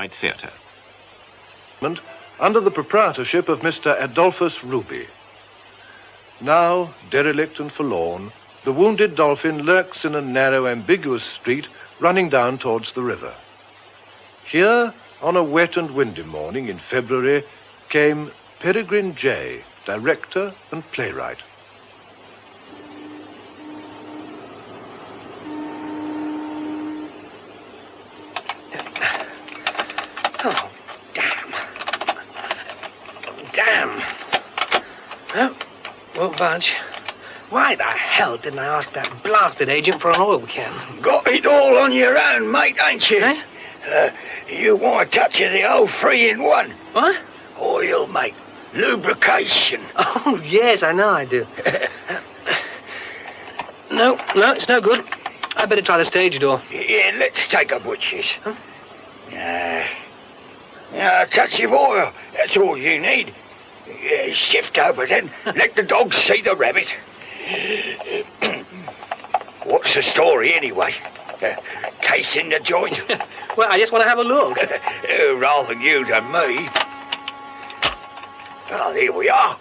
Theatre. Under the proprietorship of Mr. Adolphus Ruby. Now, derelict and forlorn, the wounded dolphin lurks in a narrow, ambiguous street running down towards the river. Here, on a wet and windy morning in February, came Peregrine J., director and playwright. Oh, damn. Damn. Oh, won't budge. Why the hell didn't I ask that blasted agent for an oil can? Got it all on your own, mate, ain't you? Eh? You want a touch of the old 3-in-1? What? Oil, mate. Lubrication. Oh, yes, I know I do. No, it's no good. I better try the stage door. Yeah, let's take a butcher's. Huh? A touch of oil. That's all you need. Shift over then. Let the dogs see the rabbit. What's the story, anyway? Case in the joint? Well, I just want to have a look. Rather you than me. Well, here we are.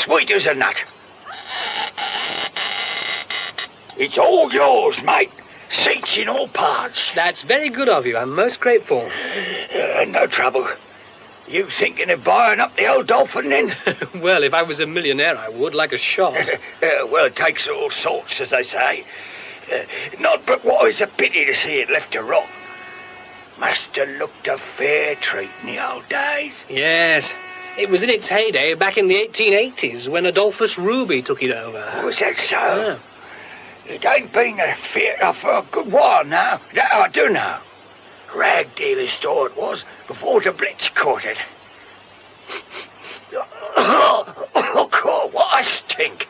Sweet as a nut. It's all yours, mate. Seats in all parts. That's very good of you. I'm most grateful. No trouble. You thinking of buying up the old dolphin, then? Well, if I was a millionaire, I would, like a shot. Well, it takes all sorts, as they say. Not but what it's a pity to see it left to rot. Must have looked a fair treat in the old days. Yes. It was in its heyday back in the 1880s when Adolphus Ruby took it over. Was that so? Yeah. It ain't been a theatre for a good while now. That I do know. Rag dealer's store it was, before the Blitz caught it. Oh, God, what a stink.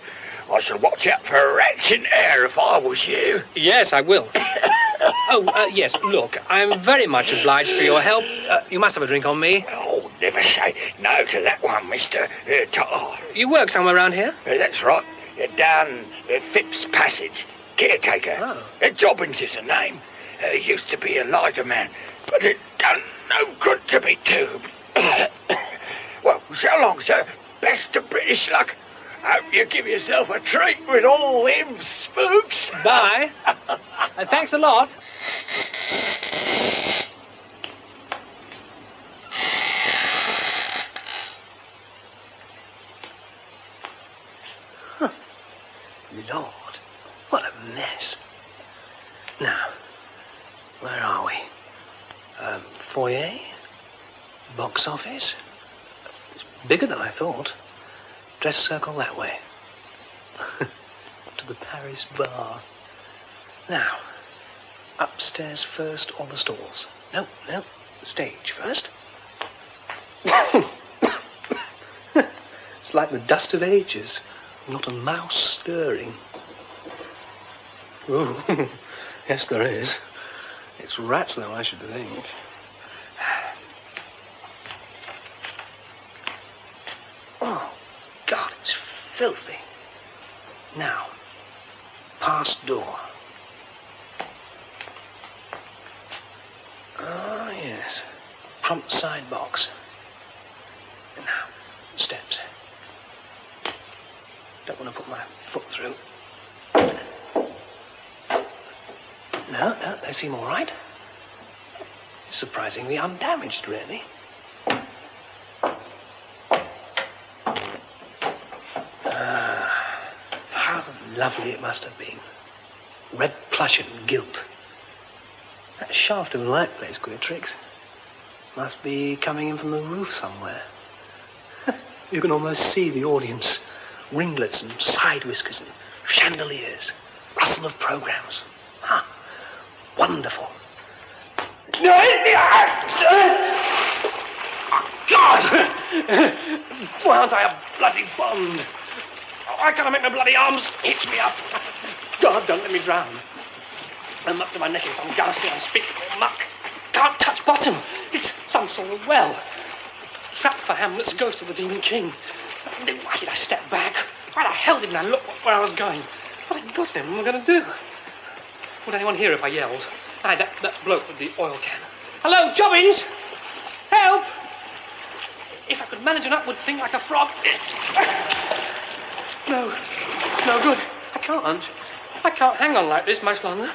I should watch out for rats in air if I was you. Yes, I will. Yes, look, I'm very much obliged for your help. You must have a drink on me. Oh, never say no to that one, Mr. Tar. You work somewhere around here? That's right. Down Phipps Passage. Caretaker. Oh. Jobbins is the name. Used to be a lighter man, but it done no good to me too. Well, so long, sir. Best of British luck. Hope you give yourself a treat with all them spooks. Bye. Thanks a lot. Huh. Lord, what a mess. Now, where are we? Foyer? Box office? It's bigger than I thought. Dress circle that way. To the Paris bar. Now, upstairs first or the stalls? No, the stage first. It's like the dust of ages. Not a mouse stirring. Oh, yes, there is. It's rats, though, I should think. Oh, God, it's filthy. Now, past door. Oh, yes. Prompt side box. And now, steps. Don't want to put my foot through. No, they seem all right. Surprisingly undamaged, really. How lovely it must have been. Red plush and gilt. That shaft of light plays queer tricks. Must be coming in from the roof somewhere. You can almost see the audience. Ringlets and side whiskers and chandeliers. Rustle of programs. Huh. Wonderful. God! Why aren't I a bloody Bond? Why can't I make my bloody arms hitch me up? God, don't let me drown. I'm up to my neck in some ghastly, unspeakable muck. Can't touch bottom. It's some sort of well. Trapped for Hamlet's ghost of the Demon King. Why did I step back? Why the hell didn't I look where I was going? What the goddamn am I going to do? Would anyone hear if I yelled? Aye, that bloke with the oil can. Hello, Jobbins? Help! If I could manage an upward thing like a frog... No, it's no good. I can't hang on like this much longer.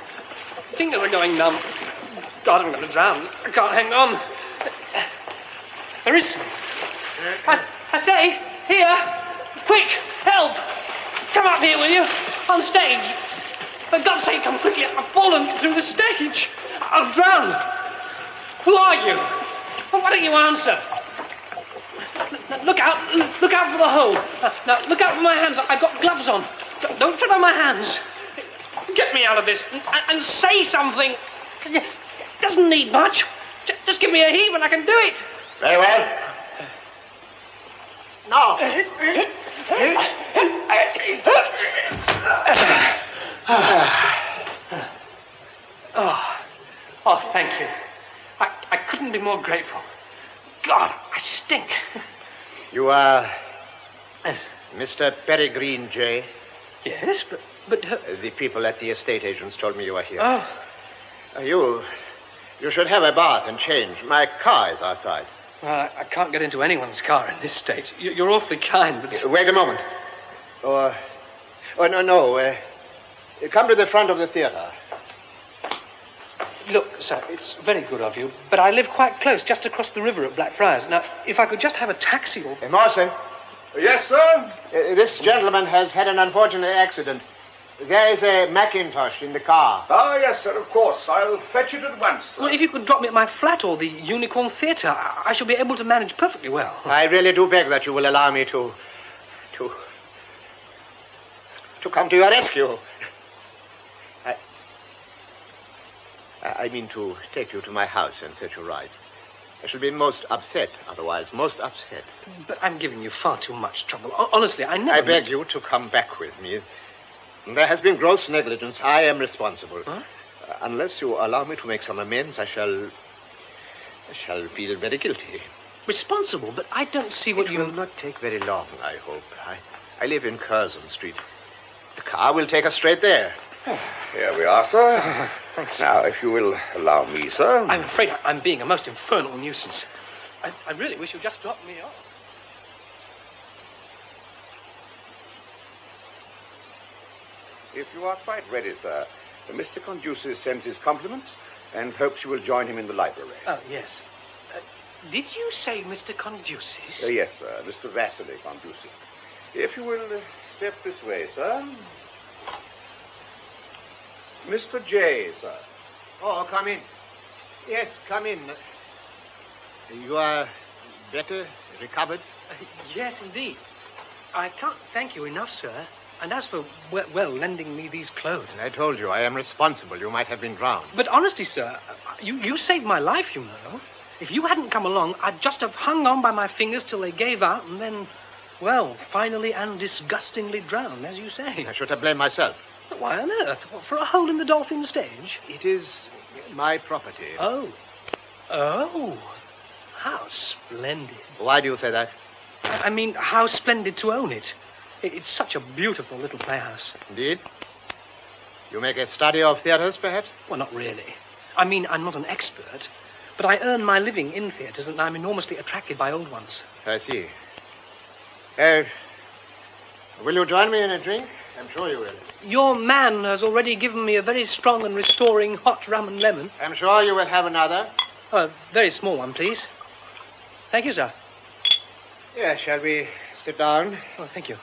Fingers are going numb. God, I'm going to drown. I can't hang on. There is some. I say, here, quick, help! Come up here, will you? On stage. For God's sake, come quickly. I've fallen through the stage. I'll drown. Who are you? Well, why don't you answer? Look out for the hole. Now, look out for my hands. I've got gloves on. Don't tread on my hands. Get me out of this and say something. Doesn't need much. Just give me a heave and I can do it. Very well. Now. Oh, thank you. I couldn't be more grateful. God, I stink. You are Mr. Peregrine J. Yes, but... The people at the estate agents told me you were here. Oh. You should have a bath and change. My car is outside. Well, I can't get into anyone's car in this state. You're awfully kind, but... Wait a moment. No. Come to the front of the theatre. Look, sir, it's very good of you, but I live quite close, just across the river at Blackfriars. Now, if I could just have a taxi or... Marcy. Yes, sir? This gentleman has had an unfortunate accident. There is a Macintosh in the car. Ah, yes, sir, of course. I'll fetch it at once. Well, if you could drop me at my flat or the Unicorn Theatre, I shall be able to manage perfectly well. I really do beg that you will allow me to come to your rescue. I mean to take you to my house and set you right. I shall be most upset, otherwise, most upset. But I'm giving you far too much trouble. Honestly, I never... I beg you to come back with me. There has been gross negligence. I am responsible. Huh? Unless you allow me to make some amends, I shall feel very guilty. Responsible? But I don't see what you... It will not take very long, I hope. I live in Curzon Street. The car will take us straight there. Here we are, sir. Thanks. Now, if you will allow me, sir. I'm afraid I'm being a most infernal nuisance. I really wish you'd just drop me off. If you are quite ready, sir, Mr. Conduces sends his compliments and hopes you will join him in the library. Oh, yes. Did you say Mr. Conduces? Yes, sir, Mr. Vasily Conduces. If you will step this way, sir. Mr. J, sir. Oh, come in. Yes, come in. You are better, recovered? Yes, indeed. I can't thank you enough, sir. And as for, well, lending me these clothes... I told you, I am responsible. You might have been drowned. But honestly, sir, you saved my life, you know. If you hadn't come along, I'd just have hung on by my fingers till they gave out and then, well, finally and disgustingly drowned, as you say. I should have blamed myself. But why on earth? For a hole in the dolphin stage? It is my property. Oh. How splendid. Why do you say that? I mean, how splendid to own it. It's such a beautiful little playhouse. Indeed? You make a study of theatres, perhaps? Well, not really. I mean, I'm not an expert, but I earn my living in theatres, and I'm enormously attracted by old ones. I see. Will you join me in a drink? I'm sure you will. Your man has already given me a very strong and restoring hot rum and lemon. I'm sure you will have another. Oh, a very small one, please. Thank you, sir. Yes, shall we sit down? Oh, thank you.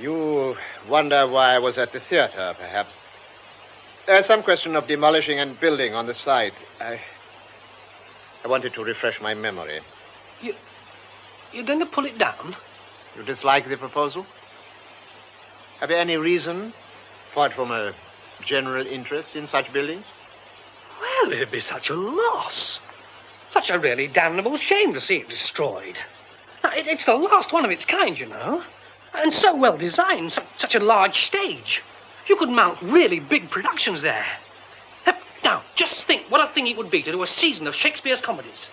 You wonder why I was at the theatre, perhaps. There's some question of demolishing and building on the site. I wanted to refresh my memory. You're going to pull it down? You dislike the proposal? Have you any reason for it from a general interest in such buildings? Well, it'd be such a loss. Such a really damnable shame to see it destroyed. Now, it's the last one of its kind, you know. And so well designed, such a large stage. You could mount really big productions there. Now, just think what a thing it would be to do a season of Shakespeare's comedies.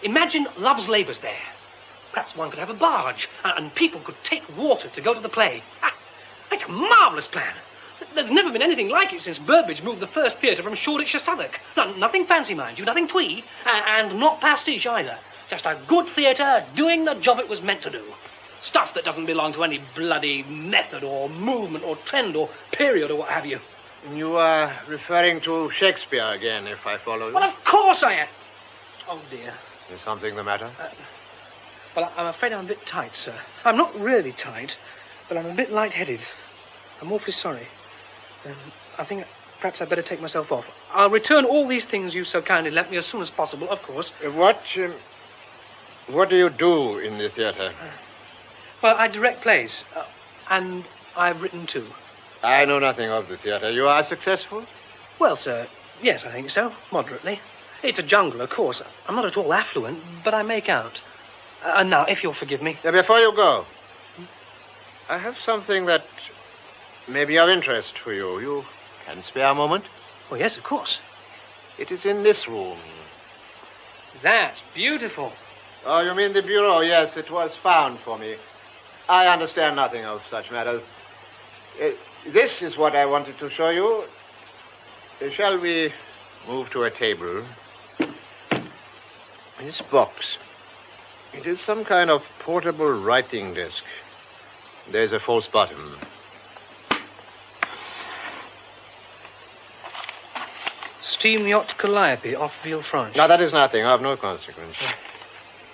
Imagine Love's Labours there. Perhaps one could have a barge, and people could take water to go to the play. It's a marvellous plan. There's never been anything like it since Burbage moved the first theatre from Shoreditch to Southwark. Nothing fancy, mind you, nothing twee, and not pastiche either. Just a good theatre doing the job it was meant to do. Stuff that doesn't belong to any bloody method or movement or trend or period or what have you. You are referring to Shakespeare again, if I follow you. Well, of course I am. Oh, dear. Is something the matter? Well, I'm afraid I'm a bit tight, sir. I'm not really tight, but I'm a bit lightheaded. I'm awfully sorry. I think perhaps I'd better take myself off. I'll return all these things you so kindly lent me as soon as possible, of course. What do you do in the theatre? Well, I direct plays, and I've written too. I know nothing of the theatre. You are successful? Well, sir, yes, I think so, moderately. It's a jungle, of course. I'm not at all affluent, but I make out. And now, if you'll forgive me... Before you go, I have something that may be of interest for you. You can spare a moment? Oh, yes, of course. It is in this room. That's beautiful. Oh, you mean the bureau? Yes, it was found for me. I understand nothing of such matters. This is what I wanted to show you. Shall we move to a table? This box. It is some kind of portable writing desk. There's a false bottom. Steam yacht Calliope off Villefranche. Now, that is nothing, of no consequence.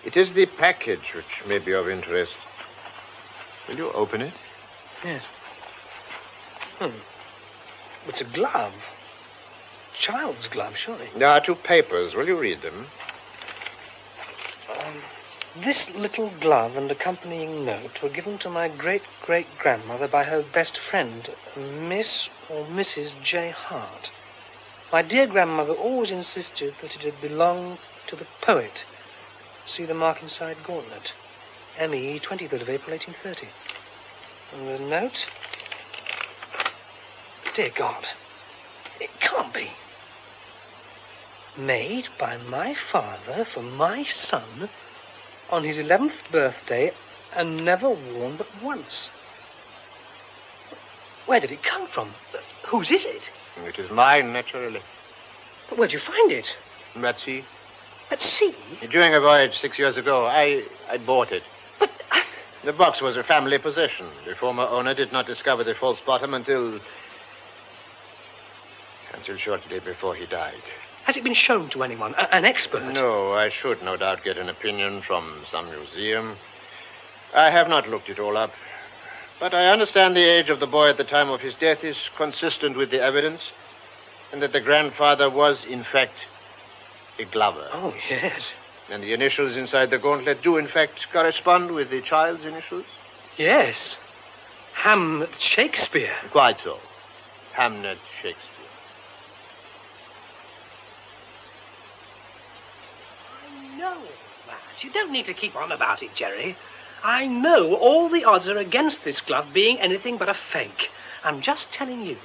It is the package which may be of interest. Will you open it? Yes. It's a glove. Child's glove, surely. There are 2 papers. Will you read them? This little glove and accompanying note were given to my great-great-grandmother by her best friend, Miss or Mrs. J. Hart. My dear grandmother always insisted that it had belonged to the poet. See the mark inside gauntlet. M.E., 23rd of April, 1830. And the note... Dear God, it can't be. Made by my father for my son on his 11th birthday and never worn but once. Where did it come from? Whose is it? It is mine, naturally. But where'd you find it? At sea. At sea? During a voyage 6 years ago, I bought it. But... The box was a family possession. The former owner did not discover the false bottom until shortly before he died. Has it been shown to anyone? An expert? No, I should no doubt get an opinion from some museum. I have not looked it all up. But I understand the age of the boy at the time of his death is consistent with the evidence, and that the grandfather was, in fact, a glover. Oh, yes. And the initials inside the gauntlet do, in fact, correspond with the child's initials? Yes. Hamnet Shakespeare. Quite so. Hamnet Shakespeare. I know that. You don't need to keep on about it, Jerry. I know all the odds are against this glove being anything but a fake. I'm just telling you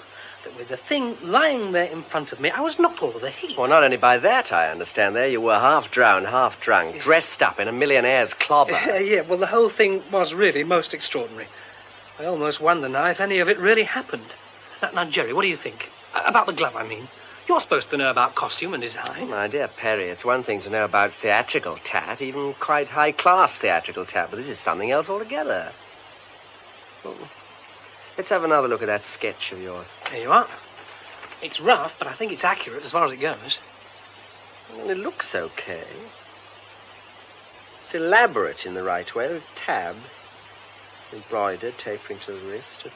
that with the thing lying there in front of me, I was knocked over the heap. Well, not only by that, I understand there. You were half drowned, half drunk, dressed up in a millionaire's clobber. Yeah, well, the whole thing was really most extraordinary. I almost wonder now if any of it really happened. Now, Jerry, what do you think? About the glove, I mean. You're supposed to know about costume and design. My dear Perry, it's one thing to know about theatrical tat, even quite high-class theatrical tat, but this is something else altogether. Well, let's have another look at that sketch of yours. There you are. It's rough, but I think it's accurate as far as it goes. Well, it looks okay. It's elaborate in the right way. It's tabbed, embroidered, tapering to the wrist.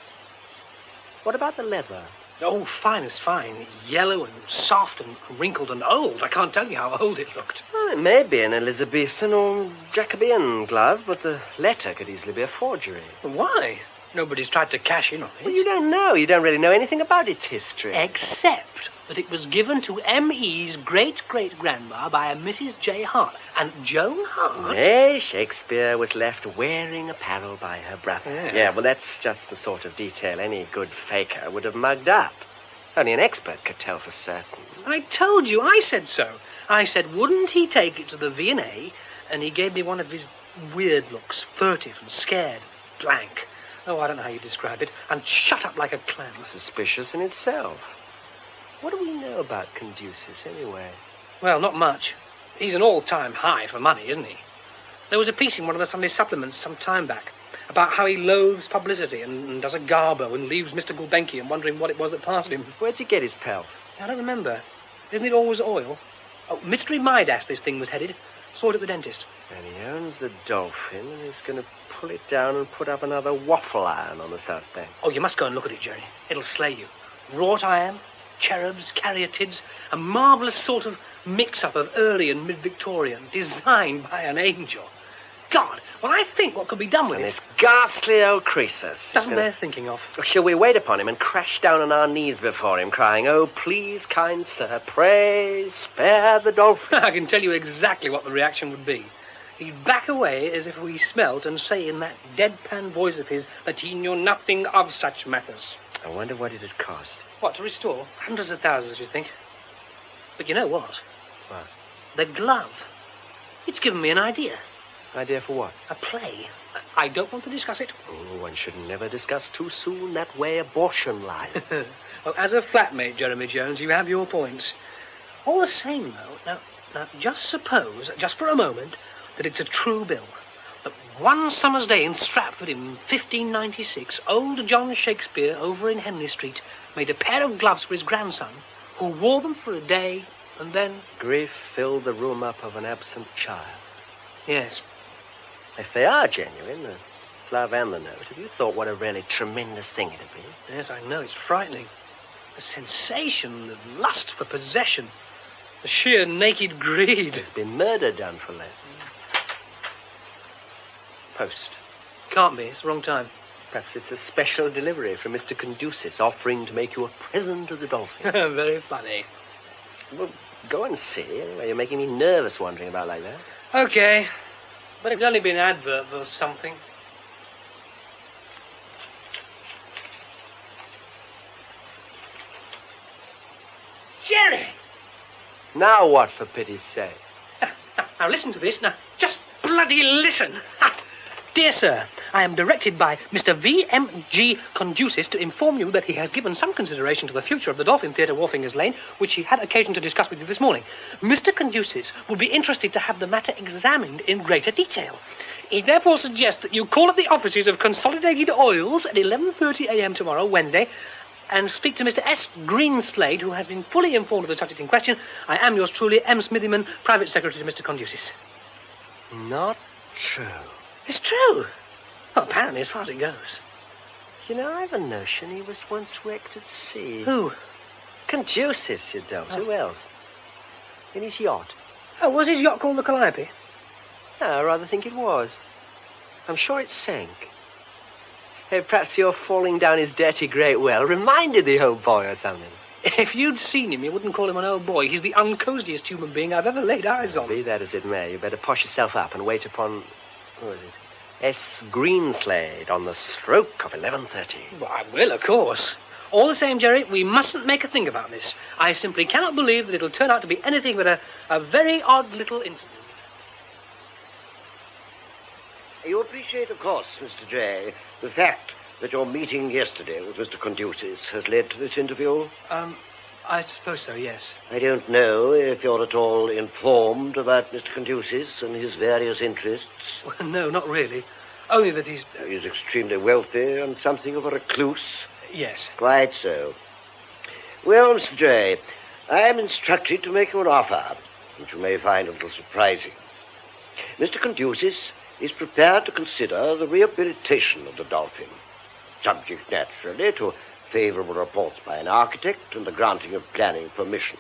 What about the leather? Oh, fine as fine. Yellow and soft and wrinkled and old. I can't tell you how old it looked. Well, it may be an Elizabethan or Jacobean glove, but the letter could easily be a forgery. Why? Nobody's tried to cash in on it. Well, you don't know. You don't really know anything about its history. Except that it was given to M.E.'s great-great-grandma by a Mrs. J. Hart. And Joan Hart... Nay, Shakespeare was left wearing apparel by her brother. Yeah, well, that's just the sort of detail any good faker would have mugged up. Only an expert could tell for certain. I told you, I said so. I said, wouldn't he take it to the V&A? And he gave me one of his weird looks, furtive and scared, blank. Oh, I don't know how you describe it. And shut up like a clam. Suspicious in itself. What do we know about Conducis, anyway? Well, not much. He's an all-time high for money, isn't he? There was a piece in one of the Sunday supplements some time back about how he loathes publicity and does a garbo and leaves Mr. Gulbenkian wondering what it was that passed him. Where'd you get his pelf? I don't remember. Isn't it always oil? Oh, Mystery Midas, this thing was headed. Saw it at the dentist. And he owns the Dolphin, and he's going to pull it down and put up another waffle iron on the South Bank. Oh, you must go and look at it, Jerry. It'll slay you. Wrought iron, cherubs, caryatids, a marvellous sort of mix-up of early and mid-Victorian, designed by an angel. God, when I think what could be done with And it... this ghastly old Croesus. Doesn't bear thinking of. Shall we wait upon him and crash down on our knees before him, crying, "Oh, please, kind sir, pray spare the Dolphin"? I can tell you exactly what the reaction would be. He'd back away as if we smelt and say in that deadpan voice of his that he knew nothing of such matters. I wonder what it'd cost. What, to restore? Hundreds of thousands, you think? But you know what? What? The glove. It's given me an idea. Idea for what? A play. I don't want to discuss it. Oh, one should never discuss too soon that way abortion lies. Well, as a flatmate, Jeremy Jones, you have your points. All the same, though, now, just suppose, just for a moment, that it's a true bill. That one summer's day in Stratford in 1596, old John Shakespeare over in Henley Street made a pair of gloves for his grandson, who wore them for a day, and then... Grief filled the room up of an absent child. Yes. If they are genuine, the glove and the note, have you thought what a really tremendous thing it'd be? Yes, I know, it's frightening. The sensation, the lust for possession, the sheer naked greed. There's been murder done for less. Post. Can't be, it's the wrong time. Perhaps it's a special delivery from Mr. Conducis offering to make you a present of the Dolphin. Very funny. Well, go and see. Anyway, you're making me nervous wandering about like that. Okay. But it's only been an advert or something. Jerry! Now what, for pity's sake? Now listen to this. Now, just bloody listen. Dear sir, I am directed by Mr. V.M.G. Conducis to inform you that he has given some consideration to the future of the Dolphin Theatre, Wharfingers Lane, which he had occasion to discuss with you this morning. Mr. Conducis would be interested to have the matter examined in greater detail. He therefore suggests that you call at the offices of Consolidated Oils at 11:30 a.m. tomorrow, Wednesday, and speak to Mr. S. Greenslade, who has been fully informed of the subject in question. I am yours truly, M. Smithyman, Private Secretary to Mr. Conducis. Not true. It's true. Well, apparently, as far as it goes. You know, I've a notion he was once wrecked at sea. Who? Conducis, you don't. Who else? In his yacht. Oh, was his yacht called the Calliope? No, I rather think it was. I'm sure it sank. Hey, perhaps your falling down his dirty great well reminded the old boy or something. If you'd seen him, you wouldn't call him an old boy. He's the uncosiest human being I've ever laid eyes on. Be that as it may, you better posh yourself up and wait upon... Who is it? S. Greenslade on the stroke of 11:30. Well, I will, of course. All the same, Jerry, we mustn't make a thing about this. I simply cannot believe that it'll turn out to be anything but a very odd little interview. You appreciate, of course, Mr. J., the fact that your meeting yesterday with Mr. Conducis has led to this interview? I suppose so, yes. I don't know if you're at all informed about Mr. Conducis and his various interests. Well, no, not really. Only that he's... He's extremely wealthy and something of a recluse. Yes. Quite so. Well, Mr. J., I am instructed to make you an offer, which you may find a little surprising. Mr. Conducis is prepared to consider the rehabilitation of the Dolphin, subject, naturally, to favourable reports by an architect and the granting of planning permission.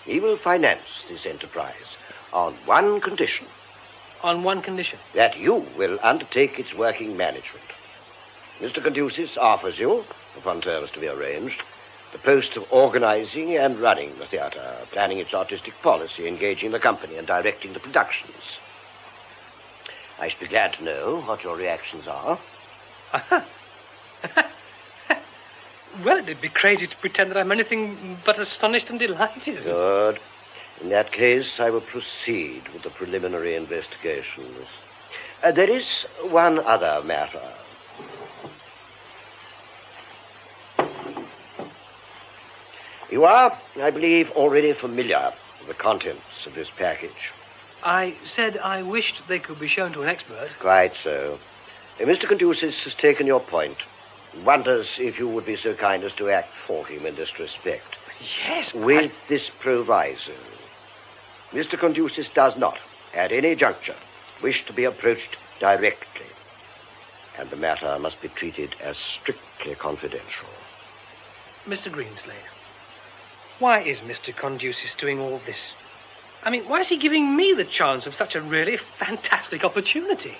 He will finance this enterprise on one condition. On one condition? That you will undertake its working management. Mr. Conducis offers you, upon terms to be arranged, the post of organising and running the theatre, planning its artistic policy, engaging the company and directing the productions. I should be glad to know what your reactions are. Well, it'd be crazy to pretend that I'm anything but astonished and delighted. Good. In that case, I will proceed with the preliminary investigations. There is one other matter. You are, I believe, already familiar with the contents of this package. I said I wished they could be shown to an expert. Quite so. Mr. Conducis has taken your point. Wonders if you would be so kind as to act for him in this respect. Yes, but With this proviso. Mr. Conducis does not, at any juncture, wish to be approached directly. And the matter must be treated as strictly confidential. Mr. Greenslade, why is Mr. Conducis doing all this? I mean, why is he giving me the chance of such a really fantastic opportunity?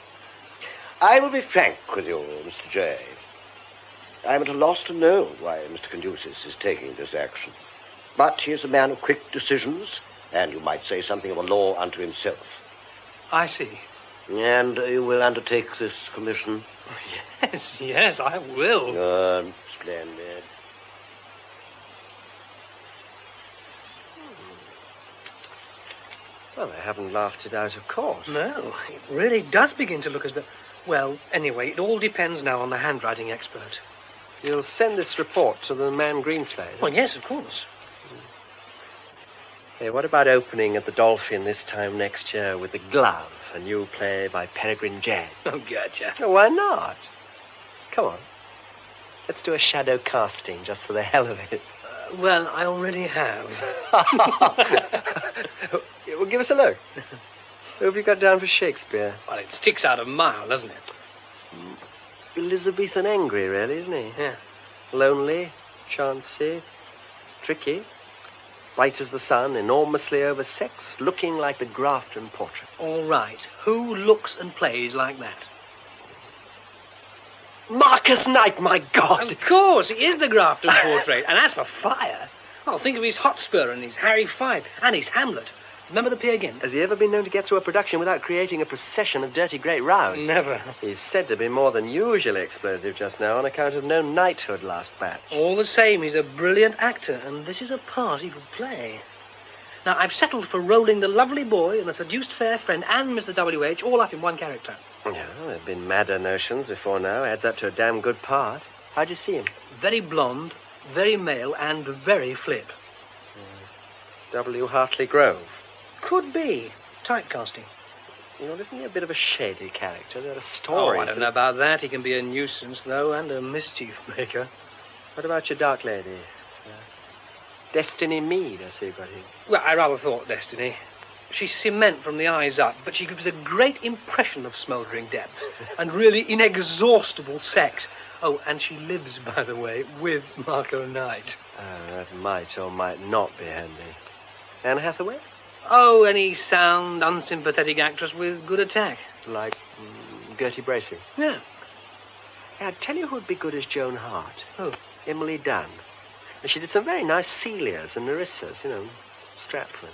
I will be frank with you, Mr. J. I am at a loss to know why Mr. Conducis is taking this action. But he is a man of quick decisions, and you might say something of a law unto himself. I see. And you will undertake this commission? Yes, I will. Good. Splendid. Well, I haven't laughed it out, of course. No, it really does begin to look as though... Well, anyway, it all depends now on the handwriting expert. You'll send this report to the man Greenslade? Well, yes, of course. Hey, what about opening at the Dolphin this time next year with The Glove, a new play by Peregrine Jay? Oh, gotcha. Oh, why not? Come on. Let's do a shadow casting just for the hell of it. Well, I already have. Well, give us a look. Who have you got down for Shakespeare? Well, it sticks out a mile, doesn't it? Elizabethan angry, really, isn't he? Yeah. Lonely, chancy, tricky, bright as the sun, enormously oversexed, looking like the Grafton portrait. All right. Who looks and plays like that? Marcus Knight, my God! Of course, he is the Grafton portrait. And as for fire, well, think of his Hotspur and his Harry Fife and his Hamlet. Remember the Peer Gynt? Has he ever been known to get through a production without creating a procession of dirty great rows? Never. He's said to be more than usually explosive just now on account of no knighthood last batch. All the same, he's a brilliant actor, and this is a part he could play. Now, I've settled for rolling the lovely boy and the seduced fair friend and Mr. W.H. all up in one character. Yeah, there have been madder notions before now. Adds up to a damn good part. How'd you see him? Very blonde, very male, and very flip. W. Hartley Grove. Could be. Typecasting. You know, isn't he a bit of a shady character? There are Oh, stories. I don't know about that. He can be a nuisance, though, and a mischief maker. What about your dark lady? Destiny Mead, I see you got here. Well, I rather thought Destiny. She's cement from the eyes up, but she gives a great impression of smouldering depths and really inexhaustible sex. Oh, and she lives, by the way, with Marco Knight. That might or might not be handy. Anne Hathaway? Oh, any sound, unsympathetic actress with good attack. Like Gertie Bracey? Yeah. I'd tell you who'd be good as Joan Hart. Who? Emily Dunn. She did some very nice Celias and Narissas, you know, Stratford.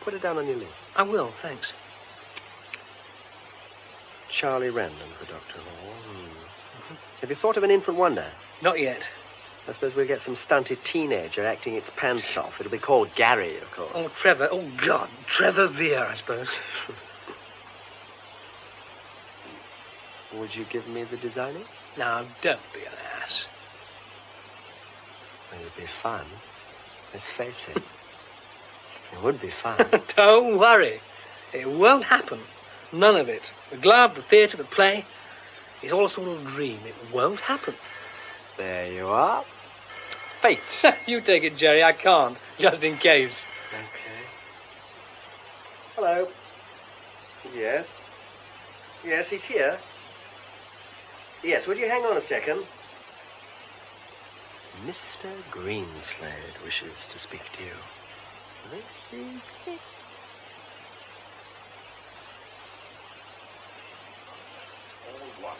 Put it down on your list. I will, thanks. Charlie Random for Dr. Hall. Have you thought of an infant wonder? Not yet. I suppose we'll get some stunted teenager acting its pants off. It'll be called Gary, of course. Oh, Trevor. Oh, God. Trevor Vere, I suppose. Would you give me the designing? Now, don't be an ass. It would be fun. Let's face it. It would be fun. Don't worry. It won't happen. None of it. The glove, the theatre, the play. It's all a sort of dream. It won't happen. There you are. Fate. You take it, Jerry. I can't. Just in case. Okay. Hello. Yes? Yes, he's here. Yes, would you hang on a second? Mr. Greenslade wishes to speak to you. This is it. All one.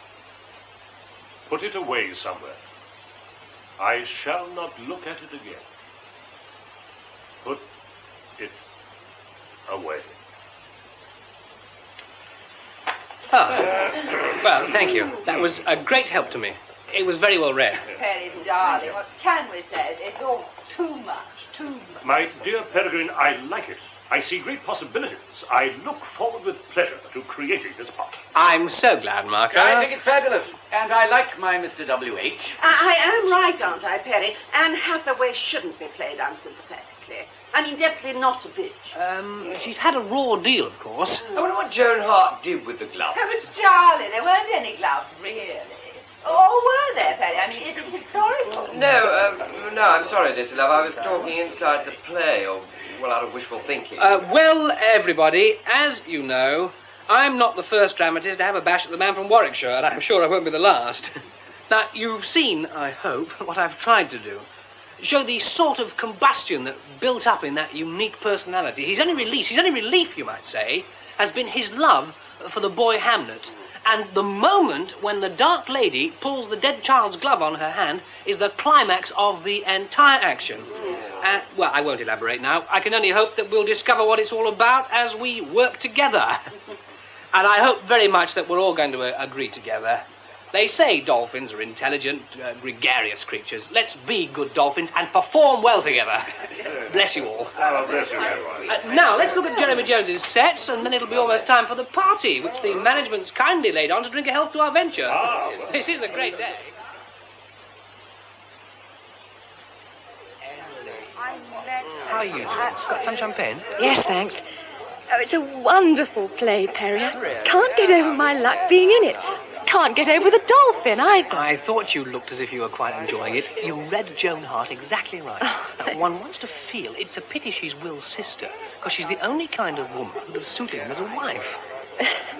Put it away somewhere. I shall not look at it again. Put it away. Well, thank you. That was a great help to me. It was very well read. Perry, darling, what can we say? It's all too much, too much. My dear Peregrine, I like it. I see great possibilities. I look forward with pleasure to creating this part. I'm so glad, Marco. I think it's fabulous. And I like my Mr. W.H. I am right, aren't I, Perry? Anne Hathaway shouldn't be played unsympathetically. I mean, definitely not a bitch. She's had a raw deal, of course. I wonder what Joan Hart did with the glove. That was Charlie. There weren't any gloves, really. Or were there, Perry? I mean, is it historical? No, I'm sorry, Lisa Love. I was talking inside the play, or, well, out of wishful thinking. Well, everybody, as you know, I'm not the first dramatist to have a bash at the man from Warwickshire, and I'm sure I won't be the last. Now, you've seen, I hope, what I've tried to do. Show the sort of combustion that built up in that unique personality. His only relief, you might say, has been his love for the boy Hamlet. And the moment when the Dark Lady pulls the dead child's glove on her hand is the climax of the entire action. Well, I won't elaborate now. I can only hope that we'll discover what it's all about as we work together. And I hope very much that we're all going to agree together. They say dolphins are intelligent, gregarious creatures. Let's be good dolphins and perform well together. Bless you all. Oh, bless you. Now, let's look at Jeremy Jones's sets, and then it'll be almost time for the party, which the management's kindly laid on to drink a health to our venture. This is a great day. How are you? Got some champagne? Yes, thanks. Oh, it's a wonderful play, Perry. I can't get over my luck being in it. Can't get over the dolphin either. I thought you looked as if you were quite enjoying it. You read Joan Hart exactly right. One wants to feel it's a pity she's Will's sister, because she's the only kind of woman who'd have suited him as a wife.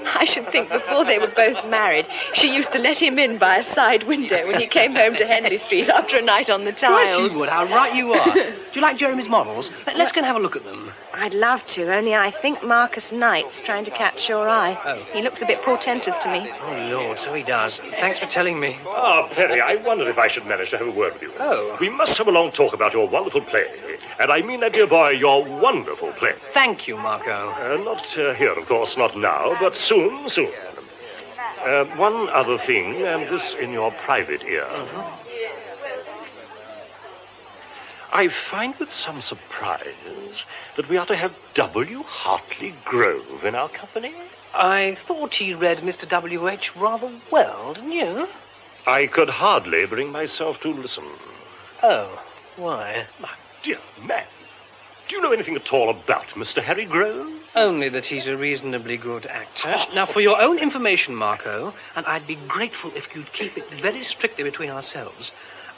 I should think before they were both married, she used to let him in by a side window when he came home to Henley Street after a night on the tiles. Yes, you would. How right you are. Do you like Jeremy's models? Let's go and have a look at them. I'd love to, only I think Marcus Knight's trying to catch your eye. Oh. He looks a bit portentous to me. Oh, Lord, so he does. Thanks for telling me. Ah, Perry, I wondered if I should manage to have a word with you. Oh. We must have a long talk about your wonderful play. And I mean that, dear boy, your wonderful play. Thank you, Marco. Not here, of course, not now, but soon. One other thing, and this in your private ear. I find with some surprise that we are to have W. Hartley Grove in our company. I thought he read Mr. W.H. rather well, didn't you? I could hardly bring myself to listen. Oh, why? My dear man, do you know anything at all about Mr. Harry Grove? Only that he's a reasonably good actor. Now, for your own information, Marco, and I'd be grateful if you'd keep it very strictly between ourselves,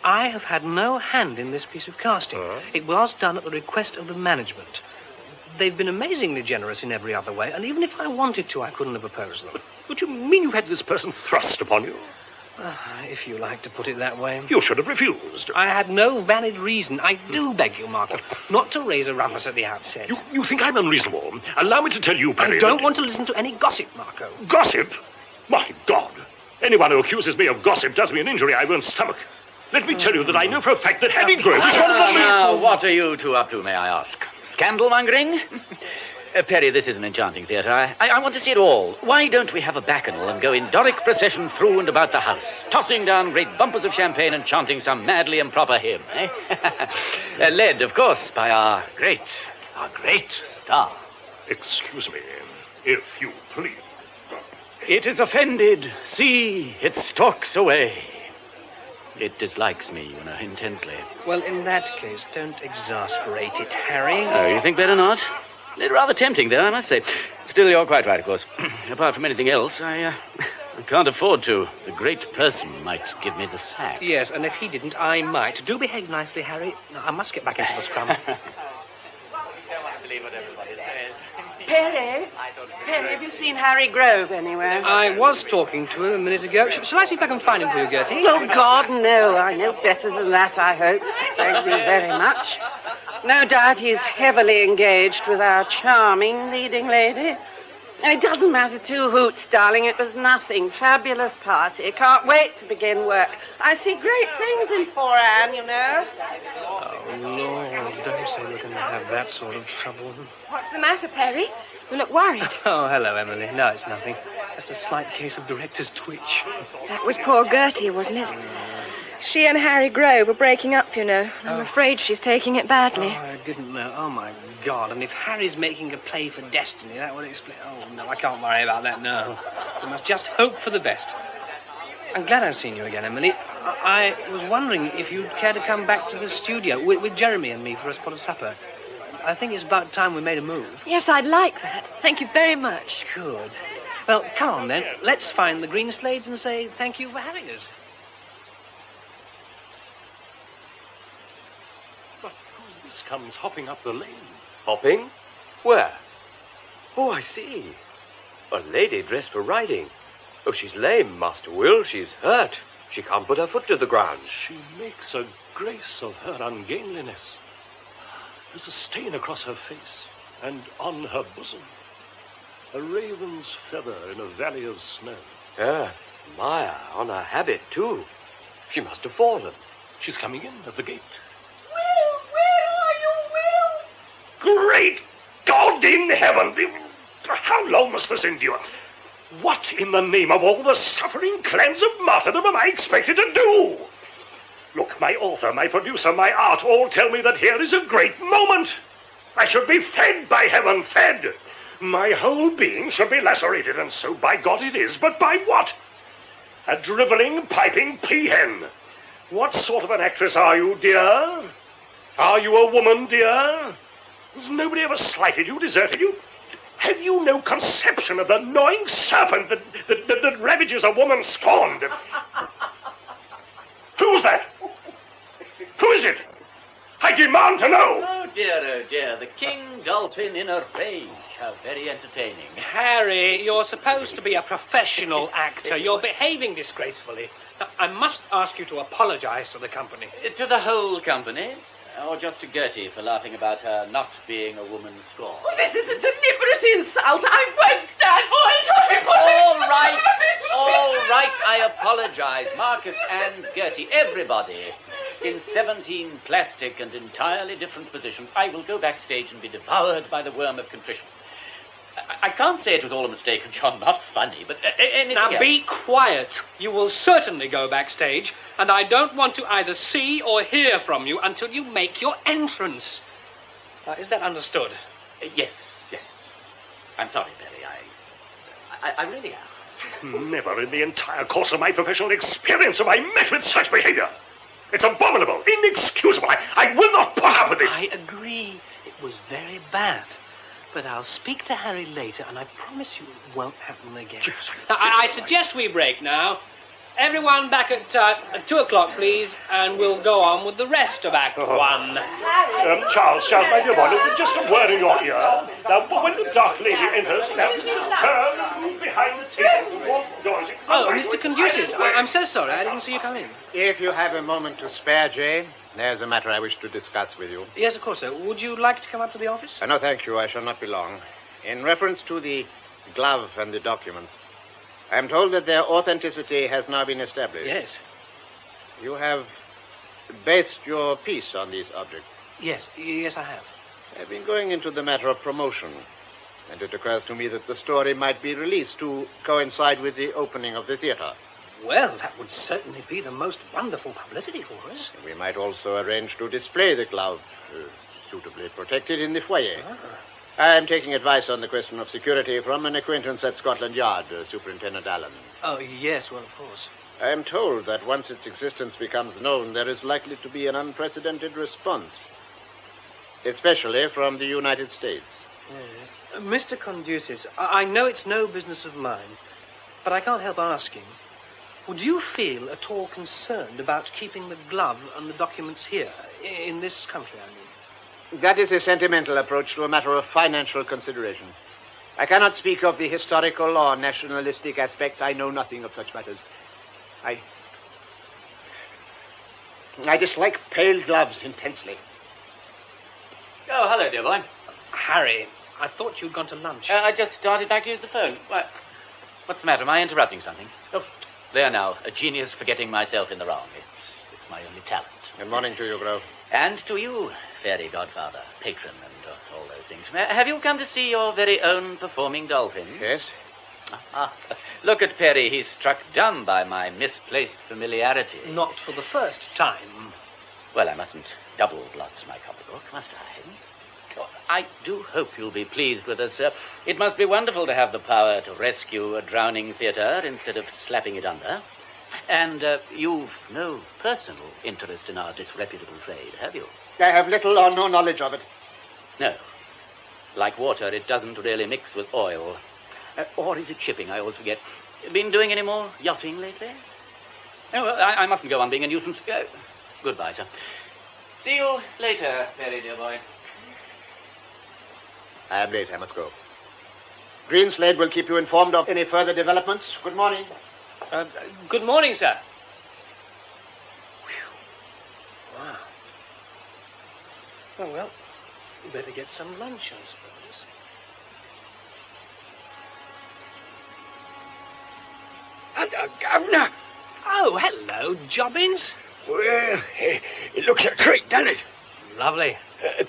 I have had no hand in this piece of casting. It was done at the request of the management. They've been amazingly generous in every other way, and even if I wanted to, I couldn't have opposed them. But you mean you had this person thrust upon you? If you like to put it that way. You should have refused. I had no valid reason. I do beg you, Marco, not to raise a rumpus at the outset. You think I'm unreasonable? Allow me to tell you, Perry. I don't want to listen to any gossip, Marco. Gossip? My God. Anyone who accuses me of gossip does me an injury I won't stomach. Let me tell you that I know for a fact that Harry Grove is one of the... Now, what are you two up to, may I ask? Scandal-mongering? Perry, this is an enchanting theatre. I want to see it all. Why don't we have a bacchanal and go in Doric procession through and about the house, tossing down great bumpers of champagne and chanting some madly improper hymn, eh? Led, of course, by our great star. Excuse me, if you please. It is offended. See, it stalks away. It dislikes me, you know, intensely. Well, in that case, don't exasperate it, Harry. Oh, you think better not? They're rather tempting, though, I must say. Still, you're quite right, of course. Apart from anything else, I can't afford to. The great person might give me the sack. Yes, and if he didn't, I might. Do behave nicely, Harry. I must get back into the scrum. Perry, have you seen Harry Grove anywhere? I was talking to him a minute ago. Shall I see if I can find him for you, Gertie? Oh, God, no. I know better than that, I hope. Thank you very much. No doubt he's heavily engaged with our charming leading lady. It doesn't matter two hoots, darling. It was nothing. Fabulous party. Can't wait to begin work. I see great things in 4 Anne, you know. Oh, Lord, don't say we're going to have that sort of trouble. What's the matter, Perry? You look worried. Oh, hello, Emily. No, it's nothing. Just a slight case of director's twitch. That was poor Gertie, wasn't it? She and Harry Grove are breaking up, you know. I'm afraid she's taking it badly. Oh, I didn't know. Oh, my God. And if Harry's making a play for destiny, that would explain... Oh, no, I can't worry about that, no. We must just hope for the best. I'm glad I've seen you again, Emily. I was wondering if you'd care to come back to the studio with Jeremy and me for a spot of supper. I think it's about time we made a move. Yes, I'd like that. Thank you very much. Good. Well, come on, then. Let's find the green slades and say thank you for having us. But who's this comes hopping up the lane? Hopping? Where? Oh, I see. A lady dressed for riding. Oh, she's lame, Master Will. She's hurt. She can't put her foot to the ground. She makes a grace of her ungainliness. There's a stain across her face, and on her bosom, a raven's feather in a valley of snow. Ah, Maya, on her habit, too. She must have fallen. She's coming in at the gate. Will, where are you, Will? Great God in heaven! How long must this endure? What in the name of all the suffering clans of martyrdom am I expected to do? Look, my author, my producer, my art all tell me that here is a great moment. I should be fed, by heaven, fed. My whole being should be lacerated, and so by God it is. But by what? A drivelling, piping peahen. What sort of an actress are you, dear? Are you a woman, dear? Has nobody ever slighted you, deserted you? Have you no conception of the gnawing serpent that ravages a woman scorned? Who's that? Who is it? I demand to know. Oh, dear. The King Dolphin in a rage. How very entertaining. Harry, you're supposed to be a professional actor. You're behaving disgracefully. Now, I must ask you to apologize to the company. To the whole company? Or just to Gertie for laughing about her not being a woman scorned? Oh, this is a deliberate insult. I won't stand for it. All right. I apologize. Marcus and Gertie, everybody. In 17 plastic and entirely different positions, I will go backstage and be devoured by the worm of contrition. I can't say it was all a mistake and you're not funny, but anything Now, else? be quiet. You will certainly go backstage, and I don't want to either see or hear from you until you make your entrance. Is that understood? Yes. I'm sorry, Barry. I really am. Never in the entire course of my professional experience have I met with such behavior. It's abominable, inexcusable. I will not put up with it. I agree. It was very bad. But I'll speak to Harry later, and I promise you it won't happen again. Yes, Now, I suggest we break now. Everyone back at 2 o'clock, please, and we'll go on with the rest of Act 1. Charles, my dear boy, just a word in your ear. Now, when the dark lady enters, now just turn and move behind the table and walk doors. Oh, Mr. Conduces, I'm so sorry. I didn't see you come in. If you have a moment to spare, Jay, there's a matter I wish to discuss with you. Yes, of course, sir. Would you like to come up to the office? No, thank you. I shall not be long. In reference to the glove and the documents, I am told that their authenticity has now been established. Yes. You have based your piece on these objects. Yes, I have. I've been going into the matter of promotion, and it occurs to me that the story might be released to coincide with the opening of the theater. Well, that would certainly be the most wonderful publicity for us. We might also arrange to display the glove, suitably protected, in the foyer. I am taking advice on the question of security from an acquaintance at Scotland Yard, Superintendent Allen. Oh, yes, well, of course. I am told that once its existence becomes known, there is likely to be an unprecedented response, especially from the United States. Yes. Mr. Conduces, I know it's no business of mine, but I can't help asking, would you feel at all concerned about keeping the glove and the documents here, in this country, I mean? That is a sentimental approach to a matter of financial consideration. I cannot speak of the historical or nationalistic aspect. I know nothing of such matters. I dislike pale gloves intensely. Oh, hello, dear boy. Harry, I thought you'd gone to lunch. I just started back to use the phone. What's the matter? Am I interrupting something? Oh, there now. A genius for getting myself in the wrong. It's my only talent. Good morning to you, Grove. And to you, fairy godfather, patron, and all those things. Have you come to see your very own performing dolphin? Yes. Look at Perry. He's struck dumb by my misplaced misplaced familiarity. Not for the first time. Well, I mustn't double blot my copybook, must I? Oh, I do hope you'll be pleased with us, sir. It must be wonderful to have the power to rescue a drowning theatre instead of slapping it under. And you've no personal interest in our disreputable trade, have you? I have little or no knowledge of it. No. Like water, it doesn't really mix with oil. Or is it shipping? I always forget. Been doing any more yachting lately? Oh, well, I mustn't go on being a nuisance. Goodbye, sir. See you later, Perry, dear boy. I am late. I must go. Greenslade will keep you informed of any further developments. Good morning. Good morning, sir. Whew. Wow. Oh, well, we better get some lunch, I suppose. Hello, Governor. Oh, hello, Jobbins. Well, it looks a treat, doesn't it? Lovely.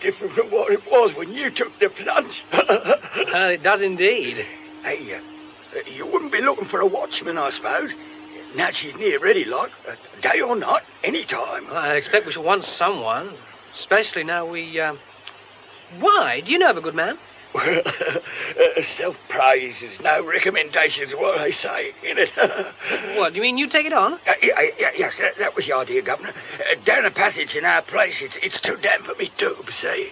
Different from what it was when you took the plunge. It does indeed. Hey, you wouldn't be looking for a watchman, I suppose. Now she's near ready, like, day or night, any time. Well, I expect we shall want someone, especially now we, Why? Do you know of a good man? Well, self-praise is no recommendation is what I say, innit? What, do you mean you take it on? Yes, that was the idea, Governor. Down a passage in our place, it's too damp for me to see.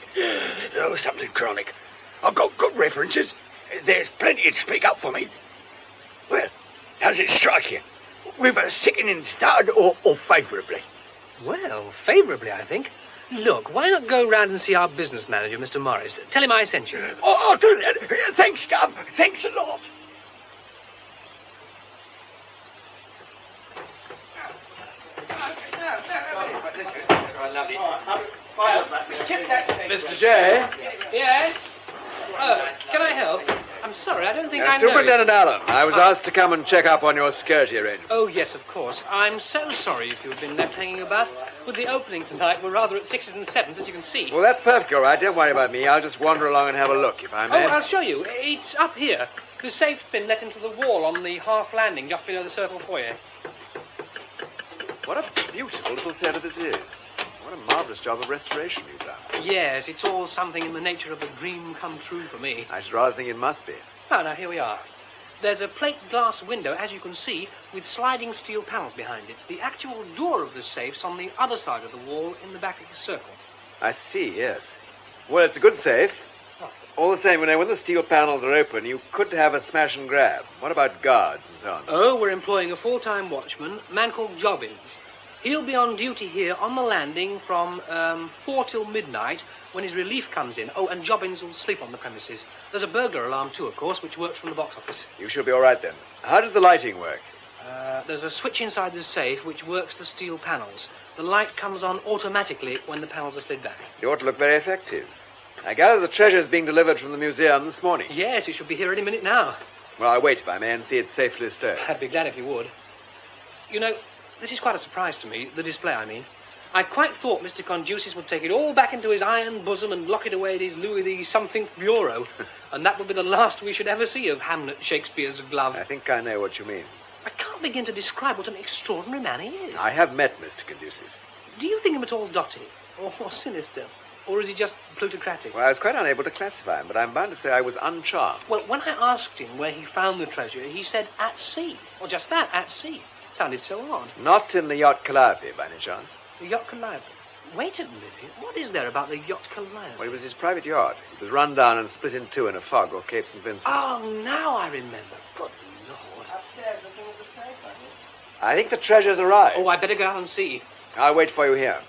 Oh, something chronic. I've got good references. There's plenty to speak up for me. Well, how's it strike you? With a sickening start or favourably? Well, favourably, I think. Look, why not go round and see our business manager, Mr. Morris? Tell him I sent you. Oh, I'll do that. Thanks, Gov. Thanks a lot. Mr. J. Yes? Oh, can I help? I'm sorry, I don't think I know. Superintendent Allen, I was asked to come and check up on your security arrangements. Oh, yes, of course. I'm so sorry if you've been left hanging about. With the opening tonight, we're rather at 6s and 7s, as you can see. Well, that's perfectly all right. Don't worry about me. I'll just wander along and have a look, if I may. Oh, I'll show you. It's up here. The safe's been let into the wall on the half landing just below the circle foyer. What a beautiful little theatre this is. What a marvellous job of restoration you've done. Yes, it's all something in the nature of a dream come true for me. I should rather think it must be. Oh, now, here we are. There's a plate glass window, as you can see, with sliding steel panels behind it. The actual door of the safe's on the other side of the wall in the back of the circle. I see, yes. Well, it's a good safe. All the same, when the steel panels are open, you could have a smash and grab. What about guards and so on? Oh, we're employing a full-time watchman, a man called Jobbins. He'll be on duty here on the landing from 4 till midnight when his relief comes in. Oh, and Jobbins will sleep on the premises. There's a burglar alarm, too, of course, which works from the box office. You should be all right, then. How does the lighting work? There's a switch inside the safe which works the steel panels. The light comes on automatically when the panels are slid back. You ought to look very effective. I gather the treasure's being delivered from the museum this morning. Yes, it should be here any minute now. Well, I'll wait, if I may, and see it safely stowed. I'd be glad if you would. You know, this is quite a surprise to me, the display, I mean. I quite thought Mr. Conducis would take it all back into his iron bosom and lock it away in his Louis the something bureau. And that would be the last we should ever see of Hamlet Shakespeare's glove. I think I know what you mean. I can't begin to describe what an extraordinary man he is. I have met Mr. Conducis. Do you think him at all dotty? Or sinister? Or is he just plutocratic? Well, I was quite unable to classify him, but I'm bound to say I was uncharmed. Well, when I asked him where he found the treasure, he said at sea. Or just that, at sea. Sounded so odd. Not in the yacht Calliope, by any chance? The yacht Calliope? Wait a minute. What is there about the yacht Calliope? Well, it was his private yacht. It was run down and split in two in a fog off Cape St. Vincent. Oh, now I remember. Good Lord. Upstairs looking at the safe, I think. I think the treasure's arrived. Oh, I better go out and see. I'll wait for you here.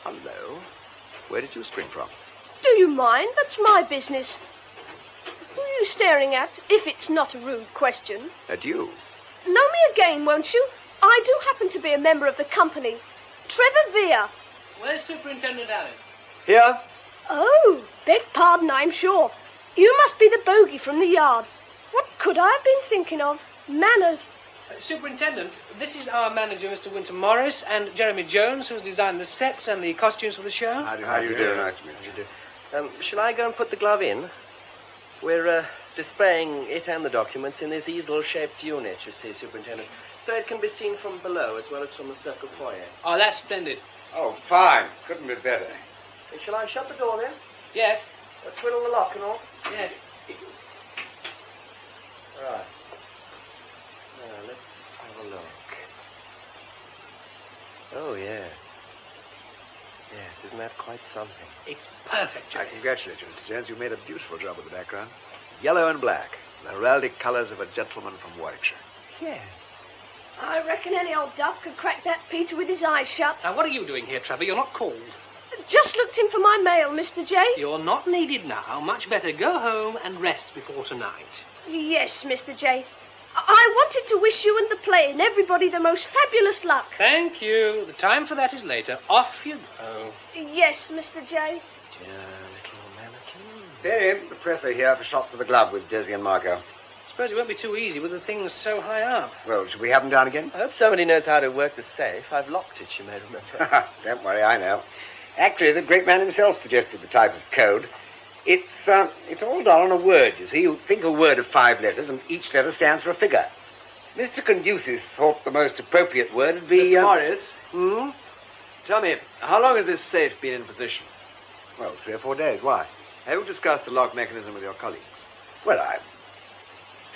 Hello. Where did you spring from? Do you mind? That's my business. Who are you staring at, if it's not a rude question? At you. Know me again, won't you? I do happen to be a member of the company. Trevor Vere. Where's Superintendent Allen? Here. Oh, beg pardon, I'm sure. You must be the bogey from the yard. What could I have been thinking of? Manners. Superintendent, this is our manager, Mr. Winter Morris, and Jeremy Jones, who's designed the sets and the costumes for the show. How do you do? Nice to meet you. Shall I go and put the glove in? We're displaying it and the documents in this easel-shaped unit, you see, Superintendent. so it can be seen from below as well as from the circle foyer. Oh, that's splendid. Oh, fine. Couldn't be better. Shall I shut the door then? Yes. Twiddle the lock and all? Yes. Right. Now, let's have a look. Oh, yeah. Yes, isn't that quite something? It's perfect, I Jerry. congratulate you, Mr. Jones. You made a beautiful job with the background. Yellow and black. The heraldic colours of a gentleman from Warwickshire. Yeah. I reckon any old duff could crack that Peter with his eyes shut. Now, what are you doing here, Trevor? You're not called. Just looked in for my mail, Mr. J. You're not needed now. Much better go home and rest before tonight. Yes, Mr. J. I wanted to wish you and the play and everybody the most fabulous luck. Thank you. The time for that is later. Off you go. Yes, Mr. J. Dear little mannequin. There, the presser here for shots of the glove with Desi and Marco. Suppose it won't be too easy with the things so high up. Well, should we have them down again? I hope somebody knows how to work the safe. I've locked it, you may remember. Don't worry, I know. Actually, the great man himself suggested the type of code. It's all done on a word, you see. You think a word of 5 letters, and each letter stands for a figure. Mr. Conducis thought the most appropriate word would be... Mr. Morris? Tell me, how long has this safe been in position? Well, 3 or 4 days. Why? Have you discussed the lock mechanism with your colleagues? Well,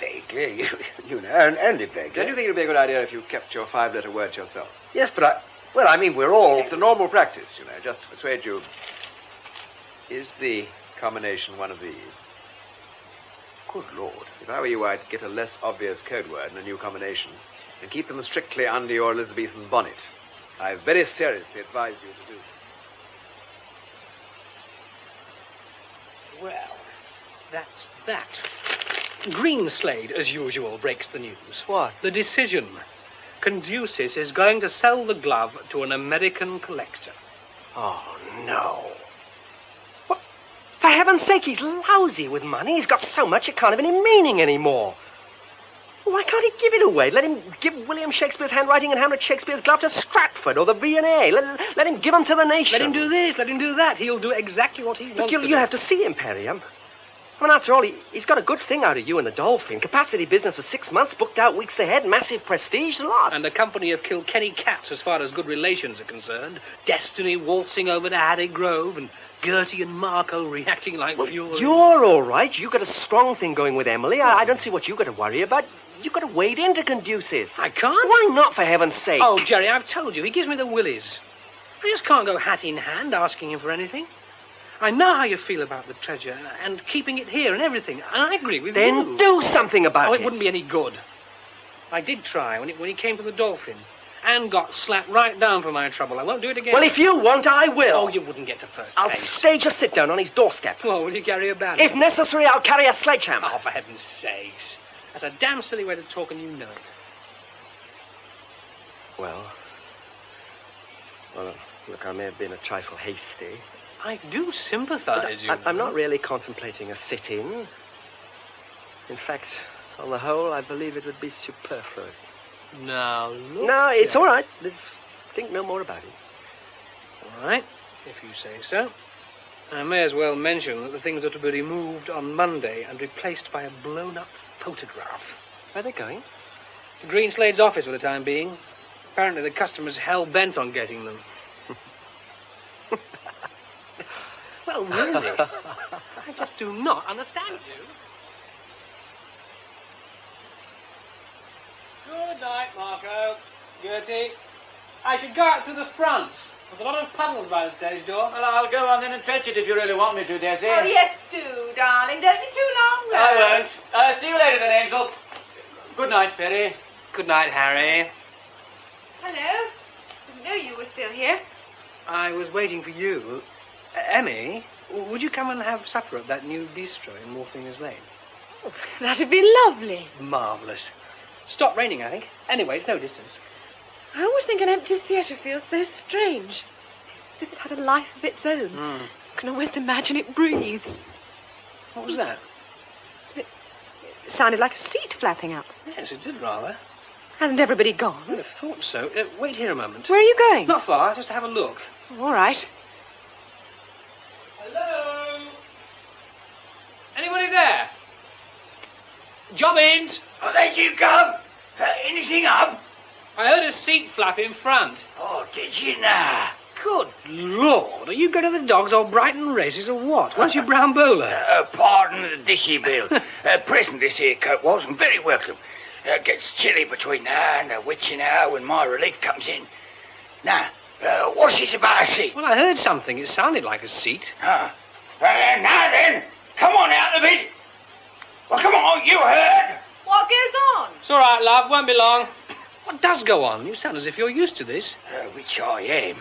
vaguely, you know, only vaguely. Don't you think it would be a good idea if you kept your 5-letter word to yourself? Yes, but I mean, we're all... It's a normal practice, you know, just to persuade you. Is the combination one of these? Good Lord. If I were you, I'd get a less obvious code word and a new combination and keep them strictly under your Elizabethan bonnet. I very seriously advise you to do so. Well, that's that. Greenslade, as usual, breaks the news. What? The decision. Conducis is going to sell the glove to an American collector. Oh, no. What? For heaven's sake, he's lousy with money. He's got so much it can't have any meaning anymore. Why can't he give it away? Let him give William Shakespeare's handwriting and Hamlet Shakespeare's glove to Stratford or the V&A. Let him give them to the nation. Let him do this, let him do that. He'll do exactly what he wants to do. You have to see him, Perry. I mean, after all, he's got a good thing out of you and the Dolphin. Capacity business for 6 months, booked out weeks ahead, massive prestige, a lot. And a company of Kilkenny cats as far as good relations are concerned. Destiny waltzing over to Harry Grove and Gertie and Marco reacting like fury. You're all right. You got a strong thing going with Emily. I don't see what you got to worry about. You got to wade into Conducis. I can't? Why not, for heaven's sake? Oh, Jerry, I've told you. He gives me the willies. I just can't go hat in hand asking him for anything. I know how you feel about the treasure and keeping it here and everything, and I agree with you. Then do something about it. Oh, it wouldn't be any good. I did try when he came to the Dolphin and got slapped right down for my trouble. I won't do it again. Well, if you won't, I will. Oh, you wouldn't get to first I'll base. stage a sit-down on his doorstep. Oh, will you carry a banner? If necessary, I'll carry a sledgehammer. Oh, for heaven's sakes. That's a damn silly way to talk, and you know it. Well, look, I may have been a trifle hasty. I do sympathize, I'm not really contemplating a sit-in. In fact, on the whole, I believe it would be superfluous. Now, look... No, it's all right. Let's think no more about it. All right, if you say so. I may as well mention that the things are to be removed on Monday and replaced by a blown-up photograph. Where are they going? To Greenslade's office for the time being. Apparently the customer's hell-bent on getting them. Well, really, I just do not understand you. Good night, Marco. Gertie. I should go out to the front. There's a lot of puddles by the stage door. Well, I'll go on then and fetch it if you really want me to, Desi. Oh, yes, do, darling. Don't be too long, though. I won't. See you later then, Angel. Good night, Perry. Good night, Harry. Hello. Didn't know you were still here. I was waiting for you. Emmy, would you come and have supper at that new bistro in Morfingers Lane? Oh, that'd be lovely. Marvellous. Stopped raining, I think. Anyway, it's no distance. I always think an empty theatre feels so strange. As if it had a life of its own. You can almost imagine it breathes. What was that? It sounded like a seat flapping up. Yes, it did rather. Hasn't everybody gone? I'd have thought so. Wait here a moment. Where are you going? Not far, just to have a look. All right. Hello? Anybody there? Jobbins? Oh, there you come. Anything up? I heard a seat flap in front. Oh, did you now? Good Lord, are you going to the Dogs or Brighton races or what? Where's your brown bowler? Pardon the dishy bill. Present this here coat was, and very welcome. Gets chilly between now and the witching hour when my relief comes in. Now, what's this about a seat? Well, I heard something. It sounded like a seat. Now then, come on out of it. Well, come on, you heard. What goes on? It's all right, love. Won't be long. What does go on? You sound as if you're used to this. Which I am.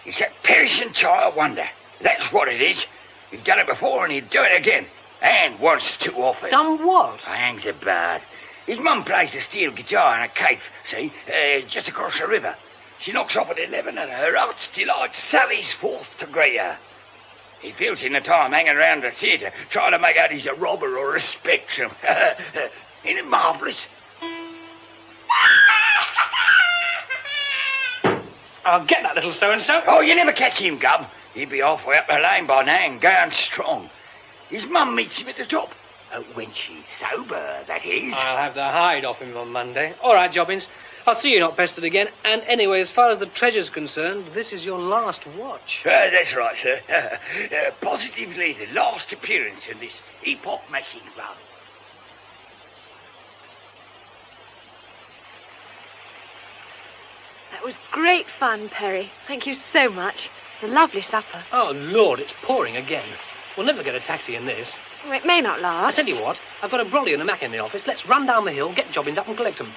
It's that perishing child wonder. That's what it is. He'd done it before and he'd do it again. And once too often. Done what? I hangs about. His mum plays a steel guitar in a cave, see, just across the river. She knocks off at 11 and her heart's delight sallies forth to greet her. He feels in the time hanging around the theatre, trying to make out he's a robber or a spectrum. Isn't it marvellous? I'll get that little so-and-so. Oh, you never catch him, Gub. He'd be halfway up the lane by now and going strong. His mum meets him at the top. When she's sober, that is. I'll have the hide off him on Monday. All right, Jobbins. I'll see you not pestered again. And anyway, as far as the treasure's concerned, this is your last watch. That's right, sir. Positively the last appearance in this epoch-making club. That was great fun, Perry. Thank you so much. It's a lovely supper. Oh, Lord, it's pouring again. We'll never get a taxi in this. Oh, it may not last. I tell you what, I've got a brolly and a Mac in the office. Let's run down the hill, get Jobbins up and collect them.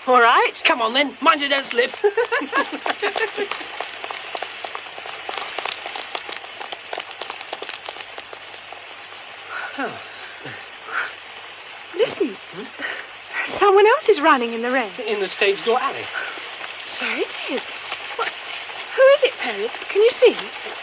All right. Come on, then. Mind you don't slip. Listen. Someone else is running in the rain. In the stage door alley. So it is. What? Who is it, Perry? Can you see?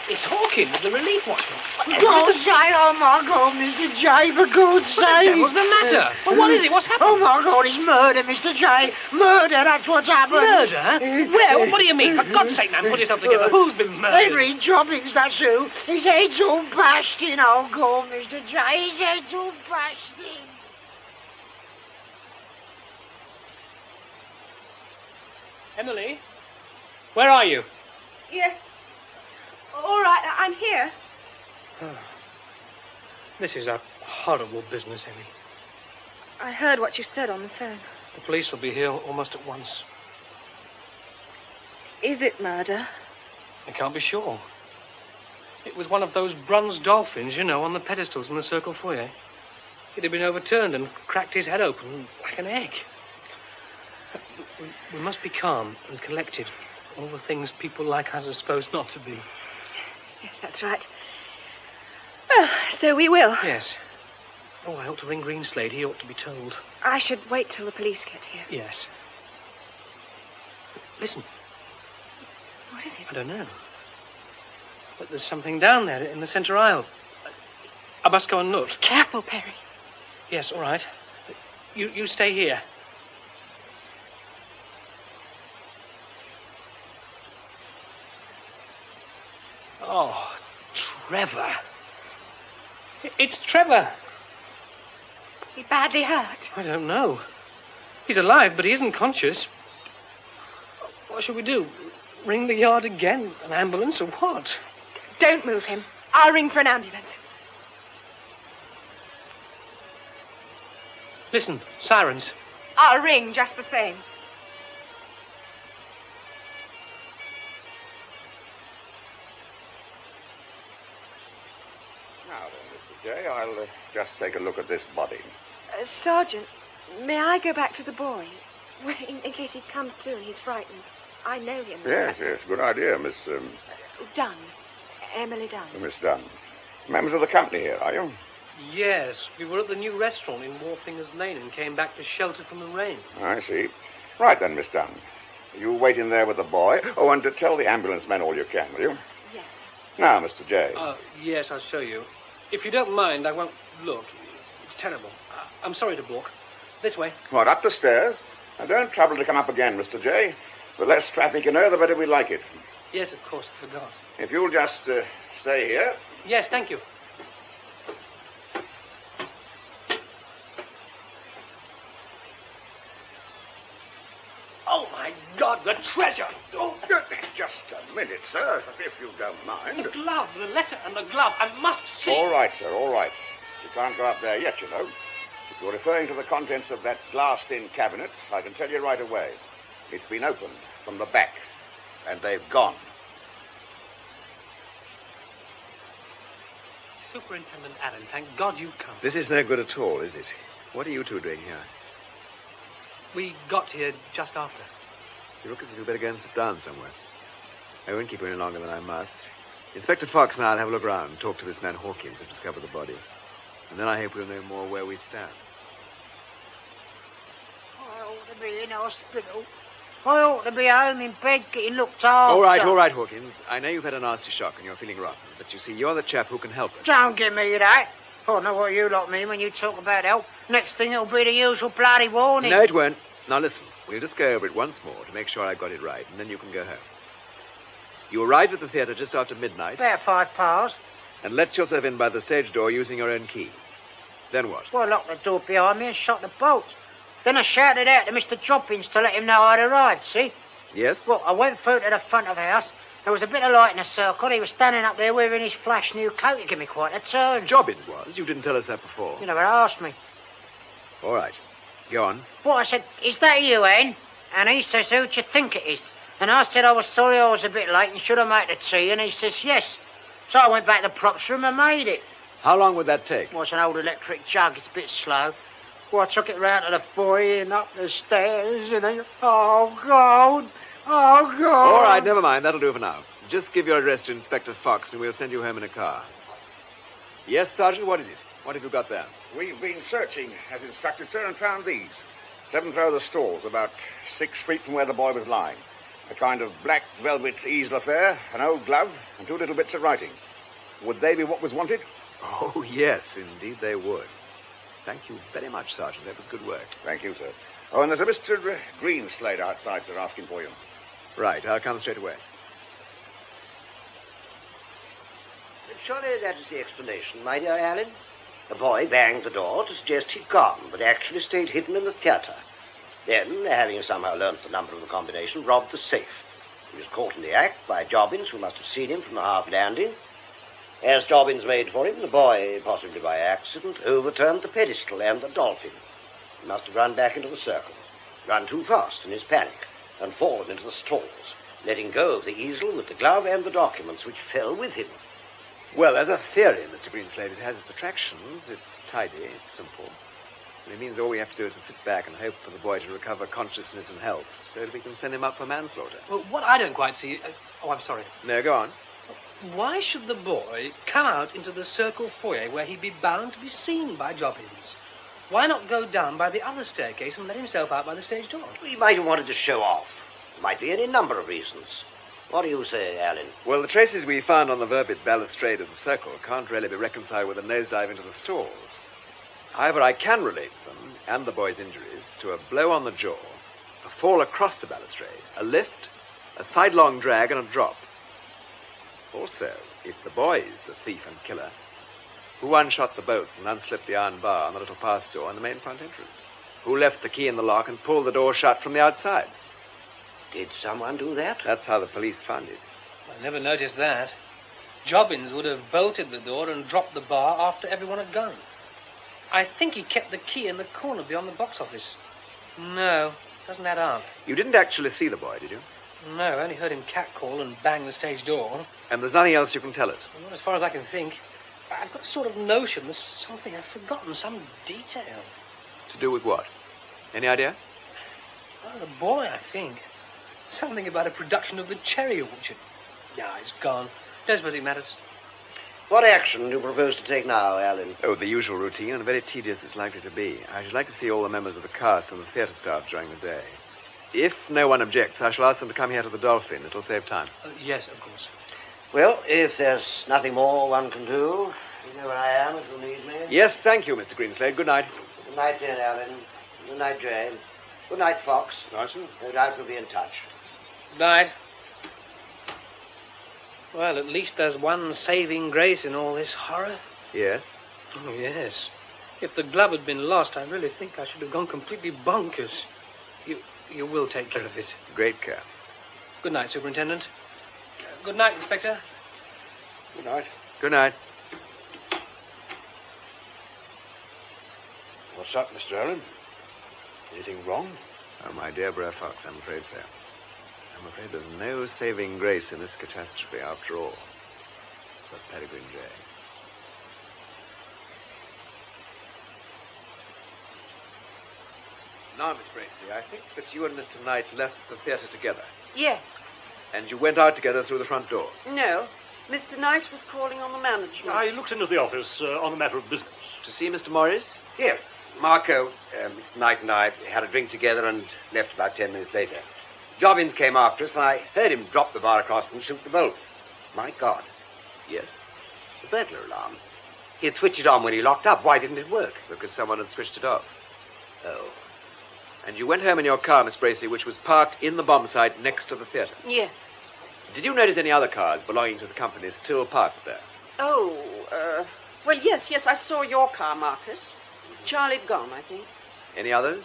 It's Hawkins, the relief watchman. Oh, say, oh, my God, Mr. J, for God's sake. What's the matter? Well, what is it? What's happened? Oh, my God, it's murder, Mr. J. Murder, that's what's happened. Murder? Where? What do you mean? For God's sake, man, put yourself together. Who's been murdered? Henry Jobbins, that's who. His head's all bashed in. Oh, God, Mr. J, his head's all bashed in. Emily? Where are you? Yes. All right, I'm here. This is a horrible business, Emmy. I heard what you said on the phone. The police will be here almost at once. Is it murder? I can't be sure. It was one of those bronze dolphins, you know, on the pedestals in the circle foyer. It had been overturned and cracked his head open like an egg. We must be calm and collected. All the things people like us are supposed not to be. Yes, that's right. Well, so we will. Yes. Oh, I ought to ring Greenslade. He ought to be told. I should wait till the police get here. Yes. Listen. What is it? I don't know. But there's something down there in the centre aisle. I must go and look. Be careful, Perry. Yes, all right. You stay here. Oh, Trevor. It's Trevor. He badly hurt. I don't know. He's alive, but he isn't conscious. What should we do? Ring the yard again? An ambulance or what? Don't move him. I'll ring for an ambulance. Listen, sirens. I'll ring just the same. Now then, Mr. J, I'll just take a look at this body. Sergeant, may I go back to the boy? Well, in case he comes to and he's frightened. I know him. Yes, good idea, Miss... Dunn. Emily Dunn. Miss Dunn. Members of the company here, are you? Yes, we were at the new restaurant in Warfingers Lane and came back to shelter from the rain. I see. Right then, Miss Dunn. You wait in there with the boy. Oh, and to tell the ambulance men all you can, will you? Yes. Now, Mr. J. Yes, I'll show you. If you don't mind, I won't look. It's terrible. I'm sorry to balk. This way. Right, up the stairs. Now, don't trouble to come up again, Mr. J. The less traffic in here, the better we like it. Yes, of course, I forgot. If you'll just stay here. Yes, thank you. Oh, my my God, the treasure! Oh, just a minute, sir, if you don't mind. the glove, the letter and the glove. I must see. All right, sir, all right. You can't go up there yet, you know. If you're referring to the contents of that glassed-in cabinet, I can tell you right away. It's been opened from the back, and they've gone. Superintendent Allen, thank God you've come. This is no good at all, is it? What are you two doing here? We got here just after. You look as if you'd better go and sit down somewhere. I won't keep you any longer than I must. Inspector Fox and I'll have a look around and talk to this man Hawkins who discovered the body. And then I hope we'll know more where we stand. I ought to be in hospital. I ought to be home in bed getting looked after. All right, Hawkins. I know you've had a nasty shock and you're feeling rotten, but you see, you're the chap who can help us. Don't give me that. I know what you lot mean when you talk about help. Next thing it'll be the usual bloody warning. No, it won't. Now listen, we'll just go over it once more to make sure I got it right, and then you can go home. You arrived at the theatre just after midnight. About 5 past. And let yourself in by the stage door using your own key. Then what? Well, I locked the door behind me and shut the bolts. Then I shouted out to Mr. Jobbins to let him know I'd arrived, see? Yes? Well, I went through to the front of the house. There was a bit of light in the circle. He was standing up there wearing his flash new coat. He gave me quite a turn. Jobbins was? You didn't tell us that before. You never asked me. All right. Go on. Well, I said, is that you, Anne? And he says, who do you think it is? And I said I was sorry I was a bit late and should have made the tea. And he says, yes. So I went back to the props room and made it. How long would that take? Well, it's an old electric jug. It's a bit slow. Well, I took it round to the foyer and up the stairs and then... Oh, God. Oh, God. All right, never mind. That'll do for now. Just give your address to Inspector Fox and we'll send you home in a car. Yes, Sergeant, what is it? What have you got there? We've been searching, as instructed, sir, and found these. 7th row of the stalls, about 6 feet from where the boy was lying. A kind of black velvet easel affair, an old glove, and 2 little bits of writing. Would they be what was wanted? Oh, yes, indeed they would. Thank you very much, Sergeant. That was good work. Thank you, sir. Oh, and there's a Mr. Greenslade outside, sir, asking for you. Right, I'll come straight away. Surely that is the explanation, my dear Alan. The boy banged the door to suggest he'd gone, but actually stayed hidden in the theatre. Then, having somehow learnt the number of the combination, robbed the safe. He was caught in the act by Jobbins, who must have seen him from the half landing. As Jobbins made for him, the boy, possibly by accident, overturned the pedestal and the dolphin. He must have run back into the circle, run too fast in his panic, and fallen into the stalls, letting go of the easel with the glove and the documents which fell with him. Well, as a theory, Mr. Greenslade, it has its attractions. It's tidy, it's simple. And it means all we have to do is to sit back and hope for the boy to recover consciousness and health so that we can send him up for manslaughter. Well, what I don't quite see... oh, I'm sorry. No, go on. Why should the boy come out into the circle foyer where he'd be bound to be seen by Jobbins? Why not go down by the other staircase and let himself out by the stage door? He might have wanted to show off. There might be any number of reasons. What do you say, Alan? Well, the traces we found on the vervet balustrade of the circle can't really be reconciled with a nosedive into the stalls. However, I can relate them, and the boy's injuries, to a blow on the jaw, a fall across the balustrade, a lift, a sidelong drag, and a drop. Also, if the boy is the thief and killer, who unshot the bolts and unslipped the iron bar on the little pass door in the main front entrance? Who left the key in the lock and pulled the door shut from the outside? Did someone do that? That's how the police found it. I never noticed that. Jobbins would have bolted the door and dropped the bar after everyone had gone. I think he kept the key in the corner beyond the box office. No, doesn't add up. You didn't actually see the boy, did you? No, I only heard him catcall and bang the stage door. And there's nothing else you can tell us? Not as far as I can think. I've got a sort of notion there's something I've forgotten, some detail. To do with what? Any idea? Oh, the boy, I think. Something about a production of the cherry orchard. Yeah, it's gone. Don't suppose it matters. What action do you propose to take now, Alan? Oh, the usual routine, and very tedious it's likely to be. I should like to see all the members of the cast and the theatre staff during the day. If no one objects, I shall ask them to come here to the Dolphin. It'll save time. Yes, of course. Well, if there's nothing more one can do, you know where I am if you need me. Yes, thank you, Mr. Greenslade. Good night. Good night, dear Alan. Good night, Jane. Good night, Fox. Nice, sir. No doubt we'll be in touch. Night. Well, at least there's one saving grace in all this horror. Yes? Oh, yes. If the glove had been lost, I really think I should have gone completely bonkers. You will take care of it. Great care. Good night, Superintendent. Good night, Inspector. Good night. Good night. What's up, Mr. Allen? Anything wrong? Oh, my dear Brer Fox, I'm afraid so. I'm afraid there's no saving grace in this catastrophe after all. But Peregrine J. Now, Miss Bracey, I think that you and Mr. Knight left the theatre together. Yes. And you went out together through the front door. No. Mr. Knight was calling on the management. I looked into the office on a matter of business. To see Mr. Morris? Yes. Marco, Mr. Knight and I had a drink together and left about 10 minutes later. Jobbins came after us, and I heard him drop the bar across and shoot the bolts. My God. Yes. The burglar alarm. He had switched it on when he locked up. Why didn't it work? Because someone had switched it off. Oh. And you went home in your car, Miss Bracey, which was parked in the bomb site next to the theatre. Yes. Did you notice any other cars belonging to the company still parked there? Oh, well, yes, I saw your car, Marcus. Charlie'd gone, I think. Any others?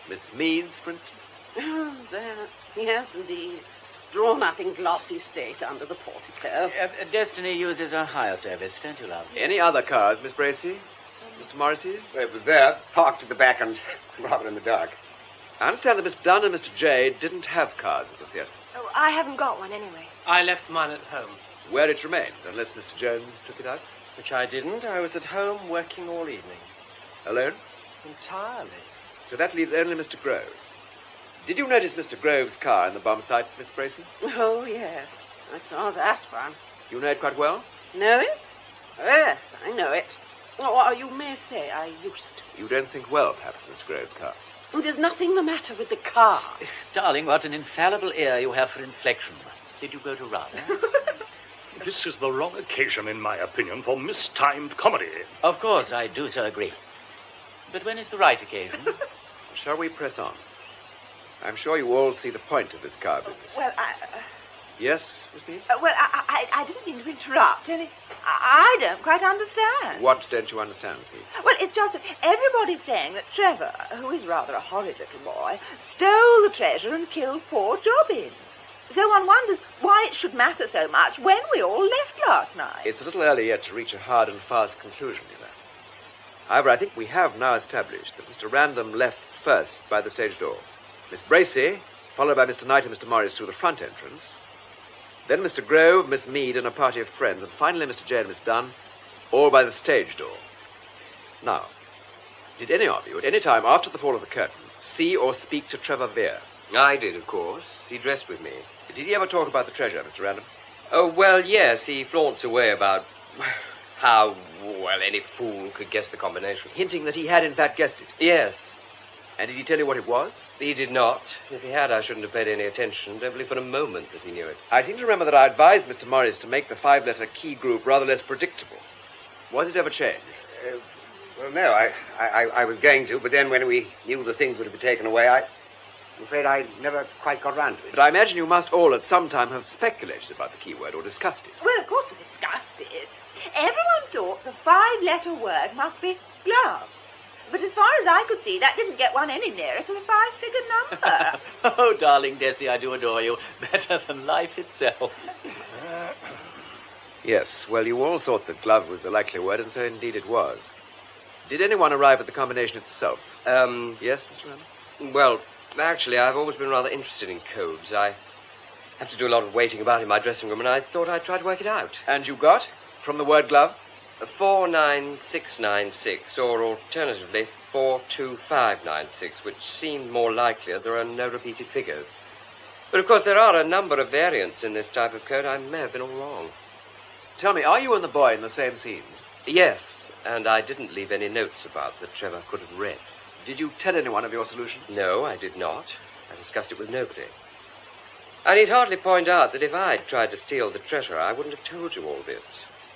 Miss Mead's, for instance? Oh, there. Yes, indeed. Drawn up in glossy state under the portico. Destiny uses a higher service, don't you, love? Any other cars, Miss Bracey? Mr. Morrissey? They were there, parked at the back and rather in the dark. I understand that Miss Dunn and Mr. J didn't have cars at the theatre. Oh, I haven't got one anyway. I left mine at home. Where it remained, unless Mr. Jones took it out? Which I didn't. I was at home working all evening. Alone? Entirely. So that leaves only Mr. Grove. Did you notice Mr. Grove's car in the bomb site, Miss Bracey? Oh, yes. I saw that one. You know it quite well? Know it? Yes, I know it. Or you may say I used to. You don't think well, perhaps, Miss Grove's car. There's nothing the matter with the car. Darling, what an infallible ear you have for inflection. Did you go to Raleigh? This is the wrong occasion, in my opinion, for mistimed comedy. Of course, I do so agree. But when is the right occasion? Shall we press on? I'm sure you all see the point of this car business. Well, Yes, Miss Mead? I didn't mean to interrupt. I don't quite understand. What don't you understand, Miss Mead? Well, it's just that everybody's saying that Trevor, who is rather a horrid little boy, stole the treasure and killed poor Jobbins. So one wonders why it should matter so much when we all left last night. It's a little early yet to reach a hard and fast conclusion, you know. However, I think we have now established that Mr. Random left first by the stage door. Miss Bracey, followed by Mr. Knight and Mr. Morris through the front entrance. Then Mr. Grove, Miss Mead, and a party of friends. And finally Mr. J and Miss Dunn, all by the stage door. Now, did any of you, at any time after the fall of the curtain, see or speak to Trevor Vere? I did, of course. He dressed with me. Did he ever talk about the treasure, Mr. Random? Oh, well, yes. He flaunts away about how, any fool could guess the combination. Hinting that he had, in fact, guessed it? Yes. And did he tell you what it was? He did not. If he had, I shouldn't have paid any attention. Don't believe for a moment that he knew it. I seem to remember that I advised Mr. Morris to make the five-letter key group rather less predictable. Was it ever changed? Well, no, I was going to, but then when we knew the things would be taken away, I'm afraid I never quite got round to it. But I imagine you must all at some time have speculated about the keyword or discussed it. Well, of course we discussed it. Everyone thought the five-letter word must be glove. But as far as I could see, that didn't get one any nearer to a five-figure number. Oh, darling Desi, I do adore you. Better than life itself. Yes, well, you all thought that glove was the likely word, and so indeed it was. Did anyone arrive at the combination itself? Yes, Mr. Random? Well, actually, I've always been rather interested in codes. I have to do a lot of waiting about in my dressing room, and I thought I'd try to work it out. And you got, from the word glove? 49696, or alternatively 42596, which seemed more likely as there are no repeated figures. But of course there are a number of variants in this type of code. I may have been all wrong. Tell me, are you and the boy in the same scenes? Yes, and I didn't leave any notes about that Trevor could have read. Did you tell anyone of your solutions? No, I did not. I discussed it with nobody. I need hardly point out that if I'd tried to steal the treasure, I wouldn't have told you all this.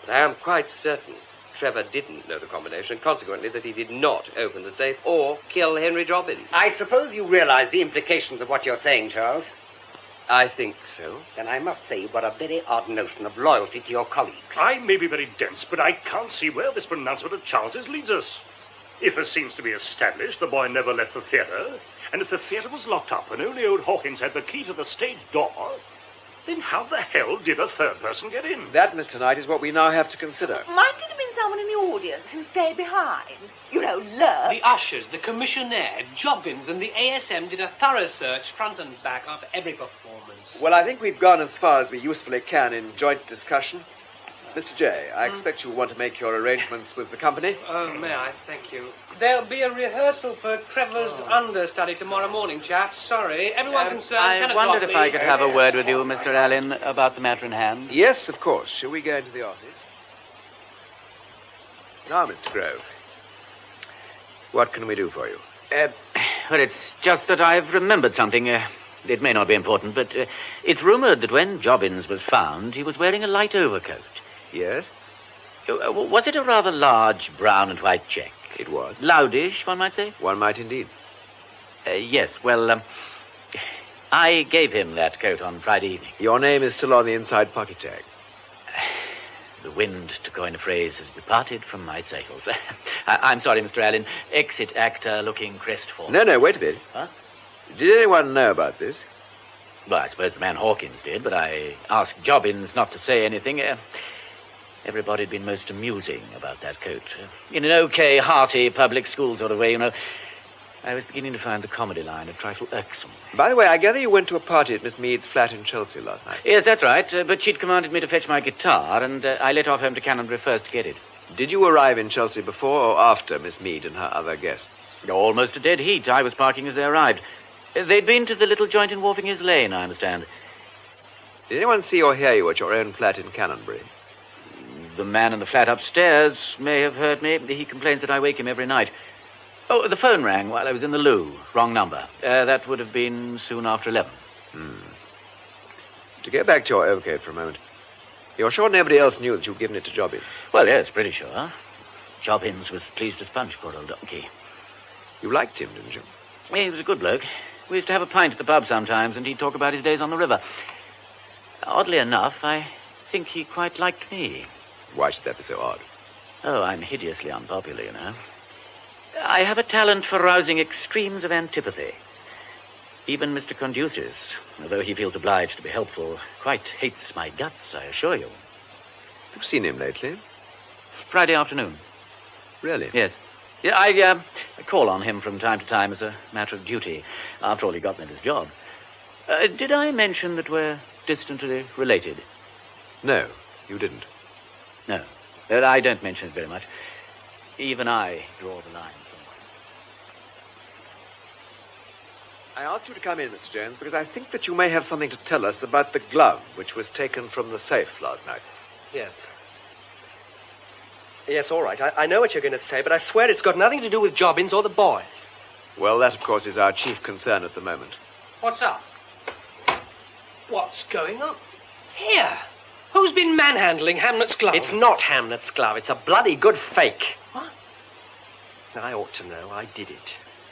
But I am quite certain Trevor didn't know the combination, and consequently that he did not open the safe or kill Henry Jobbins. I suppose you realize the implications of what you're saying, Charles. I think so. Then I must say you've got a very odd notion of loyalty to your colleagues. I may be very dense, but I can't see where this pronouncement of Charles's leads us. If, as seems to be established, the boy never left the theatre, and if the theatre was locked up and only old Hawkins had the key to the stage door, then how the hell did a third person get in? That, Mr. Knight, is what we now have to consider. Might it have been someone in the audience who stayed behind? You know, lurk. The ushers, the commissionaire, Jobbins, and the ASM did a thorough search, front and back, after every performance. Well, I think we've gone as far as we usefully can in joint discussion. Mr. J, I expect you want to make your arrangements with the company. Oh, may I? Thank you. There'll be a rehearsal for Trevor's understudy tomorrow morning, chaps. Sorry. Everyone concerned. I wondered if I could have a word with you, Mr. Allen, about the matter in hand. Yes, of course. Shall we go into the office? Now, Mr. Grove, what can we do for you? Well, it's just that I've remembered something. It may not be important, but it's rumored that when Jobbins was found, he was wearing a light overcoat. Yes? Was it a rather large brown and white check? It was. Loudish, one might say? One might indeed. Yes, well, I gave him that coat on Friday evening. Your name is still on the inside pocket tag. The wind, to coin a phrase, has departed from my sails. I'm sorry, Mr. Allen. Exit actor looking crestfallen. No, wait a bit. Huh? Did anyone know about this? Well, I suppose the man Hawkins did, but I asked Jobbins not to say anything. Everybody had been most amusing about that coat. In an okay, hearty, public school sort of way, you know. I was beginning to find the comedy line a trifle irksome. By the way, I gather you went to a party at Miss Mead's flat in Chelsea last night. Yes, that's right, but she'd commanded me to fetch my guitar, and I let off home to Canonbury first to get it. Did you arrive in Chelsea before or after Miss Mead and her other guests? Almost a dead heat. I was parking as they arrived. They'd been to the little joint in Wharfing Hills Lane, I understand. Did anyone see or hear you at your own flat in Canonbury? The man in the flat upstairs may have heard me. He complains that I wake him every night. Oh, the phone rang while I was in the loo. Wrong number. That would have been soon after 11. To get back to your overcoat for a moment, you're sure nobody else knew that you'd given it to Jobbins? Well, yes, pretty sure. Jobbins was pleased as punch, poor old donkey. You liked him, didn't you? He was a good bloke. We used to have a pint at the pub sometimes, and he'd talk about his days on the river. Oddly enough, I think he quite liked me. Why should that be so odd? Oh, I'm hideously unpopular, you know. I have a talent for rousing extremes of antipathy. Even Mr. Conducius, although he feels obliged to be helpful, quite hates my guts, I assure you. You've seen him lately? Friday afternoon. Really? Yes. Yeah, I call on him from time to time as a matter of duty. After all, he got me this job. Did I mention that we're distantly related? No, you didn't. No. I don't mention it very much. Even I draw the line somewhere. I asked you to come in, Mr. Jones, because I think that you may have something to tell us about the glove which was taken from the safe last night. Yes. Yes, all right. I know what you're going to say, but I swear it's got nothing to do with Jobbins or the boy. Well, that, of course, is our chief concern at the moment. What's up? What's going on? Here. Who's been manhandling Hamlet's glove? It's not Hamlet's glove. It's a bloody good fake. What? I ought to know. I did it.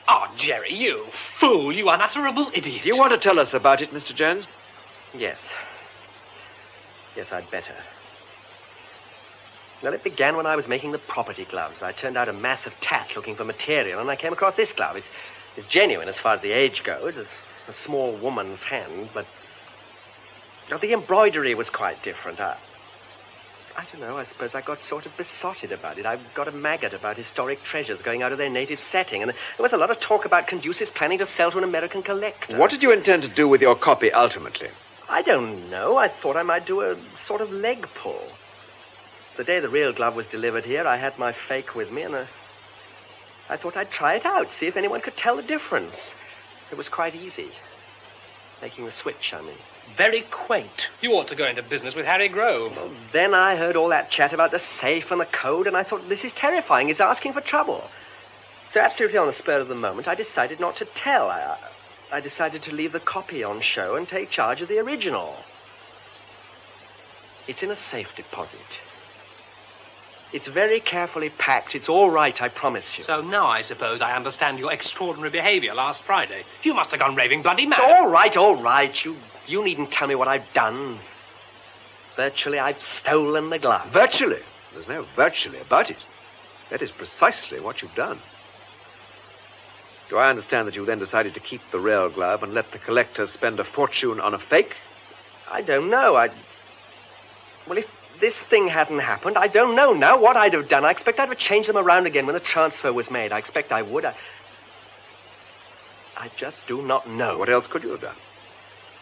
Oh, Jerry, you fool. You unutterable idiot. Do you want to tell us about it, Mr. Jones? Yes. Yes, I'd better. Well, it began when I was making the property gloves. I turned out a mass of tat looking for material, and I came across this glove. It's genuine as far as the age goes. It's a small woman's hand, but the embroidery was quite different. I don't know, I suppose I got sort of besotted about it. I got a maggot about historic treasures going out of their native setting, and there was a lot of talk about Conducius planning to sell to an American collector. What did you intend to do with your copy ultimately? I don't know. I thought I might do a sort of leg pull. The day the real glove was delivered here, I had my fake with me, and I thought I'd try it out, see if anyone could tell the difference. It was quite easy. Making the switch, I mean. Very quaint. You ought to go into business with Harry Grove. Well, then I heard all that chat about the safe and the code, and I thought, this is terrifying. It's asking for trouble. So absolutely on the spur of the moment, I decided not to tell. I decided to leave the copy on show and take charge of the original. It's in a safe deposit. It's very carefully packed. It's all right, I promise you. So now I suppose I understand your extraordinary behavior last Friday. You must have gone raving bloody mad. All right. You needn't tell me what I've done. Virtually, I've stolen the glove. Virtually? There's no virtually about it. That is precisely what you've done. Do I understand that you then decided to keep the real glove and let the collector spend a fortune on a fake? I don't know. Well, if this thing hadn't happened, I don't know now what I'd have done. I expect I'd have changed them around again when the transfer was made. I expect I would. I just do not know. What else could you have done?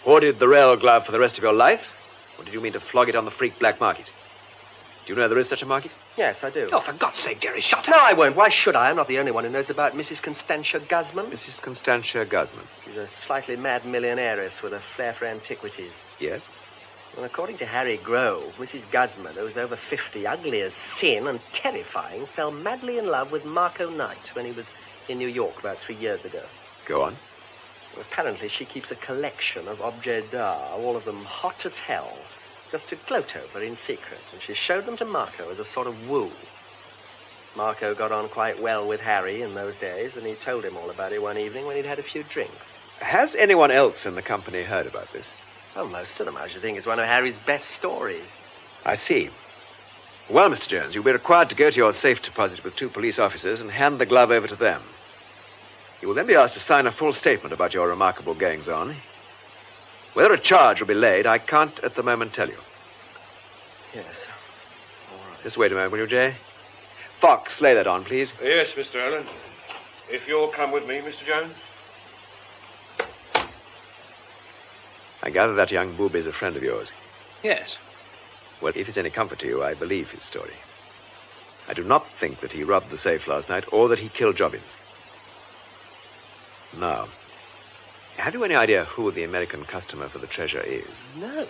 Hoarded the real glove for the rest of your life? Or did you mean to flog it on the freak black market? Do you know there is such a market? Yes, I do. Oh, for God's sake, Jerry, shut up. No, I won't. Why should I? I'm not the only one who knows about Mrs. Constantia Guzman. Mrs. Constantia Guzman? She's a slightly mad millionairess with a flair for antiquities. Yes? Well, according to Harry Grove, Mrs. Guzman, who was over 50, ugly as sin and terrifying, fell madly in love with Marco Knight when he was in New York about 3 years ago. Go on. Well, apparently she keeps a collection of objets d'art, all of them hot as hell, just to gloat over in secret, and she showed them to Marco as a sort of woo. Marco got on quite well with Harry in those days, and he told him all about it one evening when he'd had a few drinks. Has anyone else in the company heard about this? Well, most of them, I should think. It's one of Harry's best stories. I see. Well, Mr. Jones, you'll be required to go to your safe deposit with 2 police officers and hand the glove over to them. You will then be asked to sign a full statement about your remarkable goings-on. Whether a charge will be laid, I can't at the moment tell you. Yes. All right. Just wait a moment, will you, Jay? Fox, lay that on, please. Yes, Mr. Allen. If you'll come with me, Mr. Jones. I gather that young boob is a friend of yours. Yes. Well, if it's any comfort to you, I believe his story. I do not think that he robbed the safe last night or that he killed Jobbins. Now, have you any idea who the American customer for the treasure is? No.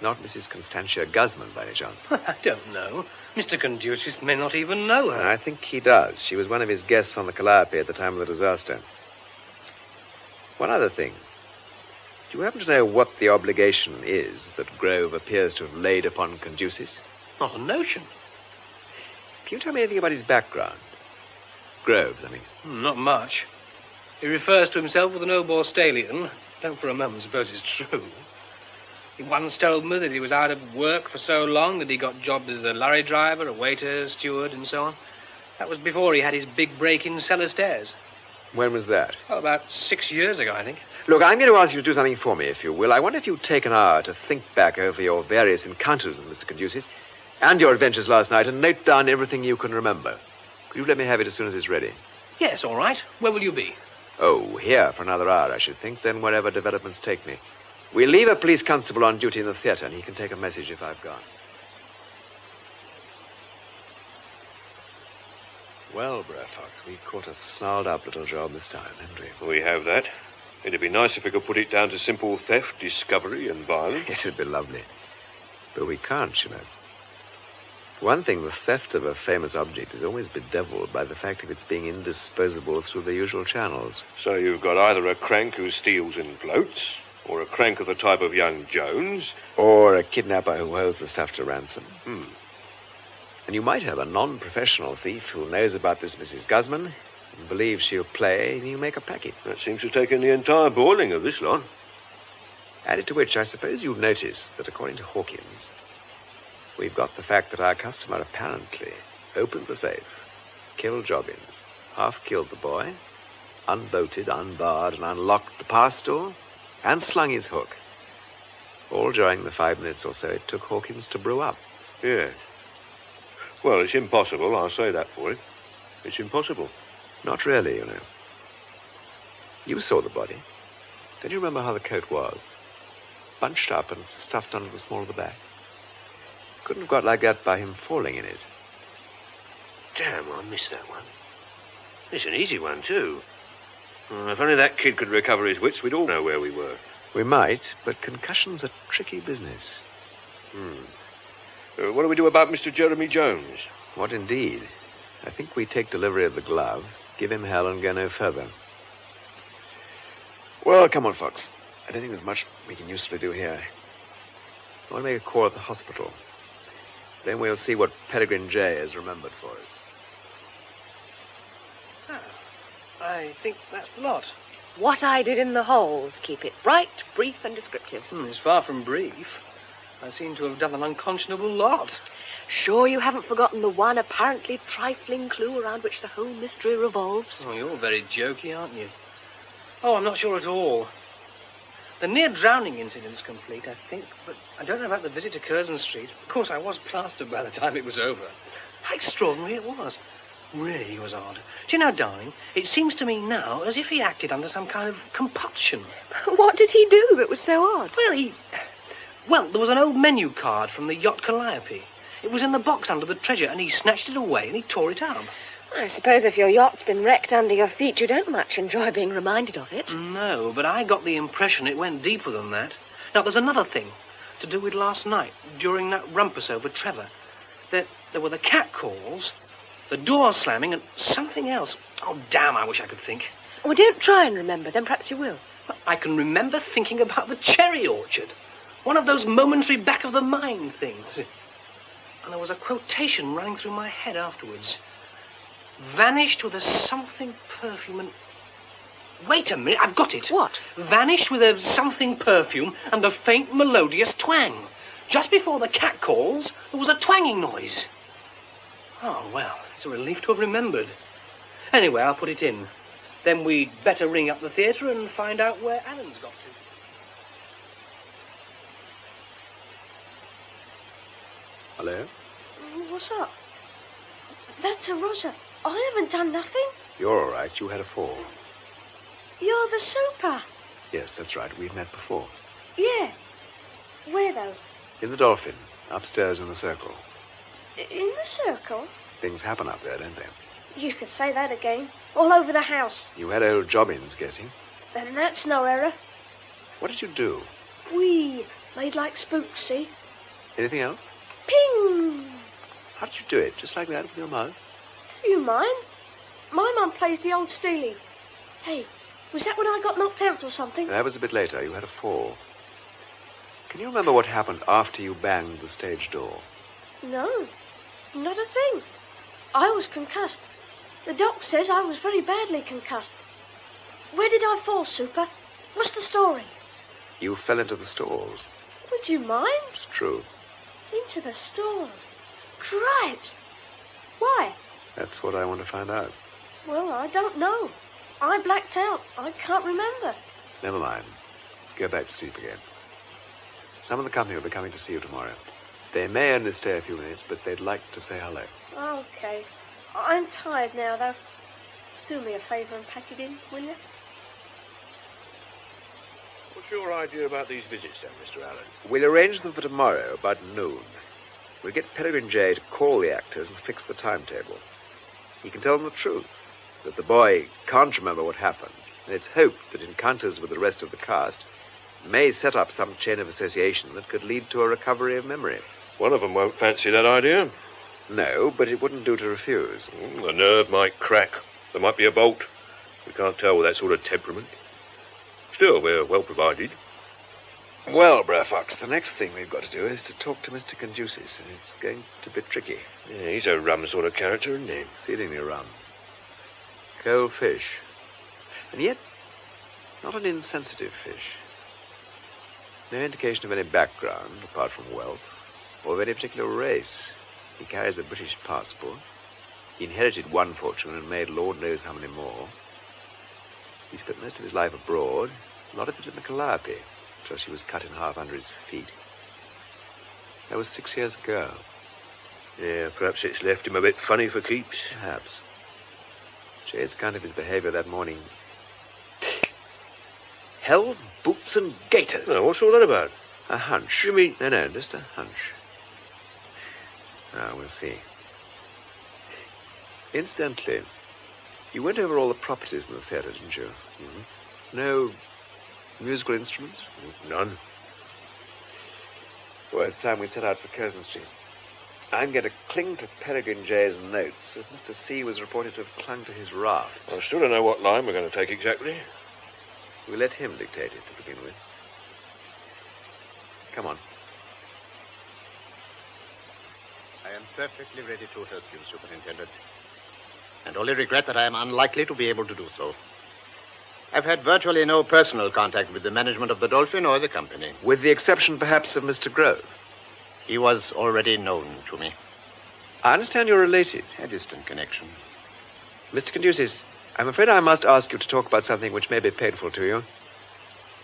Not Mrs. Constantia Guzman, by any chance? I don't know. Mr. Conducius may not even know her. I think he does. She was one of his guests on the Calliope at the time of the disaster. One other thing. Do you happen to know what the obligation is that Grove appears to have laid upon Conducius? Not a notion. Can you tell me anything about his background? Grove's, I mean. Not much. He refers to himself as an old Borstalian. Don't for a moment suppose it's true. He once told me that he was out of work for so long that he got jobs as a lorry driver, a waiter, steward, and so on. That was before he had his big break in cellar stairs. When was that? Oh, about 6 years ago, I think. Look, I'm going to ask you to do something for me, if you will. I wonder if you'd take an hour to think back over your various encounters with Mr. Conducius and your adventures last night and note down everything you can remember. Could you let me have it as soon as it's ready? Yes, all right. Where will you be? Oh, here for another hour, I should think, then wherever developments take me. We'll leave a police constable on duty in the theater, and he can take a message if I've gone. Well, Brer Fox, we caught a snarled-up little job this time, haven't we? We have that. It'd be nice if we could put it down to simple theft, discovery, and violence. Yes, it'd be lovely. But we can't, you know. For one thing, the theft of a famous object is always bedeviled by the fact of its being indisposable through the usual channels. So you've got either a crank who steals and gloats, or a crank of the type of young Jones, or a kidnapper who holds the stuff to ransom. And you might have a non-professional thief who knows about this Mrs. Guzman and believes she'll play, and you make a packet. That seems to have taken the entire boiling of this lot. Added to which, I suppose you've noticed that according to Hawkins, we've got the fact that our customer apparently opened the safe, killed Jobbins, half-killed the boy, unbolted, unbarred, and unlocked the pass door, and slung his hook. All during the 5 minutes or so it took Hawkins to brew up. Yes. Well, it's impossible, I'll say that for it. It's impossible. Not really, you know. You saw the body. Don't you remember how the coat was? Bunched up and stuffed under the small of the back. Couldn't have got like that by him falling in it. Damn, I missed that one. It's an easy one, too. If only that kid could recover his wits, we'd all know where we were. We might, but concussion's a tricky business. What do we do about Mr. Jeremy Jones? What indeed? I think we take delivery of the glove, give him hell, and go no further. Well, come on, Fox. I don't think there's much we can usefully do here. I want to make a call at the hospital. Then we'll see what Peregrine J has remembered for us. I think that's the lot. What I did in the holes. Keep it bright, brief, and descriptive. It's far from brief. I seem to have done an unconscionable lot. Sure you haven't forgotten the one apparently trifling clue around which the whole mystery revolves? Oh, you're very jokey, aren't you? Oh, I'm not sure at all. The near-drowning incident's complete, I think, but I don't know about the visit to Curzon Street. Of course, I was plastered by the time it was over. How extraordinary it was. Really was odd. Do you know, darling, it seems to me now as if he acted under some kind of compulsion. What did he do that was so odd? Well, there was an old menu card from the yacht Calliope. It was in the box under the treasure, and he snatched it away and he tore it up. I suppose if your yacht's been wrecked under your feet, you don't much enjoy being reminded of it. No, but I got the impression it went deeper than that. Now, there's another thing to do with last night, during that rumpus over Trevor. There were the cat calls, the door slamming, and something else. Oh, damn, I wish I could think. Well, don't try and remember, then perhaps you will. I can remember thinking about the cherry orchard. One of those momentary back-of-the-mind things. And there was a quotation running through my head afterwards. Vanished with a something perfume and... Wait a minute, I've got it. What? Vanished with a something perfume and a faint melodious twang. Just before the cat calls, there was a twanging noise. Oh, well, it's a relief to have remembered. Anyway, I'll put it in. Then we'd better ring up the theatre and find out where Alan's got to. Hello? What's up? That's a Rosa. I haven't done nothing. You're all right. You had a fall. You're the super. Yes, that's right. We've met before. Yeah. Where, though? In the Dolphin. Upstairs in the circle. In the circle? Things happen up there, don't they? You could say that again. All over the house. You had old Jobbins guessing. And that's no error. What did you do? We made like spooks, see? Anything else? Ping! How did you do it? Just like that with your mouth? Do you mind? My mum plays the old Steely. Hey, was that when I got knocked out or something? That was a bit later. You had a fall. Can you remember what happened after you banged the stage door? No, not a thing. I was concussed. The doc says I was very badly concussed. Where did I fall, Super? What's the story? You fell into the stalls. Would you mind? It's true. Into the stalls. Cripes! Why? That's what I want to find out. Well, I don't know. I blacked out. I can't remember. Never mind. Go back to sleep again. Some of the company will be coming to see you tomorrow. They may only stay a few minutes, but they'd like to say hello. Okay. I'm tired now, though. Do me a favour and pack it in, will you? What's your idea about these visits, then, Mr. Allen? We'll arrange them for tomorrow, about noon. We'll get Peregrine J to call the actors and fix the timetable. He can tell them the truth, that the boy can't remember what happened, and it's hoped that encounters with the rest of the cast may set up some chain of association that could lead to a recovery of memory. One of them won't fancy that idea. No, but it wouldn't do to refuse. The nerve might crack. There might be a bolt. We can't tell with that sort of temperament. Still, we're well provided. Well, Brer Fox, the next thing we've got to do is to talk to Mr. Conducis, and it's going to be tricky. Yeah, he's a rum sort of character, isn't he? Exceedingly rum. Cold fish. And yet, not an insensitive fish. No indication of any background, apart from wealth, or of any particular race. He carries a British passport. He inherited one fortune and made Lord knows how many more. He spent most of his life abroad, a lot of it in the Calliope, till she was cut in half under his feet. That was 6 years ago. Yeah, perhaps it's left him a bit funny for keeps. Perhaps. Jay's account of his behavior that morning. Hell's boots and gaiters. Oh, what's all that about? A hunch. You mean... No, just a hunch. Ah, we'll see. Incidentally, you went over all the properties in the theatre, didn't you? Mm-hmm. No musical instruments? None. Well, it's time we set out for Curzon Street. I'm going to cling to Peregrine J's notes, as Mr. C was reported to have clung to his raft. I still don't know what line we're going to take exactly. We'll let him dictate it to begin with. Come on. I am perfectly ready to help you, Superintendent. And only regret that I am unlikely to be able to do so. I've had virtually no personal contact with the management of the Dolphin or the company. With the exception, perhaps, of Mr. Grove. He was already known to me. I understand you're related. A distant connection. Mr. Conduces, I'm afraid I must ask you to talk about something which may be painful to you.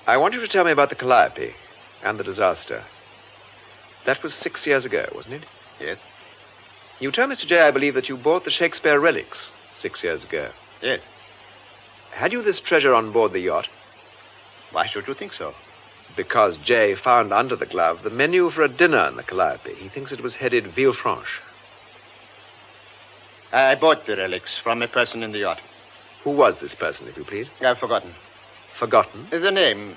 I want you to tell me about the Calliope and the disaster. That was 6 years ago, wasn't it? Yes. You told Mr. J, I believe, that you bought the Shakespeare relics 6 years ago. Yes. Had you this treasure on board the yacht? Why should you think so? Because J found under the glove the menu for a dinner in the Calliope. He thinks it was headed Villefranche. I bought the relics from a person in the yacht. Who was this person, if you please? I've forgotten. Forgotten? The name.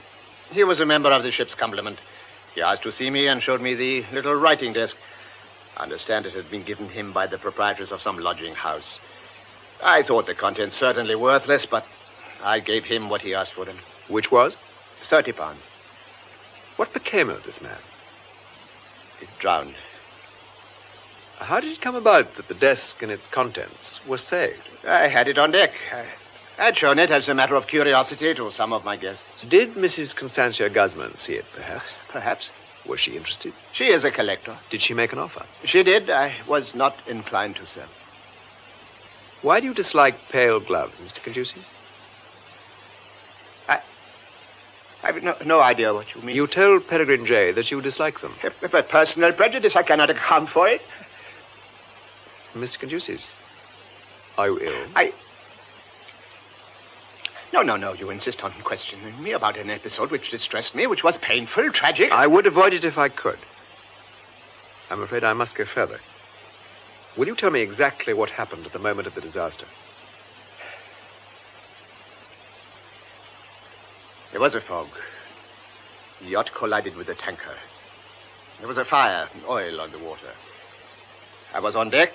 He was a member of the ship's complement. He asked to see me and showed me the little writing desk. I understand it had been given him by the proprietors of some lodging house. I thought the contents certainly worthless, but I gave him what he asked for them. Which was? £30. What became of this man? He drowned. How did it come about that the desk and its contents were saved? I had it on deck. I'd shown it as a matter of curiosity to some of my guests. Did Mrs. Constantia Guzman see it, perhaps? Perhaps. Was she interested? She is a collector. Did she make an offer? She did. I was not inclined to sell. Why do you dislike pale gloves, Mr. Conduces? I've no idea what you mean. You told Peregrine J that you dislike them. If a personal prejudice, I cannot account for it. Mr. Conduces, are you ill? No, you insist on questioning me about an episode which distressed me, which was painful, tragic. I would avoid it if I could. I'm afraid I must go further. Will you tell me exactly what happened at the moment of the disaster? There was a fog. The yacht collided with the tanker. There was a fire, oil on the water. I was on deck.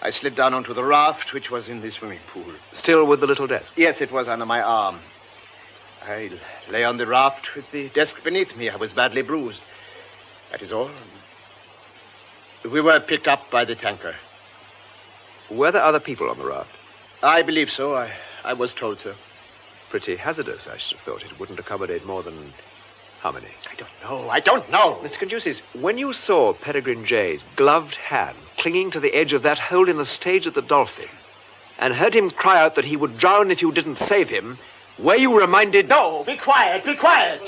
I slid down onto the raft, which was in the swimming pool. Still with the little desk? Yes, it was under my arm. I lay on the raft with the desk beneath me. I was badly bruised. That is all. We were picked up by the tanker. Were there other people on the raft? I believe so. I was told so. Pretty hazardous, I should have thought. It wouldn't accommodate more than... how many? I don't know. Mr. Conduces, when you saw Peregrine J's gloved hand clinging to the edge of that hole in the stage of the Dolphin and heard him cry out that he would drown if you didn't save him, were you reminded... No, be quiet, be quiet.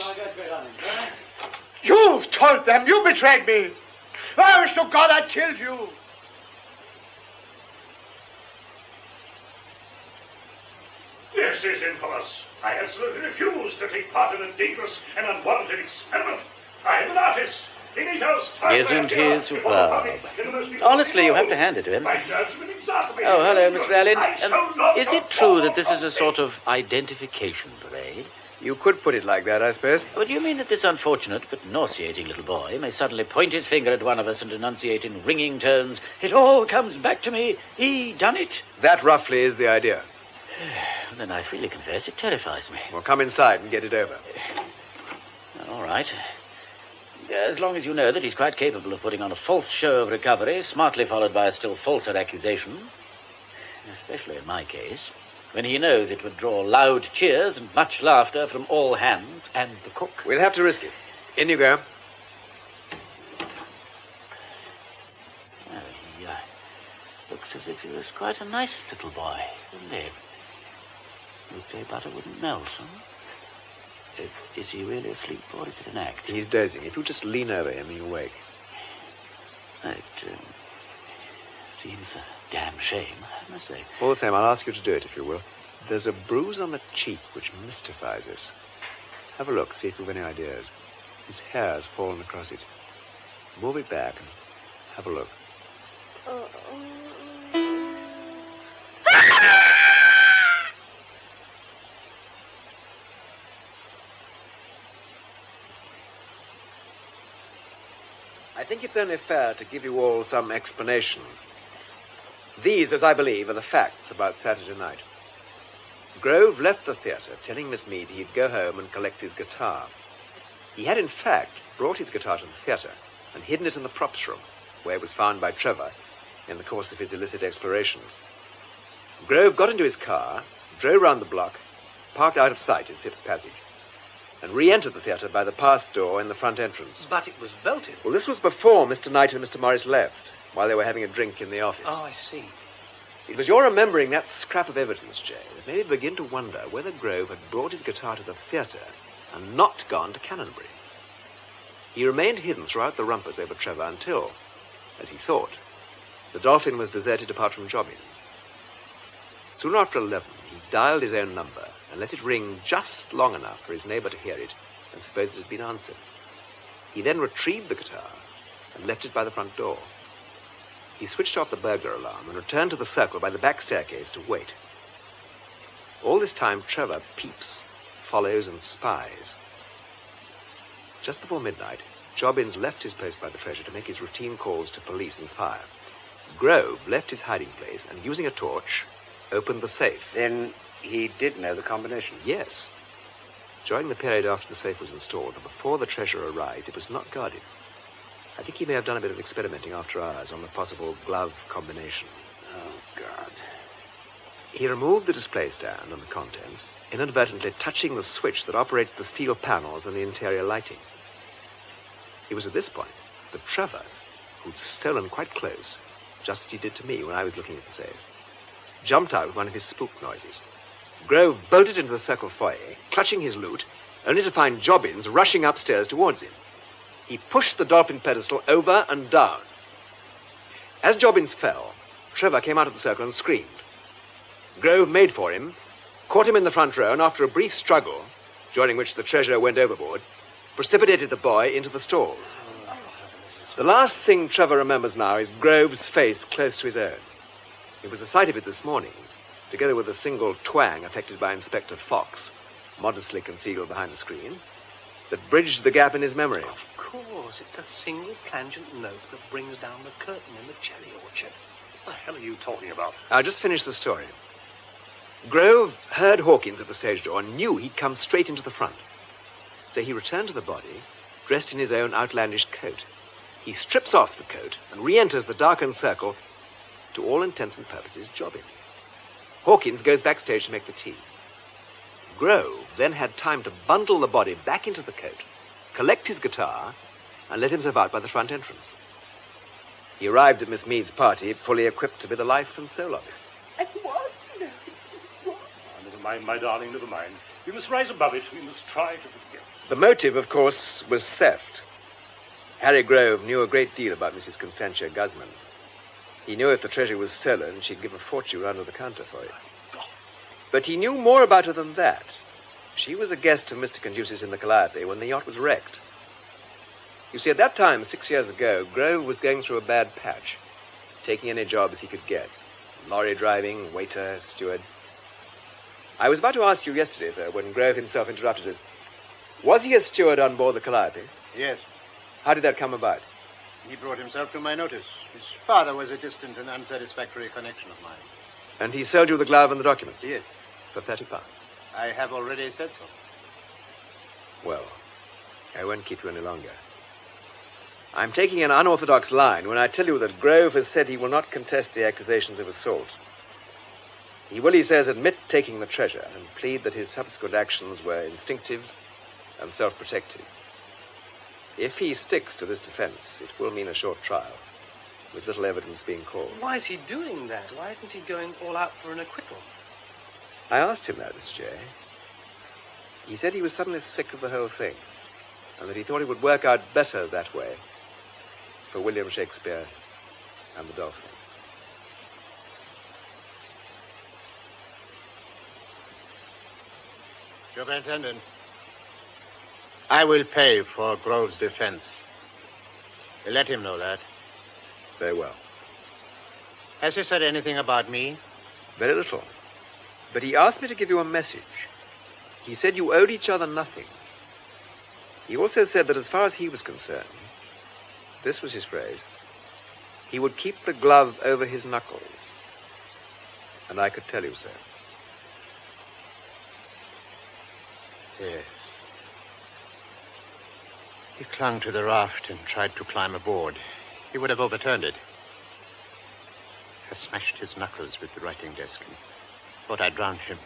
You've told them. You betrayed me. I wish to God I'd killed you. This is infamous. I absolutely refuse to take part in a dangerous and unwarranted experiment. I am an artist. Isn't he superb? Honestly, you have to hand it to him. Oh, hello, Mr. Allen. Is it true that this is a sort of identification parade? You could put it like that, I suppose. But do you mean that this unfortunate but nauseating little boy may suddenly point his finger at one of us and enunciate in ringing tones, "It all comes back to me. He done it"? That roughly is the idea. Then I freely confess it terrifies me. Well, come inside and get it over. All right. As long as you know that he's quite capable of putting on a false show of recovery, smartly followed by a still falser accusation, especially in my case, when he knows it would draw loud cheers and much laughter from all hands and the cook. We'll have to risk it. In you go. Well, he looks as if he was quite a nice little boy, doesn't he? You'd say butter wouldn't melt, huh? Is he really asleep, or is it an act? He's dozing. If you just lean over him, he'll wake. It seems a damn shame, I must say. All the same, I'll ask you to do it, if you will. There's a bruise on the cheek which mystifies us. Have a look, see if you've any ideas. His hair's fallen across it. Move it back and have a look. I think it's only fair to give you all some explanation. These, as I believe, are the facts about Saturday night. Grove left the theatre telling Miss Mead he'd go home and collect his guitar. He had, in fact, brought his guitar to the theatre and hidden it in the props room, where it was found by Trevor in the course of his illicit explorations. Grove got into his car, drove round the block, parked out of sight in Phipps Passage, and re-entered the theatre by the pass door in the front entrance. But it was bolted. Well, this was before Mr. Knight and Mr. Morris left. while they were having a drink in the office. Oh, I see. It was your remembering that scrap of evidence, Jay, that made me begin to wonder whether Grove had brought his guitar to the theatre and not gone to Canonbury. He remained hidden throughout the rumpus over Trevor until, as he thought, the Dolphin was deserted apart from Jobbins. Soon after 11, he dialed his own number and let it ring just long enough for his neighbour to hear it and suppose it had been answered. He then retrieved the guitar and left it by the front door. He switched off the burglar alarm and returned to the circle by the back staircase to wait. All this time, Trevor peeps, follows, and spies. Just before midnight, Jobbins left his post by the treasure to make his routine calls to police and fire. Grove left his hiding place and, using a torch, opened the safe. Then he did know the combination? Yes. During the period after the safe was installed and before the treasure arrived, it was not guarded. I think he may have done a bit of experimenting after hours on the possible glove combination. Oh, God. He removed the display stand and the contents, inadvertently touching the switch that operates the steel panels and the interior lighting. It was at this point that Trevor, who'd stolen quite close, just as he did to me when I was looking at the safe, jumped out with one of his spook noises. Grove bolted into the circle foyer, clutching his loot, only to find Jobbins rushing upstairs towards him. He pushed the Dolphin pedestal over and down. As Jobbins fell, Trevor came out of the circle and screamed. Grove made for him, caught him in the front row, and after a brief struggle, during which the treasurer went overboard, precipitated the boy into the stalls. The last thing Trevor remembers now is Grove's face close to his own. It was the sight of it this morning, together with a single twang affected by Inspector Fox, modestly concealed behind the screen, that bridged the gap in his memory. Of course, it's a single plangent note that brings down the curtain in the cherry orchard. What the hell are you talking about? I'll just finish the story. Grove heard Hawkins at the stage door and knew he'd come straight into the front. So he returned to the body, dressed in his own outlandish coat. He strips off the coat and re-enters the darkened circle, to all intents and purposes, Jobbins. Hawkins goes backstage to make the tea. Grove then had time to bundle the body back into the coat, collect his guitar, and let himself out by the front entrance. He arrived at Miss Mead's party fully equipped to be the life and soul of it. And what? Never mind, my darling, never mind. We must rise above it. We must try to forget. The motive, of course, was theft. Harry Grove knew a great deal about Mrs. Constantia Guzman. He knew if the treasure was stolen, she'd give a fortune under the counter for it. But he knew more about her than that. She was a guest of Mr. Conduce's in the Calliope when the yacht was wrecked. You see, at that time, 6 years ago, Grove was going through a bad patch, taking any jobs he could get. Lorry driving, waiter, steward. I was about to ask you yesterday, sir, when Grove himself interrupted us. Was he a steward on board the Calliope? Yes. How did that come about? He brought himself to my notice. His father was a distant and unsatisfactory connection of mine. And he sold you the glove and the documents? Yes. For £30. I have already said so. Well, I won't keep you any longer. I'm taking an unorthodox line when I tell you that Grove has said he will not contest the accusations of assault. He will, he says, admit taking the treasure and plead that his subsequent actions were instinctive and self-protective. If he sticks to this defense, it will mean a short trial, with little evidence being called. Why is he doing that? Why isn't he going all out for an acquittal? I asked him that, Mr. J. He said he was suddenly sick of the whole thing, and that he thought it would work out better that way for William Shakespeare and the Dolphin. Superintendent, I will pay for Grove's defense. Let him know that. Very well. Has he said anything about me? Very little. But he asked me to give you a message. He said you owed each other nothing. He also said that as far as he was concerned, this was his phrase, he would keep the glove over his knuckles. And I could tell you so. Yes. He clung to the raft and tried to climb aboard. He would have overturned it. I smashed his knuckles with the writing desk and thought I'd drowned him.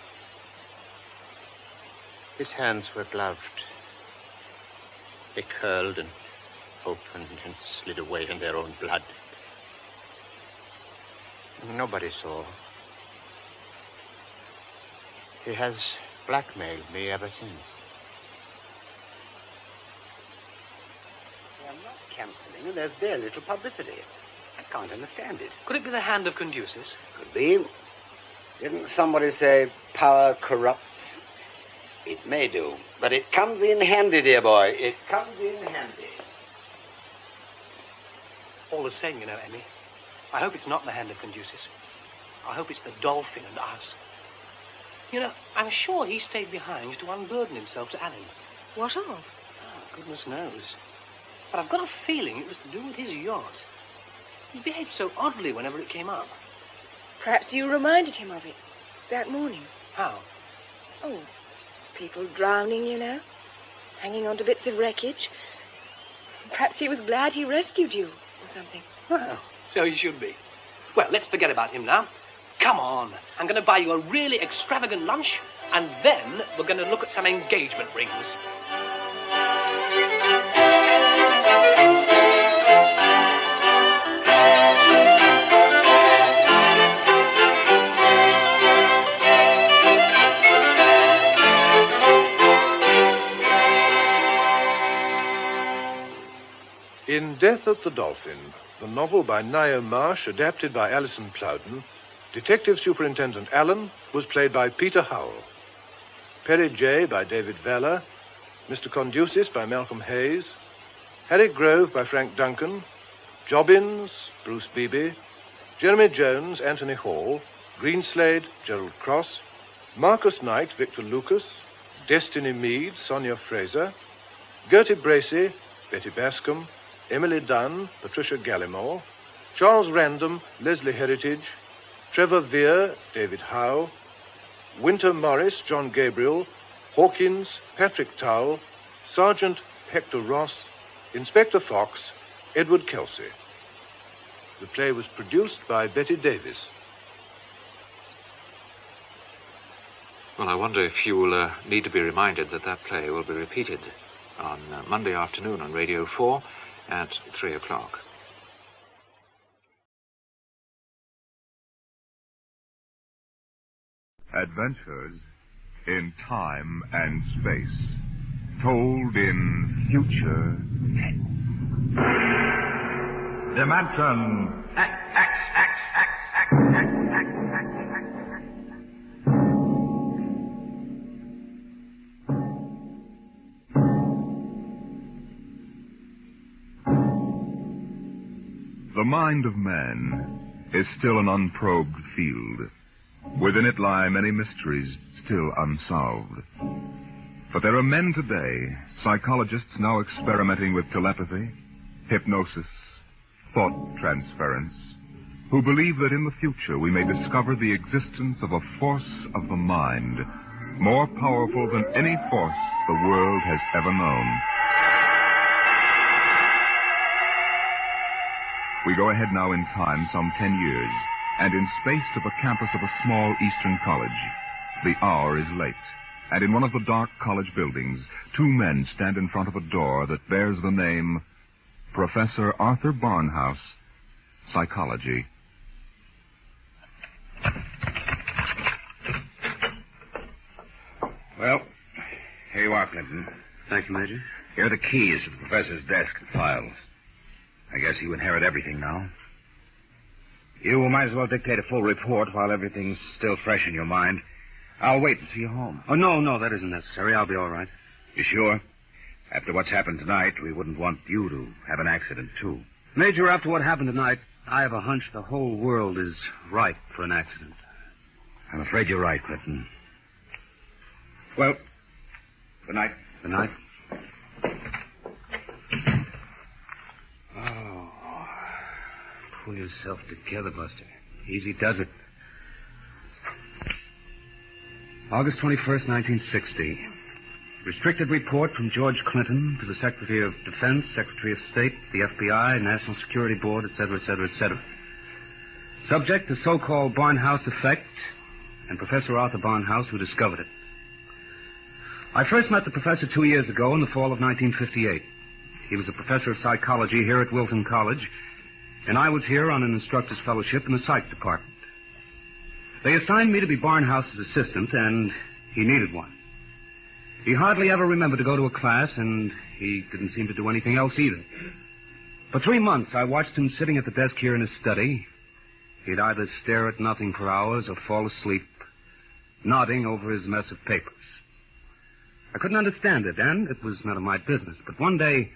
His hands were gloved. They curled and opened and slid away in their own blood. Nobody saw. He has blackmailed me ever since. They are not cancelling, and there's very little publicity. I can't understand it. Could it be the hand of Conducis? Could be. Didn't somebody say power corrupts? It may do, but it comes in handy, dear boy. It comes in handy. All the same, you know, Emmy, I hope it's not the hand of Conducis. I hope it's the dolphin and us. You know, I'm sure he stayed behind to unburden himself to Alan. What of? Oh, goodness knows. But I've got a feeling it was to do with his yacht. He behaved so oddly whenever it came up. Perhaps you reminded him of it that morning. How? Oh, people drowning, you know, hanging onto bits of wreckage. Perhaps he was glad he rescued you or something. Well, so he should be. Well, let's forget about him now. Come on. I'm going to buy you a really extravagant lunch, and then we're going to look at some engagement rings. In Death at the Dolphin, the novel by Niall Marsh, adapted by Alison Plowden, Detective Superintendent Allen was played by Peter Howell. Perry J. by David Valler, Mr. Conducis by Malcolm Hayes, Harry Grove by Frank Duncan, Jobbins, Bruce Beebe, Jeremy Jones, Anthony Hall, Greenslade, Gerald Cross, Marcus Knight, Victor Lucas, Destiny Mead, Sonia Fraser, Gertie Bracey, Betty Bascom, Emily Dunn, Patricia Gallimore, Charles Random, Leslie Heritage, Trevor Vere, David Howe, Winter Morris, John Gabriel, Hawkins, Patrick Towell, Sergeant Hector Ross, Inspector Fox, Edward Kelsey. The play was produced by Betty Davis. Well, I wonder if you'll need to be reminded that that play will be repeated on Monday afternoon on Radio 4 at 3 o'clock. Adventures in time and space, told in future tense. Dimension X. The mind of man is still an unprobed field. Within it lie many mysteries still unsolved. But there are men today, psychologists now experimenting with telepathy, hypnosis, thought transference, who believe that in the future we may discover the existence of a force of the mind more powerful than any force the world has ever known. We go ahead now in time some 10 years, and in space to the campus of a small eastern college. The hour is late, and in one of the dark college buildings, two men stand in front of a door that bears the name Professor Arthur Barnhouse, Psychology. Well, here you are, Clinton. Thank you, Major. Here are the keys to the professor's desk and files. I guess you inherit everything now. You might as well dictate a full report while everything's still fresh in your mind. I'll wait and see you home. Oh, no, that isn't necessary. I'll be all right. You sure? After what's happened tonight, we wouldn't want you to have an accident, too. Major, after what happened tonight, I have a hunch the whole world is ripe for an accident. I'm afraid you're right, Clinton. Well, good night. Good night. Oh, pull yourself together, Buster. Easy does it. August 21st, 1960. Restricted report from George Clinton to the Secretary of Defense, Secretary of State, the FBI, National Security Board, etc., etc., etc. Subject, the so-called Barnhouse effect, and Professor Arthur Barnhouse, who discovered it. I first met the professor 2 years ago in the fall of 1958. He was a professor of psychology here at Wilton College, and I was here on an instructor's fellowship in the psych department. They assigned me to be Barnhouse's assistant, and he needed one. He hardly ever remembered to go to a class, and he didn't seem to do anything else either. For 3 months, I watched him sitting at the desk here in his study. He'd either stare at nothing for hours or fall asleep, nodding over his mess of papers. I couldn't understand it, and it was none of my business. But one day,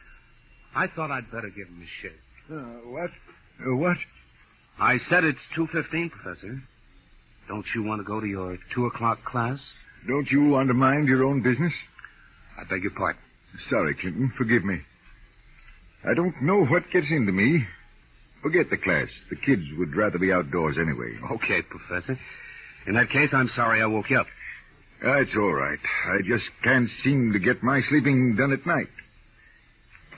I thought I'd better give him a shake. What? What? I said it's 2:15, Professor. Don't you want to go to your 2 o'clock class? Don't you want to mind your own business? I beg your pardon. Sorry, Clinton. Forgive me. I don't know what gets into me. Forget the class. The kids would rather be outdoors anyway. Okay, Professor. In that case, I'm sorry I woke you up. It's all right. I just can't seem to get my sleeping done at night.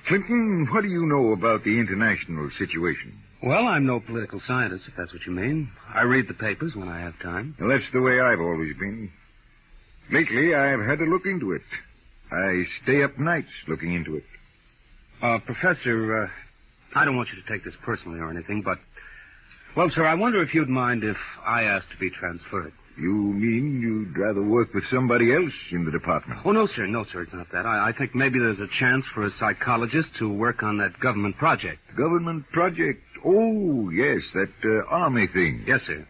Clinton, what do you know about the international situation? Well, I'm no political scientist, if that's what you mean. I read the papers when I have time. Well, that's the way I've always been. Lately, I've had to look into it. I stay up nights looking into it. Professor, I don't want you to take this personally or anything, but... Well, sir, I wonder if you'd mind if I asked to be transferred. You mean you'd rather work with somebody else in the department? Oh, no, sir. No, sir, it's not that. I think maybe there's a chance for a psychologist to work on that government project. Government project? Oh, yes, that army thing. Yes, sir.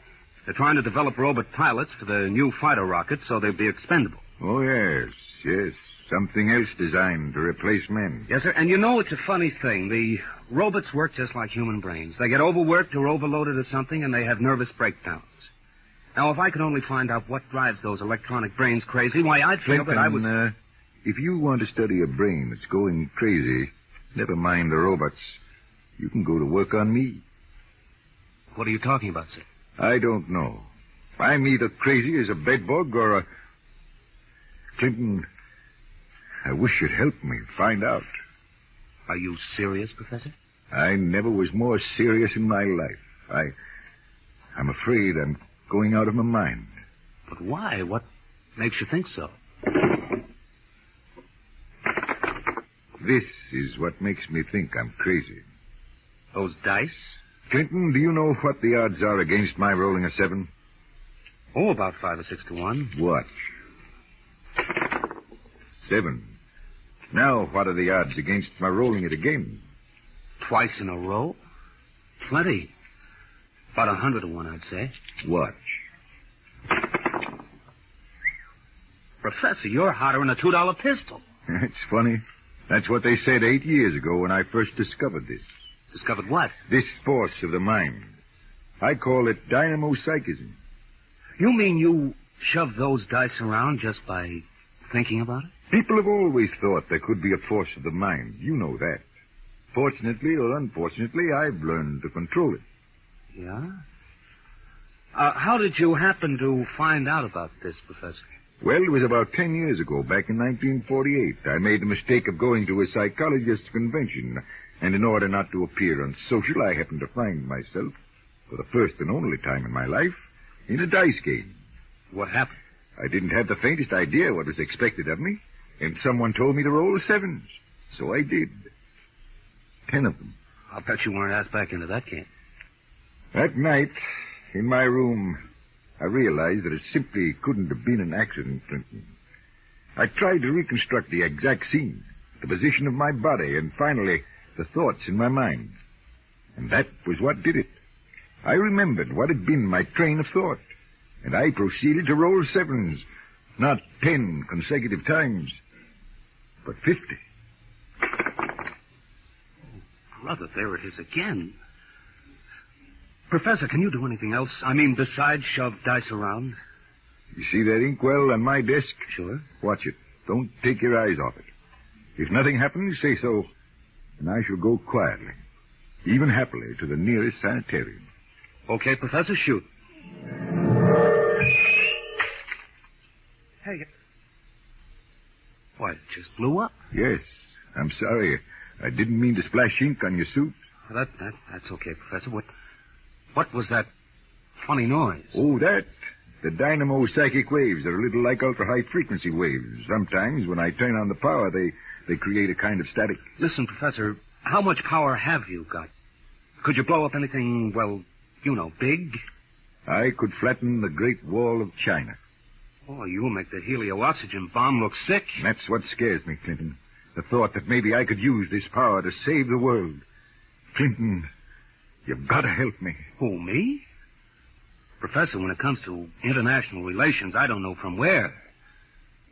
They're trying to develop robot pilots for the new fighter rockets so they'll be expendable. Oh, yes. Something else designed to replace men. Yes, sir. And you know, it's a funny thing. The robots work just like human brains. They get overworked or overloaded or something, and they have nervous breakdowns. Now, if I could only find out what drives those electronic brains crazy, why, I'd feel that I would... If you want to study a brain that's going crazy, never mind the robots. You can go to work on me. What are you talking about, sir? I don't know. I'm either crazy as a bedbug or a... Clinton, I wish you'd help me find out. Are you serious, Professor? I never was more serious in my life. I'm afraid I'm going out of my mind. But why? What makes you think so? This is what makes me think I'm crazy. Those dice? Clinton, do you know what the odds are against my rolling a 7? Oh, about 5 or 6 to 1. Watch. 7. Now, what are the odds against my rolling it again? Twice in a row? Plenty. About 100 to 1, I'd say. Watch. Professor, you're hotter than a $2 pistol. It's funny. That's what they said 8 years ago when I first discovered this. Discovered what? This force of the mind. I call it dynamo-psychism. You mean you shove those dice around just by thinking about it? People have always thought there could be a force of the mind. You know that. Fortunately or unfortunately, I've learned to control it. Yeah? How did you happen to find out about this, Professor? Well, it was about 10 years ago, back in 1948. I made the mistake of going to a psychologist's convention, and in order not to appear unsocial, I happened to find myself, for the first and only time in my life, in a dice game. What happened? I didn't have the faintest idea what was expected of me, and someone told me to roll 7s. So I did. 10 of them. I'll bet you weren't asked back into that game. That night, in my room, I realized that it simply couldn't have been an accident, Clinton. I tried to reconstruct the exact scene, the position of my body, and finally, the thoughts in my mind. And that was what did it. I remembered what had been my train of thought, and I proceeded to roll 7s, not 10 consecutive times, but 50. Oh, brother, there it is again. Professor, can you do anything else? I mean, besides shove dice around? You see that inkwell on my desk? Sure. Watch it. Don't take your eyes off it. If nothing happens, say so, and I shall go quietly, even happily, to the nearest sanitarium. Okay, Professor, shoot. Hey. Why, it just blew up. Yes. I'm sorry. I didn't mean to splash ink on your suit. That's okay, Professor. What was that funny noise? Oh, that? The dynamo psychic waves are a little like ultra-high frequency waves. Sometimes, when I turn on the power, they create a kind of static. Listen, Professor, how much power have you got? Could you blow up anything, well, big? I could flatten the Great Wall of China. Oh, you'll make the helio-oxygen bomb look sick. That's what scares me, Clinton. The thought that maybe I could use this power to save the world. Clinton, you've got to help me. Who, me? Professor, when it comes to international relations, I don't know from where.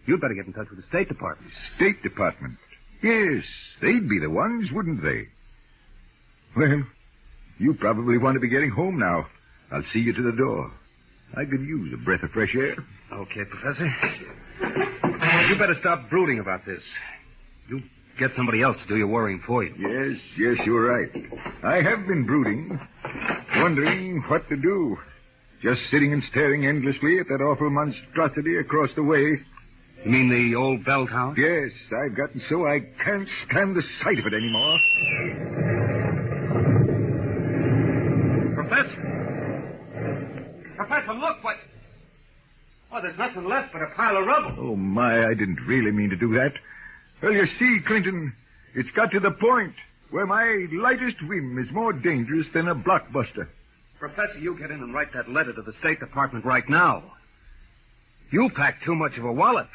You'd better get in touch with the State Department. State Department? Yes, they'd be the ones, wouldn't they? Well, you probably want to be getting home now. I'll see you to the door. I could use a breath of fresh air. Okay, Professor. You better stop brooding about this. You get somebody else to do your worrying for you. Yes, you're right. I have been brooding, wondering what to do. Just sitting and staring endlessly at that awful monstrosity across the way. You mean the old bell tower? Yes, I've gotten so I can't stand the sight of it anymore. Professor, look, what... Oh, there's nothing left but a pile of rubble. Oh, my, I didn't really mean to do that. Well, you see, Clinton, it's got to the point where my lightest whim is more dangerous than a blockbuster. Professor, you get in and write that letter to the State Department right now. You packed too much of a wallet.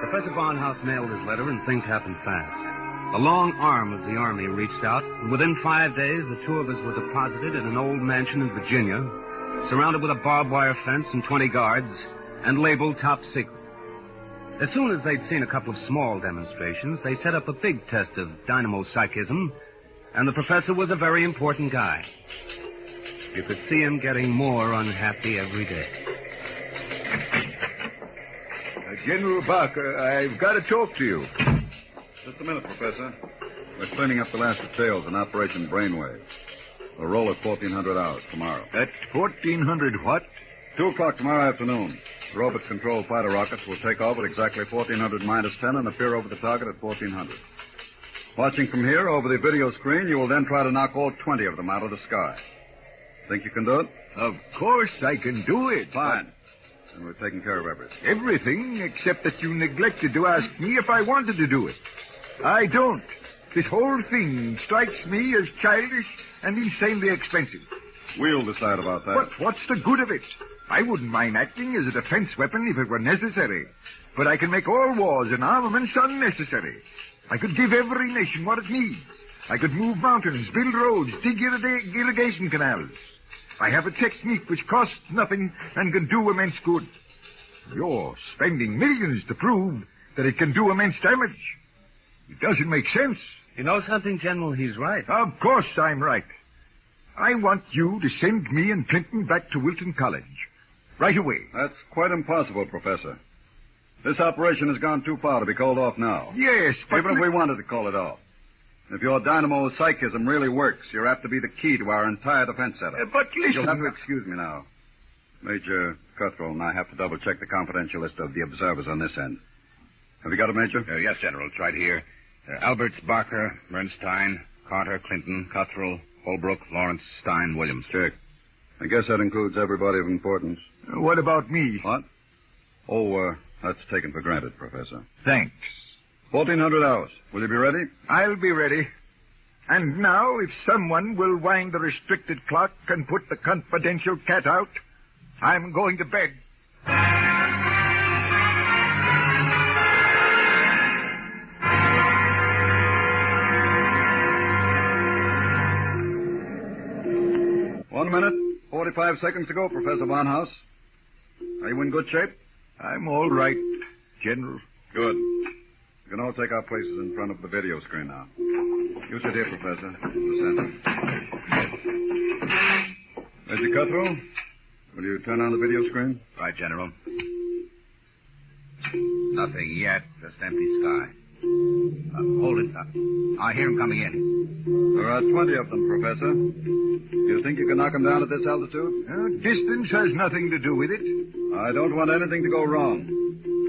Professor Barnhouse mailed his letter, and things happened fast. A long arm of the Army reached out, and within 5 days, the two of us were deposited in an old mansion in Virginia, surrounded with a barbed wire fence and 20 guards, and labeled top secret. As soon as they'd seen a couple of small demonstrations, they set up a big test of dynamo psychism, and the professor was a very important guy. You could see him getting more unhappy every day. General Barker, I've got to talk to you. Just a minute, Professor. We're cleaning up the last details in Operation Brainwave. We'll roll at 1400 hours tomorrow. At 1400 what? 2 o'clock tomorrow afternoon. The robot-controlled fighter rockets will take off at exactly 1400 minus 10 and appear over the target at 1400. Watching from here over the video screen, you will then try to knock all 20 of them out of the sky. Think you can do it? Of course I can do it. Fine. And we're taking care of everything. Everything, except that you neglected to ask me if I wanted to do it. I don't. This whole thing strikes me as childish and insanely expensive. We'll decide about that. But what's the good of it? I wouldn't mind acting as a defense weapon if it were necessary. But I can make all wars and armaments unnecessary. I could give every nation what it needs. I could move mountains, build roads, dig irrigation canals. I have a technique which costs nothing and can do immense good. You're spending millions to prove that it can do immense damage. It doesn't make sense. You know something, General? He's right. Of course I'm right. I want you to send me and Clinton back to Wilton College. Right away. That's quite impossible, Professor. This operation has gone too far to be called off now. Yes, but... Even if we wanted to call it off. If your dynamo psychism really works, you're apt to be the key to our entire defense setup. But listen... You'll have to excuse me now. Major Cuthrell and I have to double-check the confidential list of the observers on this end. Have you got it, Major? Yes, General. It's right here. Alberts, Barker, Bernstein, Carter, Clinton, Cuthrell, Holbrook, Lawrence, Stein, Williams. Check. I guess that includes everybody of importance. What about me? What? Oh, that's taken for granted, Professor. Thanks. 1400 hours. Will you be ready? I'll be ready. And now, if someone will wind the restricted clock and put the confidential cat out, I'm going to bed. One minute, 45 seconds to go, Professor Barnhouse. Are you in good shape? I'm all right, General. Good. You can all take our places in front of the video screen now. You sit here, Professor, in the center. Major Cuthrell, will you turn on the video screen? Right, General. Nothing yet, just empty sky. Hold it. I hear him coming in. There are 20 of them, Professor. You think you can knock them down at this altitude? Distance has nothing to do with it. I don't want anything to go wrong.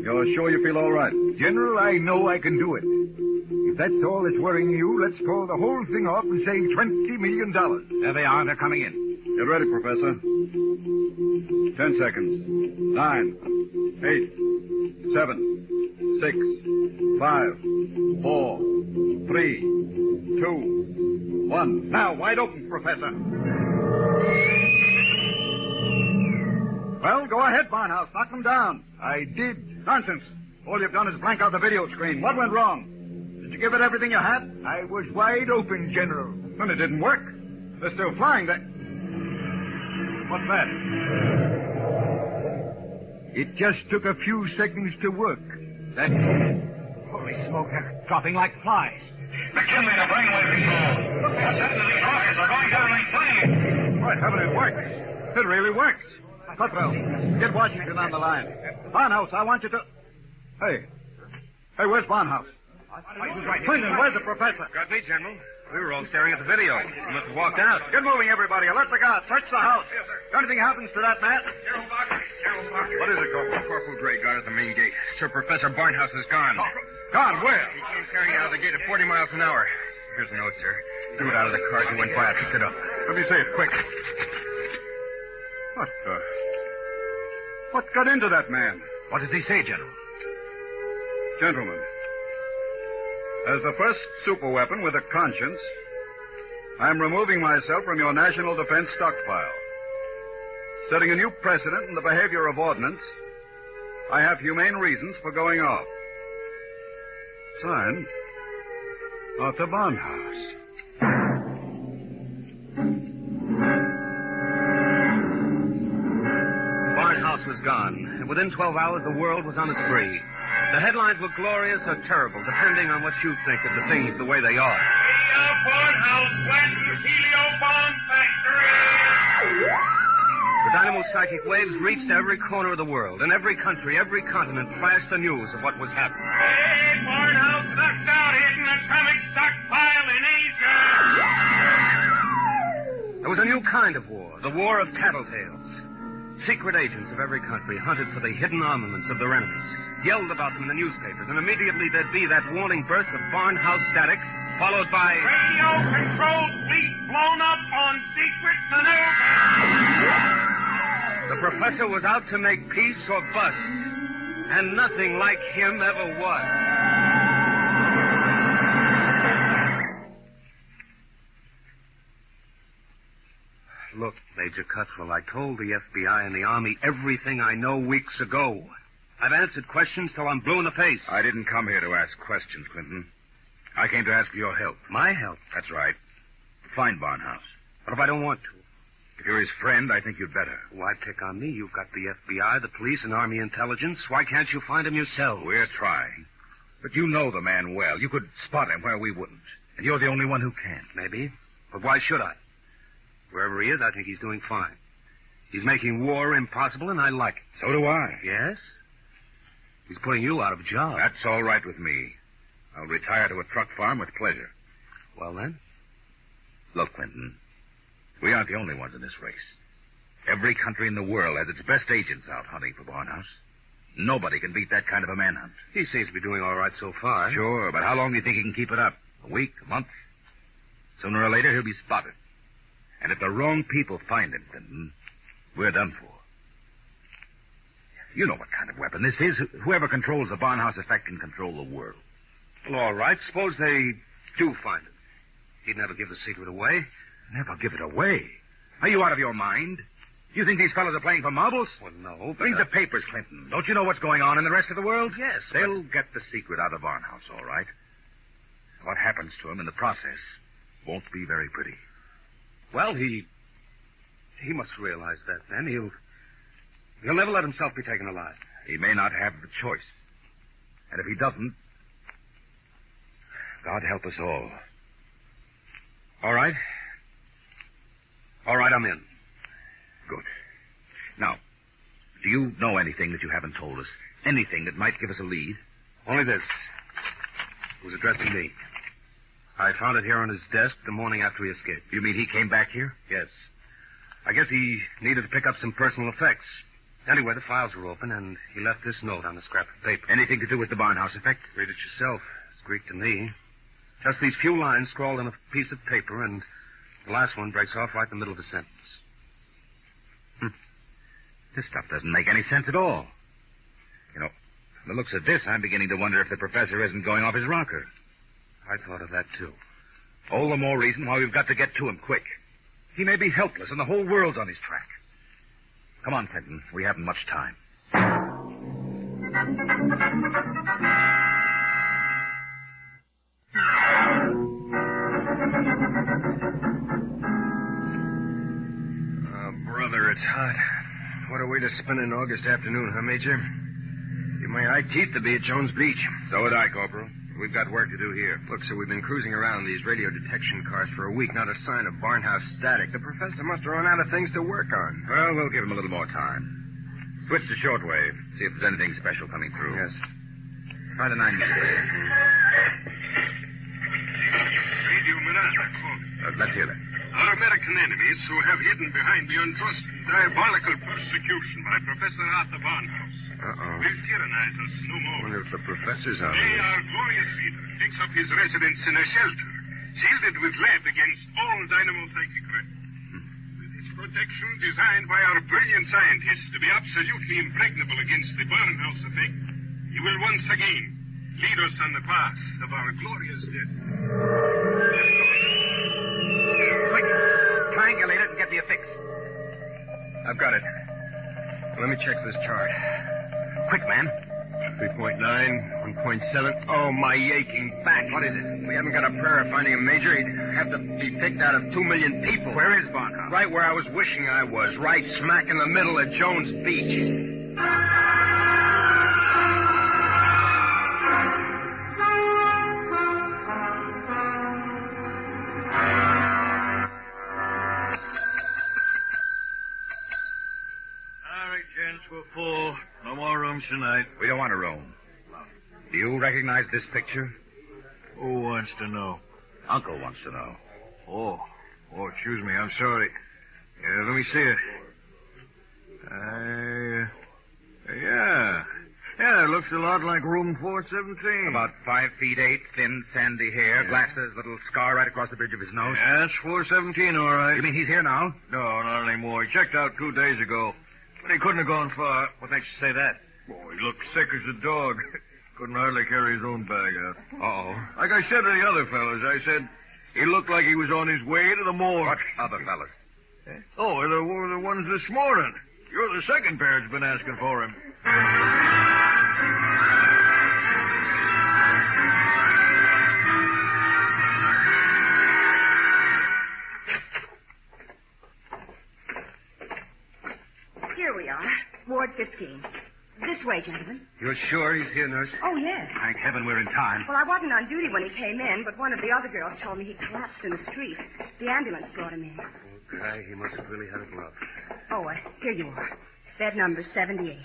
You're sure you feel all right? General, I know I can do it. If that's all that's worrying you, let's call the whole thing off and save $20 million. There they are. They're coming in. Get ready, Professor. 10 seconds. 9, 8, 7, 6, 5, 4, 3, 2, 1. Now, wide open, Professor. Well, go ahead, Barnhouse. Knock them down. I did. Nonsense. All you've done is blank out the video screen. What went wrong? Did you give it everything you had? I was wide open, General. Then it didn't work. They're still flying. What's that? It just took a few seconds to work. That's Holy smoke, they're dropping like flies. McKinley, the brainwave control. What's happened to these rockets? They're going down like flames. Right, heaven, it works. It really works. Cutwell, get Washington on the line. Barnhouse, I want you to... Hey, where's Barnhouse? Clinton, where's the professor? Got me, General. We were all staring at the video. He must have walked out. Get moving, everybody. Alert the guards. Search the house. If anything happens to that man... What is it, Corporal? Corporal Gray guard at the main gate. Sir Professor Barnhouse is gone. Gone? Where? He came carrying out of the gate at 40 miles an hour. Here's a note, sir. Threw it out of the car as he went by. I picked it up. Let me see it, quick. What got into that man? What does he say, General? Gentlemen, as the first superweapon with a conscience, I'm removing myself from your national defense stockpile. Setting a new precedent in the behavior of ordnance, I have humane reasons for going off. Signed, Arthur Barnhouse. Barnhouse was gone, and within 12 hours the world was on a spree. The headlines were glorious or terrible, depending on what you think of the things the way they are. Barnhouse went to Helio Bomb Factory. The dynamo psychic waves reached every corner of the world. In every country, every continent flashed the news of what was happening. Hey, Barnhouse knocked out hidden atomic stockpile in Asia. There was a new kind of war, the war of tattletales. Secret agents of every country hunted for the hidden armaments of their enemies, yelled about them in the newspapers, and immediately there'd be that warning burst of Barnhouse static, followed by... Radio-controlled fleet blown up on secret maneuver. The professor was out to make peace or bust, and nothing like him ever was. Look, Major Cutwell, I told the FBI and the Army everything I know weeks ago. I've answered questions till I'm blue in the face. I didn't come here to ask questions, Clinton. I came to ask for your help. My help? That's right. Find Barnhouse. What if I don't want to? If you're his friend, I think you'd better. Why pick on me? You've got the FBI, the police, and Army intelligence. Why can't you find him yourself? We're trying. But you know the man well. You could spot him where we wouldn't. And you're the only one who can. Maybe. But why should I? Wherever he is, I think he's doing fine. He's making war impossible, and I like it. So do I. Yes? He's putting you out of a job. That's all right with me. I'll retire to a truck farm with pleasure. Well, then? Look, Clinton, we aren't the only ones in this race. Every country in the world has its best agents out hunting for Barnhouse. Nobody can beat that kind of a manhunt. He seems to be doing all right so far. Sure, but how long do you think he can keep it up? A week? A month? Sooner or later, he'll be spotted. And if the wrong people find him, Clinton, we're done for. You know what kind of weapon this is. Whoever controls the Barnhouse effect can control the world. Well, all right. Suppose they do find him. He'd never give the secret away. Never give it away? Are you out of your mind? You think these fellows are playing for marbles? Well, no, but... Read the papers, Clinton. Don't you know what's going on in the rest of the world? Yes, They'll get the secret out of Barnhouse, all right. What happens to him in the process won't be very pretty. Well, he must realize that, then. He'll never let himself be taken alive. He may not have the choice. And if he doesn't, God help us all. All right. All right, I'm in. Good. Now, do you know anything that you haven't told us? Anything that might give us a lead? Only this. It was addressed to me. I found it here on his desk the morning after he escaped. You mean he came back here? Yes. I guess he needed to pick up some personal effects. Anyway, the files were open, and he left this note on a scrap of paper. Anything to do with the Barnhouse effect? Read it yourself. It's Greek to me. Just these few lines scrawled on a piece of paper, and the last one breaks off right in the middle of the sentence. This stuff doesn't make any sense at all. You know, from the looks of this, I'm beginning to wonder if the professor isn't going off his rocker. I thought of that, too. All the more reason why we've got to get to him quick. He may be helpless, and the whole world's on his track. Come on, Clinton. We haven't much time. Brother, it's hot. What a way to spend an August afternoon, huh, Major? Give my eye teeth to be at Jones Beach. So would I, Corporal. We've got work to do here. Look, so we've been cruising around these radio detection cars for a week, not a sign of Barnhouse static. The professor must have run out of things to work on. Well, we'll give him a little more time. Switch to shortwave. See if there's anything special coming through. Yes. Try the 9 meter wave. Radio Miranda. Let's hear that. Our American enemies who have hidden behind the unjust and diabolical persecution by Professor Arthur Barnhouse will tyrannize us no more. I wonder if the professor's out Today, there. our glorious leader takes up his residence in a shelter, shielded with lead against all dynamo-psychic threats. With his protection designed by our brilliant scientists to be absolutely impregnable against the Barnhouse effect, he will once again lead us on the path of our glorious death. Quick, triangulate it and get me a fix. I've got it. Let me check this chart. Quick, man. 3.9, 1.7. Oh, my aching back. What is it? We haven't got a prayer of finding a major. He'd have to be picked out of 2 million people. Where is Barnhouse? Right where I was wishing I was. Right smack in the middle of Jones Beach. We're full. No more rooms tonight. We don't want a room. Do you recognize this picture? Who wants to know? Uncle wants to know. Oh, excuse me. I'm sorry. Let me see it. Yeah, it looks a lot like room 417. About 5 feet 8, thin, sandy hair, glasses, little scar right across the bridge of his nose. Yeah, that's 417, all right. You mean he's here now? No, not anymore. He checked out 2 days ago. But he couldn't have gone far. What makes you say that? Oh, he looked sick as a dog. Couldn't hardly carry his own bag out. Uh-oh. Like I said to the other fellas, I said he looked like he was on his way to the morgue. What other fellas? Oh, the ones this morning. You're the second pair that's been asking for him. Here we are, Ward 15. This way, gentlemen. You're sure he's here, nurse? Oh, yes. Thank heaven we're in time. Well, I wasn't on duty when he came in, but one of the other girls told me he collapsed in the street. The ambulance brought him in. Okay, he must have really had it rough. Oh, here you are. Bed number 78.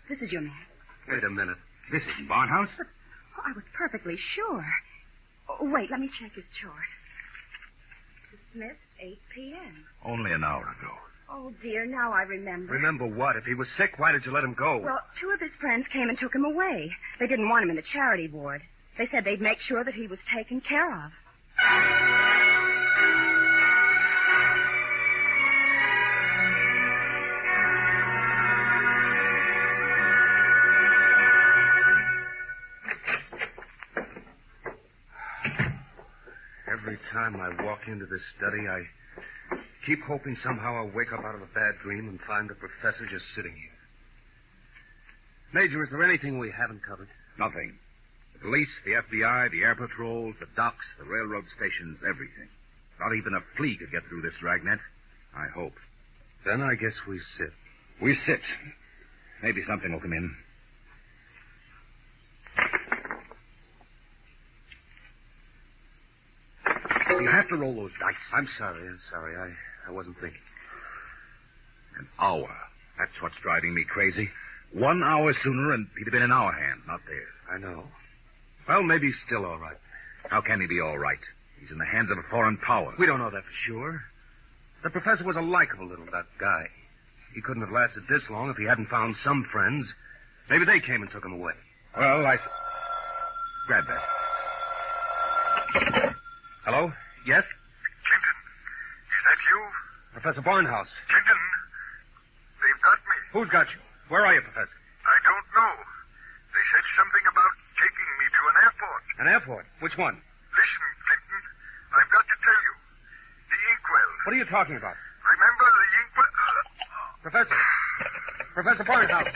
This is your man. Wait a minute. This isn't Barnhouse? But I was perfectly sure. Oh, wait, let me check his chart. Dismissed 8 p.m. Only an hour ago. Oh, dear, now I remember. Remember what? If he was sick, why did you let him go? Well, 2 of his friends came and took him away. They didn't want him in the charity ward. They said they'd make sure that he was taken care of. Every time I walk into this study, I keep hoping somehow I'll wake up out of a bad dream and find the professor just sitting here. Major, is there anything we haven't covered? Nothing. The police, the FBI, the air patrols, the docks, the railroad stations, everything. Not even a flea could get through this dragnet. I hope. Then I guess we sit. We sit. Maybe something will come in. You have to roll those dice. I'm sorry. I wasn't thinking. An hour. That's what's driving me crazy. 1 hour sooner and he'd have been in our hands, not theirs. I know. Well, maybe he's still all right. How can he be all right? He's in the hands of a foreign power. We don't know that for sure. The professor was a likable little guy. He couldn't have lasted this long if he hadn't found some friends. Maybe they came and took him away. Well, grab that. Hello? Yes? Clinton, is that you? Professor Barnhouse. Clinton, they've got me. Who's got you? Where are you, Professor? I don't know. They said something about taking me to an airport. An airport? Which one? Listen, Clinton, I've got to tell you. The inkwell. What are you talking about? Remember the inkwell? Professor. Professor Barnhouse.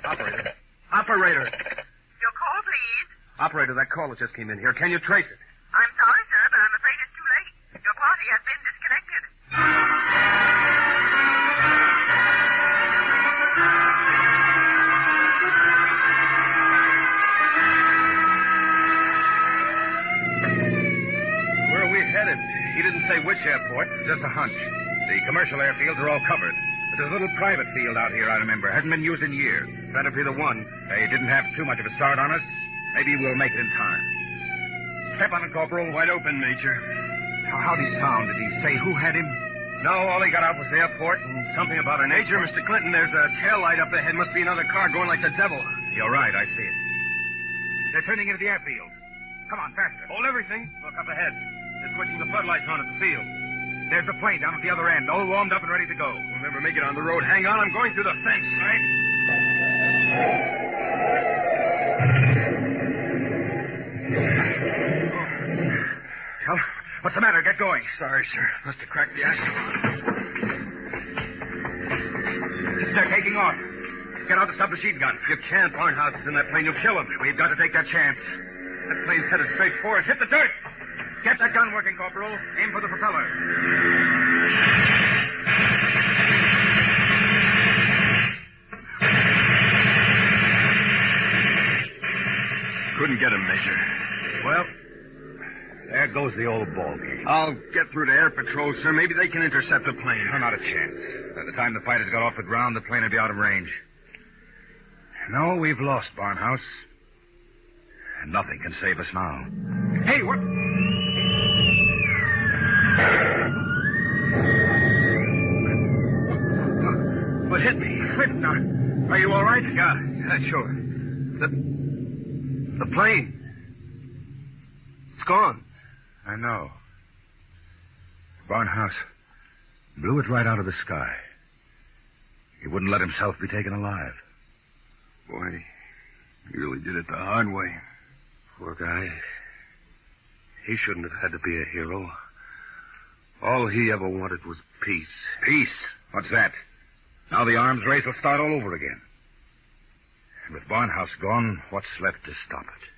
Operator. Operator. Your call, please. Operator, that call that just came in here. Can you trace it? I'm sorry, sir, but I'm afraid it's too late. Your party has been disconnected. Where are we headed? He didn't say which airport. Just a hunch. The commercial airfields are all covered. But there's a little private field out here, I remember. Hasn't been used in years. That'll be the one. They didn't have too much of a start on us. Maybe we'll make it in time. Step on it, Corporal. Wide open, Major. How'd he sound? Did he say who had him? No, all he got out was the airport and something about an Major, Mr. Clinton, there's a tail light up ahead. Must be another car going like the devil. You're right, I see it. They're turning into the airfield. Come on, faster. Hold everything. Look up ahead. They're switching the floodlights on at the field. There's the plane down at the other end, all warmed up and ready to go. We'll never make it on the road. Hang on, I'm going through the fence. Right. Well, what's the matter? Get going. Sorry, sir. Must have cracked the axle. They're taking off. Get out the submachine gun. You can't. Barnhouse is in that plane. You'll kill him. We've got to take that chance. That plane's headed straight for us. Hit the dirt. Get that gun working, Corporal. Aim for the propeller. Couldn't get him, Major. Well, there goes the old ball game. I'll get through to Air Patrol, sir. Maybe they can intercept the plane. No, not a chance. By the time the fighters got off the ground, the plane would be out of range. No, we've lost, Barnhouse. And nothing can save us now. Hey, what? What hit me? Clinton, are you all right? Yeah, sure. The plane. It's gone. I know. Barnhouse blew it right out of the sky. He wouldn't let himself be taken alive. Boy, he really did it the hard way. Poor guy. He shouldn't have had to be a hero. All he ever wanted was peace. Peace? What's that? Now the arms race will start all over again. And with Barnhouse gone, what's left to stop it?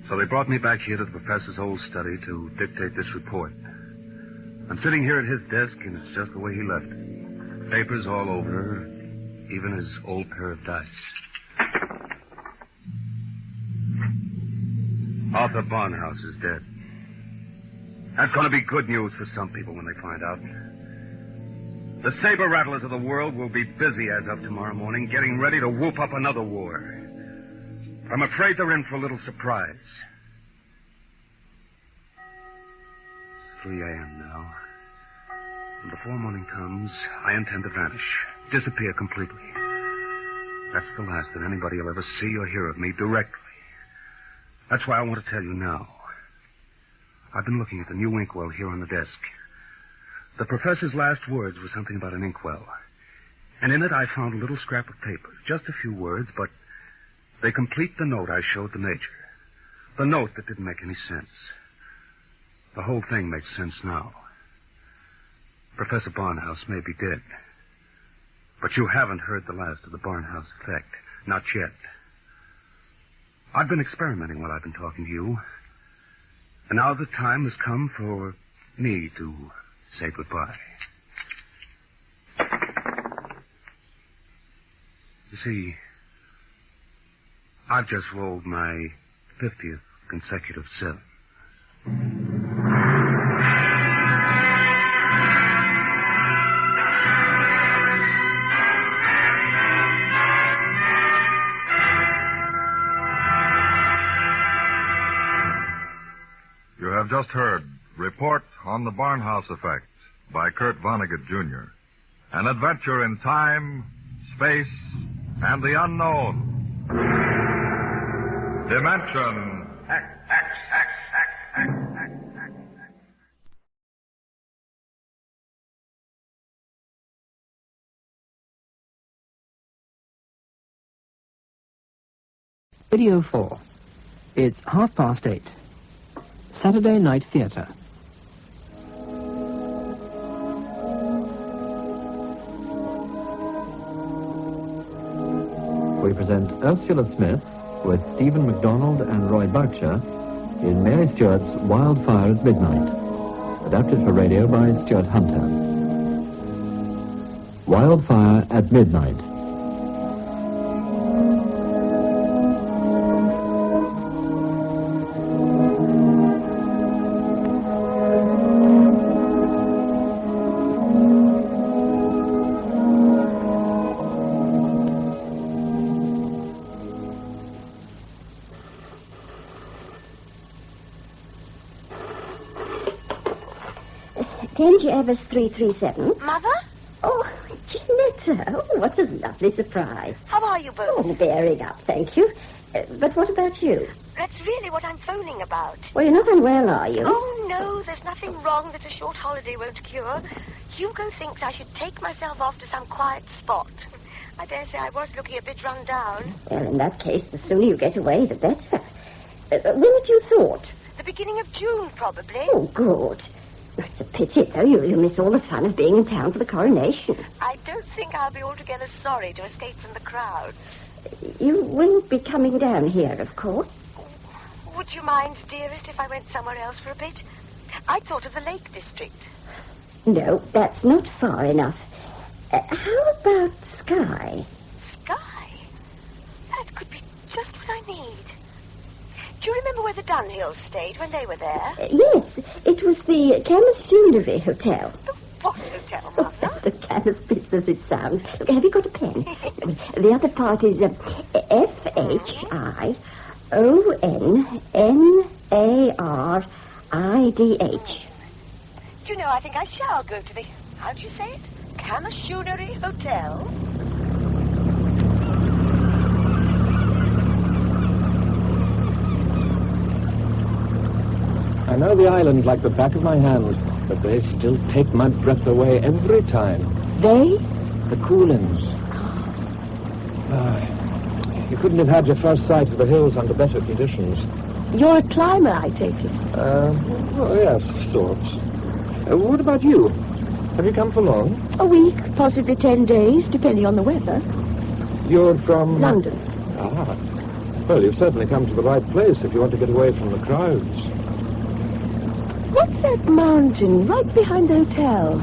So they brought me back here to the professor's old study to dictate this report. I'm sitting here at his desk, and it's just the way he left it. Papers all over, even his old pair of dice. Arthur Barnhouse is dead. That's going to be good news for some people when they find out. The saber rattlers of the world will be busy as of tomorrow morning, getting ready to whoop up another war. I'm afraid they're in for a little surprise. It's 3 a.m. now. And before morning comes, I intend to vanish, disappear completely. That's the last that anybody will ever see or hear of me directly. That's why I want to tell you now. I've been looking at the new inkwell here on the desk. The professor's last words were something about an inkwell. And in it I found a little scrap of paper. Just a few words, but they complete the note I showed the major. The note that didn't make any sense. The whole thing makes sense now. Professor Barnhouse may be dead. But you haven't heard the last of the Barnhouse effect. Not yet. I've been experimenting while I've been talking to you. And now the time has come for me to say goodbye. You see, I've just rolled my 50th consecutive 7. You have just heard Report on the Barnhouse Effect by Kurt Vonnegut, Jr. An adventure in time, space, and the unknown. Dimension X. Video 4. It's 8:30. Saturday Night Theatre. We present Ursula Smith with Stephen MacDonald and Roy Boucher in Mary Stuart's Wildfire at Midnight, adapted for radio by Stuart Hunter. Wildfire at Midnight. Evers 337. Mother? Oh, Janetta. Oh, what a lovely surprise. How are you both? Oh, bearing up, thank you. But what about you? That's really what I'm phoning about. Well, you're not unwell, are you? Oh, no, there's nothing wrong that a short holiday won't cure. Hugo thinks I should take myself off to some quiet spot. I dare say I was looking a bit run down. Well, in that case, the sooner you get away, the better. When had you thought? The beginning of June, probably. Oh, good. It's a pity, though. You'll miss all the fun of being in town for the coronation. I don't think I'll be altogether sorry to escape from the crowds. You will be coming down here, of course. Would you mind, dearest, if I went somewhere else for a bit? I thought of the Lake District. No, that's not far enough. How about Skye? Skye? That could be just what I need. Do you remember where the Dunhills stayed when they were there? Yes, it was the Camasoonery Hotel. The what hotel, Mother? The Camas bits as it sounds. Look, have you got a pen? The other part is F-H-I-O-N-N-A-R-I-D-H. Do you know, I think I shall go to the, how do you say it? Camasoonery Hotel? I know the island like the back of my hand, but they still take my breath away every time. They? The Coolins. You couldn't have had your first sight of the hills under better conditions. You're a climber, I take it. Well, yes, sorts. What about you? Have you come for long? A week, possibly 10 days, depending on the weather. You're from... London. Ah. Well, you've certainly come to the right place if you want to get away from the crowds. What's that mountain right behind the hotel?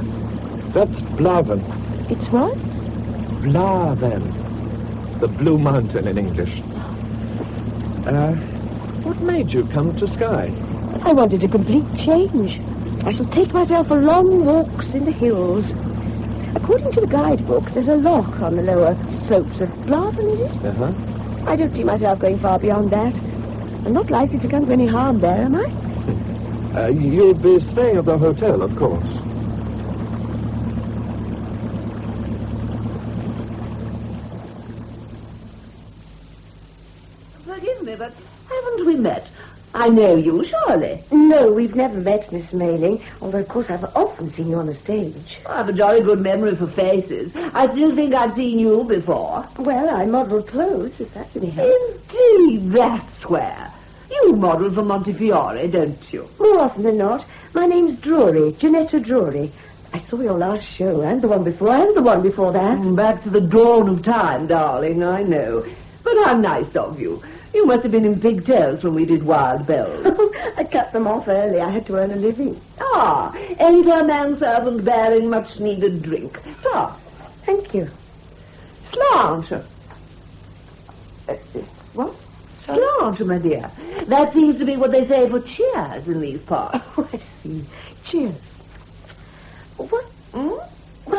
That's Blaven. It's what? Blaven. The Blue Mountain in English. What made you come to Skye? I wanted a complete change. I shall take myself for long walks in the hills. According to the guidebook, there's a loch on the lower slopes of Blaven, is it? Uh-huh. I don't see myself going far beyond that. I'm not likely to come to any harm there, am I? You'll be staying at the hotel, of course. Forgive me, but haven't we met? I know you, surely. No, we've never met, Miss Mayling, although, of course, I've often seen you on the stage. I have a jolly good memory for faces. I still think I've seen you before. Well, I model clothes, if that's any help. Indeed, that's where. You model for Montefiore, don't you? More often than not. My name's Drury, Janetta Drury. I saw your last show, and the one before, and the one before that. Back to the dawn of time, darling, I know. But how nice of you. You must have been in pigtails when we did Wild Bells. I cut them off early. I had to earn a living. Ah, enter manservant bearing much-needed drink. So, thank you. Slant. What? Slant, my dear. That seems to be what they say for cheers in these parts. Oh, I see. Cheers. What? Well,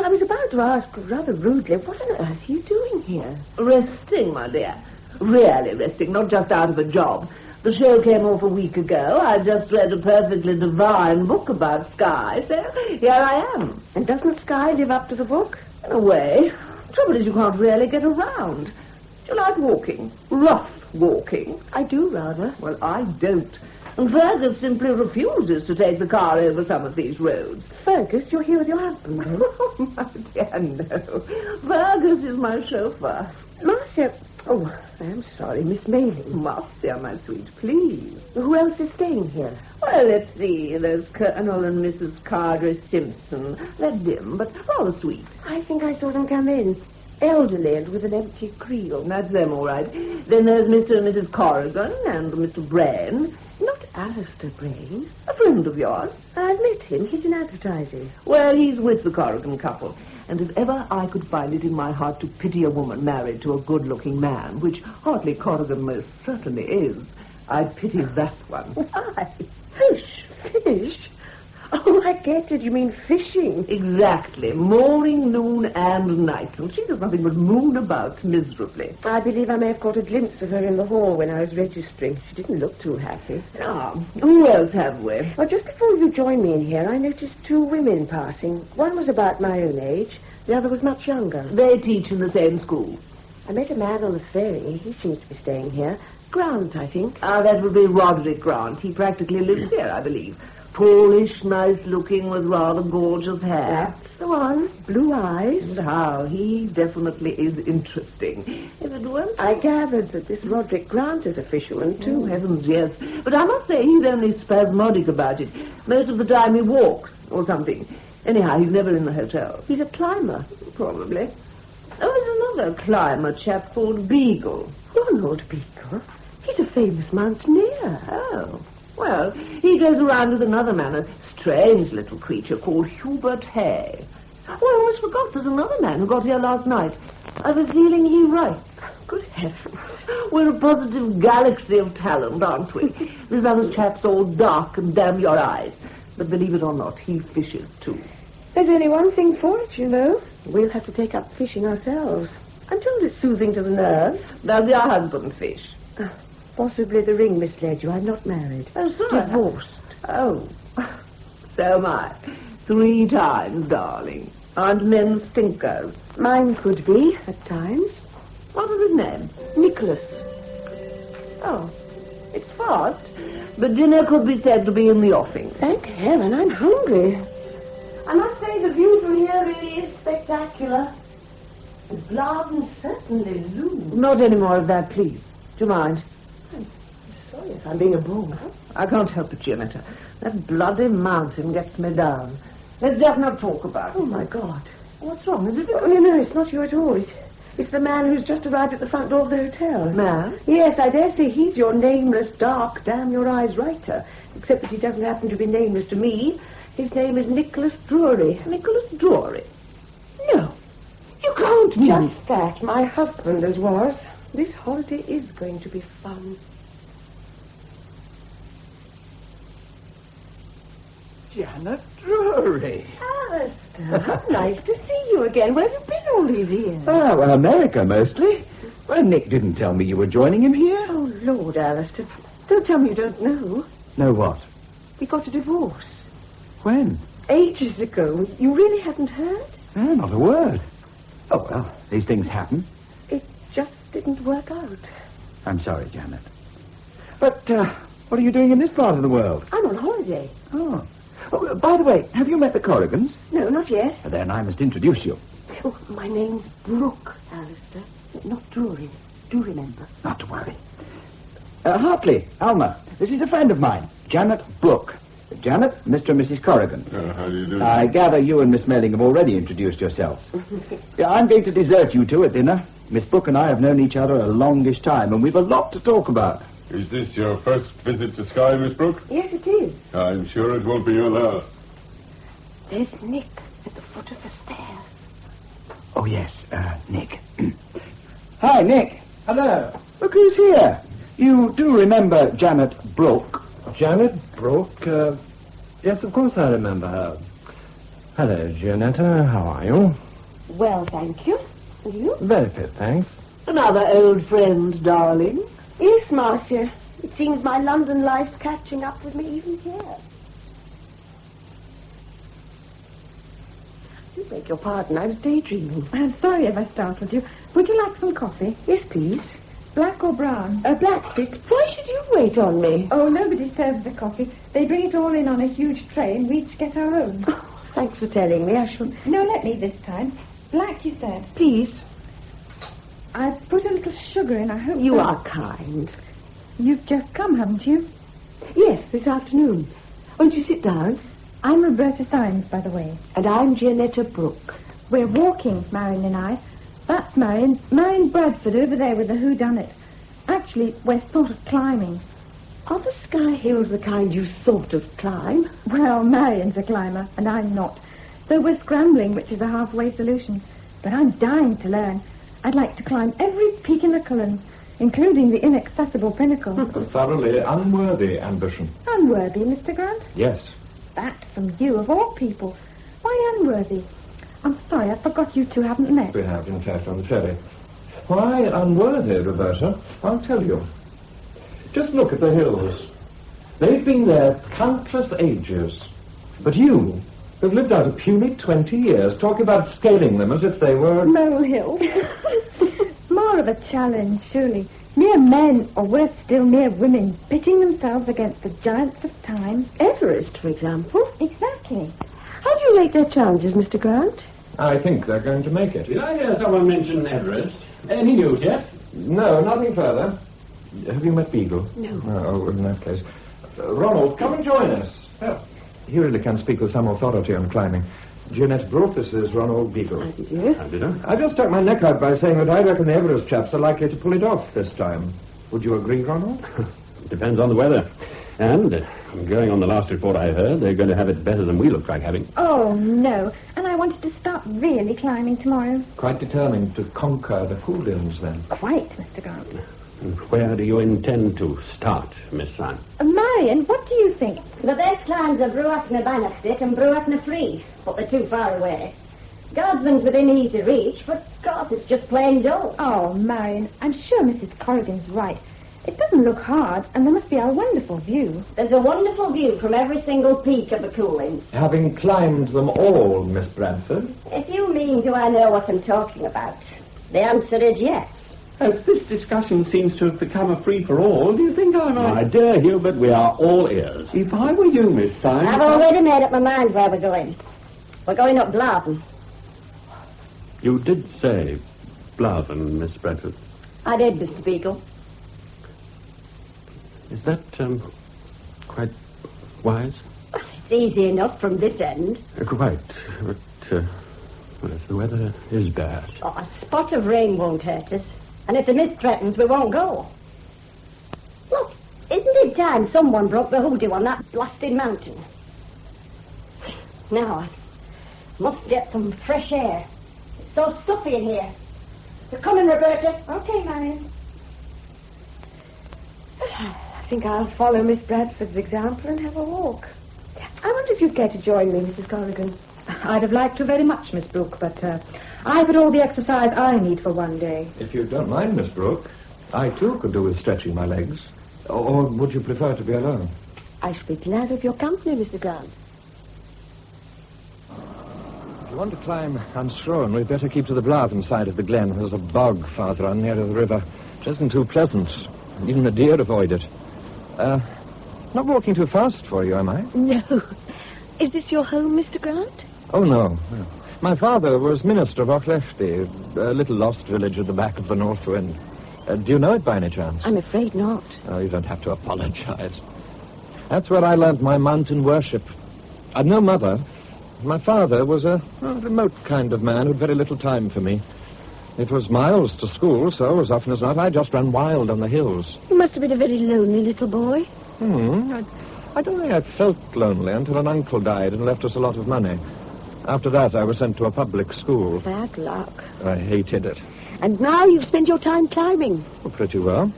I was about to ask rather rudely, what on earth are you doing here? Resting, my dear. Really resting, not just out of a job. The show came off a week ago. I just read a perfectly divine book about Skye, so here I am. And doesn't Skye live up to the book? In a way. Trouble is you can't really get around. Do you like walking? Rough walking? I do, rather. Well, I don't. And Fergus simply refuses to take the car over some of these roads. Fergus, you're here with your husband, then? Oh, my dear, no. Fergus is my chauffeur. Marcia... Oh, I'm sorry, Miss Mayling. Marcia, my sweet, please. Who else is staying here? Well, let's see. There's Colonel and Mrs. Carter Simpson. They're dim, but rather sweet. I think I saw them come in. Elderly and with an empty creel. That's them, all right. Then there's Mr. and Mrs. Corrigan and Mr. Brain. Not Alistair Brain. A friend of yours. I've met him. He's in advertising. Well, he's with the Corrigan couple. And if ever I could find it in my heart to pity a woman married to a good-looking man, which hardly Corrigan most certainly is, I'd pity that one. Why? Fish? Fish? Oh, I get it. You mean fishing. Exactly. Morning, noon, and night. And she does nothing but moon about miserably. I believe I may have caught a glimpse of her in the hall when I was registering. She didn't look too happy. Ah, who else have we? Well, just before you joined me in here, I noticed two women passing. One was about my own age. The other was much younger. They teach in the same school. I met a man on the ferry. He seems to be staying here. Grant, I think. Ah, that would be Roderick Grant. He practically lives here, I believe. Tallish, nice-looking, with rather gorgeous hair. That's the one. Blue eyes. And how he definitely is interesting. If it weren't... I gathered that this Roderick Grant is a fisherman, too. Oh, heavens, yes. But I must say he's only spasmodic about it. Most of the time he walks, or something. Anyhow, he's never in the hotel. He's a climber. Probably. Oh, there's another climber chap called Beagle. Ronald Beagle? He's a famous mountaineer. Oh. Well, he goes around with another man, a strange little creature called Hubert Hay. Oh, I almost forgot there's another man who got here last night. I have a feeling he writes. Good heavens. We're a positive galaxy of talent, aren't we? This other chap's all dark and damn your eyes. But believe it or not, he fishes too. There's only one thing for it, you know. We'll have to take up fishing ourselves. I'm told it's soothing to the nerves. Does your husband fish? Possibly the ring misled you. I'm not married. Oh, sorry. Divorced. Oh. So am I. 3 times, darling. Aren't men stinkers? Mine could be, at times. What is his name? Nicholas. Oh. It's fast. But dinner could be said to be in the offing. Thank heaven, I'm hungry. I must say the view from here really is spectacular. The garden certainly looms. Not any more of that, please. Do you mind? I'm sorry if I'm being a bore. I can't help it, Gianetta. That bloody mountain gets me down. Let's just not talk about it. Oh, my God. What's wrong? Is it... Oh, no, it's not you at all. It's the man who's just arrived at the front door of the hotel. Man? Yes, I dare say he's your nameless, dark, damn-your-eyes writer. Except that he doesn't happen to be nameless to me. His name is Nicholas Drury. Nicholas Drury? No. You can't mean... Just that. My husband as was. This holiday is going to be fun. Janet Drury. Alistair, how nice to see you again. Where have you been all these years? Oh, well, America, mostly. Well, Nick didn't tell me you were joining him here. Oh, Lord, Alistair. Don't tell me you don't know. Know what? We got a divorce. When? Ages ago. You really haven't heard? No, not a word. Oh, well, these things happen. It just didn't work out. I'm sorry, Janet. But, what are you doing in this part of the world? I'm on holiday. Oh. Oh, by the way, have you met the Corrigans? No, not yet. Then I must introduce you. Oh, my name's Brooke, Alistair. Not Drury. Do remember. Not to worry. Hartley, Alma, this is a friend of mine, Janet Brooke. Janet, Mr. and Mrs. Corrigan. How do you do? I gather you and Miss Melling have already introduced yourselves. I'm going to desert you two at dinner. Miss Brooke and I have known each other a longish time, and we've a lot to talk about. Is this your first visit to Skye, Miss Brooke? Yes, it is. I'm sure it won't be your last. There's Nick at the foot of the stairs. Oh, yes, Nick. Hi, Nick. Hello. Look who's here. You do remember Janet Brooke? Janet Brooke? Yes, of course I remember her. Hello, Gianetta. How are you? Well, thank you. And you? Very fit, thanks. Another old friend, darling. Yes, Marcia. It seems my London life's catching up with me even here. Do beg your pardon, I was daydreaming. I'm sorry if I startled you. Would you like some coffee? Yes, please. Black or brown? Black, please. Why should you wait on me? Oh, nobody serves the coffee. They bring it all in on a huge tray and we each get our own. Oh, thanks for telling me. I shall... No, let me this time. Black, you said. Please. I've put a little sugar in. I hope You are kind. You've just come, haven't you? Yes, this afternoon. Won't you sit down? I'm Roberta Symes, by the way. And I'm Gianetta Brooke. We're walking, Marion and I. That's Marion Bradford over there with the whodunit. Actually, we're sort of climbing. Are the Sky Hills the kind you sort of climb? Well, Marion's a climber, and I'm not. So we're scrambling, which is a halfway solution. But I'm dying to learn. I'd like to climb every peak in the Cullen, including the inaccessible pinnacle. A thoroughly unworthy ambition. Unworthy, Mr. Grant? Yes. That from you, of all people. Why unworthy? I'm sorry, I forgot you two haven't met. We have, in fact, on the ferry. Why unworthy, Roberta? I'll tell you. Just look at the hills. They've been there countless ages. But you have lived out a puny 20 years, talking about scaling them as if they were... Molehill. More of a challenge, surely. Mere men, or worse still, mere women, pitting themselves against the giants of time. Everest, for example. Exactly. How do you rate their chances, Mr. Grant? I think they're going to make it. Did I hear someone mention Everest? Any news yet? No, nothing further. Have you met Beagle? No. Oh, in that case. Ronald, come and join us. Well, he really can speak with some authority on climbing. Jeanette Brooke, this is Ronald Beagle. How did you? How did I? I just stuck my neck out by saying that I reckon the Everest chaps are likely to pull it off this time. Would you agree, Ronald? Depends on the weather. And, going on the last report I heard, they're going to have it better than we look like having. Oh, no. And I wanted to start really climbing tomorrow. Quite determined to conquer the Coolins, then. Quite, Mr. Grant. And where do you intend to start, Miss Syme? Marion, what do you think? The best climbs are Bruac Bannock Stick and Bruac Free, but they're too far away. Guardsman's within easy reach, but of course it's just plain dull. Oh, Marion, I'm sure Mrs. Corrigan's right. It doesn't look hard, and there must be a wonderful view. There's a wonderful view from every single peak of the Coolins. Having climbed them all, Miss Bradford? If you mean, do I know what I'm talking about? The answer is yes. As this discussion seems to have become a free-for-all, do you think I might... My dear Hubert, we are all ears. If I were you, Miss Syme... I've already made up my mind where we're going. We're going up Blaven. You did say Blaven, Miss Bradford. I did, Mr. Beagle. Is that, quite wise? It's easy enough from this end. Quite. But, well, if the weather is bad... Oh, a spot of rain won't hurt us. And if the mist threatens, we won't go. Look, isn't it time someone broke the hoodoo on that blasted mountain? Now, I must get some fresh air. It's so stuffy in here. You're coming, Roberta? Okay, Marion. I think I'll follow Miss Bradford's example and have a walk. I wonder if you'd care to join me, Mrs. Corrigan. I'd have liked to very much, Miss Brooke, but I've had all the exercise I need for one day. If you don't mind, Miss Brooke, I too could do with stretching my legs. Or would you prefer to be alone? I should be glad of your company, Mr. Grant. If you want to climb unshorn, we'd better keep to the Blaven side of the glen. There's a bog farther on nearer the river. It isn't too pleasant. Even the deer avoid it. Not walking too fast for you, am I? No. Is this your home, Mr. Grant? Oh, no. My father was minister of Auchlefty, a little lost village at the back of the North Wind. Do you know it by any chance? I'm afraid not. Oh, you don't have to apologize. That's where I learnt my mountain worship. I'd no mother. My father was a remote kind of man who had very little time for me. It was miles to school, so as often as not, I just ran wild on the hills. You must have been a very lonely little boy. I don't think I felt lonely until an uncle died and left us a lot of money. After that, I was sent to a public school. Bad luck. I hated it. And now you've spent your time climbing. Oh, pretty well.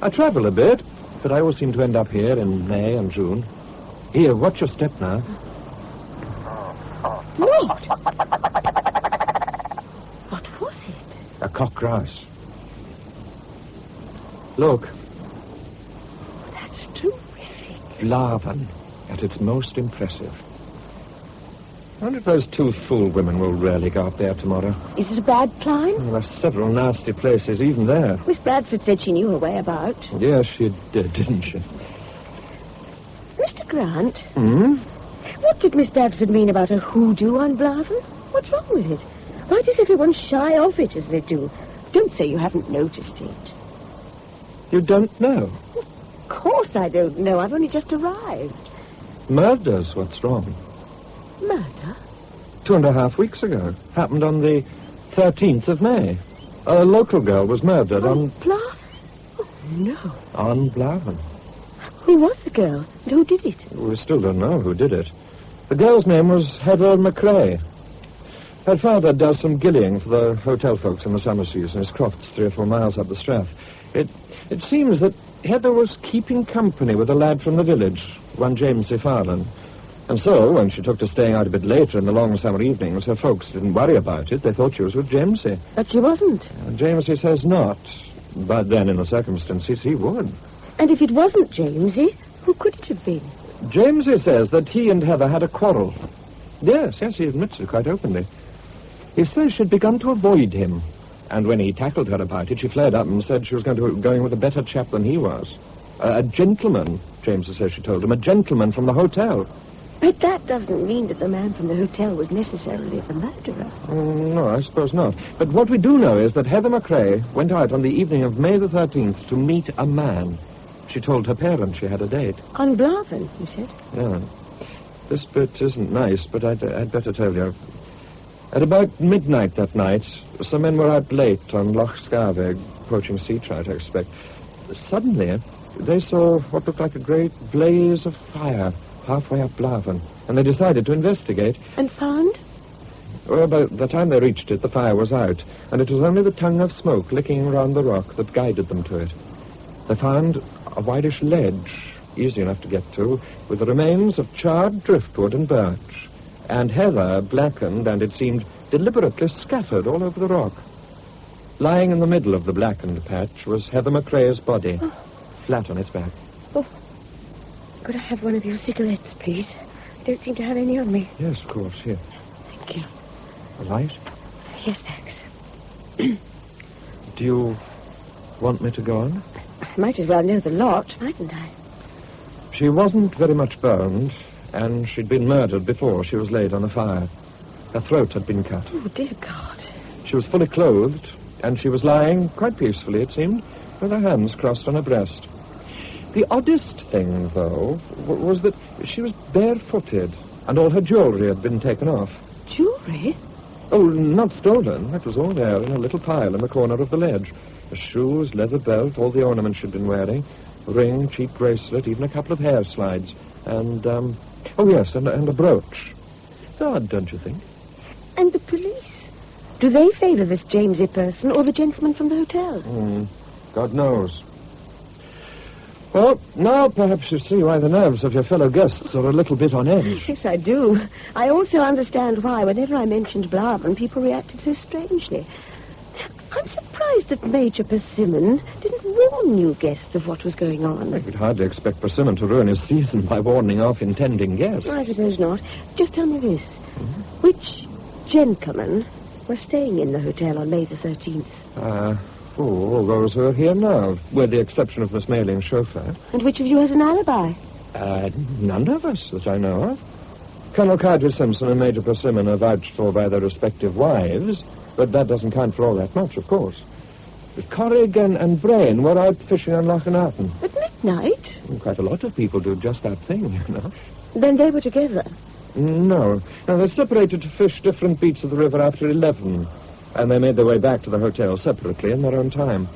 I travel a bit, but I always seem to end up here in May and June. Here, watch your step now. What? What was it? A cock grouse. Look. Blavan at its most impressive. I wonder if those two fool women will really go up there tomorrow. Is it a bad climb? Well, there are several nasty places, even there. Miss Bradford said she knew her way about. Yes, she did, didn't she? Mr. Grant? Hmm? What did Miss Bradford mean about a hoodoo on Blavan? What's wrong with it? Why does everyone shy off it as they do? Don't say you haven't noticed it. You don't know? Of course I don't know. I've only just arrived. Murder's what's wrong. Murder? 2.5 weeks ago. Happened on the 13th of May. A local girl was murdered on... Blavan? Oh, no. On Blavan. Who was the girl? And who did it? We still don't know who did it. The girl's name was Heather McRae. Her father does some gillying for the hotel folks in the summer season. His croft's 3 or 4 miles up the Strath. It seems that Heather was keeping company with a lad from the village, one James Farland. And so, when she took to staying out a bit later in the long summer evenings, her folks didn't worry about it. They thought she was with Jamesy. But she wasn't. Jamesy says not. But then, in the circumstances, he would. And if it wasn't Jamesy, who could it have been? Jamesy says that he and Heather had a quarrel. Yes, he admits it quite openly. He says she'd begun to avoid him. And when he tackled her about it, she flared up and said she was going with a better chap than he was. A gentleman, Jamesy says she told him, a gentleman from the hotel. But that doesn't mean that the man from the hotel was necessarily the murderer. No, I suppose not. But what we do know is that Heather McRae went out on the evening of May the 13th to meet a man. She told her parents she had a date. On Blavan, you said? Yeah. This bit isn't nice, but I'd better tell you. At about midnight that night, some men were out late on Loch Scarveg, poaching sea trout, I expect. Suddenly, they saw what looked like a great blaze of fire halfway up Blavan, and they decided to investigate. And found? Well, by the time they reached it, the fire was out, and it was only the tongue of smoke licking around the rock that guided them to it. They found a whitish ledge, easy enough to get to, with the remains of charred driftwood and birch, and heather blackened and, it seemed, deliberately scattered all over the rock. Lying in the middle of the blackened patch was Heather McRae's body, flat on its back. Oh, could I have one of your cigarettes, please? I don't seem to have any on me. Yes, of course, here. Thank you. A light? Yes, thanks. Do you want me to go on? I might as well know the lot, mightn't I? She wasn't very much burned, and she'd been murdered before she was laid on a fire. Her throat had been cut. Oh, dear God. She was fully clothed, and she was lying, quite peacefully, it seemed, with her hands crossed on her breast. The oddest thing, though, was that she was barefooted, and all her jewellery had been taken off. Jewellery? Oh, not stolen. It was all there in a little pile in the corner of the ledge. Her shoes, leather belt, all the ornaments she'd been wearing, ring, cheap bracelet, even a couple of hair slides, and, oh, yes, and a brooch. It's odd, don't you think? And the police? Do they favour this Jamesy person or the gentleman from the hotel? God knows. Well, now perhaps you see why the nerves of your fellow guests are a little bit on edge. Yes, I do. I also understand why, whenever I mentioned Blavan, people reacted so strangely. I'm surprised that Major Persimmon didn't warn you guests of what was going on. I could hardly expect Persimmon to ruin his season by warning off intending guests. I suppose not. Just tell me this. Which gentlemen were staying in the hotel on May the 13th? All those who are here now, with the exception of Miss Mayling's chauffeur. And which of you has an alibi? None of us that I know of. Colonel Cardew Simpson and Major Persimmon are vouched for by their respective wives, but that doesn't count for all that much, of course. Corrigan and Brain were out fishing on Loch Narton. At midnight? Quite a lot of people do just that thing, you know. Then they were together? No. No, they separated to fish different beats of the river after 11, and they made their way back to the hotel separately in their own time.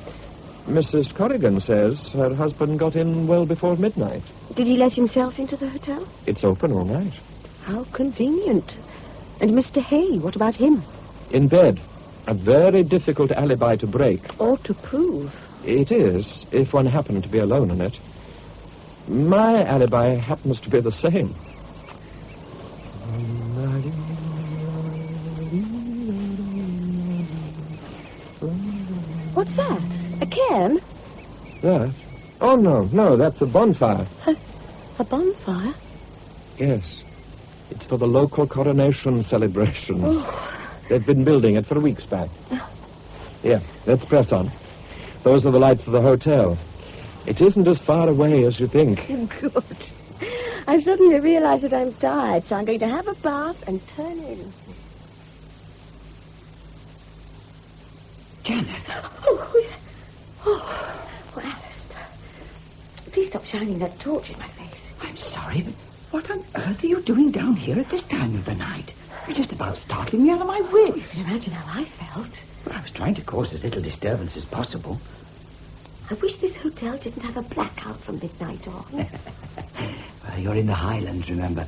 Mrs. Corrigan says her husband got in well before midnight. Did he let himself into the hotel? It's open all night. How convenient. And Mr. Hay, what about him? In bed. A very difficult alibi to break. Or to prove. It is, if one happened to be alone in it. My alibi happens to be the same. What's that? A cairn? That? Oh, no, that's a bonfire. A bonfire? Yes. It's for the local coronation celebration. Oh. They've been building it for weeks back. Here, let's press on. Those are the lights of the hotel. It isn't as far away as you think. Good. I suddenly realize that I'm tired, so I'm going to have a bath and turn in. Janet. Oh, Alistair. Please stop shining that torch in my face. I'm sorry, but what on earth are you doing down here at this time of the night? You're just about startling me out of my wits. You can imagine how I felt. Well, I was trying to cause as little disturbance as possible. I wish this hotel didn't have a blackout from midnight on. Well, you're in the Highlands, remember.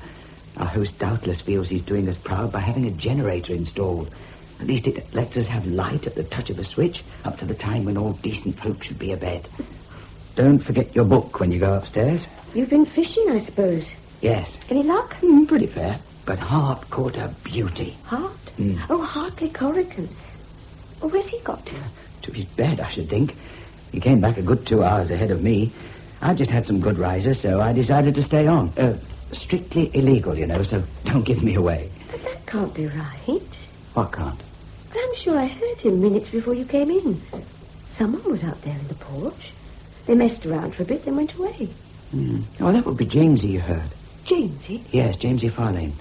Our host doubtless feels he's doing us proud by having a generator installed. At least it lets us have light at the touch of a switch up to the time when all decent folk should be abed. Don't forget your book when you go upstairs. You've been fishing, I suppose. Yes. Any luck? Pretty fair. But Hart caught a beauty. Hart? Oh, Hartley Corrigan. Oh, where's he got to? To his bed, I should think. He came back a good 2 hours ahead of me. I just had some good risers, so I decided to stay on. Strictly illegal, you know, so don't give me away. But that can't be right. What can't? I'm sure I heard him minutes before you came in. Someone was out there in the porch. They messed around for a bit, then went away. Oh, that would be Jamesy you heard. Jamesy? Yes, Jamesy Farlane.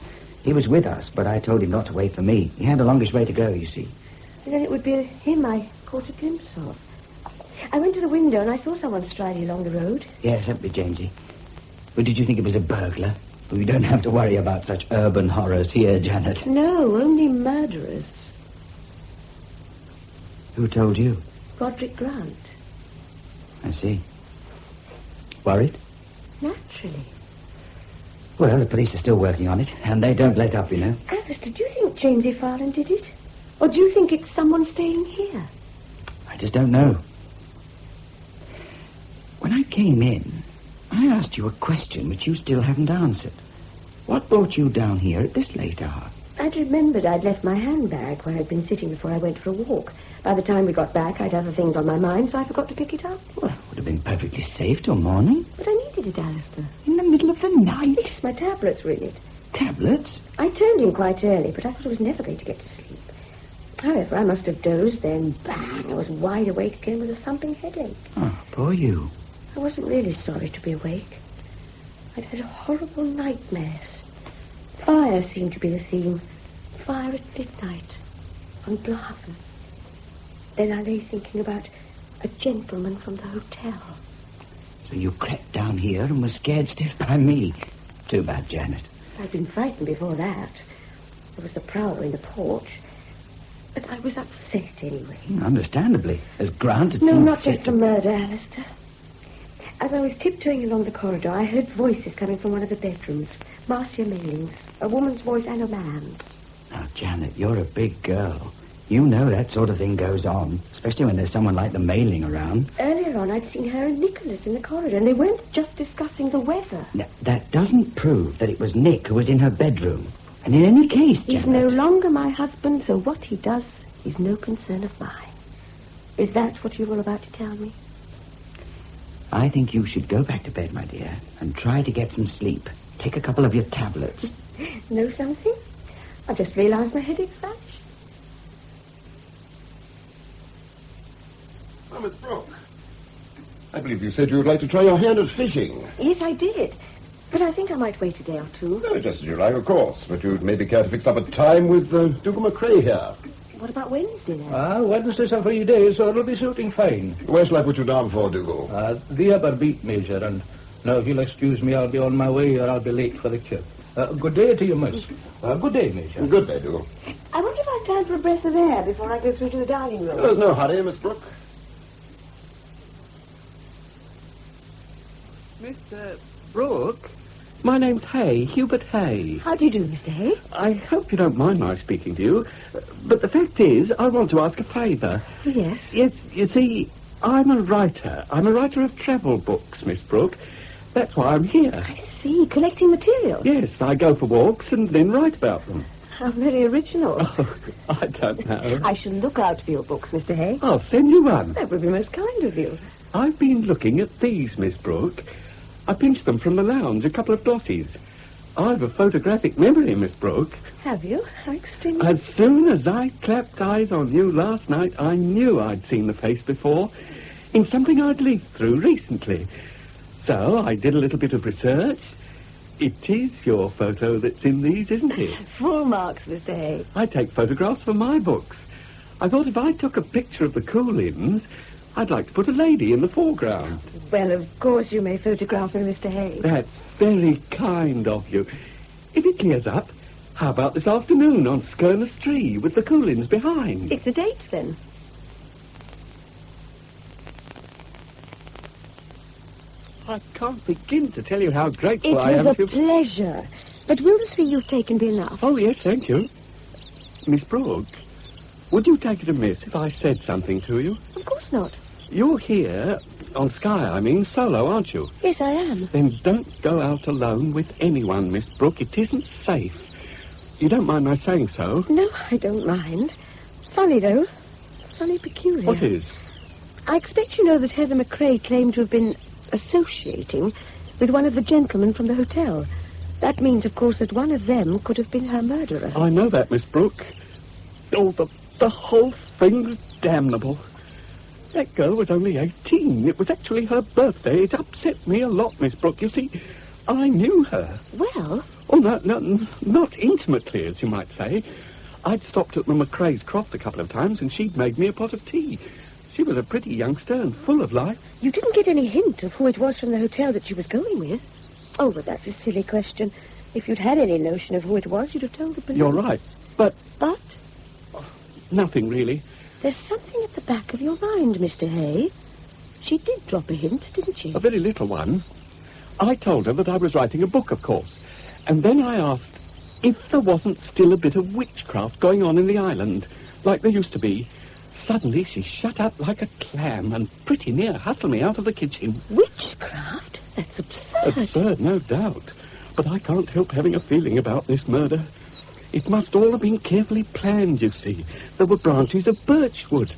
He was with us, but I told him not to wait for me. He had the longest way to go, you see. And then it would be him I caught a glimpse of. I went to the window and I saw someone striding along the road. Yes, that'd be Jamesy. But did you think it was a burglar? We don't have to worry about such urban horrors here, Janet. No, only murderers. Who told you? Roderick Grant. I see. Worried? Naturally. Well, the police are still working on it, and they don't let up, you know. Alistair, do you think Jamesy Farland did it? Or do you think it's someone staying here? I just don't know. When I came in, I asked you a question which you still haven't answered. What brought you down here at this late hour? I'd remembered I'd left my handbag where I'd been sitting before I went for a walk. By the time we got back, I'd other things on my mind, so I forgot to pick it up. Well, it would have been perfectly safe till morning. But I needed it, Alistair. In the middle of the night? Yes, my tablets were in it. Tablets? I turned in quite early, but I thought I was never going to get to sleep. However, I must have dozed, then bang, I was wide awake again with a thumping headache. Oh, poor you. I wasn't really sorry to be awake. I'd had horrible nightmares. Fire seemed to be the theme. Fire at midnight. On Blaven. Then I lay thinking about a gentleman from the hotel. So you crept down here and were scared stiff by me. Too bad, Janet. I'd been frightened before that. There was the prowler in the porch. But I was upset anyway. Understandably. As Grant had No, seen not just a murder, Alistair. As I was tiptoeing along the corridor, I heard voices coming from one of the bedrooms. Marcia Mailing's. A woman's voice and a man's. Now, Janet, you're a big girl. You know that sort of thing goes on, especially when there's someone like the Mailing around. Earlier on, I'd seen her and Nicholas in the corridor, and they weren't just discussing the weather. Now, that doesn't prove that it was Nick who was in her bedroom. And in any case, Janet... He's no longer my husband, so what he does is no concern of mine. Is that what you were about to tell me? I think you should go back to bed, my dear, and try to get some sleep. Take a couple of your tablets. Know something? I've just realized my headache's vanished. Oh, Miss Brooke. I believe you said you would like to try your hand at fishing. Yes, I did. But I think I might wait a day or two. Well, just as you like, of course. But you'd maybe care to fix up a time with Dougal McRae here. What about Wednesday, then? Wednesday's a free day, so it'll be suiting fine. Where shall I put you down for, Dougal? The upper beat, Major, and now if you'll excuse me, I'll be on my way or I'll be late for the trip. Good day to you, miss. Good day, Major. Good day, Dougal. I wonder if I've time for a breath of air before I go through to the dining room. There's no hurry, Miss Brooke. Mr. Brooke? My name's Hay, Hubert Hay. How do you do, Mr. Hay? I hope you don't mind my speaking to you, but the fact is, I want to ask a favour. Yes? Yes, you see, I'm a writer. I'm a writer of travel books, Miss Brooke. That's why I'm here. I see, collecting material. Yes, I go for walks and then write about them. How very original. Oh, I don't know. I shall look out for your books, Mr. Hay. I'll send you one. That would be most kind of you. I've been looking at these, Miss Brooke. I pinched them from the lounge, a couple of glossies. I've a photographic memory, Miss Brooke. Have you? How extremely... As soon as I clapped eyes on you last night, I knew I'd seen the face before in something I'd leafed through recently. So I did a little bit of research. It is your photo that's in these, isn't it? Full marks, Mr. Hay. I take photographs for my books. I thought if I took a picture of the Coolins, I'd like to put a lady in the foreground. Well, of course you may photograph me, Mr. Hay. That's very kind of you. If it clears up, how about this afternoon on Skirness Tree with the Coolins behind? It's a date, then. I can't begin to tell you how grateful It I am was to... a pleasure. But will the three you've taken be enough? Oh, yes, thank you. Miss Brooke, would you take it amiss if I said something to you? Of course not. You're here, on Skye, I mean, solo, aren't you? Yes, I am. Then don't go out alone with anyone, Miss Brooke. It isn't safe. You don't mind my saying so? No, I don't mind. Funny, though. Funny peculiar. What is? I expect you know that Heather McCrae claimed to have been associating with one of the gentlemen from the hotel. That means, of course, that one of them could have been her murderer. I know that, Miss Brooke. Oh, the whole thing's damnable. That girl was only 18. It was actually her birthday. It upset me a lot, Miss Brooke. You see, I knew her. Well? Oh, not intimately, as you might say. I'd stopped at the McCrae's Croft a couple of times, and she'd made me a pot of tea. She was a pretty youngster and full of life. You didn't get any hint of who it was from the hotel that she was going with? Oh, but that's a silly question. If you'd had any notion of who it was, you'd have told the police. You're right, but... But? Nothing, really. There's something at the back of your mind, Mr. Hay. She did drop a hint, didn't she? A very little one. I told her that I was writing a book, of course. And then I asked if there wasn't still a bit of witchcraft going on in the island, like there used to be. Suddenly she shut up like a clam and pretty near hustled me out of the kitchen. Witchcraft? That's absurd. Absurd, no doubt. But I can't help having a feeling about this murder. It must all have been carefully planned, you see. There were branches of birchwood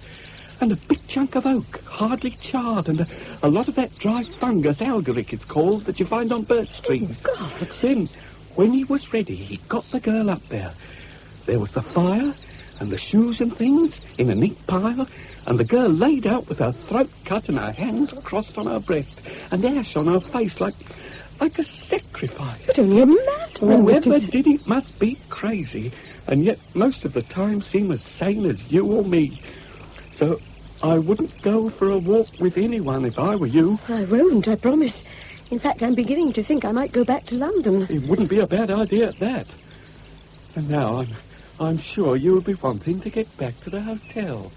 and a big chunk of oak, hardly charred, and a lot of that dry fungus, algaric it's called, that you find on birch trees. Oh, God. Then, when he was ready, he got the girl up there. There was the fire and the shoes and things in a neat pile, and the girl laid out with her throat cut and her hands crossed on her breast and ash on her face like a sacrifice. But only a madman. Whoever did it must be crazy, and yet most of the time seem as sane as you or me. So I wouldn't go for a walk with anyone if I were you. I won't, I promise. In fact, I'm beginning to think I might go back to London. It wouldn't be a bad idea at that. And now I'm sure you'll be wanting to get back to the hotel.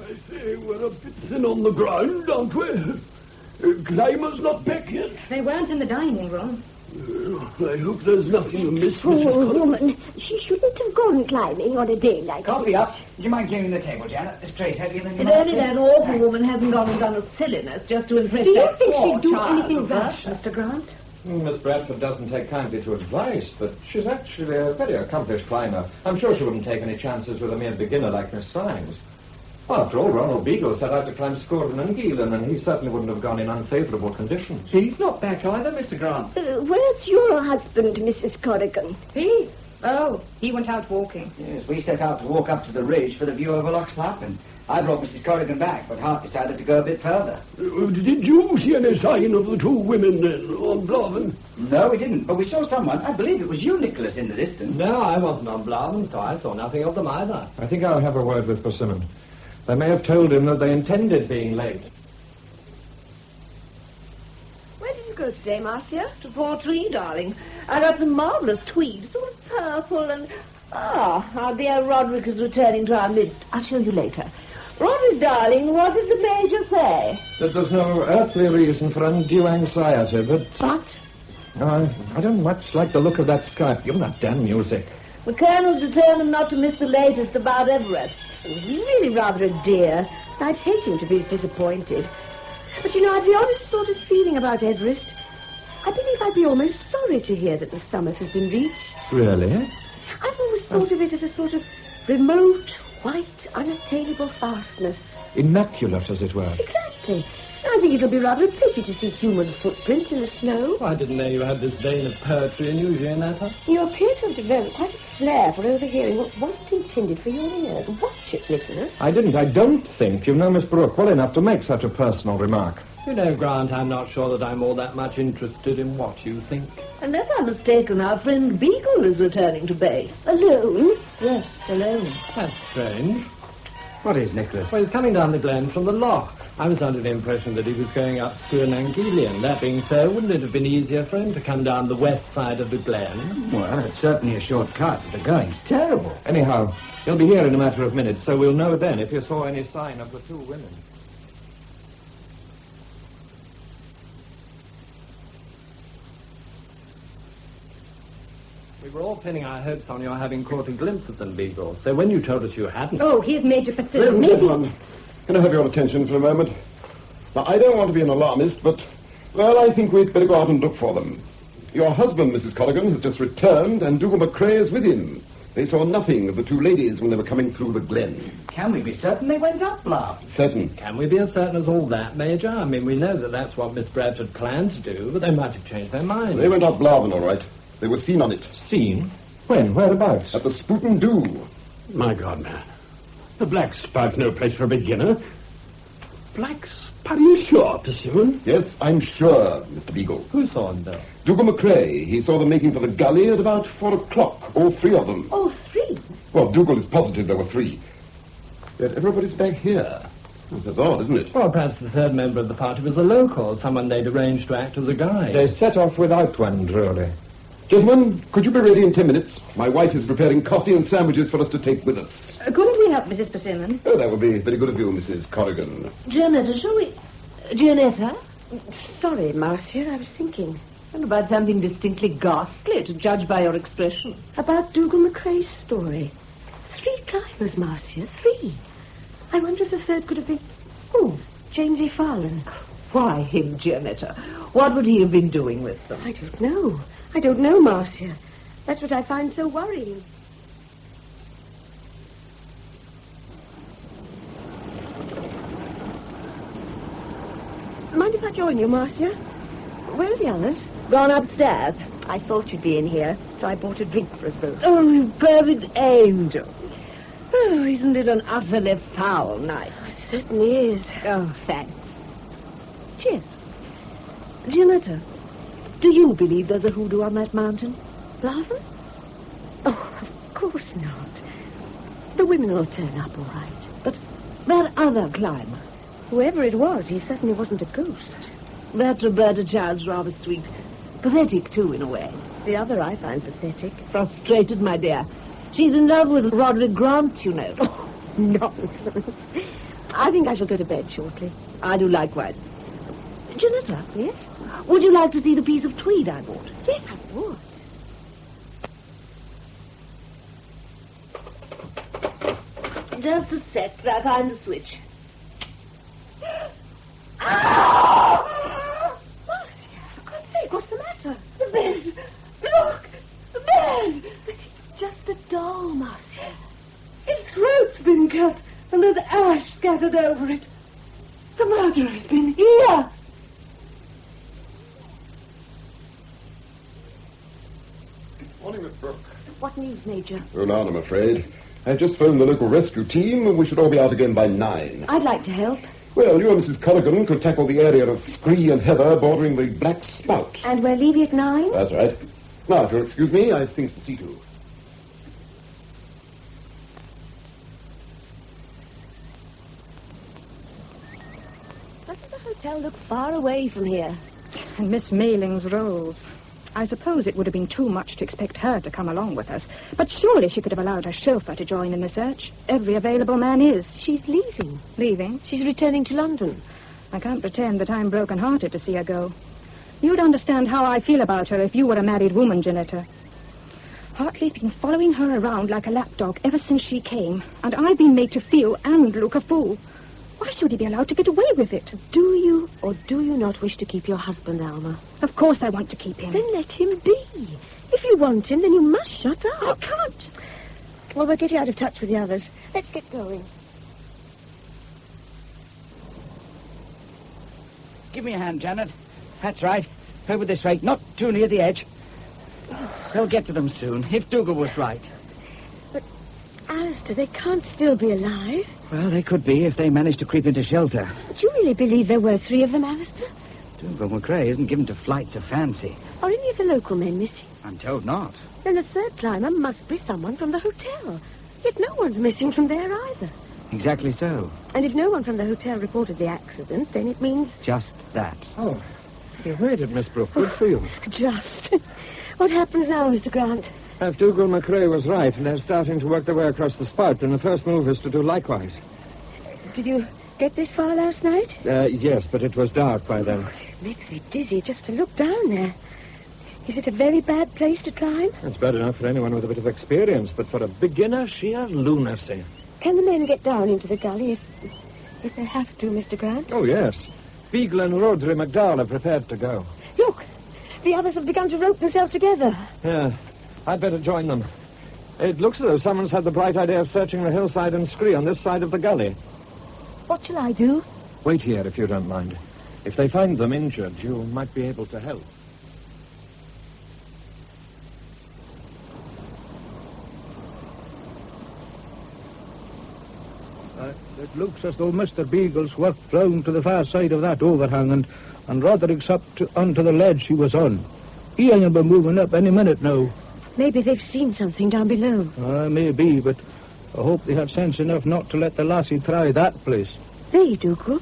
I say, we're a bit thin on the ground, aren't we? Climbers not back yet? They weren't in the dining room. I hope there's nothing amiss, Poor Mrs. woman. She shouldn't have gone climbing on a day like Coffee this. up. Do you mind clearing the table, Janet? This trade's heavier than you If might only think. that awful woman hasn't gone and done a silliness just to impress Do you that think poor she'd do child anything of rash, hers. Mr. Grant? Miss Bradford doesn't take kindly to advice, but she's actually a very accomplished climber. I'm sure she wouldn't take any chances with a mere beginner like Miss Symes. After all, Ronald Beagle set out to climb Scourdon and Geelan, and he certainly wouldn't have gone in unfavourable conditions. He's not back either, Mr. Grant. Where's your husband, Mrs. Corrigan? He? Oh, he went out walking. Yes, we set out to walk up to the ridge for the view over Loch Slappin. I brought Mrs. Corrigan back, but Hart decided to go a bit further. Did you see any sign of the two women then, on Blaven? No, we didn't, but we saw someone. I believe it was you, Nicholas, in the distance. No, I wasn't on Blaven, so I saw nothing of them either. I think I'll have a word with Persimmon. They may have told him that they intended being late. Where did you go today, Marcia? To Portree, darling. I got some marvellous tweed, sort of purple and... our dear Roderick is returning to our midst. I'll show you later. Roderick, darling, what did the Major say? That there's no earthly reason for undue anxiety, but... What? No, I don't much like the look of that sky. Given that damn music. The Colonel's determined not to miss the latest about Everest. He's really rather a dear. I'd hate him to be disappointed. But, you know, I've the honest sort of feeling about Everest. I believe I'd be almost sorry to hear that the summit has been reached. Really? I've always thought of it as a sort of remote, white, unattainable vastness. Immaculate, as it were. Exactly. I think it'll be rather a pity to see human footprints in the snow. I didn't know you had this vein of poetry in you, Gianetta. You appear to have developed quite a flair for overhearing what wasn't intended for your ears. Watch it, Nicholas. I don't think you know Miss Brooke well enough to make such a personal remark. You know, Grant, I'm not sure that I'm all that much interested in what you think. Unless I'm mistaken, our friend Beagle is returning to base. Alone? Yes, alone. That's strange. What is, Nicholas? Well, he's coming down the glen from the loch. I was under the impression that he was going up Skirnangelian. That being so, wouldn't it have been easier for him to come down the west side of the glen? Well, it's certainly a short cut, but the going's terrible. Anyhow, he'll be here in a matter of minutes, so we'll know then if you saw any sign of the two women. We were all pinning our hopes on your having caught a glimpse of them, Beagle. So when you told us you hadn't... Oh, here's Major Facility. Gentlemen, can I have your attention for a moment? Now, I don't want to be an alarmist, but, well, I think we'd better go out and look for them. Your husband, Mrs. Corrigan, has just returned, and Dougal McCrae is with him. They saw nothing of the two ladies when they were coming through the glen. Can we be certain they went up, Bluff? Certain. Can we be as certain as all that, Major? I mean, we know that that's what Miss Bradford planned to do, but they might have changed their minds. They went up Blaven, all right. They were seen on it. Seen? When? Whereabouts? At the Spoot and Dew. My God, man. The Black Spout's no place for a beginner. Black Spout? Are you sure, Pursuant? Yes, I'm sure, Mr. Beagle. Who saw him, though? Dougal McCrae. He saw them making for the gully at about 4 o'clock. All three of them. All three? Well, Dougal is positive there were three. Yet everybody's back here. That's odd, isn't it? Well, perhaps the third member of the party was a local, someone they'd arranged to act as a guide. They set off without one, truly. Gentlemen, could you be ready in 10 minutes? My wife is preparing coffee and sandwiches for us to take with us. Couldn't we help Mrs. Persimmon? Oh, that would be very good of you, Mrs. Corrigan. Gianetta, shall we... Gianetta? Sorry, Marcia, I was thinking. And about something distinctly ghastly, to judge by your expression. About Dougal McCrae's story. 3 climbers, Marcia, 3. I wonder if the third could have been... Oh, James E. Farland. Why him, Gianetta? What would he have been doing with them? I don't know. I don't know, Marcia. That's what I find so worrying. Mind if I join you, Marcia? Where are the others? Gone upstairs. I thought you'd be in here, so I bought a drink for us both. Oh, you perfect angel. Oh, isn't it an utterly foul night? It certainly is. Oh, thanks. Cheers. Gianetta, do you believe there's a hoodoo on that mountain? Blaven? Oh, of course not. The women will turn up all right. But that other climber... Whoever it was, he certainly wasn't a ghost. That Roberta child's rather sweet. Pathetic, too, in a way. The other I find pathetic. Frustrated, my dear. She's in love with Roderick Grant, you know. Oh, nonsense. I think I shall go to bed shortly. I do likewise. Gianetta? Yes? Would you like to see the piece of tweed I bought? Yes, I would. Just a sec till I find the switch. Marcia, for God's sake, what's the matter? The bed! Look! The bed! It's just a doll, Marcia. Its throat's been cut, and there's ash scattered over it. The murderer's been here! Morning, Miss Brooke. What news, Major? Oh, none, I'm afraid. I've just phoned the local rescue team, and we should all be out again by 9. I'd like to help. Well, you and Mrs. Corrigan could tackle the area of scree and heather bordering the Black Spout. And we're leaving at 9? That's right. Now, if you'll excuse me, I have things to see to. Doesn't the hotel look far away from here? And Miss Mayling's rolls. I suppose it would have been too much to expect her to come along with us. But surely she could have allowed her chauffeur to join in the search. Every available man is. She's leaving. Leaving? She's returning to London. I can't pretend that I'm broken-hearted to see her go. You'd understand how I feel about her if you were a married woman, Janetta. Hartley's been following her around like a lapdog ever since she came, and I've been made to feel and look a fool. Why should he be allowed to get away with it? Do you or do you not wish to keep your husband, Alma? Of course I want to keep him. Then let him be. If you want him, then you must shut up. I can't. Well, we're getting out of touch with the others. Let's get going. Give me a hand, Janet. That's right. Over this way, not too near the edge. They'll get to them soon, if Dougal was right. But, Alistair, they can't still be alive. Well, they could be if they managed to creep into shelter. But you really believe there were 3 of them, Alistair? Dougal McRae isn't given to flights of fancy. Are any of the local men missing? I'm told not. Then the third climber must be someone from the hotel. Yet no one's missing from there either. Exactly so. And if no one from the hotel reported the accident, then it means... Just that. Oh, you made it, Miss Brooke. Good for you. Just. What happens now, Mr. Grant? If Dougal McRae was right, they're starting to work their way across the spout, and the first move is to do likewise. Did you get this far last night? Yes, but it was dark by then. It makes me dizzy just to look down there. Is it a very bad place to climb? It's bad enough for anyone with a bit of experience, but for a beginner, sheer lunacy. Can the men get down into the gully if they have to, Mr. Grant? Oh, yes. Beagle and Rodri McDowell are prepared to go. Look, the others have begun to rope themselves together. Yeah, I'd better join them. It looks as though someone's had the bright idea of searching the hillside and scree on this side of the gully. What shall I do? Wait here, if you don't mind. If they find them injured, you might be able to help. It looks as though Mr. Beagle's worked round to the far side of that overhang and Roderick's up onto the ledge he was on. He ain't been moving up any minute now. Maybe they've seen something down below. Maybe, but I hope they have sense enough not to let the lassie try that place. They, Dougal.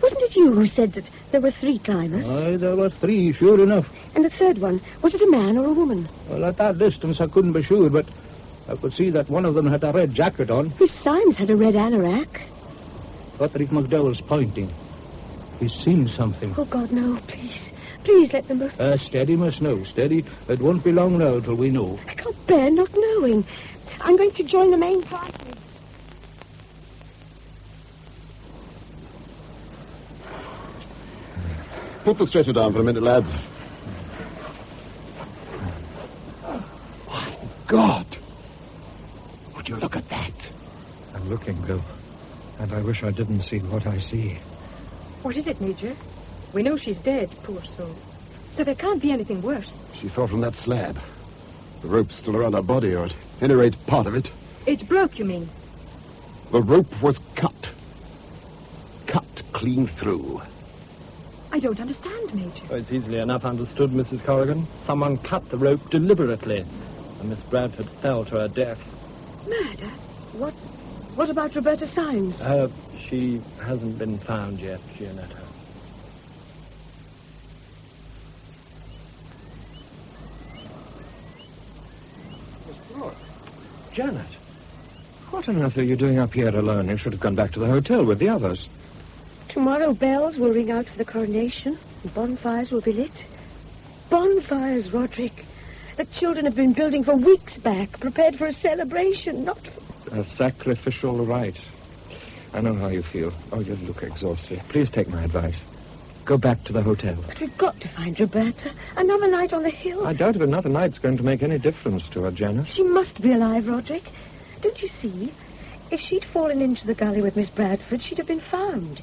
Wasn't it you who said that there were 3 climbers? Aye, there were 3, sure enough. And the third one, was it a man or a woman? Well, at that distance I couldn't be sure, but I could see that one of them had a red jacket on. Miss Symes had a red anorak. Roderick McDowell's pointing. He's seen something. Oh, God, no, please. Please let them... Steady, Miss Snow, steady. It won't be long now till we know. I can't bear not knowing. I'm going to join the main party. Put the stretcher down for a minute, lads. My God! Would you look at that? I'm looking, Bill. And I wish I didn't see what I see. What is it, Major? We know she's dead, poor soul. So there can't be anything worse. She fell from that slab. The rope's still around her body, or at any rate, part of it. It broke, you mean? The rope was cut. Cut clean through. I don't understand, Major. It's easily enough understood, Mrs. Corrigan. Someone cut the rope deliberately, and Miss Bradford fell to her death. Murder? What about Roberta Symes? She hasn't been found yet, Gianetta. Miss Brooke. Janet. What on earth are you doing up here alone? You should have gone back to the hotel with the others. Tomorrow bells will ring out for the coronation, and bonfires will be lit. Bonfires, Roderick. The children have been building for weeks back, prepared for a celebration, not for... A sacrificial rite. I know how you feel. Oh, you look exhausted. Please take my advice. Go back to the hotel. But we've got to find Roberta. Another night on the hill. I doubt if another night's going to make any difference to her, Janet. She must be alive, Roderick. Don't you see? If she'd fallen into the gully with Miss Bradford, she'd have been found.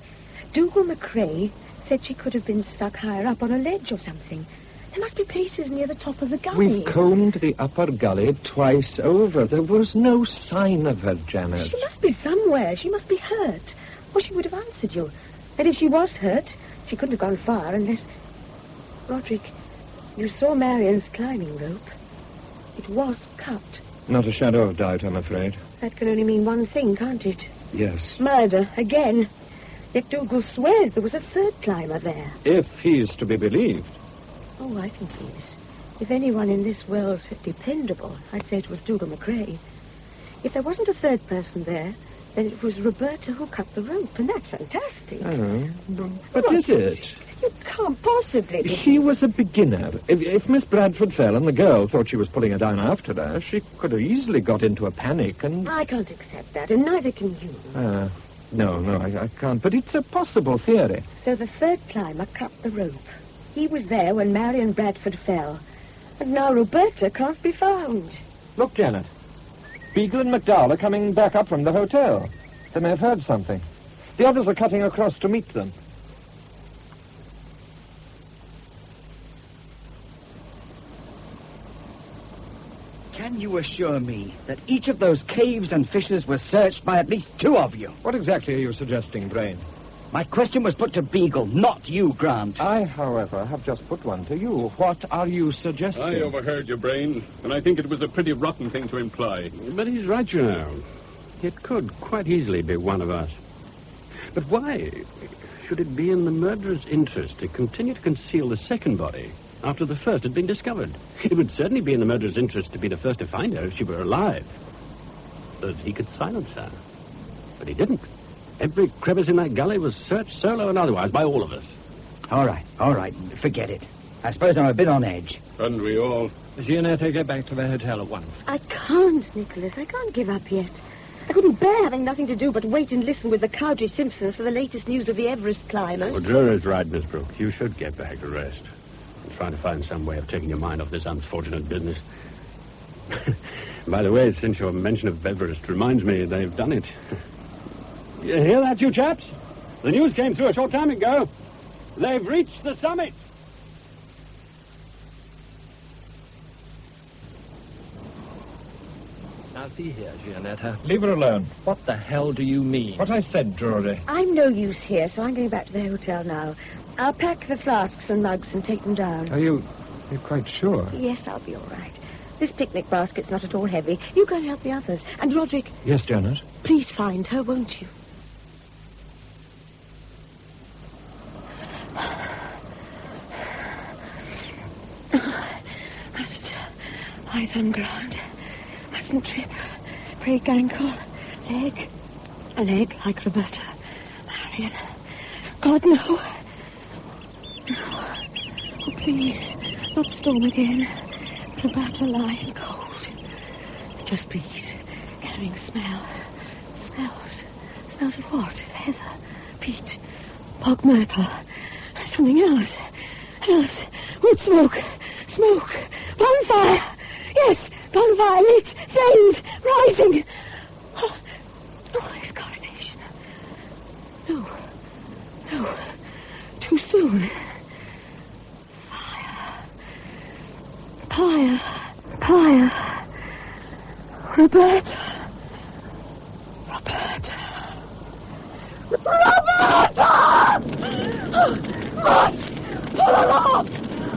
Dougal McRae said she could have been stuck higher up on a ledge or something. There must be places near the top of the gully. We've combed the upper gully twice over. There was no sign of her, Janet. She must be somewhere. She must be hurt. Or she would have answered you. And if she was hurt, she couldn't have gone far unless... Roderick, you saw Marian's climbing rope. It was cut. Not a shadow of doubt, I'm afraid. That can only mean one thing, can't it? Yes. Murder, again. Yet Dougal swears there was a third climber there. If he's to be believed. Oh, I think he is. If anyone in this world's dependable, I'd say it was Dougal McRae. If there wasn't a third person there, then it was Roberta who cut the rope, and that's fantastic. Oh, but is it? You can't possibly be... She was a beginner. If Miss Bradford fell and the girl thought she was pulling her down after her, she could have easily got into a panic and... I can't accept that, and neither can you. No, I can't. But it's a possible theory. So the third climber cut the rope. He was there when Marian Bradford fell. And now Roberta can't be found. Look, Janet. Beagle and McDowell are coming back up from the hotel. They may have heard something. The others are cutting across to meet them. Can you assure me that each of those caves and fissures was searched by at least 2 of you? What exactly are you suggesting, Brain? My question was put to Beagle, not you, Grant. I, however, have just put one to you. What are you suggesting? I overheard your Brain, and I think it was a pretty rotten thing to imply. But he's right, you know. It could quite easily be one of us. But why should it be in the murderer's interest to continue to conceal the second body after the first had been discovered? It would certainly be in the murderer's interest to be the first to find her if she were alive, so that he could silence her. But he didn't. Every crevice in that gully was searched, solo and otherwise, by all of us. All right. Forget it. I suppose I'm a bit on edge. And we all. Gianetta, get back to the hotel at once. I can't, Nicholas. I can't give up yet. I couldn't bear having nothing to do but wait and listen with the Cowdrey Simpsons for the latest news of the Everest climbers. Well, Drury's right, Miss Brooke. You should get back to rest. And try to find some way of taking your mind off this unfortunate business. By the way, since your mention of Everest reminds me they've done it. You hear that, you chaps? The news came through a short time ago. They've reached the summit. Now, see here, Gianetta. Leave her alone. What the hell do you mean? What I said, Drury. I'm no use here, so I'm going back to the hotel now. I'll pack the flasks and mugs and take them down. Are you quite sure? Yes, I'll be all right. This picnic basket's not at all heavy. You go and help the others. And, Roderick... Yes, Janet? Please find her, won't you? Must eyes on ground. Mustn't trip. Break ankle. Leg. A leg like Roberta. Marion. God, no. Oh, please. Not storm again. Roberta lying cold. Just bees. Carrying smell. Smells of what? Heather. Peat. Bog myrtle. Something else. Wood smoke. Bonfire. Yes, bonfire lit. Flames rising. Oh, it's coronation. No. Too soon. Fire. Roberta. Matt! Pull her off!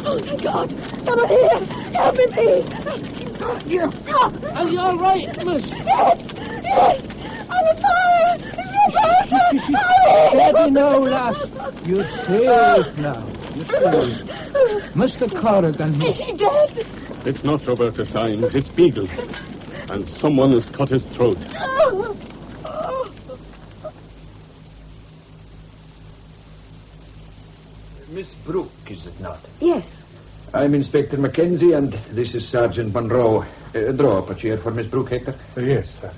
Oh, thank God! Someone here! Help me, please! Are you all right, miss? Yes! I'm on fire! Steady now, lass. You're safe now. Mr. Corrigan. Is she dead? It's not Roberta Symes, it's Beagle. And someone has cut his throat. Miss Brooke, is it not? Yes. I'm Inspector Mackenzie, and this is Sergeant Monroe. Draw up a chair for Miss Brooke, Hector. Yes, sir.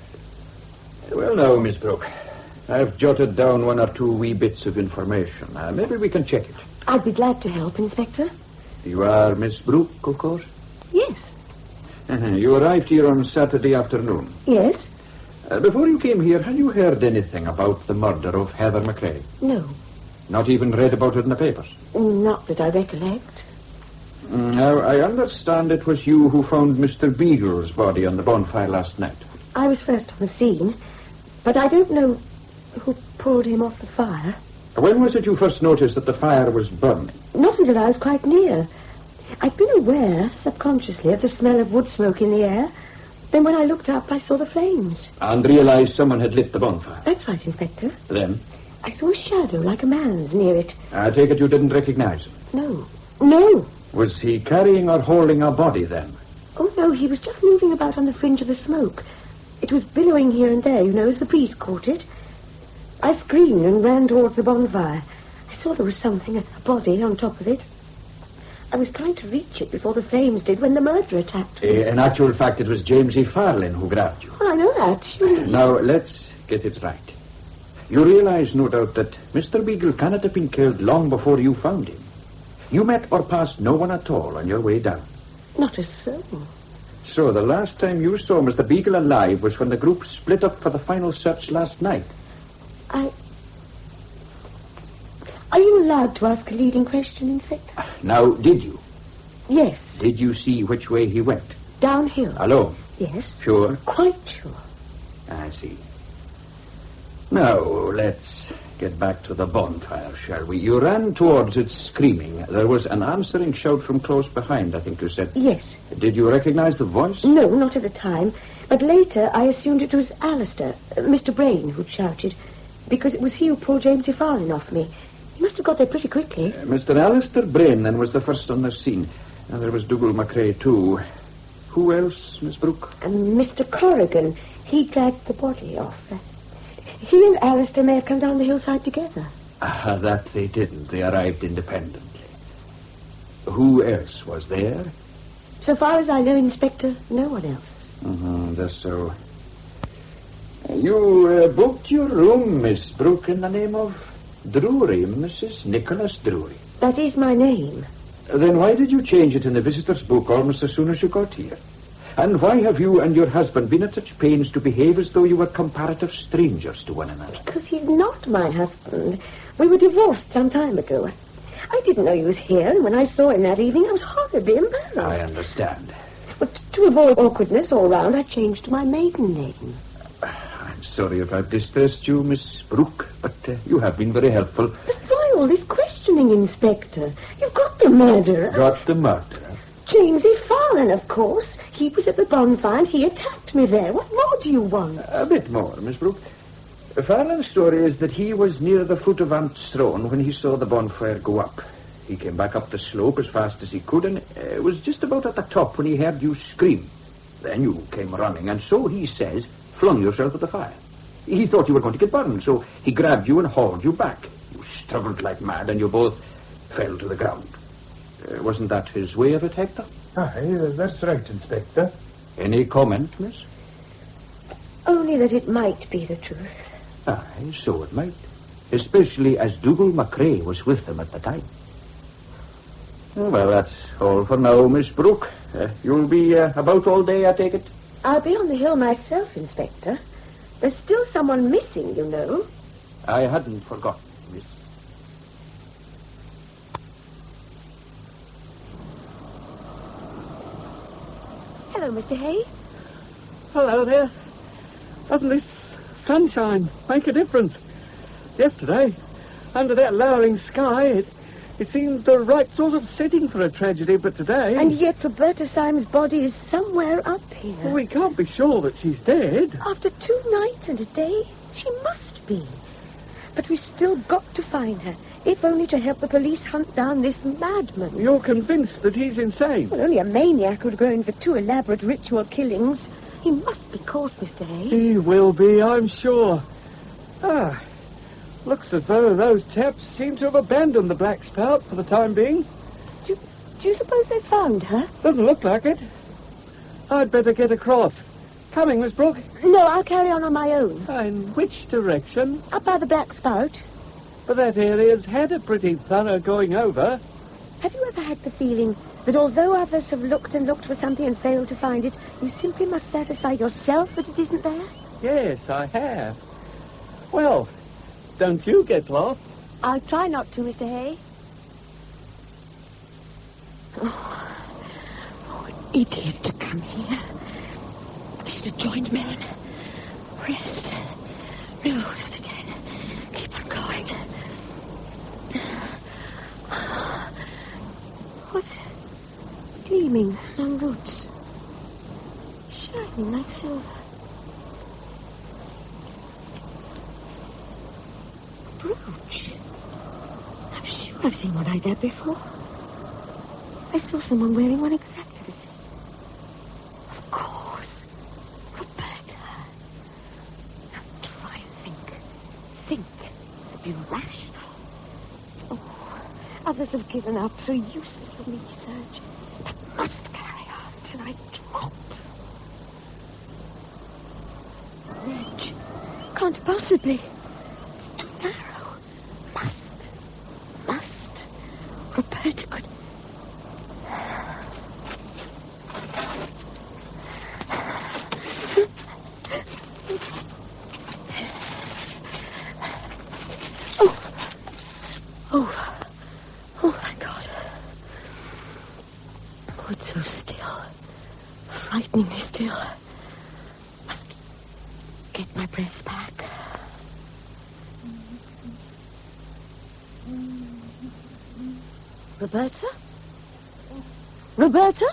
Well, now, Miss Brooke, I've jotted down 1 or 2 wee bits of information. Maybe we can check it. I'd be glad to help, Inspector. You are Miss Brooke, of course? Yes. You arrived here on Saturday afternoon. Yes. Before you came here, had you heard anything about the murder of Heather McCrae? No. Not even read about it in the papers? Not that I recollect. Now, I understand it was you who found Mr. Beagle's body on the bonfire last night. I was first on the scene, but I don't know who pulled him off the fire. When was it you first noticed that the fire was burning? Not until I was quite near. I'd been aware, subconsciously, of the smell of wood smoke in the air. Then when I looked up, I saw the flames. And realized someone had lit the bonfire? That's right, Inspector. Then? I saw a shadow like a man's near it. I take it you didn't recognize him? No. Was he carrying or holding a body then? Oh, no, he was just moving about on the fringe of the smoke. It was billowing here and there, as the breeze caught it. I screamed and ran towards the bonfire. I saw there was something, a body on top of it. I was trying to reach it before the flames did when the murderer attacked me. In actual fact, it was James E. Farlin who grabbed you. Well, I know that, surely. Now, let's get it right. You realize, no doubt, that Mr. Beagle cannot have been killed long before you found him. You met or passed no one at all on your way down. Not a soul. So the last time you saw Mr. Beagle alive was when the group split up for the final search last night. Are you allowed to ask a leading question, Inspector? Now, did you? Yes. Did you see which way he went? downhill. Alone? Yes. Sure? Quite sure. I see. Now, let's get back to the bonfire, shall we? You ran towards it screaming. There was an answering shout from close behind, I think you said. Yes. Did you recognize the voice? No, not at the time. But later I assumed it was Alistair, Mr. Brain, who'd shouted, because it was he who pulled Jamesy Farlin off me. He must have got there pretty quickly. Mr. Alistair Brain, then, was the first on the scene. And there was Dougal McRae, too. Who else, Miss Brooke? And Mr. Corrigan. He dragged the body off. He and Alistair may have come down the hillside together. That they didn't. They arrived independently. Who else was there? So far as I know, Inspector, no one else. That's so. You booked your room, Miss Brooke, in the name of Drury, Mrs. Nicholas Drury. That is my name. Then why did you change it in the visitor's book almost as soon as you got here? And why have you and your husband been at such pains to behave as though you were comparative strangers to one another? Because he's not my husband. We were divorced some time ago. I didn't know he was here, and when I saw him that evening, I was horribly embarrassed. I understand. But to avoid awkwardness all round, I changed to my maiden name. I'm sorry if I've distressed you, Miss Brooke, but you have been very helpful. But why all this questioning, Inspector? You've got the murderer. Got the murderer? Jamesy Farlin, of course. He was at the bonfire and he attacked me there. What more do you want? A bit more, Miss Brooke. Farlin's story is that he was near the foot of Aunt's throne when he saw the bonfire go up. He came back up the slope as fast as he could, and it was just about at the top when he heard you scream. Then you came running, and so he says, flung yourself at the fire. He thought you were going to get burned, so he grabbed you and hauled you back. You struggled like mad, and you both fell to the ground. Wasn't that his way of it, Hector? Aye, that's right, Inspector. Any comment, miss? Only that it might be the truth. Aye, so it might. Especially as Dougal McRae was with them at the time. Well, that's all for now, Miss Brooke. You'll be about all day, I take it? I'll be on the hill myself, Inspector. There's still someone missing, you know. I hadn't forgotten, miss. Hello, Mr. Hay. Hello there. Doesn't this sunshine make a difference? Yesterday, under that lowering sky, it seemed the right sort of setting for a tragedy, but today... And yet Roberta Syme's body is somewhere up here. Well, we can't be sure that she's dead. After 2 nights and a day, she must be. But we've still got to find her, if only to help the police hunt down this madman. You're convinced that he's insane? Well, only a maniac would go in for 2 elaborate ritual killings. He must be caught, Mr. Hay. He will be, I'm sure. Looks as though those chaps seem to have abandoned the Black Spout for the time being. Do you suppose they found her? Doesn't look like it. I'd better get across. Coming, Miss Brooke? No, I'll carry on my own. In which direction? Up by the Black Spout. But that area's had a pretty thorough going over. Have you ever had the feeling that although others have looked and looked for something and failed to find it, you simply must satisfy yourself that it isn't there? Yes, I have. Well, don't you get lost? I'll try not to, Mr. Hay. Oh, idiot to come here. I should have joined Melon. Rest. No, not again. Keep on going. What's gleaming on roots? Shining like silver. Brooch. I'm sure I've seen one like that before. I saw someone wearing one exactly the same. Of course. Roberta. Now try and think. Think. Be rational. Oh, others have given up, so useless for me to search. But must carry on till I drop. Ledge. Can't possibly. Too narrow. Must. Roberta could... Roberta? Roberta?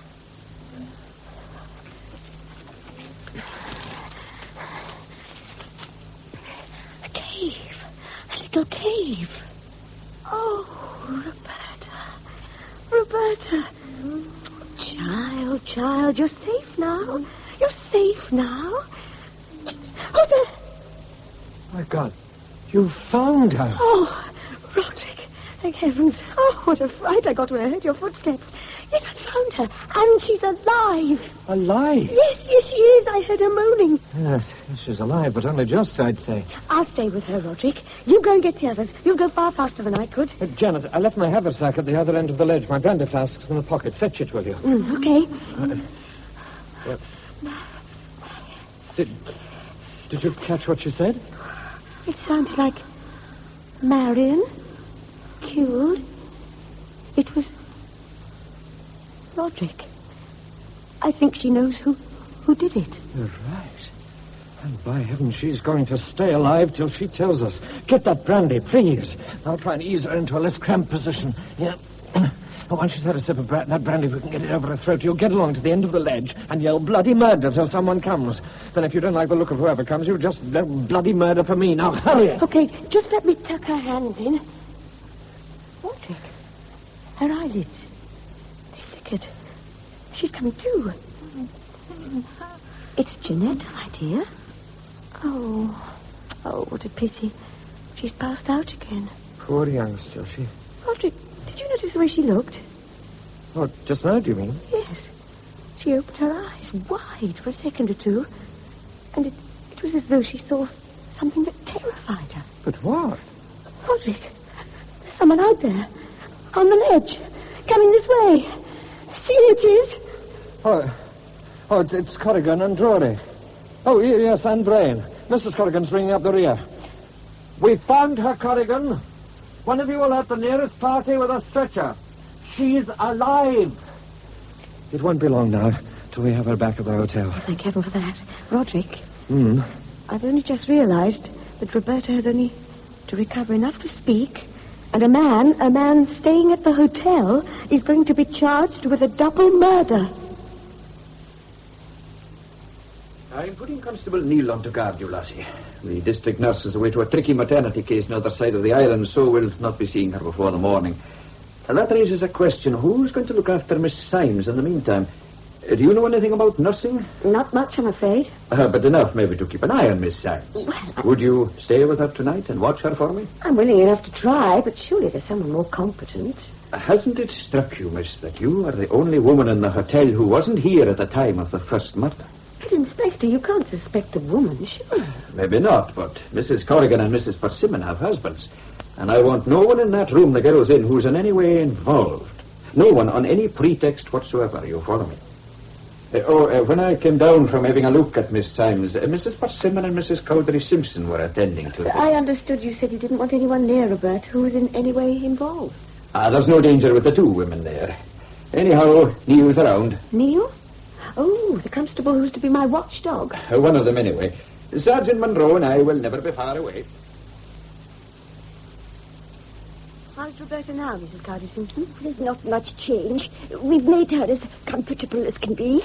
A cave. A little cave. Oh, Roberta. Roberta. Child, you're safe now. You're safe now. Who's there? My God, you found her. Oh, Roderick. Thank heavens. Oh, what a fright I got when I heard your footsteps. Yes, I found her. And she's alive. Alive? Yes, she is. I heard her moaning. Yes, she's alive, but only just, I'd say. I'll stay with her, Roderick. You go and get the others. You'll go far faster than I could. Janet, I left my haversack at the other end of the ledge. My brandy flask's in the pocket. Fetch it, will you? Okay. Did you catch what she said? It sounded like Marion killed. It was Roderick. I think she knows who did it. You're right. And by heaven, she's going to stay alive till she tells us. Get that brandy, please. I'll try and ease her into a less cramped position. Yeah. Once she's had a sip of that brandy, we can get it over her throat. You'll get along to the end of the ledge and yell bloody murder till someone comes. Then if you don't like the look of whoever comes, you just yell bloody murder for me. Now, hurry. Okay, just let me tuck her hands in. Roderick, her eyelids, they flickered. She's coming to. It's Jeanette, my dear. Oh, what a pity. She's passed out again. Poor youngster, she... Roderick, did you notice the way she looked? Oh, just now, do you mean? Yes. She opened her eyes wide for a second or two, and it was as though she saw something that terrified her. But what? Roderick, there's someone out there, on the ledge, coming this way. See, it is. Oh, it's Corrigan and Drury. Oh, yes, and Brain. Mrs. Corrigan's bringing up the rear. We found her, Corrigan. One of you will have the nearest party with a stretcher. She's alive. It won't be long now till we have her back at the hotel. Thank heaven for that. Roderick, Hmm. I've only just realized that Roberta has only to recover enough to speak, and a man staying at the hotel is going to be charged with a double murder. I'm putting Constable Neal on to guard you, lassie. The district nurse is away to a tricky maternity case on the other side of the island, so we'll not be seeing her before the morning. And that raises a question. Who's going to look after Miss Symes in the meantime? Do you know anything about nursing? Not much, I'm afraid. But enough maybe to keep an eye on Miss Symes. Well, Would you stay with her tonight and watch her for me? I'm willing enough to try, but surely there's someone more competent. Hasn't it struck you, miss, that you are the only woman in the hotel who wasn't here at the time of the first murder? But, Inspector, you can't suspect a woman, sure. Maybe not, but Mrs. Corrigan and Mrs. Persimmon have husbands. And I want no one in that room that goes in who's in any way involved. No one on any pretext whatsoever, you follow me? When I came down from having a look at Miss Symes, Mrs. Persimmon and Mrs. Cowdery Simpson were attending to it. I understood you said you didn't want anyone near Roberta who was in any way involved. There's no danger with the two women there. Anyhow, Neil's around. Neil? Oh, the constable who's to be my watchdog. One of them, anyway. Sergeant Monroe and I will never be far away. How's Roberta now, Mrs. Cowdery Simpson? There's not much change. We've made her as comfortable as can be.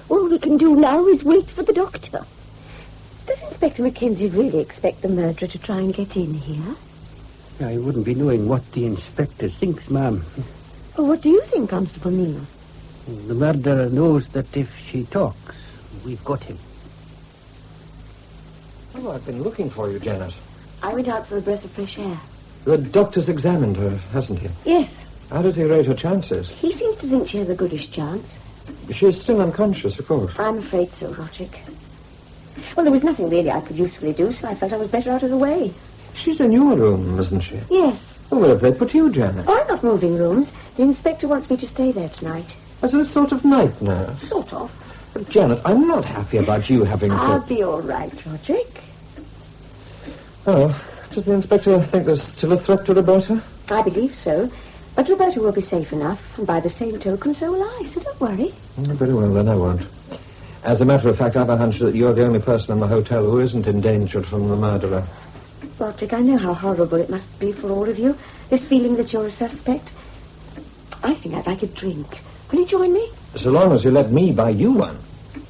All we can do now is wait for the doctor. Does Inspector Mackenzie really expect the murderer to try and get in here? I wouldn't be knowing what the inspector thinks, ma'am. Well, what do you think, Constable Neal? The murderer knows that if she talks, we've got him. Oh, I've been looking for you, Janet. I went out for a breath of fresh air. The doctor's examined her, hasn't he? Yes. How does he rate her chances? He seems to think she has a goodish chance. She's still unconscious, of course. I'm afraid so, Roderick. Well, there was nothing really I could usefully do, so I felt I was better out of the way. She's in your room, isn't she? Yes. Oh, where have they put you, Janet? Oh, I'm not moving rooms. The inspector wants me to stay there tonight. As a sort of night nurse? Sort of. But, Janet, I'm not happy about you having I'll to... be all right, Roderick. Oh, does the inspector think there's still a threat to Roberta? I believe so. But Roberta will be safe enough, and by the same token, so will I, so don't worry. Very well, then I won't. As a matter of fact, I've a hunch that you're the only person in the hotel who isn't endangered from the murderer. Roderick, I know how horrible it must be for all of you, this feeling that you're a suspect. I think I'd like a drink. Will you join me? So long as you let me buy you one.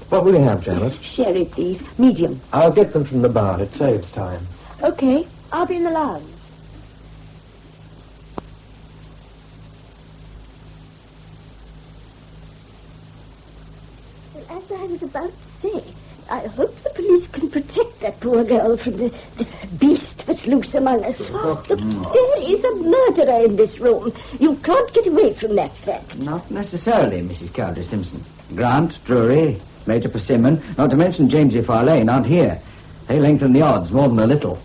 What will you have, Janet? Sherry, please. Medium. I'll get them from the bar. It saves time. Okay. I'll be in the lounge. Well, as I was about to say, I hope the police can protect that poor girl from the beast that's loose among us. Look, there is a murderer in this room. You can't get away from that fact. Not necessarily, Mrs. Calder Simpson. Grant, Drury, Major Persimmon, not to mention Jamesy Farlane, aren't here. They lengthen the odds more than a little.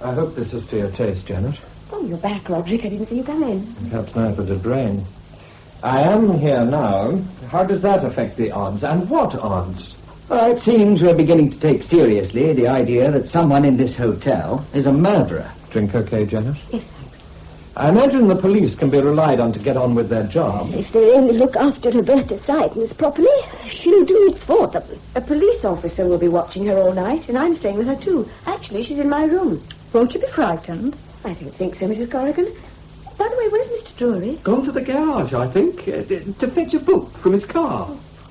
I hope this is to your taste, Janet. Oh, you're back, Roderick. I didn't see you come in. It helps my with the brain. I am here now. How does that affect the odds? And what odds? Well, it seems we're beginning to take seriously the idea that someone in this hotel is a murderer. Drink okay, Janet? Yes. I imagine the police can be relied on to get on with their job. If they only look after Roberta Sidens properly, she'll do it for them. A police officer will be watching her all night, and I'm staying with her too. Actually, she's in my room. Won't you be frightened? I don't think so, Mrs. Corrigan. By the way, where's Mr. Drury? Gone to the garage, I think, to fetch a book from his car.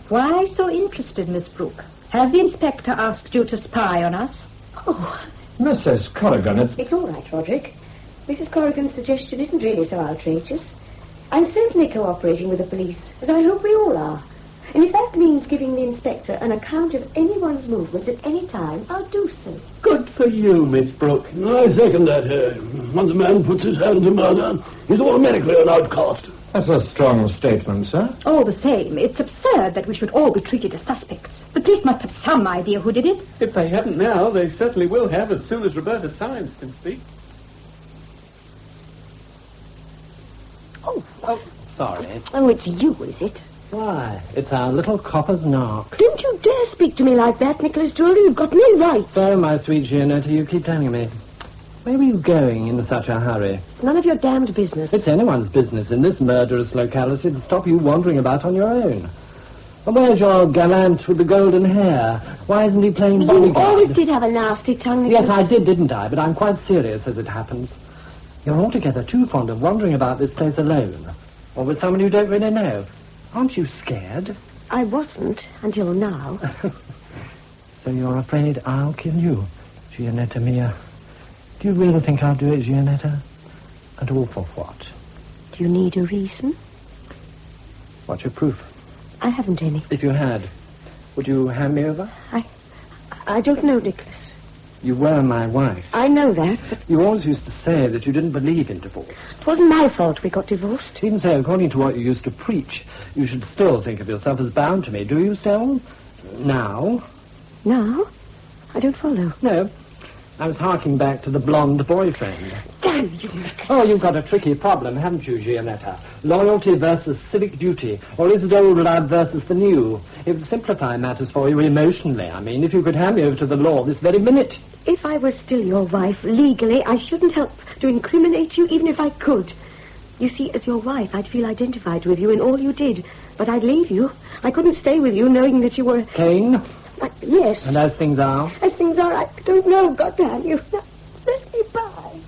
Why so interested, Miss Brooke? Has the inspector asked you to spy on us? Oh, Mrs. Corrigan, it's all right, Roderick. Mrs. Corrigan's suggestion isn't really so outrageous. I'm certainly cooperating with the police, as I hope we all are. And if that means giving the inspector an account of anyone's movements at any time, I'll do so. Good for you, Miss Brooke. I second that. Once a man puts his hand to murder, he's automatically an outcast. That's a strong statement, sir. All the same, it's absurd that we should all be treated as suspects. The police must have some idea who did it. If they haven't now, they certainly will have as soon as Roberta Sidens can speak. Oh, sorry. Oh, it's you, is it? Why, it's our little copper's knock. Don't you dare speak to me like that, Nicholas Drury. You've got no right. So, my sweet Gianetta, you keep telling me. Where were you going in such a hurry? None of your damned business. It's anyone's business in this murderous locality to stop you wandering about on your own. And where's your gallant with the golden hair? Why isn't he playing bodyguard? You always did have a nasty tongue, Nicholas. Yes, I did, didn't I? But I'm quite serious as it happens. You're altogether too fond of wandering about this place alone. Or with someone you don't really know. Aren't you scared? I wasn't until now. So you're afraid I'll kill you, Gianetta mia. Do you really think I'll do it, Gianetta? And all for what? Do you need a reason? What's your proof? I haven't any. If you had, would you hand me over? I don't know, Nicholas. You were my wife. I know that, but... You always used to say that you didn't believe in divorce. It wasn't my fault we got divorced. Even so, according to what you used to preach, you should still think of yourself as bound to me. Do you still? Now? Now? I don't follow. No. I was harking back to the blonde boyfriend. Damn you, Nicholas. Oh, you've got a tricky problem, haven't you, Gianetta? Loyalty versus civic duty. Or is it old love versus the new? It would simplify matters for you emotionally. I mean, if you could hand me over to the law this very minute. If I were still your wife, legally, I shouldn't help to incriminate you, even if I could. You see, as your wife, I'd feel identified with you in all you did. But I'd leave you. I couldn't stay with you knowing that you were... Kane? Yes. And as things are? As things are, I don't know. God damn you. Now, let me by.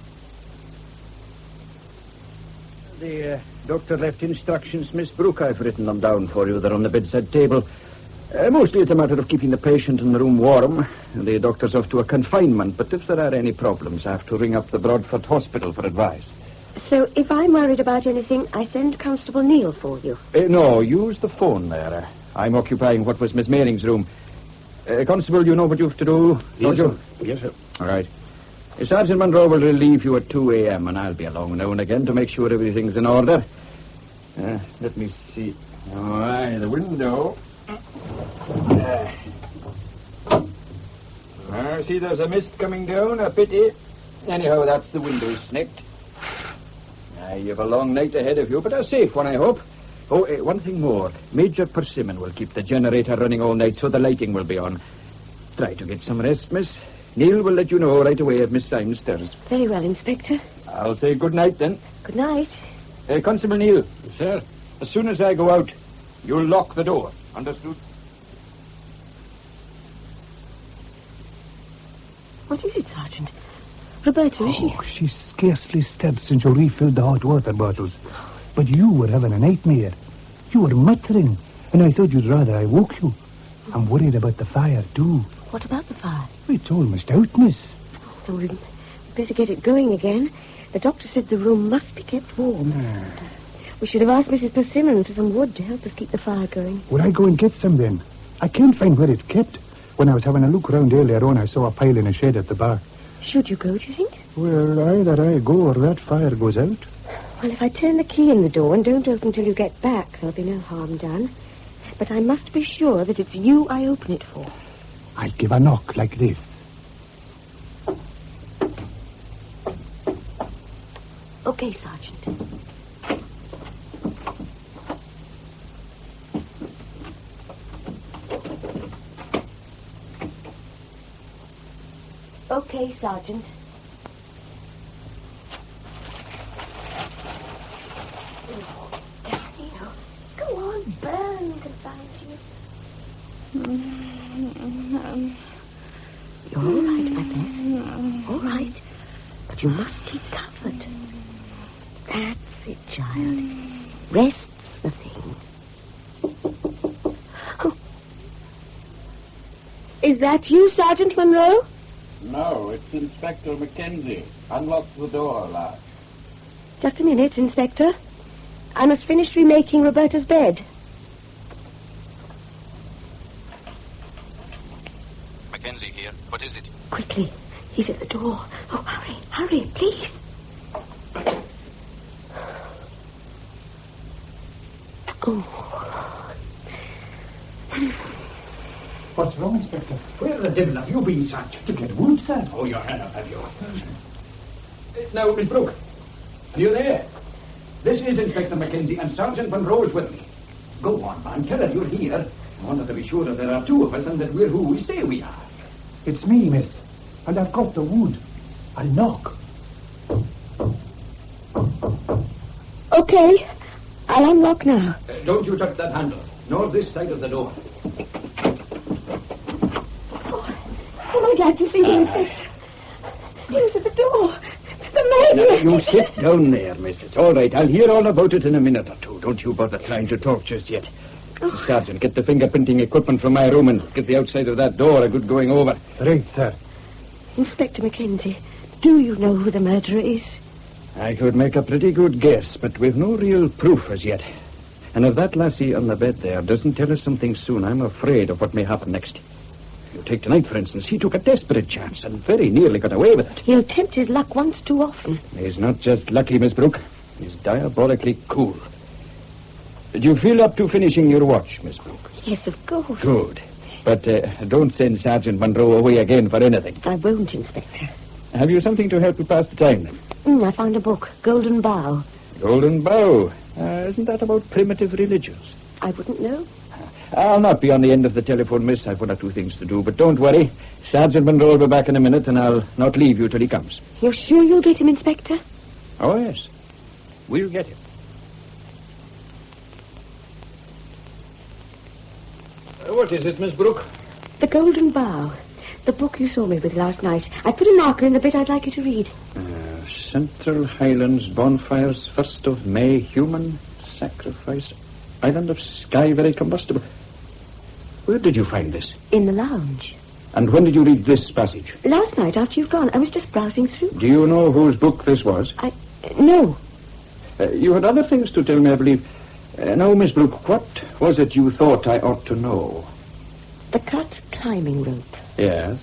The doctor left instructions, Miss Brooke. I've written them down for you. They're on the bedside table. Mostly it's a matter of keeping the patient in the room warm. The doctor's off to a confinement, but if there are any problems, I have to ring up the Broadford Hospital for advice. So if I'm worried about anything, I send Constable Neil for you? No, use the phone there. I'm occupying what was Miss Maring's room. Constable, you know what you have to do, don't you? Yes, sir. All right. Sergeant Monroe will relieve you at 2 a.m., and I'll be along now and again to make sure everything's in order. Let me see. All right, the window. See, there's a mist coming down, a pity. Anyhow, that's the window snicked. You've a long night ahead of you, but a safe one, I hope. Oh, one thing more. Major Persimmon will keep the generator running all night so the lighting will be on. Try to get some rest, miss. Neil will let you know right away if Miss Symes stirs. Very well, Inspector. I'll say good night, then. Good night. Constable Neil. Sir? As soon as I go out, you'll lock the door. Understood? What is it, Sergeant? Roberta, is she? Oh, she's scarcely stepped since you refilled the hot water bottles. But you were having a nightmare. You were muttering, and I thought you'd rather I woke you. I'm worried about the fire, too. What about the fire? It's almost out, miss. Oh, we'd better get it going again. The doctor said the room must be kept warm. We should have asked Mrs. Persimmon for some wood to help us keep the fire going. Would I go and get some, then? I can't find where it's kept. When I was having a look around earlier on, I saw a pile in a shed at the bar. Should you go, do you think? Well, either I go or that fire goes out. Well, if I turn the key in the door and don't open till you get back, there'll be no harm done. But I must be sure that it's you I open it for. I'll give a knock like this. Okay, Sergeant. Okay, Sergeant. Oh, Daddy, go on, burn, confound you. You're all right, Macbeth. All right. But you must keep covered. That's it, child. Rest's the thing. Oh. Is that you, Sergeant Monroe? No, it's Inspector Mackenzie. Unlock the door, lad. Just a minute, Inspector. I must finish remaking Roberta's bed. Mackenzie here. What is it? Quickly. He's at the door. Oh, hurry, hurry, please. Oh. What's wrong, Inspector? Where the devil have you been, Sergeant? To get wood, sir. Oh, your hand up, have you? Now, Miss Brooke, are you there? This is Inspector Mackenzie, and Sergeant Monroe is with me. Go on, man, tell her you're here. I wanted to be sure that there are two of us and that we're who we say we are. It's me, miss. And I've got the wood. I'll knock. Okay. I'll unlock now. Don't you touch that handle, nor this side of the door. Oh, I'm glad to see you, Inspector. He was at the door. The man. Now, you sit down there, miss. It's all right. I'll hear all about it in a minute or two. Don't you bother trying to talk just yet. Oh. Sergeant, get the fingerprinting equipment from my room and get the outside of that door a good going over. Right, sir. Inspector Mackenzie, do you know who the murderer is? I could make a pretty good guess, but we've no real proof as yet. And if that lassie on the bed there doesn't tell us something soon, I'm afraid of what may happen next. You take tonight, for instance. He took a desperate chance and very nearly got away with it. He'll tempt his luck once too often. He's not just lucky, Miss Brooke. He's diabolically cool. Did you feel up to finishing your watch, Miss Brooke? Yes, of course. Good. But don't send Sergeant Monroe away again for anything. I won't, Inspector. Have you something to help you pass the time, then? I found a book, Golden Bough. Golden Bough? Isn't that about primitive religions? I wouldn't know. I'll not be on the end of the telephone, miss. I've one or two things to do. But don't worry. Sergeant Monroe will be back in a minute, and I'll not leave you till he comes. You're sure you'll get him, Inspector? Oh, yes. We'll get him. What is it, Miss Brooke? The Golden Bough. The book you saw me with last night. I put a marker in the bit I'd like you to read. Central Highlands bonfires, 1st of May, human sacrifice, island of sky very combustible. Where did you find this? In the lounge. And when did you read this passage? Last night after you'd gone. I was just browsing through. Do you know whose book this was? No. You had other things to tell me, I believe. Now, Miss Brooke, what was it you thought I ought to know? The cut climbing rope. Yes?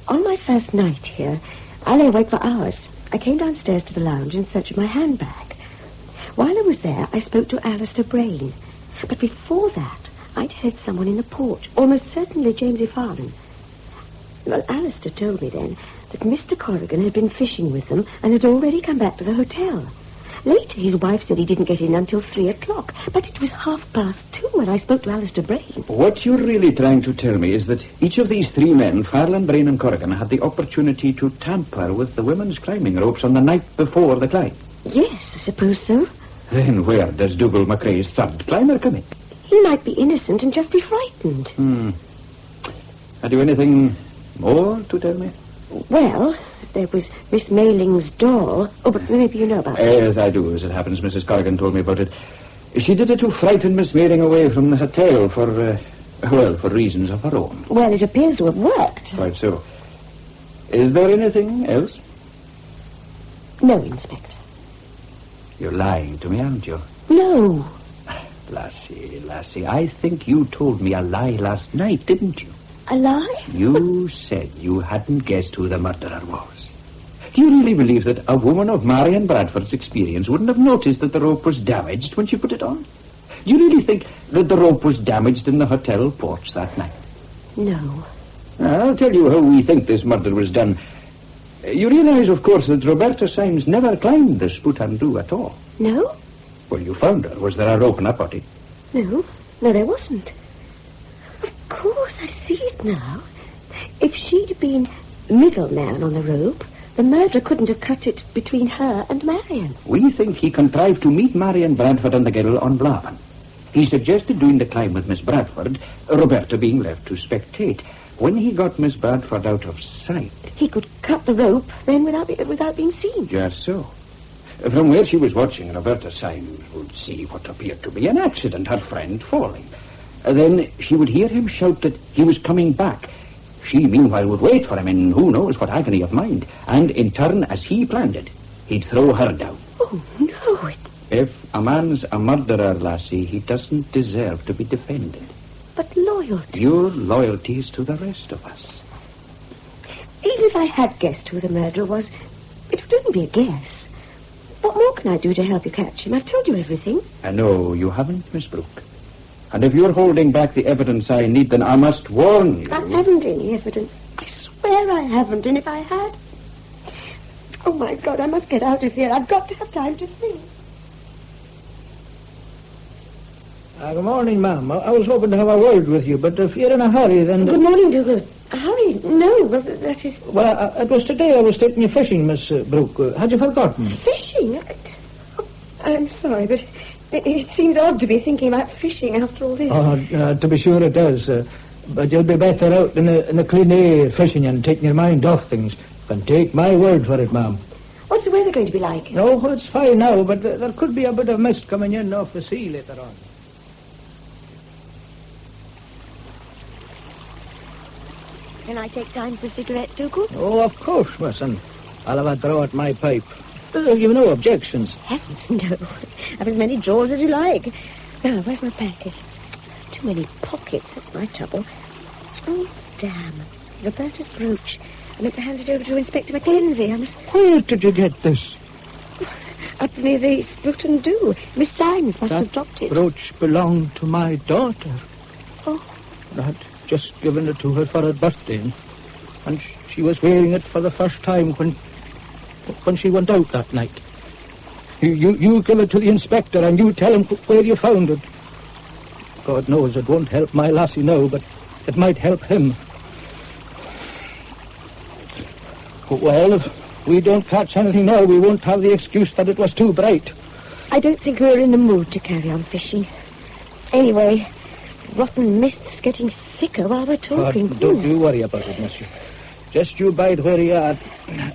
On my first night here, I lay awake for hours. I came downstairs to the lounge in search of my handbag. While I was there, I spoke to Alistair Brain. But before that, I'd heard someone in the porch, almost certainly Jamesy Farland. Well, Alistair told me then that Mr. Corrigan had been fishing with them and had already come back to the hotel. Later, his wife said he didn't get in until 3 o'clock, but it was 2:30 when I spoke to Alistair Brain. What you're really trying to tell me is that each of these three men, Farland, Brain, and Corrigan, had the opportunity to tamper with the women's climbing ropes on the night before the climb. Yes, I suppose so. Then where does Dougal McRae's third climber come in? He might be innocent and just be frightened. Had you anything more to tell me? Well, there was Miss Mayling's doll. Oh, but maybe you know about it. Yes, I do, as it happens. Mrs. Corrigan told me about it. She did it to frighten Miss Mayling away from the hotel for reasons of her own. Well, it appears to have worked. Quite so. Is there anything else? No, Inspector. You're lying to me, aren't you? No. Lassie, I think you told me a lie last night, didn't you? A lie? You said you hadn't guessed who the murderer was. Do you really believe that a woman of Marion Bradford's experience wouldn't have noticed that the rope was damaged when she put it on? Do you really think that the rope was damaged in the hotel porch that night? No. I'll tell you how we think this murder was done. You realize, of course, that Roberta Symes never climbed the Spoutandu at all. No? Well, you found her. Was there a rope in her body? No, there wasn't. Of course, I see it now. If she'd been middleman on the rope, the murderer couldn't have cut it between her and Marion. We think he contrived to meet Marion Bradford and the girl on Blavan. He suggested doing the climb with Miss Bradford, Roberta being left to spectate. When he got Miss Bradford out of sight... He could cut the rope then without being seen. Just so. From where she was watching, Roberta Symes would see what appeared to be an accident, her friend falling. Then she would hear him shout that he was coming back. She, meanwhile, would wait for him in who knows what agony of mind. And in turn, as he planned it, he'd throw her down. Oh, no. If a man's a murderer, Lassie, he doesn't deserve to be defended. But loyalty. Your loyalty is to the rest of us. Even if I had guessed who the murderer was, it would only be a guess. What more can I do to help you catch him? I've told you everything. No, you haven't, Miss Brooke. And if you're holding back the evidence I need, then I must warn you. I haven't any evidence. I swear I haven't, and if I had... Oh, my God, I must get out of here. I've got to have time to think. Good morning, ma'am. I was hoping to have a word with you, but if you're in a hurry, then... Good morning, Dougal. Hurry? No, well, that is... Well, it was today I was taking you fishing, Miss Brooke. Had you forgotten? Fishing? I'm sorry, but it seems odd to be thinking about fishing after all this. To be sure it does. But you'll be better out in the clean air fishing and taking your mind off things. And take my word for it, ma'am. What's the weather going to be like? No, it's fine now, but there could be a bit of mist coming in off the sea later on. Can I take time for a cigarette, Dougal? Oh, of course, miss, and I'll have a draw at my pipe. You've no objections. Heavens, no. Have as many drawers as you like. Now, where's my packet? Too many pockets, that's my trouble. Oh, damn. Roberta's brooch. I meant to hand it over to Inspector Mackenzie. Where did you get this? Up near the Spoutandu. Miss Symes must have dropped it. That brooch belonged to my daughter. Oh. I'd just given it to her for her birthday, and she was wearing it for the first time when she went out that night. You give it to the inspector, and you tell him where you found it. God knows it won't help my lassie now, but it might help him. Well, if we don't catch anything now, we won't have the excuse that it was too bright. I don't think we're in the mood to carry on fishing. Anyway, rotten mist's getting thicker while we're talking. Don't you worry about it, monsieur. Just you bide where you are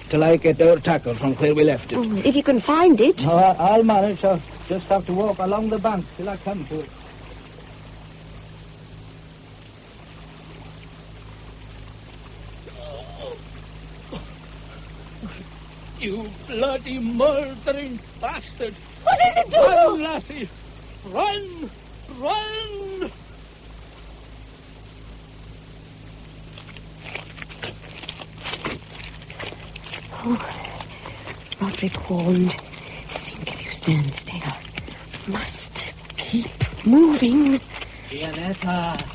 till I get our tackle from where we left it. If you can find it. No, I'll manage. I'll just have to walk along the bank till I come to it. You bloody murdering bastard! What is it, Dougal? Run, lassie! Run! Run! Oh, Roderick warned. Sink if you stand still. Must keep moving. Gianetta!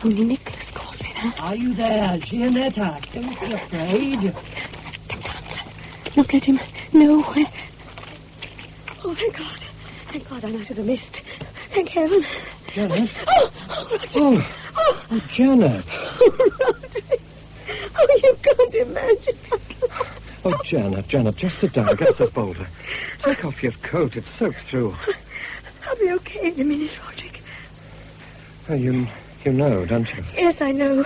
Only Nicholas calls me that. Are you there, Gianetta? Don't be afraid. Don't answer. Don't let him know. Oh, thank God. Thank God I'm out of the mist. Thank heaven. Janet? Oh, Janet. Oh, you can't imagine. Oh, Janet, just sit down. Get the boulder. Take off your coat. It's soaked through. I'll be okay in a minute, Roderick. Oh, you know, don't you? Yes, I know.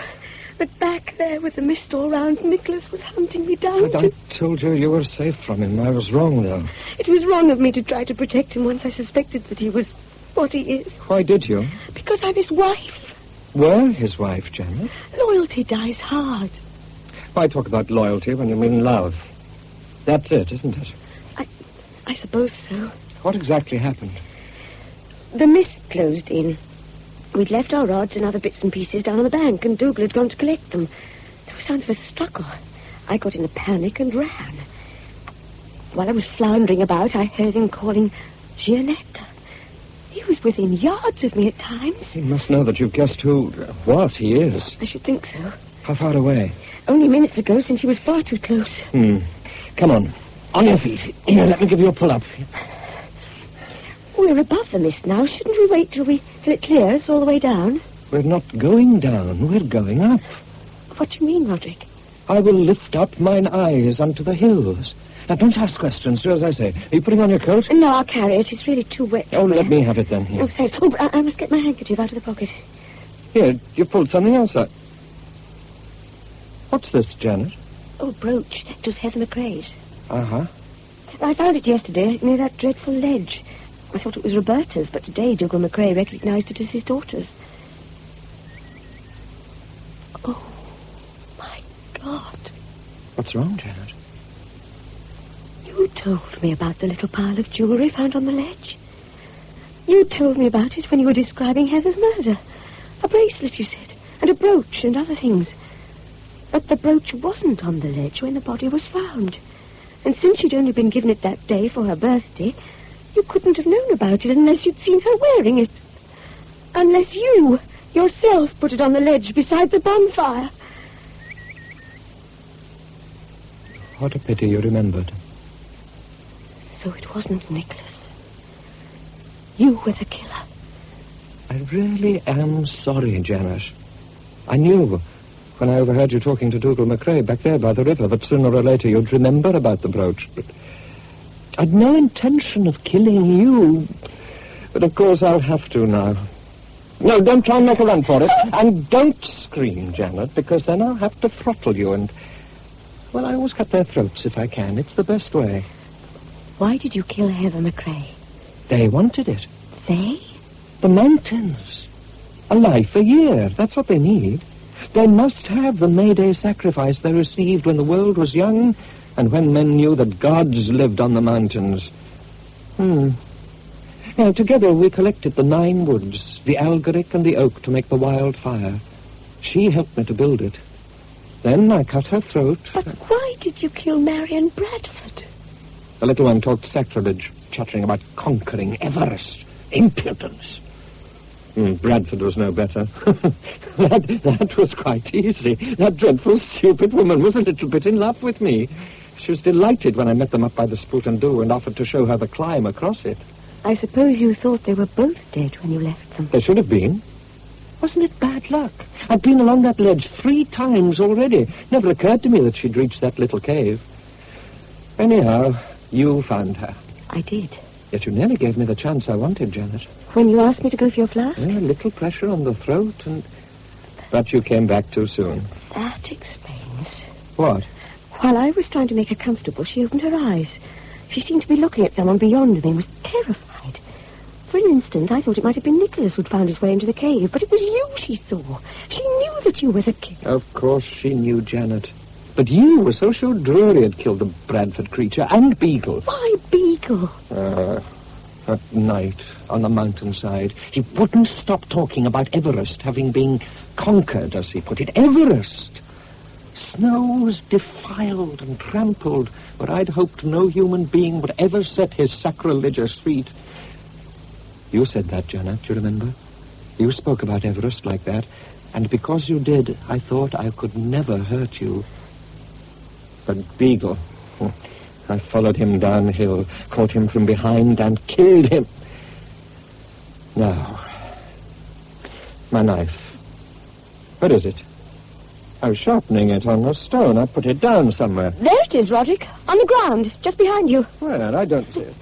But back there with the mist all round, Nicholas was hunting me down. But I told you were safe from him. I was wrong, though. It was wrong of me to try to protect him once I suspected that he was what he is. Why did you? Because I'm his wife. Were his wife, Janet? Loyalty dies hard. Why talk about loyalty when you mean love? That's it, isn't it? I suppose so. What exactly happened? The mist closed in. We'd left our rods and other bits and pieces down on the bank, and Dougal had gone to collect them. There was sounds of a struggle. I got in a panic and ran. While I was floundering about, I heard him calling Gianetta. He was within yards of me at times. You must know that you've guessed what he is. I should think so. How far away? Only minutes ago, since he was far too close. Come on. On your feet. Here, let me give you a pull-up. We're above the mist now. Shouldn't we wait till it clears all the way down? We're not going down. We're going up. What do you mean, Roderick? I will lift up mine eyes unto the hills. Now, don't ask questions. Do as I say. Are you putting on your coat? No, I'll carry it. It's really too wet. Oh, let me have it then. Here. Oh, thanks. Oh, I must get my handkerchief out of the pocket. Here, you've pulled something else out. What's this, Janet? Oh, brooch. It was Heather McRae's. Uh-huh. I found it yesterday near that dreadful ledge. I thought it was Roberta's, but today Dougal McRae recognised it as his daughter's. Oh, my God. What's wrong, Janet? You told me about the little pile of jewellery found on the ledge. You told me about it when you were describing Heather's murder. A bracelet, you said, and a brooch and other things. But the brooch wasn't on the ledge when the body was found. And since you'd only been given it that day for her birthday, you couldn't have known about it unless you'd seen her wearing it. Unless you, yourself, put it on the ledge beside the bonfire. What a pity you remembered. So it wasn't Nicholas. You were the killer. I really am sorry, Janet. I knew when I overheard you talking to Dougal McRae back there by the river that sooner or later you'd remember about the brooch. But I'd no intention of killing you. But of course I'll have to now. No, don't try and make a run for it. And don't scream, Janet, because then I'll have to throttle you and... Well, I always cut their throats if I can. It's the best way. Why did you kill Heather McRae? They wanted it. They? The mountains. A life a year. That's what they need. They must have the May Day sacrifice they received when the world was young and when men knew that gods lived on the mountains. Now, together we collected the 9 woods, the algoric and the oak to make the wild fire. She helped me to build it. Then I cut her throat. But why did you kill Marion Bradford? The little one talked sacrilege, chattering about conquering Everest. Impudence. Bradford was no better. that was quite easy. That dreadful, stupid woman was a little bit in love with me. She was delighted when I met them up by the Spruton Dhu and offered to show her the climb across it. I suppose you thought they were both dead when you left them. They should have been. Wasn't it bad luck? I've been along that ledge 3 times already. Never occurred to me that she'd reached that little cave. Anyhow, you found her. I did. Yet you nearly gave me the chance I wanted, Janet. When you asked me to go for your flask? A little pressure on the throat and... But you came back too soon. That explains. What? While I was trying to make her comfortable, she opened her eyes. She seemed to be looking at someone beyond me and was terrified. For an instant, I thought it might have been Nicholas who'd found his way into the cave, but it was you she saw. She knew that you were the killer. Of course she knew, Janet. But you were so sure Drury had killed the Bradford creature and Beagle. Why Beagle? That night on the mountainside, he wouldn't stop talking about Everest having been conquered, as he put it. Everest! Snow was defiled and trampled where I'd hoped no human being would ever set his sacrilegious feet. You said that, Janet, you remember? You spoke about Everest like that, and because you did, I thought I could never hurt you. But Beagle... I followed him downhill, caught him from behind, and killed him. Now, my knife. Where is it? I was sharpening it on a stone. I put it down somewhere. There it is, Roderick. On the ground, just behind you. Where? I don't see it.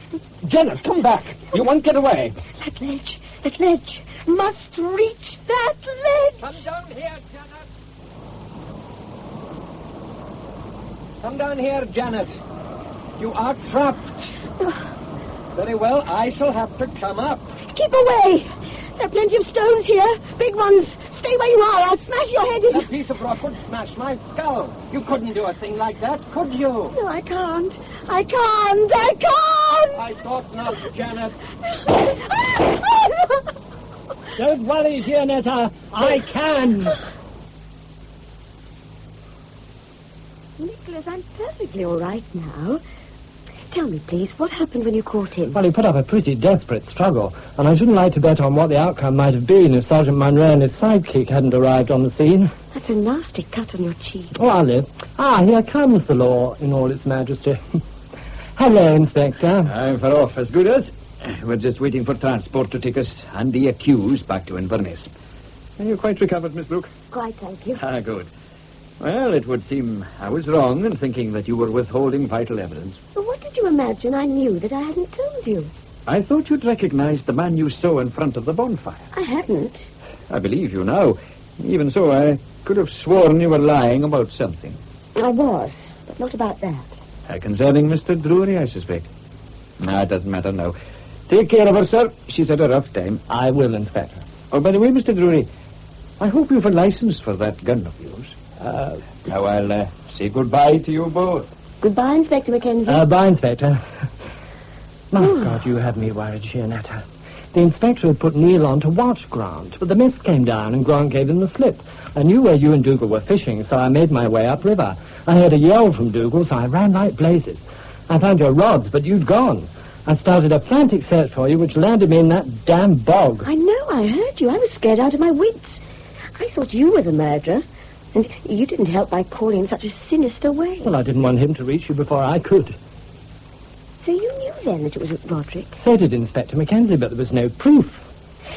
Janet, come back. You won't get away. That ledge. Must reach that ledge. Come down here, Janet. Come down here, Janet. You are trapped. Very well, I shall have to come up. Keep away. There are plenty of stones here. Big ones. Stay where you are. I'll smash your head in. That piece of rock would smash my skull. You couldn't do a thing like that, could you? No, I can't. I can't. I thought not, Janet. Don't worry, Gianetta. I can. Nicholas, I'm perfectly all right now. Tell me, please, what happened when you caught him? Well, he put up a pretty desperate struggle, and I shouldn't like to bet on what the outcome might have been if Sergeant Munro and his sidekick hadn't arrived on the scene. That's a nasty cut on your cheek. Oh, Olive. Here comes the law in all its majesty. Hello, Inspector. I'm for off as good as. We're just waiting for transport to take us and the accused back to Inverness. Are you quite recovered, Miss Brooke? Quite, thank you. Good. Well, it would seem I was wrong in thinking that you were withholding vital evidence. But what did you imagine I knew that I hadn't told you? I thought you'd recognize the man you saw in front of the bonfire. I hadn't. I believe you now. Even so, I could have sworn you were lying about something. I was, but not about that. Concerning Mr. Drury, I suspect. It doesn't matter now. Take care of her, sir. She's had a rough time. I will, Inspector. Oh, by the way, Mr. Drury, I hope you've a license for that gun of yours. Now I'll say goodbye to you both. Goodbye, Inspector Mackenzie. Bye, Inspector. My God, you had me worried, Gianetta. The inspector had put Neil on to watch Grant, but the mist came down and Grant gave him the slip. I knew where you and Dougal were fishing, so I made my way upriver. I heard a yell from Dougal, so I ran like blazes. I found your rods, but you'd gone. I started a frantic search for you, which landed me in that damn bog. I know, I heard you. I was scared out of my wits. I thought you were the murderer. And you didn't help by calling in such a sinister way. Well, I didn't want him to reach you before I could. So you knew then that it was Roderick? So did Inspector Mackenzie, but there was no proof.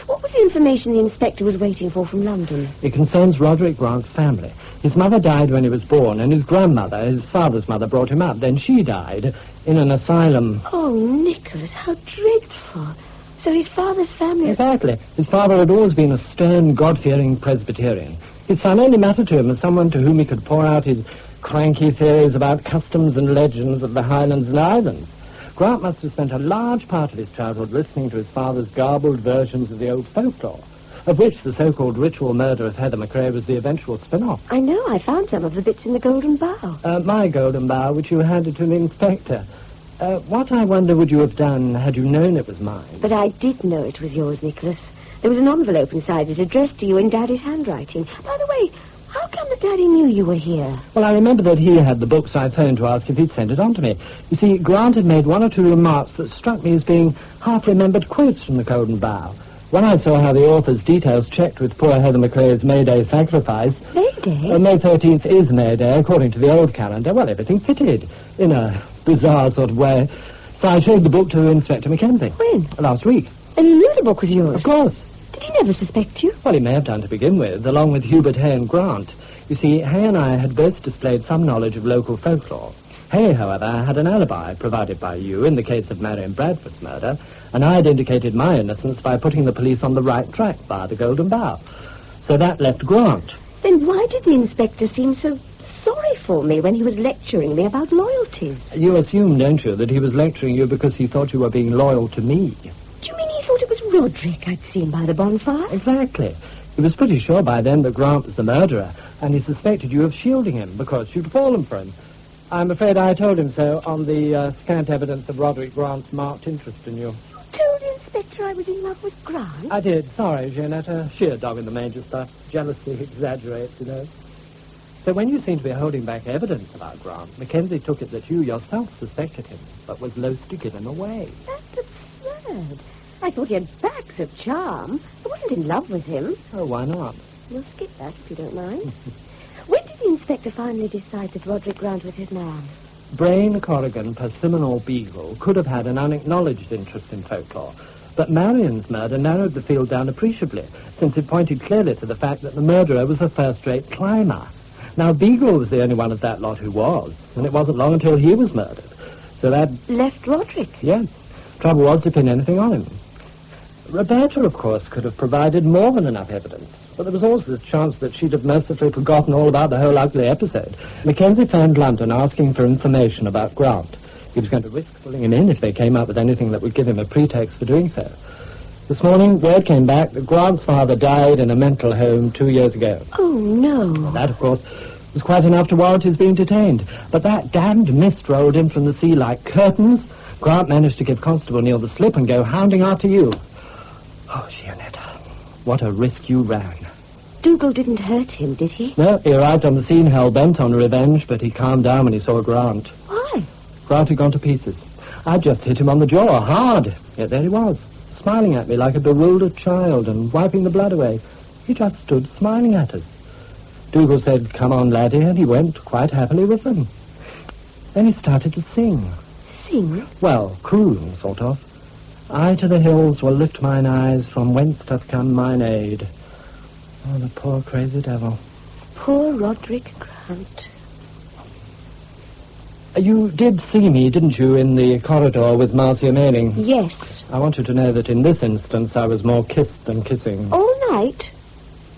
What was the information the inspector was waiting for from London? It concerns Roderick Grant's family. His mother died when he was born, and his grandmother, his father's mother, brought him up. Then she died in an asylum. Oh, Nicholas, how dreadful. So his father's family... Exactly. His father had always been a stern, God-fearing Presbyterian. His son only mattered to him as someone to whom he could pour out his cranky theories about customs and legends of the Highlands and Islands. Grant must have spent a large part of his childhood listening to his father's garbled versions of the old folklore, of which the so-called ritual murderess Heather McRae was the eventual spin-off. I know, I found some of the bits in the Golden Bough. My Golden Bough, which you handed to the inspector. What, I wonder, would you have done had you known it was mine? But I did know it was yours, Nicholas. There was an envelope inside it addressed to you in Daddy's handwriting. By the way, how come that Daddy knew you were here? Well, I remember that he had the book, so I phoned to ask if he'd sent it on to me. You see, Grant had made one or two remarks that struck me as being half-remembered quotes from the Golden Bough. When I saw how the author's details checked with poor Heather McRae's May Day sacrifice... May Day? May 13th is May Day, according to the old calendar. Well, everything fitted, in a bizarre sort of way. So I showed the book to Inspector Mackenzie. When? Last week. And he knew the book was yours? Of course. Did he never suspect you? Well, he may have done to begin with, along with Hubert Hay and Grant. You see, Hay and I had both displayed some knowledge of local folklore. Hay, however, had an alibi provided by you in the case of Marion Bradford's murder, and I had indicated my innocence by putting the police on the right track via the Golden Bough. So that left Grant. Then why did the inspector seem so sorry for me when he was lecturing me about loyalties? You assume, don't you, that he was lecturing you because he thought you were being loyal to me? Do you mean he thought it was Roderick I'd seen by the bonfire? Exactly. He was pretty sure by then that Grant was the murderer, and he suspected you of shielding him because you'd fallen for him. I'm afraid I told him so on the scant evidence of Roderick Grant's marked interest in you. You told the inspector I was in love with Grant? I did. Sorry, Jeanette. Sheer dog-in-the-manger stuff. Jealousy exaggerates, you know. So when you seemed to be holding back evidence about Grant, Mackenzie took it that you yourself suspected him, but was loath to give him away. That's absurd. I thought he had backs of charm. I wasn't in love with him. Oh, why not? We'll skip that, if you don't mind. When did the inspector finally decide that Roderick Grant was his man? Brain, Corrigan, Persimmon or Beagle could have had an unacknowledged interest in folklore, but Marion's murder narrowed the field down appreciably, since it pointed clearly to the fact that the murderer was a first-rate climber. Now, Beagle was the only one of that lot who was, and it wasn't long until he was murdered. So that... Left Roderick? Yeah. Trouble was to pin anything on him. Roberta, of course, could have provided more than enough evidence. But there was also the chance that she'd have mercifully forgotten all about the whole ugly episode. Mackenzie phoned London asking for information about Grant. He was going to risk pulling him in if they came up with anything that would give him a pretext for doing so. This morning, word came back that Grant's father died in a mental home 2 years ago. Oh, no. Well, that, of course, was quite enough to warrant his being detained. But that damned mist rolled in from the sea like curtains. Grant managed to give Constable Neil the slip and go hounding after you. Oh, Gianetta, what a risk you ran. Dougal didn't hurt him, did he? No, he arrived on the scene hell-bent on revenge, but he calmed down when he saw Grant. Why? Grant had gone to pieces. I'd just hit him on the jaw, hard. Yet there he was, smiling at me like a bewildered child and wiping the blood away. He just stood smiling at us. Dougal said, "Come on, laddie," and he went quite happily with them. Then he started to sing. Sing? Well, croon, sort of. I to the hills will lift mine eyes, from whence doth come mine aid. Oh, the poor crazy devil. Poor Roderick Grant. You did see me, didn't you, in the corridor with Marcia Mailing? Yes. I want you to know that in this instance I was more kissed than kissing. All night?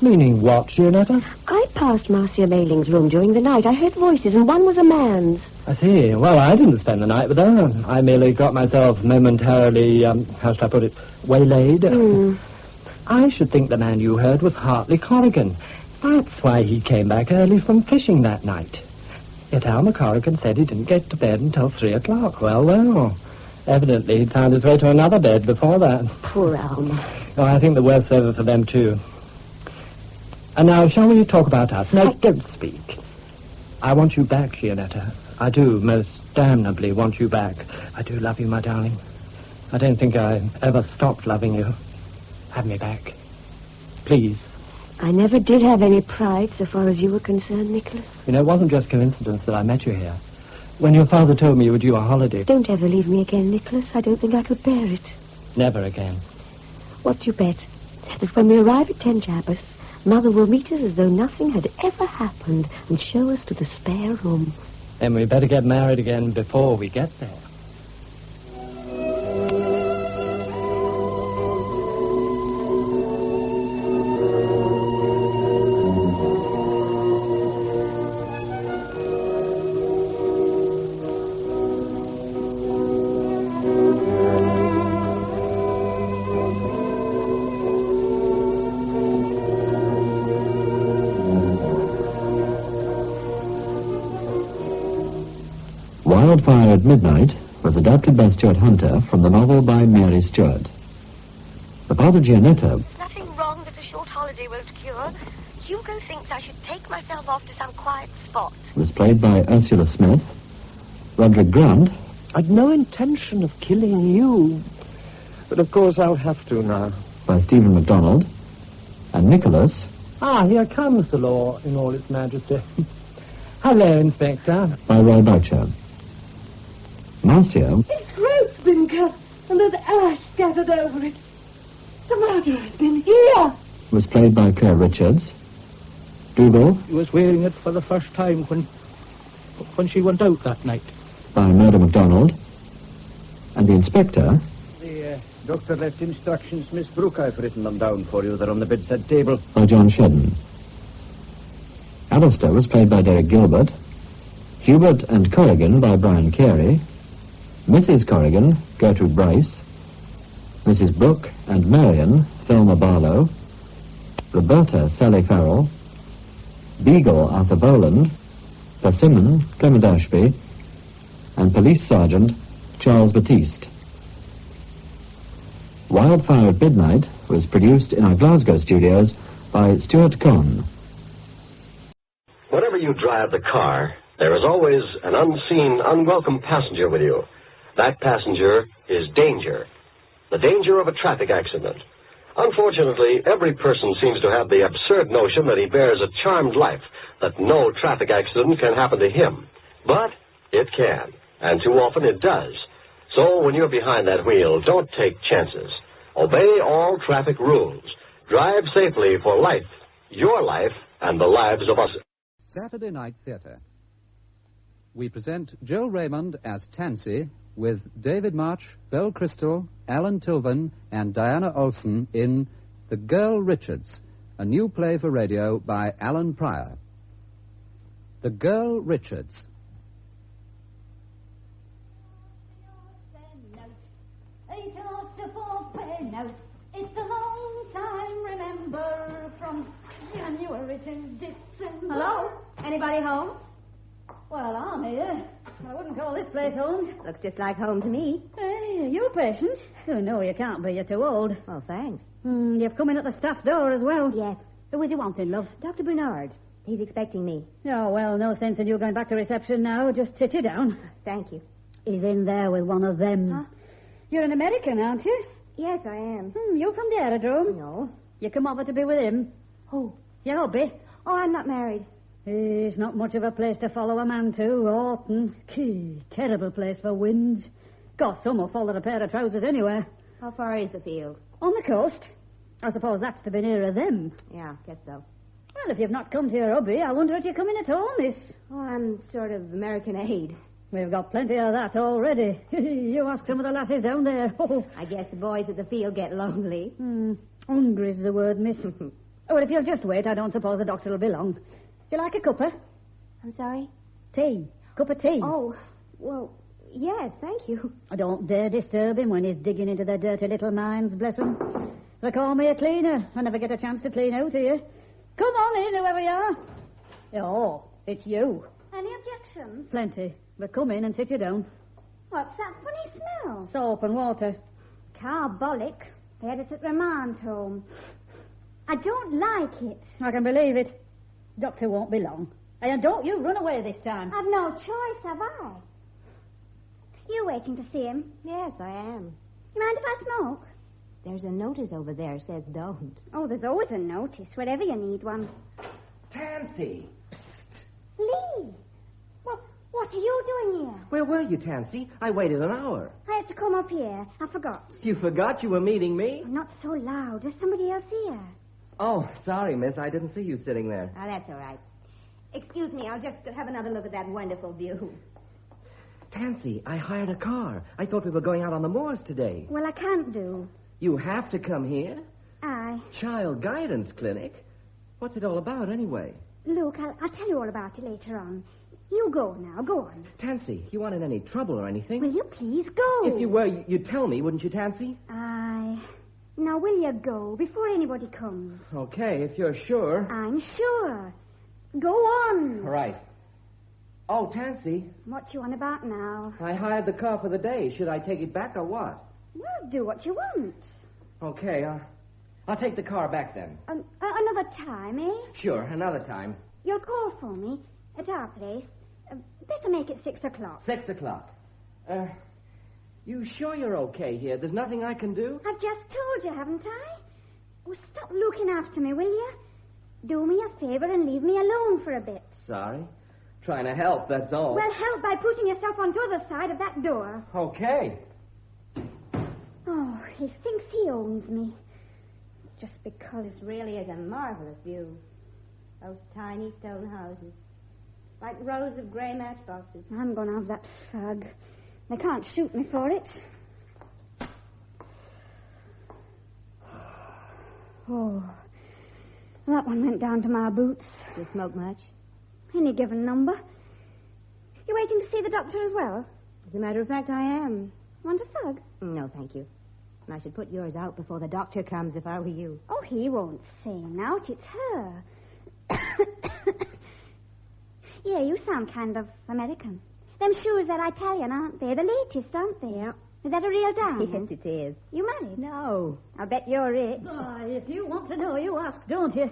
Meaning what, Gianetta? I passed Marcia Mailing's room during the night. I heard voices, and one was a man's. I see. Well, I didn't spend the night with her. I merely got myself momentarily, how should I put it, waylaid. I should think the man you heard was Hartley Corrigan. That's why he came back early from fishing that night. Yet Alma Corrigan said he didn't get to bed until 3 o'clock. Well. Evidently he'd found his way to another bed before that. Poor Alma. Oh, I think the worst's over for them, too. And now, shall we talk about us? No, don't speak. I want you back, Gianetta. I do, most damnably want you back. I do love you, my darling. I don't think I ever stopped loving you. Have me back. Please. I never did have any pride so far as you were concerned, Nicholas. You know, it wasn't just coincidence that I met you here. When your father told me you were due a holiday... Don't ever leave me again, Nicholas. I don't think I could bear it. Never again. What do you bet? That when we arrive at Tenjabas, Mother will meet us as though nothing had ever happened and show us to the spare room. Then we better get married again before we get there. Wildfire at Midnight was adapted by Stuart Hunter from the novel by Mary Stuart. The part of Gianetta... There's nothing wrong that a short holiday won't cure. Hugo thinks I should take myself off to some quiet spot. was played by Ursula Smith. Roderick Grant... I'd no intention of killing you. But of course I'll have to now. by Stephen MacDonald. And Nicholas... Ah, here comes the law in all its majesty. Hello, Inspector. by Roy Boucher. Marcia... His throat's been cut, and there's ash scattered over it. The murderer's been here. was played by Claire Richards. Dougal... He was wearing it for the first time when she went out that night. by Murdo MacDonald. And the Inspector... The doctor left instructions, Miss Brooke. I've written them down for you. They're on the bedside table. by John Shedden. Alistair was played by Derek Gilbert. Hubert and Corrigan by Brian Carey. Mrs. Corrigan, Gertrude Bryce. Mrs. Brooke and Marion, Thelma Barlow. Roberta, Sally Farrell. Beagle, Arthur Boland. Persimmon, Clement Ashby. And Police Sergeant, Charles Batiste. Wildfire at Midnight was produced in our Glasgow studios by Stuart Conn. Whenever you drive the car, there is always an unseen, unwelcome passenger with you. That passenger is danger. The danger of a traffic accident. Unfortunately, every person seems to have the absurd notion that he bears a charmed life, that no traffic accident can happen to him. But it can, and too often it does. So when you're behind that wheel, don't take chances. Obey all traffic rules. Drive safely for life, your life, and the lives of us. Saturday Night Theatre. we present Joe Raymond as Tansy with David March, Belle Crystal, Alan Tilvan, and Diana Olson in The Girl Richards, a new play for radio by Alan Pryor. The Girl Richards. It's a long time, remember, from January to December. Hello? Anybody home? Well, I'm here. I wouldn't call this place home. Looks just like home to me. Hey, you patient? Oh, no, you can't be. You're too old. Oh, thanks. You've come in at the staff door as well. Yes. Who is he wanting, love? Dr. Bernard. He's expecting me. Oh, well, no sense in you going back to reception now. Just sit you down. Thank you. He's in there with one of them. Huh? You're an American, aren't you? Yes, I am. You from the aerodrome? No. You come over to be with him? Who? Your hubby? Oh, I'm not married. It's not much of a place to follow a man to, Orton. Terrible place for winds. Gosh, some will follow a pair of trousers anywhere. How far is the field? On the coast. I suppose that's to be nearer them. Yeah, guess so. Well, if you've not come to your hubby, I wonder if you're coming at all, miss. Oh, I'm sort of American aid. We've got plenty of that already. You ask some of the lasses down there. I guess the boys at the field get lonely. Hungry's the word, miss. Well, if you'll just wait, I don't suppose the doctor will be long. Do you like a cuppa? I'm sorry? Tea. Cup of tea. Oh, well, yes, thank you. I don't dare disturb him when he's digging into their dirty little minds, bless him. They call me a cleaner. I never get a chance to clean out here. Come on in, whoever you are. Oh, it's you. Any objections? Plenty. But come in and sit you down. What's that funny smell? Soap and water. Carbolic. They had it at Ramon's home. I don't like it. I can believe it. Doctor won't be long. And don't you run away this time. I've no choice, have I? You waiting to see him? Yes, I am. You mind if I smoke? There's a notice over there says don't. Oh, there's always a notice, wherever you need one. Tansy! Lee! Well, what are you doing here? Where were you, Tansy? I waited an hour. I had to come up here. I forgot. You forgot you were meeting me? Oh, not so loud. There's somebody else here. Oh, sorry, miss. I didn't see you sitting there. Oh, that's all right. Excuse me, I'll just have another look at that wonderful view. Tansy, I hired a car. I thought we were going out on the moors today. Well, I can't do. You have to come here? Aye. Child Guidance Clinic? What's it all about, anyway? Luke, I'll tell you all about it later on. You go now. Go on. Tansy, you weren't in any trouble or anything? Will you please go? If you were, you'd tell me, wouldn't you, Tansy? Aye. Now, will you go before anybody comes? Okay, if you're sure. I'm sure. Go on. Right. Oh, Tansy. What you on about now? I hired the car for the day. Should I take it back or what? Well, do what you want. Okay, I'll take the car back then. Another time, eh? Sure, another time. You'll call for me at our place. Better make it 6 o'clock. 6 o'clock. You sure you're okay here? There's nothing I can do? I've just told you, haven't I? Oh, stop looking after me, will you? Do me a favor and leave me alone for a bit. Sorry. Trying to help, that's all. Well, help by putting yourself on the other side of that door. Okay. Oh, he thinks he owns me. Just because it really is a marvelous view. Those tiny stone houses. Like rows of grey matchboxes. I'm going to have that fag. They can't shoot me for it. Oh, that one went down to my boots. Do you smoke much? Any given number. You waiting to see the doctor as well? As a matter of fact, I am. Want a fag? No, thank you. I should put yours out before the doctor comes if I were you. Oh, he won't sing out. It's her. Yeah, you sound kind of American. Them shoes that Italian, aren't they? The latest, aren't they? Yeah. Is that a real diamond? Yes, it is. You married? No. I'll bet you're rich. If you want to know, you ask, don't you?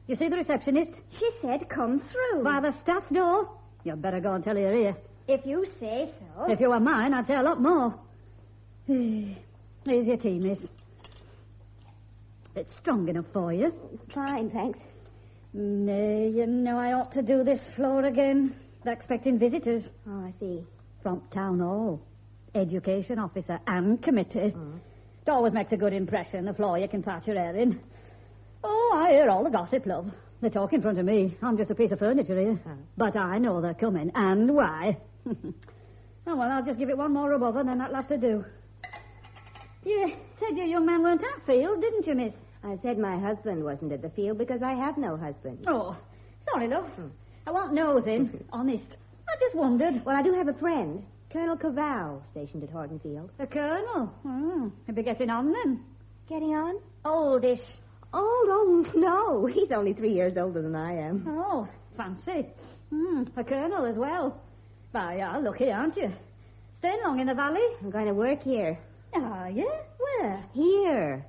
You see the receptionist? She said come through. By the staff door? You'd better go and tell her here. If you say so. If you were mine, I'd say a lot more. Here's your tea, miss. It's strong enough for you. Fine, thanks. Nay, you know I ought to do this floor again. They're expecting visitors. Oh, I see. From town hall. Education officer and committee. It always makes a good impression, a floor you can patch your hair in. Oh, I hear all the gossip, love. They talk in front of me. I'm just a piece of furniture here. But I know they're coming, and why. Oh, well, I'll just give it one more rub over, and then that'll have to do. You said your young man weren't at field, didn't you, miss? I said my husband wasn't at the field because I have no husband. Oh, sorry, love. I want nosing, honest. I just wondered. Well, I do have a friend, Colonel Cavall, stationed at Hortonfield. The colonel? He'll be getting on then. Getting on? Oldish. Old? Oh, no. He's only 3 years older than I am. Oh, fancy. A colonel as well. Why, you're lucky, aren't you? Staying long in the valley? I'm going to work here. Are you? Where? Here.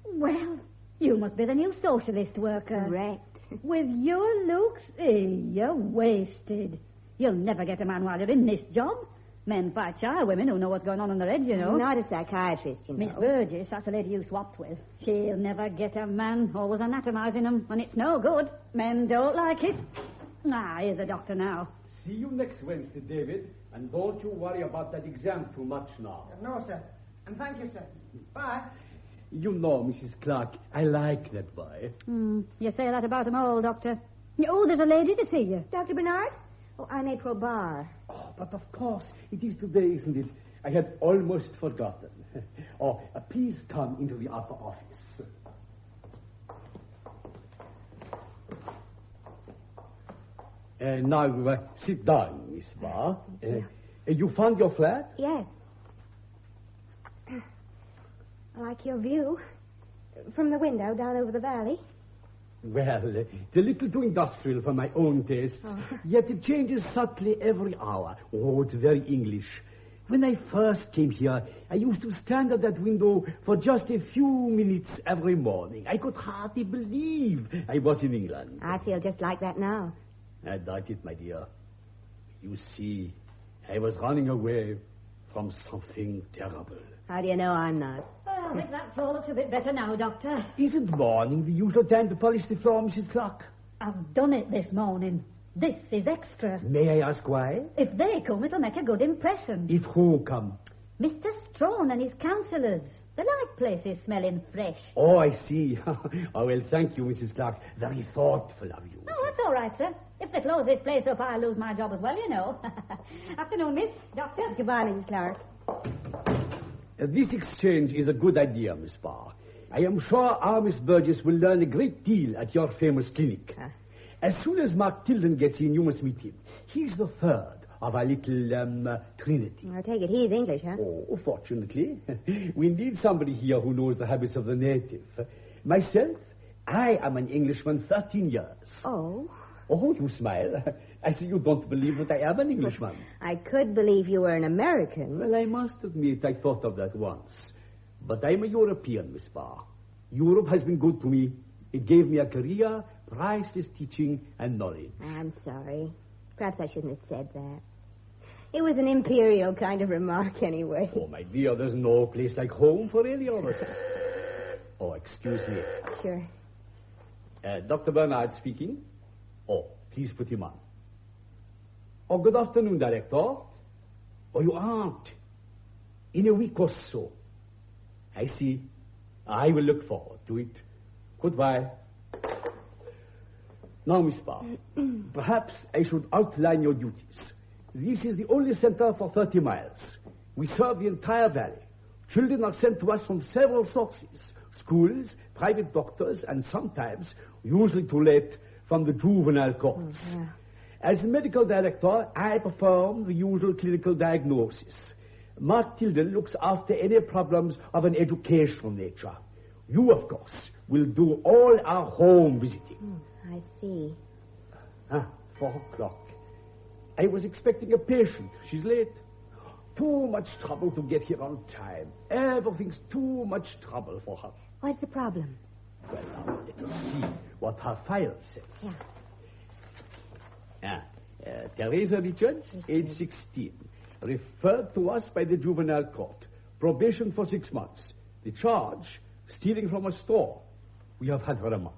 Well, you must be the new socialist worker. Correct. With your looks, you're wasted. You'll never get a man while you're in this job. Men fight shy women who know what's going on their heads, you know. I'm not a psychiatrist, you know. Miss Burgess, that's the lady you swapped with. She'll never get a man, always anatomizing them, and it's no good. Men don't like it. Here's the doctor now. See you next Wednesday, David, and don't you worry about that exam too much now. No, sir. And thank you, sir. Bye. You know, Mrs. Clark, I like that boy. You say that about them all, Doctor. Oh, there's a lady to see you. Dr. Bernard? Oh, I'm April Barr. Oh, but of course, it is today, isn't it? I had almost forgotten. Please come into the upper office. Now, sit down, Miss Barr. You found your flat? Yes. I like your view. From the window down over the valley. Well, it's a little too industrial for my own taste. Yet it changes subtly every hour. Oh, it's very English. When I first came here, I used to stand at that window for just a few minutes every morning. I could hardly believe I was in England. I feel just like that now. I doubt it, my dear. You see, I was running away from something terrible. How do you know I'm not? Well, I think that floor looks a bit better now, Doctor. Isn't morning the usual time to polish the floor, Mrs. Clark? I've done it this morning. This is extra. May I ask why? If they come, it'll make a good impression. If who come? Mr. Strawn and his councillors. They like places smelling fresh. Oh, I see. Oh, well, thank you, Mrs. Clark. Very thoughtful of you. Oh, that's all right, sir. If they close this place up, I'll lose my job as well, you know. Afternoon, miss. Doctor. Goodbye, Mrs. Clark. This exchange is a good idea, Miss Barr. I am sure our Miss Burgess will learn a great deal at your famous clinic. As soon as Mark Tilden gets in, you must meet him. He's the third of our little, Trinity. I take it he's English, huh? Oh, fortunately. We need somebody here who knows the habits of the native. Myself, I am an Englishman 13 years. Oh? Oh, you smile. I see you don't believe that I am an Englishman. I could believe you were an American. Well, I must admit I thought of that once. But I'm a European, Miss Barr. Europe has been good to me. It gave me a career, priceless teaching, and knowledge. I'm sorry. Perhaps I shouldn't have said that. It was an imperial kind of remark anyway. Oh, my dear, there's no place like home for any of us. Oh, excuse me. Sure. Dr. Bernard speaking. Oh, please put him on. Oh, good afternoon, Director. Oh, you aren't. In a week or so. I see. I will look forward to it. Goodbye. Now, Miss Barr, perhaps I should outline your duties. This is the only center for 30 miles. We serve the entire valley. Children are sent to us from several sources. Schools, private doctors, and sometimes, usually too late, from the juvenile courts. As medical director, I perform the usual clinical diagnosis. Mark Tilden looks after any problems of an educational nature. You, of course, will do all our home visiting. I see. 4 o'clock. I was expecting a patient. She's late. Too much trouble to get here on time. Everything's too much trouble for her. What's the problem? Well, now, let us see what her file says. Teresa Richards, age 16. Referred to us by the juvenile court. Probation for 6 months. The charge, stealing from a store. We have had her a month.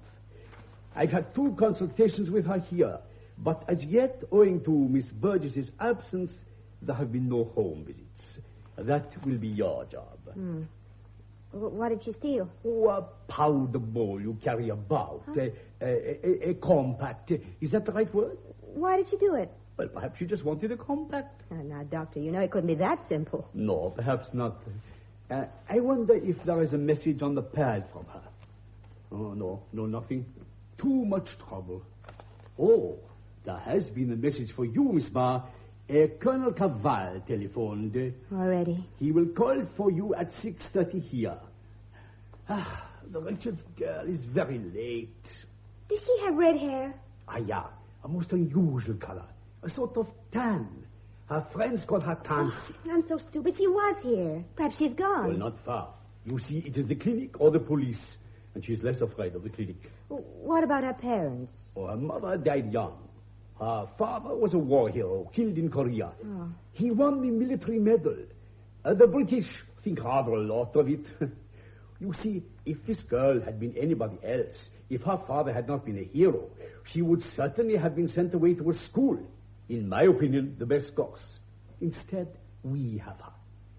I've had 2 consultations with her here, but as yet, owing to Miss Burgess's absence, there have been no home visits. That will be your job. What did she steal? Oh, a powder ball you carry about. Huh? A compact. Is that the right word? Why did she do it? Well, perhaps she just wanted a compact. Oh, now, Doctor, you know it couldn't be that simple. No, perhaps not. I wonder if there is a message on the pad from her. Oh, no, nothing. Too much trouble. Oh, there has been a message for you, Miss Barr. Colonel Caval telephoned. Already? He will call for you at 6:30 here. The Richards girl is very late. Does she have red hair? Yeah, a most unusual color. A sort of tan. Her friends call her Tansy. Oh, I'm so stupid. She was here. Perhaps she's gone. Well, not far. You see, it is the clinic or the police. And she's less afraid of the clinic. What about her parents? Oh, her mother died young. Her father was a war hero, killed in Korea. Oh. He won the military medal. The British think rather a lot of it. You see, if this girl had been anybody else, if her father had not been a hero, she would certainly have been sent away to a school. In my opinion, the best course. Instead, we have her.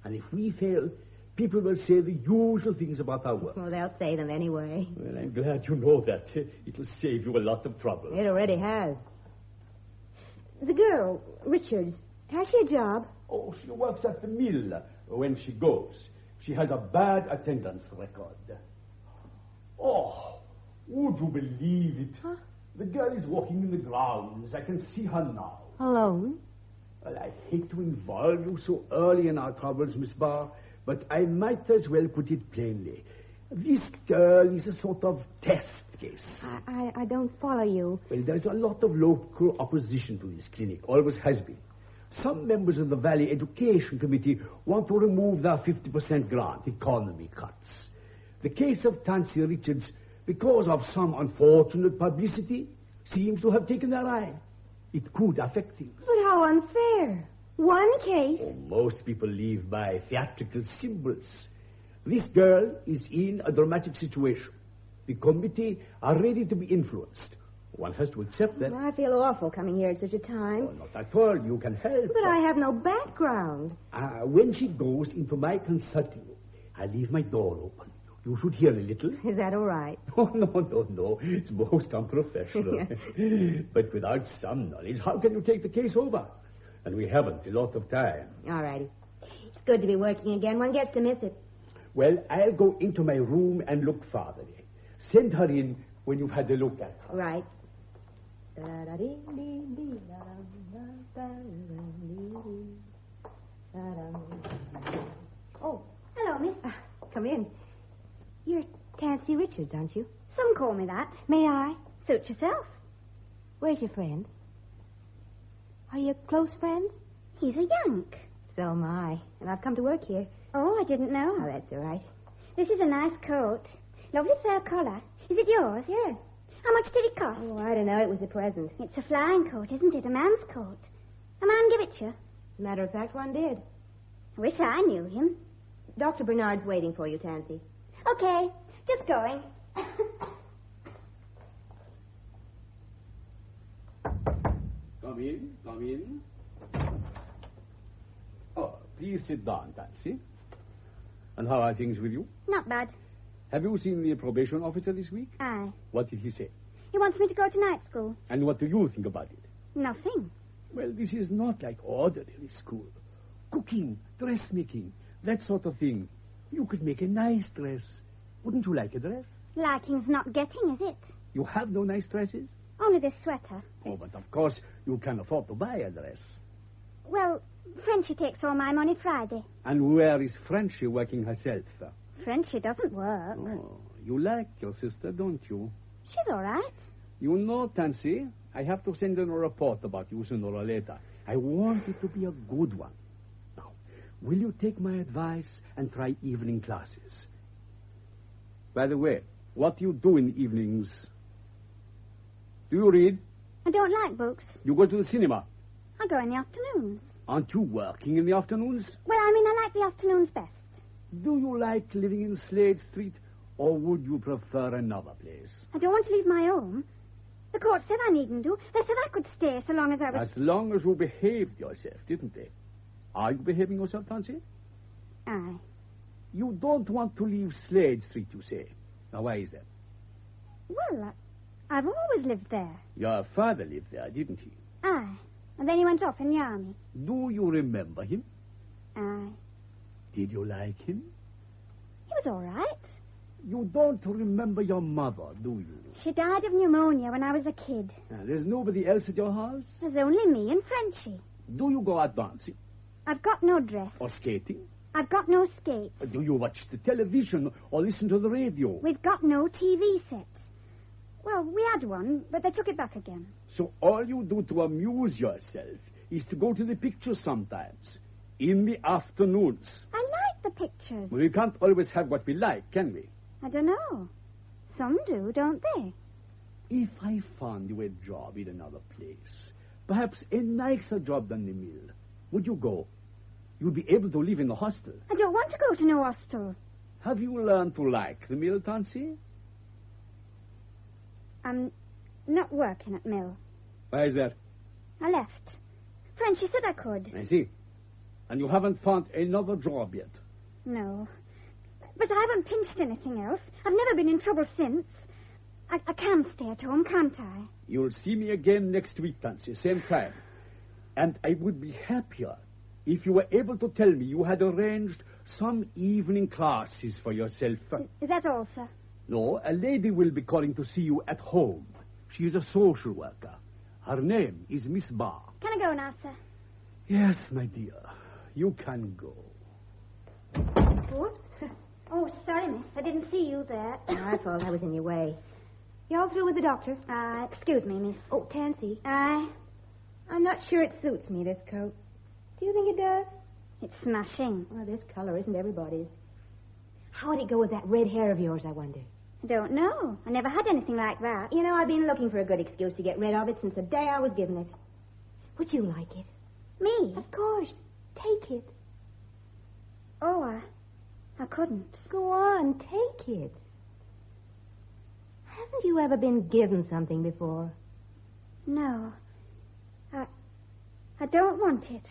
And if we fail, people will say the usual things about our work. Well, they'll say them anyway. Well, I'm glad you know that. It will save you a lot of trouble. It already has. The girl, Richards, has she a job? Oh, she works at the mill when she goes. She has a bad attendance record. Oh, would you believe it? Huh? The girl is walking in the grounds. I can see her now. Alone? Well, I hate to involve you so early in our troubles, Miss Barr, but I might as well put it plainly. This girl is a sort of test case. I don't follow you. Well, there's a lot of local opposition to this clinic. Always has been. Some members of the Valley Education Committee want to remove their 50% grant, economy cuts. The case of Tansy Richards, because of some unfortunate publicity, seems to have taken their eye. It could affect things. But how unfair. One case. Oh, most people live by theatrical symbols. This girl is in a dramatic situation. The committee are ready to be influenced. One has to accept that. I feel awful coming here at such a time. Oh, not at all. You can help. But I have no background. When she goes into my consulting room, I leave my door open. You should hear a little. Is that all right? Oh, no. It's most unprofessional. But without some knowledge, how can you take the case over? And we haven't a lot of time. All righty. It's good to be working again. One gets to miss it. Well, I'll go into my room and look fartherly. Send her in when you've had a look at her. Right. Oh, hello, miss. Come in. You're Tansy Richards, aren't you? Some call me that. May I? Suit yourself. Where's your friend? Are you close friends? He's a Yank. So am I. And I've come to work here. Oh, I didn't know. Oh, that's all right. This is a nice coat. Lovely fur collar. Is it yours? Yes. How much did it cost? Oh, I don't know. It was a present. It's a flying coat, isn't it? A man's coat. A man give it you? As a matter of fact, one did. I wish I knew him. Dr. Bernard's waiting for you, Tansy. Okay. Just going. Come in. Oh, please sit down, Tansy. And how are things with you? Not bad. Have you seen the probation officer this week? Aye. What did he say? He wants me to go to night school. And what do you think about it? Nothing. Well, this is not like ordinary school. Cooking, dressmaking, that sort of thing. You could make a nice dress. Wouldn't you like a dress? Liking's not getting, is it? You have no nice dresses? Only this sweater. Oh, but of course you can afford to buy a dress. Well, Frenchy takes all my money Friday. And where is Frenchy working herself? Frenchy doesn't work. Oh, you like your sister, don't you? She's all right. You know, Tansy, I have to send in a report about you sooner or later. I want it to be a good one. Now, will you take my advice and try evening classes? By the way, what do you do in the evenings? Do you read? I don't like books. You go to the cinema? I go in the afternoons. Aren't you working in the afternoons? Well, I like the afternoons best. Do you like living in Slade Street, or would you prefer another place? I don't want to leave my home. The court said I needn't do. They said I could stay so long as I was... As long as you behaved yourself, didn't they? Are you behaving yourself, Tansy? Aye. You don't want to leave Slade Street, you say. Now, why is that? Well, I've always lived there. Your father lived there, didn't he? Aye. And then he went off in the army. Do you remember him? Aye. Did you like him? He was all right. You don't remember your mother, do you? She died of pneumonia when I was a kid. There's nobody else at your house? There's only me and Frenchie. Do you go out dancing? I've got no dress. Or skating? I've got no skates. Do you watch the television or listen to the radio? We've got no TV set. Well, we had one, but they took it back again. So all you do to amuse yourself is to go to the pictures sometimes, in the afternoons. I like the pictures. Well, we can't always have what we like, can we? I don't know. Some do, don't they? If I found you a job in another place, perhaps a nicer job than the mill, would you go? You'd be able to live in the hostel. I don't want to go to no hostel. Have you learned to like the mill, Tansy? I'm not working at mill. Why is that? I left. Frenchie said I could. I see. And you haven't found another job yet? No. But I haven't pinched anything else. I've never been in trouble since. I can stay at home, can't I? You'll see me again next week, Tansy, same time. And I would be happier if you were able to tell me you had arranged some evening classes for yourself. Is that all, sir? No, a lady will be calling to see you at home. She is a social worker. Her name is Miss Barr. Can I go now, sir? Yes, my dear. You can go. Whoops. Oh, sorry, miss. I didn't see you there. My fault. I was in your way. You all through with the doctor? Excuse me, miss. Oh, Tansy. Aye. I'm not sure it suits me, this coat. Do you think it does? It's smashing. Well, this color isn't everybody's. How'd it go with that red hair of yours, I wonder? I don't know. I never had anything like that. You know, I've been looking for a good excuse to get rid of it since the day I was given it. Would you like it? Me? Of course. Take it. Oh, I couldn't. Go on, take it. Haven't you ever been given something before? No. I don't want it.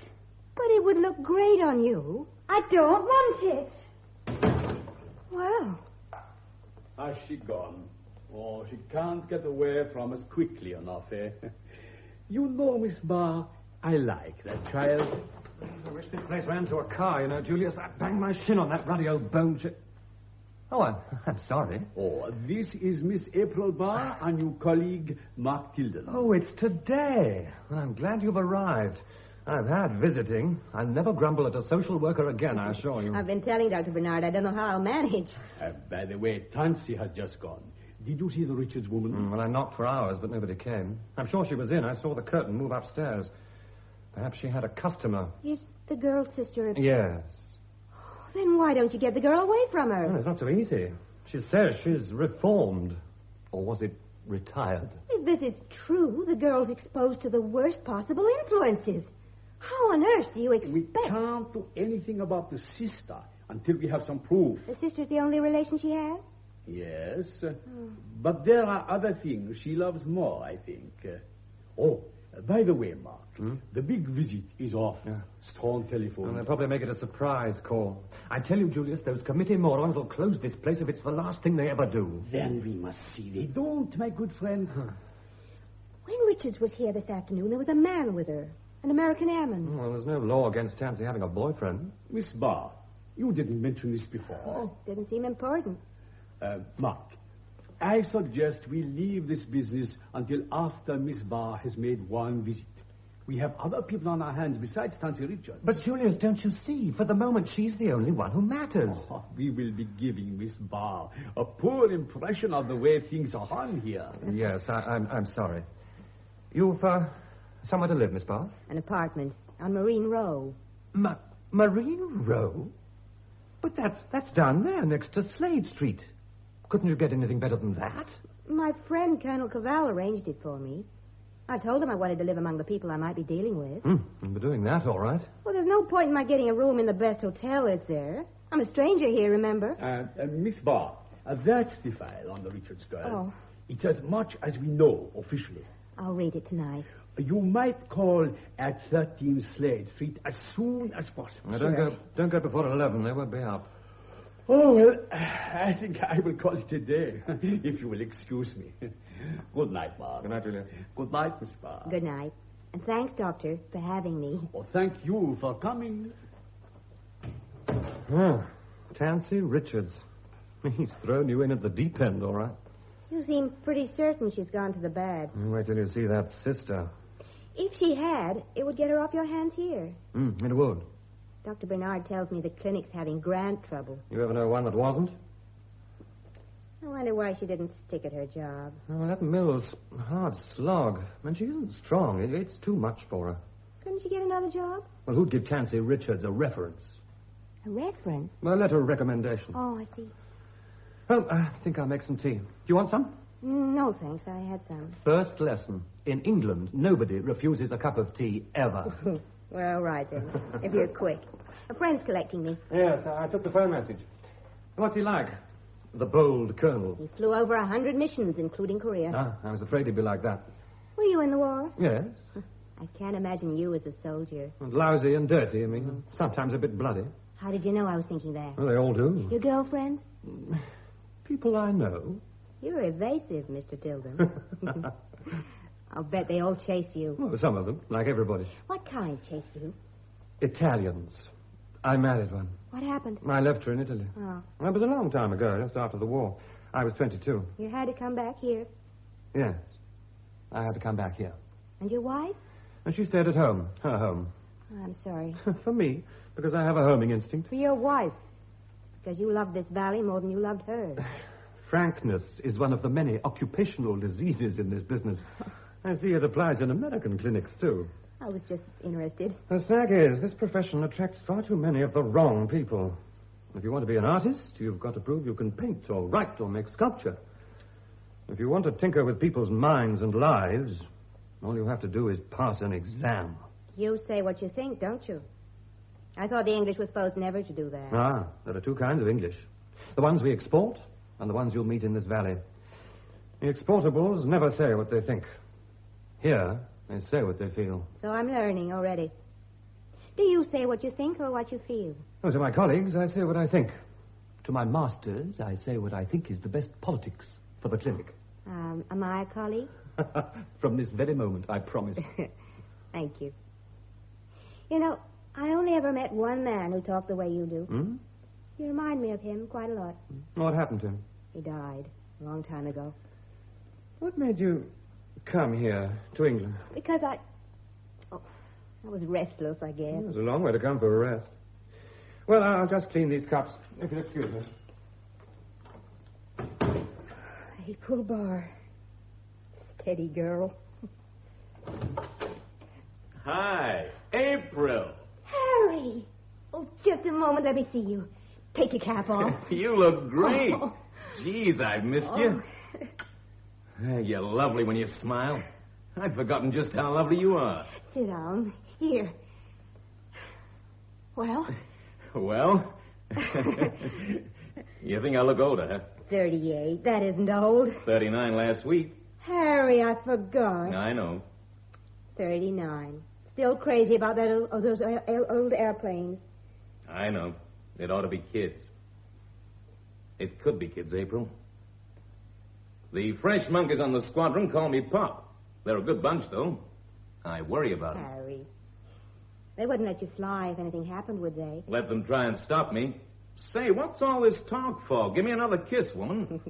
But it would look great on you. I don't want it. Well. Has she gone? Oh, she can't get away from us quickly enough, eh? You know, Miss Barr, I like that child. I wish this place ran to a car, you know, Julius. I banged my shin on that ruddy old bone. Oh, I'm sorry. Oh, this is Miss April Barr and your colleague, Mark Tilden. Oh, it's today. Well, I'm glad you've arrived. I've had visiting. I'll never grumble at a social worker again, I assure you. I've been telling Dr. Bernard I don't know how I'll manage. By the way, Tansy has just gone. Did you see the Richards woman? Well, I knocked for hours, but nobody came. I'm sure she was in. I saw the curtain move upstairs. Perhaps she had a customer. Is the girl's sister... Yes. Then why don't you get the girl away from her? Well, it's not so easy. She says she's reformed. Or was it retired? If this is true, the girl's exposed to the worst possible influences. How on earth do you expect... We can't do anything about the sister until we have some proof. The sister's the only relation she has? Yes. But there are other things she loves more, I think. By the way, Mark, the big visit is off. Yeah. Strong telephone. Well, they'll probably make it a surprise call. I tell you, Julius, those committee morons will close this place if it's the last thing they ever do. Then we must see they don't, my good friend. When Richards was here this afternoon, there was a man with her. An American airman. Well, there's no law against Tansy having a boyfriend. Miss Barr, you didn't mention this before. Didn't seem important. Mark, I suggest we leave this business until after Miss Barr has made one visit. We have other people on our hands besides Tansy Richards. But, Julius, don't you see? For the moment, she's the only one who matters. Oh, we will be giving Miss Barr a poor impression of the way things are on here. Yes, I'm sorry. You've, somewhere to live, Miss Barr? An apartment on Marine Row. Marine Row? But that's down there next to Slade Street. Couldn't you get anything better than that? My friend, Colonel Cavell, arranged it for me. I told him I wanted to live among the people I might be dealing with. You're doing that, all right. Well, there's no point in my getting a room in the best hotel, is there? I'm a stranger here, remember? Miss Barr, that's the file on the Richards girl. Oh. It's as much as we know officially. I'll read it tonight. You might call at 13 Slade Street as soon as possible. Now, don't go before 11. They won't be up. Oh, well, I think I will call it a day, if you will excuse me. Good night, Mark. Good night, Julia. Good night, Miss Barr. Good night. And thanks, Doctor, for having me. Oh, thank you for coming. Oh, Tansy Richards. He's thrown you in at the deep end, all right. You seem pretty certain she's gone to the bad. Wait till you see that sister. If she had, it would get her off your hands here. It would. Dr. Bernard tells me the clinic's having grand trouble. You ever know one that wasn't? I wonder why she didn't stick at her job. Oh, that mill's a hard slog. And she isn't strong. It's too much for her. Couldn't she get another job? Well, who'd give Tansy Richards a reference? A reference? A letter of recommendation. Oh, I see. Well, I think I'll make some tea. Do you want some? No, thanks. I had some. First lesson. In England, nobody refuses a cup of tea, ever. Well, right then. If you're quick. A friend's collecting me. Yes, I took the phone message. What's he like? The bold colonel. He flew over 100 missions, including Korea. Ah, I was afraid he'd be like that. Were you in the war? Yes. I can't imagine you as a soldier. Lousy and dirty, I mean. Sometimes a bit bloody. How did you know I was thinking that? Well, they all do. Your girlfriends? People I know. You're evasive, Mr. Tilden. I'll bet they all chase you. Well, some of them, like everybody. What kind chase you? Italians. I married one. What happened? I left her in Italy. Oh. That was a long time ago, just after the war. I was 22. You had to come back here. Yes. I had to come back here. And your wife? And she stayed at home. Her home. Oh, I'm sorry. For me, because I have a homing instinct. For your wife. Because you loved this valley more than you loved her. Frankness is one of the many occupational diseases in this business. I see it applies in American clinics, too. I was just interested. The fact is, this profession attracts far too many of the wrong people. If you want to be an artist, you've got to prove you can paint or write or make sculpture. If you want to tinker with people's minds and lives, all you have to do is pass an exam. You say what you think, don't you? I thought the English were supposed never to do that. Ah, there are two kinds of English. The ones we export and the ones you'll meet in this valley. The exportables never say what they think. Here, they say what they feel. So I'm learning already. Do you say what you think or what you feel? Oh, to my colleagues, I say what I think. To my masters, I say what I think is the best politics for the clinic. Am I a colleague? From this very moment, I promise. Thank you. You know, I only ever met one man who talked the way you do. Hmm? You remind me of him quite a lot. What happened to him? He died a long time ago. What made you come here to England? Because I was restless, I guess. It was a long way to come for a rest. Well, I'll just clean these cups, if you'll excuse me. April Barr. Steady girl. Hi, April. Harry! Oh, just a moment. Let me see you. Take your cap off. You look great. Oh. Geez, I've missed you. You're lovely when you smile. I'd forgotten just how lovely you are. Sit down. Here. Well? Well? You think I look older, huh? 38. That isn't old. 39 last week. Harry, I forgot. I know. 39. Still crazy about those old airplanes. I know. It ought to be kids. It could be kids, April. The French monkeys on the squadron call me Pop. They're a good bunch, though. I worry about them. Harry. They wouldn't let you fly if anything happened, would they? Let them try and stop me. Say, what's all this talk for? Give me another kiss, woman.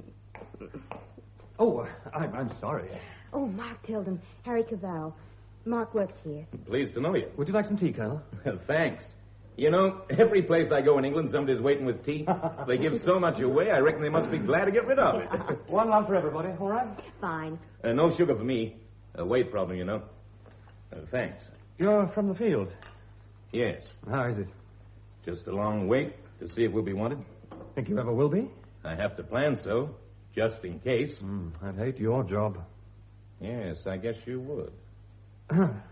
Oh, I'm sorry. Oh, Mark Tilden. Harry Cavell. Mark works here. Pleased to know you. Would you like some tea, Colonel? Thanks. You know, every place I go in England, somebody's waiting with tea. They give so much away, I reckon they must be glad to get rid of it. One lump for everybody, all right? Fine. No sugar for me. A weight problem, you know. Thanks. You're from the field? Yes. How is it? Just a long wait to see if we'll be wanted. Think you ever will be? I have to plan so, just in case. I'd hate your job. Yes, I guess you would.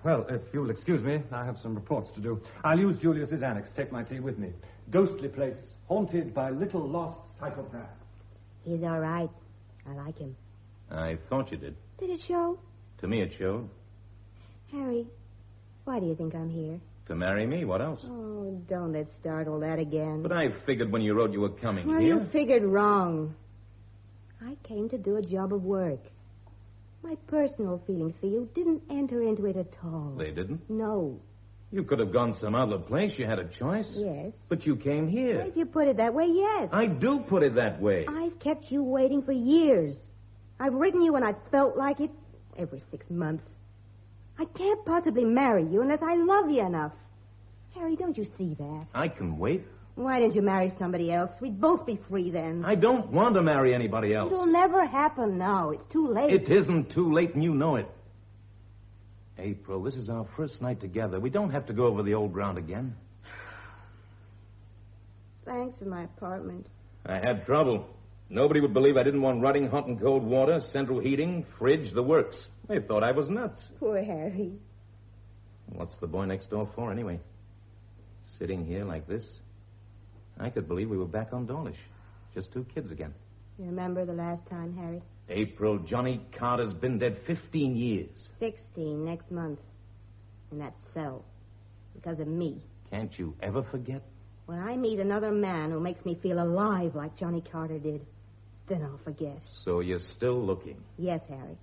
Well, if you'll excuse me, I have some reports to do. I'll use Julius's annex. Take my tea with me. Ghostly place, haunted by little lost psychopaths. He's all right. I like him. I thought you did. Did it show? To me, it showed. Harry, why do you think I'm here? To marry me, what else? Oh, don't let's start all that again. But I figured when you wrote you were coming Well, here. you figured wrong. I came to do a job of work. My personal feelings for you didn't enter into it at all. They didn't? No. You could have gone some other place. You had a choice. Yes. But you came here. If you put it that way, yes. I do put it that way. I've kept you waiting for years. I've written you when I felt like it every 6 months. I can't possibly marry you unless I love you enough. Harry, don't you see that? I can wait. Why didn't you marry somebody else? We'd both be free then. I don't want to marry anybody else. It'll never happen now. It's too late. It isn't too late, and you know it. April, this is our first night together. We don't have to go over the old ground again. Thanks for my apartment. I had trouble. Nobody would believe I didn't want running hot and cold water, central heating, fridge, the works. They thought I was nuts. Poor Harry. What's the boy next door for, anyway? Sitting here like this, I could believe we were back on Dawlish. Just 2 kids again. You remember the last time, Harry? April, Johnny Carter's been dead 15 years. 16 next month. In that cell. Because of me. Can't you ever forget? When I meet another man who makes me feel alive like Johnny Carter did, then I'll forget. So you're still looking? Yes, Harry.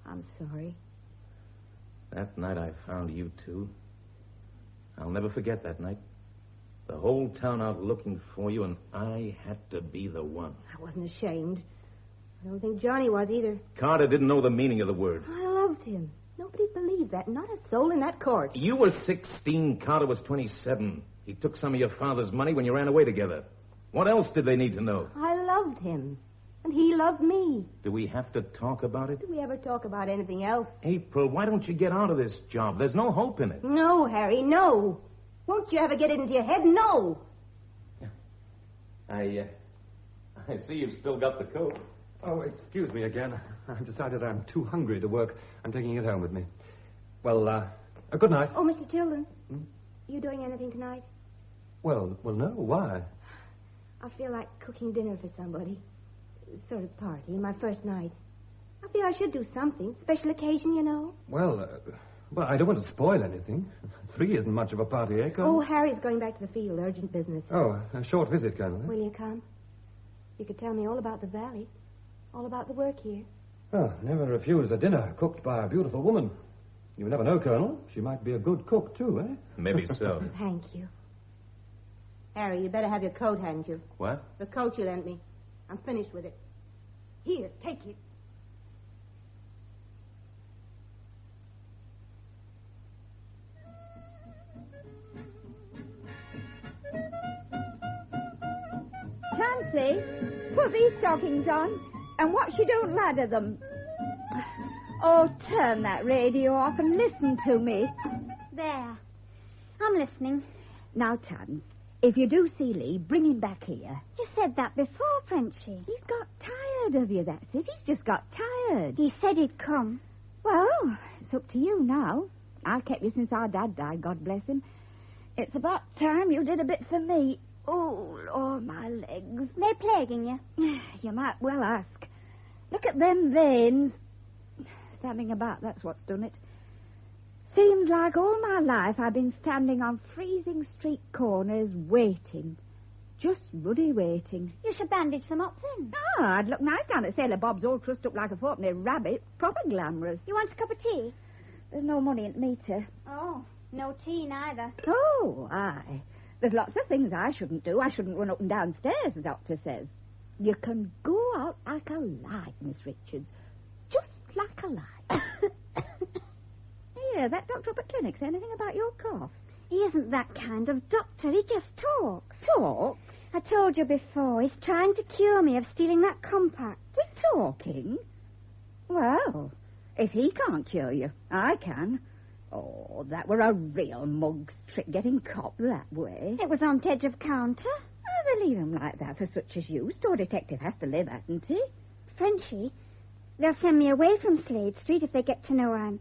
I'm sorry. That night I found you two. I'll never forget that night. The whole town out looking for you, and I had to be the one. I wasn't ashamed. I don't think Johnny was either. Carter didn't know the meaning of the word. I loved him. Nobody believed that. Not a soul in that court. You were 16. Carter was 27. He took some of your father's money when you ran away together. What else did they need to know? I loved him. And he loved me. Do we have to talk about it? Do we ever talk about anything else? April, why don't you get out of this job? There's no hope in it. No, Harry, no. Won't you ever get it into your head? No. I see you've still got the coat. Oh, excuse me again. I've decided I'm too hungry to work. I'm taking it home with me. Well, good night. Oh, Mr. Tilden. You doing anything tonight? Well, no. Why? I feel like cooking dinner for somebody. Sort of party, my first night. I feel I should do something. Special occasion, you know. Well, I don't want to spoil anything. 3 isn't much of a party, eh, Colonel? Oh, Harry's going back to the field. Urgent business. Oh, a short visit, Colonel. Will you come? You could tell me all about the valley. All about the work here. Oh, never refuse a dinner cooked by a beautiful woman. You never know, Colonel. She might be a good cook, too, eh? Maybe so. Thank you. Harry, you better have your coat, hadn't you? What? The coat you lent me. I'm finished with it. Here, take it. Tansy, put these stockings on, and watch you don't ladder them. Oh, turn that radio off and listen to me. There. I'm listening. Now, Tans, if you do see Lee, bring him back here. You said that before, Frenchie. He's got tired of you, that's it. He's just got tired. He said he'd come. Well, it's up to you now. I've kept you since our dad died, God bless him. It's about time you did a bit for me. Oh, Lord, my legs. They're plaguing you. You might well ask. Look at them veins. Standing about, that's what's done it. Seems like all my life I've been standing on freezing street corners waiting. Just ruddy waiting. You should bandage them up then. Oh, I'd look nice down at Sailor Bob's all trussed up like a fourpenny rabbit. Proper glamorous. You want a cup of tea? There's no money in the meter. Oh, no tea neither. Oh, aye. There's lots of things I shouldn't do. I shouldn't run up and down stairs, the doctor says. You can go out like a light, Miss Richards. Just like a light. Here, that doctor up at clinic say anything about your cough? He isn't that kind of doctor. He just talks. Talks? I told you before. He's trying to cure me of stealing that compact. He's talking? Well, if he can't cure you, I can. Oh, that were a real mug's trick, getting copped that way. It was on the edge of counter. Oh, they leave him like that for such as you. Store detective has to live, hasn't he? Frenchie, they'll send me away from Slade Street if they get to know I'm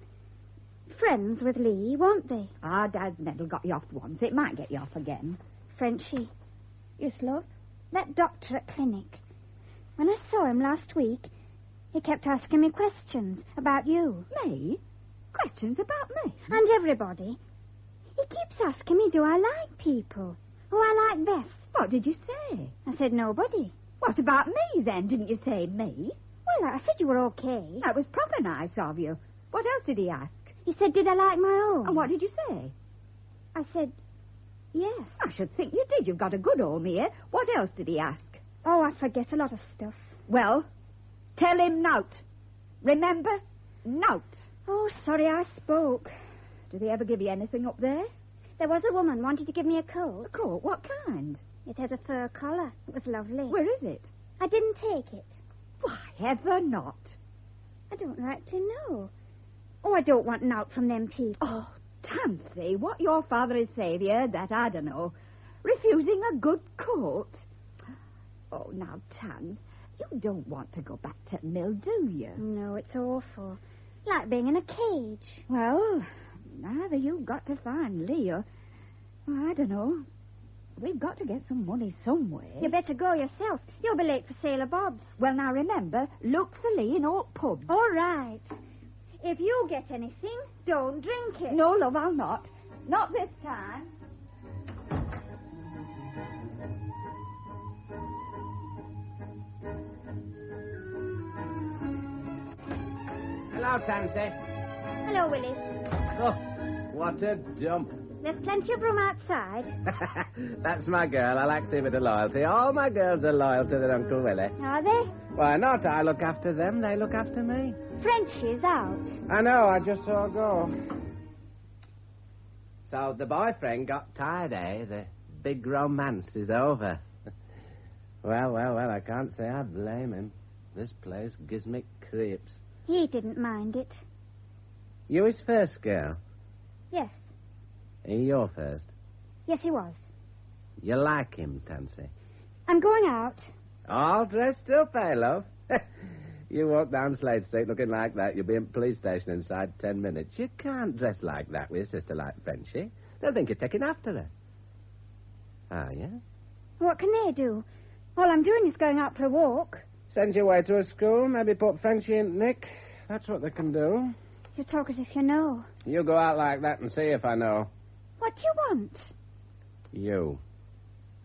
friends with Lee, won't they? Our dad's medal got you off once. It might get you off again. Frenchie. Yes, love? That doctor at clinic. When I saw him last week, he kept asking me questions about you. Me? Questions about me? And everybody. He keeps asking me, do I like people? Who I like best. What did you say? I said nobody. What about me, then? Didn't you say me? Well, I said you were okay. That was proper nice of you. What else did he ask? He said, did I like my own? And what did you say? I said, yes. I should think you did. You've got a good home here. What else did he ask? Oh, I forget a lot of stuff. Well, tell him nout. Remember? Nout. Oh, sorry I spoke. Did he ever give you anything up there? There was a woman wanted to give me a coat. A coat? What kind? It had a fur collar. It was lovely. Where is it? I didn't take it. Why, ever not? I don't rightly know. Oh, I don't want nout from them people. Oh, Tansy, what your father is saying, you heard that, I don't know. Refusing a good coat. Oh, now, Tans, you don't want to go back to mill, do you? No, it's awful. Like being in a cage. Well, either you've got to find Lee or... Well, I don't know. We've got to get some money somewhere. You better go yourself. You'll be late for Sailor Bob's. Well, now, remember, look for Lee in Oak Pub. All right. If you get anything, don't drink it. No, love, I'll not. Not this time. Hello, Tansy. Hello, Willie. Oh, what a dump. There's plenty of room outside. That's my girl. I like to see a bit of loyalty. All my girls are loyal to their Uncle Willie. Are they? Why not? I look after them. They look after me. Frenchie's out. I know. I just saw her go. So the boyfriend got tired, eh? The big romance is over. Well, I can't say I blame him. This place gives me creeps. He didn't mind it. You his first girl? Yes. He your first? Yes, he was. You like him, Tansy? I'm going out. All dressed up, eh, love? You walk down Slade Street looking like that, you'll be in the police station inside 10 minutes. You can't dress like that with your sister like Frenchie. They'll think you're taking after her. Are you? What can they do? All I'm doing is going out for a walk. Send you away to a school, maybe put Frenchie in Nick. That's what they can do. You talk as if you know. You go out like that and see if I know. What do you want? You.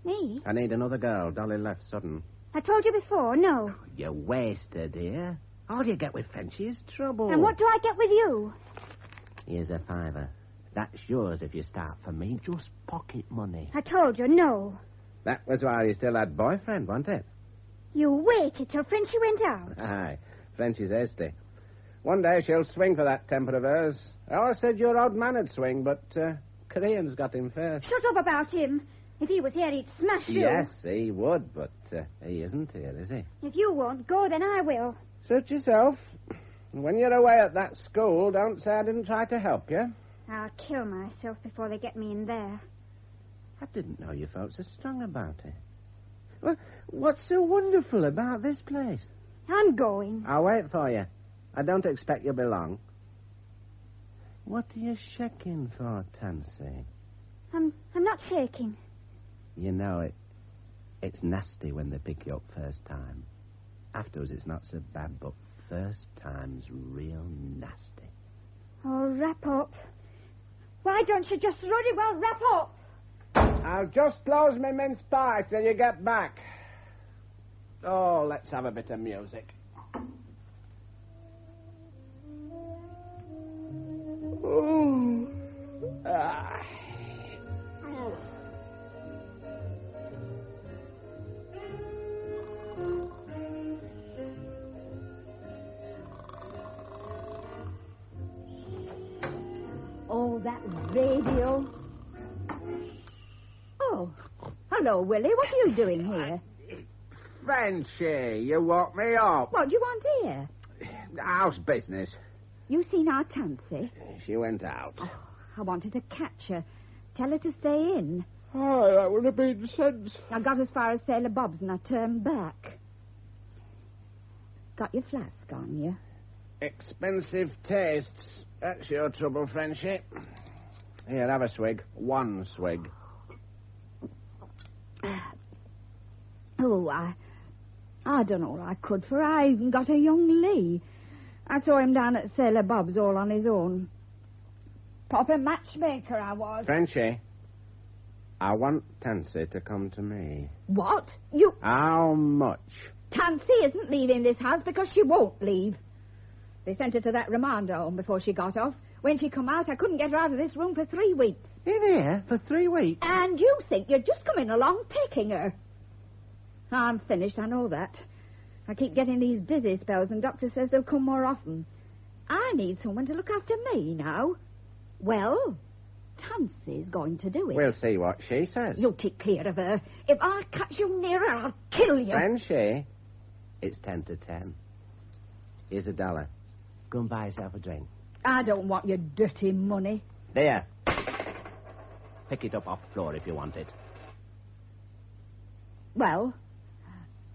Me? I need another girl. Dolly left sudden. I told you before, no. You're wasted, dear. All you get with Frenchie is trouble. And what do I get with you? Here's a $5. That's yours if you start for me. Just pocket money. I told you, no. That was why you still had boyfriend, wasn't it? You waited till Frenchie went out. Aye. Frenchie's hasty. One day she'll swing for that temper of hers. I always said your old man would swing, but Korean's got him first. Shut up about him. If he was here, he'd smash you. Yes, he would, but he isn't here, is he? If you won't go, then I will. Suit yourself. When you're away at that school, don't say I didn't try to help you. I'll kill myself before they get me in there. I didn't know you felt so strong about it. Well, what's so wonderful about this place? I'm going. I'll wait for you. I don't expect you'll be long. What are you shaking for, Tansy? I'm not shaking. You know, it's nasty when they pick you up first time. Afterwards, it's not so bad, but first time's real nasty. Oh, wrap up. Why don't you just ruddy well wrap up? I'll just close my mince pie till you get back. Oh, let's have a bit of music. Ooh. Ah. Oh, that radio. Oh, hello, Willie. What are you doing here? Frenchie, you woke me up. What do you want here? House business. You seen our Tansy? She went out. Oh, I wanted to catch her. Tell her to stay in. Oh, that would have been sense. I got as far as Sailor Bob's and I turned back. Got your flask on you? Expensive tastes. That's your trouble, Frenchie. Here, have a swig. One swig. Oh, I don't know what I could, for I got a young Lee. I saw him down at Sailor Bob's all on his own. proper matchmaker, I was. Frenchy, I want Tansy to come to me. What? You... How much? Tansy isn't leaving this house because she won't leave. They sent her to that remand home before she got off. When she come out, I couldn't get her out of this room for 3 weeks. In here? For 3 weeks? And you think you're just coming along taking her. I'm finished, I know that. I keep getting these dizzy spells, and doctor says they'll come more often. I need someone to look after me now. Well, Tansy's going to do it. We'll see what she says. You keep clear of her. If I catch you near her, I'll kill you. Frenchy, it's 10 to 10. Here's $1. Go and buy yourself a drink. I don't want your dirty money. There. Pick it up off the floor if you want it. Well,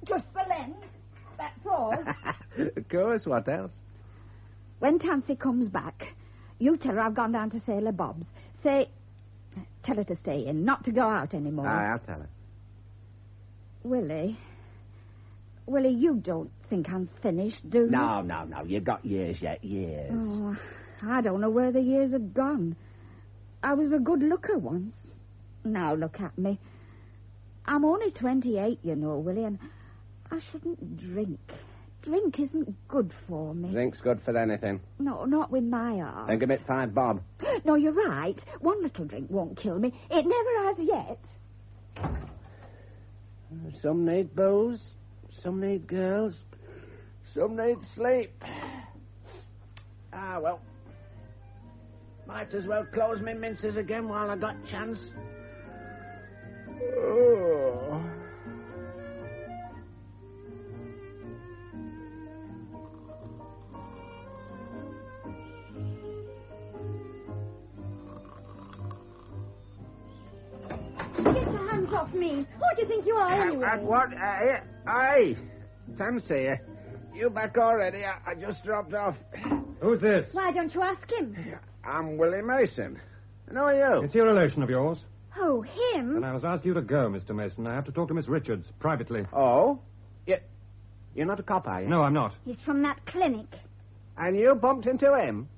just the lens. That's all. Of course, what else? When Tansy comes back, you tell her I've gone down to Sailor Bob's. Tell her to stay in, not to go out anymore. Aye, I'll tell her. Willie, you don't think I'm finished, do you? No. You've got years yet, years. Oh, I don't know where the years have gone. I was a good looker once. Now look at me. I'm only 28, you know, Willie, and I shouldn't drink. Drink isn't good for me. Drink's good for anything. No, not with my heart. Then give it 5 bob. No, you're right. One little drink won't kill me. It never has yet. Some need booze, some need girls, some need sleep. Well. Might as well close my minces again while I got chance. Oh. Get your hands off me. Who do you think you are, anyway? What? Aye. Tansy, you back already? I just dropped off. Who's this? Why don't you ask him? I'm Willie Mason. And who are you? Is he a relation of yours? Oh, him? Then I must ask you to go, Mr. Mason. I have to talk to Miss Richards, privately. Oh? You're not a cop, are you? No, I'm not. He's from that clinic. And you bumped into him?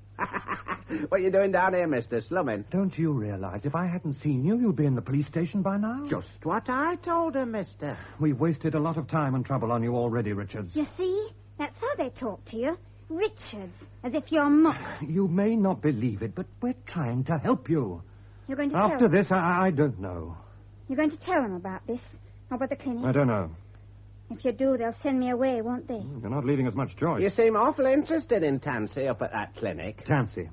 What are you doing down here, Mr. Slumming? Don't you realize if I hadn't seen you, you'd be in the police station by now? Just what I told him, mister. We've wasted a lot of time and trouble on you already, Richards. You see? That's how they talk to you. Richards, as if you're muck. You may not believe it, but we're trying to help you. You're going to After tell this, I don't know. You're going to tell them about this? About the clinic? I don't know. If you do, they'll send me away, won't they? You're not leaving us much choice. You seem awful interested in Tansy up at that clinic. Tansy,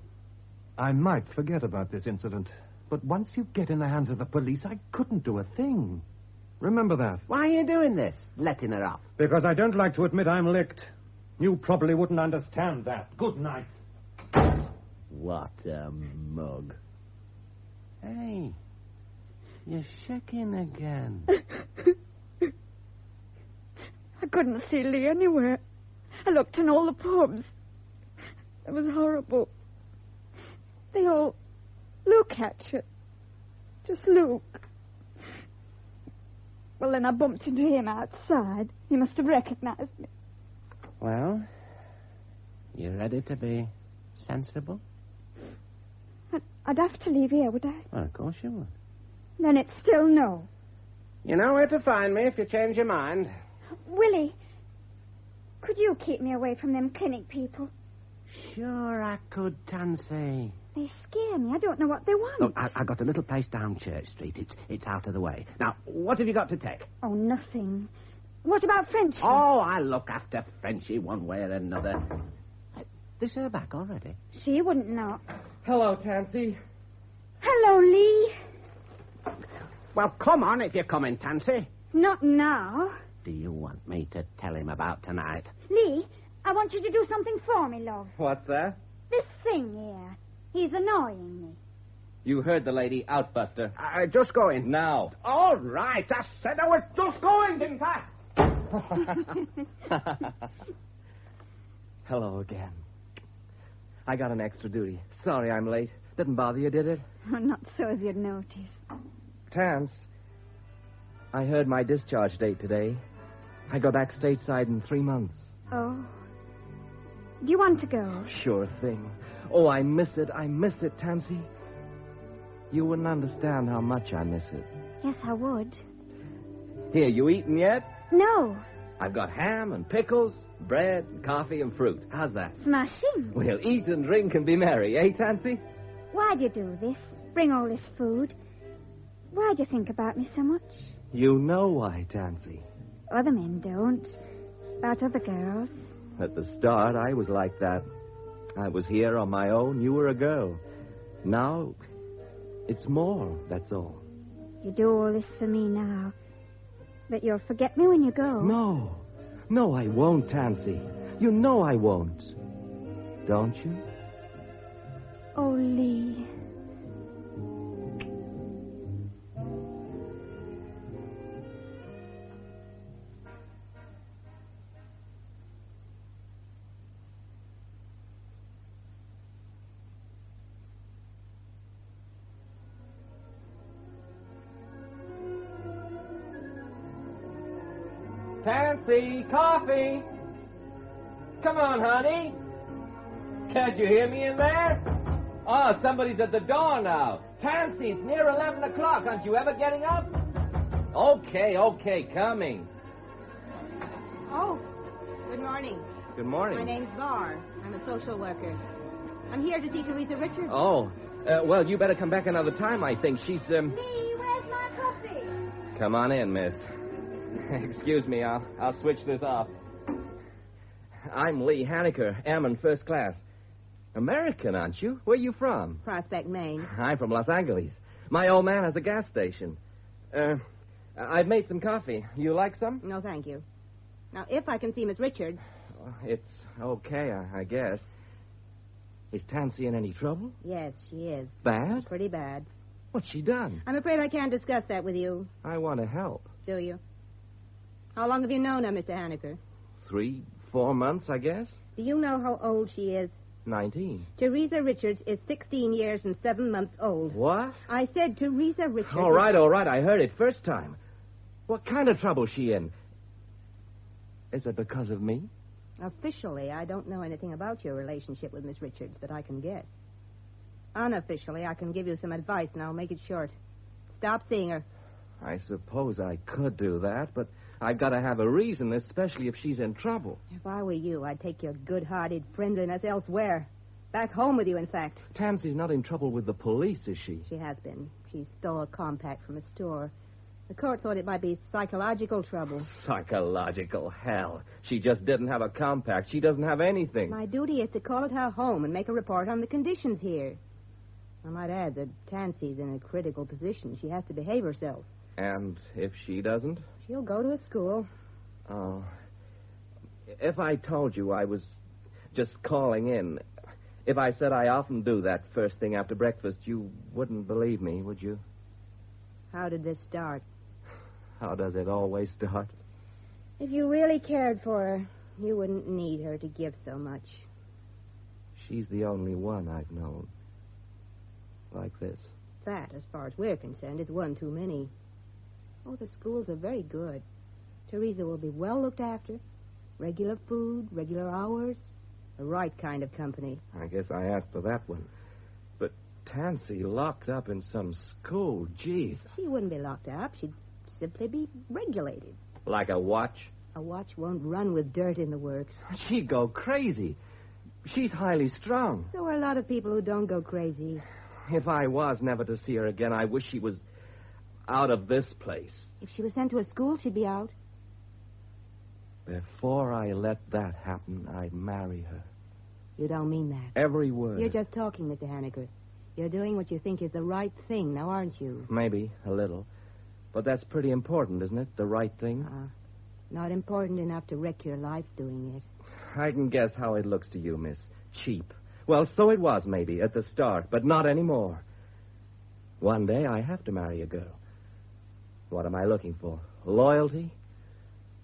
I might forget about this incident, but once you get in the hands of the police, I couldn't do a thing. Remember that. Why are you doing this? Letting her off? Because I don't like to admit I'm licked. You probably wouldn't understand that. Good night. What a mug. Hey, you're shaking again. I couldn't see Lee anywhere. I looked in all the pubs. It was horrible. They all look at you. Just look. Well, then I bumped into him outside. He must have recognized me. Well, you ready to be sensible? I'd have to leave here, would I? Well, of course you would. Then it's still no. You know where to find me if you change your mind. Willie, could you keep me away from them clinic people? Sure I could, Tansy. They scare me. I don't know what they want. Look, I got a little place down Church Street. It's out of the way. Now, what have you got to take? Oh, nothing. What about Frenchie? Oh, I'll look after Frenchie one way or another. This her back already? She wouldn't know. Hello, Tansy. Hello, Lee. Well, come on if you're coming, Tansy. Not now. Do you want me to tell him about tonight? Lee, I want you to do something for me, love. What's that? This thing here. He's annoying me. You heard the lady out, Buster. Just going. Now. All right. I said I was just going, didn't I? Hello again. I got an extra duty. Sorry I'm late. Didn't bother you, did it? Oh, not so as you'd notice. Tance, I heard my discharge date today. I go back stateside in 3 months. Oh. Do you want to go? Sure thing. Oh, I miss it. I miss it, Tansy. You wouldn't understand how much I miss it. Yes, I would. Here, you eaten yet? No. I've got ham and pickles, bread, coffee, and fruit. How's that? Smashing. We'll eat and drink and be merry, eh, Tansy? Why'd you do this? Bring all this food? Why'd you think about me so much? You know why, Tansy. Other men don't. About other girls. At the start, I was like that. I was here on my own. You were a girl. Now, it's more, that's all. You do all this for me now. But you'll forget me when you go. No. No, I won't, Tansy. You know I won't. Don't you? Oh, Lee. Tansy, coffee. Come on, honey. Can't you hear me in there? Oh, somebody's at the door now. Tansy, it's near 11 o'clock. Aren't you ever getting up? Okay, coming. Oh, good morning. Good morning. My name's Barr. I'm a social worker. I'm here to see Teresa Richards. Oh, well, you better come back another time, I think. She's, Lee, where's my coffee? Come on in, miss. Excuse me, I'll switch this off. I'm Lee Haneker, airman first class. American, aren't you? Where are you from? Prospect, Maine. I'm from Los Angeles. My old man has a gas station. I've made some coffee. You like some? No, thank you. Now, if I can see Miss Richards. It's okay, I guess. Is Tansy in any trouble? Yes, she is. Bad? Pretty bad. What's she done? I'm afraid I can't discuss that with you. I want to help. Do you? How long have you known her, Mr. Haneker? 3, 4 months, I guess. Do you know how old she is? 19. Teresa Richards is 16 years and 7 months old. What? I said Teresa Richards... All right. I heard it first time. What kind of trouble's she in? Is it because of me? Officially, I don't know anything about your relationship with Miss Richards, but I can guess. Unofficially, I can give you some advice, and I'll make it short. Stop seeing her. I suppose I could do that, but I've got to have a reason, especially if she's in trouble. If I were you, I'd take your good-hearted friendliness elsewhere. Back home with you, in fact. Tansy's not in trouble with the police, is she? She has been. She stole a compact from a store. The court thought it might be psychological trouble. Psychological hell. She just didn't have a compact. She doesn't have anything. My duty is to call at her home and make a report on the conditions here. I might add that Tansy's in a critical position. She has to behave herself. And if she doesn't? She'll go to a school. Oh. If I told you I was just calling in, if I said I often do that first thing after breakfast, you wouldn't believe me, would you? How did this start? How does it always start? If you really cared for her, you wouldn't need her to give so much. She's the only one I've known. Like this. That, as far as we're concerned, is one too many. Oh, the schools are very good. Teresa will be well looked after. Regular food, regular hours, the right kind of company. I guess I asked for that one. But Tansy locked up in some school, geez. She wouldn't be locked up. She'd simply be regulated. Like a watch? A watch won't run with dirt in the works. She'd go crazy. She's highly strung. So are a lot of people who don't go crazy. If I was never to see her again, I wish she was out of this place. If she was sent to a school, she'd be out. Before I let that happen, I'd marry her. You don't mean that. Every word. You're just talking, Mr. Haneker. You're doing what you think is the right thing, now aren't you? Maybe, a little. But that's pretty important, isn't it? The right thing? Not important enough to wreck your life doing it. I can guess how it looks to you, miss. Cheap. Well, so it was, maybe, at the start, but not anymore. One day I have to marry a girl. What am I looking for? Loyalty?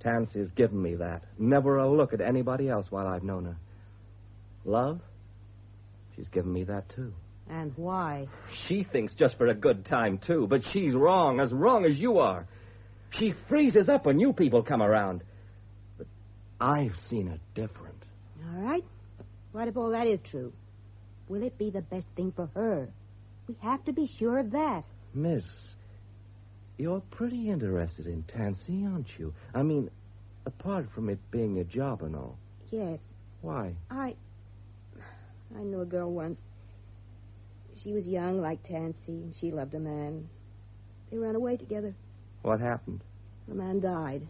Tansy's given me that. Never a look at anybody else while I've known her. Love? She's given me that, too. And why? She thinks just for a good time, too, but she's wrong as you are. She freezes up when you people come around. But I've seen it different. All right. What if all that is true? Will it be the best thing for her? We have to be sure of that. Miss, you're pretty interested in Tansy, aren't you? I mean, apart from it being a job and all. Yes. Why? I knew a girl once. She was young like Tansy, and she loved a man. They ran away together. What happened? The man died.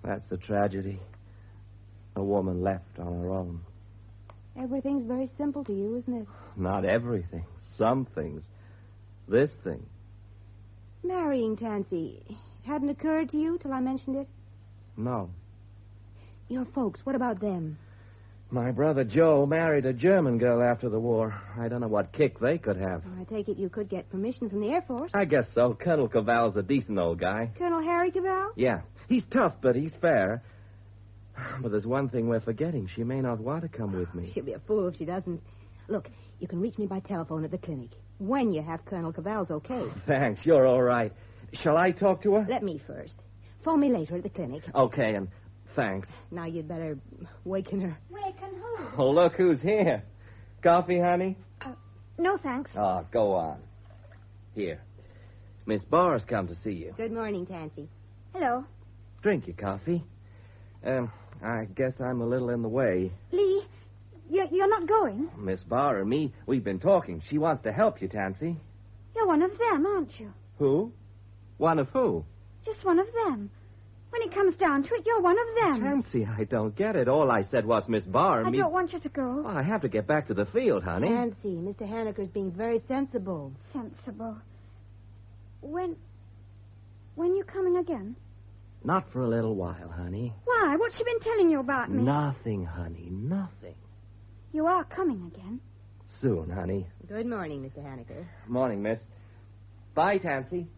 That's a tragedy. A woman left on her own. Everything's very simple to you, isn't it? Not everything. Some things. This thing. Marrying Tansy hadn't occurred to you till I mentioned it? No. Your folks, what about them? My brother Joe married a German girl after the war. I don't know what kick they could have. I take it you could get permission from the Air Force. I guess so. Colonel Cavell's a decent old guy. Colonel Harry Cavell? Yeah. He's tough, but he's fair. But there's one thing we're forgetting. She may not want to come with me. She'll be a fool if she doesn't. Look, you can reach me by telephone at the clinic. When you have Colonel Cavell's okay. Thanks. You're all right. Shall I talk to her? Let me first. Phone me later at the clinic. Okay, and thanks. Now you'd better waken her. Waken who? Oh, look who's here. Coffee, honey? No, thanks. Oh, go on. Here. Miss Barr's come to see you. Good morning, Tansy. Hello. Drink your coffee. I guess I'm a little in the way. Lee, you're not going? Miss Barr and me, we've been talking. She wants to help you, Tansy. You're one of them, aren't you? Who? One of who? Just one of them. When it comes down to it, you're one of them. Tansy, I don't get it. All I said was Miss Barr and I me... don't want you to go. Oh, I have to get back to the field, honey. Tansy, Mr. Haneker's being very sensible. Sensible. When you coming again? Not for a little while, honey. Why? What's she been telling you about me? Nothing, honey, nothing. You are coming again. Soon, honey. Good morning, Mr. Haneker. Morning, miss. Bye, Tansy.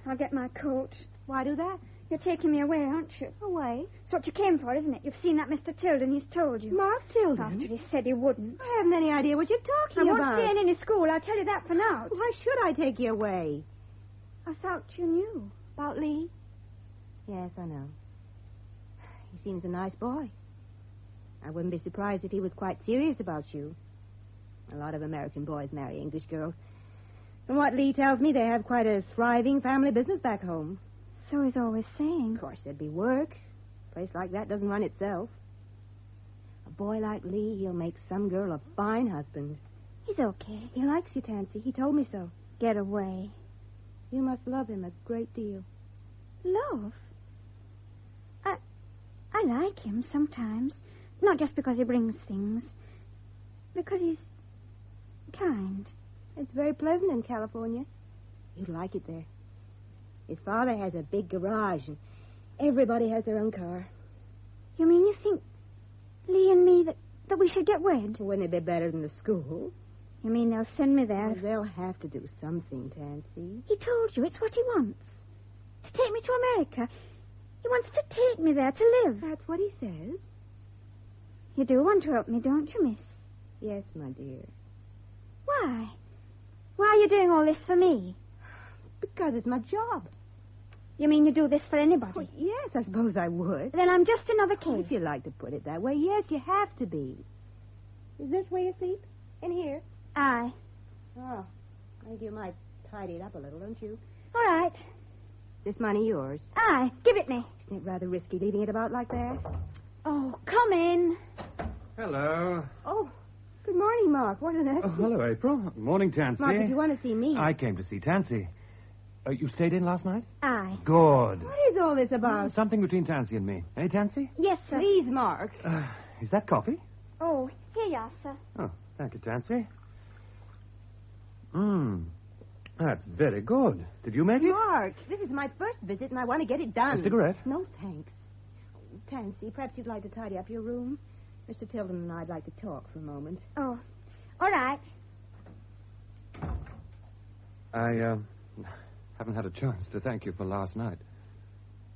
I'll get my coat. Why do that? You're taking me away, aren't you? Away? That's what you came for, isn't it? You've seen that Mr. Tilden. He's told you. Mark Tilden? After he said he wouldn't. I haven't any idea what you're talking about. I won't stay in any school. I'll tell you that for now. Why should I take you away? I thought you knew. About Lee? Yes, I know. He seems a nice boy. I wouldn't be surprised if he was quite serious about you. A lot of American boys marry English girls. From what Lee tells me, they have quite a thriving family business back home. So he's always saying. Of course, there'd be work. A place like that doesn't run itself. A boy like Lee, he'll make some girl a fine husband. He's okay. He likes you, Tansy. He told me so. Get away. You must love him a great deal. Love? I like him sometimes. Not just because he brings things. Because he's kind. It's very pleasant in California. You'd like it there. His father has a big garage, and everybody has their own car. You mean you think Lee and me that we should get wed? Wouldn't it be better than the school? You mean they'll send me there? Well, they'll have to do something, Tansy. He told you it's what he wants. To take me to America. He wants to take me there to live. That's what he says. You do want to help me, don't you, miss? Yes, my dear. Why? Why are you doing all this for me? Because it's my job. You mean you do this for anybody? Well, yes, I suppose I would. Then I'm just another case. If you like to put it that way, yes, you have to be. Is this where you sleep? In here? Aye. Oh, I think you might tidy it up a little, don't you? All right. This money yours? Aye. Give it me. Isn't it rather risky leaving it about like that? Oh, come in. Hello. Oh, good morning, Mark. What on earth? Oh, hello, April. Morning, Tansy. Mark, did you want to see me? I came to see Tansy. You stayed in last night? Aye. Good. What is all this about? Something between Tansy and me. Eh, Tansy? Yes, sir. Please, Mark. Is that coffee? Oh, here you are, sir. Oh, thank you, Tansy. That's very good. Did you make it? Mark, this is my first visit, and I want to get it done. A cigarette? No, thanks. Tansy, perhaps you'd like to tidy up your room. Mr. Tilden and I'd like to talk for a moment. Oh, all right. I haven't had a chance to thank you for last night.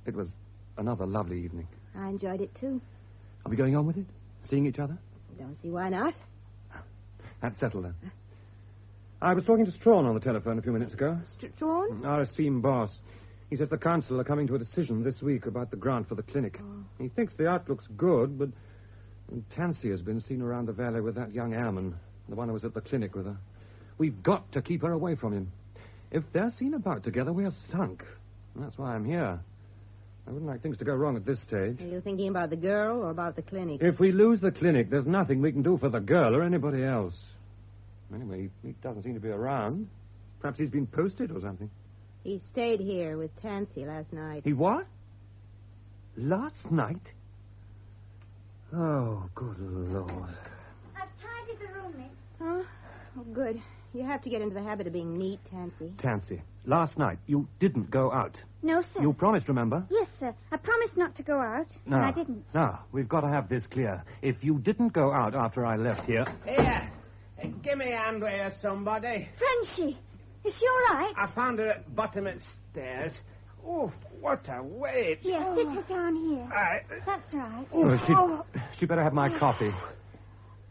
It was another lovely evening. I enjoyed it, too. Are we going on with it? Seeing each other? Don't see why not. That's settled, then. I was talking to Strawn on the telephone a few minutes ago. Strawn? Our esteemed boss. He says the council are coming to a decision this week about the grant for the clinic. Oh. He thinks the outlook's good, but Tansy has been seen around the valley with that young airman. The one who was at the clinic with her. We've got to keep her away from him. If they're seen about together, we're sunk. And that's why I'm here. I wouldn't like things to go wrong at this stage. Are you thinking about the girl or about the clinic? If we lose the clinic, there's nothing we can do for the girl or anybody else. Anyway, he doesn't seem to be around. Perhaps he's been posted or something. He stayed here with Tansy last night. He what? Last night? Oh, good Lord. I've tidied the room, miss. Huh? Oh, good. You have to get into the habit of being neat, Tansy. Tansy, last night you didn't go out. No, sir. You promised, remember? Yes, sir. I promised not to go out, No. and I didn't. No, we've got to have this clear. If you didn't go out after I left here... Here. Give me a hand here, somebody. Frenchie, is she all right? I found her at bottom of stairs. Oh, what a weight. Yes, sit her down here. Aye. That's right. She better have my coffee.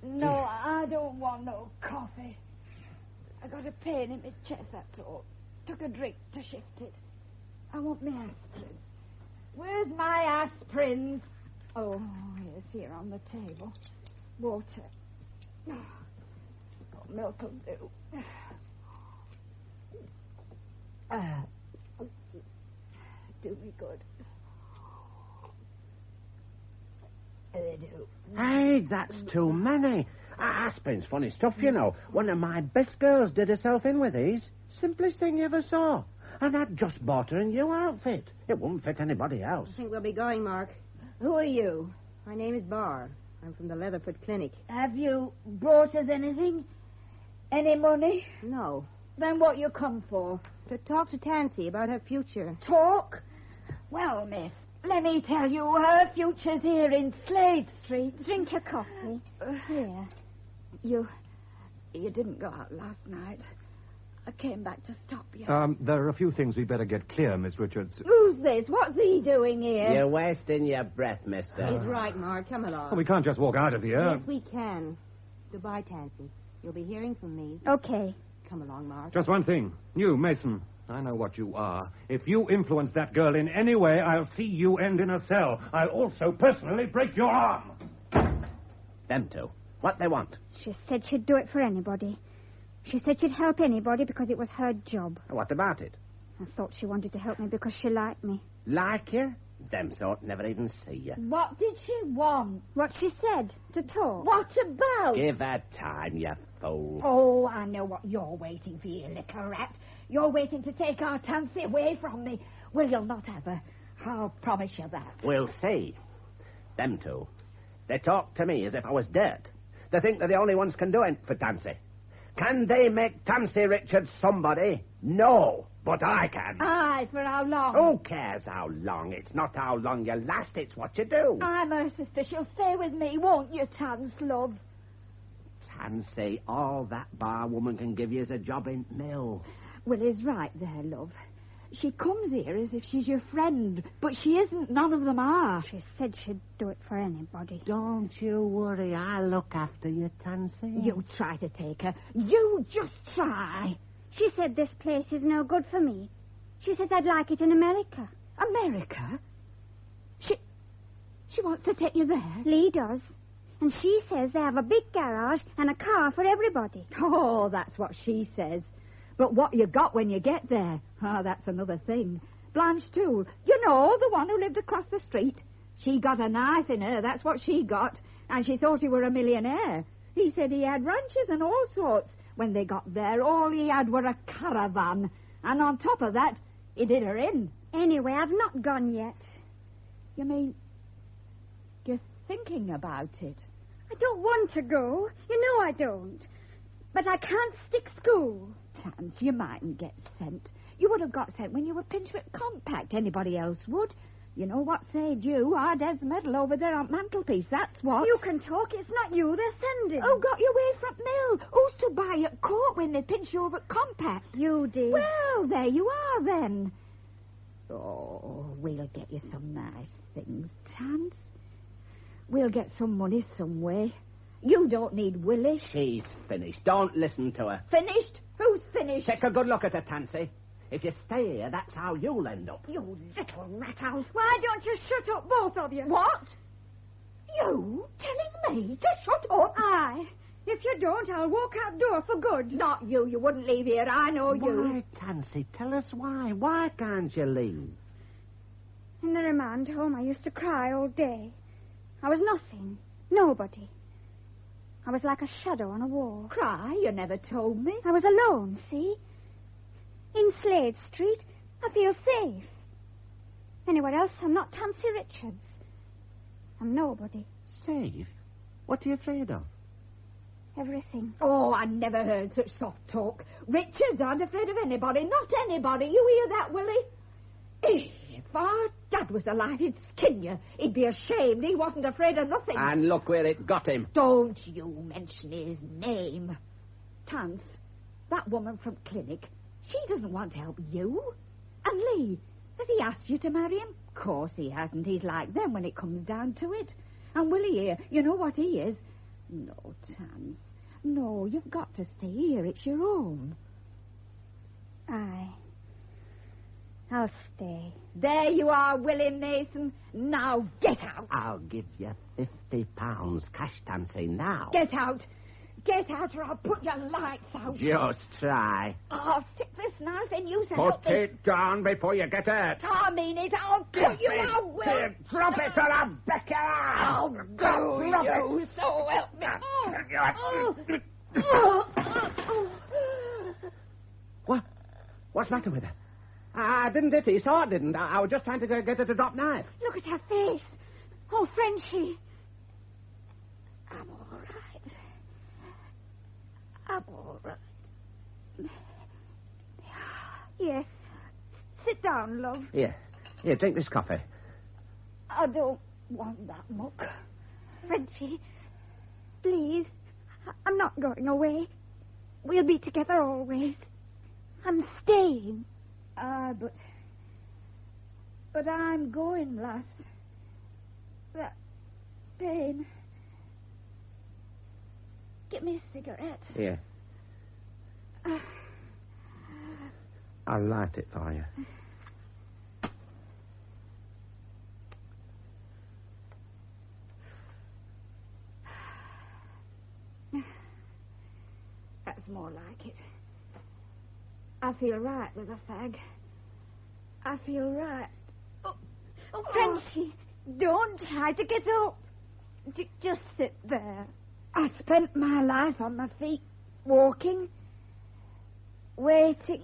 No, I don't want no coffee. I got a pain in my chest, that's all. Took a drink to shift it. I want my aspirin. Where's my aspirin? Oh, it's here on the table. Water. Milk will do. Do me good. They do. Hey, that's too many. Aspirin's funny stuff, you know. One of my best girls did herself in with these. Simplest thing you ever saw. And I'd just bought her a new outfit. It wouldn't fit anybody else. I think we'll be going, Mark. Who are you? My name is Barr. I'm from the Leatherford Clinic. Have you brought us anything? Any money? No. Then what you come for? To talk to Tansy about her future. Talk? Well, miss, let me tell you, her future's here in Slade Street. Drink your coffee. Here. You didn't go out last night. I came back to stop you. There are a few things we'd better get clear, Miss Richards. Who's this? What's he doing here? You're wasting your breath, mister. He's right, Mark. Come along. Well, we can't just walk out of here. Yes, we can. Goodbye, Tansy. You'll be hearing from me. Okay. Come along, Mark. Just one thing. You, Mason, I know what you are. If you influence that girl in any way, I'll see you end in a cell. I'll also personally break your arm. Them two. What they want? She said she'd do it for anybody. She said she'd help anybody because it was her job. What about it? I thought she wanted to help me because she liked me. Like you? Them sort never even see you. What did she want? What she said, to talk. What about? Give her time, you fool. Oh, I know what you're waiting for, you little rat. You're waiting to take our Tansy away from me. Well, you'll not have her. I'll promise you that. We'll see. Them two. They talk to me as if I was dirt. They think they're the only ones can do it for Tansy. Can they make Tansy Richards somebody? No, but I can. Aye, for how long? Who cares how long? It's not how long you last, it's what you do. I'm her sister. She'll stay with me, won't you, Tans, love? Tansy, all that bar woman can give you is a job in mill. Well, he's right there, love. She comes here as if she's your friend, but she isn't. None of them are. She said she'd do it for anybody. Don't you worry. I'll look after you, Tansy. You try to take her. You just try. She said this place is no good for me. She says I'd like it in America. America? She wants to take you there? Lee does. And she says they have a big garage and a car for everybody. Oh, that's what she says. But what you got when you get there? Oh, that's another thing. Blanche, too. You know, the one who lived across the street. She got a knife in her, that's what she got. And she thought he were a millionaire. He said he had ranches and all sorts. When they got there, all he had were a caravan. And on top of that, he did her in. Anyway, I've not gone yet. You mean you're thinking about it? I don't want to go. You know I don't. But I can't stick school. Tans, you mightn't get sent. You would have got sent when you were Pinchwick Compact. Anybody else would. You know what saved you? Our Des medal over there on mantelpiece, that's what. You can talk. It's not you they're sending. Who got you away from mill? Who's to buy you at court when they pinch you over at Compact? You did. Well, there you are, then. Oh, we'll get you some nice things, Tans. We'll get some money some way. You don't need Willie. She's finished. Don't listen to her. Finished? Who's finished? Take a good look at her, Tansy. If you stay here, that's how you'll end up. You little rat-owl. Why don't you shut up, both of you? What? You telling me to shut up? Aye. If you don't, I'll walk out door for good. Not you. You wouldn't leave here. I know you. Why, Tansy, tell us why. Why can't you leave? In the remand home, I used to cry all day. I was nothing. Nobody. I was like a shadow on a wall. Cry? You never told me. I was alone, see? In Slade Street, I feel safe. Anywhere else, I'm not Tansy Richards. I'm nobody. Safe? What are you afraid of? Everything. Oh, I never heard such soft talk. Richards aren't afraid of anybody. Not anybody. You hear that, Willie? If our dad was alive, he'd skin you. He'd be ashamed. He wasn't afraid of nothing. And look where it got him. Don't you mention his name. Tance, that woman from clinic, she doesn't want to help you. And Lee, has he asked you to marry him? Of course he hasn't. He's like them when it comes down to it. And Willie here, you know what he is? No, Tance. No, you've got to stay here. It's your own. I'll stay. There you are, Willie Mason. Now get out. I'll give you £50 cash, Tansy, now. Get out. Get out or I'll put your lights out. Just try. I'll stick this knife in you so Put it down before you get hurt. I mean it. I'll cut you out, Will. Here, drop it or I'll break your arm. I'll go you. So help me. What's the matter with her? I didn't hit her. You saw it, didn't I? I was just trying to get her to drop knife. Look at her face. Oh, Frenchie. I'm all right. I'm all right. Yes. Sit down, love. Here, drink this coffee. I don't want that muck. Frenchie, please. I'm not going away. We'll be together always. I'm staying. But I'm going, lass. That pain. Get me a cigarette. Here. I'll light it for you. That's more like it. I feel right with a fag. I feel right. Oh, Frenchie, don't try to get up. Just sit there. I spent my life on my feet, walking, waiting,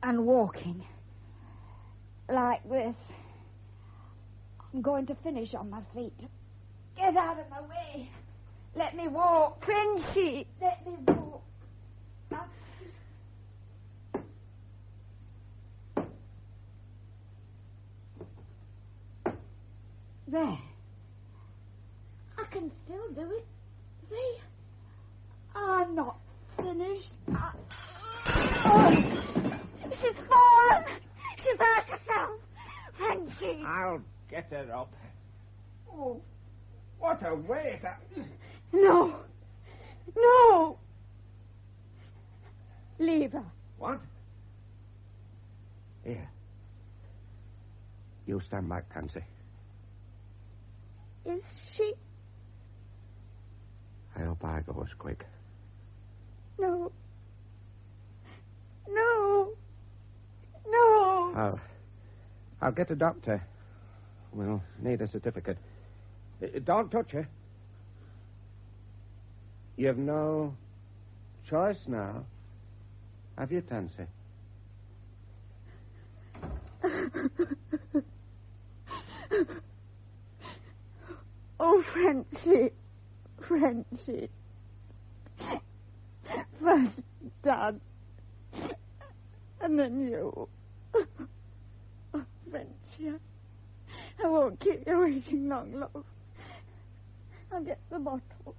and walking. Like this. I'm going to finish on my feet. Get out of my way. Let me walk. Frenchie. Let me walk. There. I can still do it. See? I'm not finished. She's fallen. She's hurt herself. Frenchie. I'll get her up. Oh, what a weight. No. No. Leave her. What? Here. You stand back, Tansy. Is she? I hope I go as quick. No. No. No. I'll get a doctor. We'll need a certificate. Don't touch her. You've no choice now, have you, Tansy? Oh, Frenchie. First Dad, and then you. Oh, Frenchie, I won't keep you waiting long, love. I'll get the bottle.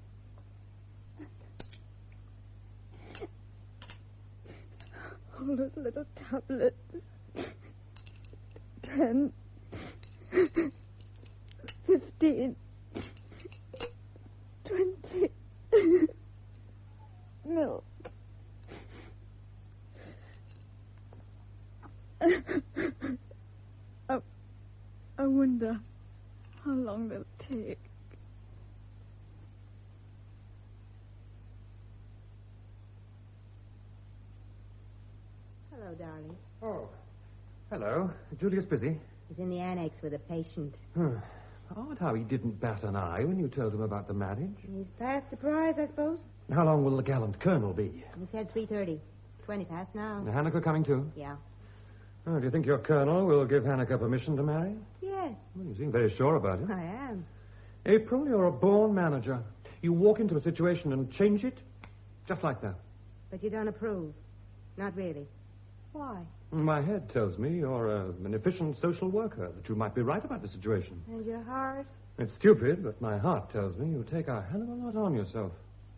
All those little tablets. 10, 15, 20. Milk. I wonder how long they'll take. Hello, darling. Oh. Hello. Julius busy? He's in the annex with a patient. Odd how he didn't bat an eye when you told him about the marriage. He's past surprise, I suppose. How long will the gallant colonel be? He said 3:30. 20 past now. Hanneke coming too? Yeah. Oh, do you think your colonel will give Hanneke permission to marry? Yes. Well, you seem very sure about it. I am. April, you're a born manager. You walk into a situation and change it just like that. But you don't approve. Not really. Why? My head tells me you're an efficient social worker, that you might be right about the situation. And your heart? It's stupid, but my heart tells me you take a hell of a lot on yourself.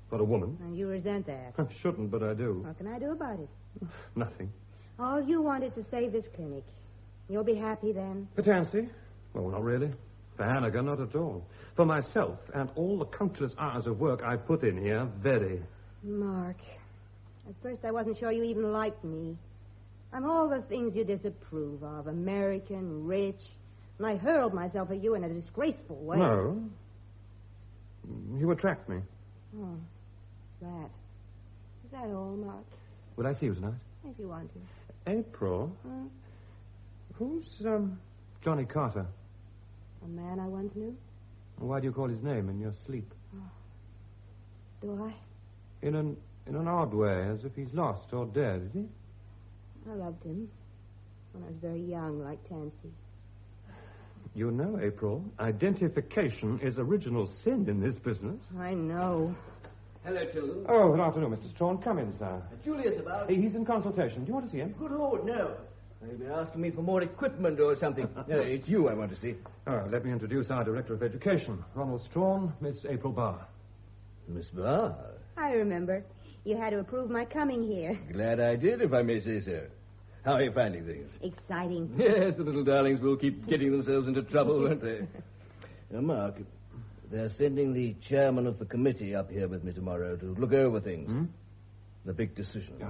For a woman. And you resent that. I shouldn't, but I do. What can I do about it? Nothing. All you want is to save this clinic. You'll be happy then? For Tansy? Well, not really. For Hanneke, not at all. For myself and all the countless hours of work I've put in here, very. Mark, at first I wasn't sure you even liked me. I'm all the things you disapprove of. American, rich. And I hurled myself at you in a disgraceful way. No. You attract me. Oh, that. Is that all, Mark? Will I see you tonight? If you want to. April? Who's, Johnny Carter? A man I once knew? Why do you call his name in your sleep? Do I? In an odd way, as if he's lost or dead, is he? I loved him when I was very young, like Tansy. You know, April, identification is original sin in this business. I know. Hello, Tilden. Oh, good afternoon, Mr. Strawn. Come in, sir. Julius about? He's in consultation. Do you want to see him? Good Lord, no. They've been asking me for more equipment or something. No, it's you I want to see. Oh, let me introduce our Director of Education, Ronald Strawn, Miss April Barr. Miss Barr? I remember. You had to approve my coming here. Glad I did, if I may say so. How are you finding things? Exciting. Yes, the little darlings will keep getting themselves into trouble, won't they? Now, Mark, they're sending the chairman of the committee up here with me tomorrow to look over things. The big decision.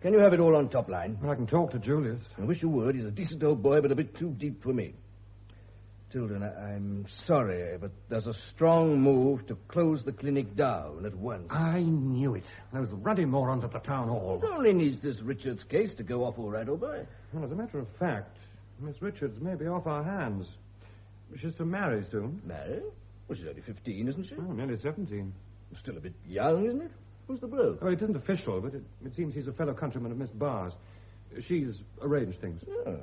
Can you have it all on top line? Well, I can talk to Julius. I wish you would. He's a decent old boy, but a bit too deep for me. Tilden, I'm sorry, but there's a strong move to close the clinic down at once. I knew it. Those ruddy morons at the town hall. It only needs this Richards case to go off all right, old boy. Well, as a matter of fact, Miss Richards may be off our hands. She's to marry soon. Marry? Well, she's only 15, isn't she? Oh, nearly 17. Still a bit young, isn't it? Who's the bloke? Oh, it isn't official, but it seems he's a fellow countryman of Miss Barr's. She's arranged things. Oh.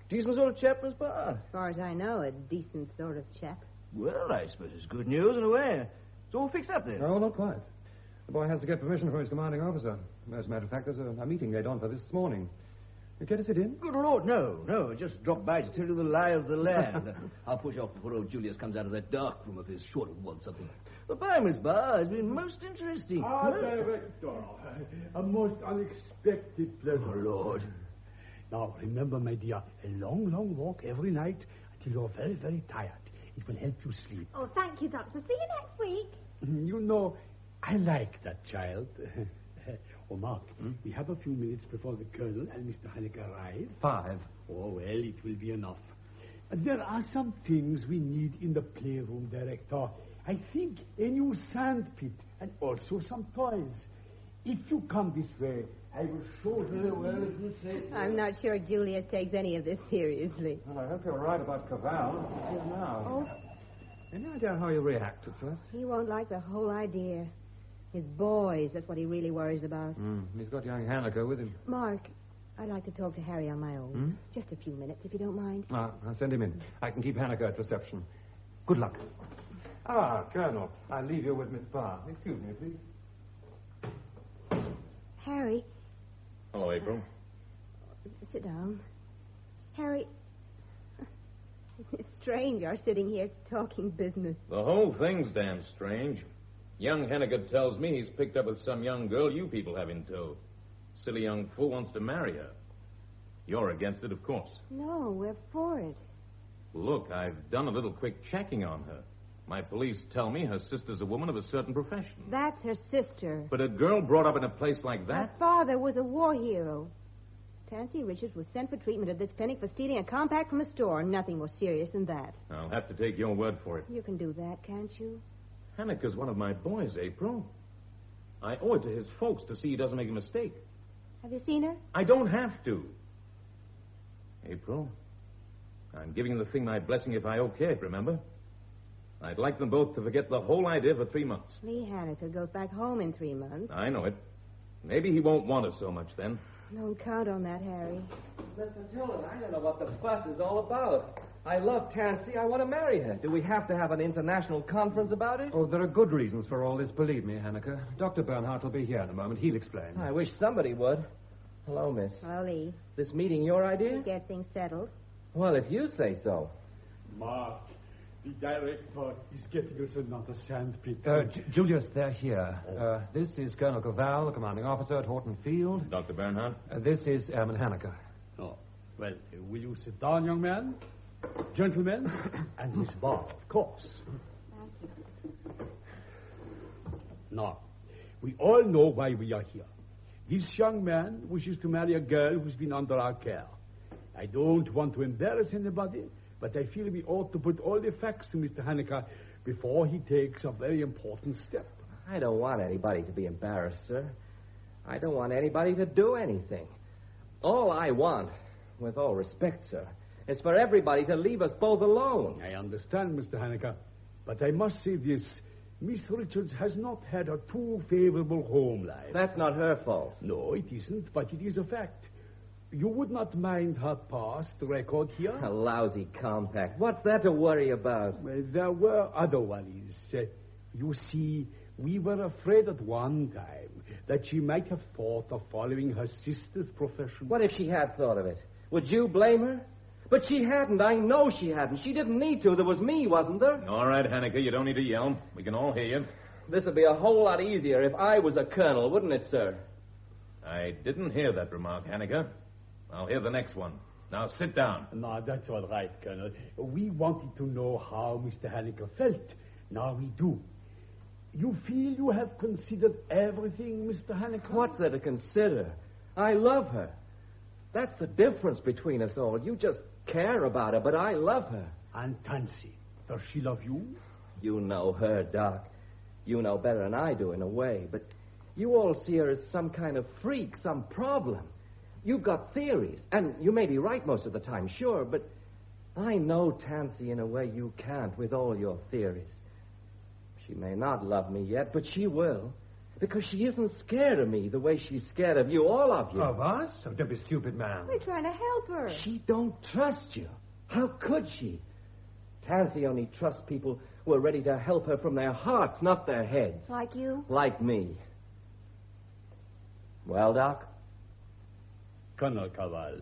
Decent sort of chap, Miss Barr. As far as I know, a decent sort of chap. Well, I suppose it's good news in a way. It's all fixed up then. Oh, not quite. The boy has to get permission from his commanding officer. As a matter of fact, there's a meeting laid on for this morning. You care to sit in? Good Lord, no. Just drop by to tell you the lie of the land. I'll push off before old Julius comes out of that dark room of his, sure to want something. Goodbye, Miss Barr. It's been most interesting. Director. A most unexpected pleasure. Oh, Lord. Now, remember, my dear, a long, long walk every night until you're very, very tired. It will help you sleep. Oh, thank you, Doctor. See you next week. You know, I like that child. Oh, Mark, we have a few minutes before the Colonel and Mr. Hanneke arrive. 5. Oh, well, it will be enough. There are some things we need in the playroom, Director. I think a new sand pit and also some toys. If you come this way, I will show you. Very well, if you say so. I'm not sure Julius takes any of this seriously. Well, I hope you're right about Cavall. Here now. Oh. Any idea how you react at first? He won't like the whole idea. His boys, that's what he really worries about. He's got young Hanneke with him. Mark, I'd like to talk to Harry on my own. Just a few minutes, if you don't mind. I'll send him in. I can keep Hanneke at reception. Good luck. Colonel, I'll leave you with Miss Barr. Excuse me, please. Harry. Hello, April. Sit down. Harry, it's strange our sitting here talking business. The whole thing's damn strange. Young Hanneke tells me he's picked up with some young girl you people have in tow. Silly young fool wants to marry her. You're against it, of course. No, we're for it. Look, I've done a little quick checking on her. My police tell me her sister's a woman of a certain profession. That's her sister. But a girl brought up in a place like that? Her father was a war hero. Tansy Richards was sent for treatment at this clinic for stealing a compact from a store. Nothing more serious than that. I'll have to take your word for it. You can do that, can't you? Hanneke's one of my boys, April. I owe it to his folks to see he doesn't make a mistake. Have you seen her? I don't have to. April, I'm giving the thing my blessing if I okay it, remember? I'd like them both to forget the whole idea for 3 months. Lee Haneke goes back home in 3 months. I know it. Maybe he won't want us so much then. Don't count on that, Harry. Mr. Tillman, I don't know what the fuss is all about. I love Tansy. I want to marry her. Do we have to have an international conference about it? Oh, there are good reasons for all this, believe me, Haneke. Dr. Bernhardt will be here in a moment. He'll explain. I wish somebody would. Hello, miss. Well, Lee. This meeting your idea? To get things settled. Well, if you say so. Mark, the director is getting us another sandpit. Julius, they're here. This is Colonel Cavall, the commanding officer at Horton Field. Dr. Bernhardt? This is Airman Haneke. Oh, well, will you sit down, young man? Gentlemen, and Miss Barr, of course. Thank you. Now, we all know why we are here. This young man wishes to marry a girl who's been under our care. I don't want to embarrass anybody, but I feel we ought to put all the facts to Mr. Haneke before he takes a very important step. I don't want anybody to be embarrassed, sir. I don't want anybody to do anything. All I want, with all respect, sir, is for everybody to leave us both alone. I understand, Mr. Haneke, but I must say this. Miss Richards has not had a too favorable home life. That's not her fault. No, it isn't, but it is a fact. You would not mind her past record here? A lousy compact. What's that to worry about? Well, there were other worries. You see, we were afraid at one time that she might have thought of following her sister's profession. What if she had thought of it? Would you blame her? But she hadn't. I know she hadn't. She didn't need to. There was me, wasn't there? All right, Haneke, you don't need to yell. We can all hear you. This would be a whole lot easier if I was a colonel, wouldn't it, sir? I didn't hear that remark, Haneke. I'll hear the next one. Now, sit down. No, that's all right, Colonel. We wanted to know how Mr. Haneke felt. Now we do. You feel you have considered everything, Mr. Haneke? What's there to consider? I love her. That's the difference between us all. You just care about her, but I love her. And Tansy, does she love you? You know her, Doc. You know better than I do, in a way. But you all see her as some kind of freak, some problem. You've got theories, and you may be right most of the time, sure, but I know Tansy in a way you can't with all your theories. She may not love me yet, but she will. Because she isn't scared of me the way she's scared of you, all of you. Of us? Oh, don't be stupid, man. We're trying to help her. She don't trust you. How could she? Tansy only trusts people who are ready to help her from their hearts, not their heads. Like you? Like me. Well, Doc? Colonel Cavall,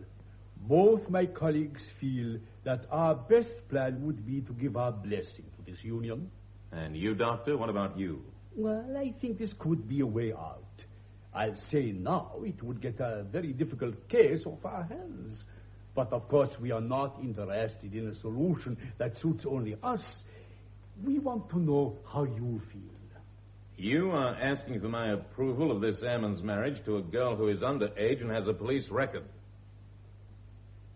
both my colleagues feel that our best plan would be to give our blessing to this union. And you, Doctor, what about you? Well, I think this could be a way out. I'll say now it would get a very difficult case off our hands. But, of course, we are not interested in a solution that suits only us. We want to know how you feel. You are asking for my approval of this airman's marriage to a girl who is underage and has a police record.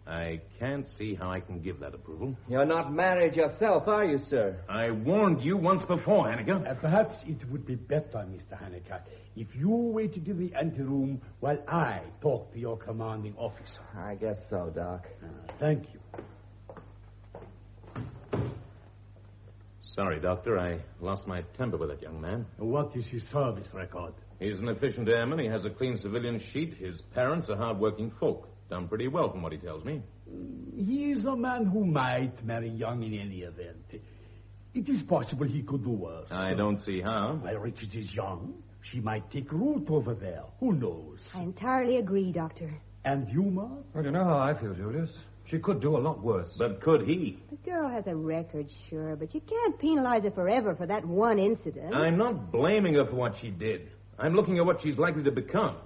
I can't see how I can give that approval. You're not married yourself, are you, sir? I warned you once before, Haneke. Perhaps it would be better, Mr. Haneke, if you waited in the anteroom while I talk to your commanding officer. I guess so, Doc. Thank you. Sorry, Doctor, I lost my temper with that young man. What is his service record? He's an efficient airman. He has a clean civilian sheet. His parents are hard-working folk. Done pretty well, from what he tells me. He is a man who might marry young in any event. It is possible he could do worse. I don't see how. Well, Richards is young. She might take root over there. Who knows? I entirely agree, Doctor. And you, Ma? Well, you know how I feel, Julius. She could do a lot worse. But could he? The girl has a record, sure, but you can't penalize her forever for that one incident. I'm not blaming her for what she did. I'm looking at what she's likely to become.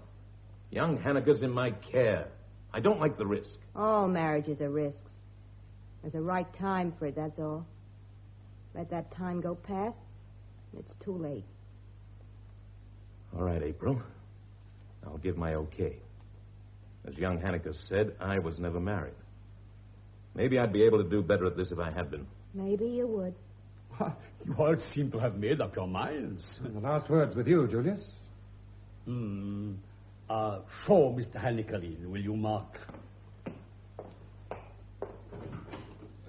Young Haneke's in my care. I don't like the risk. All marriages are risks. There's a right time for it, that's all. Let that time go past, it's too late. All right, April. I'll give my okay. As young Haneke said, I was never married. Maybe I'd be able to do better at this if I had been. Maybe you would. You all seem to have made up your minds. And the last word's with you, Julius. Show Mr. Hanniker in, will you, Mark?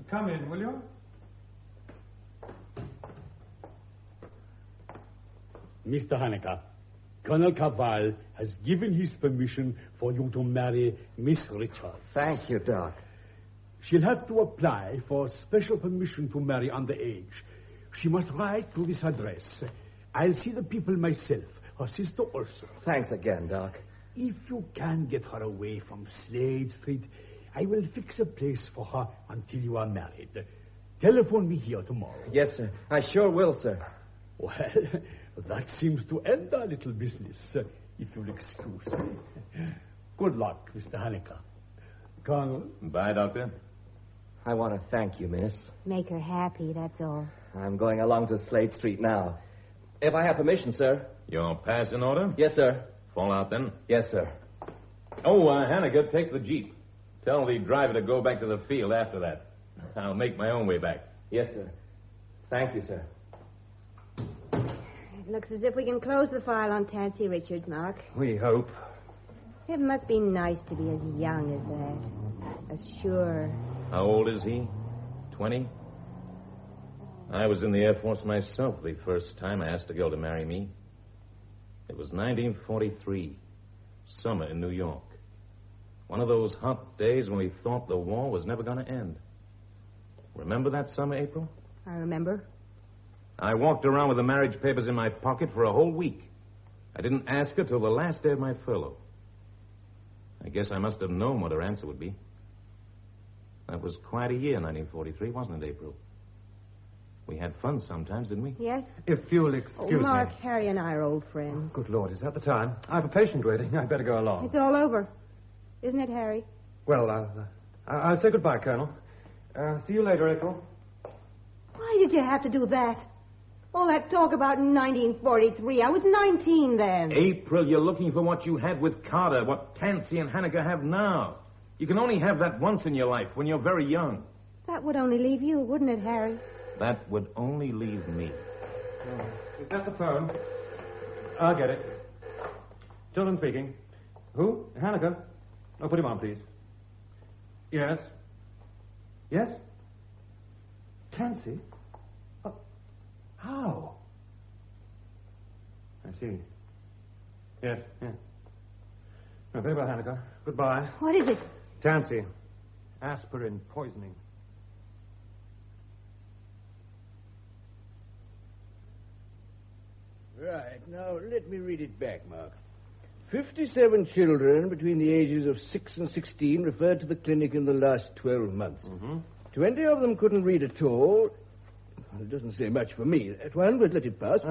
Come in, will you? Mr. Hanniker, Colonel Cavall has given his permission for you to marry Miss Richards. Thank you, Doc. She'll have to apply for special permission to marry underage. She must write to this address. I'll see the people myself, her sister also. Thanks again, Doc. If you can get her away from Slade Street, I will fix a place for her until you are married. Telephone me here tomorrow. Yes, sir. I sure will, sir. Well, that seems to end our little business, if you'll excuse me. Good luck, Mr. Hanniker. Colonel. Bye, Doctor. I want to thank you, miss. Make her happy, that's all. I'm going along to Slade Street now. If I have permission, sir. Your pass in order? Yes, sir. Fall out, then? Yes, sir. Oh, Hanniker, take the Jeep. Tell the driver to go back to the field after that. I'll make my own way back. Yes, sir. Thank you, sir. It looks as if we can close the file on Tansy Richards, Mark. We hope. It must be nice to be as young as that. As sure. How old is he? 20? I was in the Air Force myself the first time I asked a girl to marry me. It was 1943, summer in New York. One of those hot days when we thought the war was never going to end. Remember that summer, April? I remember. I walked around with the marriage papers in my pocket for a whole week. I didn't ask her till the last day of my furlough. I guess I must have known what her answer would be. That was quite a year, 1943, wasn't it, April? We had fun sometimes, didn't we? Yes? If you'll excuse Mark, me. Harry and I are old friends. Good Lord, is that the time? I have a patient waiting. I'd better go along. It's all over. Isn't it, Harry? Well, I'll say goodbye, Colonel. See you later, April. Why did you have to do that? All that talk about 1943. I was 19 then. April, you're looking for what you had with Carter, what Tansy and Hanniker have now. You can only have that once in your life, when you're very young. That would only leave you, wouldn't it, Harry? That would only leave me. Is that the phone? I'll get it. Children speaking. Who? Hanniker? Oh, put him on, please. Yes? Yes? Tansy? Oh, how? I see. Yes, yes. Oh, very well, Hanniker. Goodbye. What is it? Tansy. Aspirin poisoning. Right, now let me read it back, Mark. 57 children between the ages of 6 and 16 referred to the clinic in the last 12 months. Mm-hmm. 20 of them couldn't read at all. It doesn't say much for me, that one, but let it pass.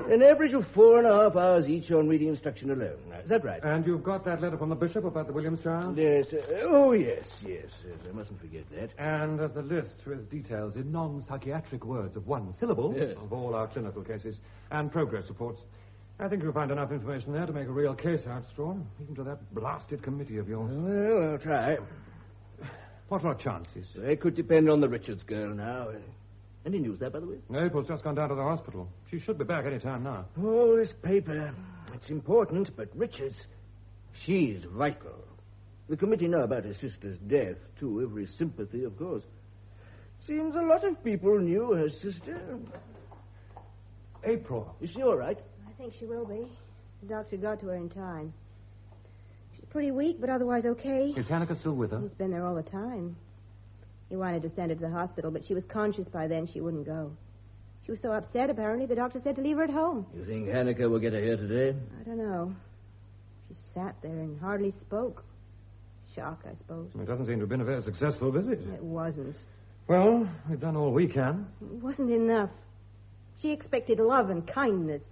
An average of 4.5 hours each on reading instruction alone. Is that right? And you've got that letter from the bishop about the Williams child? Yes. Yes, I mustn't forget that. And there's the list with details in non-psychiatric words of one syllable of all our clinical cases and progress reports. I think you'll find enough information there to make a real case out, Strawn, even to that blasted committee of yours. Well, I'll try. What are our chances? They could depend on the Richards girl now. Any news there, by the way? April's just gone down to the hospital. She should be back any time now. Oh, this paper. It's important, but Richards, she's vital. The committee know about her sister's death, too. Every sympathy, of course. Seems a lot of people knew her sister. April. Is she all right? I think she will be. The doctor got to her in time. She's pretty weak, but otherwise okay. Is Hanniker still with her? He's been there all the time. He wanted to send her to the hospital, but she was conscious by then. She wouldn't go. She was so upset, apparently, the doctor said to leave her at home. You think Hanniker will get her here today? I don't know. She sat there and hardly spoke. Shock, I suppose. It doesn't seem to have been a very successful visit. It wasn't. Well, we've done all we can. It wasn't enough. She expected love and kindness.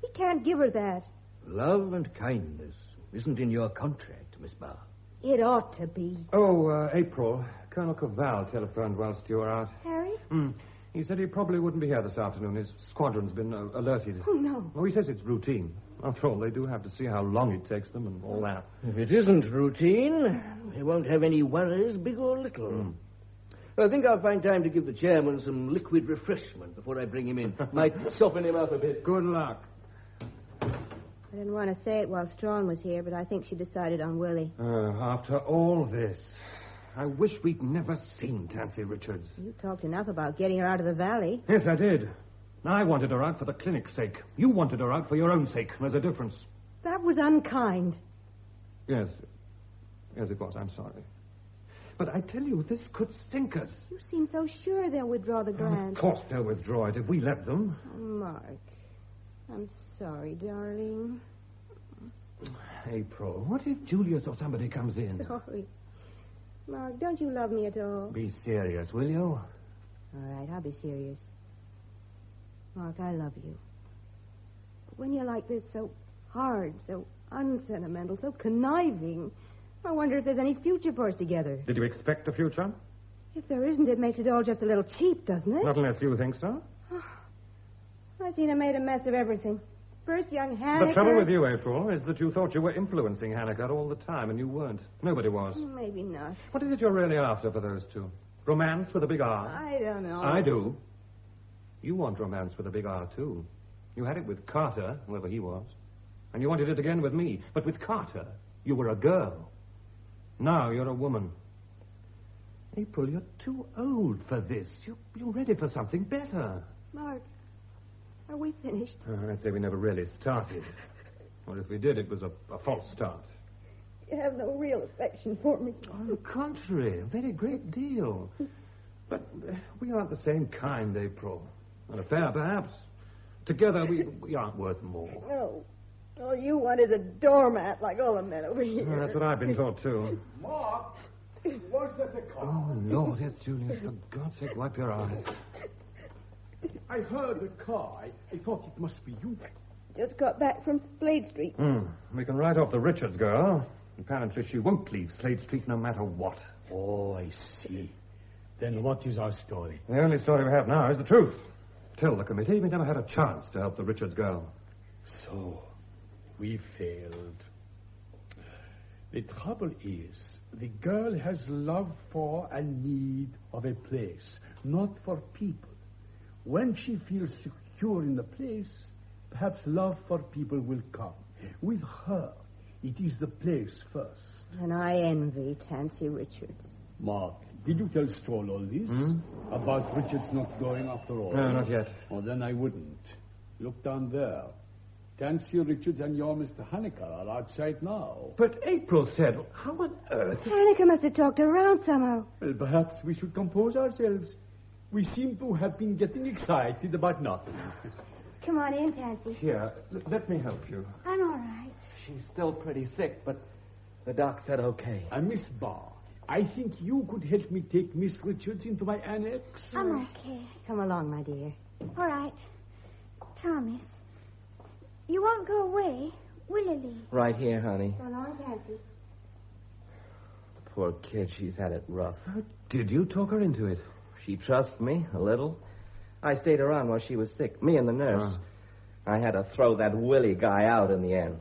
He can't give her that. Love and kindness isn't in your contract, Miss Barr. It ought to be. Oh, April. Colonel Cavall telephoned whilst you were out. Harry? He said he probably wouldn't be here this afternoon. His squadron's been alerted. Oh, no. Well, he says it's routine. After all, they do have to see how long it takes them and all that. If it isn't routine, they won't have any worries, big or little. I think I'll find time to give the chairman some liquid refreshment before I bring him in. Might soften him up a bit. Good luck. I didn't want to say it while Strawn was here, but I think she decided on Willie. After all this, I wish we'd never seen Tansy Richards. You talked enough about getting her out of the valley. Yes, I did. I wanted her out for the clinic's sake. You wanted her out for your own sake. There's a difference. That was unkind. Yes. Yes, it was. I'm sorry. But I tell you, this could sink us. You seem so sure they'll withdraw the grant. Of course they'll withdraw it if we let them. Oh, Mark. I'm sorry, darling. April, what if Julius or somebody comes in? Sorry. Mark, don't you love me at all? Be serious, will you? All right, I'll be serious. Mark, I love you. But when you're like this, so hard, so unsentimental, so conniving, I wonder if there's any future for us together. Did you expect a future? If there isn't, it makes it all just a little cheap, doesn't it? Not unless you think so. I seen him made a mess of everything. First young Haneker... The trouble with you, April, is that you thought you were influencing Haneker all the time, and you weren't. Nobody was. Maybe not. What is it you're really after for those two? Romance with a big R? I don't know. I do. You want romance with a big R, too. You had it with Carter, whoever he was. And you wanted it again with me. But with Carter, you were a girl. Now you're a woman. April, you're too old for this. You're ready for something better. Mark, are we finished? I'd say we never really started. Or if we did, it was a false start. You have no real affection for me. On the contrary, a very great deal. But we aren't the same kind, April. An affair, perhaps. Together, we aren't worth more. No. All you want is a doormat like all the men over here. That's what I've been taught, too. Mark, was that the car? Oh, Lord, yes, Julius. For God's sake, wipe your eyes. I heard the car. I thought it must be you. Just got back from Slade Street. We can write off the Richards girl. Apparently, she won't leave Slade Street no matter what. Oh, I see. Then what is our story? The only story we have now is the truth. Tell the committee we never had a chance to help the Richards girl. So, we failed. The trouble is, the girl has love for and need of a place, not for people. When she feels secure in the place, perhaps love for people will come. With her, it is the place first. And I envy Tansy Richards. Mark, did you tell Stroll all this? About Richards not going after all? No, not yet. Well, then I wouldn't. Look down there. Tansy Richards and your Mr. Haneker are outside now. But April said, how on earth... Haneker must have talked around somehow. Well, perhaps we should compose ourselves. We seem to have been getting excited about nothing. Come on in, Tansy. Here, let me help you. I'm all right. She's still pretty sick, but the doc said okay. Miss Barr, I think you could help me take Miss Richards into my annex. I'm okay. Come along, my dear. All right. Thomas, you won't go away, will you, Lee? Right here, honey. So long, Tansy. Poor kid, she's had it rough. How did you talk her into it? She trusts me a little. I stayed around while she was sick, me and the nurse. I had to throw that Willie guy out in the end.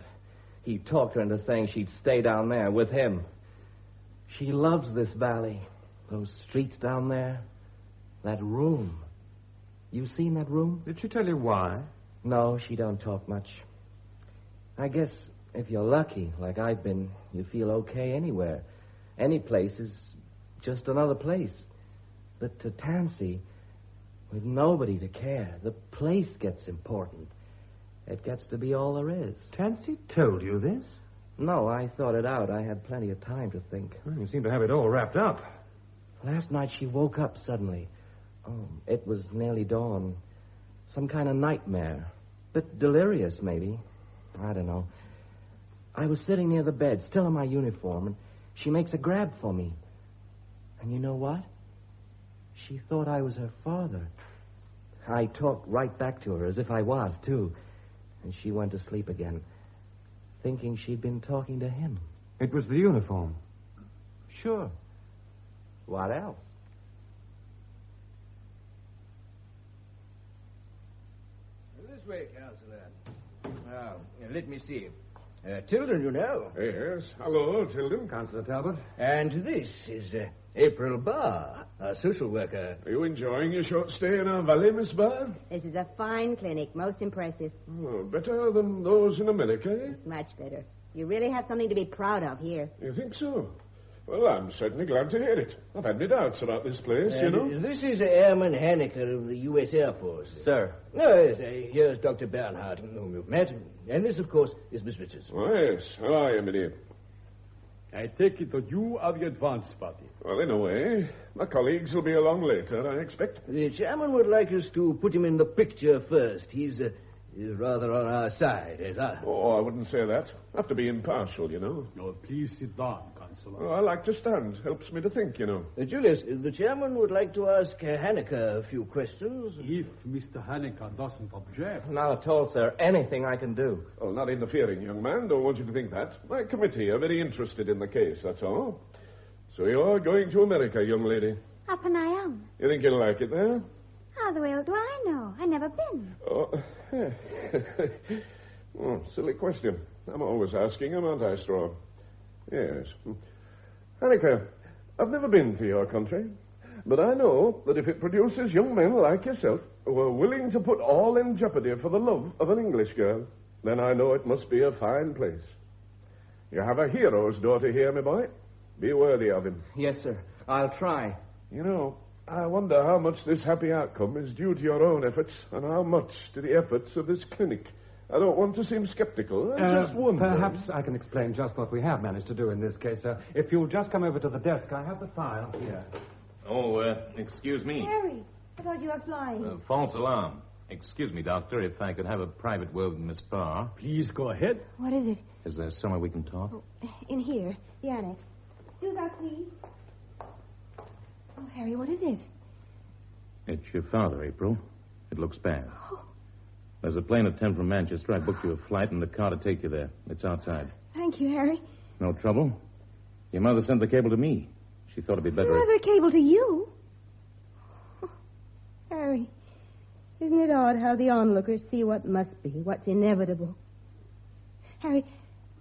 He talked her into saying she'd stay down there with him. She loves this valley. Those streets down there. That room. You seen that room? Did she tell you why? No, she don't talk much. I guess if you're lucky, like I've been, you feel okay anywhere. Any place is just another place. But to Tansy, with nobody to care, the place gets important. It gets to be all there is. Tansy told you this? No, I thought it out. I had plenty of time to think. Well, you seem to have it all wrapped up. Last night she woke up suddenly. Oh, it was nearly dawn. Some kind of nightmare. Bit delirious, maybe. I don't know. I was sitting near the bed, still in my uniform, and she makes a grab for me. And you know what? She thought I was her father. I talked right back to her, as if I was, too. And she went to sleep again, thinking she'd been talking to him. It was the uniform. Sure. What else? This way, Counselor. Now, let me see. Tilden, you know. Yes. Hello, Tilden. Councillor Talbot. And this is April Barr, our social worker. Are you enjoying your short stay in our valley, Miss Barr? This is a fine clinic, most impressive. Oh, better than those in America, eh? Much better. You really have something to be proud of here. You think so? Well, I'm certainly glad to hear it. I've had my doubts about this place, you know. This is Airman Haneker of the U.S. Air Force. Sir. Yes, here's Dr. Bernhardt, whom you've met. And this, of course, is Miss Richards. Oh, yes. How are you, my dear? I take it that you are the advance party. Well, in a way. My colleagues will be along later, I expect. The chairman would like us to put him in the picture first. He's rather on our side, as I... Oh, I wouldn't say that. I have to be impartial, you know. Oh, please sit down, Counselor. Oh, I like to stand. Helps me to think, you know. Julius, the chairman would like to ask Haneker a few questions. If Mr. Haneker doesn't object. Not at all, sir. Anything I can do. Well, not interfering, young man. Don't want you to think that. My committee are very interested in the case, that's all. So you're going to America, young lady. Up and I am. You think you'll like it there? How the hell do I know? I've never been. Oh, silly question. I'm always asking him, aren't I, Straw? Yes. Haneker, I've never been to your country, but I know that if it produces young men like yourself who are willing to put all in jeopardy for the love of an English girl, then I know it must be a fine place. You have a hero's daughter here, my boy. Be worthy of him. Yes, sir. I'll try. You know, I wonder how much this happy outcome is due to your own efforts and how much to the efforts of this clinic. I don't want to seem skeptical. I just wonder. Perhaps I can explain just what we have managed to do in this case, sir. If you'll just come over to the desk, I have the file here. Oh, excuse me. Harry, I thought you were flying. False alarm. Excuse me, Doctor, if I could have a private word with Miss Barr. Please go ahead. What is it? Is there somewhere we can talk? Oh, in here, the annex. Do that, please. Oh, Harry, what is it? It's your father, April. It looks bad. Oh. There's a plane at 10 from Manchester. I booked you a flight and a car to take you there. It's outside. Thank you, Harry. No trouble. Your mother sent the cable to me. She thought it'd be better... Another cable to you? Oh, Harry, isn't it odd how the onlookers see what must be, what's inevitable? Harry,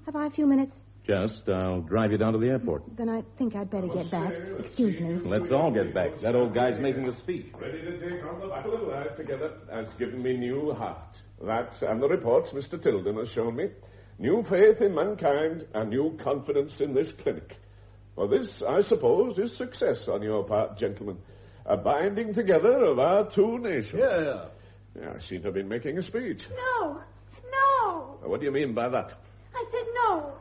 have I a few minutes? Just, I'll drive you down to the airport. Then I think I'd better get back. Excuse me. Let's all get back. That old guy's making a speech. Ready to take on the battle of life together has given me new heart. That and the reports Mr. Tilden has shown me. New faith in mankind and new confidence in this clinic. Well, this, I suppose, is success on your part, gentlemen. A binding together of our two nations. Yeah, I seem to have been making a speech. No. What do you mean by that? I said no.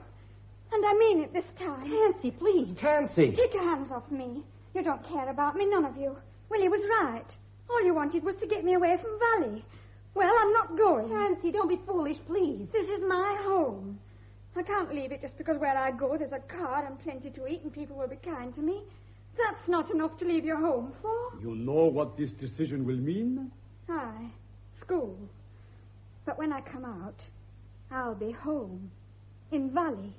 And I mean it this time. Tansy, please. Tansy! Take your hands off me. You don't care about me, none of you. Willie was right. All you wanted was to get me away from Valley. Well, I'm not going. Tansy, don't be foolish, please. This is my home. I can't leave it just because where I go there's a car and plenty to eat and people will be kind to me. That's not enough to leave your home for. You know what this decision will mean? Aye, school. But when I come out, I'll be home. In Valley.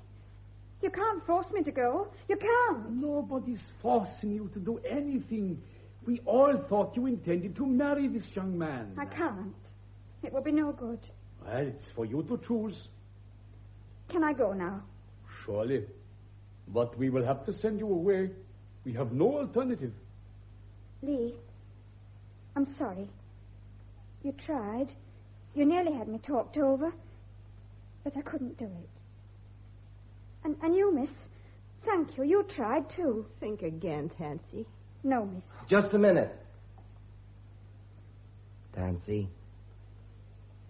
You can't force me to go. You can't. Nobody's forcing you to do anything. We all thought you intended to marry this young man. I can't. It will be no good. Well, it's for you to choose. Can I go now? Surely. But we will have to send you away. We have no alternative. Lee, I'm sorry. You tried. You nearly had me talked over. But I couldn't do it. And you, miss, thank you. You tried, too. Think again, Tansy. No, miss. Just a minute. Tansy,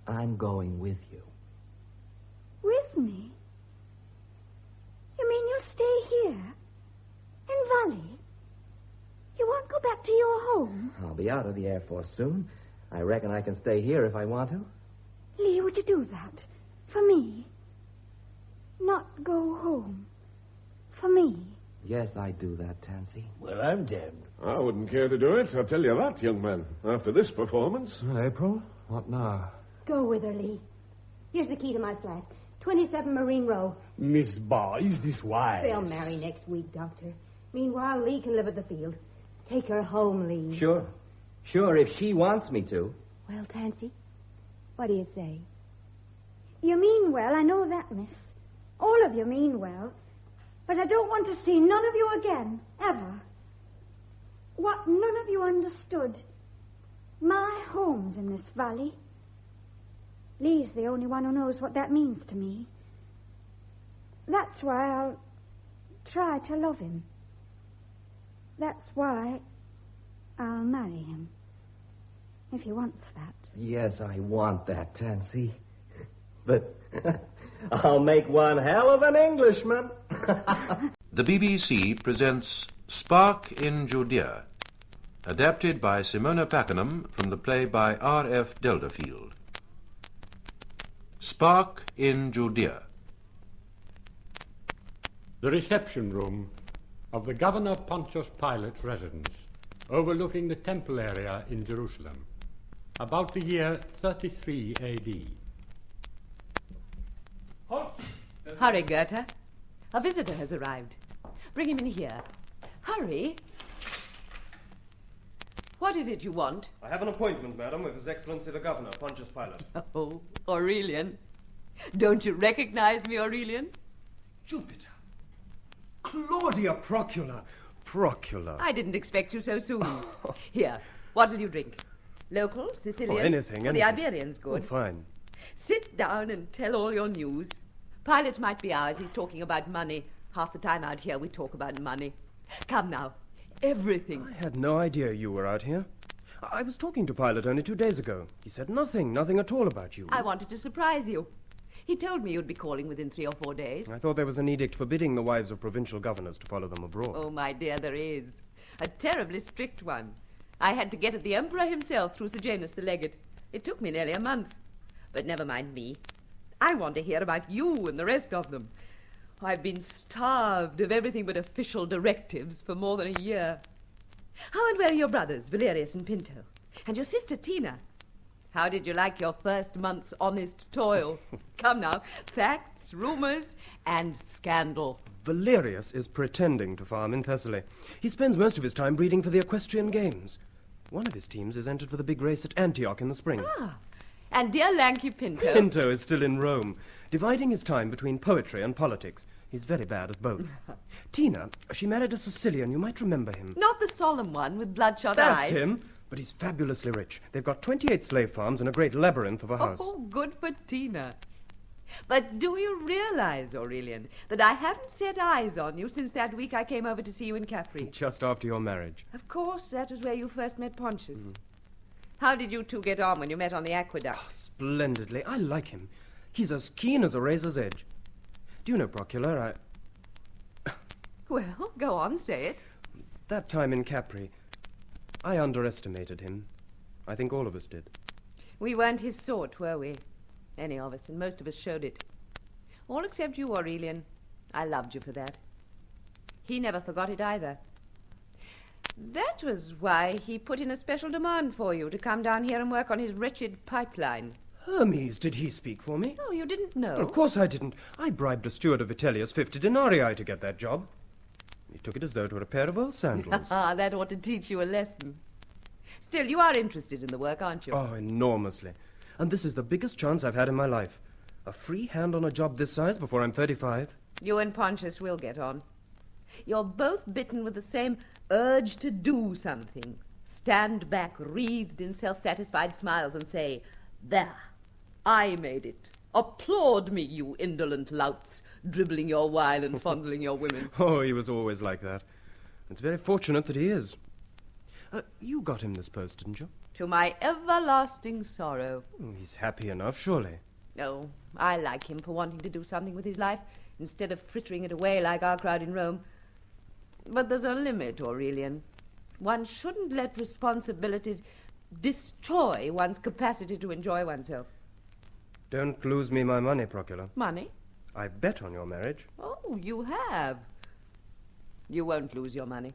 I'm going with you. With me? You mean you'll stay here? In Valley? You won't go back to your home? I'll be out of the Air Force soon. I reckon I can stay here if I want to. Lee, would you do that? For me? Not go home. For me. Yes, I do that, Tansy. Well, I'm damned. I wouldn't care to do it, I'll tell you that, young man. After this performance. April, what now? Go with her, Lee. Here's the key to my flat. 27 Marine Row. Miss Barr, is this wise? They'll marry next week, Doctor. Meanwhile, Lee can live at the field. Take her home, Lee. Sure, if she wants me to. Well, Tansy, what do you say? You mean well, I know that, miss. All of you mean well. But I don't want to see none of you again, ever. what none of you understood. My home's in this valley. Lee's the only one who knows what that means to me. That's why I'll try to love him. That's why I'll marry him. If he wants that. Yes, I want that, Tansy. But I'll make one hell of an Englishman. The BBC presents Spark in Judea, adapted by Simona Pakenham from the play by R.F. Delderfield. Spark in Judea. The reception room of the Governor Pontius Pilate's residence, overlooking the temple area in Jerusalem, about the year 33 A.D. Hurry, Goethe. A visitor has arrived. Bring him in here. Hurry. What is it you want? I have an appointment, madam, with His Excellency the Governor, Pontius Pilate. Oh, Aurelian. Don't you recognize me, Aurelian? Jupiter. Claudia Procula. Procula. I didn't expect you so soon. Here, what will you drink? Local, Sicilian? Oh, anything. The Iberian's good. Oh, fine. Sit down and tell all your news. Pilate might be ours. He's talking about money. Half the time out here we talk about money. Come now. Everything. I had no idea you were out here. I was talking to Pilate only 2 days ago. He said nothing at all about you. I wanted to surprise you. He told me you'd be calling within 3 or 4 days. I thought there was an edict forbidding the wives of provincial governors to follow them abroad. Oh, my dear, there is. A terribly strict one. I had to get at the Emperor himself through Sejanus the legate. It took me nearly a month. But never mind me. I want to hear about you and the rest of them. I've been starved of everything but official directives for more than a year. How and where are your brothers, Valerius and Pinto? And your sister, Tina? How did you like your first month's honest toil? Come now, facts, rumors, and scandal. Valerius is pretending to farm in Thessaly. He spends most of his time breeding for the equestrian games. One of his teams is entered for the big race at Antioch in the spring. Ah, and dear lanky Pinto. Pinto is still in Rome, dividing his time between poetry and politics. He's very bad at both. Tina, she married a Sicilian. You might remember him. Not the solemn one with bloodshot That's eyes. That's him. But he's fabulously rich. They've got 28 slave farms and a great labyrinth of a house. Oh, good for Tina. But do you realize, Aurelian, that I haven't set eyes on you since that week I came over to see you in Capri? Just after your marriage. Of course, that was where you first met Pontius. How did you two get on when you met on the aqueduct? Oh, splendidly. I like him. He's as keen as a razor's edge. Do you know, Procula, Well, go on, say it. That time in Capri, I underestimated him. I think all of us did. We weren't his sort, were we? Any of us, and most of us showed it. All except you, Aurelian. I loved you for that. He never forgot it either. That was why he put in a special demand for you to come down here and work on his wretched pipeline. Hermes, did he speak for me? Oh, you didn't know? Of course I didn't. I bribed a steward of Vitellius 50 denarii to get that job. He took it as though it were a pair of old sandals. That ought to teach you a lesson. Still, you are interested in the work, aren't you? Oh, enormously. And this is the biggest chance I've had in my life. A free hand on a job this size before I'm 35. You and Pontius will get on. You're both bitten with the same urge to do something. Stand back, wreathed in self-satisfied smiles, and say, "There, I made it. Applaud me, you indolent louts, dribbling your while and fondling your women." Oh, he was always like that. It's very fortunate that he is. You got him this post, didn't you? To my everlasting sorrow. He's happy enough, surely. Oh, I like him for wanting to do something with his life, instead of frittering it away like our crowd in Rome. But there's a limit, Aurelian. One shouldn't let responsibilities destroy one's capacity to enjoy oneself. Don't lose me my money, Procula. Money? I bet on your marriage. Oh, you have. You won't lose your money.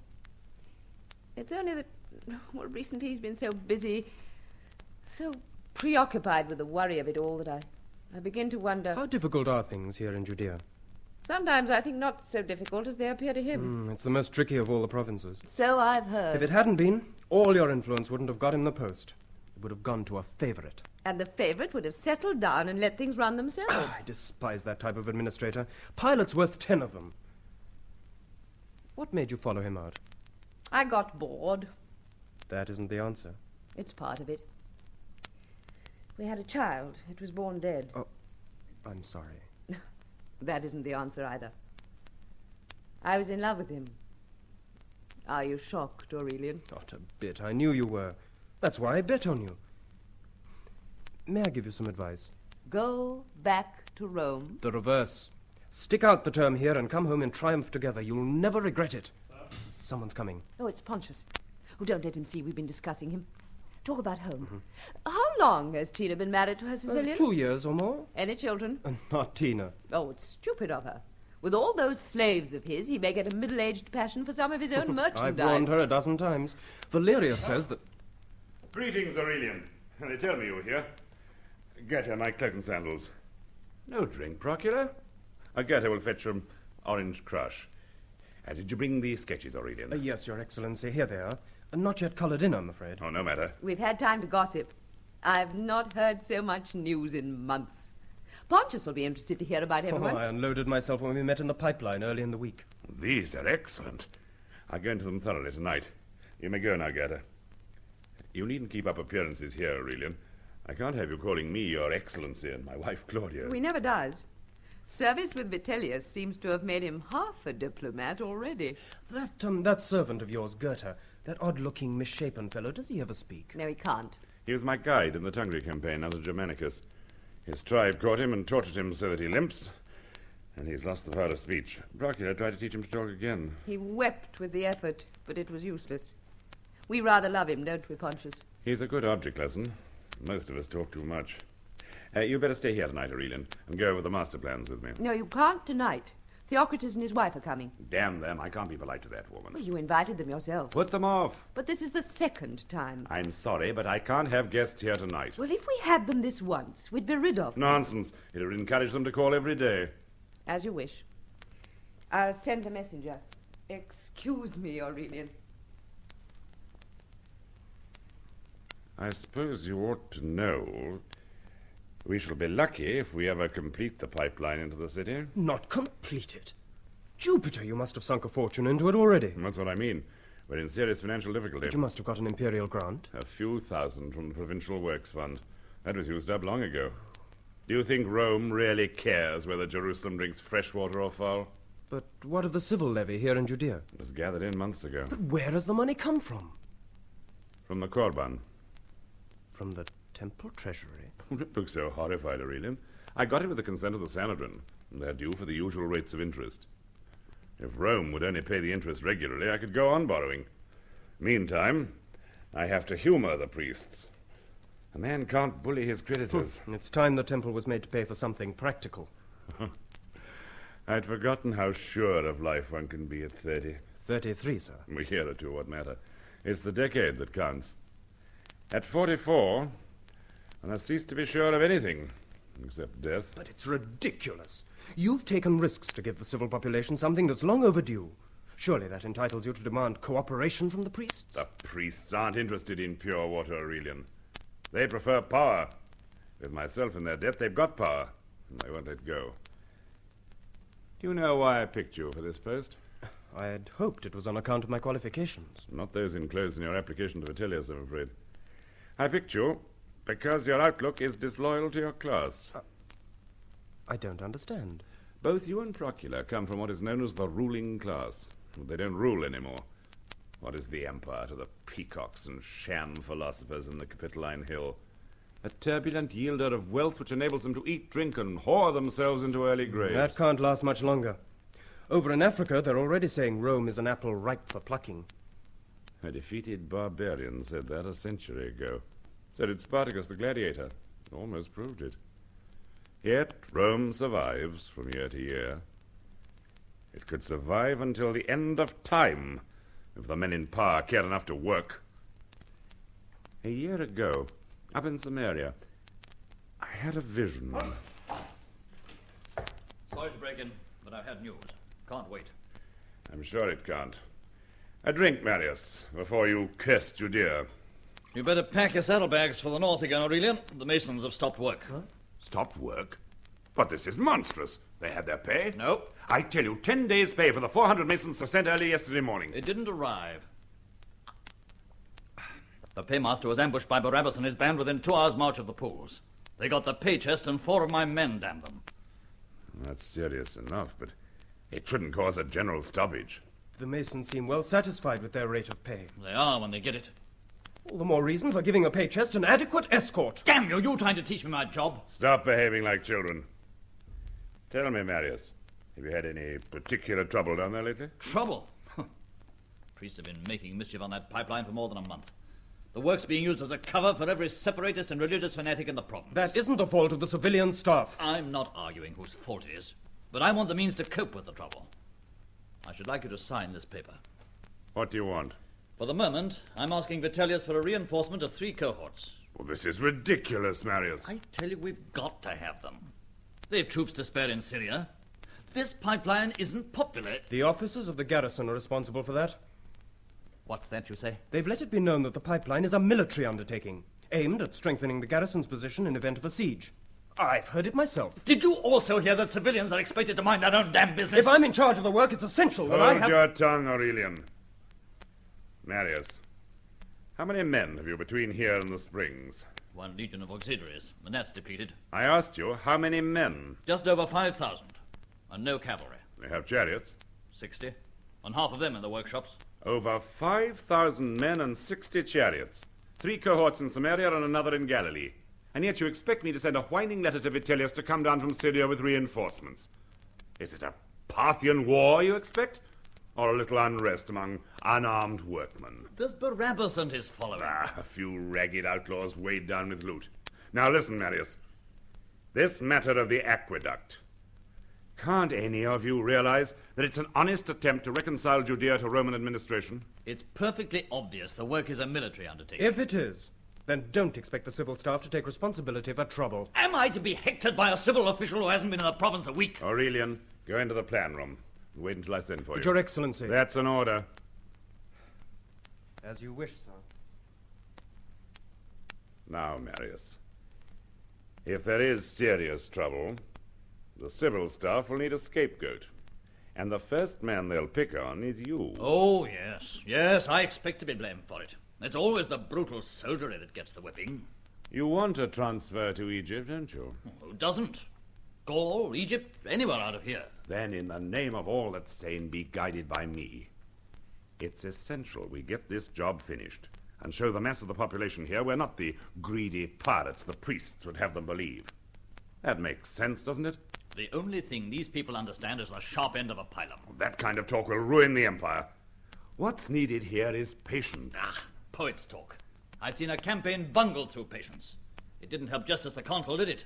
It's only that, well, recently he's been so busy, so preoccupied with the worry of it all that I begin to wonder. How difficult are things here in Judea? Sometimes I think not so difficult as they appear to him. It's the most tricky of all the provinces. So I've heard. If it hadn't been, all your influence wouldn't have got him the post. It would have gone to a favourite. And the favourite would have settled down and let things run themselves. I despise that type of administrator. Pilate's worth 10 of them. What made you follow him out? I got bored. That isn't the answer. It's part of it. We had a child. It was born dead. Oh, I'm sorry. That isn't the answer either. I was in love with him. Are you shocked, Aurelian? Not a bit. I knew you were. That's why I bet on you. May I give you some advice? Go back to Rome. The reverse. Stick out the term here and come home in triumph together. You'll never regret it. Someone's coming. Oh, it's Pontius. Oh, don't let him see we've been discussing him. Talk about home. How long has Tina been married to her Sicilian? 2 years or more. Any children? Not Tina. Oh, it's stupid of her. With all those slaves of his, he may get a middle-aged passion for some of his own merchandise. I've warned her a dozen times. Valeria says that... Greetings, Aurelian. They tell me you're here. Get her my cloak and sandals. No drink, Procula. Gerda will fetch some orange crush. Did you bring the sketches, Aurelian? Yes, Your Excellency. Here they are. Not yet coloured in, I'm afraid. Oh, no matter. We've had time to gossip. I've not heard so much news in months. Pontius will be interested to hear about everyone. I unloaded myself when we met in the pipeline early in the week. These are excellent. I'll go into them thoroughly tonight. You may go now, Gerda. You needn't keep up appearances here, Aurelian. I can't have you calling me Your Excellency and my wife, Claudia. He never does. Service with Vitellius seems to have made him half a diplomat already. That servant of yours, Goethe, that odd-looking, misshapen fellow, does he ever speak? No, he can't. He was my guide in the Tungri campaign under Germanicus. His tribe caught him and tortured him so that he limps, and he's lost the power of speech. Procula tried to teach him to talk again. He wept with the effort, but it was useless. We rather love him, don't we, Pontius? He's a good object lesson. Most of us talk too much. You better stay here tonight, Aurelian, and go over the master plans with me. No, you can't tonight. Theocritus and his wife are coming. Damn them, I can't be polite to that woman. Well, you invited them yourself. Put them off. But this is the second time. I'm sorry, but I can't have guests here tonight. Well, if we had them this once, we'd be rid of them. Nonsense. It would encourage them to call every day. As you wish. I'll send a messenger. Excuse me, Aurelian. I suppose you ought to know we shall be lucky if we ever complete the pipeline into the city. Not complete it? Jupiter, you must have sunk a fortune into it already. That's what I mean. We're in serious financial difficulty. But you must have got an imperial grant. A few thousand from the Provincial Works Fund. That was used up long ago. Do you think Rome really cares whether Jerusalem drinks fresh water or foul? But what of the civil levy here in Judea? It was gathered in months ago. But where has the money come from? From the Korban. From the temple treasury? Don't look so horrified, Aurelian. I got it with the consent of the Sanhedrin, and they're due for the usual rates of interest. If Rome would only pay the interest regularly, I could go on borrowing. Meantime, I have to humor the priests. A man can't bully his creditors. It's time the temple was made to pay for something practical. I'd forgotten how sure of life one can be at 30. 33, sir. A year or two, what matter? It's the decade that counts. At 44, one has ceased to be sure of anything, except death. But it's ridiculous. You've taken risks to give the civil population something that's long overdue. Surely that entitles you to demand cooperation from the priests? The priests aren't interested in pure water, Aurelian. They prefer power. With myself in their debt, they've got power, and they won't let go. Do you know why I picked you for this post? I had hoped it was on account of my qualifications. Not those enclosed in your application to Vitellius, I'm afraid. I picked you because your outlook is disloyal to your class. I don't understand. Both you and Procula come from what is known as the ruling class. They don't rule anymore. What is the empire to the peacocks and sham philosophers in the Capitoline Hill? A turbulent yielder of wealth which enables them to eat, drink, and whore themselves into early graves. That can't last much longer. Over in Africa, they're already saying Rome is an apple ripe for plucking. A defeated barbarian said that a century ago. So did Spartacus the gladiator. Almost proved it. Yet Rome survives from year to year. It could survive until the end of time if the men in power cared enough to work. A year ago, up in Samaria, I had a vision. Sorry to break in, but I've had news. Can't wait. I'm sure it can't. A drink, Marius, before you curse Judea. You better pack your saddlebags for the north again, Aurelian. The masons have stopped work. Huh? Stopped work? But this is monstrous. They had their pay? No. I tell you, 10 days' pay for the 400 masons sent early yesterday morning. It didn't arrive. paymaster was ambushed by Barabbas and his band within 2 hours' march of the pools. They got the pay chest and 4 of my men, damn them. That's serious enough, but it shouldn't cause a general stoppage. The Masons seem well satisfied with their rate of pay. They are when they get it. All the more reason for giving a pay chest an adequate escort. Damn you! You trying to teach me my job? Stop behaving like children. Tell me, Marius, have you had any particular trouble down there lately? Trouble? Priests have been making mischief on that pipeline for more than a month. The work's being used as a cover for every separatist and religious fanatic in the province. That isn't the fault of the civilian staff. I'm not arguing whose fault it is, but I want the means to cope with the trouble. I should like you to sign this paper. What do you want? For the moment, I'm asking Vitellius for a reinforcement of 3 cohorts. Well, this is ridiculous, Marius. I tell you, we've got to have them. They've troops to spare in Syria. This pipeline isn't popular. The officers of the garrison are responsible for that. What's that you say? They've let it be known that the pipeline is a military undertaking, aimed at strengthening the garrison's position in event of a siege. I've heard it myself. Did you also hear that civilians are expected to mind their own damn business? If I'm in charge of the work, it's essential that I have... Hold your tongue, Aurelian. Marius, how many men have you between here and the Springs? 1 legion of auxiliaries, and that's depleted. I asked you, how many men? Just over 5,000, and no cavalry. They have chariots? 60, and half of them in the workshops. Over 5,000 men and 60 chariots. 3 cohorts in Samaria and another in Galilee. And yet you expect me to send a whining letter to Vitellius to come down from Syria with reinforcements. Is it a Parthian war you expect? Or a little unrest among unarmed workmen? There's Barabbas and his following. A few ragged outlaws weighed down with loot. Now listen, Marius. This matter of the aqueduct. Can't any of you realize that it's an honest attempt to reconcile Judea to Roman administration? It's perfectly obvious the work is a military undertaking. If it is, then don't expect the civil staff to take responsibility for trouble. Am I to be hectored by a civil official who hasn't been in the province a week? Aurelian, go into the plan room. Wait until I send for you. But Your Excellency... That's an order. As you wish, sir. Now, Marius, if there is serious trouble, the civil staff will need a scapegoat. And the first man they'll pick on is you. Oh, yes. Yes, I expect to be blamed for it. It's always the brutal soldiery that gets the whipping. You want a transfer to Egypt, don't you? Who doesn't? Gaul, Egypt, anywhere out of here. Then, in the name of all that's sane, be guided by me. It's essential we get this job finished and show the mass of the population here we're not the greedy pirates the priests would have them believe. That makes sense, doesn't it? The only thing these people understand is the sharp end of a pylon. That kind of talk will ruin the empire. What's needed here is patience. Poets talk. I've seen a campaign bungled through patience. It didn't help Justus the consul, did it?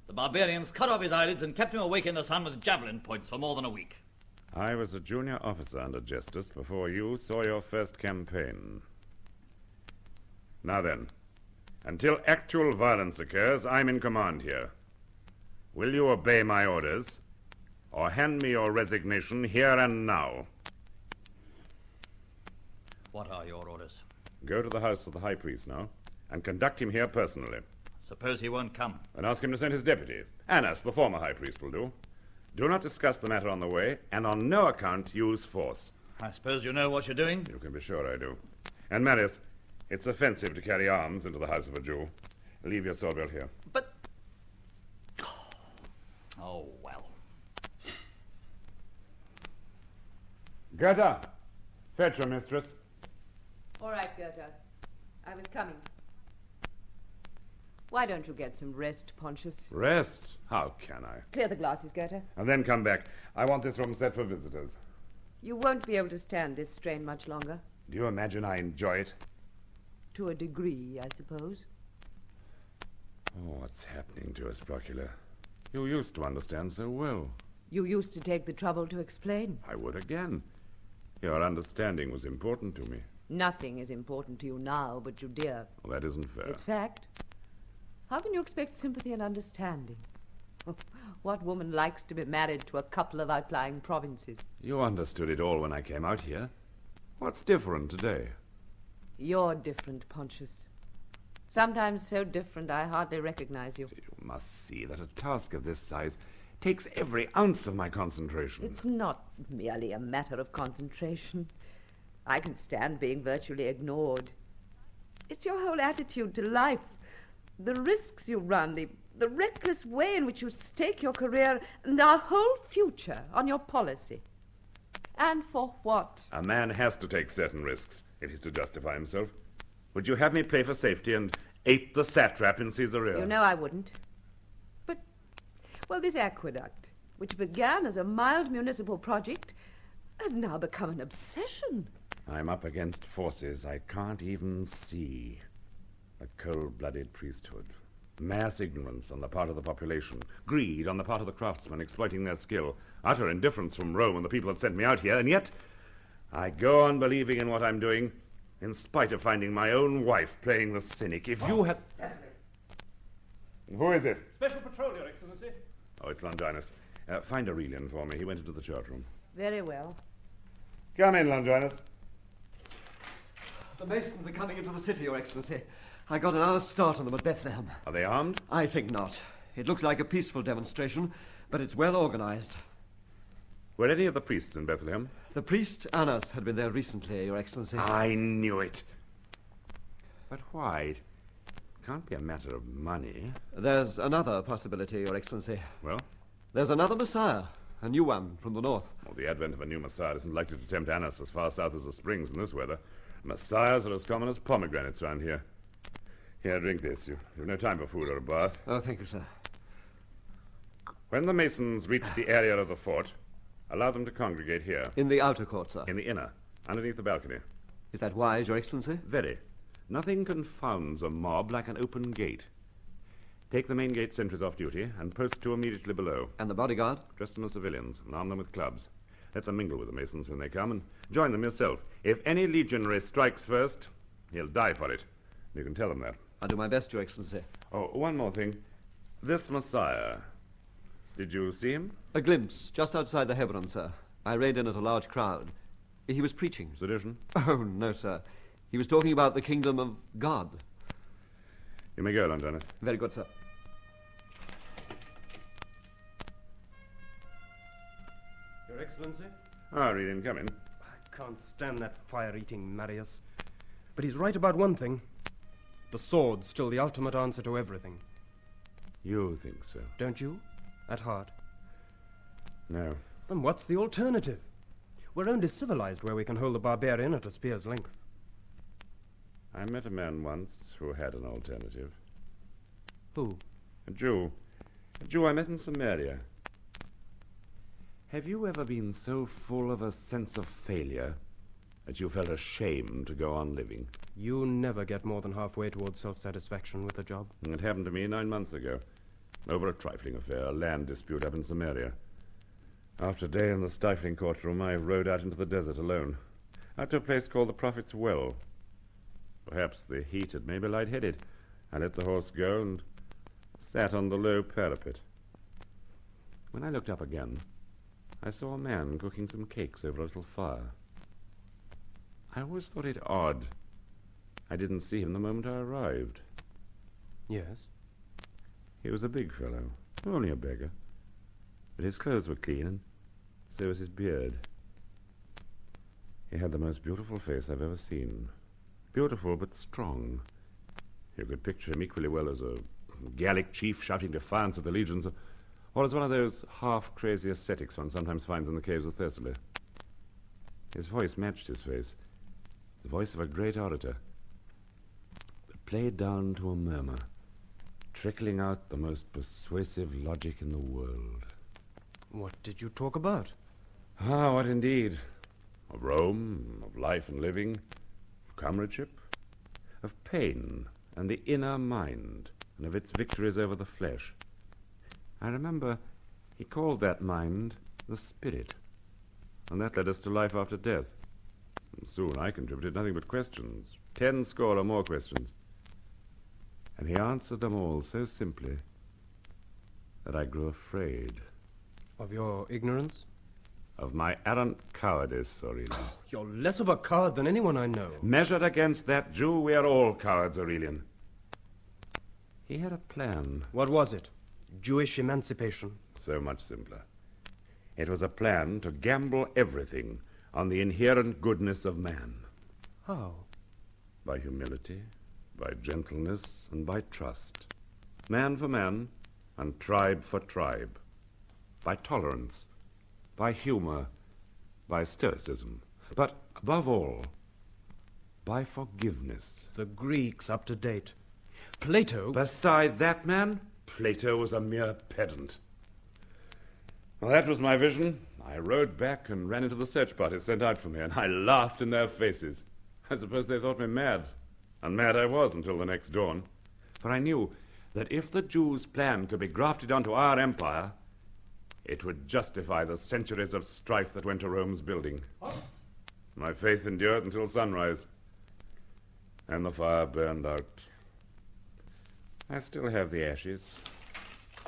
The barbarians cut off his eyelids and kept him awake in the sun with javelin points for more than a week. I was a junior officer under Justus before you saw your first campaign. Now then, until actual violence occurs, I'm in command here. Will you obey my orders, or hand me your resignation here and now? What are your orders? Go to the house of the high priest now, and conduct him here personally. Suppose he won't come. And ask him to send his deputy. Annas, the former high priest, will do. Do not discuss the matter on the way, and on no account use force. I suppose you know what you're doing? You can be sure I do. And Marius, it's offensive to carry arms into the house of a Jew. Leave your sword belt here. But... Oh, well. Goethe, fetch your mistress. All right, Goethe. I was coming. Why don't you get some rest, Pontius? Rest? How can I? Clear the glasses, Goethe. And then come back. I want this room set for visitors. You won't be able to stand this strain much longer. Do you imagine I enjoy it? To a degree, I suppose. Oh, what's happening to us, Procula? You used to understand so well. You used to take the trouble to explain. I would again. Your understanding was important to me. Nothing is important to you now but Judea. Well, that isn't fair. It's fact. How can you expect sympathy and understanding? What woman likes to be married to a couple of outlying provinces? You understood it all when I came out here. What's different today? You're different, Pontius. Sometimes so different I hardly recognize you. You must see that a task of this size takes every ounce of my concentration. It's not merely a matter of concentration. I can stand being virtually ignored. It's your whole attitude to life, the risks you run, the reckless way in which you stake your career and our whole future on your policy. And for what? A man has to take certain risks if he's to justify himself. Would you have me play for safety and ape the satrap in Caesarea? You know I wouldn't. But, well, this aqueduct, which began as a mild municipal project, has now become an obsession. I'm up against forces I can't even see. A cold-blooded priesthood, mass ignorance on the part of the population, greed on the part of the craftsmen exploiting their skill, utter indifference from Rome and the people that sent me out here, and yet I go on believing in what I'm doing in spite of finding my own wife playing the cynic. If you had... Yes, Who is it? Special patrol, Your Excellency. Oh, it's Longinus. Find Aurelian for me. He went into the chart room. Very well. Come in, Longinus. The Masons are coming into the city, Your Excellency. I got an hour's start on them at Bethlehem. Are they armed? I think not. It looks like a peaceful demonstration, but it's well organized. Were any of the priests in Bethlehem? The priest Annas had been there recently, Your Excellency. I knew it. But why? It can't be a matter of money. There's another possibility, Your Excellency. Well? There's another Messiah, a new one from the north. Well, the advent of a new Messiah isn't likely to tempt Annas as far south as the springs in this weather. Messiahs are as common as pomegranates round here. Here, drink this. You've no time for food or a bath. Oh, thank you, sir. When the Masons reach the area of the fort, allow them to congregate here. In the outer court, sir? In the inner, underneath the balcony. Is that wise, Your Excellency? Very. Nothing confounds a mob like an open gate. Take the main gate sentries off duty and post two immediately below. And the bodyguard? Dress them as civilians and arm them with clubs. Let them mingle with the Masons when they come and join them yourself. If any legionary strikes first, he'll die for it. You can tell them that. I'll do my best, Your Excellency. Oh, one more thing. This Messiah, did you see him? A glimpse, just outside the Hebron, sir. I rode in at a large crowd. He was preaching. Sedition? Oh, no, sir. He was talking about the kingdom of God. You may go, Longinus. Very good, sir. Your Excellency? Ah, Aurelian, come in. I can't stand that fire-eating Marius. But he's right about one thing. The sword's still the ultimate answer to everything. You think so? Don't you? At heart? No. Then what's the alternative? We're only civilized where we can hold the barbarian at a spear's length. I met a man once who had an alternative. Who? A Jew. A Jew I met in Samaria. Have you ever been so full of a sense of failure that you felt ashamed to go on living? You never get more than halfway towards self-satisfaction with a job. It happened to me 9 months ago. Over a trifling affair, a land dispute up in Samaria. After a day in the stifling courtroom, I rode out into the desert alone. Out to a place called the Prophet's Well. Perhaps the heat had made me lightheaded. I let the horse go and sat on the low parapet. When I looked up again, I saw a man cooking some cakes over a little fire. I always thought it odd. I didn't see him the moment I arrived. Yes? He was a big fellow, only a beggar. But his clothes were clean, and so was his beard. He had the most beautiful face I've ever seen. Beautiful but strong. You could picture him equally well as a Gallic chief shouting defiance at the legions, or as one of those half-crazy ascetics one sometimes finds in the caves of Thessaly. His voice matched his face, the voice of a great orator, but played down to a murmur, trickling out the most persuasive logic in the world. What did you talk about? Ah, what indeed? Of Rome, of life and living, of comradeship, of pain and the inner mind, and of its victories over the flesh. I remember he called that mind the spirit, and that led us to life after death. And soon I contributed nothing but questions, 10 score or more questions. And he answered them all so simply that I grew afraid. Of your ignorance? Of my arrant cowardice, Aurelian. You're less of a coward than anyone I know. Measured against that Jew, we are all cowards, Aurelian. He had a plan. What was it? Jewish emancipation? So much simpler. It was a plan to gamble everything on the inherent goodness of man. How? By humility, by gentleness and by trust, man for man and tribe for tribe, by tolerance, by humor, by stoicism, but above all, by forgiveness. The Greeks up to date. Plato... Beside that man, Plato was a mere pedant. Well, that was my vision. I rode back and ran into the search party sent out for me, and I laughed in their faces. I suppose they thought me mad. And mad I was until the next dawn. For I knew that if the Jews' plan could be grafted onto our empire, it would justify the centuries of strife that went to Rome's building. My faith endured until sunrise. And the fire burned out. I still have the ashes.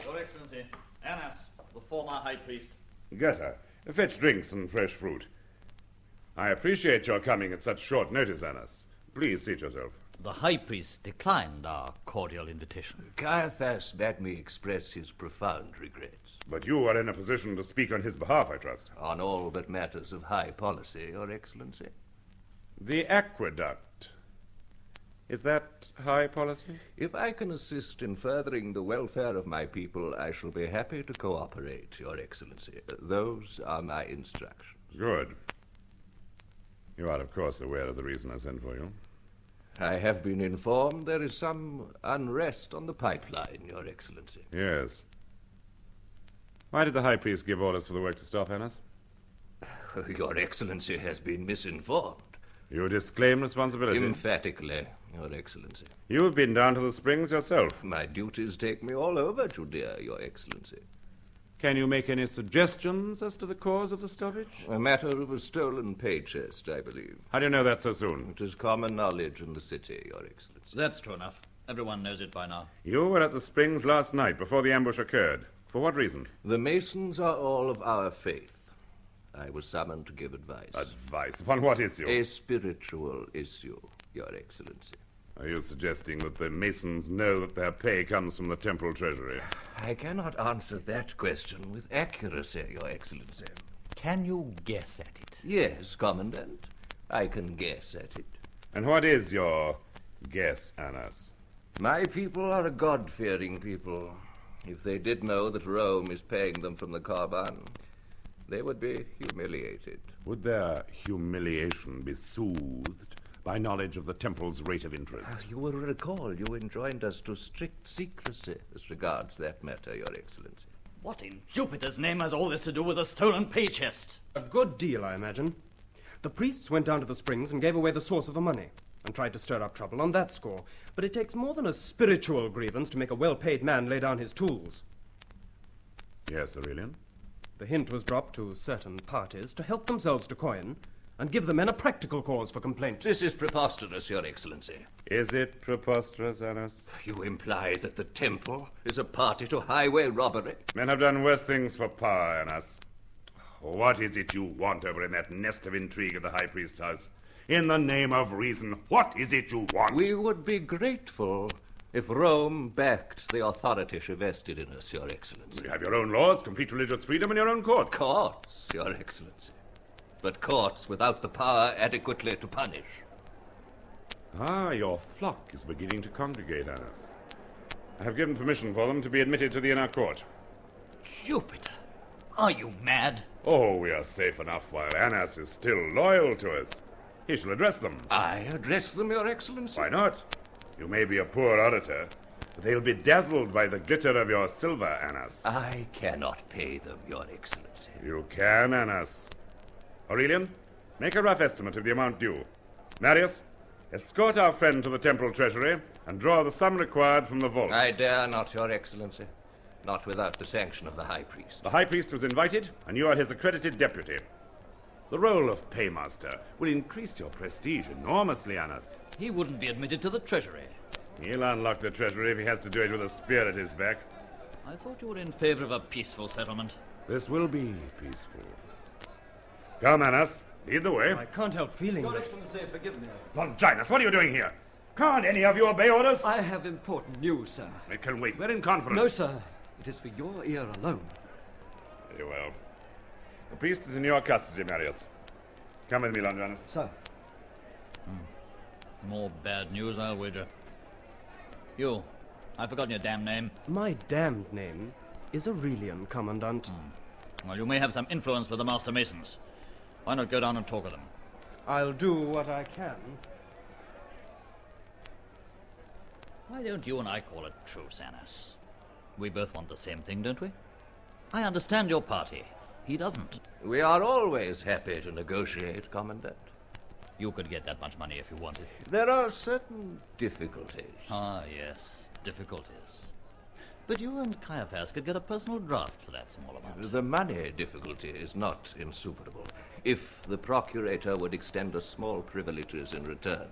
Your Excellency, Annas, the former high priest. Get her. Fetch drinks and fresh fruit. I appreciate your coming at such short notice, Annas. Please seat yourself. The high priest declined our cordial invitation. Caiaphas bade me express his profound regrets. But you are in a position to speak on his behalf, I trust. On all but matters of high policy, Your Excellency. The aqueduct. Is that high policy? If I can assist in furthering the welfare of my people, I shall be happy to cooperate, Your Excellency. Those are my instructions. Good. You are, of course, aware of the reason I sent for you. I have been informed there is some unrest on the pipeline, Your Excellency. Yes. Why did the High Priest give orders for the work to stop, Annas? Your Excellency has been misinformed. You disclaim responsibility? Emphatically, Your Excellency. You have been down to the springs yourself. My duties take me all over Judea, Your Excellency. Can you make any suggestions as to the cause of the stoppage? A matter of a stolen pay chest, I believe. How do you know that so soon? It is common knowledge in the city, Your Excellency. That's true enough. Everyone knows it by now. You were at the springs last night before the ambush occurred. For what reason? The Masons are all of our faith. I was summoned to give advice. Advice? Upon what issue? A spiritual issue, Your Excellency. Are you suggesting that the Masons know that their pay comes from the temple treasury? I cannot answer that question with accuracy, Your Excellency. Can you guess at it? Yes, Commandant. I can guess at it. And what is your guess, Annas? My people are a God-fearing people. If they did know that Rome is paying them from the Corban, they would be humiliated. Would their humiliation be soothed by knowledge of the temple's rate of interest? You will recall you enjoined us to strict secrecy as regards that matter, Your Excellency. What in Jupiter's name has all this to do with a stolen pay chest? A good deal, I imagine. The priests went down to the springs and gave away the source of the money and tried to stir up trouble on that score. But it takes more than a spiritual grievance to make a well-paid man lay down his tools. Yes, Aurelian? The hint was dropped to certain parties to help themselves to coin and give the men a practical cause for complaint. This is preposterous, Your Excellency. Is it preposterous, Annas? You imply that the temple is a party to highway robbery? Men have done worse things for power, Annas. What is it you want over in that nest of intrigue at the High Priest's house? In the name of reason, what is it you want? We would be grateful if Rome backed the authority she vested in us, Your Excellency. You have your own laws, complete religious freedom, and your own court. Courts, Your Excellency. But courts without the power adequately to punish. Ah, your flock is beginning to congregate, Annas. I have given permission for them to be admitted to the inner court. Jupiter! Are you mad? Oh, we are safe enough while Annas is still loyal to us. He shall address them. I address them, Your Excellency? Why not? You may be a poor orator, but they'll be dazzled by the glitter of your silver, Annas. I cannot pay them, Your Excellency. You can, Annas. Aurelian, make a rough estimate of the amount due. Marius, escort our friend to the temple treasury and draw the sum required from the vaults. I dare not, Your Excellency. Not without the sanction of the High Priest. The High Priest was invited, and you are his accredited deputy. The role of paymaster will increase your prestige enormously, Annas. He wouldn't be admitted to the treasury. He'll unlock the treasury if he has to do it with a spear at his back. I thought you were in favor of a peaceful settlement. This will be peaceful. Come, Annas. Lead the way. I can't help feeling Your that... Excellency, forgive me. Longinus, what are you doing here? Can't any of you obey orders? I have important news, sir. It can wait. We're in conference. No, sir. It is for your ear alone. Very well. The priest is in your custody, Marius. Come with me, Longinus. Sir. More bad news, I'll wager. You. I've forgotten your damn name. My damned name is Aurelian, Commandant. Well, you may have some influence with the Master Masons. Why not go down and talk with them? I'll do what I can. Why don't you and I call it truce, Annas? We both want the same thing, don't we? I understand your party. He doesn't. We are always happy to negotiate, Commandant. You could get that much money if you wanted. There are certain difficulties. Ah, yes, difficulties. But you and Caiaphas could get a personal draft for that small amount. The money difficulty is not insuperable. If the procurator would extend us small privileges in return.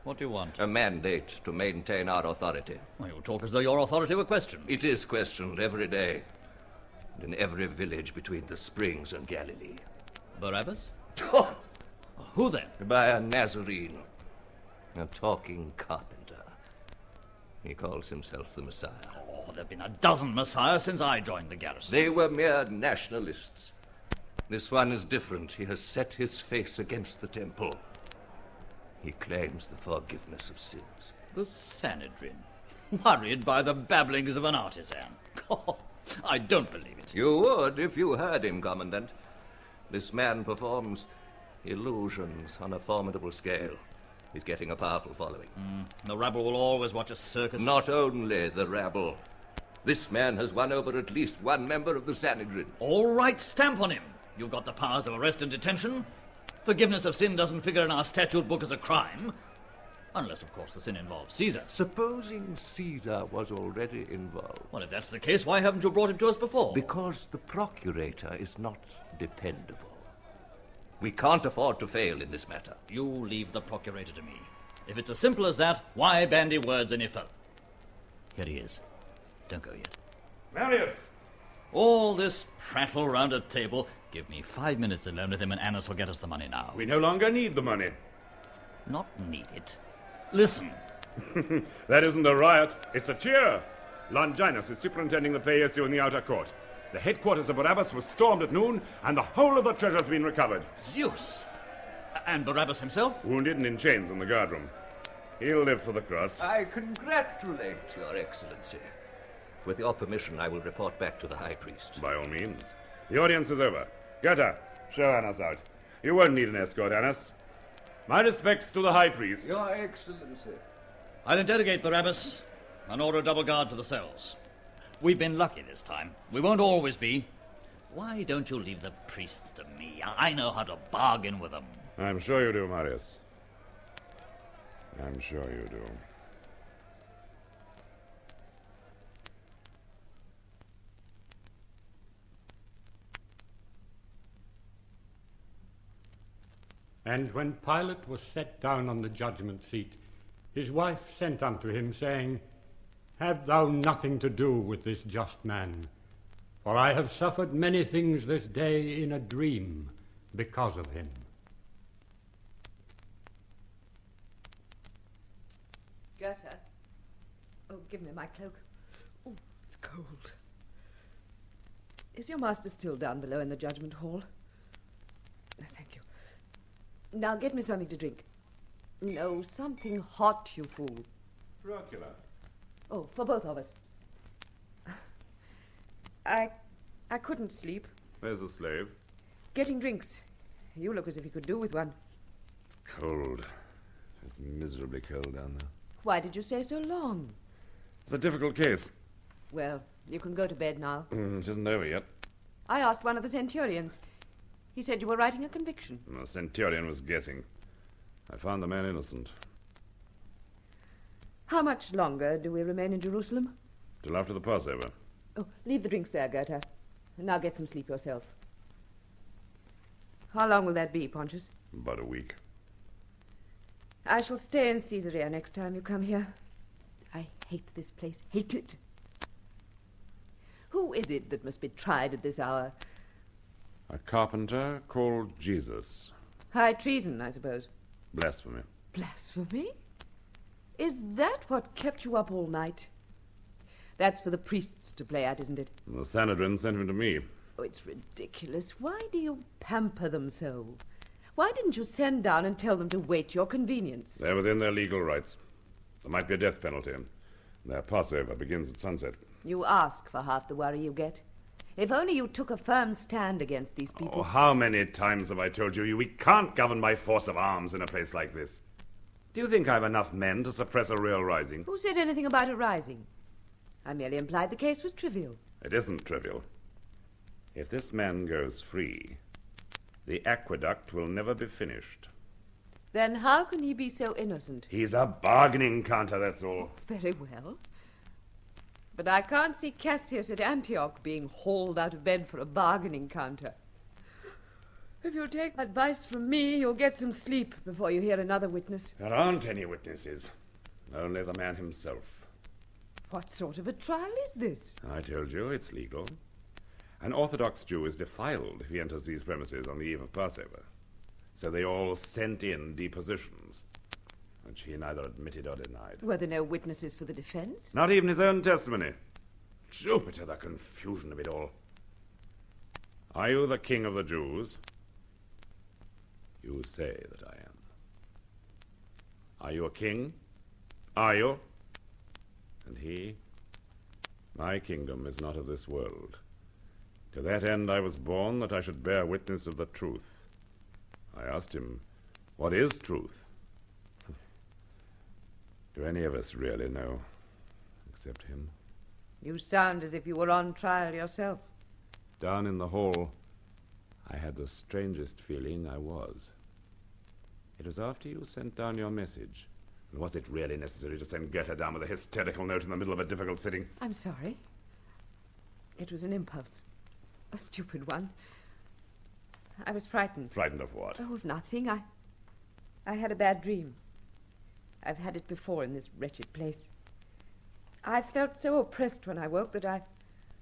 What do you want? A mandate to maintain our authority. Well, you talk as though your authority were questioned. It is questioned every day. And in every village between the Springs and Galilee. Barabbas? Oh! Who then? By a Nazarene. A talking carpenter. He calls himself the Messiah. Oh, there have been a dozen messiahs since I joined the garrison. They were mere nationalists. This one is different. He has set his face against the temple. He claims the forgiveness of sins. The Sanhedrin. Worried by the babblings of an artisan. Oh, I don't believe it. You would if you heard him, Commandant. This man performs illusions on a formidable scale. He's getting a powerful following. The rabble will always watch a circus. Not only the rabble. This man has won over at least one member of the Sanhedrin. All right, stamp on him. You've got the powers of arrest and detention. Forgiveness of sin doesn't figure in our statute book as a crime. Unless, of course, the sin involves Caesar. Supposing Caesar was already involved. Well, if that's the case, why haven't you brought him to us before? Because the procurator is not dependable. We can't afford to fail in this matter. You leave the procurator to me. If it's as simple as that, why bandy words any further? Here he is. Don't go yet. Marius! All this prattle round a table. Give me 5 minutes alone with him and Annas will get us the money now. We no longer need the money. Not need it. Listen. That isn't a riot. It's a cheer. Longinus is superintending the play issue in the outer court. The headquarters of Barabbas was stormed at noon, and the whole of the treasure's been recovered. Zeus! And Barabbas himself? Wounded and in chains in the guardroom. He'll live for the cross. I congratulate Your Excellency. With your permission, I will report back to the High Priest. By all means. The audience is over. Goethe, show Annas out. You won't need an escort, Annas. My respects to the High Priest. Your Excellency. I'll interrogate Barabbas and order a double guard for the cells. We've been lucky this time. We won't always be. Why don't you leave the priests to me? I know how to bargain with them. I'm sure you do, Marius. I'm sure you do. And when Pilate was set down on the judgment seat, his wife sent unto him, saying, Have thou nothing to do with this just man, for I have suffered many things this day in a dream because of him. Goethe. Oh, give me my cloak. Oh, it's cold. Is your master still down below in the judgment hall? Thank you. Now get me something to drink. No, something hot, you fool. Dracula. Oh, for both of us. I couldn't sleep. There's a slave. Getting drinks. You look as if you could do with one. It's cold. It's miserably cold down there. Why did you stay so long? It's a difficult case. Well, you can go to bed now. It isn't over yet. I asked one of the centurions. He said you were writing a conviction. The centurion was guessing. I found the man innocent. How much longer do we remain in Jerusalem? Till after the Passover. Oh, leave the drinks there, Goethe. And now get some sleep yourself. How long will that be, Pontius? About a week. I shall stay in Caesarea next time you come here. I hate this place. Hate it. Who is it that must be tried at this hour? A carpenter called Jesus. High treason, I suppose. Blasphemy. Blasphemy? Is that what kept you up all night? That's for the priests to play at, isn't it? The Sanhedrin sent him to me. Oh, it's ridiculous. Why do you pamper them so? Why didn't you send down and tell them to wait your convenience? They're within their legal rights. There might be a death penalty. Their Passover begins at sunset. You ask for half the worry you get. If only you took a firm stand against these people. Oh, how many times have I told you we can't govern by force of arms in a place like this? Do you think I've enough men to suppress a real rising? Who said anything about a rising? I merely implied the case was trivial. It isn't trivial. If this man goes free, the aqueduct will never be finished. Then how can he be so innocent? He's a bargaining counter, that's all. Very well. But I can't see Cassius at Antioch being hauled out of bed for a bargaining counter. If you'll take advice from me, you'll get some sleep before you hear another witness. There aren't any witnesses. Only the man himself. What sort of a trial is this? I told you, it's legal. An Orthodox Jew is defiled if he enters these premises on the eve of Passover. So they all sent in depositions, which he neither admitted or denied. Were there no witnesses for the defense? Not even his own testimony. Jupiter, the confusion of it all. Are you the king of the Jews? You say that I am. Are you a king? Are you? And he? My kingdom is not of this world. To that end I was born, that I should bear witness of the truth. I asked him, what is truth? Do any of us really know, except him? You sound as if you were on trial yourself. Down in the hall, I had the strangest feeling I was. It was after you sent down your message. And was it really necessary to send Goethe down with a hysterical note in the middle of a difficult sitting? I'm sorry. It was an impulse. A stupid one. I was frightened. Frightened of what? Oh, of nothing. I had a bad dream. I've had it before in this wretched place. I felt so oppressed when I woke that I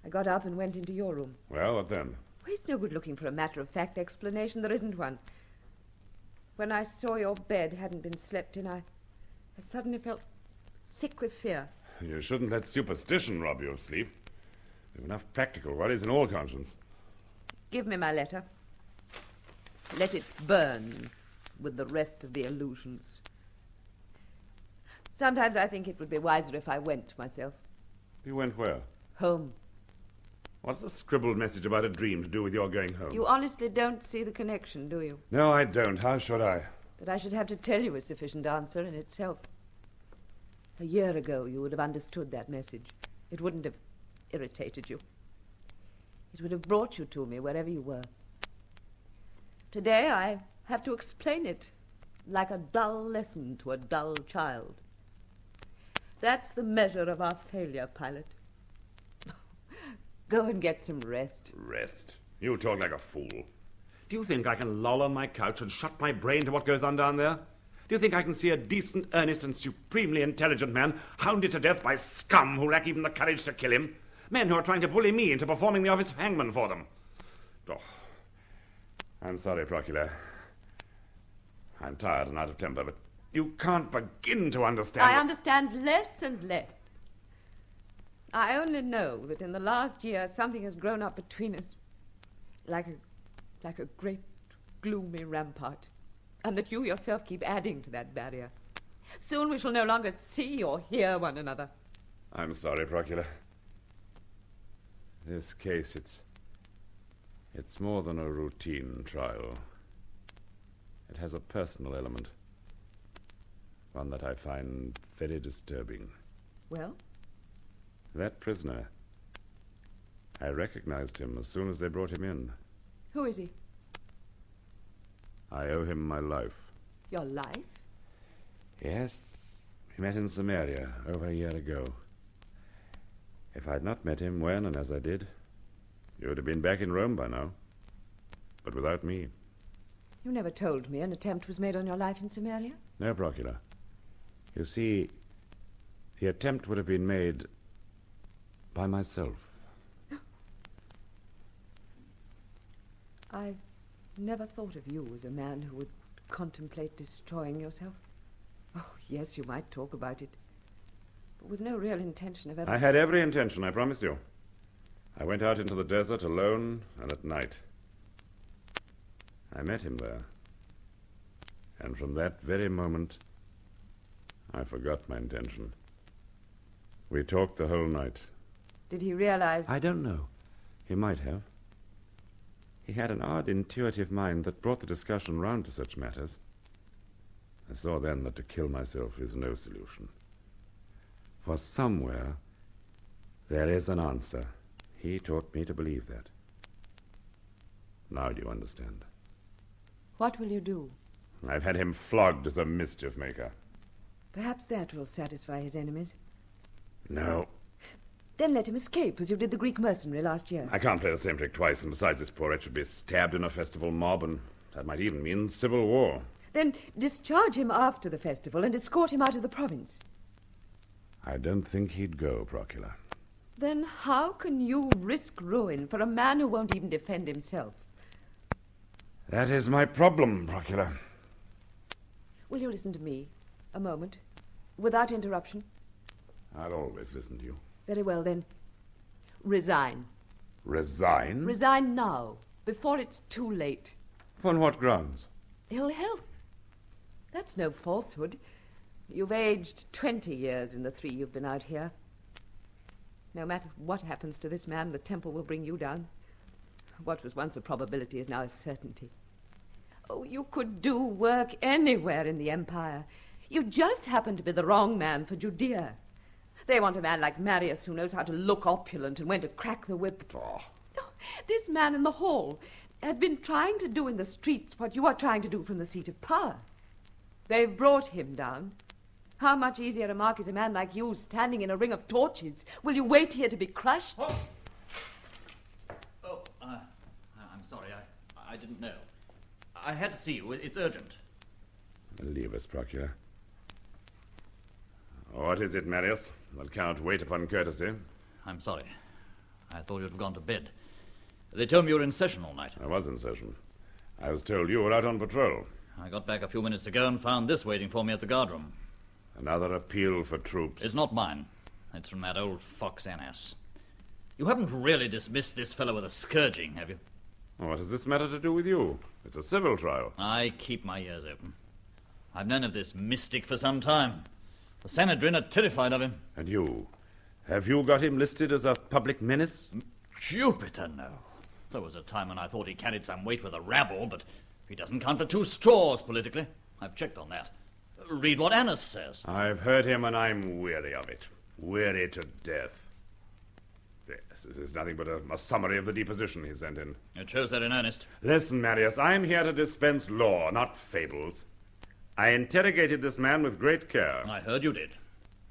got up and went into your room. Well, what then? Well, it's no good looking for a matter-of-fact explanation. There isn't one. When I saw your bed hadn't been slept in, I suddenly felt sick with fear. You shouldn't let superstition rob you of sleep. There's enough practical worries in all conscience. Give me my letter. Let it burn with the rest of the illusions. Sometimes I think it would be wiser if I went myself. You went where? Home. What's a scribbled message about a dream to do with your going home? You honestly don't see the connection, do you? No, I don't. How should I? That I should have to tell you a sufficient answer in itself. A year ago, you would have understood that message. It wouldn't have irritated you. It would have brought you to me wherever you were. Today, I have to explain it like a dull lesson to a dull child. That's the measure of our failure, Pilot. Go and get some rest. Rest? You talk like a fool. Do you think I can loll on my couch and shut my brain to what goes on down there? Do you think I can see a decent, earnest, and supremely intelligent man hounded to death by scum who lack even the courage to kill him? Men who are trying to bully me into performing the office of hangman for them. Oh, I'm sorry, Procula. I'm tired and out of temper, but you can't begin to understand... I understand less and less. I only know that in the last year something has grown up between us, like a great, gloomy rampart, and that you yourself keep adding to that barrier. Soon we shall no longer see or hear one another. I'm sorry, Procula. This case, it's more than a routine trial. It has a personal element, one that I find very disturbing. Well? That prisoner, I recognized him as soon as they brought him in. Who is he? I owe him my life. Your life? Yes, we met in Samaria over a year ago. If I'd not met him when and as I did, you would have been back in Rome by now. But without me. You never told me an attempt was made on your life in Samaria. No, Procula. You see, the attempt would have been made by myself. I've never thought of you as a man who would contemplate destroying yourself. Oh, yes, you might talk about it, but with no real intention of ever... I had every intention, I promise you. I went out into the desert alone and at night. I met him there. And from that very moment, I forgot my intention. We talked the whole night. Did he realize? I don't know. He might have. He had an odd, intuitive mind that brought the discussion round to such matters. I saw then that to kill myself is no solution. For somewhere, there is an answer. He taught me to believe that. Now do you understand? What will you do? I've had him flogged as a mischief maker. Perhaps that will satisfy his enemies. No. Then let him escape, as you did the Greek mercenary last year. I can't play the same trick twice, and besides, this poor wretch should be stabbed in a festival mob, and that might even mean civil war. Then discharge him after the festival and escort him out of the province. I don't think he'd go, Procula. Then how can you risk ruin for a man who won't even defend himself? That is my problem, Procula. Will you listen to me a moment, without interruption? I'll always listen to you. Very well, then. Resign. Resign? Resign now, before it's too late. On what grounds? Ill health. That's no falsehood. You've aged 20 years in the 3 you've been out here. No matter what happens to this man, the temple will bring you down. What was once a probability is now a certainty. Oh, you could do work anywhere in the empire. You just happen to be the wrong man for Judea. They want a man like Marius who knows how to look opulent and when to crack the whip. Oh, this man in the hall has been trying to do in the streets what you are trying to do from the seat of power. They've brought him down. How much easier a mark is a man like you standing in a ring of torches? Will you wait here to be crushed? I'm sorry. I didn't know. I had to see you. It's urgent. Leave us, Procula. What is it, Marius? That can't wait upon courtesy. I'm sorry. I thought you'd have gone to bed. They told me you were in session all night. I was in session. I was told you were out on patrol. I got back a few minutes ago and found this waiting for me at the guardroom. Another appeal for troops. It's not mine. It's from that old fox Annas. You haven't really dismissed this fellow with a scourging, have you? What has this matter to do with you? It's a civil trial. I keep my ears open. I've known of this mystic for some time. The Sanhedrin are terrified of him. And you? Have you got him listed as a public menace? Jupiter, no. There was a time when I thought he carried some weight with the rabble, but he doesn't count for 2 straws politically. I've checked on that. Read what Annas says. I've heard him and I'm weary of it. Weary to death. Yes, it is nothing but a summary of the deposition he sent in. It shows they're in earnest. Listen, Marius, I'm here to dispense law, not fables. I interrogated this man with great care. I heard you did.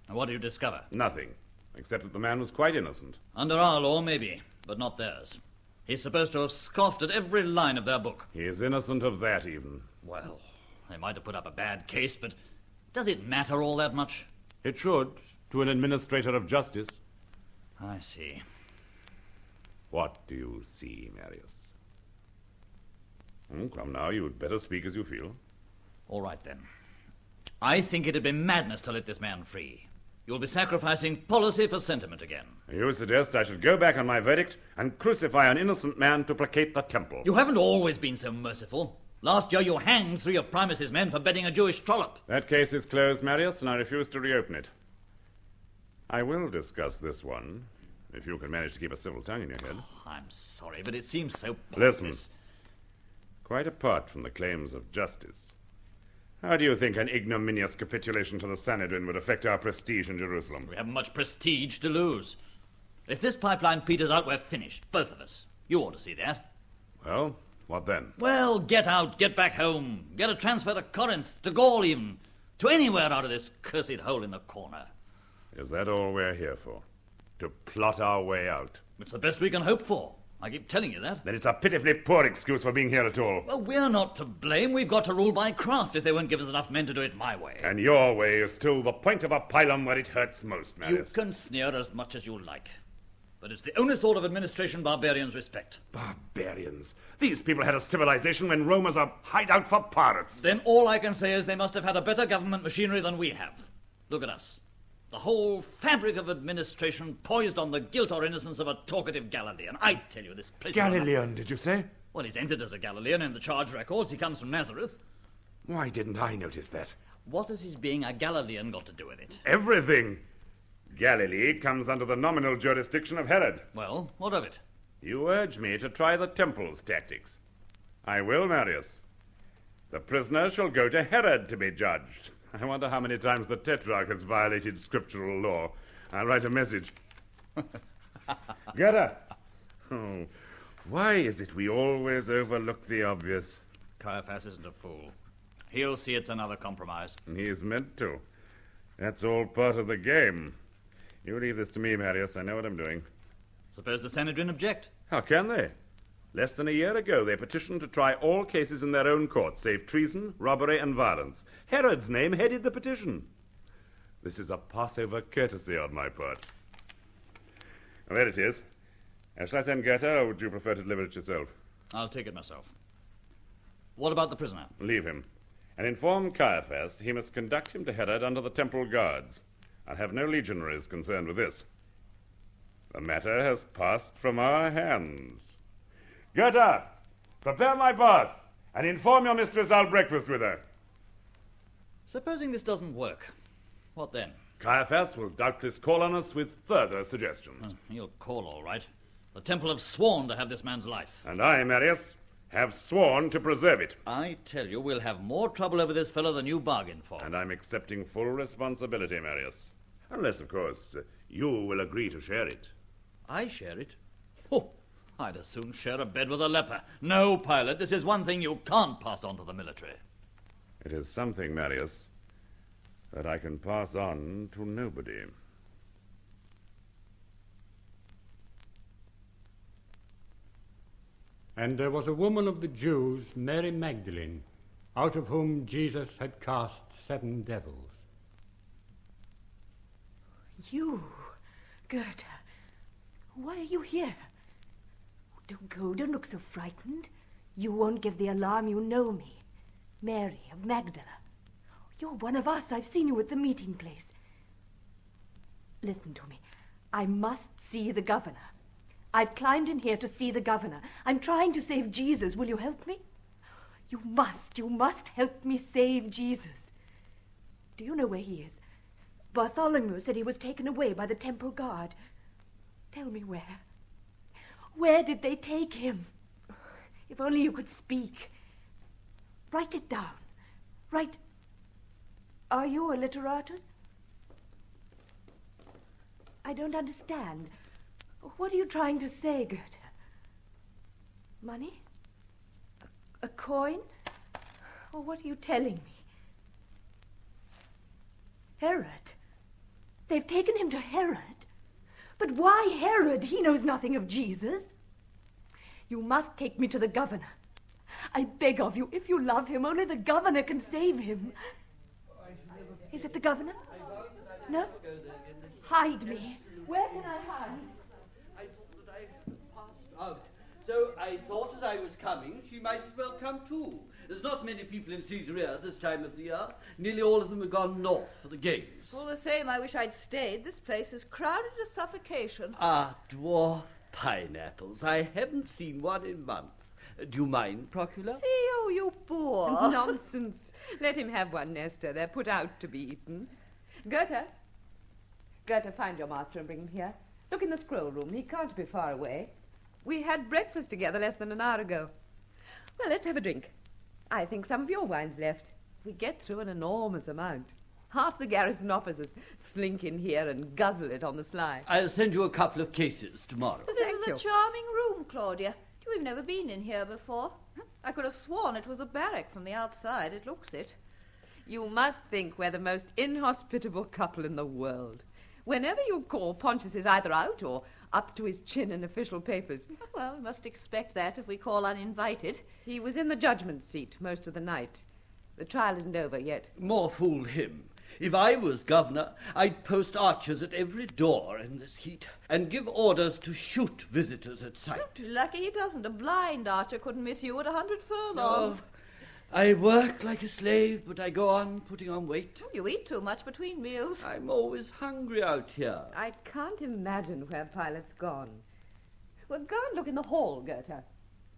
And what did you discover? Nothing, except that the man was quite innocent. Under our law, maybe, but not theirs. He's supposed to have scoffed at every line of their book. He is innocent of that, even. Well, they might have put up a bad case, but does it matter all that much? It should, to an administrator of justice. I see. What do you see, Marius? Come now, you'd better speak as you feel. All right, then. I think it'd be madness to let this man free. You'll be sacrificing policy for sentiment again. You suggest I should go back on my verdict and crucify an innocent man to placate the temple. You haven't always been so merciful. Last year you hanged 3 of Primus's men for bedding a Jewish trollop. That case is closed, Marius, and I refuse to reopen it. I will discuss this one, if you can manage to keep a civil tongue in your head. Oh, I'm sorry, but it seems so pointless. Listen. Quite apart from the claims of justice, how do you think an ignominious capitulation to the Sanhedrin would affect our prestige in Jerusalem? We haven't much prestige to lose. If this pipeline peters out, we're finished, both of us. You ought to see that. Well, what then? Well, get out, get back home. Get a transfer to Corinth, to Gaul even. To anywhere out of this cursed hole in the corner. Is that all we're here for? To plot our way out? It's the best we can hope for. I keep telling you that. Then it's a pitifully poor excuse for being here at all. Well, we're not to blame. We've got to rule by craft if they won't give us enough men to do it my way. And your way is still the point of a pylon where it hurts most, Marius. You can sneer as much as you like. But it's the only sort of administration barbarians respect. Barbarians? These people had a civilization when Rome was a hideout for pirates. Then all I can say is they must have had a better government machinery than we have. Look at us. The whole fabric of administration poised on the guilt or innocence of a talkative Galilean. I tell you, this place... Galilean, did you say? Well, he's entered as a Galilean in the charge records. He comes from Nazareth. Why didn't I notice that? What has his being a Galilean got to do with it? Everything. Galilee comes under the nominal jurisdiction of Herod. Well, what of it? You urge me to try the temple's tactics. I will, Marius. The prisoner shall go to Herod to be judged. I wonder how many times the Tetrarch has violated scriptural law. I'll write a message. Goethe! Oh, why is it we always overlook the obvious? Caiaphas isn't a fool. He'll see it's another compromise. He is meant to. That's all part of the game. You leave this to me, Marius. I know what I'm doing. Suppose the Sanhedrin object? How can they? Less than a year ago, they petitioned to try all cases in their own courts, save treason, robbery, and violence. Herod's name headed the petition. This is a Passover courtesy on my part. Well, there it is. Shall I send Goethe, or would you prefer to deliver it yourself? I'll take it myself. What about the prisoner? Leave him. And inform Caiaphas he must conduct him to Herod under the temple guards. I'll have no legionaries concerned with this. The matter has passed from our hands. Goethe, prepare my bath, and inform your mistress I'll breakfast with her. Supposing this doesn't work, what then? Caiaphas will doubtless call on us with further suggestions. He'll call, all right. The temple have sworn to have this man's life. And I, Marius, have sworn to preserve it. I tell you, we'll have more trouble over this fellow than you bargained for. And I'm accepting full responsibility, Marius. Unless, of course, you will agree to share it. I share it? Oh, I'd as soon share a bed with a leper. No, Pilate, this is one thing you can't pass on to the military. It is something, Marius, that I can pass on to nobody. And there was a woman of the Jews, Mary Magdalene, out of whom Jesus had cast 7 devils. You, Goethe, why are you here? Don't go, don't look so frightened. You won't give the alarm, you know me. Mary of Magdala. You're one of us, I've seen you at the meeting place. Listen to me, I must see the governor. I've climbed in here to see the governor. I'm trying to save Jesus, will you help me? You must help me save Jesus. Do you know where he is? Bartholomew said he was taken away by the temple guard. Tell me where. Where did they take him? If only you could speak. Write it down. Write. Are you a literatus? I don't understand. What are you trying to say, Goethe? Money? A coin? Or what are you telling me? Herod? They've taken him to Herod? But why Herod? He knows nothing of Jesus. You must take me to the governor. I beg of you, if you love him, only the governor can save him. Is it the governor? No? Hide me. Where can I hide? I thought that I should have passed out. So I thought as I was coming, she might as well come too. There's not many people in Caesarea at this time of the year. Nearly all of them have gone north for the games. All the same, I wish I'd stayed. This place is crowded to suffocation. Ah, dwarf pineapples. I haven't seen one in months. Do you mind, Procula? Theo, you boor. Nonsense. Let him have one, Nestor. They're put out to be eaten. Goethe, find your master and bring him here. Look in the scroll room. He can't be far away. We had breakfast together less than an hour ago. Well, let's have a drink. I think some of your wine's left. We get through an enormous amount. Half the garrison officers slink in here and guzzle it on the sly. I'll send you a couple of cases tomorrow. But this is a charming room, Claudia. We've never been in here before. I could have sworn it was a barrack from the outside. It looks it. You must think we're the most inhospitable couple in the world. Whenever you call, Pontius is either out or up to his chin in official papers. Well, we must expect that if we call uninvited. He was in the judgment seat most of the night. The trial isn't over yet. More fool him. If I was governor, I'd post archers at every door in this heat and give orders to shoot visitors at sight. Lucky he doesn't. A blind archer couldn't miss you at 100 furlongs. I work like a slave, but I go on putting on weight. You eat too much between meals. I'm always hungry out here. I can't imagine where Pilate's gone. Well, go and look in the hall, Goethe.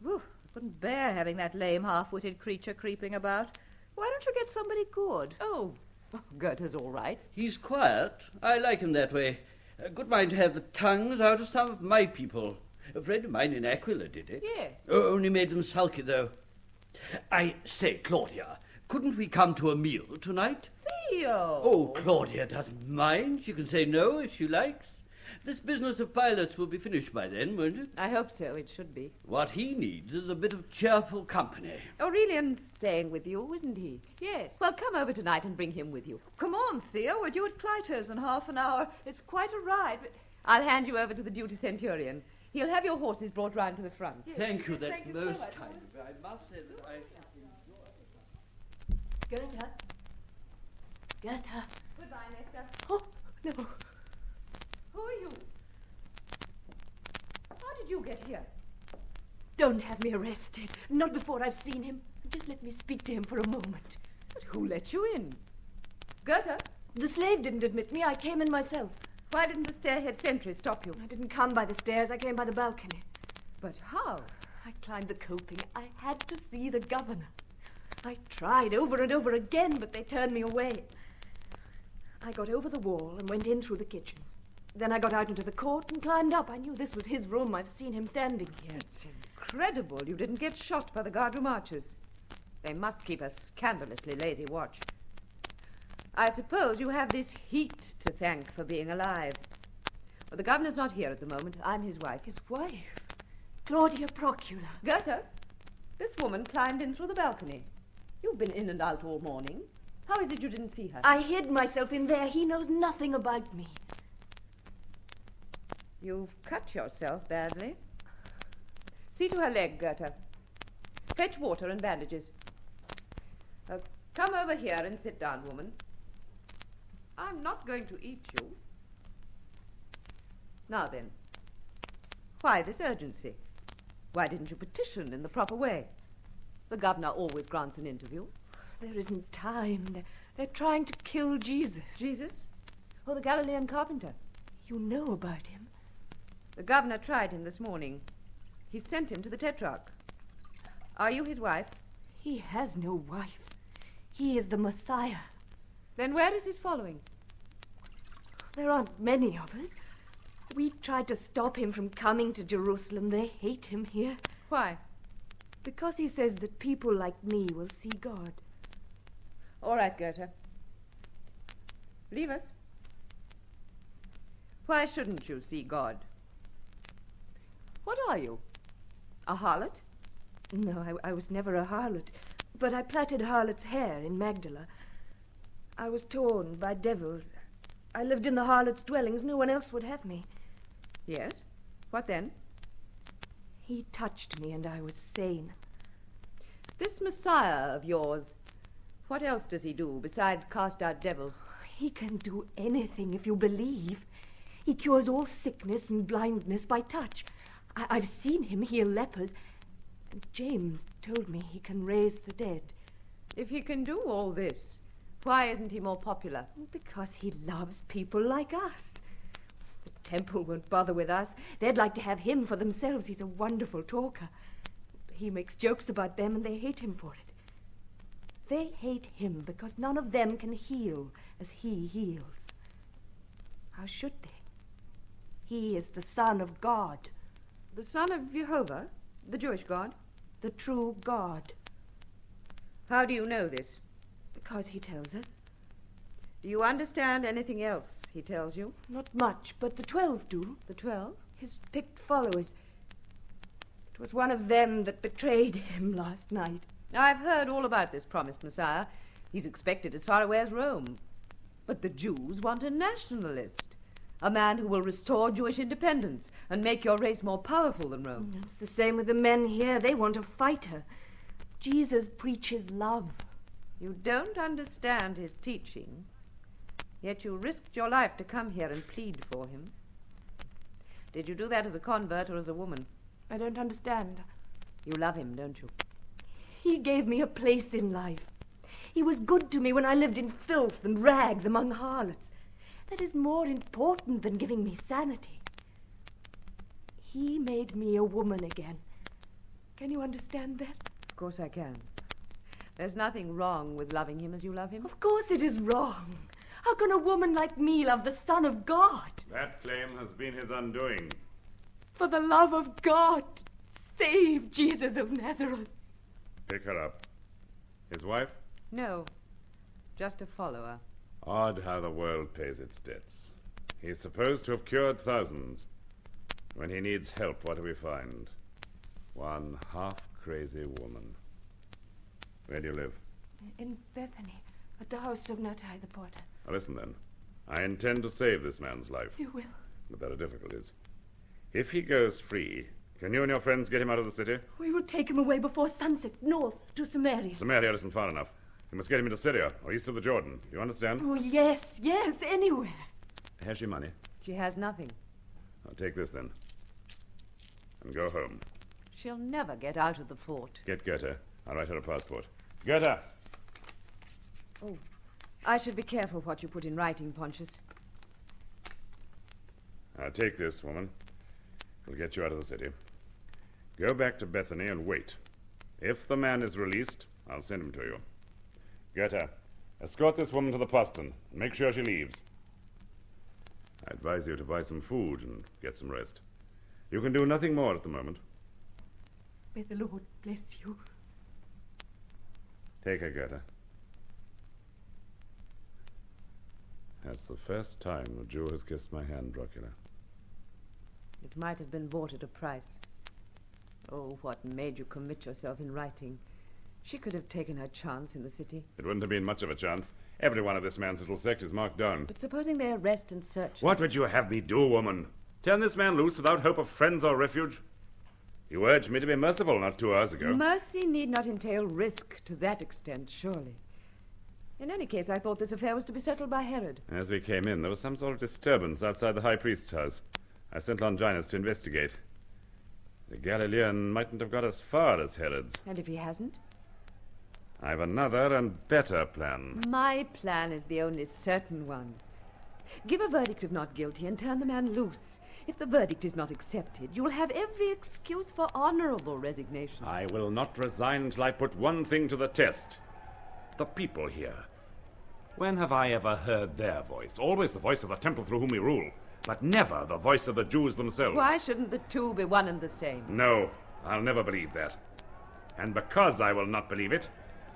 Whew, I couldn't bear having that lame, half-witted creature creeping about. Why don't you get somebody good? Oh, Oh, Goethe's all right. He's quiet. I like him that way. A good mind to have the tongues out of some of my people. A friend of mine in Aquila did it. Yes. Only made them sulky, though. I say, Claudia, couldn't we come to a meal tonight? Theo! Oh, Claudia doesn't mind. She can say no if she likes. This business of pilots will be finished by then, won't it? I hope so. It should be. What he needs is a bit of cheerful company. Aurelian's staying with you, isn't he? Yes. Well, come over tonight and bring him with you. Come on, Theo. We're due at Clyto's in half an hour. It's quite a ride, but... I'll hand you over to the duty centurion. He'll have your horses brought round to the front. Yes, Thank you, yes, that's thank you most so much. kind of you. I must say that I... Goethe? Goethe? Goodbye, Nesta. Oh, no. Who are you? How did you get here? Don't have me arrested. Not before I've seen him. Just let me speak to him for a moment. But who let you in? Goethe? The slave didn't admit me. I came in myself. Why didn't the stairhead sentry stop you? I didn't come by the stairs. I came by the balcony. But how? I climbed the coping. I had to see the governor. I tried over and over again, but they turned me away. I got over the wall and went in through the kitchens. Then I got out into the court and climbed up. I knew this was his room. I've seen him standing here. It's incredible you didn't get shot by the guardroom archers. They must keep a scandalously lazy watch. I suppose you have this heat to thank for being alive. Well, the governor's not here at the moment. I'm his wife. His wife? Claudia Procula. Goethe, this woman climbed in through the balcony. You've been in and out all morning. How is it you didn't see her? I hid myself in there. He knows nothing about me. You've cut yourself badly. See to her leg, Goethe. Fetch water and bandages. Come over here and sit down, woman. I'm not going to eat you. Now then, why this urgency? Why didn't you petition in the proper way? The governor always grants an interview. There isn't time. They're trying to kill Jesus. Jesus? Oh, the Galilean carpenter. You know about him? The governor tried him this morning. He sent him to the Tetrarch. Are you his wife? He has no wife. He is the Messiah. Then where is his following? There aren't many of us. We've tried to stop him from coming to Jerusalem. They hate him here. Why? Because he says that people like me will see God. All right, Goethe. Leave us. Why shouldn't you see God? What are you? A harlot? No, I was never a harlot. But I plaited harlot's hair in Magdala. I was torn by devils. I lived in the harlot's dwellings. No one else would have me. Yes? What then? He touched me and I was sane. This Messiah of yours, what else does he do besides cast out devils? He can do anything if you believe. He cures all sickness and blindness by touch. I've seen him heal lepers. And James told me he can raise the dead. If he can do all this, why isn't he more popular? Because he loves people like us. The temple won't bother with us. They'd like to have him for themselves. He's a wonderful talker. He makes jokes about them and they hate him for it. They hate him because none of them can heal as he heals. How should they? He is the Son of God. The Son of Jehovah? The Jewish God? The true God. How do you know this? Because he tells us. Do you understand anything else he tells you? Not much, but the 12 do. The 12? His picked followers. It was one of them that betrayed him last night. I've heard all about this promised Messiah. He's expected as far away as Rome. But the Jews want a nationalist. A man who will restore Jewish independence and make your race more powerful than Rome. It's the same with the men here. They want a fighter. Jesus preaches love. You don't understand his teaching, yet you risked your life to come here and plead for him. Did you do that as a convert or as a woman? I don't understand. You love him, don't you? He gave me a place in life. He was good to me when I lived in filth and rags among harlots. That is more important than giving me sanity. He made me a woman again. Can you understand that? Of course I can. There's nothing wrong with loving him as you love him. Of course it is wrong. How can a woman like me love the Son of God? That claim has been his undoing. For the love of God, save Jesus of Nazareth. Pick her up. His wife? No, just a follower. Odd how the world pays its debts. He's supposed to have cured thousands. When he needs help, what do we find? One half-crazy woman. Where do you live? In Bethany, at the house of Natai the porter. Now listen, then. I intend to save this man's life. You will. But there are difficulties. If he goes free, can you and your friends get him out of the city? We will take him away before sunset, north to Samaria. Samaria isn't far enough. You must get him into Syria, or east of the Jordan. You understand? Oh, yes, anywhere. Has she money? She has nothing. I'll take this, then. And go home. She'll never get out of the fort. Get Goethe. I'll write her a passport. Goethe! Oh, I should be careful what you put in writing, Pontius. Now take this, woman. We'll get you out of the city. Go back to Bethany and wait. If the man is released, I'll send him to you. Goethe, escort this woman to the postern and make sure she leaves. I advise you to buy some food and get some rest. You can do nothing more at the moment. May the Lord bless you. Take her, Goethe. That's the first time a Jew has kissed my hand, Dracula. It might have been bought at a price. Oh, what made you commit yourself in writing? She could have taken her chance in the city. It wouldn't have been much of a chance. Every one of this man's little sect is marked down. But supposing they arrest and search... What would you have me do, woman? Turn this man loose without hope of friends or refuge? You urged me to be merciful not 2 hours ago. Mercy need not entail risk to that extent, surely. In any case, I thought this affair was to be settled by Herod. As we came in, there was some sort of disturbance outside the high priest's house. I sent Longinus to investigate. The Galilean mightn't have got as far as Herod's. And if he hasn't? I've another and better plan. My plan is the only certain one. Give a verdict of not guilty and turn the man loose. If the verdict is not accepted, you will have every excuse for honorable resignation. I will not resign until I put one thing to the test. The people here. When have I ever heard their voice? Always the voice of the temple through whom we rule, but never the voice of the Jews themselves. Why shouldn't the two be one and the same? No, I'll never believe that. And because I will not believe it,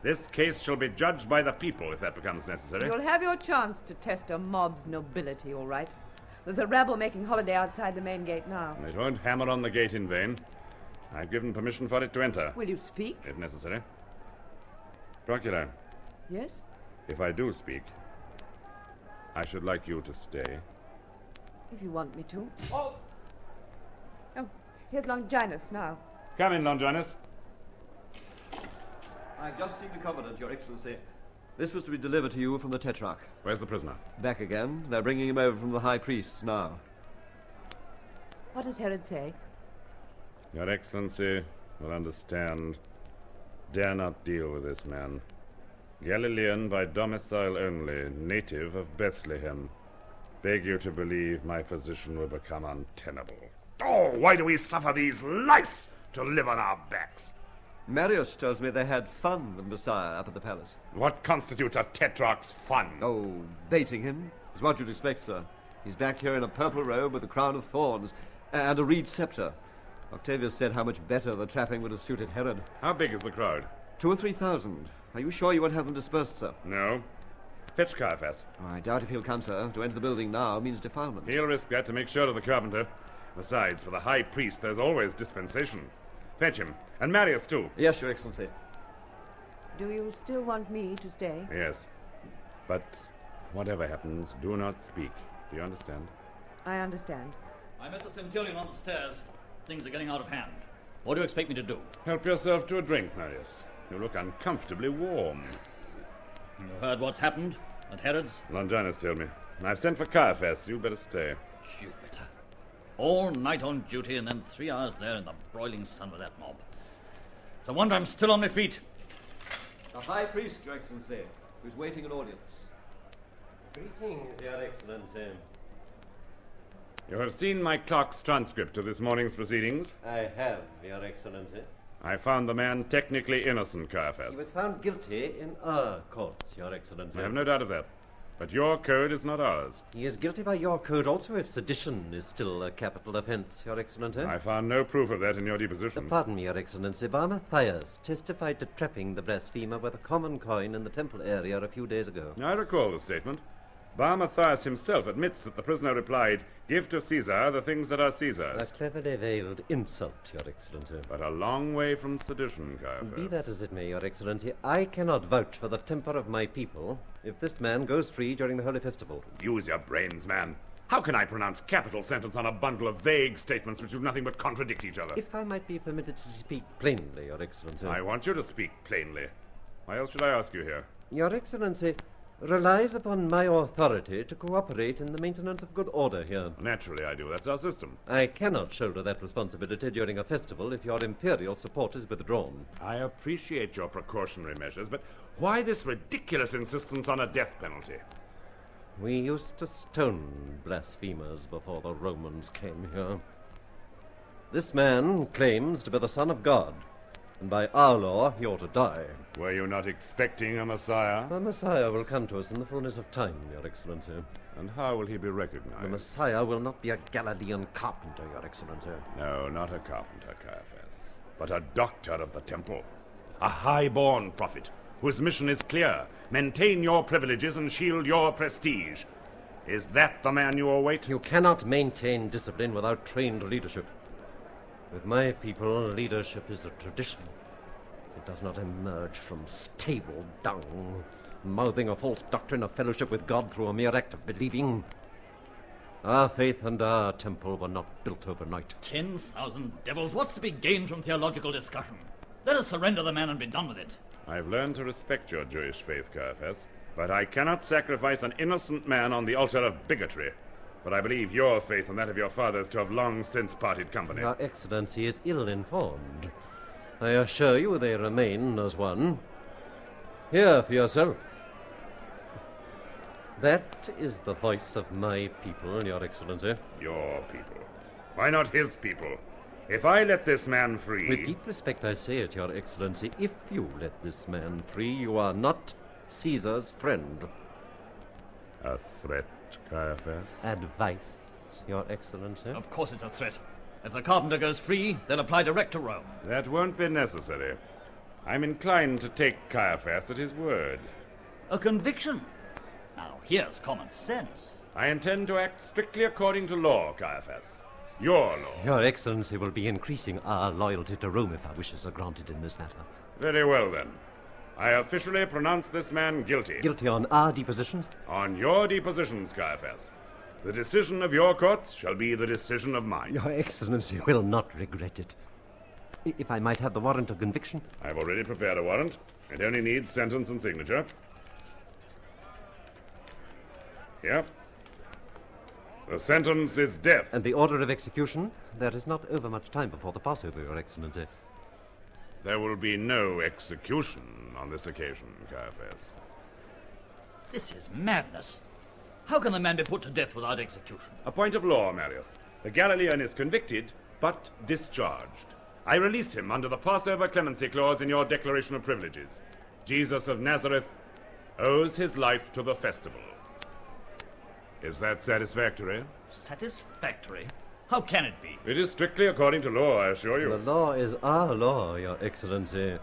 this case shall be judged by the people if that becomes necessary. You'll have your chance to test a mob's nobility, all right. There's a rabble making holiday outside the main gate now. It won't hammer on the gate in vain. I've given permission for it to enter. Will you speak? If necessary. Procula. Yes? If I do speak, I should like you to stay. If you want me to. Oh, here's Longinus now. Come in, Longinus. I've just seen the covenant, Your Excellency. This was to be delivered to you from the Tetrarch. Where's the prisoner? Back again. They're bringing him over from the high priests now. What does Herod say? Your Excellency will understand. Dare not deal with this man. Galilean by domicile only, native of Bethlehem. Beg you to believe my position will become untenable. Oh, why do we suffer these lice to live on our backs? Marius tells me they had fun with Messiah up at the palace. What constitutes a tetrarch's fun? Oh, baiting him is what you'd expect, sir. He's back here in a purple robe with a crown of thorns and a reed scepter. Octavius said how much better the trapping would have suited Herod. How big is the crowd? 2,000 or 3,000. Are you sure you won't have them dispersed, sir? No. Fetch Caiaphas. Oh, I doubt if he'll come, sir. To enter the building now means defilement. He'll risk that to make sure of the carpenter. Besides, for the high priest, there's always dispensation. Fetch him. And Marius, too. Yes, Your Excellency. Do you still want me to stay? Yes. But whatever happens, do not speak. Do you understand? I understand. I met the Centurion on the stairs. Things are getting out of hand. What do you expect me to do? Help yourself to a drink, Marius. You look uncomfortably warm. You heard what's happened at Herod's? Longinus told me. I've sent for Caiaphas. You'd better stay. Jupiter. All night on duty and then 3 hours there in the broiling sun with that mob. It's a wonder I'm still on my feet. The high priest, Your Excellency, who's waiting an audience. Greetings, Your Excellency. You have seen my clerk's transcript of this morning's proceedings? I have, Your Excellency. I found the man technically innocent, He Caiaphas. was found guilty in our courts, Your Excellency. I have no doubt of that. But your code is not ours. He is guilty by your code also if sedition is still a capital offence, Your Excellency. I found no proof of that in your deposition. Pardon me, Your Excellency. Bar Matthias testified to trapping the blasphemer with a common coin in the temple area a few days ago. I recall the statement. Bar Matthias himself admits that the prisoner replied, "Give to Caesar the things that are Caesar's." A cleverly veiled insult, Your Excellency. But a long way from sedition, Caiaphas. Be that as it may, Your Excellency, I cannot vouch for the temper of my people if this man goes free during the Holy Festival. Use your brains, man. How can I pronounce capital sentence on a bundle of vague statements which do nothing but contradict each other? If I might be permitted to speak plainly, Your Excellency. I want you to speak plainly. Why else should I ask you here? Your Excellency relies upon my authority to cooperate in the maintenance of good order here. Naturally I do. That's our system. I cannot shoulder that responsibility during a festival if your imperial support is withdrawn. I appreciate your precautionary measures, but why this ridiculous insistence on a death penalty? We used to stone blasphemers before the Romans came here. This man claims to be the Son of God, and by our law he ought to die. Were you not expecting a Messiah? The Messiah will come to us in the fullness of time, Your Excellency. And how will he be recognized? The Messiah will not be a Galilean carpenter, Your Excellency. No, not a carpenter, Caiaphas, but a doctor of the temple. A high-born prophet whose mission is clear. Maintain your privileges and shield your prestige. Is that the man you await? You cannot maintain discipline without trained leadership. With my people, leadership is a tradition. It does not emerge from stable dung, mouthing a false doctrine of fellowship with God through a mere act of believing. Our faith and our temple were not built overnight. 10,000 devils! What's to be gained from theological discussion? Let us surrender the man and be done with it. I've learned to respect your Jewish faith, Caiaphas, but I cannot sacrifice an innocent man on the altar of bigotry. But I believe your faith and that of your fathers to have long since parted company. Your Excellency is ill-informed. I assure you they remain as one. Hear for yourself. That is the voice of my people, Your Excellency. Your people. Why not his people? If I let this man free... With deep respect I say it, Your Excellency. If you let this man free, you are not Caesar's friend. A threat, Caiaphas? Advice, Your Excellency. Of course it's a threat. If the carpenter goes free, they'll apply direct to Rome. That won't be necessary. I'm inclined to take Caiaphas at his word. A conviction? Now, here's common sense. I intend to act strictly according to law, Caiaphas. Your law. Your Excellency will be increasing our loyalty to Rome if our wishes are granted in this matter. Very well, then. I officially pronounce this man guilty. Guilty on our depositions? On your depositions, Caiaphas. The decision of your courts shall be the decision of mine. Your Excellency will not regret it. If I might have the warrant of conviction? I've already prepared a warrant. It only needs sentence and signature. Here. The sentence is death. And the order of execution? There is not over much time before the Passover, Your Excellency. There will be no execution on this occasion, Caiaphas. This is madness. How can the man be put to death without execution? A point of law, Marius. The Galilean is convicted, but discharged. I release him under the Passover clemency clause in your Declaration of Privileges. Jesus of Nazareth owes his life to the festival. Is that satisfactory? Satisfactory? How can it be? It is strictly according to law, I assure you. The law is our law, Your Excellency.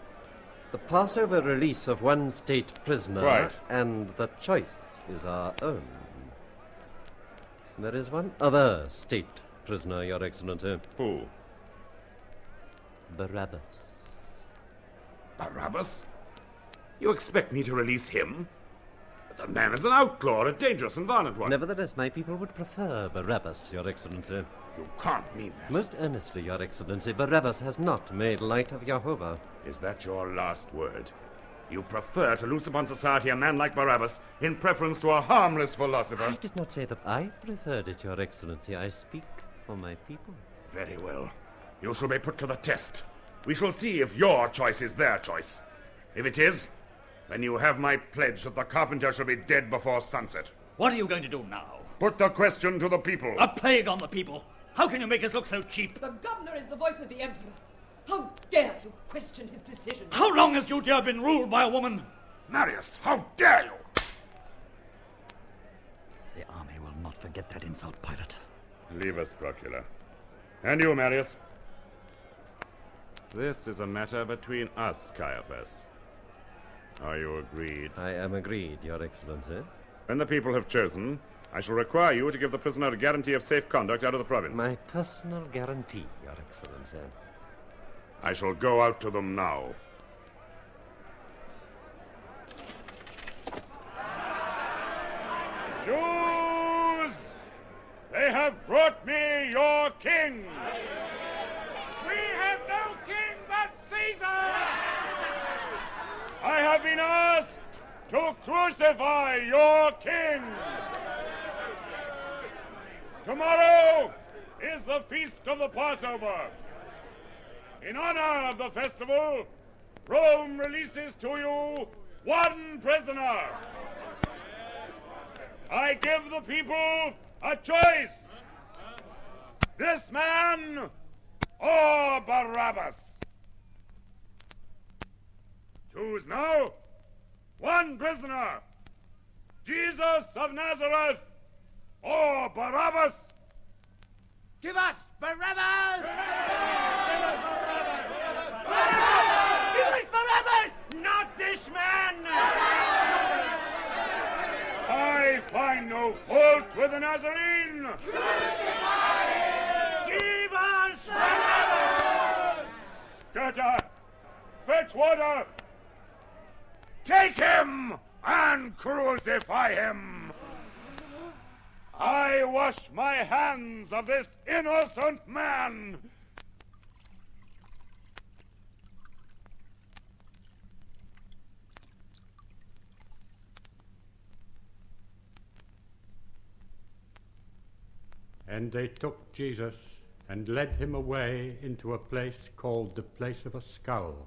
The Passover release of one state prisoner, right, and the choice is our own. There is one other state prisoner, Your Excellency. Who? Barabbas. Barabbas? You expect me to release him? The man is an outlaw, a dangerous and violent one. Nevertheless, my people would prefer Barabbas, Your Excellency. You can't mean that. Most earnestly, Your Excellency, Barabbas has not made light of Jehovah. Is that your last word? You prefer to loose upon society a man like Barabbas in preference to a harmless philosopher? I did not say that I preferred it, Your Excellency. I speak for my people. Very well. You shall be put to the test. We shall see if your choice is their choice. If it is, then you have my pledge that the carpenter shall be dead before sunset. What are you going to do now? Put the question to the people. A plague on the people! How can you make us look so cheap? The governor is the voice of the emperor. How dare you question his decision? How long has Judea been ruled by a woman? Marius, how dare you! The army will not forget that insult, Pilate. Leave us, Procula. And you, Marius. This is a matter between us, Caiaphas. Are you agreed? I am agreed, Your Excellency. When the people have chosen, I shall require you to give the prisoner a guarantee of safe conduct out of the province. My personal guarantee, Your Excellency. I shall go out to them now. Jews! They have brought me your king! We have no king but Caesar! I have been asked to crucify your king! Tomorrow is the feast of the Passover. In honor of the festival, Rome releases to you one prisoner. I give the people a choice. This man or Barabbas. Choose now. One prisoner. Jesus of Nazareth or Barabbas. Give us Barabbas! Give us Barabbas! Not this man! I find no fault with the Nazarene. Give us Barabbas! Goethe, fetch water. Take him and crucify him. I wash my hands of this innocent man. And they took Jesus and led him away into a place called the place of a skull,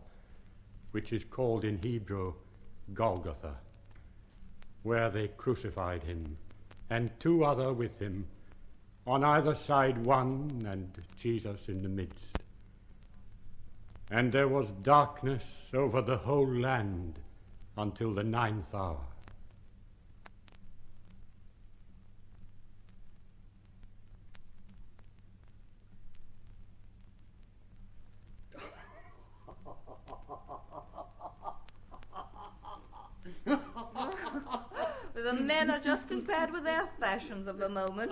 which is called in Hebrew Golgotha, where they crucified him, and two other with him, on either side one, and Jesus in the midst. And there was darkness over the whole land until the 9th hour. The men are just as bad with their fashions of the moment.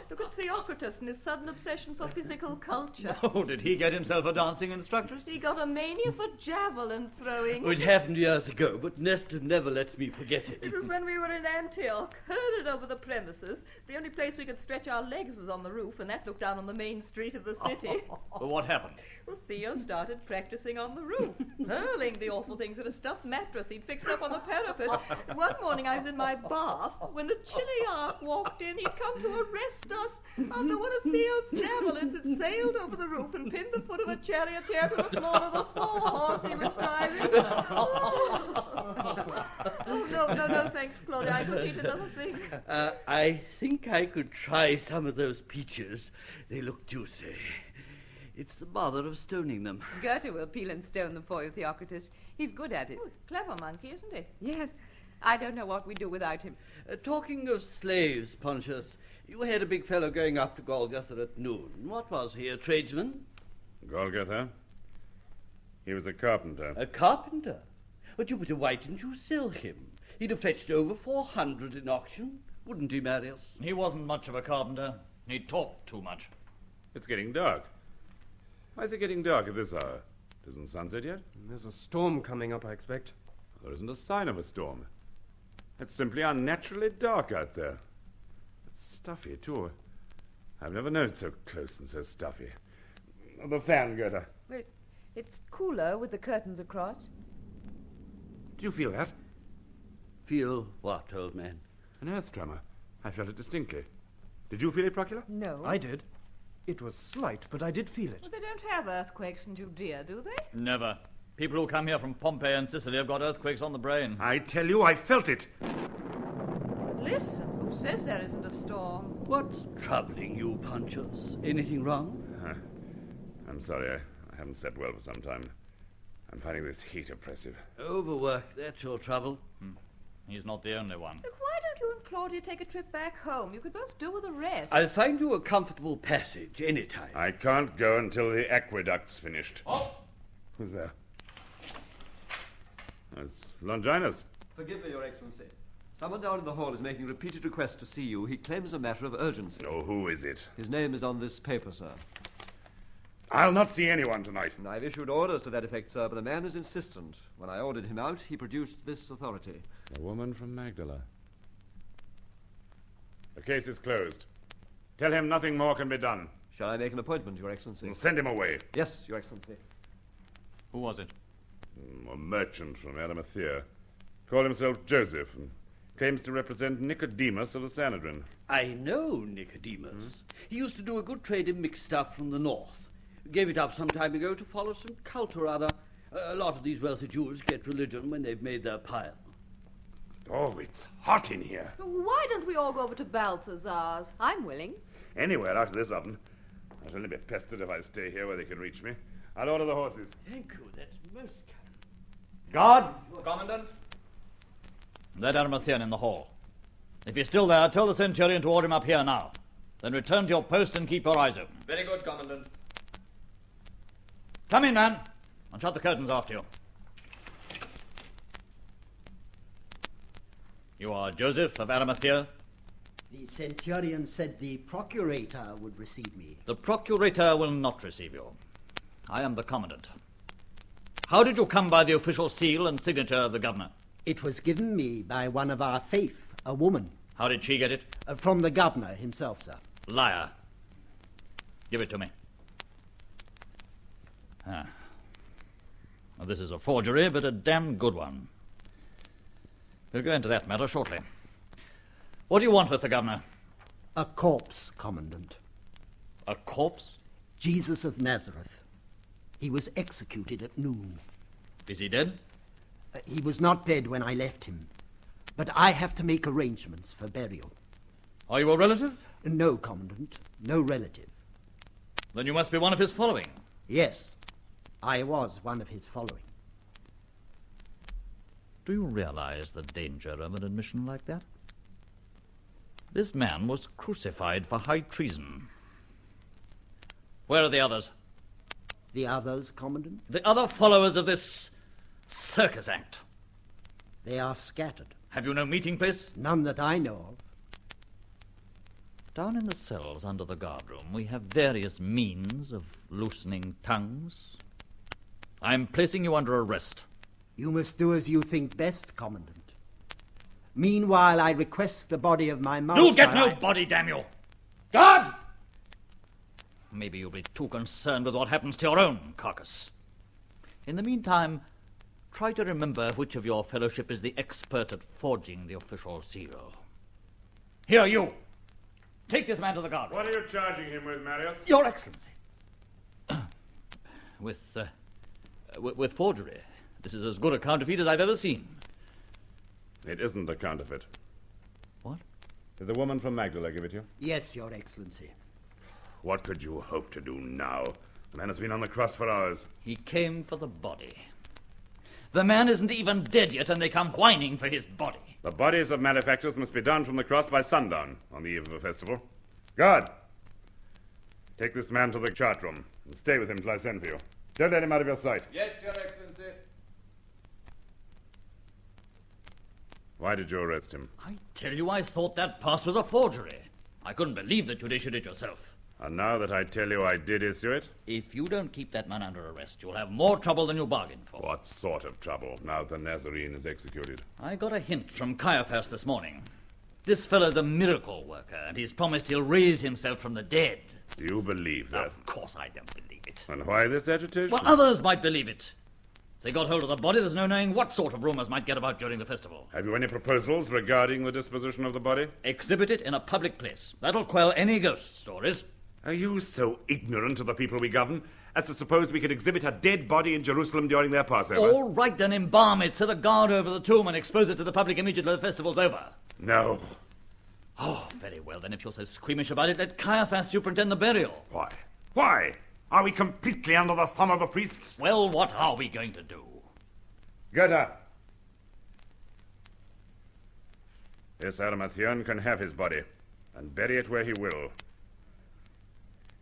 Look at Theocritus and his sudden obsession for physical culture. Oh, did he get himself a dancing instructress? He got a mania for javelin throwing. Oh, it happened years ago, but Nestor never lets me forget it. It was when we were in Antioch, herded over the premises. The only place we could stretch our legs was on the roof, and that looked down on the main street of the city. Well, what happened? Well, Theo started practicing on the roof, hurling the awful things at a stuffed mattress he'd fixed up on the parapet. And one morning I was in my bath when the Chiliarch walked in. He'd come to arrest us after one of Theo's javelins had sailed over the roof and pinned the foot of a charioteer to the floor of the four-horse he was driving. Oh, no, thanks, Claudia. I couldn't eat another thing. I think I could try some of those peaches. They look juicy. It's the bother of stoning them. Goethe will peel and stone them for you, Theocritus. He's good at it. Oh, clever monkey, isn't he? Yes. I don't know what we'd do without him. Talking of slaves, Pontius, you had a big fellow going up to Golgotha at noon. What was he, a tradesman? Golgotha? He was a carpenter. A carpenter? But why didn't you sell him? He'd have fetched over 400 in auction, wouldn't he, Marius? He wasn't much of a carpenter. He talked too much. It's getting dark. Why is it getting dark at this hour? It isn't sunset yet? There's a storm coming up, I expect. There isn't a sign of a storm. It's simply unnaturally dark out there. It's stuffy, too. I've never known it so close and so stuffy. The fan, Goethe. Wait, it's cooler with the curtains across. Do you feel that? Feel what, old man? An earth tremor. I felt it distinctly. Did you feel it, Procula? No. I did. It was slight, but I did feel it. Well, they don't have earthquakes in Judea, do they? Never. People who come here from Pompeii and Sicily have got earthquakes on the brain. I tell you, I felt it. Listen, who says there isn't a storm? What's troubling you, Pontius? Anything wrong? I'm sorry, I haven't slept well for some time. I'm finding this heat oppressive. Overwork, that's your trouble. He's not the only one. Look, why don't you and Claudia take a trip back home? You could both do with a rest. I'll find you a comfortable passage any time. I can't go until the aqueduct's finished. Oh! Who's there? It's Longinus. Forgive me, Your Excellency. Someone down in the hall is making repeated requests to see you. He claims a matter of urgency. Oh, who is it? His name is on this paper, sir. I'll not see anyone tonight. I've issued orders to that effect, sir, but the man is insistent. When I ordered him out, he produced this authority. A woman from Magdala. The case is closed. Tell him nothing more can be done. Shall I make an appointment, Your Excellency? Well, send him away. Yes, Your Excellency. Who was it? A merchant from Arimathea. Called himself Joseph and claims to represent Nicodemus of the Sanhedrin. I know Nicodemus. He used to do a good trade in mixed stuff from the north. Gave it up some time ago to follow some cult or other. A lot of these wealthy Jews get religion when they've made their pile. Oh, it's hot in here. Why don't we all go over to Balthazar's? I'm willing. Anywhere out of this oven. I shall only be pestered if I stay here where they can reach me. I'll order the horses. Thank you, that's most kind. Guard! Commandant? That Arimathean in the hall. If he's still there, tell the centurion to order him up here now. Then return to your post and keep your eyes open. Very good, Commandant. Come in, man, and shut the curtains after you. You are Joseph of Arimathea? The centurion said the procurator would receive me. The procurator will not receive you. I am the commandant. How did you come by the official seal and signature of the governor? It was given me by one of our faith, a woman. How did she get it? From the governor himself, sir. Liar. Give it to me. Well, this is a forgery, but a damn good one. We'll go into that matter shortly. What do you want with the governor? A corpse, Commandant. A corpse? Jesus of Nazareth. He was executed at noon. Is he dead? He was not dead when I left him. But I have to make arrangements for burial. Are you a relative? No, Commandant. No relative. Then you must be one of his following. Yes. I was one of his following. Do you realize the danger of an admission like that? This man was crucified for high treason. Where are the others? The others, Commandant? The other followers of this circus act. They are scattered. Have you no meeting place? None that I know of. Down in the cells under the guardroom, we have various means of loosening tongues. I'm placing you under arrest. You must do as you think best, Commandant. Meanwhile, I request the body of my master. You'll get no body, damn you! Guard! Maybe you'll be too concerned with what happens to your own carcass. In the meantime, try to remember which of your fellowship is the expert at forging the official seal. Here, you! Take this man to the guard. What are you charging him with, Marius? Your Excellency. With forgery. This is as good a counterfeit as I've ever seen. It isn't a counterfeit. What? Did the woman from Magdala give it you? Yes, Your Excellency. What could you hope to do now? The man has been on the cross for hours. He came for the body. The man isn't even dead yet, and they come whining for his body. The bodies of malefactors must be down from the cross by sundown on the eve of a festival. Guard! Take this man to the chart room and stay with him till I send for you. Don't let him out of your sight. Yes, Your Excellency. Why did you arrest him? I tell you, I thought that pass was a forgery. I couldn't believe that you'd issued it yourself. And now that I tell you I did issue it? If you don't keep that man under arrest, you'll have more trouble than you bargained for. What sort of trouble, now the Nazarene is executed? I got a hint from Caiaphas this morning. This fellow's a miracle worker, and he's promised he'll raise himself from the dead. Do you believe that? Of course I don't believe it. And why this agitation? Well, others might believe it. If they got hold of the body, there's no knowing what sort of rumors might get about during the festival. Have you any proposals regarding the disposition of the body? Exhibit it in a public place. That'll quell any ghost stories. Are you so ignorant of the people we govern as to suppose we could exhibit a dead body in Jerusalem during their Passover? All right, then embalm it, set a guard over the tomb, and expose it to the public immediately the festival's over. No. Oh, very well, then, if you're so squeamish about it, let Caiaphas superintend the burial. Why? Why? Are we completely under the thumb of the priests? Well, what are we going to do? Goethe. This Arimathean can have his body, and bury it where he will.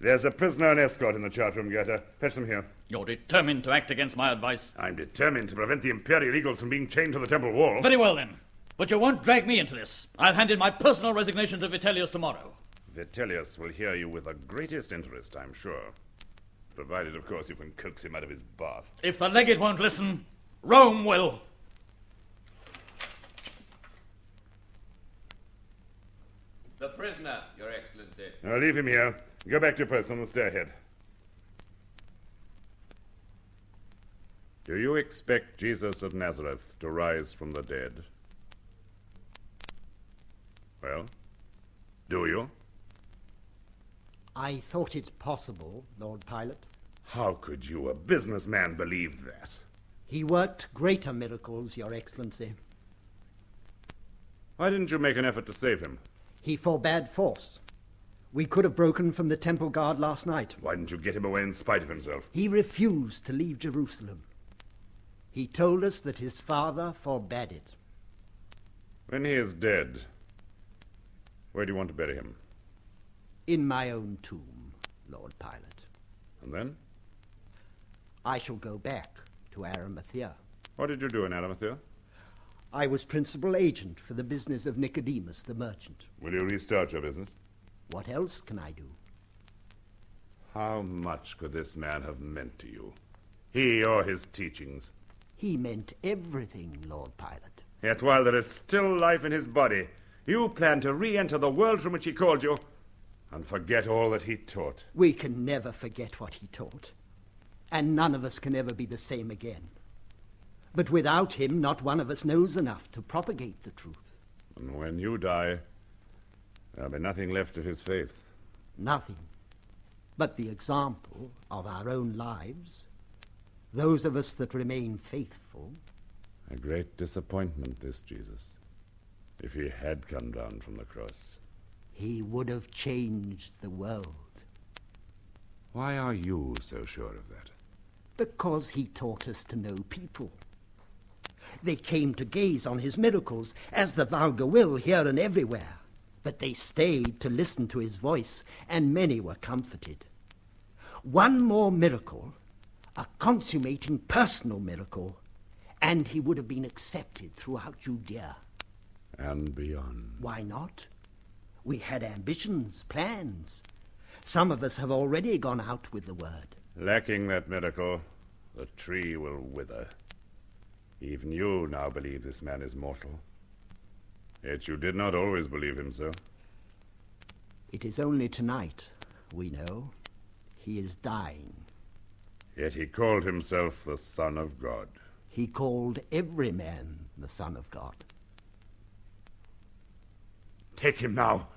There's a prisoner and escort in the chart room, Goethe. Fetch them here. You're determined to act against my advice? I'm determined to prevent the Imperial Eagles from being chained to the temple wall. Very well, then. But you won't drag me into this. I'll hand in my personal resignation to Vitellius tomorrow. Vitellius will hear you with the greatest interest, I'm sure. Provided, of course, you can coax him out of his bath. If the legate won't listen, Rome will. The prisoner, Your Excellency. Now leave him here. Go back to your post on the stairhead. Do you expect Jesus of Nazareth to rise from the dead? Well, do you? I thought it possible, Lord Pilate. How could you, a businessman, believe that? He worked greater miracles, Your Excellency. Why didn't you make an effort to save him? He forbade force. We could have broken from the temple guard last night. Why didn't you get him away in spite of himself? He refused to leave Jerusalem. He told us that his father forbade it. When he is dead, where do you want to bury him? In my own tomb, Lord Pilate. And then? I shall go back to Arimathea. What did you do in Arimathea? I was principal agent for the business of Nicodemus the merchant. Will you restart your business? What else can I do? How much could this man have meant to you? He or his teachings? He meant everything, Lord Pilate. Yet while there is still life in his body, you plan to re-enter the world from which he called you and forget all that he taught. We can never forget what he taught, and none of us can ever be the same again. But without him, not one of us knows enough to propagate the truth. And when you die, there'll be nothing left of his faith. Nothing but the example of our own lives, those of us that remain faithful. A great disappointment, this Jesus. If he had come down from the cross. He would have changed the world. Why are you so sure of that? Because he taught us to know people. They came to gaze on his miracles, as the vulgar will here and everywhere. But they stayed to listen to his voice, and many were comforted. One more miracle, a consummating personal miracle, and he would have been accepted throughout Judea. And beyond. Why not? We had ambitions, plans. Some of us have already gone out with the word. Lacking that miracle, the tree will wither. Even you now believe this man is mortal. Yet you did not always believe him so. It is only tonight, we know, he is dying. Yet he called himself the Son of God. He called every man the Son of God. Take him now.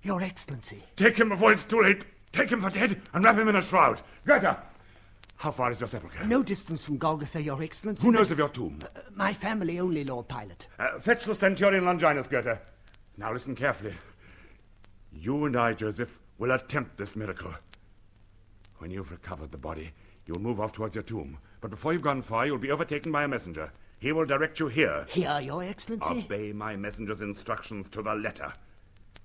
Your Excellency. Take him before it's too late. Take him for dead and wrap him in a shroud. Goethe! How far is your sepulchre? No distance from Golgotha, Your Excellency. Who knows of your tomb? My family only, Lord Pilate. Fetch the centurion Longinus, Goethe. Now listen carefully. You and I, Joseph, will attempt this miracle. When you've recovered the body, you'll move off towards your tomb. But before you've gone far, you'll be overtaken by a messenger. He will direct you here. Here, Your Excellency? Obey my messenger's instructions to the letter.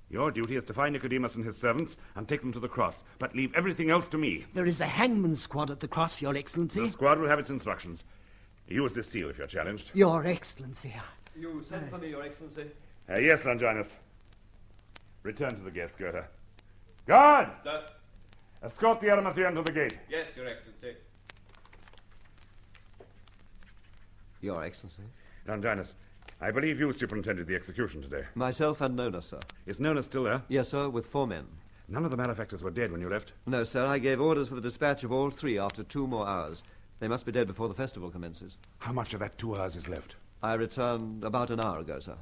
Your duty is to find Nicodemus and his servants and take them to the cross, but leave everything else to me. There is a hangman's squad at the cross, Your Excellency. The squad will have its instructions. Use this seal if you're challenged. Your Excellency. You sent for me, Your Excellency. Yes, Longinus. Return to the guest, Goethe. Guard! Sir. Escort the Arimathean to the gate. Yes, Your Excellency. Your Excellency. Longinus, I believe you superintended the execution today. Myself and Nona, sir. Is Nona still there? Yes, sir, with 4 men. None of the malefactors were dead when you left? No, sir. I gave orders for the dispatch of all 3 after 2 more hours. They must be dead before the festival commences. How much of that 2 hours is left? I returned about an hour ago, sir.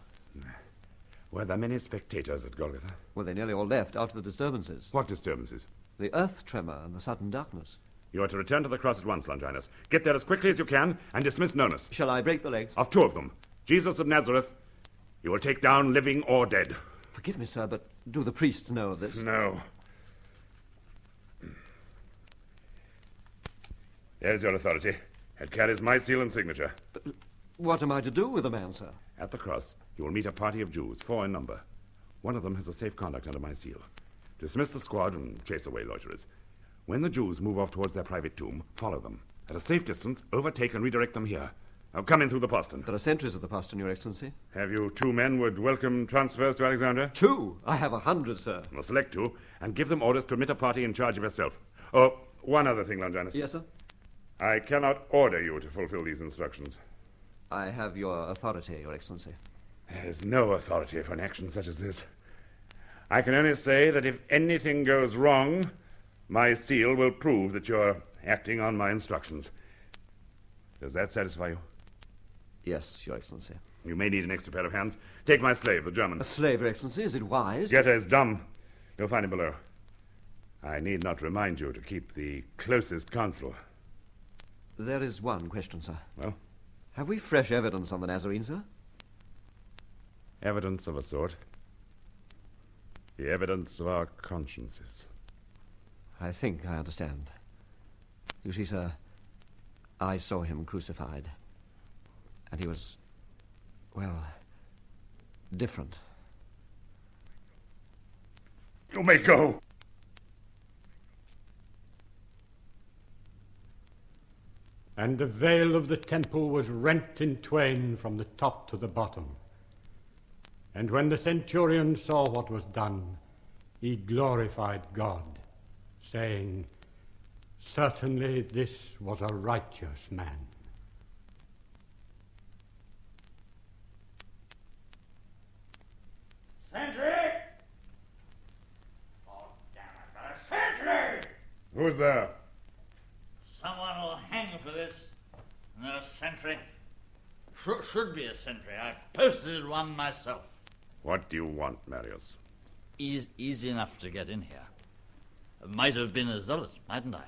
Were there many spectators at Golgotha? Well, they nearly all left after the disturbances. What disturbances? The earth tremor and the sudden darkness. You are to return to the cross at once, Longinus. Get there as quickly as you can and dismiss Nonus. Shall I break the legs? Of 2 of them. Jesus of Nazareth, you will take down living or dead. Forgive me, sir, but do the priests know of this? No. There's your authority. It carries my seal and signature. But what am I to do with the man, sir? At the cross, you will meet a party of Jews, 4 in number. One of them has a safe conduct under my seal. Dismiss the squad and chase away loiterers. When the Jews move off towards their private tomb, follow them. At a safe distance, overtake and redirect them here. Now come in through the postern. There are sentries at the postern, Your Excellency. Have you 2 men with welcome transfers to Alexandria? 2? I have 100, sir. Well, select 2 and give them orders to admit a party in charge of yourself. Oh, one other thing, Longinus. Yes, sir? I cannot order you to fulfill these instructions. I have your authority, Your Excellency. There is no authority for an action such as this. I can only say that if anything goes wrong, my seal will prove that you're acting on my instructions. Does that satisfy you? Yes, Your Excellency. You may need an extra pair of hands. Take my slave, the German. A slave, Your Excellency? Is it wise? Getter is dumb. You'll find him below. I need not remind you to keep the closest counsel. There is one question, sir. Well? Have we fresh evidence on the Nazarene, sir? Evidence of a sort. The evidence of our consciences. I think I understand. You see, sir, I saw him crucified. And he was, well, different. You may go. And the veil of the temple was rent in twain from the top to the bottom. And when the centurion saw what was done, he glorified God, saying, "Certainly this was a righteous man." Sentry! Oh, damn it, got a sentry! Who's there? Someone will hang for this. No sentry. Should be a sentry. I posted one myself. What do you want, Marius? Easy enough to get in here. Might have been a zealot, mightn't I?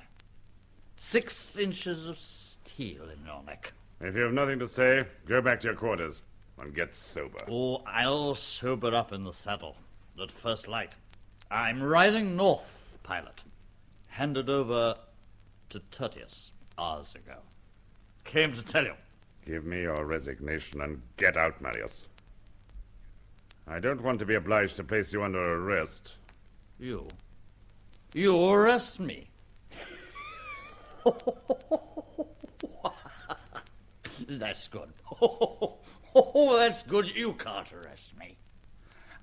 6 inches of steel in your neck. If you have nothing to say, go back to your quarters and get sober. Oh, I'll sober up in the saddle at first light. I'm riding north, pilot. Handed over to Tertius hours ago. Came to tell you. Give me your resignation and get out, Marius. I don't want to be obliged to place you under arrest. You arrest me? That's good. That's good. You can't arrest me.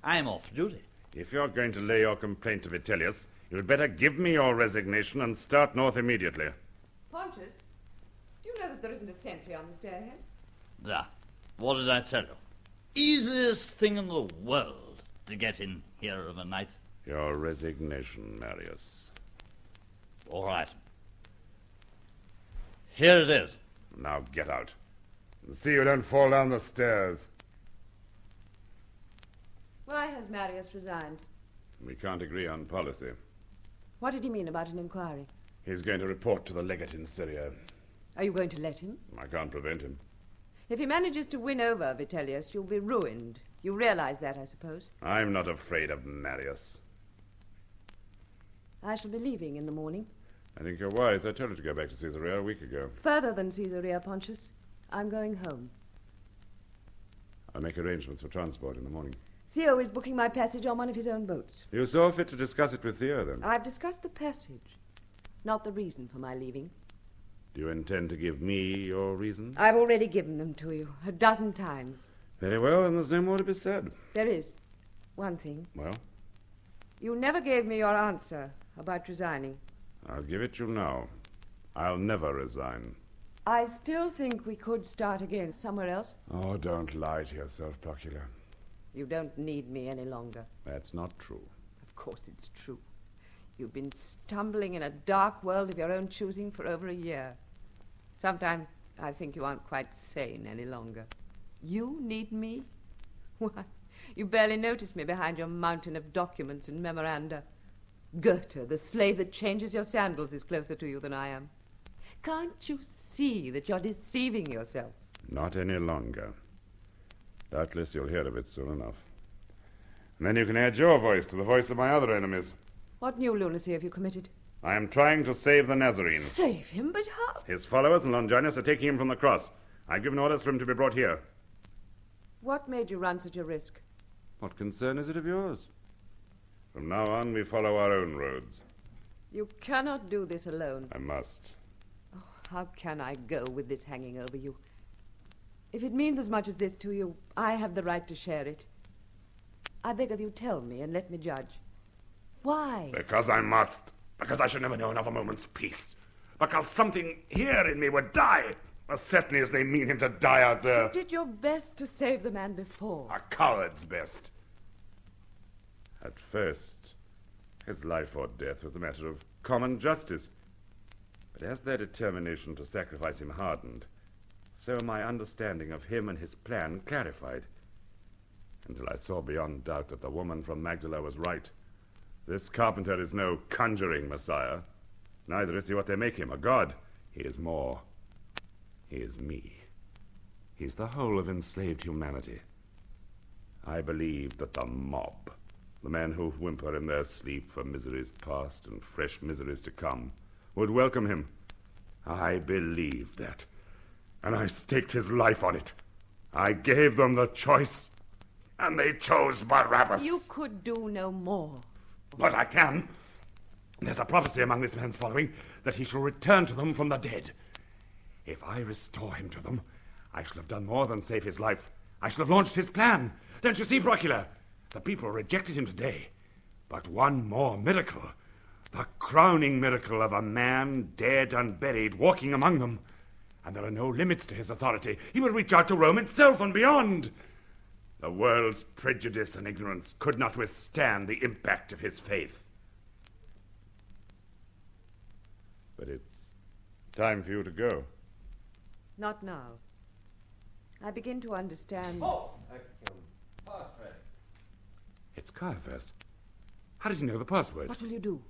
I'm off duty. If you're going to lay your complaint to Vitellius, you'd better give me your resignation and start north immediately. Pontius, do you know that there isn't a sentry on the stairhead? There. What did I tell you? Easiest thing in the world to get in here of a night. Your resignation, Marius. All right. Here it is. Now get out. And see you don't fall down the stairs. Why has Marius resigned? We can't agree on policy. What did he mean about an inquiry? He's going to report to the legate in Syria. Are you going to let him? I can't prevent him. If he manages to win over Vitellius, you'll be ruined. You realize that, I suppose? I'm not afraid of Marius. I shall be leaving in the morning. I think you're wise. I told you to go back to Caesarea a week ago. Further than Caesarea, Pontius. I'm going home. I'll make arrangements for transport in the morning. Theo is booking my passage on one of his own boats. You saw fit to discuss it with Theo, then? I've discussed the passage, not the reason for my leaving. Do you intend to give me your reasons? I've already given them to you 12 times. Very well, then there's no more to be said. There is. One thing. Well? You never gave me your answer about resigning. I'll give it you now. I'll never resign. I still think we could start again somewhere else. Oh, don't lie to yourself, Procula. You don't need me any longer. That's not true. Of course it's true. You've been stumbling in a dark world of your own choosing for over a year. Sometimes I think you aren't quite sane any longer. You need me? Why, you barely notice me behind your mountain of documents and memoranda. Goethe, the slave that changes your sandals, is closer to you than I am. Can't you see that you're deceiving yourself? Not any longer. Doubtless you'll hear of it soon enough. And then you can add your voice to the voice of my other enemies. What new lunacy have you committed? I am trying to save the Nazarene. Save him? But how? His followers and Longinus are taking him from the cross. I've given orders for him to be brought here. What made you run such a risk? What concern is it of yours? From now on, we follow our own roads. You cannot do this alone. I must. Oh, how can I go with this hanging over you? If it means as much as this to you, I have the right to share it. I beg of you, tell me and let me judge. Why? Because I must. Because I should never know another moment's peace. Because something here in me would die, as certainly as they mean him to die out there. You did your best to save the man before. A coward's best. At first, his life or death was a matter of common justice. But as their determination to sacrifice him hardened, so my understanding of him and his plan clarified. Until I saw beyond doubt that the woman from Magdala was right. This carpenter is no conjuring messiah. Neither is he what they make him, a god. He is more. He is me. He's the whole of enslaved humanity. I believe that the mob, the men who whimper in their sleep for miseries past and fresh miseries to come, would welcome him. I believed that, and I staked his life on it. I gave them the choice, and they chose Barabbas. You could do no more. But I can. There's a prophecy among this man's following that he shall return to them from the dead. If I restore him to them, I shall have done more than save his life. I shall have launched his plan. Don't you see, Procula? The people rejected him today. But one more miracle. The crowning miracle of a man dead and buried walking among them. And there are no limits to his authority. He will reach out to Rome itself and beyond. The world's prejudice and ignorance could not withstand the impact of his faith. But it's time for you to go. Not now. I begin to understand. Oh, pass ready. It's Caiaphas. How did he know the password? What will you do?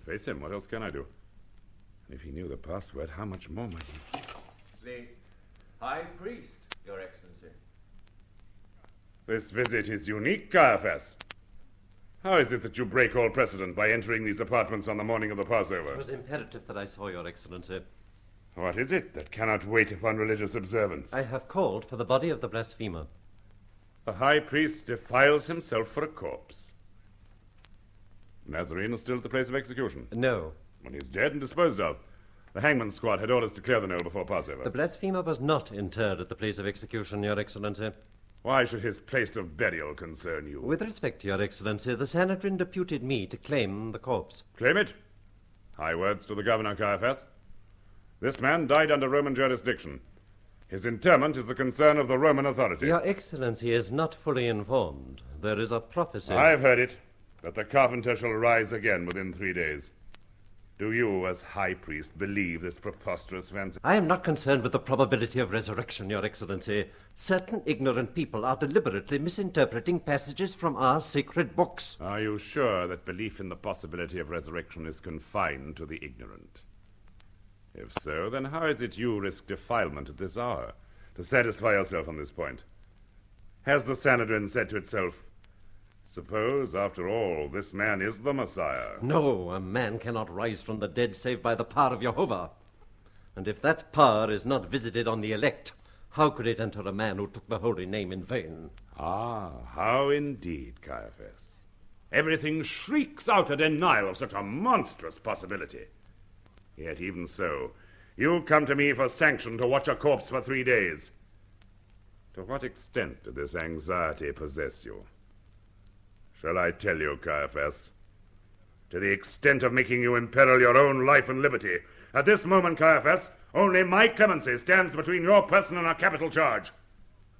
Face him. What else can I do? And if he knew the password, how much more might he? The High Priest, Your Excellency. This visit is unique, Caiaphas. How is it that you break all precedent by entering these apartments on the morning of the Passover? It was imperative that I saw Your Excellency. What is it that cannot wait upon religious observance? I have called for the body of the blasphemer. The high priest defiles himself for a corpse. Nazarene is still at the place of execution? No. When he's dead and disposed of. The hangman's squad had orders to clear the knoll before Passover. The blasphemer was not interred at the place of execution, Your Excellency. Why should his place of burial concern you? With respect, Your Excellency, the Sanhedrin deputed me to claim the corpse. Claim it? High words to the governor, Caiaphas. This man died under Roman jurisdiction. His interment is the concern of the Roman authority. Your Excellency is not fully informed. There is a prophecy. I've heard it, that the carpenter shall rise again within 3 days. Do you, as high priest, believe this preposterous fancy? I am not concerned with the probability of resurrection, Your Excellency. Certain ignorant people are deliberately misinterpreting passages from our sacred books. Are you sure that belief in the possibility of resurrection is confined to the ignorant? If so, then how is it you risk defilement at this hour to satisfy yourself on this point? Has the Sanhedrin said to itself, suppose, after all, this man is the Messiah? No, a man cannot rise from the dead save by the power of Jehovah. And if that power is not visited on the elect, how could it enter a man who took the holy name in vain? Ah, how indeed, Caiaphas. Everything shrieks out a denial of such a monstrous possibility. Yet even so, you come to me for sanction to watch a corpse for 3 days. To what extent did this anxiety possess you? Shall I tell you, Caiaphas? To the extent of making you imperil your own life and liberty. At this moment, Caiaphas, only my clemency stands between your person and a capital charge.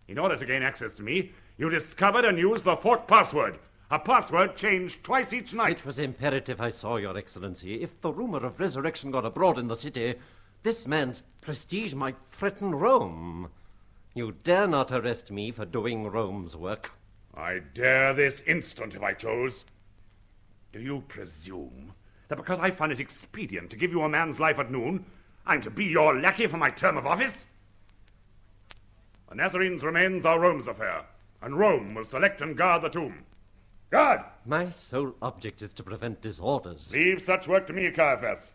In order to gain access to me, you discovered and used the fort password. A password changed twice each night. It was imperative I saw, Your Excellency. If the rumor of resurrection got abroad in the city, this man's prestige might threaten Rome. You dare not arrest me for doing Rome's work. I dare this instant if I chose. Do you presume that because I find it expedient to give you a man's life at noon, I'm to be your lackey for my term of office? The Nazarene's remains are Rome's affair, and Rome will select and guard the tomb. Guard! My sole object is to prevent disorders. Leave such work to me, Caiaphas.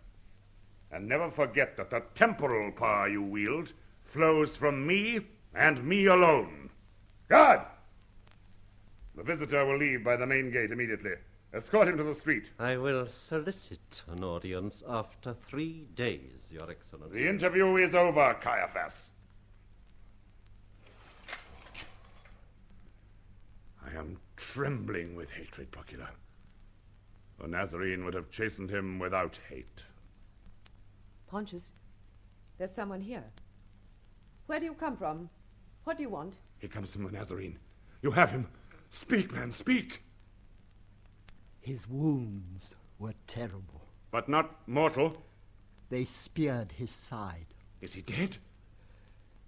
And never forget that the temporal power you wield flows from me and me alone. Guard! The visitor will leave by the main gate immediately. Escort him to the street. I will solicit an audience after 3 days, Your Excellency. The interview is over, Caiaphas. I am trembling with hatred, Procula. The Nazarene would have chastened him without hate. Pontius, there's someone here. Where do you come from? What do you want? He comes from the Nazarene. You have him. Speak, man, speak. His wounds were terrible. But not mortal. They speared his side. Is he dead?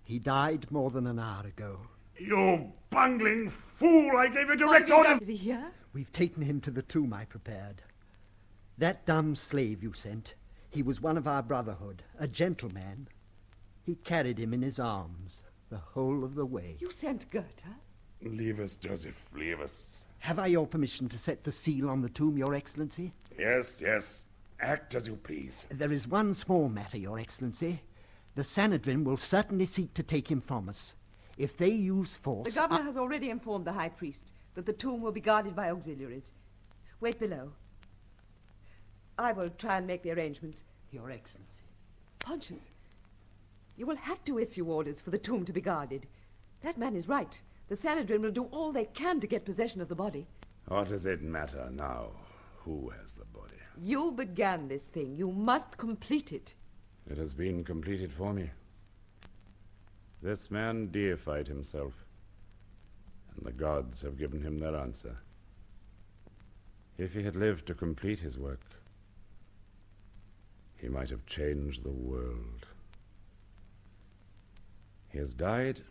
He died more than an hour ago. You bungling fool! I gave you direct orders! Is he here? We've taken him to the tomb I prepared. That dumb slave you sent, he was one of our brotherhood, a gentleman. He carried him in his arms the whole of the way. You sent Goethe? Leave us, Joseph, leave us. Have I your permission to set the seal on the tomb, Your Excellency? Yes, yes. Act as you please. There is one small matter, Your Excellency. The Sanhedrin will certainly seek to take him from us. If they use force... The governor has already informed the high priest that the tomb will be guarded by auxiliaries. Wait below. I will try and make the arrangements. Your Excellency. Pontius, you will have to issue orders for the tomb to be guarded. That man is right. The Sanhedrin will do all they can to get possession of the body. What does it matter now? Who has the body? You began this thing. You must complete it. It has been completed for me. This man deified himself, and the gods have given him their answer. If he had lived to complete his work, he might have changed the world. He has died,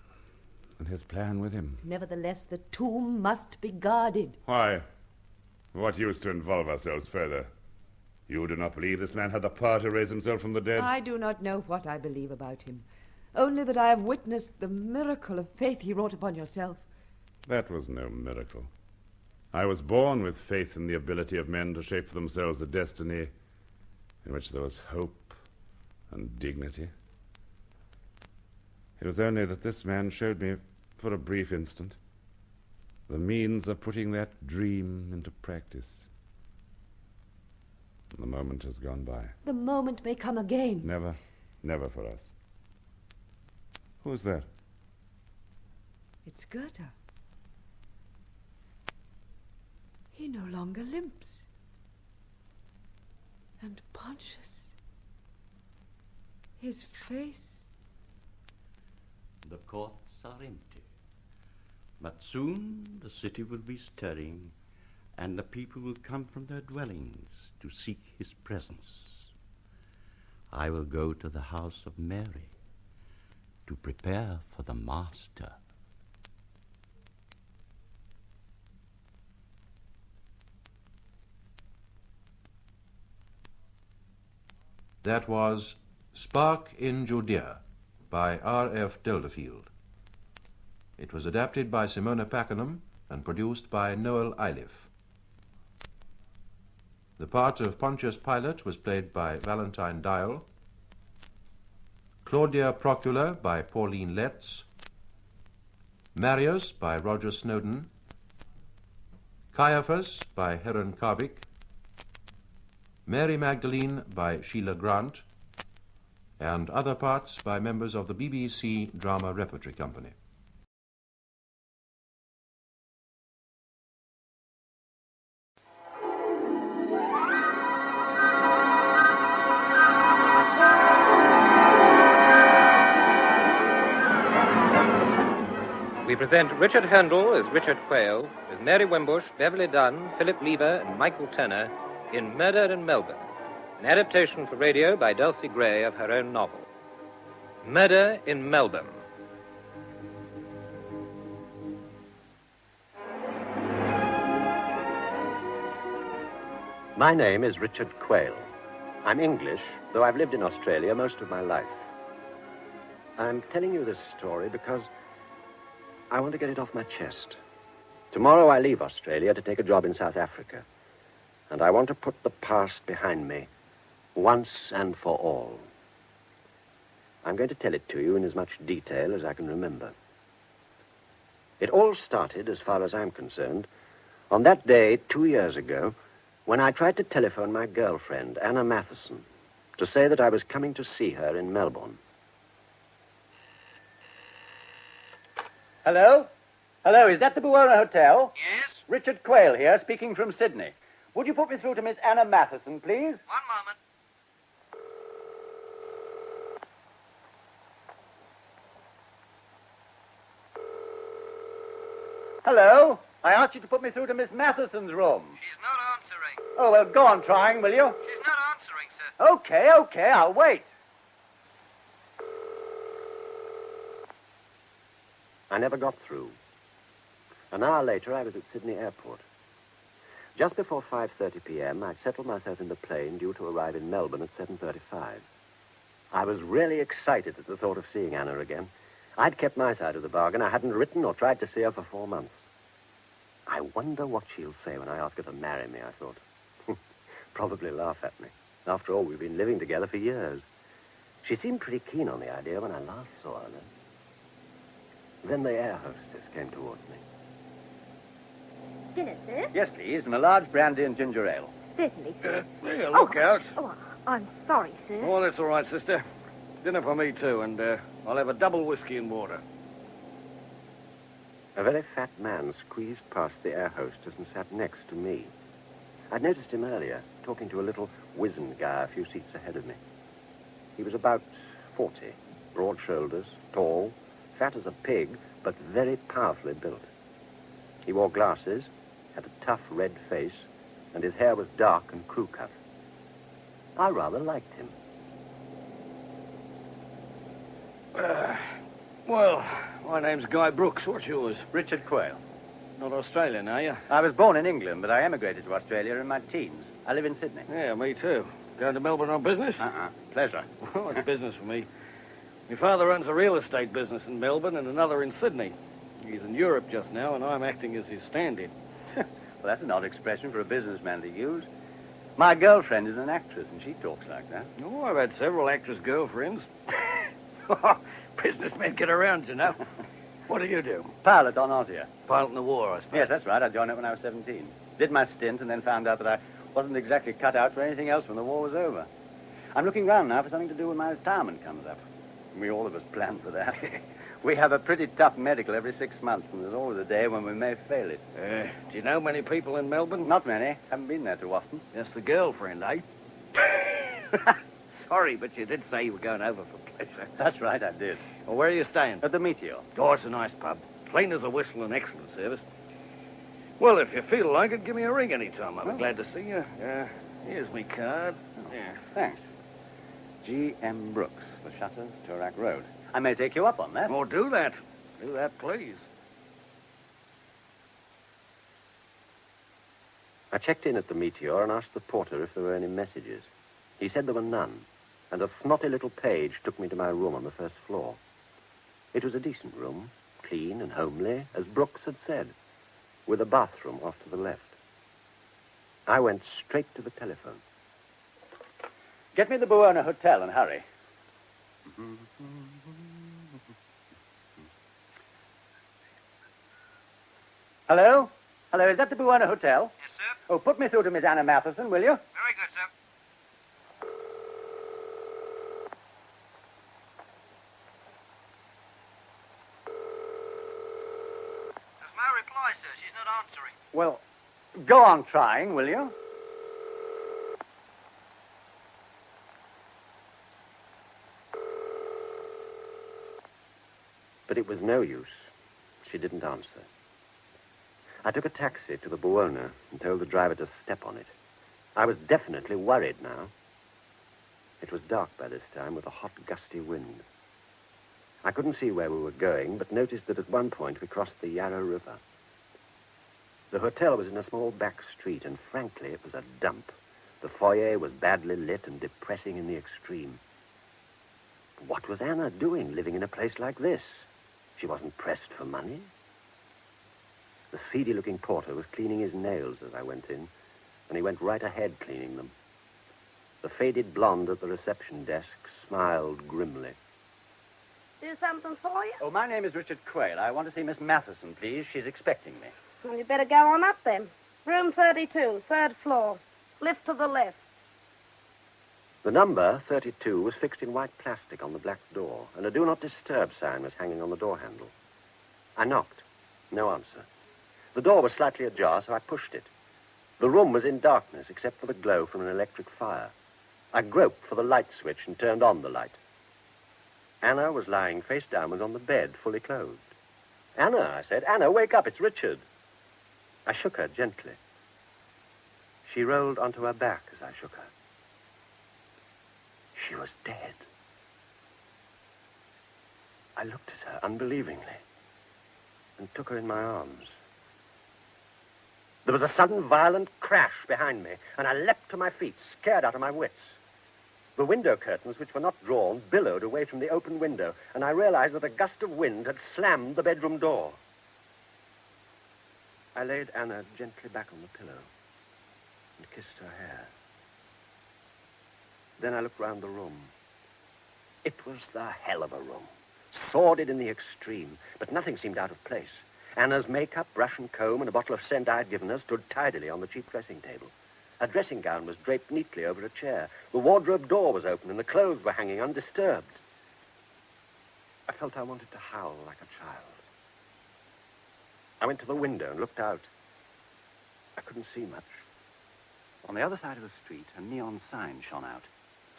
and his plan with him. Nevertheless, the tomb must be guarded. Why? What use to involve ourselves further? You do not believe this man had the power to raise himself from the dead? I do not know what I believe about him. Only that I have witnessed the miracle of faith he wrought upon yourself. That was no miracle. I was born with faith in the ability of men to shape for themselves a destiny in which there was hope and dignity. It was only that this man showed me, for a brief instant, the means of putting that dream into practice. And the moment has gone by. The moment may come again. Never, never for us. Who's that? It's Goethe. He no longer limps. And Pontius, his face... The courts are empty, but soon the city will be stirring, and the people will come from their dwellings to seek his presence. I will go to the house of Mary to prepare for the Master. That was Spark in Judea by R.F. Delderfield. It was adapted by Simona Pakenham and produced by Noel Iliff. The part of Pontius Pilate was played by Valentine Dial, Claudia Procula by Pauline Letts, Marius by Roger Snowden, Caiaphas by Heron Carvick, Mary Magdalene by Sheila Grant, and other parts by members of the BBC Drama Repertory Company. We present Richard Handel as Richard Quayle, with Mary Wimbush, Beverly Dunn, Philip Lever, and Michael Turner in Murder in Melbourne, an adaptation for radio by Dulcie Gray of her own novel. Murder in Melbourne. My name is Richard Quayle. I'm English, though I've lived in Australia most of my life. I'm telling you this story because I want to get it off my chest. Tomorrow I leave Australia to take a job in South Africa. And I want to put the past behind me, once and for all. I'm going to tell it to you in as much detail as I can remember. It all started, as far as I'm concerned, on that day 2 years ago when I tried to telephone my girlfriend, Anna Matheson, to say that I was coming to see her in Melbourne. Hello? Hello, is that the Buona Hotel? Yes. Richard Quayle here, speaking from Sydney. Would you put me through to Miss Anna Matheson, please? One moment. Hello? I asked you to put me through to Miss Matheson's room. She's not answering. Oh, well, go on trying, will you? She's not answering, sir. Okay, I'll wait. I never got through. An hour later, I was at Sydney Airport. Just before 5:30 p.m., I'd settled myself in the plane due to arrive in Melbourne at 7:35. I was really excited at the thought of seeing Anna again. I'd kept my side of the bargain. I hadn't written or tried to see her for 4 months. I wonder what she'll say when I ask her to marry me, I thought. Probably laugh at me. After all, we've been living together for years. She seemed pretty keen on the idea when I last saw her. Then the air hostess came towards me. Dinner, sir? Yes, please, and a large brandy and ginger ale. Certainly, sir. Yeah, look out. Oh, I'm sorry, sir. Oh, that's all right, sister. Dinner for me, too, and I'll have a double whiskey and water. A very fat man squeezed past the air hostess and sat next to me. I'd noticed him earlier, talking to a little wizened guy a few seats ahead of me. He was about 40, broad shoulders, tall, fat as a pig, but very powerfully built. He wore glasses, had a tough red face, and his hair was dark and crew-cut. I rather liked him. Well, my name's Guy Brooks. What's yours? Richard Quayle. Not Australian, are you? I was born in England, but I emigrated to Australia in my teens. I live in Sydney. Yeah, me too. Going to Melbourne on business? Pleasure. Well, it's business for me. My father runs a real estate business in Melbourne and another in Sydney. He's in Europe just now, and I'm acting as his stand-in. Well, that's an odd expression for a businessman to use. My girlfriend is an actress, and she talks like that. Oh, I've had several actress girlfriends. Businessmen get around, you know. What do you do? Pilot on Ossia. Pilot in the war, I suppose. Yes, that's right. I joined it when I was 17. Did my stint and then found out that I wasn't exactly cut out for anything else when the war was over. I'm looking round now for something to do when my retirement comes up. We all of us plan for that. We have a pretty tough medical every 6 months, and there's always a day when we may fail it. Do you know many people in Melbourne? Not many. Haven't been there too often. That's the girlfriend, eh? Sorry, but you did say you were going over for pleasure. That's right, I did. Well, where are you staying? At the Meteor. Oh, it's a nice pub. Clean as a whistle and excellent service. Well, if you feel like it, give me a ring anytime. I'll be glad to see you. Here's me card. Yeah, thanks. G.M. Brooks, the Shutters, Turak Road. I may take you up on that. Oh, do that. Do that, please. I checked in at the Meteor and asked the porter if there were any messages. He said there were none, and a snotty little page took me to my room on the first floor. It was a decent room, clean and homely, as Brooks had said, with a bathroom off to the left. I went straight to the telephone. Get me the Buona Hotel and hurry. Hello? Hello, is that the Buona Hotel? Yes, sir. Oh, put me through to Miss Anna Matheson, will you? Very good, sir. There's no reply, sir. She's not answering. Well, go on trying, will you? But it was no use. She didn't answer. I took a taxi to the Buona and told the driver to step on it. I was definitely worried now. It was dark by this time with a hot, gusty wind. I couldn't see where we were going, but noticed that at one point we crossed the Yarra River. The hotel was in a small back street, and frankly, it was a dump. The foyer was badly lit and depressing in the extreme. What was Anna doing living in a place like this? She wasn't pressed for money. The seedy-looking porter was cleaning his nails as I went in, and he went right ahead cleaning them. The faded blonde at the reception desk smiled grimly. Do something for you? Oh, my name is Richard Quayle. I want to see Miss Matheson, please. She's expecting me. Well, you better go on up then. Room 32, third floor. Lift to the left. The number, 32, was fixed in white plastic on the black door, and a Do Not Disturb sign was hanging on the door handle. I knocked. No answer. The door was slightly ajar, so I pushed it. The room was in darkness, except for the glow from an electric fire. I groped for the light switch and turned on the light. Anna was lying face downwards on the bed, fully clothed. Anna, I said. Anna, wake up, it's Richard. I shook her gently. She rolled onto her back as I shook her. She was dead. I looked at her unbelievingly and took her in my arms. There was a sudden violent crash behind me, and I leapt to my feet, scared out of my wits. The window curtains, which were not drawn, billowed away from the open window, and I realized that a gust of wind had slammed the bedroom door. I laid Anna gently back on the pillow and kissed her hair. Then I looked round the room. It was the hell of a room, sordid in the extreme, but nothing seemed out of place. Anna's makeup, brush and comb, and a bottle of scent I had given her stood tidily on the cheap dressing table. Her dressing gown was draped neatly over a chair. The wardrobe door was open, and the clothes were hanging undisturbed. I felt I wanted to howl like a child. I went to the window and looked out. I couldn't see much. On the other side of the street, a neon sign shone out.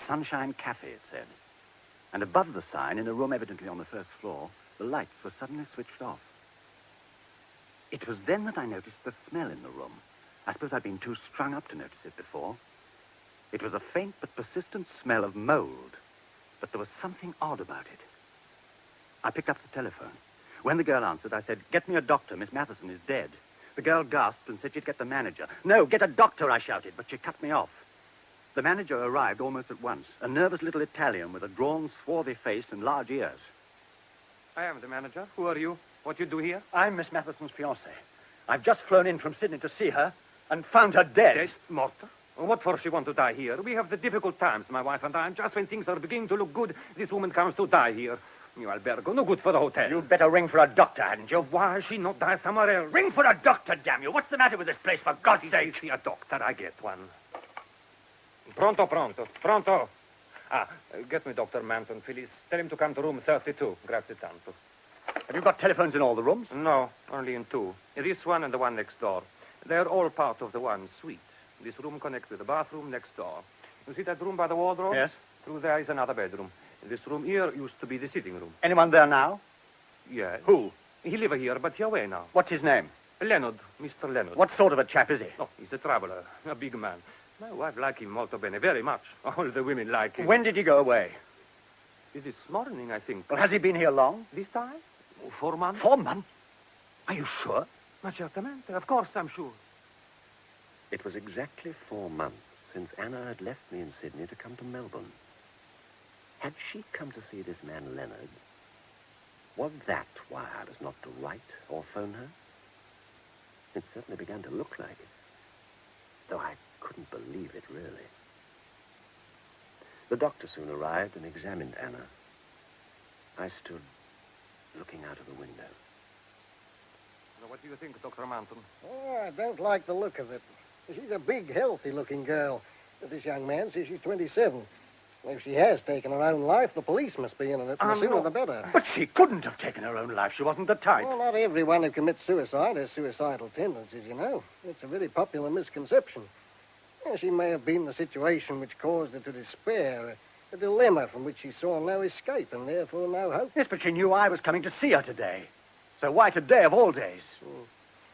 Sunshine Cafe, it said. And above the sign, in a room evidently on the first floor, the lights were suddenly switched off. It was then that I noticed the smell in the room. I suppose I'd been too strung up to notice it before. It was a faint but persistent smell of mold, but there was something odd about it. I picked up the telephone. When the girl answered, I said, "Get me a doctor. Miss Matheson is dead." The girl gasped and said she'd get the manager. "No, get a doctor," I shouted, but she cut me off. The manager arrived almost at once, a nervous little Italian with a drawn, swarthy face and large ears. I am the manager. Who are you? What you do here? I'm Miss Matheson's fiancé. I've just flown in from Sydney to see her and found her dead. Dead? Morta? What for she want to die here? We have the difficult times, my wife and I, and just when things are beginning to look good, this woman comes to die here. You albergo, no good for the hotel. You'd better ring for a doctor, hadn't you? Why she not die somewhere else? Ring for a doctor, damn you. What's the matter with this place, for God's sake? See a doctor, I get one. Pronto, pronto, pronto. Get me Dr. Manton, please. Tell him to come to room 32. Grazie tanto. Have you got telephones in all the rooms? No, only in two. This one and the one next door. They're all part of the one suite. This room connects with the bathroom next door. You see that room by the wardrobe? Yes. Through there is another bedroom. This room here used to be the sitting room. Anyone there now? Yes. Who? He live here, but he away now. What's his name? Leonard, Mr. Leonard. What sort of a chap is he? Oh, he's a traveler, a big man. My wife like him molto bene, very much. All the women like him. When did he go away? This morning, I think. Well, has he been here long? This time? 4 months. 4 months? Are you sure? Ma certamente. Of course I'm sure. It was exactly 4 months since Anna had left me in Sydney to come to Melbourne. Had she come to see this man Leonard? Was that why I was not to write or phone her? It certainly began to look like it, though I couldn't believe it, really. The doctor soon arrived and examined Anna. I stood looking out of the window. Now, what do you think, Dr. Manton? Oh, I don't like the look of it. She's a big, healthy-looking girl. But this young man says she's 27. If she has taken her own life, the police must be in on it. The sooner the better. But she couldn't have taken her own life. She wasn't the type. Well, not everyone who commits suicide has suicidal tendencies, you know. It's a very popular misconception. Yeah, she may have been in the situation which caused her to despair, a dilemma from which she saw no escape and therefore no hope. Yes, but she knew I was coming to see her today. So why today of all days?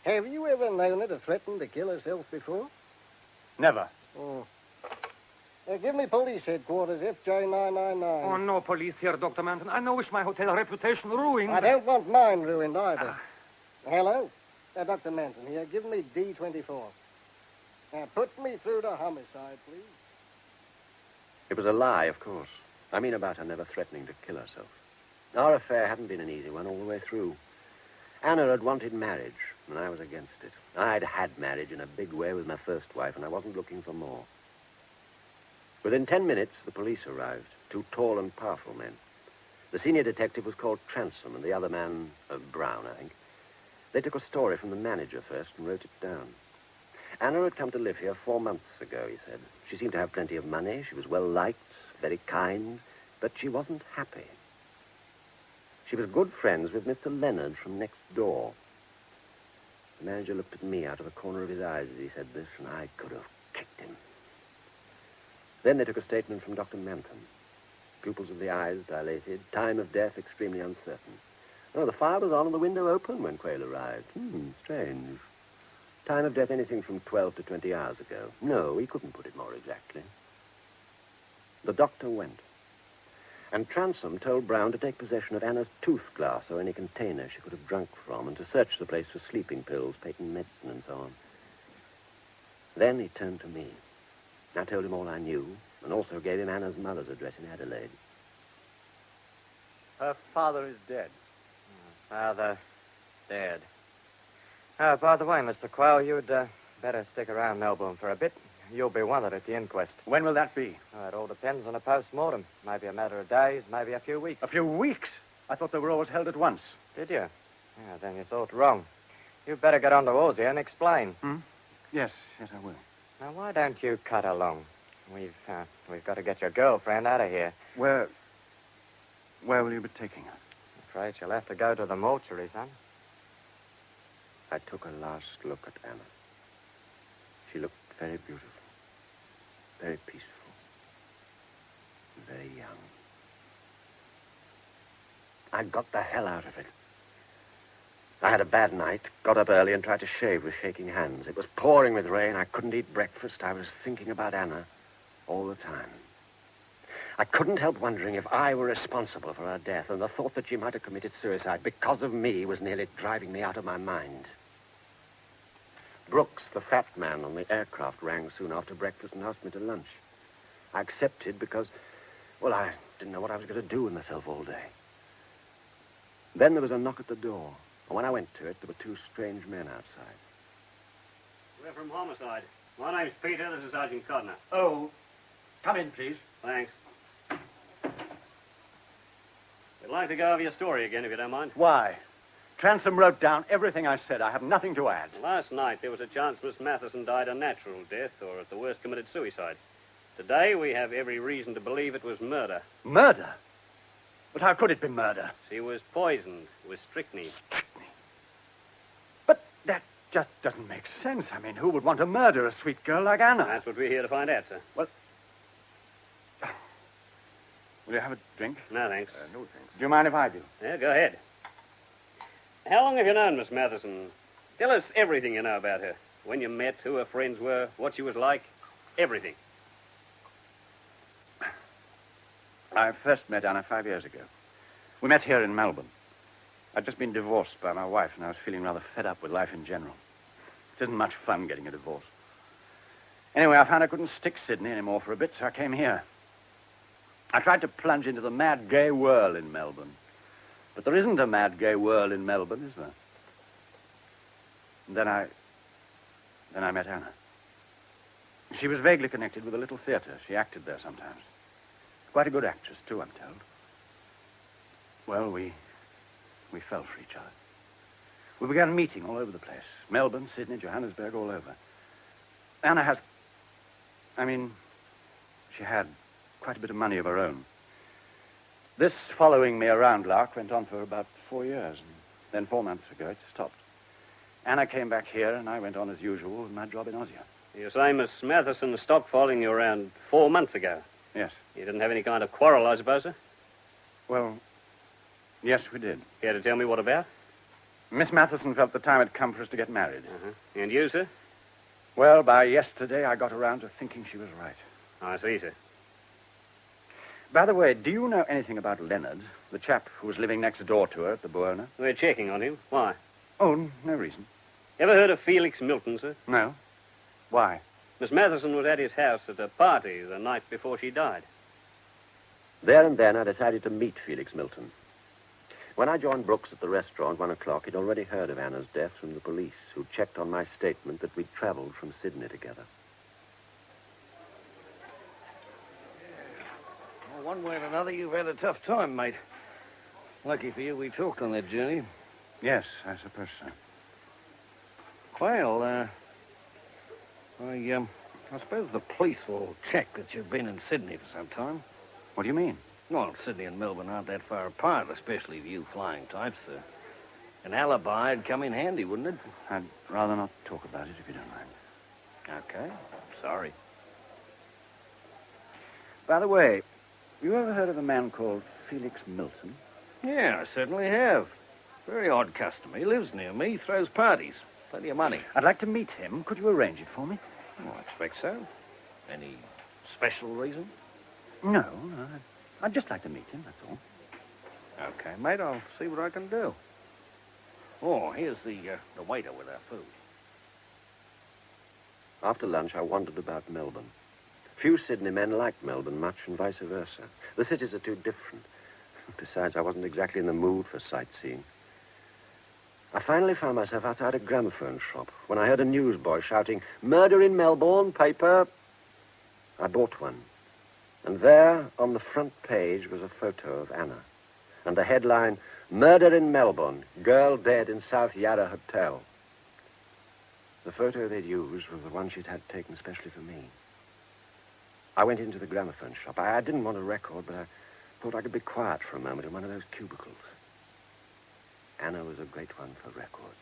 Have you ever known her to threaten to kill herself before? Never. Oh. Give me police headquarters, FJ999. Oh, no police here, Dr. Manton. I know wish my hotel reputation ruined. I don't want mine ruined either. Hello? Dr. Manton here. Give me D24. Now, put me through to homicide, please. It was a lie, of course. I mean about her never threatening to kill herself. Our affair hadn't been an easy one all the way through. Anna had wanted marriage, and I was against it. I'd had marriage in a big way with my first wife, and I wasn't looking for more. Within 10 minutes, the police arrived, 2 tall and powerful men. The senior detective was called Transom, and the other man, Brown, I think. They took a story from the manager first and wrote it down. Anna had come to live here 4 months ago, he said. She seemed to have plenty of money. She was well-liked, very kind, but she wasn't happy. She was good friends with Mr. Leonard from next door. The manager looked at me out of the corner of his eyes as he said this, and I could have kicked him. Then they took a statement from Dr. Manton. Pupils of the eyes dilated, time of death extremely uncertain. Oh, the fire was on and the window open when Quayle arrived. Strange. Time of death anything from 12 to 20 hours ago. No, he couldn't put it more exactly. The doctor went. And Transom told Brown to take possession of Anna's tooth glass or any container she could have drunk from and to search the place for sleeping pills, patent medicine, and so on. Then he turned to me. I told him all I knew and also gave him Anna's mother's address in Adelaide. Her father is dead. Father, dead. Oh, by the way, Mr. Quayle, you'd better stick around Melbourne for a bit. You'll be wanted at the inquest. When will that be? Oh, it all depends on a post-mortem. Maybe a matter of days, maybe a few weeks. A few weeks? I thought they were always held at once. Did you? Yeah, then you thought wrong. You'd better get on to Ozzy and explain. Yes, I will. Now, why don't you cut along? We've got to get your girlfriend out of here. Where will you be taking her? I'm afraid she'll have to go to the mortuary, son. I took a last look at Anna. She looked very beautiful, very peaceful, and very young. I got the hell out of it. I had a bad night, got up early and tried to shave with shaking hands. It was pouring with rain. I couldn't eat breakfast. I was thinking about Anna all the time. I couldn't help wondering if I were responsible for her death, and the thought that she might have committed suicide because of me was nearly driving me out of my mind. Brooks, the fat man on the aircraft, rang soon after breakfast and asked me to lunch. I accepted because, well, I didn't know what I was going to do with myself all day. Then there was a knock at the door. And when I went to it, there were 2 strange men outside. We're from Homicide. My name's Peter. This is Sergeant Codner. Oh, come in, please. Thanks. We'd like to go over your story again, if you don't mind. Why? Transom wrote down everything I said. I have nothing to add. Last night, there was a chance Miss Matheson died a natural death, or at the worst, committed suicide. Today, we have every reason to believe it was murder. Murder? But how could it be murder? She was poisoned with strychnine. But that just doesn't make sense. I mean, who would want to murder a sweet girl like Anna? That's what we're here to find out, sir. Well, will you have a drink? No, thanks. No, thanks. Do you mind if I do? Yeah, go ahead. How long have you known Miss Matheson? Tell us everything you know about her. When you met, who her friends were, what she was like, everything. I first met Anna 5 years ago. We met here in Melbourne. I'd just been divorced by my wife, and I was feeling rather fed up with life in general. It isn't much fun getting a divorce. Anyway, I found I couldn't stick Sydney anymore for a bit, so I came here. I tried to plunge into the mad gay whirl in Melbourne. But there isn't a mad gay whirl in Melbourne, is there? And then I met Anna. She was vaguely connected with a little theater. She acted there sometimes. Quite a good actress, too, I'm told. Well, we fell for each other. We began meeting all over the place. Melbourne, Sydney, Johannesburg, all over. Anna has... she had quite a bit of money of her own. This following me around lark went on for about 4 years, and then 4 months ago it stopped. Anna came back here, and I went on as usual with my job in Ossia. You say Miss Matheson stopped following you around 4 months ago? Yes. You didn't have any kind of quarrel, I suppose, sir? Well, yes, we did. Care to tell me what about? Miss Matheson felt the time had come for us to get married. And you, sir? Well, by yesterday, I got around to thinking she was right. I see, sir. By the way, do you know anything about Leonard, the chap who was living next door to her at the Buona? We're checking on him. Why? Oh, no reason. Ever heard of Felix Milton, sir? No. Why? Miss Matheson was at his house at a party the night before she died. There and then I decided to meet Felix Milton. When I joined Brooks at the restaurant 1 o'clock, he'd already heard of Anna's death from the police, who checked on my statement that we'd traveled from Sydney together. Well, one way or another, you've had a tough time, mate. Lucky for you, we talked on that journey. Yes, I suppose so. Well, I suppose the police will check that you've been in Sydney for some time. What do you mean? Well, Sydney and Melbourne aren't that far apart, especially for you flying types. An alibiy'd come in handy, wouldn't it? I'd rather not talk about it, if you don't mind. Okay. Sorry. By the way, you ever heard of a man called Felix Milton? Yeah, I certainly have. Very odd customer. He lives near me, throws parties. Plenty of money. I'd like to meet him. Could you arrange it for me? Well, I expect so. Any special reason? No, I'd just like to meet him, that's all. Okay, mate, I'll see what I can do. Oh, here's the waiter with our food. After lunch, I wandered about Melbourne. Few Sydney men liked Melbourne much, and vice versa. The cities are too different. Besides, I wasn't exactly in the mood for sightseeing. I finally found myself outside a gramophone shop when I heard a newsboy shouting, "Murder in Melbourne, paper." I bought one. And there, on the front page, was a photo of Anna. And the headline, "Murder in Melbourne, girl dead in South Yarra Hotel." The photo they'd used was the one she'd had taken specially for me. I went into the gramophone shop. I didn't want a record, but I thought I could be quiet for a moment in one of those cubicles. Anna was a great one for records.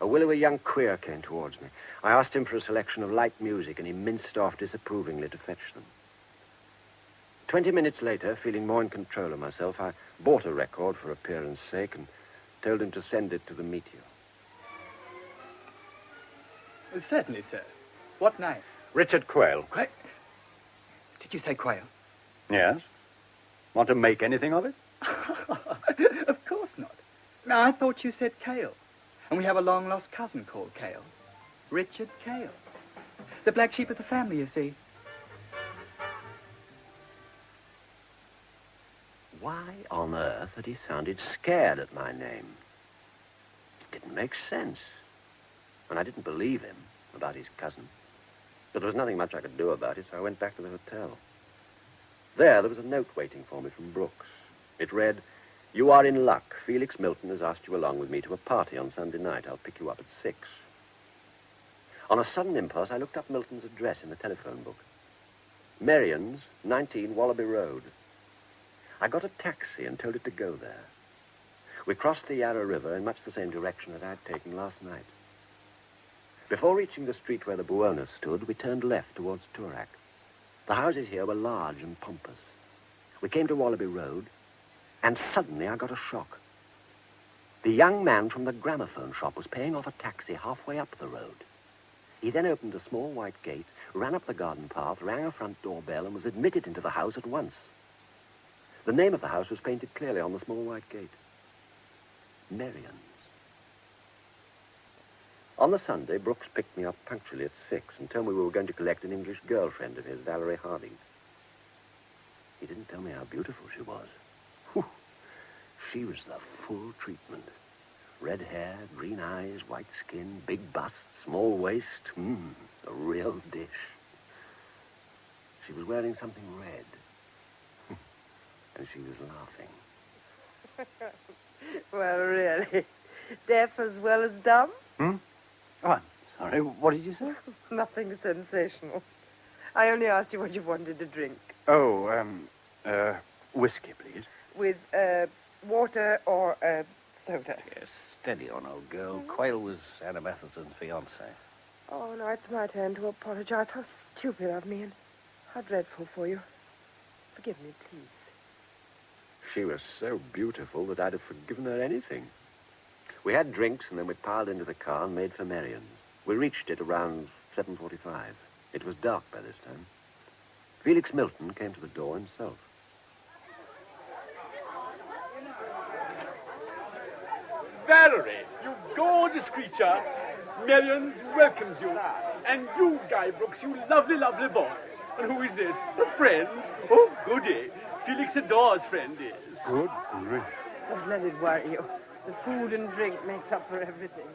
A willowy young queer came towards me. I asked him for a selection of light music, and he minced off disapprovingly to fetch them. 20 minutes later, feeling more in control of myself, I bought a record for appearance sake and told him to send it to the Meteor. Certainly, sir. What knife? Richard Quayle. Did you say Quayle? Yes. Want to make anything of it? Of course not. No, I thought you said Cale. And we have a long-lost cousin called Cale. Richard Cale. The black sheep of the family, you see. Why on earth had he sounded scared at my name? It didn't make sense. And I didn't believe him about his cousin. But there was nothing much I could do about it, so I went back to the hotel. There was a note waiting for me from Brooks. It read, "You are in luck. Felix Milton has asked you along with me to a party on Sunday night. I'll pick you up at 6. On a sudden impulse, I looked up Milton's address in the telephone book. Merrian's, 19 Wallaby Road. I got a taxi and told it to go there. We crossed the Yarra River in much the same direction as I'd taken last night. Before reaching the street where the Buona stood, we turned left towards Toorak. The houses here were large and pompous. We came to Wallaby Road, and suddenly I got a shock. The young man from the gramophone shop was paying off a taxi halfway up the road. He then opened a small white gate, ran up the garden path, rang a front door bell, and was admitted into the house at once. The name of the house was painted clearly on the small white gate. Merrian's. On the Sunday, Brooks picked me up punctually at 6 and told me we were going to collect an English girlfriend of his, Valerie Harding. He didn't tell me how beautiful she was. Whew. She was the full treatment. Red hair, green eyes, white skin, big bust, small waist. A real dish. She was wearing something red. And she was laughing. Well, really? Deaf as well as dumb? Oh, I'm sorry. What did you say? Nothing sensational. I only asked you what you wanted to drink. Oh, whiskey, please. With, water or, soda. Yes, steady on, old girl. Quayle was Anna Matheson's fiancé. Oh, no, it's my turn to apologize. How stupid of me and how dreadful for you. Forgive me, please. She was so beautiful that I'd have forgiven her anything. We had drinks, and then we piled into the car and made for Merrian's. We reached it around 7:45. It was dark by this time. Felix Milton came to the door himself. Valerie, you gorgeous creature. Merrian's welcomes you. And you, Guy Brooks, you lovely, lovely boy. And who is this? A friend? Oh, goody. Felix adores friend is. Good grief. Don't let it worry you. The food and drink makes up for everything.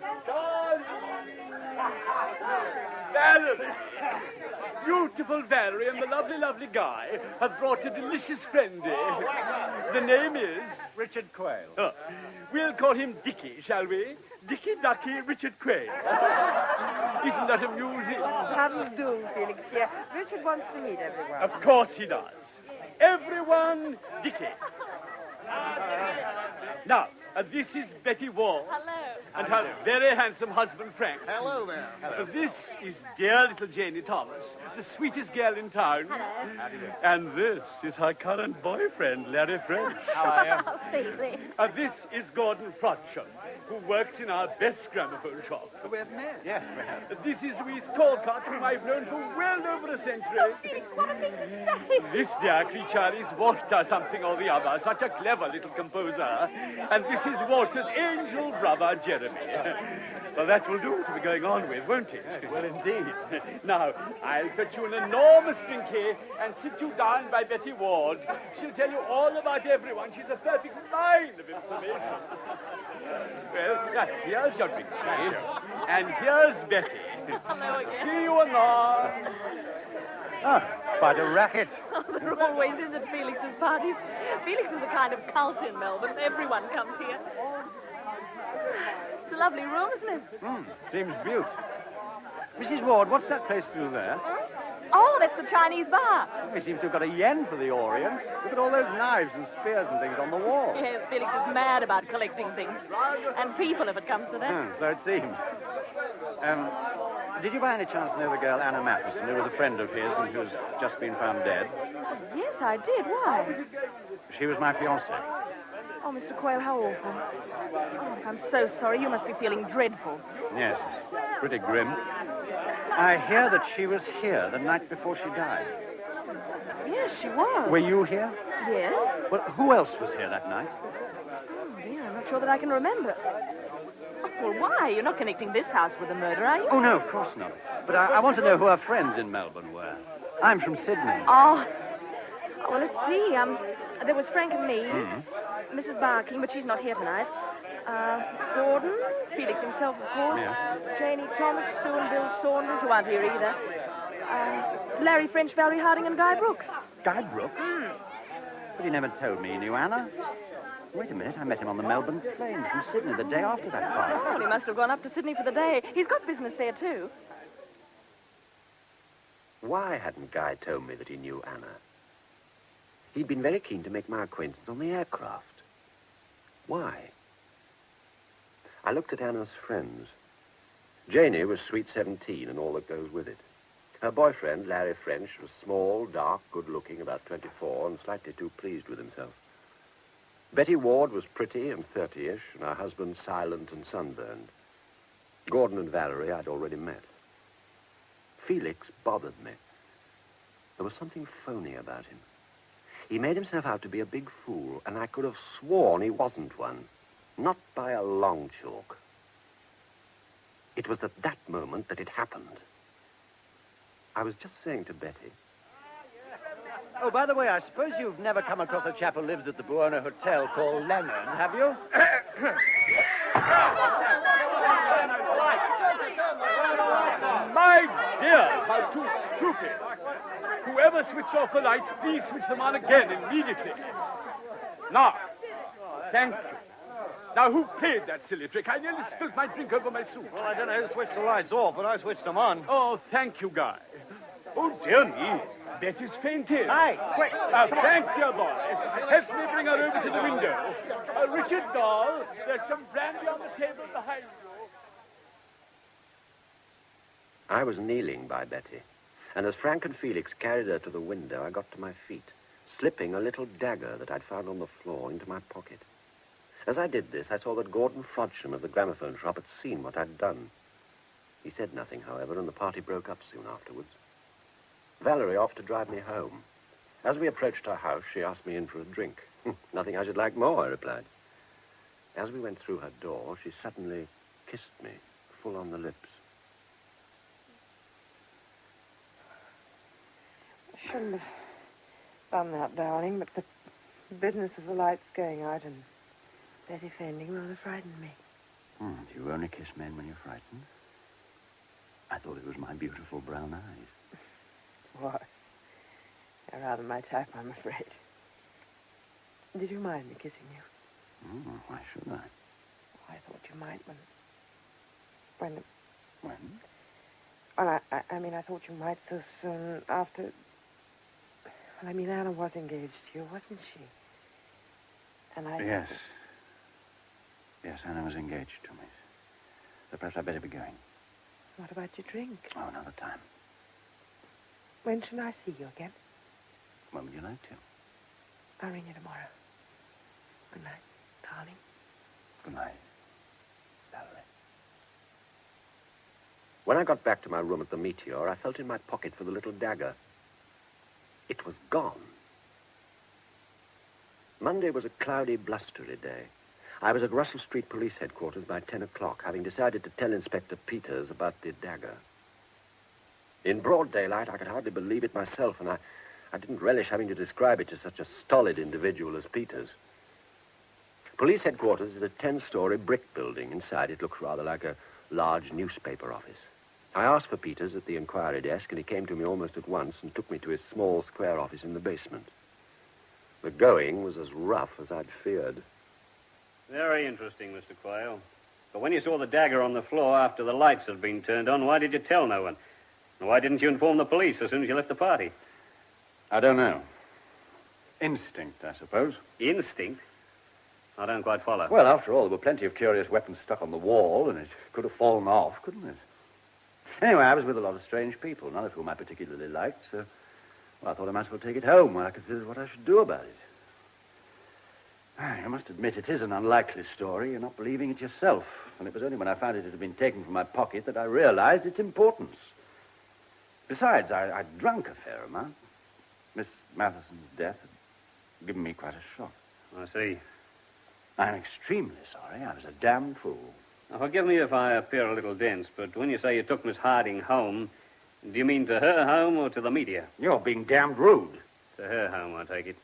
Valerie! Beautiful Valerie and the lovely, lovely Guy have brought a delicious friend. The name is... Richard Quayle. Oh, we'll call him Dickie, shall we? Dickie Ducky Richard Quayle. Isn't that amusing? How do you do, Felix? Here, Richard wants to meet everyone. Of course he does. Everyone, Dickie. Now, this is Betty Ward. Hello. And her very handsome husband, Frank. Hello there. This is dear little Janie Thomas, the sweetest girl in town. Hello. And this is her current boyfriend, Larry French. How are you? Felix. This is Gordon Frodsham, who works in our best gramophone shop. We have met. Yes, we have. This is Louise Talcott, whom I've known for well over a century. Oh, Felix, what a thing to say. This dear creature is Walter something or the other, such a clever little composer. And this is Walter's angel brother, Jeremy. So that will do to be going on with, won't it? Well, indeed. Now, I'll fetch you an enormous drinky and sit you down by Betty Ward. She'll tell you all about everyone. She's a perfect mine of information. Well, here's your drink, and here's Betty. Hello again. See you anon. Quite a racket. Oh, there always is at Felix's parties. Felix is a kind of cult in Melbourne. Everyone comes here. It's a lovely room, isn't it? Seems beaut. Mrs. Ward, what's that place through there? Oh, that's the Chinese bar. We seem to have got a yen for the Orient. Look at all those knives and spears and things on the wall. Yes, Felix is mad about collecting things. And people, if it comes to that. So it seems. Did you by any chance know the girl Anna Matheson, who was a friend of his and who's just been found dead? Yes, I did. Why? She was my fiancée. Oh, Mr. Quayle, how awful. Oh, I'm so sorry. You must be feeling dreadful. Yes, pretty grim. I hear that she was here the night before she died. Yes, she was. Were you here? Yes? Well, who else was here that night? Oh, dear, I'm not sure that I can remember. Oh, well, why? You're not connecting this house with the murder, are you? Oh, no, of course not. But I want to know who her friends in Melbourne were. I'm from Sydney. Oh, well, let's see. There was Frank and me, Mrs. Barking, but she's not here tonight. Gordon, Felix himself, of course. Yeah. Janie Thomas, Sue and Bill Saunders, who aren't here either. Larry French, Valerie Harding, and Guy Brooks. Guy Brooks? But he never told me he knew Anna. Wait a minute, I met him on the Melbourne plane from Sydney the day after that party. Well, he must have gone up to Sydney for the day. He's got business there, too. Why hadn't Guy told me that he knew Anna? He'd been very keen to make my acquaintance on the aircraft. Why? I looked at Anna's friends. Janie was sweet 17 and all that goes with it. Her boyfriend, Larry French, was small, dark, good-looking, about 24, and slightly too pleased with himself. Betty Ward was pretty and 30-ish, and her husband silent and sunburned. Gordon and Valerie I'd already met. Felix bothered me. There was something phony about him. He made himself out to be a big fool, and I could have sworn he wasn't one. Not by a long chalk. It was at that moment that it happened. I was just saying to Betty... Oh, by the way, I suppose you've never come across a chap who lives at the Buono Hotel called Lennon, have you? My dear, how too stupid. Whoever switched off the lights, please switch them on again immediately. Now, thank you. Now, who played that silly trick? I nearly spilled my drink over my suit. Well, I don't know who switched the lights off, but I switched them on. Oh, thank you, Guy. Oh, dear me. Betty's fainted. Hi, quick. Thank you, boy. Help me bring her over to the window. Richard Doll, there's some brandy on the table behind you. I was kneeling by Betty, and as Frank and Felix carried her to the window, I got to my feet, slipping a little dagger that I'd found on the floor into my pocket. As I did this, I saw that Gordon Frodsham of the gramophone shop had seen what I'd done. He said nothing, however, and the party broke up soon afterwards. Valerie offered to drive me home. As we approached her house, she asked me in for a drink. Nothing I should like more, I replied. As we went through her door, she suddenly kissed me, full on the lips. I shouldn't have done that, darling, but the business of the lights going out and That offending rather frightened me. Do you only kiss men when you're frightened? I thought it was my beautiful brown eyes. What? They're rather my type, I'm afraid. Did you mind me kissing you? Why should I? I thought you might when... When? Well, I mean, I thought you might so soon after... Well, I mean, Anna was engaged to you, wasn't she? And I... Yes. Yes, Anna was engaged to me. So perhaps I'd better be going. What about your drink? Oh, another time. When shall I see you again? When would you like to? I'll ring you tomorrow. Good night, darling. Good night, darling. When I got back to my room at the Meteor, I felt in my pocket for the little dagger. It was gone. Monday was a cloudy, blustery day. I was at Russell Street Police Headquarters by 10 o'clock, having decided to tell Inspector Peters about the dagger. In broad daylight, I could hardly believe it myself, and I didn't relish having to describe it to such a stolid individual as Peters. Police Headquarters is a 10-story brick building. Inside, it looks rather like a large newspaper office. I asked for Peters at the inquiry desk, and he came to me almost at once and took me to his small square office in the basement. The going was as rough as I'd feared. Very interesting, Mr. Quayle. But when you saw the dagger on the floor after the lights had been turned on, why did you tell no one? And why didn't you inform the police as soon as you left the party? I don't know. Instinct, I suppose. Instinct? I don't quite follow. Well, after all, there were plenty of curious weapons stuck on the wall, and it could have fallen off, couldn't it? Anyway, I was with a lot of strange people, none of whom I particularly liked, so I thought I might as well take it home while I considered what I should do about it. I must admit it is an unlikely story. You're not believing it yourself. And it was only when I found it had been taken from my pocket that I realized its importance. Besides, I'd drunk a fair amount. Miss Matheson's death had given me quite a shock. I see. I'm extremely sorry. I was a damn fool. Now, forgive me if I appear a little dense, but when you say you took Miss Harding home, do you mean to her home or to the media? You're being damned rude. To her home, I take it.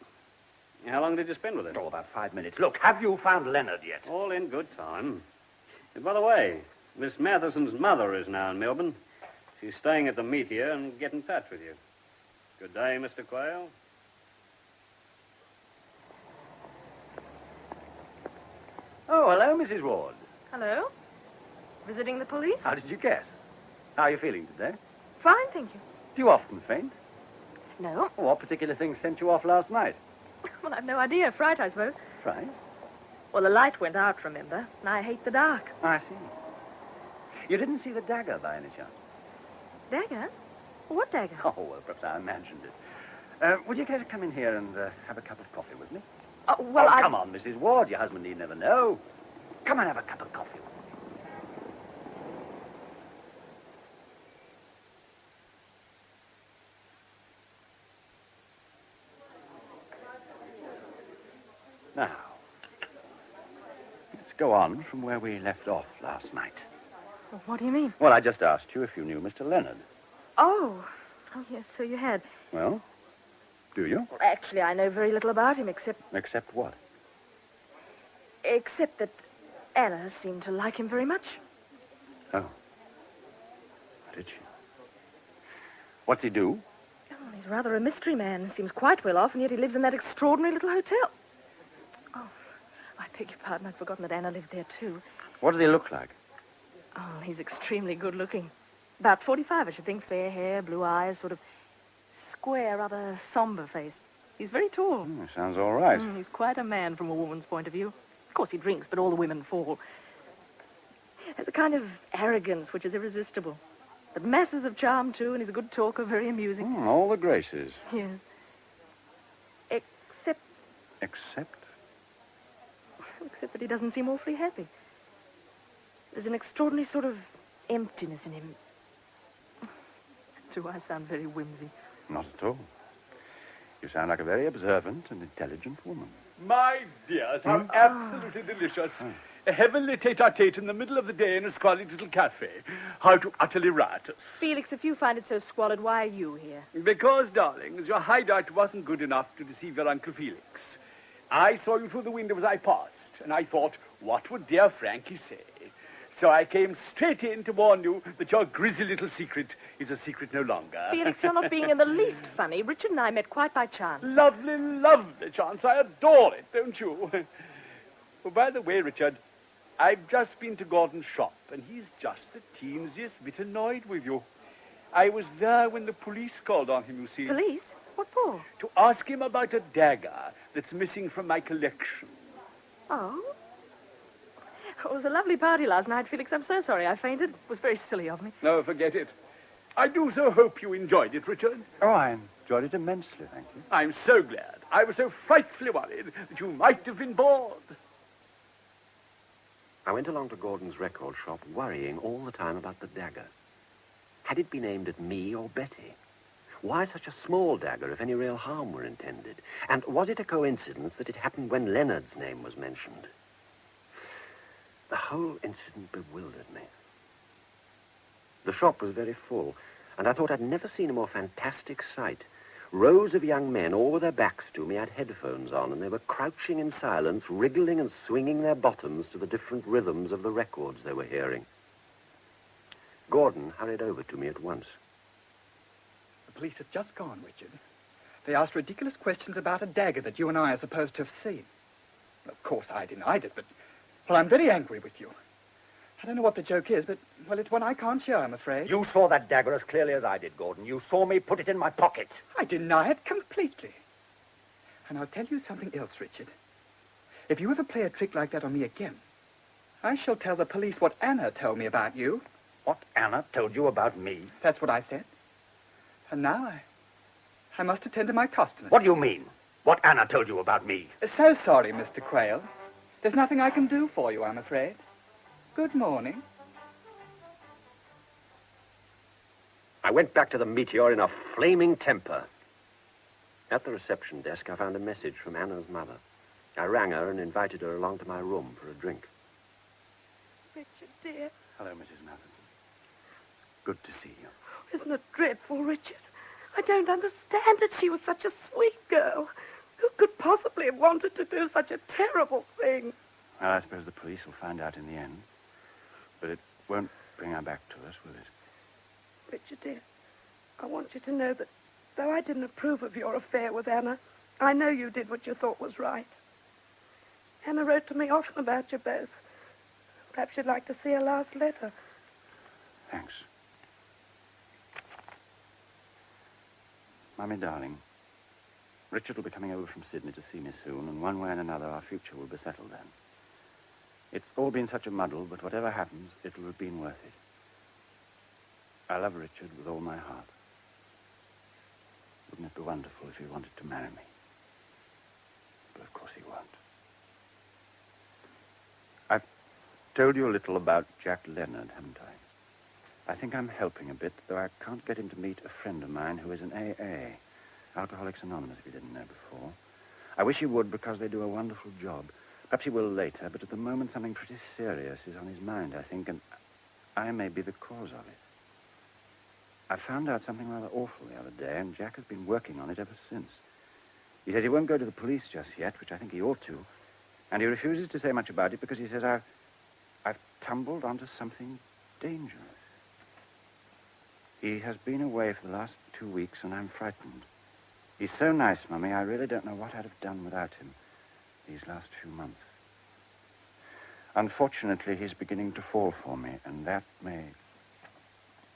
How long did you spend with her? Oh, about 5 minutes. Look, have you found Leonard yet? All in good time. And by the way, Miss Matheson's mother is now in Melbourne. She's staying at the Meteor and get in touch with you. Good day, Mr. Quayle. Oh, hello, Mrs. Ward. Hello? Visiting the police? How did you guess? How are you feeling today? Fine, thank you. Do you often faint? No. What particular thing sent you off last night? Well, I've no idea. Fright, I suppose. Fright? Well, the light went out, remember? And I hate the dark. I see. You didn't see the dagger by any chance? Dagger? What dagger? Oh, well, perhaps I imagined it. Would you care to come in here and have a cup of coffee with me? Well, come on, Mrs. Ward. Your husband need never know. Come and have a cup of coffee with me. Now, let's go on from where we left off last night. Well, what do you mean? Well, I just asked you if you knew Mr. Leonard. Oh, yes, so you had. Well, do you? Well, actually, I know very little about him, except Except what? that Anna seemed to like him very much. Oh. Did she? What's he do? Oh, he's rather a mystery man. Seems quite well off, and yet he lives in that extraordinary little hotel. Oh, I beg your pardon. I'd forgotten that Anna lived there, too. What does he look like? Oh, he's extremely good-looking. About 45, I should think. Fair hair, blue eyes, sort of square, rather somber face. He's very tall. Sounds all right. He's quite a man from a woman's point of view. Of course, he drinks, but all the women fall. Has a kind of arrogance which is irresistible. But masses of charm, too, and he's a good talker, very amusing. All the graces. Yes. Except that he doesn't seem awfully happy. There's an extraordinary sort of emptiness in him. Do I sound very whimsy? Not at all. You sound like a very observant and intelligent woman. My dears, how absolutely delicious. A heavenly tete-a-tete in the middle of the day in a squalid little cafe. How to utterly riotous. Felix, if you find it so squalid, why are you here? Because, darlings, your hideout wasn't good enough to deceive your Uncle Felix. I saw you through the window as I passed. and I thought, what would dear Frankie say? So I came straight in to warn you that your grisly little secret is a secret no longer. Felix, you're not being in the least funny. Richard and I met quite by chance. Lovely, lovely chance. I adore it, don't you? Oh, by the way, Richard, I've just been to Gordon's shop, and he's just the teенsiest bit annoyed with you. I was there when the police called on him, you see. Police? What for? To ask him about a dagger that's missing from my collection. Oh? It was a lovely party last night, Felix. I'm so sorry I fainted. It was very silly of me. No, forget it. I do so hope you enjoyed it, Richard. Oh, I enjoyed it immensely, thank you. I'm so glad. I was so frightfully worried that you might have been bored. I went along to Gordon's record shop, worrying all the time about the dagger. Had it been aimed at me or Betty? Why such a small dagger if any real harm were intended? And was it a coincidence that it happened when Leonard's name was mentioned? The whole incident bewildered me. The shop was very full, and I thought I'd never seen a more fantastic sight. Rows of young men, all with their backs to me, had headphones on, and they were crouching in silence, wriggling and swinging their bottoms to the different rhythms of the records they were hearing. Gordon hurried over to me at once. The police have just gone, Richard. They asked ridiculous questions about a dagger that you and I are supposed to have seen. Of course, I denied it, but... Well, I'm very angry with you. I don't know what the joke is, but, well, it's one I can't share, I'm afraid. You saw that dagger as clearly as I did, Gordon. You saw me put it in my pocket. I deny it completely. And I'll tell you something else, Richard. If you ever play a trick like that on me again, I shall tell the police what Anna told me about you. What Anna told you about me? That's what I said. And now I must attend to my customers. What do you mean? What Anna told you about me? So sorry, Mr. Quayle. There's nothing I can do for you, I'm afraid. Good morning. I went back to the Meteor in a flaming temper. At the reception desk, I found a message from Anna's mother. I rang her and invited her along to my room for a drink. Richard, dear. Hello, Mrs. Matheson. Good to see you. Isn't it dreadful, Richard? I don't understand it. She was such a sweet girl. Who could possibly have wanted to do such a terrible thing? Well, I suppose the police will find out in the end. But it won't bring her back to us, will it? Richard, dear, I want you to know that though I didn't approve of your affair with Anna, I know you did what you thought was right. Anna wrote to me often about you both. Perhaps you'd like to see her last letter. Thanks. Mummy, darling, Richard will be coming over from Sydney to see me soon, and one way and another our future will be settled then. It's all been such a muddle, but whatever happens, it'll have been worth it. I love Richard with all my heart. Wouldn't it be wonderful if he wanted to marry me? But of course he won't. I've told you a little about Jack Leonard, haven't I? I think I'm helping a bit, though I can't get him to meet a friend of mine who is an AA, Alcoholics Anonymous, if he didn't know before. I wish he would, because they do a wonderful job. Perhaps he will later, but at the moment something pretty serious is on his mind, I think, and I may be the cause of it. I found out something rather awful the other day, and Jack has been working on it ever since. He says he won't go to the police just yet, which I think he ought to, and he refuses to say much about it because he says I've tumbled onto something dangerous. He has been away for the last 2 weeks, and I'm frightened. He's so nice, Mummy, I really don't know what I'd have done without him these last few months. Unfortunately, he's beginning to fall for me, and that may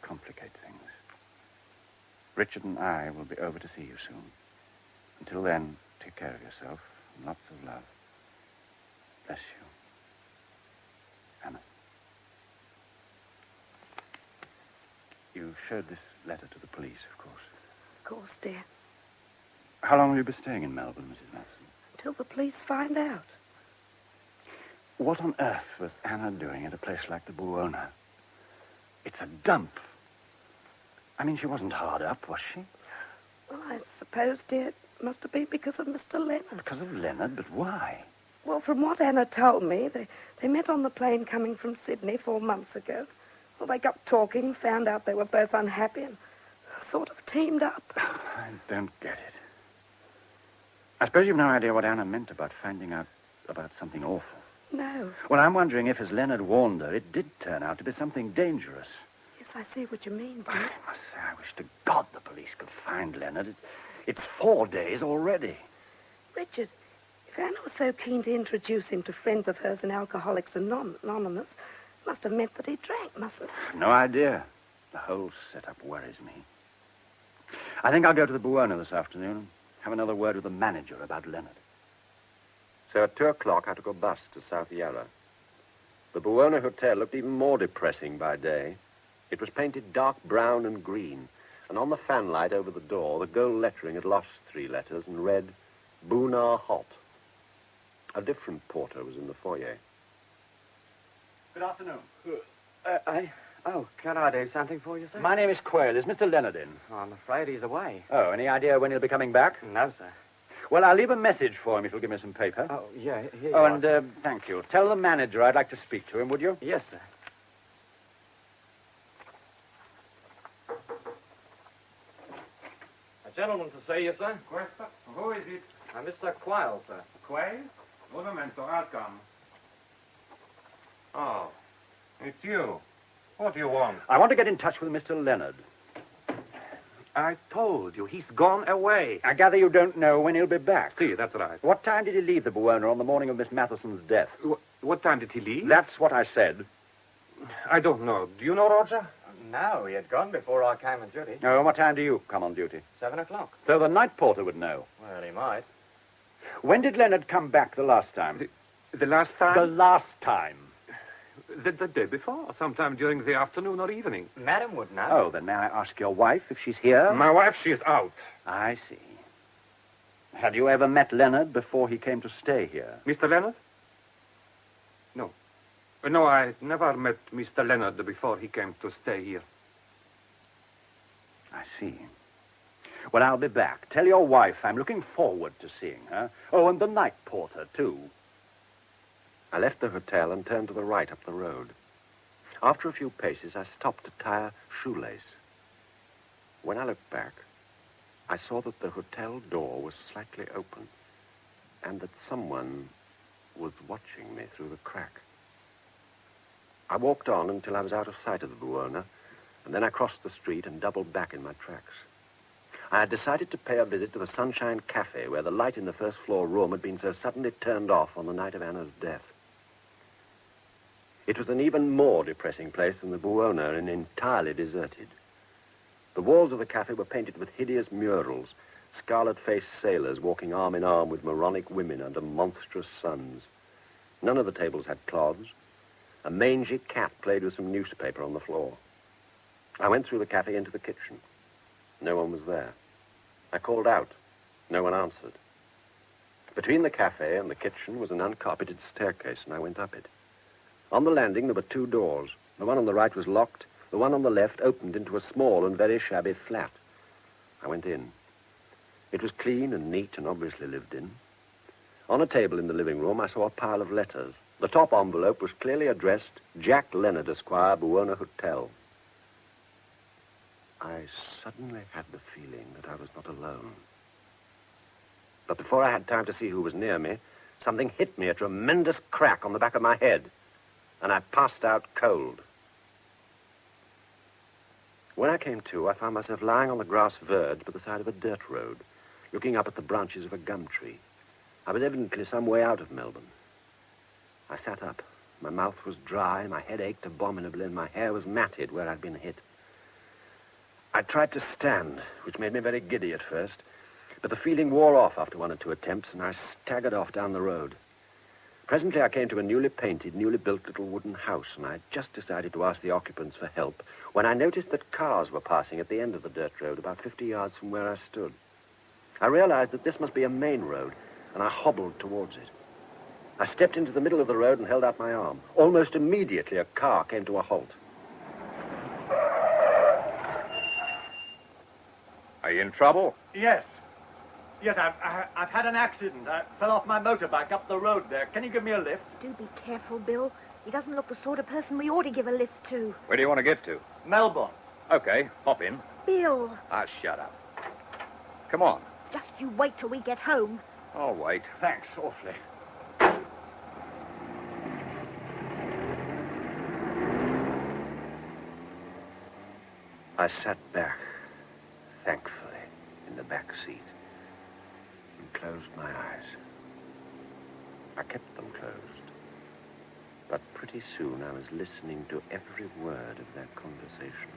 complicate things. Richard and I will be over to see you soon. Until then, take care of yourself, and lots of love. Bless you. Anna. You showed this letter to the police, of course. Of course, dear. How long will you be staying in Melbourne, Mrs. Matheson? Till the police find out. What on earth was Anna doing at a place like the Buona? It's a dump. I mean, she wasn't hard up, was she? Well, I suppose, dear, it must have been because of Mr. Leonard. Because of Leonard? But why? Well, from what Anna told me, they met on the plane coming from Sydney 4 months ago. Well, they got talking, found out they were both unhappy, and sort of teamed up. I don't get it. I suppose you've no idea what Anna meant about finding out about something awful. No. Well, I'm wondering if, as Leonard warned her, it did turn out to be something dangerous. Yes, I see what you mean, I dear. must say, I wish to God the police could find Leonard. It's 4 days already. Richard, if Anna was so keen to introduce him to friends of hers in Alcoholics Anonymous, it must have meant that he drank, mustn't it? No idea. The whole setup worries me. I think I'll go to the Buona this afternoon and have another word with the manager about Leonard. So at 2 o'clock, I took a bus to South Yarra. The Buona Hotel looked even more depressing by day. It was painted dark brown and green, and on the fanlight over the door, the gold lettering had lost 3 letters and read, Boona Hot. A different porter was in the foyer. Good afternoon. Can I do something for you, sir? My name is Quayle. Is Mr. Leonard in? Oh, I'm afraid he's away. Oh, any idea when he'll be coming back? No, sir. Well, I'll leave a message for him if you'll give me some paper. Oh, yeah, here you Oh, are. and thank you. Tell the manager I'd like to speak to him, would you? Yes, sir. A gentleman to see you, sir. Questa? Who is it? Mr. Quayle, sir. Quayle? Un momento, I'll come. Oh, it's you. What do you want? I want to get in touch with Mr. Leonard. I told you, he's gone away. I gather you don't know when he'll be back. See, that's right. What time did he leave the Buona on the morning of Miss Matheson's death? What time did he leave? That's what I said. I don't know. Do you know, Roger? No, he had gone before I came on duty. Oh, what time do you come on duty? 7 o'clock. So the night porter would know. Well, he might. When did Leonard come back the last time? The last time? The last time. The day before, sometime during the afternoon or evening. Madam would know. Oh, then may I ask your wife if she's here? My wife, she is out. I see. Had you ever met Leonard before he came to stay here? Mr. Leonard? No. No, I never met Mr. Leonard before he came to stay here. I see. Well, I'll be back. Tell your wife I'm looking forward to seeing her. Oh, and the night porter, too. I left the hotel and turned to the right up the road. After a few paces, I stopped to tie a shoelace. When I looked back, I saw that the hotel door was slightly open and that someone was watching me through the crack. I walked on until I was out of sight of the Buona, and then I crossed the street and doubled back in my tracks. I had decided to pay a visit to the Sunshine Cafe, where the light in the first-floor room had been so suddenly turned off on the night of Anna's death. It was an even more depressing place than the Buona and entirely deserted. The walls of the cafe were painted with hideous murals, scarlet-faced sailors walking arm in arm with moronic women under monstrous suns. None of the tables had cloths. A mangy cat played with some newspaper on the floor. I went through the cafe into the kitchen. No one was there. I called out. No one answered. Between the cafe and the kitchen was an uncarpeted staircase, and I went up it. On the landing, there were 2 doors. The one on the right was locked. The one on the left opened into a small and very shabby flat. I went in. It was clean and neat and obviously lived in. On a table in the living room, I saw a pile of letters. The top envelope was clearly addressed, Jack Leonard, Esquire, Buona Hotel. I suddenly had the feeling that I was not alone. But before I had time to see who was near me, something hit me a tremendous crack on the back of my head, and I passed out cold. When I came to, I found myself lying on the grass verge by the side of a dirt road, looking up at the branches of a gum tree. I was evidently some way out of Melbourne. I sat up. My mouth was dry, my head ached abominably, and my hair was matted where I'd been hit. I tried to stand, which made me very giddy at first, but the feeling wore off after 1 or 2 attempts, and I staggered off down the road. Presently, I came to a newly painted, newly built little wooden house, and I had just decided to ask the occupants for help when I noticed that cars were passing at the end of the dirt road, about 50 yards from where I stood. I realized that this must be a main road, and I hobbled towards it. I stepped into the middle of the road and held out my arm. Almost immediately, a car came to a halt. Are you in trouble? Yes. Yes, I've had an accident. I fell off my motorbike up the road there. Can you give me a lift? Do be careful, Bill. He doesn't look the sort of person we ought to give a lift to. Where do you want to get to? Melbourne. Okay, hop in. Bill, Ah, shut up. Come on. just you wait till we get home. I'll wait. Thanks, awfully. I sat back, thankfully, in the back seat and closed my eyes. I kept them closed, but pretty soon I was listening to every word of their conversation.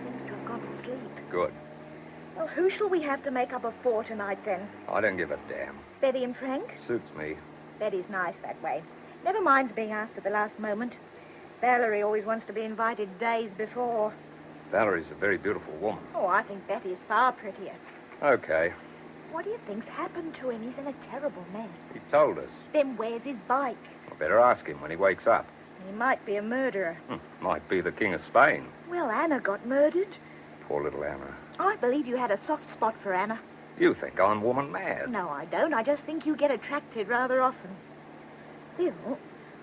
Seems to have gone to sleep. Good. Well, who shall we have to make up a four tonight, then? I don't give a damn. Betty and Frank? Suits me. Betty's nice that way. Never minds being asked at the last moment. Valerie always wants to be invited days before. Valerie's a very beautiful woman. Oh, I think Betty's far prettier. Okay. What do you think's happened to him? He's in a terrible mess. He told us. Then where's his bike? I better ask him when he wakes up. He might be a murderer. Might be the King of Spain. Well, Anna got murdered. Poor little Anna. I believe you had a soft spot for Anna. You think I'm woman mad. No, I don't. I just think you get attracted rather often. Phil,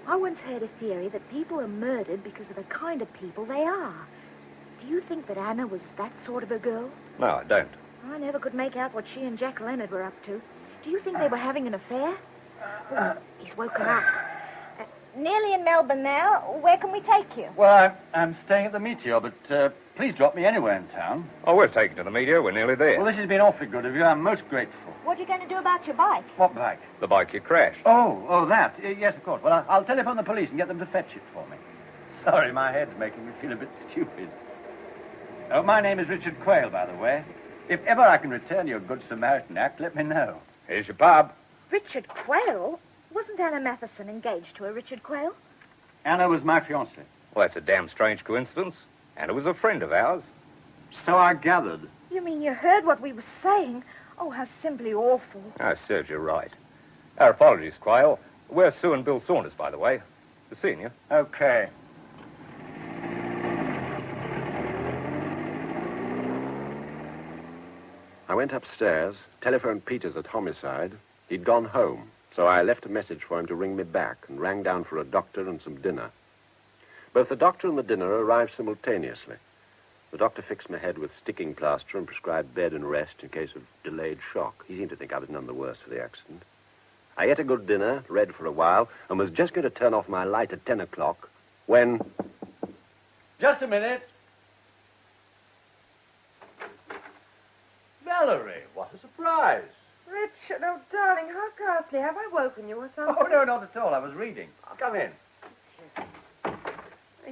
I once heard a theory that people are murdered because of the kind of people they are. Do you think that Anna was that sort of a girl? No, I don't. I never could make out what she and Jack Leonard were up to. Do you think they were having an affair? Oh, he's woken up. Nearly in Melbourne now. Where can we take you? Well, I'm staying at the Meteor, but please drop me anywhere in town. Oh, we're taking to the Meteor. We're nearly there. Well, this has been awfully good of you. I'm most grateful. What are you going to do about your bike? What bike? The bike you crashed. Oh, that. Yes, of course. Well, I'll telephone the police and get them to fetch it for me. Sorry, my head's making me feel a bit stupid. Oh, my name is Richard Quayle, by the way. If ever I can return your Good Samaritan act, let me know. Here's your pub. Richard Quayle? Wasn't Anna Matheson engaged to a Richard Quayle? Anna was my fiancée. Well, that's a damn strange coincidence. Anna was a friend of ours. So I gathered. You mean you heard what we were saying? Oh, how simply awful. Ah, serves you right. Our apologies, Quayle. We're Sue and Bill Saunders, by the way. Good seeing you. Okay. I went upstairs, telephoned Peters at Homicide. He'd gone home, so I left a message for him to ring me back and rang down for a doctor and some dinner. Both the doctor and the dinner arrived simultaneously. The doctor fixed my head with sticking plaster and prescribed bed and rest in case of delayed shock. He seemed to think I was none the worse for the accident. I ate a good dinner, read for a while, and was just going to turn off my light at 10 o'clock when... Just a minute. Valerie, what a surprise. Richard, oh, darling, how ghastly. Have I woken you or something? Oh, no, not at all. I was reading. Come in.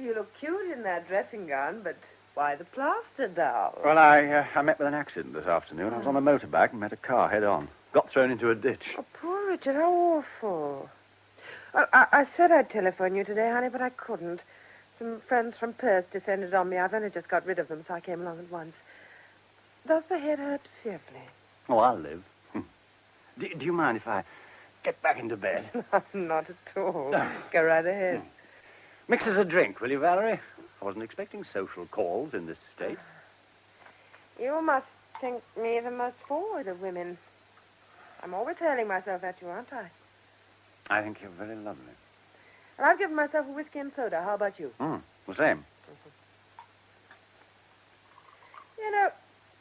You look cute in that dressing gown, but why the plaster, doll? Well, I met with an accident this afternoon. I was on a motorbike and met a car head-on. Got thrown into a ditch. Oh, poor Richard, how awful. I said I'd telephone you today, honey, but I couldn't. Some friends from Perth descended on me. I've only just got rid of them, so I came along at once. Does the head hurt fearfully? Oh, I'll live. Do you mind if I get back into bed? Not at all. Go right ahead. Mix us a drink, will you, Valerie? I wasn't expecting social calls in this state. You must think me the most forward of women. I'm always hurling myself at you, aren't I? I think you're very lovely. And I've given myself a whiskey and soda. How about you? The same. You know,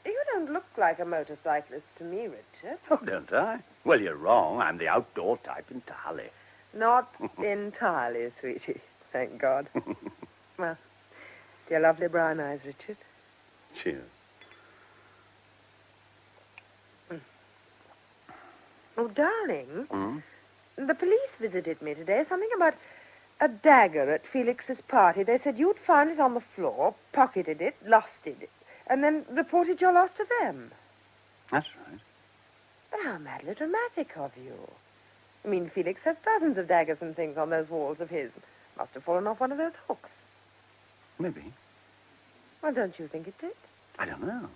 you don't look like a motorcyclist to me, Richard. Oh, don't I? Well, you're wrong. I'm the outdoor type entirely. Not entirely, sweetie. Thank God. Well, your lovely brown eyes, Richard. Cheers. Oh, darling. The police visited me today. Something about a dagger at Felix's party. They said you'd found it on the floor, pocketed it, lost it, and then reported your loss to them. That's right. But how madly dramatic of you. I mean, Felix has dozens of daggers and things on those walls of his. Must have fallen off one of those hooks. Maybe. Well, don't you think it did? I don't know.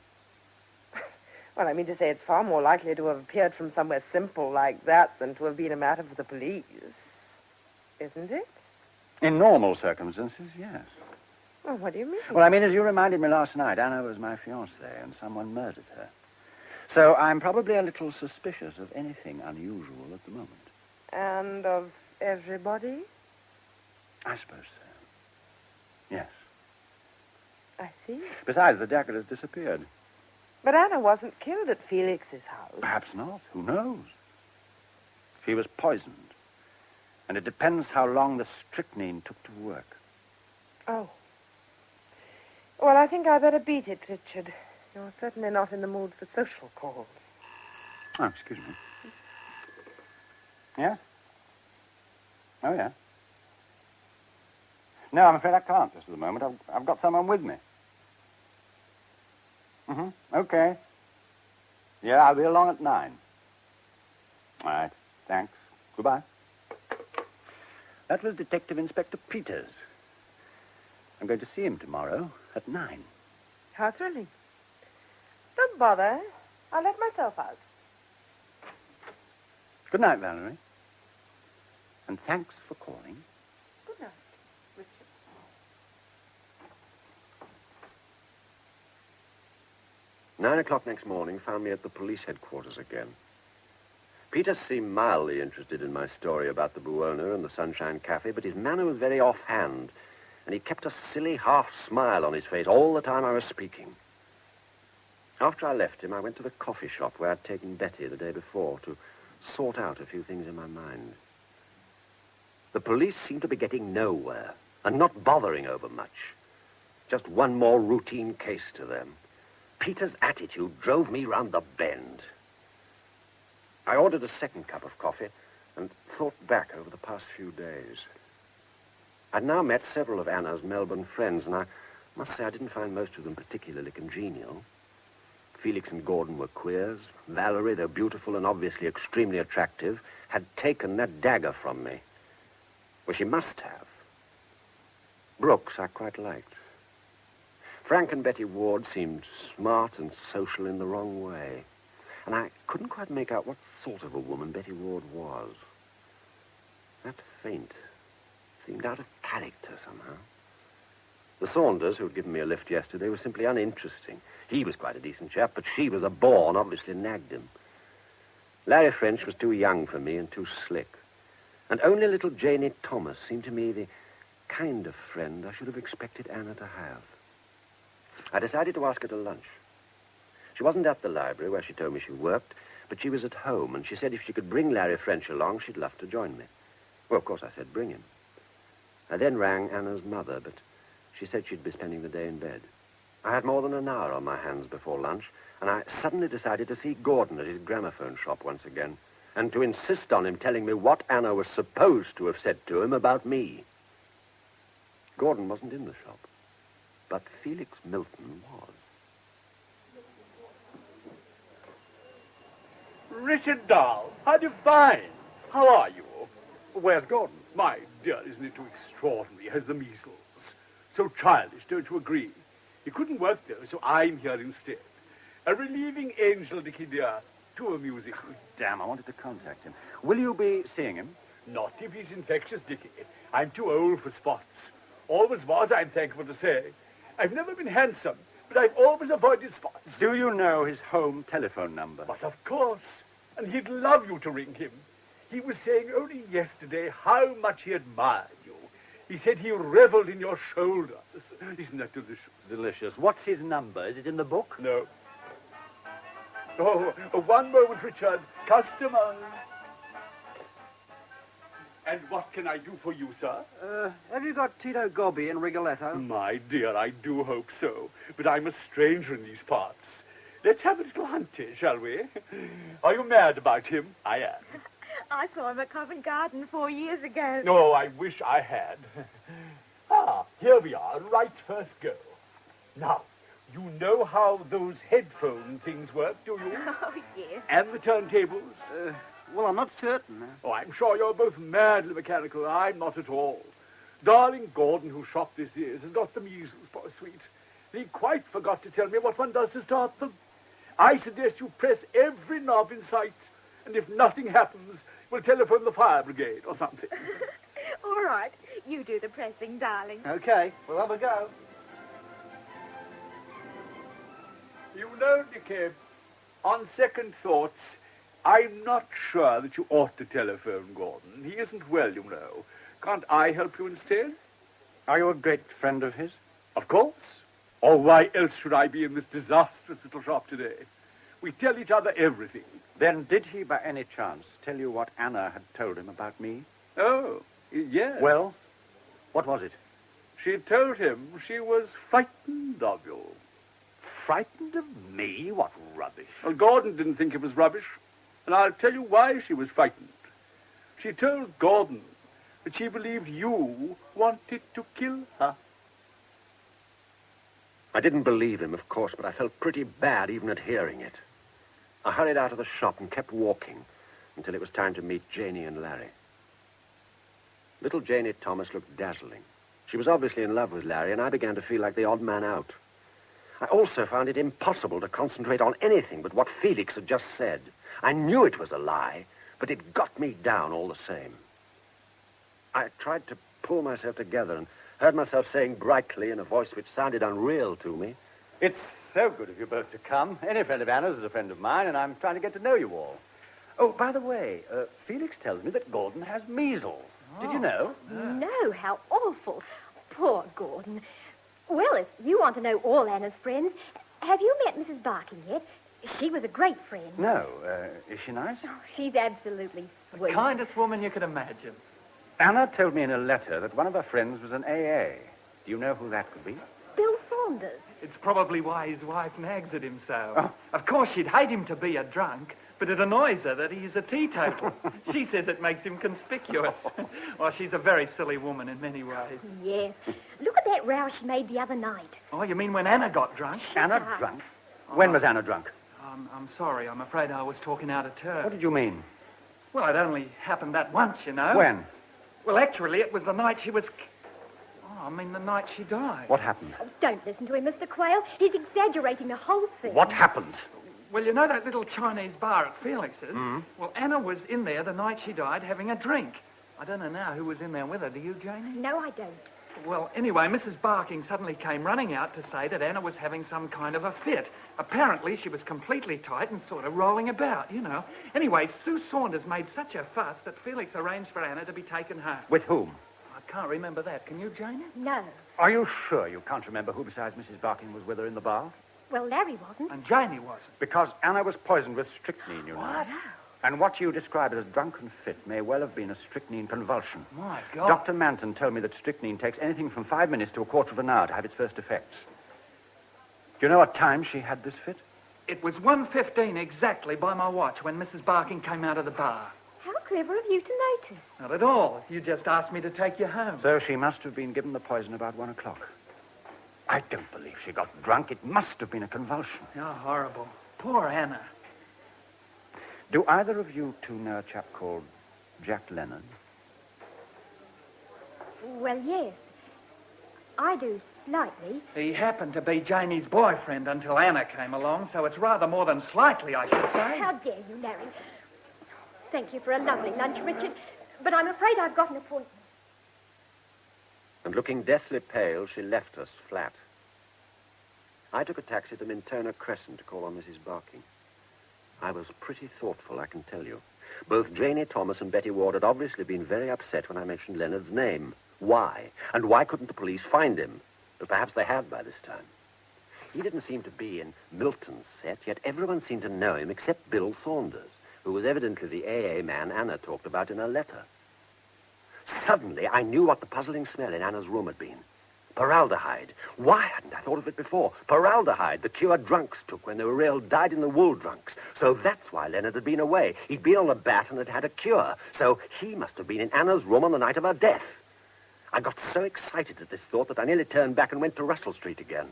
Well, I mean to say it's far more likely to have appeared from somewhere simple like that than to have been a matter for the police. Isn't it? In normal circumstances, yes. Well, what do you mean? Well, I mean, as you reminded me last night, Anna was my fiancée and someone murdered her. So I'm probably a little suspicious of anything unusual at the moment. And of everybody? I suppose so. Yes. I see. Besides, the dagger has disappeared. But Anna wasn't killed at Felix's house. Perhaps not. Who knows? She was poisoned. And it depends how long the strychnine took to work. Oh. Well, I think I'd better beat it, Richard. You're certainly not in the mood for social calls. Oh, excuse me. Yes? Oh, yeah. No, I'm afraid I can't just at the moment. I've got someone with me. Mm-hmm. Okay. Yeah, I'll be along at 9. All right. Thanks. Goodbye. That was Detective Inspector Peters. I'm going to see him tomorrow at 9. How thrilling. Don't bother. I'll let myself out. Good night, Valerie. And thanks for calling. Good night, Richard. 9 o'clock next morning found me at the police headquarters again. Peter seemed mildly interested in my story about the Buona and the Sunshine Cafe, but his manner was very offhand, and he kept a silly half-smile on his face all the time I was speaking. After I left him, I went to the coffee shop where I'd taken Betty the day before to sort out a few things in my mind. The police seemed to be getting nowhere and not bothering over much. Just one more routine case to them. Peter's attitude drove me round the bend. I ordered a second cup of coffee and thought back over the past few days. I'd now met several of Anna's Melbourne friends, and I must say I didn't find most of them particularly congenial. Felix and Gordon were queers. Valerie, though beautiful and obviously extremely attractive, had taken that dagger from me. Well, she must have. Brooks I quite liked. Frank and Betty Ward seemed smart and social in the wrong way. And I couldn't quite make out what sort of a woman Betty Ward was. That faint seemed out of character somehow. The Saunders, who had given me a lift yesterday, were simply uninteresting. He was quite a decent chap, but she was a bore and obviously nagged him. Larry French was too young for me and too slick. And only little Janie Thomas seemed to me the kind of friend I should have expected Anna to have. I decided to ask her to lunch. She wasn't at the library where she told me she worked, but she was at home, and she said if she could bring Larry French along, she'd love to join me. Well, of course, I said bring him. I then rang Anna's mother, but she said she'd be spending the day in bed. I had more than an hour on my hands before lunch, and I suddenly decided to see Gordon at his gramophone shop once again, and to insist on him telling me what Anna was supposed to have said to him about me. Gordon wasn't in the shop, but Felix Milton was. Richard Dahl, how do you find? How are you? Where's Gordon? My dear, isn't it too extraordinary? He has the measles. So childish, don't you agree? He couldn't work, though, so I'm here instead. A relieving angel, Dickie dear. Too amusing. Damn, I wanted to contact him. Will you be seeing him? Not if he's infectious, Dickie. I'm too old for spots. Always was, I'm thankful to say. I've never been handsome, but I've always avoided spots. Do you know his home telephone number? But of course. And he'd love you to ring him. He was saying only yesterday how much he admired you. He said he reveled in your shoulders. Isn't that delicious? Delicious. What's his number? Is it in the book? No. Oh, one moment, Richard. Customer. And what can I do for you, sir? Have you got Tito Gobbi and Rigoletto? My dear, I do hope so. But I'm a stranger in these parts. Let's have a little hunty, shall we? Are you mad about him? I am. I saw him at Covent Garden 4 years ago. No, I wish I had. Here we are, right first go. Now, you know how those headphone things work, do you? Oh, yes. And the turntables? Well, I'm not certain. Oh, I'm sure you're both madly mechanical. I'm not at all. Darling Gordon, whose shop this is, has got the measles, poor sweet. He quite forgot to tell me what one does to start them. I suggest you press every knob in sight, and if nothing happens, we'll telephone the fire brigade or something. All right. You do the pressing, darling. Okay, we'll have a go. You know, Dickie, on second thoughts, I'm not sure that you ought to telephone Gordon. He isn't well, you know. Can't I help you instead? Are you a great friend of his? Of course. Or why else should I be in this disastrous little shop today? We tell each other everything. Then did he, by any chance, tell you what Anna had told him about me? Oh, yes. Well, what was it? She told him she was frightened of you. Frightened of me? What rubbish. Well, Gordon didn't think it was rubbish, and I'll tell you why she was frightened. She told Gordon that she believed you wanted to kill her. I didn't believe him, of course, but I felt pretty bad even at hearing it. I hurried out of the shop and kept walking until it was time to meet Janie and Larry. Little Janie Thomas looked dazzling. She was obviously in love with Larry, and I began to feel like the odd man out. I also found it impossible to concentrate on anything but what Felix had just said. I knew it was a lie, but it got me down all the same. I tried to pull myself together and heard myself saying brightly in a voice which sounded unreal to me, It's so good of you both to come. Any friend of Anna's is a friend of mine, and I'm trying to get to know you all. Oh, by the way, Felix tells me that Gordon has measles. Did you know? No, how awful. Poor Gordon. Well, if you want to know all Anna's friends, have you met Mrs. Barking yet? She was a great friend. No. Is she nice? Oh, she's absolutely sweet. Kindest woman you could imagine. Anna told me in a letter that one of her friends was an AA. Do you know who that could be? Bill Saunders. It's probably why his wife nags at him so. Of course, she'd hate him to be a drunk, but it annoys her that he's a teetotal. She says it makes him conspicuous. Well, she's a very silly woman in many ways. Yes. Look at that row she made the other night. Oh, you mean when Anna got drunk? Anna drunk? When was Anna drunk? I'm sorry. I'm afraid I was talking out of turn. What did you mean? Well, it only happened that once, you know. When? Well, actually, it was the night she was... the night she died. What happened? Oh, don't listen to him, Mr. Quayle. He's exaggerating the whole thing. What happened? Well, you know that little Chinese bar at Felix's? Mm. Well, Anna was in there the night she died having a drink. I don't know now who was in there with her. Do you, Janie? No, I don't. Well, anyway, Mrs. Barking suddenly came running out to say that Anna was having some kind of a fit. Apparently, she was completely tight and sort of rolling about, you know. Anyway, Sue Saunders made such a fuss that Felix arranged for Anna to be taken home. With whom? I can't remember that. Can you, Janie? No. Are you sure you can't remember who besides Mrs. Barking was with her in the bar? Well, Larry wasn't. And Janie wasn't. Because Anna was poisoned with strychnine, you know. What? And what you described as drunken fit may well have been a strychnine convulsion. My God. Dr. Manton told me that strychnine takes anything from 5 minutes to a quarter of an hour to have its first effects. Do you know what time she had this fit? It was 1:15 exactly by my watch when Mrs. Barking came out of the bar. How clever of you to notice. Not at all. You just asked me to take you home. So she must have been given the poison about 1 o'clock. I don't believe she got drunk. It must have been a convulsion. How horrible. Poor Anna. Do either of you two know a chap called Jack Leonard? Well, yes. I do, slightly. He happened to be Janie's boyfriend until Anna came along, so it's rather more than slightly, I should say. How dare you, Larry? Thank you for a lovely lunch, Richard, but I'm afraid I've got an appointment. And looking deathly pale, she left us flat. I took a taxi to Mintona Crescent to call on Mrs. Barking. I was pretty thoughtful, I can tell you. Both Janie Thomas and Betty Ward had obviously been very upset when I mentioned Leonard's name. Why? And why couldn't the police find him? But perhaps they had by this time. He didn't seem to be in Milton's set, yet everyone seemed to know him except Bill Saunders, who was evidently the AA man Anna talked about in her letter. Suddenly, I knew what the puzzling smell in Anna's room had been. Paraldehyde. Why hadn't I thought of it before? Paraldehyde, the cure drunks took when they were real dyed-in-the-wool drunks. So that's why Leonard had been away. He'd been on a bat and had had a cure. So he must have been in Anna's room on the night of her death. I got so excited at this thought that I nearly turned back and went to Russell Street again.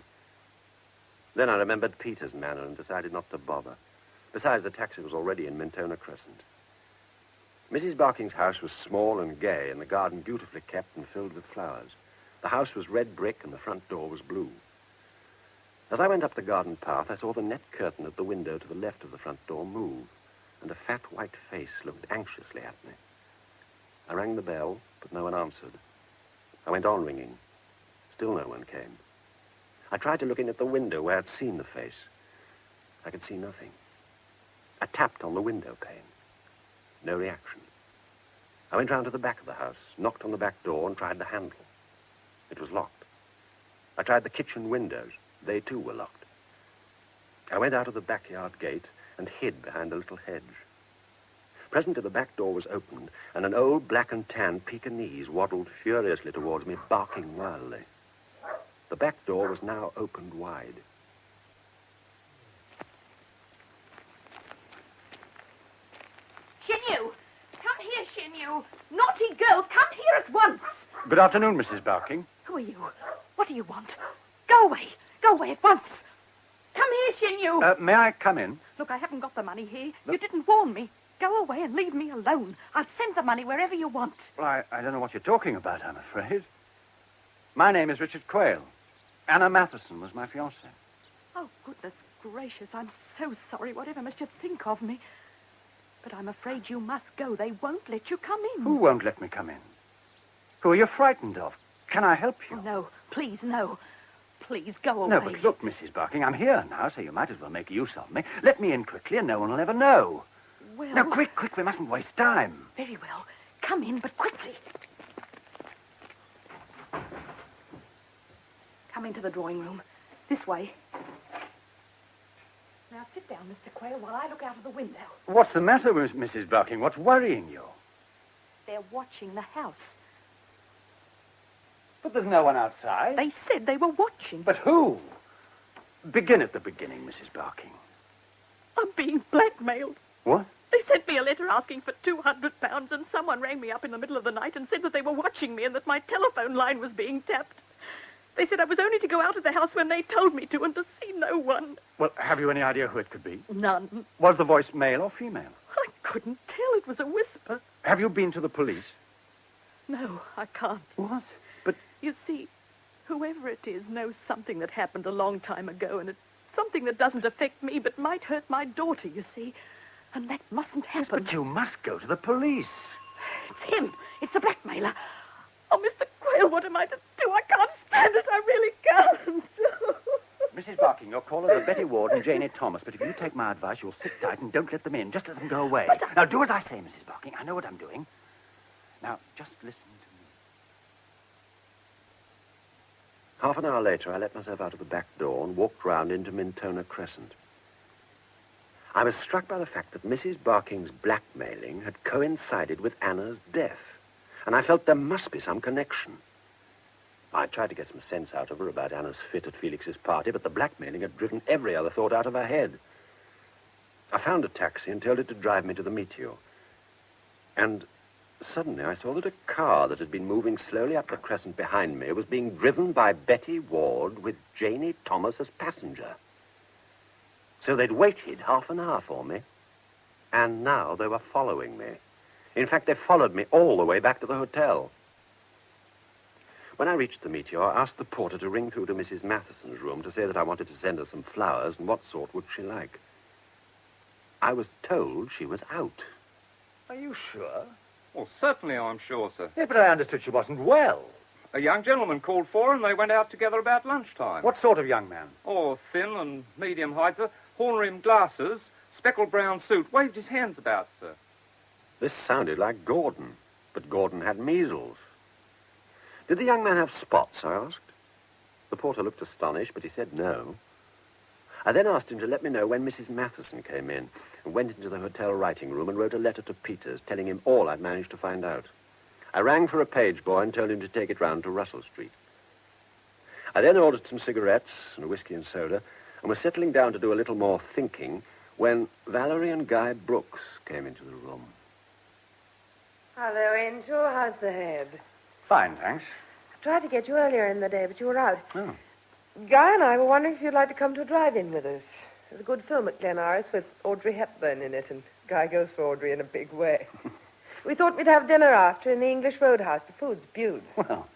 Then I remembered Peter's manner and decided not to bother. Besides, the taxi was already in Mintona Crescent. Mrs. Barking's house was small and gay, and the garden beautifully kept and filled with flowers. The house was red brick, and the front door was blue. As I went up the garden path, I saw the net curtain at the window to the left of the front door move, and a fat white face looked anxiously at me. I rang the bell, but no one answered. I went on ringing. Still no one came. I tried to look in at the window where I'd seen the face. I could see nothing. I tapped on the window pane. No reaction. I went round to the back of the house, knocked on the back door, and tried the handle. It was locked. I tried the kitchen windows. They, too, were locked. I went out of the backyard gate and hid behind a little hedge. Presently, the back door was opened, and an old black and tan Pekingese waddled furiously towards me, barking wildly. The back door was now opened wide. Shin-Yu! Come here, Shin-Yu! Naughty girl, come here at once! Good afternoon, Mrs. Barking. Who are you? What do you want? Go away! Go away at once! Come here, Shin-Yu! May I come in? Look, I haven't got the money here. You didn't warn me. Go away and leave me alone. I'll send the money wherever you want. Well, I don't know what you're talking about, I'm afraid. My name is Richard Quayle. Anna Matheson was my fiancée. Oh, goodness gracious, I'm so sorry. Whatever must you think of me? But I'm afraid you must go. They won't let you come in. Who won't let me come in? Who are you frightened of? Can I help you? Oh, no, please, no. Please, go away. No, but look, Mrs. Barking, I'm here now, so you might as well make use of me. Let me in quickly and no one will ever know. Well... Now, quick, we mustn't waste time. Very well. Come in, but quickly. Come into the drawing room. This way. Now, sit down, Mr. Quayle, while I look out of the window. What's the matter with Mrs. Barking? What's worrying you? They're watching the house. But there's no one outside. They said they were watching. But who? Begin at the beginning, Mrs. Barking. I'm being blackmailed. What? They sent me a letter asking for £200, and someone rang me up in the middle of the night and said that they were watching me and that my telephone line was being tapped. They said I was only to go out of the house when they told me to and to see no one. Well, have you any idea who it could be? None. Was the voice male or female? I couldn't tell. It was a whisper. Have you been to the police? No, I can't. What? But... You see, whoever it is knows something that happened a long time ago, and it's something that doesn't affect me but might hurt my daughter, you see. And that mustn't happen. But you must go to the police. It's him. It's the blackmailer. Oh, Mr. Quayle, what am I to do? I can't stand it. I really can't. Mrs. Barking, your callers are Betty Ward and Janie Thomas, but if you take my advice, you'll sit tight and don't let them in. Just let them go away. Now, do as I say, Mrs. Barking. I know what I'm doing. Now, just listen to me. Half an hour later, I let myself out of the back door and walked round into Mintona Crescent. I was struck by the fact that Mrs. Barking's blackmailing had coincided with Anna's death, and I felt there must be some connection. I tried to get some sense out of her about Anna's fit at Felix's party, but the blackmailing had driven every other thought out of her head. I found a taxi and told it to drive me to the Meteor. And suddenly I saw that a car that had been moving slowly up the crescent behind me was being driven by Betty Ward with Janie Thomas as passenger. So they'd waited half an hour for me, and now they were following me. In fact, they followed me all the way back to the hotel. When I reached the Meteor, I asked the porter to ring through to Mrs. Matheson's room to say that I wanted to send her some flowers and what sort would she like. I was told she was out. Are you sure? Well, certainly I'm sure, sir. Yeah, but I understood she wasn't well. A young gentleman called for her and they went out together about lunchtime. What sort of young man? Oh, thin and medium height, sir. Horn-rimmed glasses, speckled brown suit. Waved his hands about, sir. This sounded like Gordon, but Gordon had measles. Did the young man have spots, I asked. The porter looked astonished, but he said no. I then asked him to let me know when Mrs. Matheson came in, and went into the hotel writing room and wrote a letter to Peters, telling him all I'd managed to find out. I rang for a page boy and told him to take it round to Russell Street. I then ordered some cigarettes and a whiskey and soda, and was settling down to do a little more thinking when Valerie and Guy Brooks came into the room. Hello, Angel. How's the head? Fine, thanks. I tried to get you earlier in the day, but you were out. Oh. Guy and I were wondering if you'd like to come to a drive-in with us. There's a good film at Glen Iris with Audrey Hepburn in it, and Guy goes for Audrey in a big way. We thought we'd have dinner after in the English Roadhouse. The food's beaut. Well,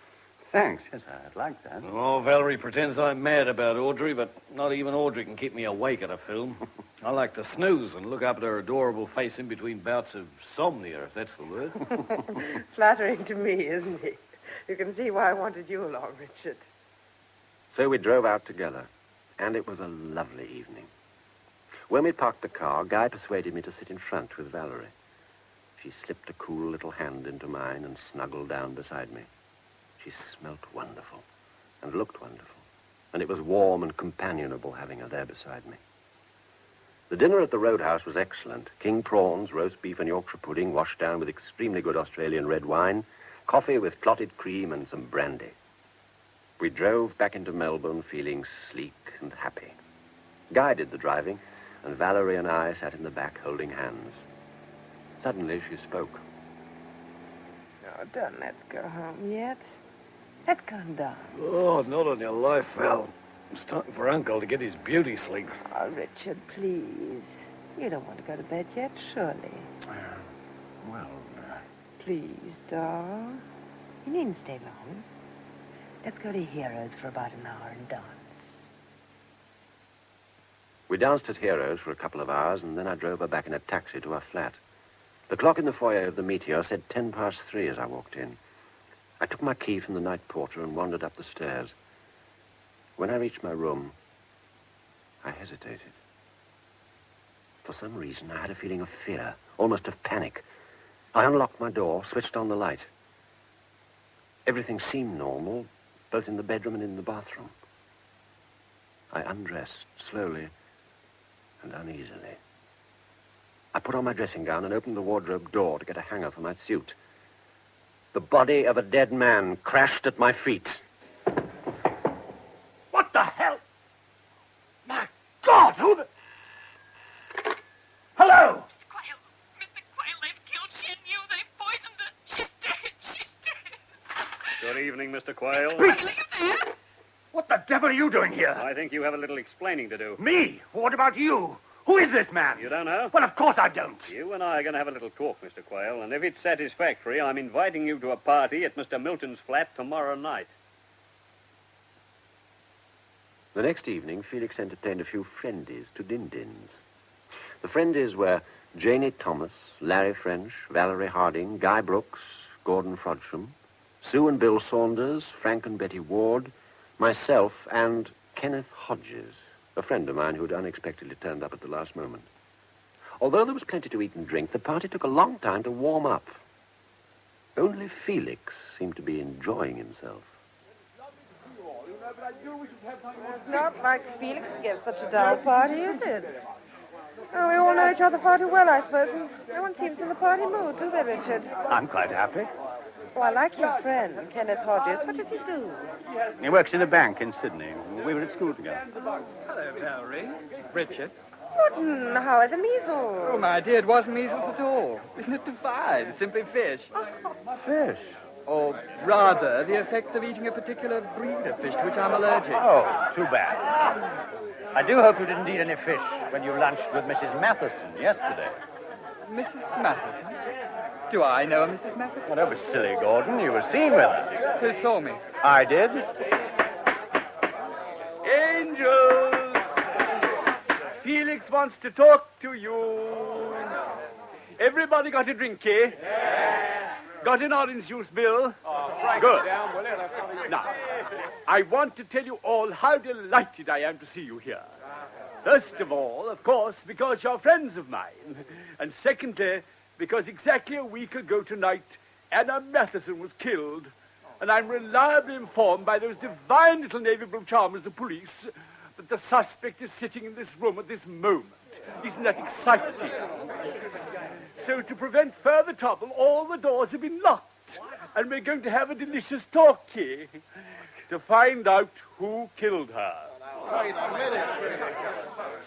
thanks. Yes, I'd like that. Oh, Valerie pretends I'm mad about Audrey, but not even Audrey can keep me awake at a film. I like to snooze and look up at her adorable face in between bouts of somnia, if that's the word. Flattering to me, isn't he? You can see why I wanted you along, Richard. So we drove out together, and it was a lovely evening. When we parked the car, Guy persuaded me to sit in front with Valerie. She slipped a cool little hand into mine and snuggled down beside me. She smelt wonderful and looked wonderful, and it was warm and companionable having her there beside me. The dinner at the Roadhouse was excellent. King prawns, roast beef and Yorkshire pudding washed down with extremely good Australian red wine, coffee with clotted cream and some brandy. We drove back into Melbourne feeling sleek and happy. Guy did the driving, and Valerie and I sat in the back holding hands. Suddenly she spoke. Oh, don't let's go home yet. Let's come down. Oh, not on your life, Val. It's time for Uncle to get his beauty sleep. Oh, Richard, please. You don't want to go to bed yet, surely. Well, Please, doll. You needn't stay long. Let's go to Heroes for about an hour and dance. We danced at Heroes for a couple of hours, and then I drove her back in a taxi to her flat. The clock in the foyer of the Meteor said 3:10 as I walked in. I took my key from the night porter and wandered up the stairs. When I reached my room, I hesitated. For some reason, I had a feeling of fear, almost of panic. I unlocked my door, switched on the light. Everything seemed normal, both in the bedroom and in the bathroom. I undressed slowly and uneasily. I put on my dressing gown and opened the wardrobe door to get a hanger for my suit. The body of a dead man crashed at my feet. What the hell? My God, who the... Hello! Mr. Quayle, they've killed Shin Yu. They've poisoned her. She's dead. She's dead. Good evening, Mr. Quayle. Are you there? What the devil are you doing here? I think you have a little explaining to do. Me? What about you? Who is this man? You don't know? Well, of course I don't. You and I are going to have a little talk, Mr. Quayle, and if it's satisfactory, I'm inviting you to a party at Mr. Milton's flat tomorrow night. The next evening, Felix entertained a few friendies to din-dins. The friendies were Janie Thomas, Larry French, Valerie Harding, Guy Brooks, Gordon Frodsham, Sue and Bill Saunders, Frank and Betty Ward, myself, and Kenneth Hodges, a friend of mine who had unexpectedly turned up at the last moment. Although there was plenty to eat and drink, the party took a long time to warm up. Only Felix seemed to be enjoying himself. It's not like Felix gives such a dull party, is it? Oh, we all know each other far too well, I suppose. And no one seems in the party mood, do they, Richard? I'm quite happy. Oh, I like your friend, Kenneth Hodges. What does he do? He works in a bank in Sydney. We were at school together. Hello, Valerie. Richard. Gordon, how are the measles? Oh, my dear, it wasn't measles at all. Isn't it divine? Simply fish. Fish? Or rather, the effects of eating a particular breed of fish to which I'm allergic. Oh, too bad. I do hope you didn't eat any fish when you lunched with Mrs. Matheson yesterday. Mrs. Matheson? Do I know a Mrs. Matheson? Well, don't be silly, Gordon. You were seen with her. Who saw me? I did. Angels! Felix wants to talk to you. Everybody got a drink, eh? Yeah. Got an orange juice, Bill? Good. Now, I want to tell you all how delighted I am to see you here. First of all, of course, because you're friends of mine. And secondly, because exactly a week ago tonight, Anna Matheson was killed. And I'm reliably informed by those divine little navy blue charmers, the police, that the suspect is sitting in this room at this moment. Isn't that exciting? So to prevent further trouble, all the doors have been locked. And we're going to have a delicious talk here to find out who killed her. Wait a minute.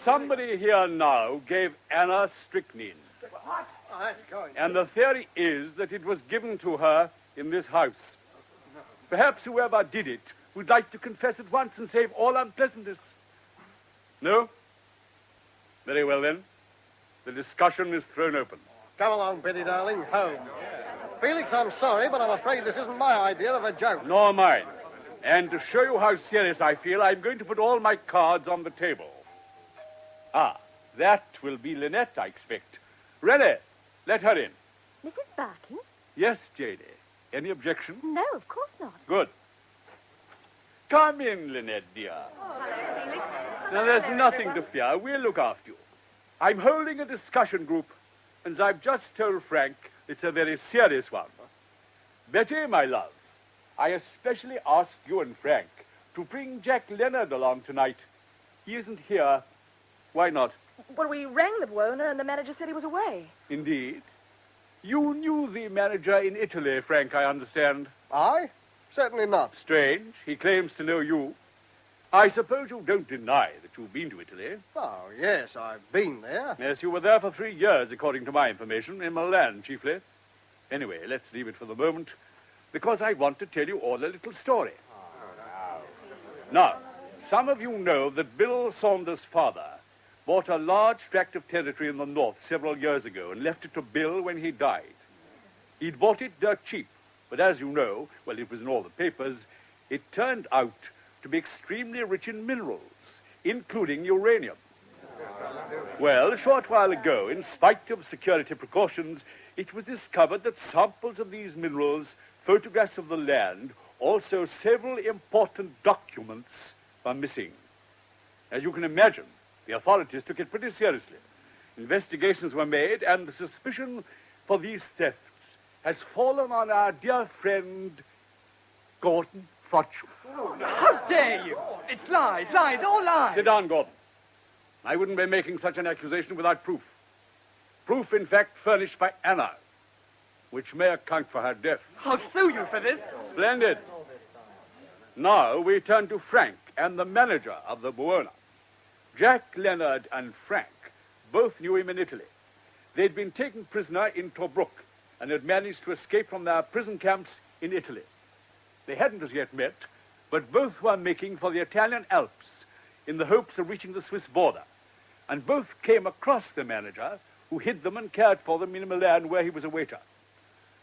Somebody here now gave Anna strychnine. What? Oh, that's going. And the theory is that it was given to her in this house. Perhaps whoever did it would like to confess at once and save all unpleasantness. No? Very well, then. The discussion is thrown open. Come along, Betty, darling. Home. Felix, I'm sorry, but I'm afraid this isn't my idea of a joke. Nor mine. And to show you how serious I feel, I'm going to put all my cards on the table. Ah, that will be Lynette, I expect. Rennie, let her in. Mrs. Barking? Yes, Janie. Any objection? No, of course not. Good. Come in, Lynette, dear. Hello, Felix. Now, there's nothing to fear. We'll look after you. I'm holding a discussion group, and as I've just told Frank, it's a very serious one. Betty, my love, I especially asked you and Frank to bring Jack Leonard along tonight. He isn't here. Why not? Well, we rang the owner, and the manager said he was away. Indeed. You knew the manager in Italy, Frank, I understand. I? Certainly not. Strange. He claims to know you. I suppose you don't deny that you've been to Italy. Oh, yes, I've been there. Yes, you were there for 3 years, according to my information, in Milan, chiefly. Anyway, let's leave it for the moment, because I want to tell you all a little story. Now, some of you know that Bill Saunders' father bought a large tract of territory in the north several years ago and left it to Bill when he died. He'd bought it dirt cheap, but as you know, well, it was in all the papers, it turned out to be extremely rich in minerals, including uranium. Well, a short while ago, in spite of security precautions, it was discovered that samples of these minerals, photographs of the land, also several important documents are missing. As you can imagine, the authorities took it pretty seriously. Investigations were made, and the suspicion for these thefts has fallen on our dear friend, Gordon Fortune. How dare you? It's lies, all lies. Sit down, Gordon. I wouldn't be making such an accusation without proof. Proof, in fact, furnished by Anna, which may account for her death. I'll sue you for this. Splendid. Now we turn to Frank and the manager of the Buona. Jack Leonard and Frank both knew him in Italy. They'd been taken prisoner in Tobruk and had managed to escape from their prison camps in Italy. They hadn't as yet met, but both were making for the Italian Alps in the hopes of reaching the Swiss border. And both came across the manager, who hid them and cared for them in Milan, where he was a waiter.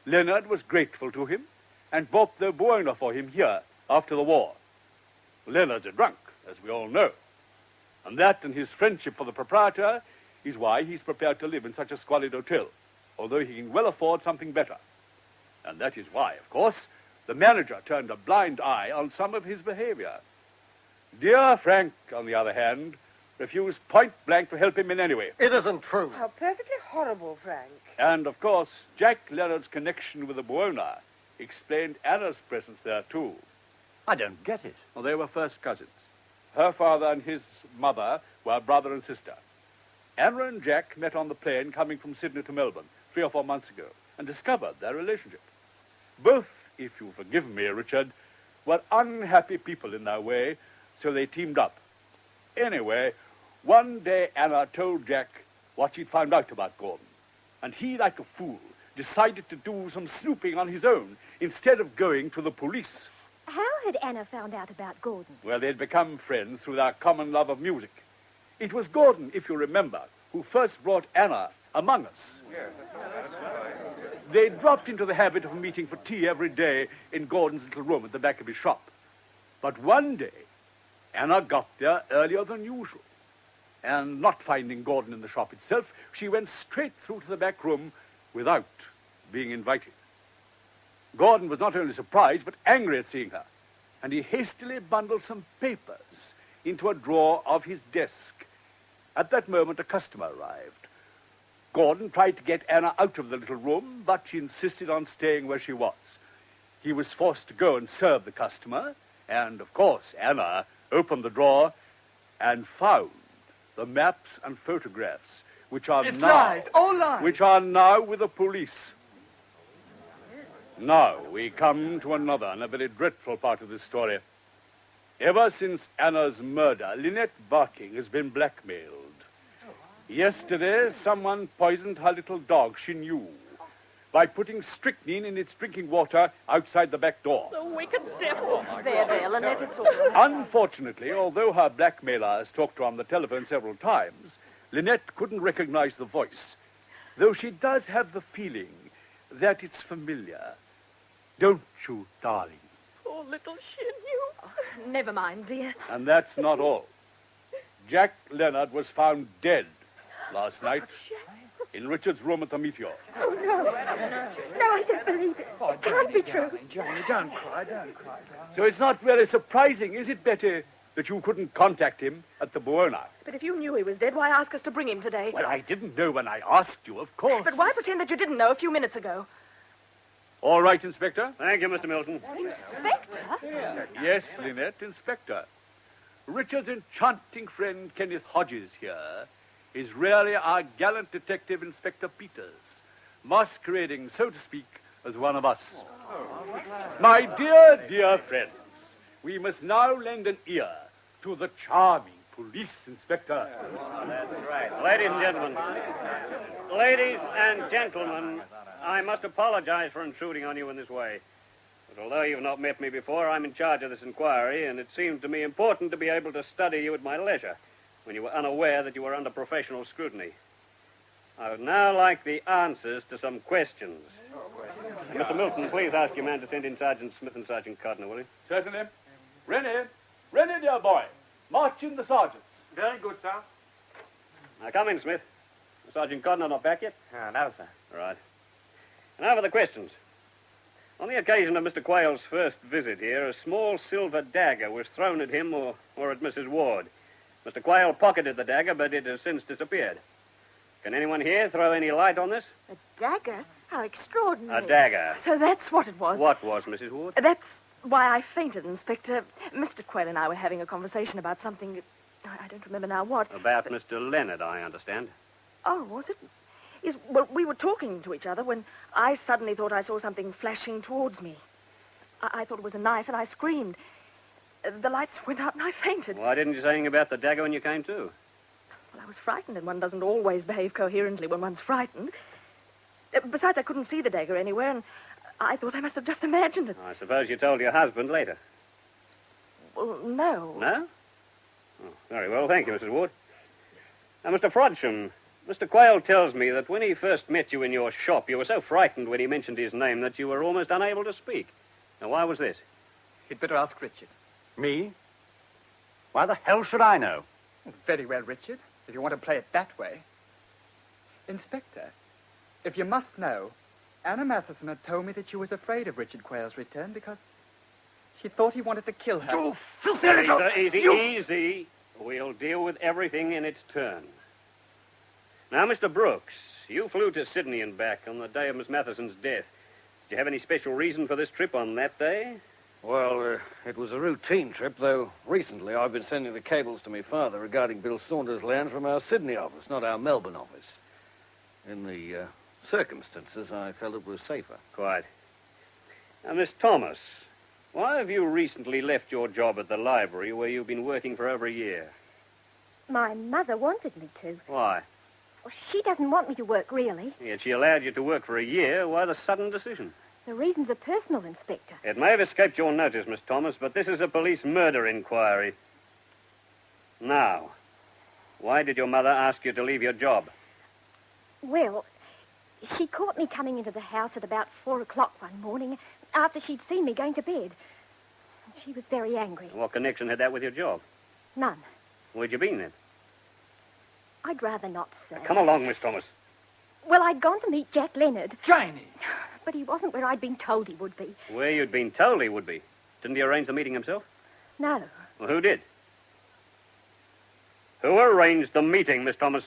Leonard was grateful to him and bought the Buona for him here after the war. Leonard's a drunk, as we all know. And that and his friendship for the proprietor is why he's prepared to live in such a squalid hotel, although he can well afford something better. And that is why, of course, the manager turned a blind eye on some of his behavior. Dear Frank, on the other hand, refused point-blank to help him in any way. It isn't true. How perfectly horrible, Frank. And, of course, Jack Leonard's connection with the Buona explained Anna's presence there, too. I don't get it. Well, they were first cousins. Her father and his mother were brother and sister. Anna and Jack met on the plane coming from Sydney to Melbourne 3 or 4 months ago and discovered their relationship. Both, if you forgive me, Richard, were unhappy people in their way, so they teamed up. Anyway, one day Anna told Jack what she'd found out about Gordon, and he, like a fool, decided to do some snooping on his own instead of going to the police. How had Anna found out about Gordon? Well, they'd become friends through their common love of music. It was Gordon, if you remember, who first brought Anna among us. They dropped into the habit of meeting for tea every day in Gordon's little room at the back of his shop. But one day, Anna got there earlier than usual. And not finding Gordon in the shop itself, she went straight through to the back room without being invited. Gordon was not only surprised, but angry at seeing her, and he hastily bundled some papers into a drawer of his desk. At that moment, a customer arrived. Gordon tried to get Anna out of the little room, but she insisted on staying where she was. He was forced to go and serve the customer, and, of course, Anna opened the drawer and found the maps and photographs, which are It's now... lies, all lies. Which are now with the police. Now, we come to another and a very dreadful part of this story. Ever since Anna's murder, Lynette Barking has been blackmailed. Yesterday, someone poisoned her little dog, she knew, by putting strychnine in its drinking water outside the back door. The wicked devil. There, Lynette, it's all right. Unfortunately, although her blackmailers talked to her on the telephone several times, Lynette couldn't recognize the voice, though she does have the feeling that it's familiar. Don't you, darling? Poor little she knew. Never mind, dear. And that's not all. Jack Leonard was found dead last night in Richard's room at the Meteor. Oh, no. No, I don't believe it. It can't be true. Johnny, don't cry, don't cry. So it's not very surprising, is it, Betty, that you couldn't contact him at the Buona? But if you knew he was dead, why ask us to bring him today? Well, I didn't know when I asked you, of course. But why pretend that you didn't know a few minutes ago? All right, Inspector? Thank you, Mr. Milton. Inspector? Yes, Lynette, Inspector. Richard's enchanting friend, Kenneth Hodges, here, is really our gallant detective, Inspector Peters, masquerading, so to speak, as one of us. My dear, dear friends, we must now lend an ear to the charming police inspector. That's right. Ladies and gentlemen, I must apologize for intruding on you in this way. But although you've not met me before, I'm in charge of this inquiry, and it seemed to me important to be able to study you at my leisure when you were unaware that you were under professional scrutiny. I would now like the answers to some questions. Mr. Milton, please ask your man to send in Sergeant Smith and Sergeant Codner, will you? Certainly. Rennie, dear boy, march in the sergeants. Very good, sir. Now, come in, Smith. Sergeant Codner not back yet? No, sir. All right. Now for the questions. On the occasion of Mr. Quayle's first visit here, a small silver dagger was thrown at him or at Mrs. Ward. Mr. Quayle pocketed the dagger, but it has since disappeared. Can anyone here throw any light on this? A dagger? How extraordinary. A dagger. So that's what it was. What was, Mrs. Ward? That's why I fainted, Inspector. Mr. Quayle and I were having a conversation about something. I don't remember now what. About Mr. Leonard, I understand. Oh, was it? Yes, well, we were talking to each other when I suddenly thought I saw something flashing towards me. I thought it was a knife, and I screamed. The lights went out, and I fainted. Why didn't you say anything about the dagger when you came to? Well, I was frightened, and one doesn't always behave coherently when one's frightened. Besides, I couldn't see the dagger anywhere, and I thought I must have just imagined it. I suppose you told your husband later. Well, no. No? Oh, very well, thank you, Mrs. Ward. Now, Mr. Frodsham, Mr. Quayle tells me that when he first met you in your shop, you were so frightened when he mentioned his name that you were almost unable to speak. Now, why was this? You'd better ask Richard. Me? Why the hell should I know? Very well, Richard, if you want to play it that way. Inspector, if you must know, Anna Matheson had told me that she was afraid of Richard Quayle's return because she thought he wanted to kill her. You filthy little... Easy. We'll deal with everything in its turn. Now, Mr. Brooks, you flew to Sydney and back on the day of Miss Matheson's death. Did you have any special reason for this trip on that day? Well, it was a routine trip, though recently I've been sending the cables to my father regarding Bill Saunders' land from our Sydney office, not our Melbourne office. In the circumstances, I felt it was safer. Quite. Now, Miss Thomas, why have you recently left your job at the library where you've been working for over a year? My mother wanted me to. Why? Well, she doesn't want me to work, really. Yet she allowed you to work for a year. Why the sudden decision? The reasons are personal, Inspector. It may have escaped your notice, Miss Thomas, but this is a police murder inquiry. Now, why did your mother ask you to leave your job? Well, she caught me coming into the house at about 4 o'clock one morning after she'd seen me going to bed. She was very angry. What connection had that with your job? None. Where'd you been then? I'd rather not say. Come along, Miss Thomas. Well, I'd gone to meet Jack Leonard. Janie! But he wasn't where I'd been told he would be. Where you'd been told he would be. Didn't he arrange the meeting himself? No. Well, who did? Who arranged the meeting, Miss Thomas?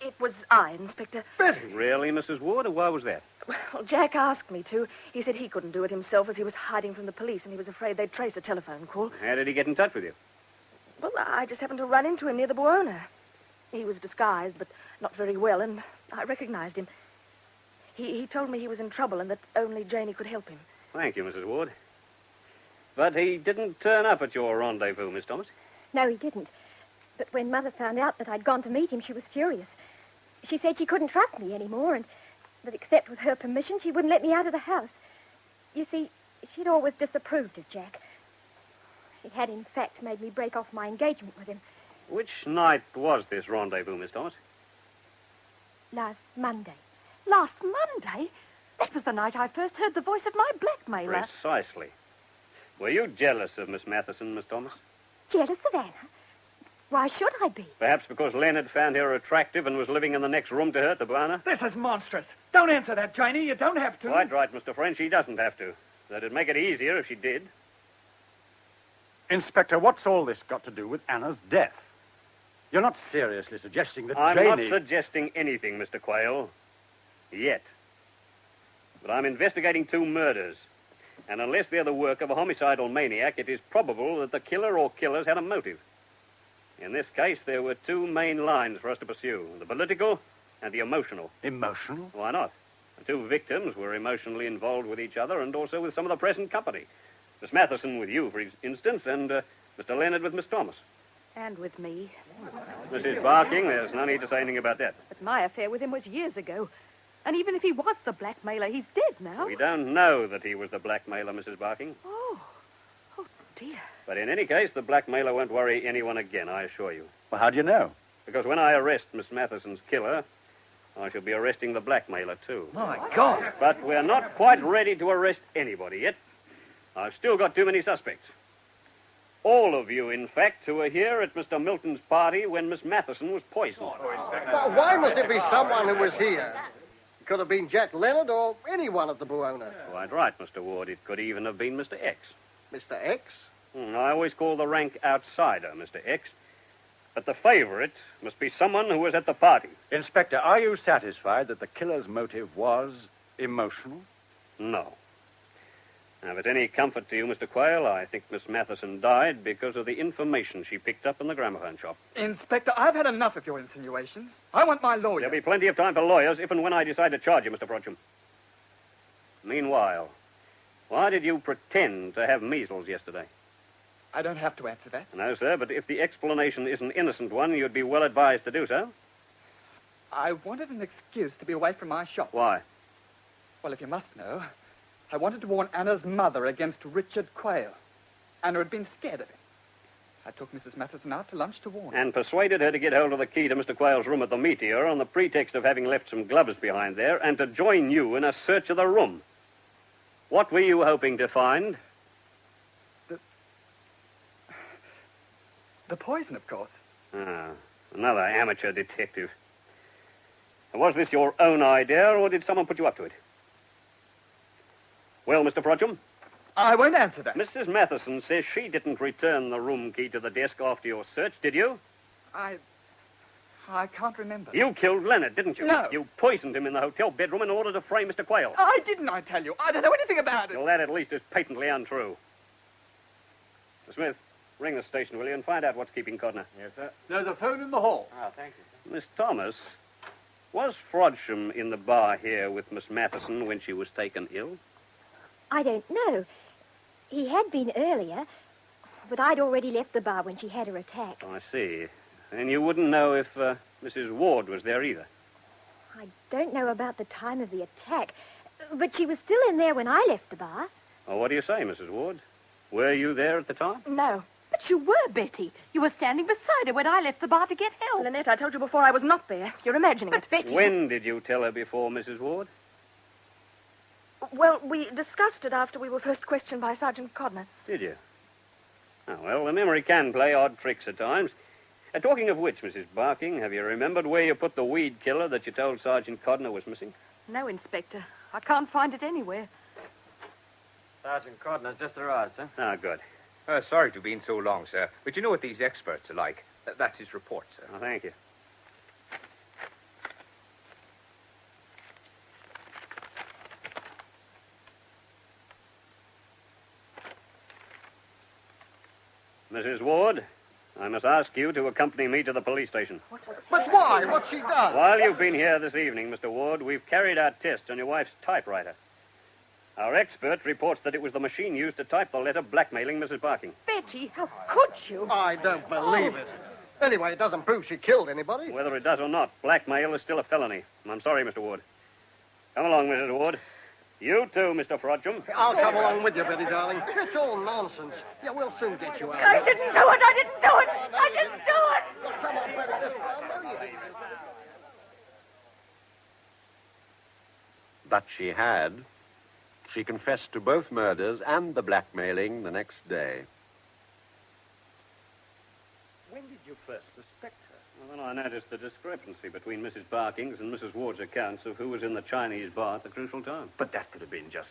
It was I, Inspector. Betty! Really, Mrs. Ward? Or why was that? Well, Jack asked me to. He said he couldn't do it himself as he was hiding from the police and he was afraid they'd trace a telephone call. How did he get in touch with you? Well, I just happened to run into him near the Buona. He was disguised, but not very well, and I recognized him. He told me he was in trouble and that only Janie could help him. Thank you, Mrs. Ward. But he didn't turn up at your rendezvous, Miss Thomas? No, he didn't. But when Mother found out that I'd gone to meet him, she was furious. She said she couldn't trust me anymore and that except with her permission, she wouldn't let me out of the house. You see, she'd always disapproved of Jack. She had, in fact, made me break off my engagement with him. Which night was this rendezvous, Miss Thomas? Last Monday. Last Monday? That was the night I first heard the voice of my blackmailer. Precisely. Were you jealous of Miss Matheson, Miss Thomas? Jealous of Anna? Why should I be? Perhaps because Leonard found her attractive and was living in the next room to her at the Buona? This is monstrous. Don't answer that, Janie. You don't have to. Quite right, Mr. French. She doesn't have to. That'd make it easier if she did. Inspector, what's all this got to do with Anna's death? You're not seriously suggesting that I'm Janie... not suggesting anything, Mr. Quayle. Yet. But I'm investigating 2 murders. And unless they're the work of a homicidal maniac, it is probable that the killer or killers had a motive. In this case, there were 2 main lines for us to pursue. The political and the emotional. Emotional? Why not? The two victims were emotionally involved with each other and also with some of the present company. Miss Matheson with you, for instance, and Mr. Leonard with Miss Thomas. And with me. Mrs. Barking, there's no need to say anything about that. But my affair with him was years ago. And even if he was the blackmailer, he's dead now. We don't know that he was the blackmailer, Mrs. Barking. Oh dear. But in any case, the blackmailer won't worry anyone again, I assure you. Well, how do you know? Because when I arrest Miss Matheson's killer, I shall be arresting the blackmailer, too. My God. But we're not quite ready to arrest anybody yet. I've still got too many suspects. All of you, in fact, who were here at Mr. Milton's party when Miss Matheson was poisoned. But why must it be someone who was here? It could have been Jack Leonard or anyone at the Buona. Quite right, Mr. Ward. It could even have been Mr. X. Mr. X? I always call the rank outsider Mr. X. But the favorite must be someone who was at the party. Inspector, are you satisfied that the killer's motive was emotional? No. Now, if it's any comfort to you, Mr. Quayle, I think Miss Matheson died because of the information she picked up in the gramophone shop. Inspector, I've had enough of your insinuations. I want my lawyer. There'll be plenty of time for lawyers if and when I decide to charge you, Mr. Frodsham. Meanwhile, why did you pretend to have measles yesterday? I don't have to answer that. No, sir, but if the explanation is an innocent one, you'd be well advised to do so. I wanted an excuse to be away from my shop. Why? Well, if you must know, I wanted to warn Anna's mother against Richard Quayle. Anna had been scared of him. I took Mrs. Matheson out to lunch to warn her. And persuaded her to get hold of the key to Mr. Quayle's room at the Meteor on the pretext of having left some gloves behind there and to join you in a search of the room. What were you hoping to find? The poison, of course. Ah, another amateur detective. Was this your own idea, or did someone put you up to it? Well, Mr. Frodsham? I won't answer that. Mrs. Matheson says she didn't return the room key to the desk after your search, did you? I can't remember. You killed Leonard, didn't you? No. You poisoned him in the hotel bedroom in order to frame Mr. Quayle. I didn't, I tell you. I don't know anything about it. Well, that at least is patently untrue. Mr. Smith, ring the station, will you, and find out what's keeping Codner. Yes, sir. There's a phone in the hall. Oh, thank you. Miss Thomas, was Frodsham in the bar here with Miss Matheson when she was taken ill? I don't know. He had been earlier, but I'd already left the bar when she had her attack. Oh, I see. And you wouldn't know if Mrs. Ward was there either? I don't know about the time of the attack, but she was still in there when I left the bar. Oh, what do you say, Mrs. Ward? Were you there at the time? No. But you were, Betty. You were standing beside her when I left the bar to get help. Lynette, I told you before I was not there. You're imagining it. Betty. When did you tell her before, Mrs. Ward? Well, we discussed it after we were first questioned by Sergeant Codner. Did you? Oh, well, the memory can play odd tricks at times. Talking of which, Mrs. Barking, have you remembered where you put the weed killer that you told Sergeant Codner was missing? No, Inspector. I can't find it anywhere. Sergeant Codner's just arrived, sir. Ah, good. Sorry to have been so long, sir. But you know what these experts are like. That's his report, sir. Oh, thank you. Mrs. Ward, I must ask you to accompany me to the police station. But why? What's she done? While you've been here this evening, Mr. Ward, we've carried out tests on your wife's typewriter. Our expert reports that it was the machine used to type the letter blackmailing Mrs. Barking. Betty, how could you? I don't believe it. Anyway, it doesn't prove she killed anybody. Whether it does or not, blackmail is still a felony. I'm sorry, Mr. Ward. Come along, Mrs. Ward. You too, Mr. Frodsham. I'll come along with you, Betty, darling. It's all nonsense. Yeah, we'll soon get you out. I didn't do it! I didn't do it! I didn't do it! Well, come on, Betty. Just I know you did. But she had. She confessed to both murders and the blackmailing the next day. When did you first suspect her? Well, then I noticed the discrepancy between Mrs. Barking's and Mrs. Ward's accounts of who was in the Chinese bar at the crucial time. But that could have been just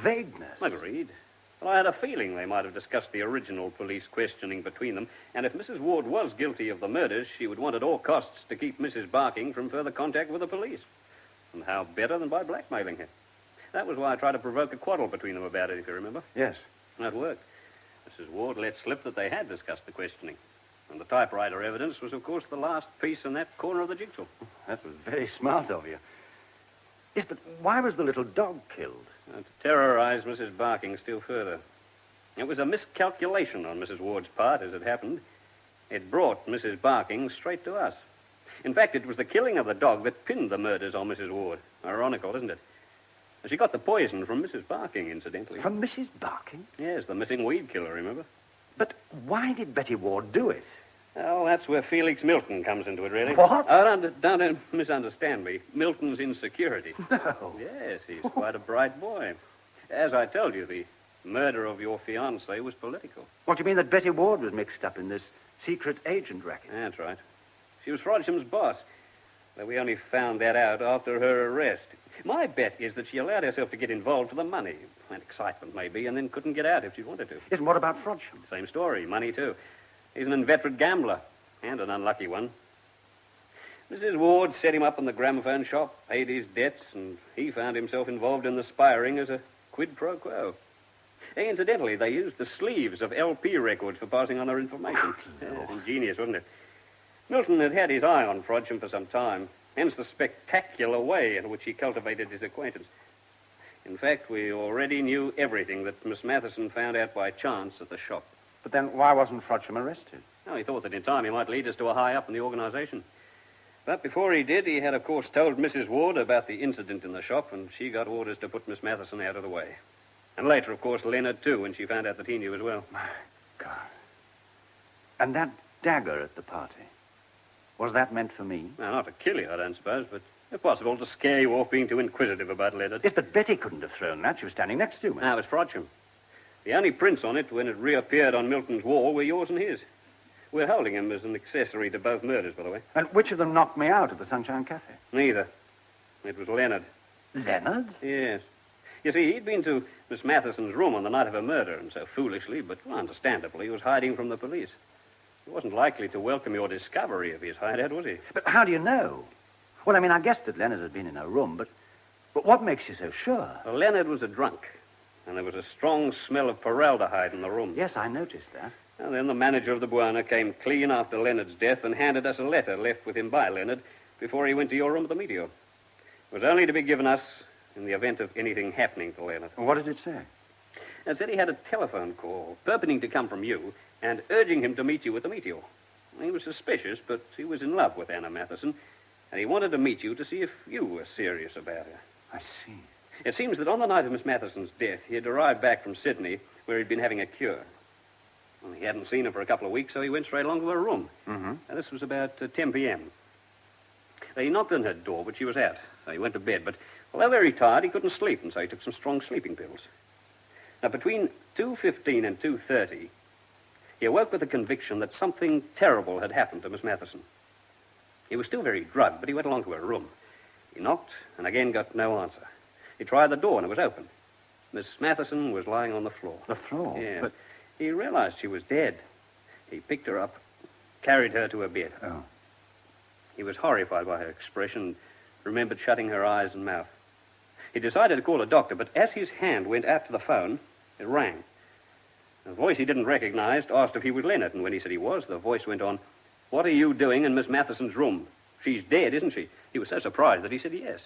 vagueness. Agreed. Well, I had a feeling they might have discussed the original police questioning between them, and if Mrs. Ward was guilty of the murders, she would want at all costs to keep Mrs. Barking from further contact with the police. And how better than by blackmailing her? That was why I tried to provoke a quarrel between them about it, if you remember. Yes. That worked. Mrs. Ward let slip that they had discussed the questioning. And the typewriter evidence was, of course, the last piece in that corner of the jigsaw. That was very smart of you. Yes, but why was the little dog killed? To terrorize Mrs. Barking still further. It was a miscalculation on Mrs. Ward's part, as it happened. It brought Mrs. Barking straight to us. In fact, it was the killing of the dog that pinned the murders on Mrs. Ward. Ironical, isn't it? She got the poison from Mrs. Barking, incidentally. From Mrs. Barking? Yes, the missing weed killer, remember? But why did Betty Ward do it? Oh, that's where Felix Milton comes into it, really. What? Oh, don't misunderstand me. Milton's insecurity. No. Yes, he's quite a bright boy. As I told you, the murder of your fiancée was political. What do you mean that Betty Ward was mixed up in this secret agent racket? That's right. She was Frodsham's boss. Though we only found that out after her arrest. My bet is that she allowed herself to get involved for the money and excitement, maybe, and then couldn't get out if she wanted to. Yes, and what about Frodsham? Same story. Money, too. He's an inveterate gambler, and an unlucky one. Mrs. Ward set him up in the gramophone shop, paid his debts, and he found himself involved in the spiring as a quid pro quo. Hey, incidentally, they used the sleeves of LP records for passing on their information. Yes, ingenious, wasn't it? Milton had had his eye on Frodsham for some time, hence the spectacular way in which he cultivated his acquaintance. In fact, we already knew everything that Miss Matheson found out by chance at the shop. But then why wasn't Frodsham arrested? Oh, he thought that in time he might lead us to a high up in the organization. But before he did, he had, of course, told Mrs. Ward about the incident in the shop, and she got orders to put Miss Matheson out of the way. And later, of course, Leonard, too, when she found out that he knew as well. My God. And that dagger at the party, was that meant for me? Well, not to kill you, I don't suppose, but if possible, to scare you off being too inquisitive about Leonard. Yes, but Betty couldn't have thrown that. She was standing next to me. No, it was Frodsham. The only prints on it, when it reappeared on Milton's wall, were yours and his. We're holding him as an accessory to both murders, by the way. And which of them knocked me out at the Sunshine Cafe? Neither. It was Leonard. Leonard? Yes. You see, he'd been to Miss Matheson's room on the night of her murder, and so foolishly, but understandably, he was hiding from the police. He wasn't likely to welcome your discovery of his hideout, was he? But how do you know? Well, I mean, I guessed that Leonard had been in her room, but what makes you so sure? Well, Leonard was a drunk, and there was a strong smell of formaldehyde in the room. Yes, I noticed that. And then the manager of the Buona came clean after Leonard's death and handed us a letter left with him by Leonard before he went to your room at the Meteor. It was only to be given us in the event of anything happening to Leonard. What did it say? It said he had a telephone call purporting to come from you and urging him to meet you at the Meteor. He was suspicious, but he was in love with Anna Matheson, and he wanted to meet you to see if you were serious about her. I see. It seems that on the night of Miss Matheson's death, he had arrived back from Sydney, where he'd been having a cure. Well, he hadn't seen her for a couple of weeks, so he went straight along to her room. Mm-hmm. And this was about 10 p.m. He knocked on her door, but she was out. So he went to bed, but although very tired, he couldn't sleep, and so he took some strong sleeping pills. Now, between 2:15 and 2:30, he awoke with the conviction that something terrible had happened to Miss Matheson. He was still very drugged, but he went along to her room. He knocked, and again got no answer. He tried the door, and it was open. Miss Matheson was lying on the floor. The floor? Yeah. But he realized she was dead. He picked her up, carried her to her bed. Oh. He was horrified by her expression, remembered shutting her eyes and mouth. He decided to call a doctor, but as his hand went out to the phone, it rang. A voice he didn't recognize asked if he was Leonard, and when he said he was, the voice went on, "What are you doing in Miss Matheson's room? She's dead, isn't she?" He was so surprised that he said yes.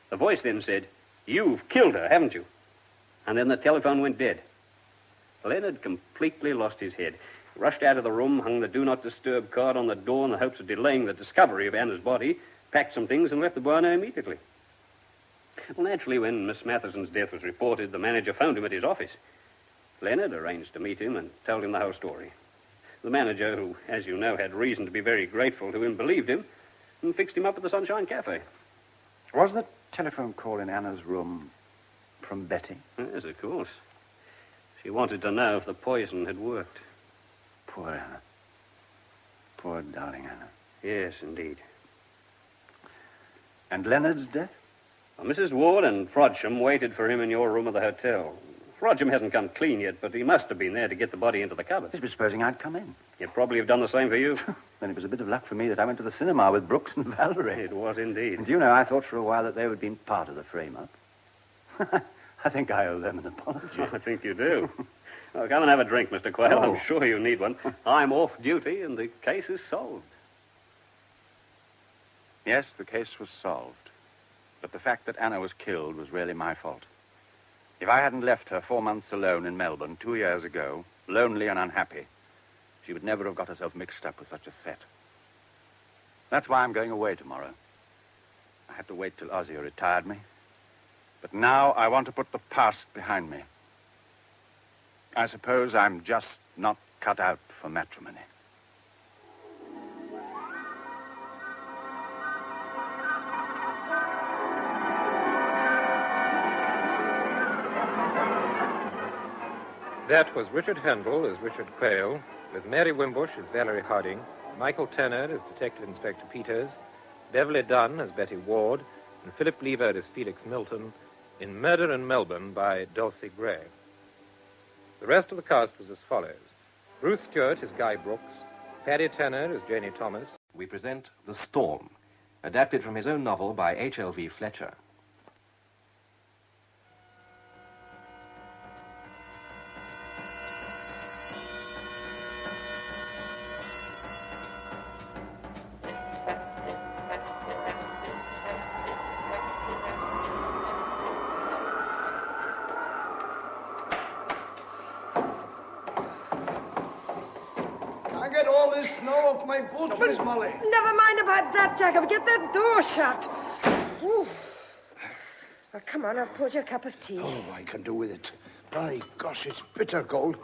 The voice then said, "You've killed her, haven't you?" And then the telephone went dead. Leonard completely lost his head. He rushed out of the room, hung the do not disturb card on the door in the hopes of delaying the discovery of Anna's body, packed some things, and left the Buona immediately. Well, naturally, when Miss Matheson's death was reported, the manager phoned him at his office. Leonard arranged to meet him and told him the whole story. The manager, who, as you know, had reason to be very grateful to him, believed him and fixed him up at the Sunshine Cafe. Was the telephone call in Anna's room from Betty? Yes, of course. She wanted to know if the poison had worked. Poor Anna. Poor darling Anna. Yes, indeed. And Leonard's death? Well, Mrs. Ward and Frodsham waited for him in your room at the hotel. Frodsham hasn't come clean yet, but he must have been there to get the body into the cupboard. Yes, but supposing I'd come in. He'd probably have done the same for you. Then it was a bit of luck for me that I went to the cinema with Brooks and Valerie. It was indeed. And do you know, I thought for a while that they would be part of the frame-up. I think I owe them an apology. I think you do. Well, come and have a drink, Mr. Quayle. Oh. I'm sure you need one. I'm off duty, and the case is solved. Yes, the case was solved. But the fact that Anna was killed was really my fault. If I hadn't left her 4 months alone in Melbourne 2 years ago, lonely and unhappy, she would never have got herself mixed up with such a set. That's why I'm going away tomorrow. I had to wait till Ozzy retired me. But now I want to put the past behind me. I suppose I'm just not cut out for matrimony. That was Richard Handel as Richard Quayle, with Mary Wimbush as Valerie Harding, Michael Turner as Detective Inspector Peters, Beverly Dunn as Betty Ward, and Philip Lever as Felix Milton in Murder in Melbourne by Dulcie Gray. The rest of the cast was as follows. Bruce Stewart as Guy Brooks, Paddy Turner as Janie Thomas. We present The Storm, adapted from his own novel by H.L.V. Fletcher. Get all this snow off my boots, Miss Molly. Never mind about that, Jacob. Get that door shut. Ooh. Well, come on, I'll pour you a cup of tea. Oh, I can do with it. By gosh, it's bitter cold.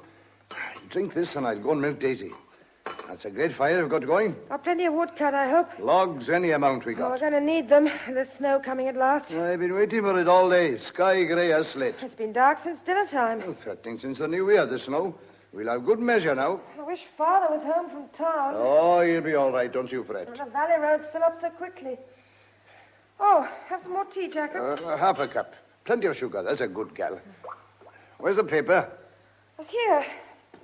Drink this and I'll go and milk Daisy. That's a great fire we've got going. Oh, plenty of wood cut, I hope. Logs, any amount we Oh, got. we're going to need them. The snow coming at last. I've been waiting for it all day. Sky grey as slate. It's been dark since dinner time. Well, threatening since the new year, the snow. We'll have good measure now. I wish Father was home from town. Oh, he'll be all right, don't you fret. The valley roads fill up so quickly. Oh, have some more tea, Jacob. Half a cup. Plenty of sugar. That's a good gal. Where's the paper? It's here.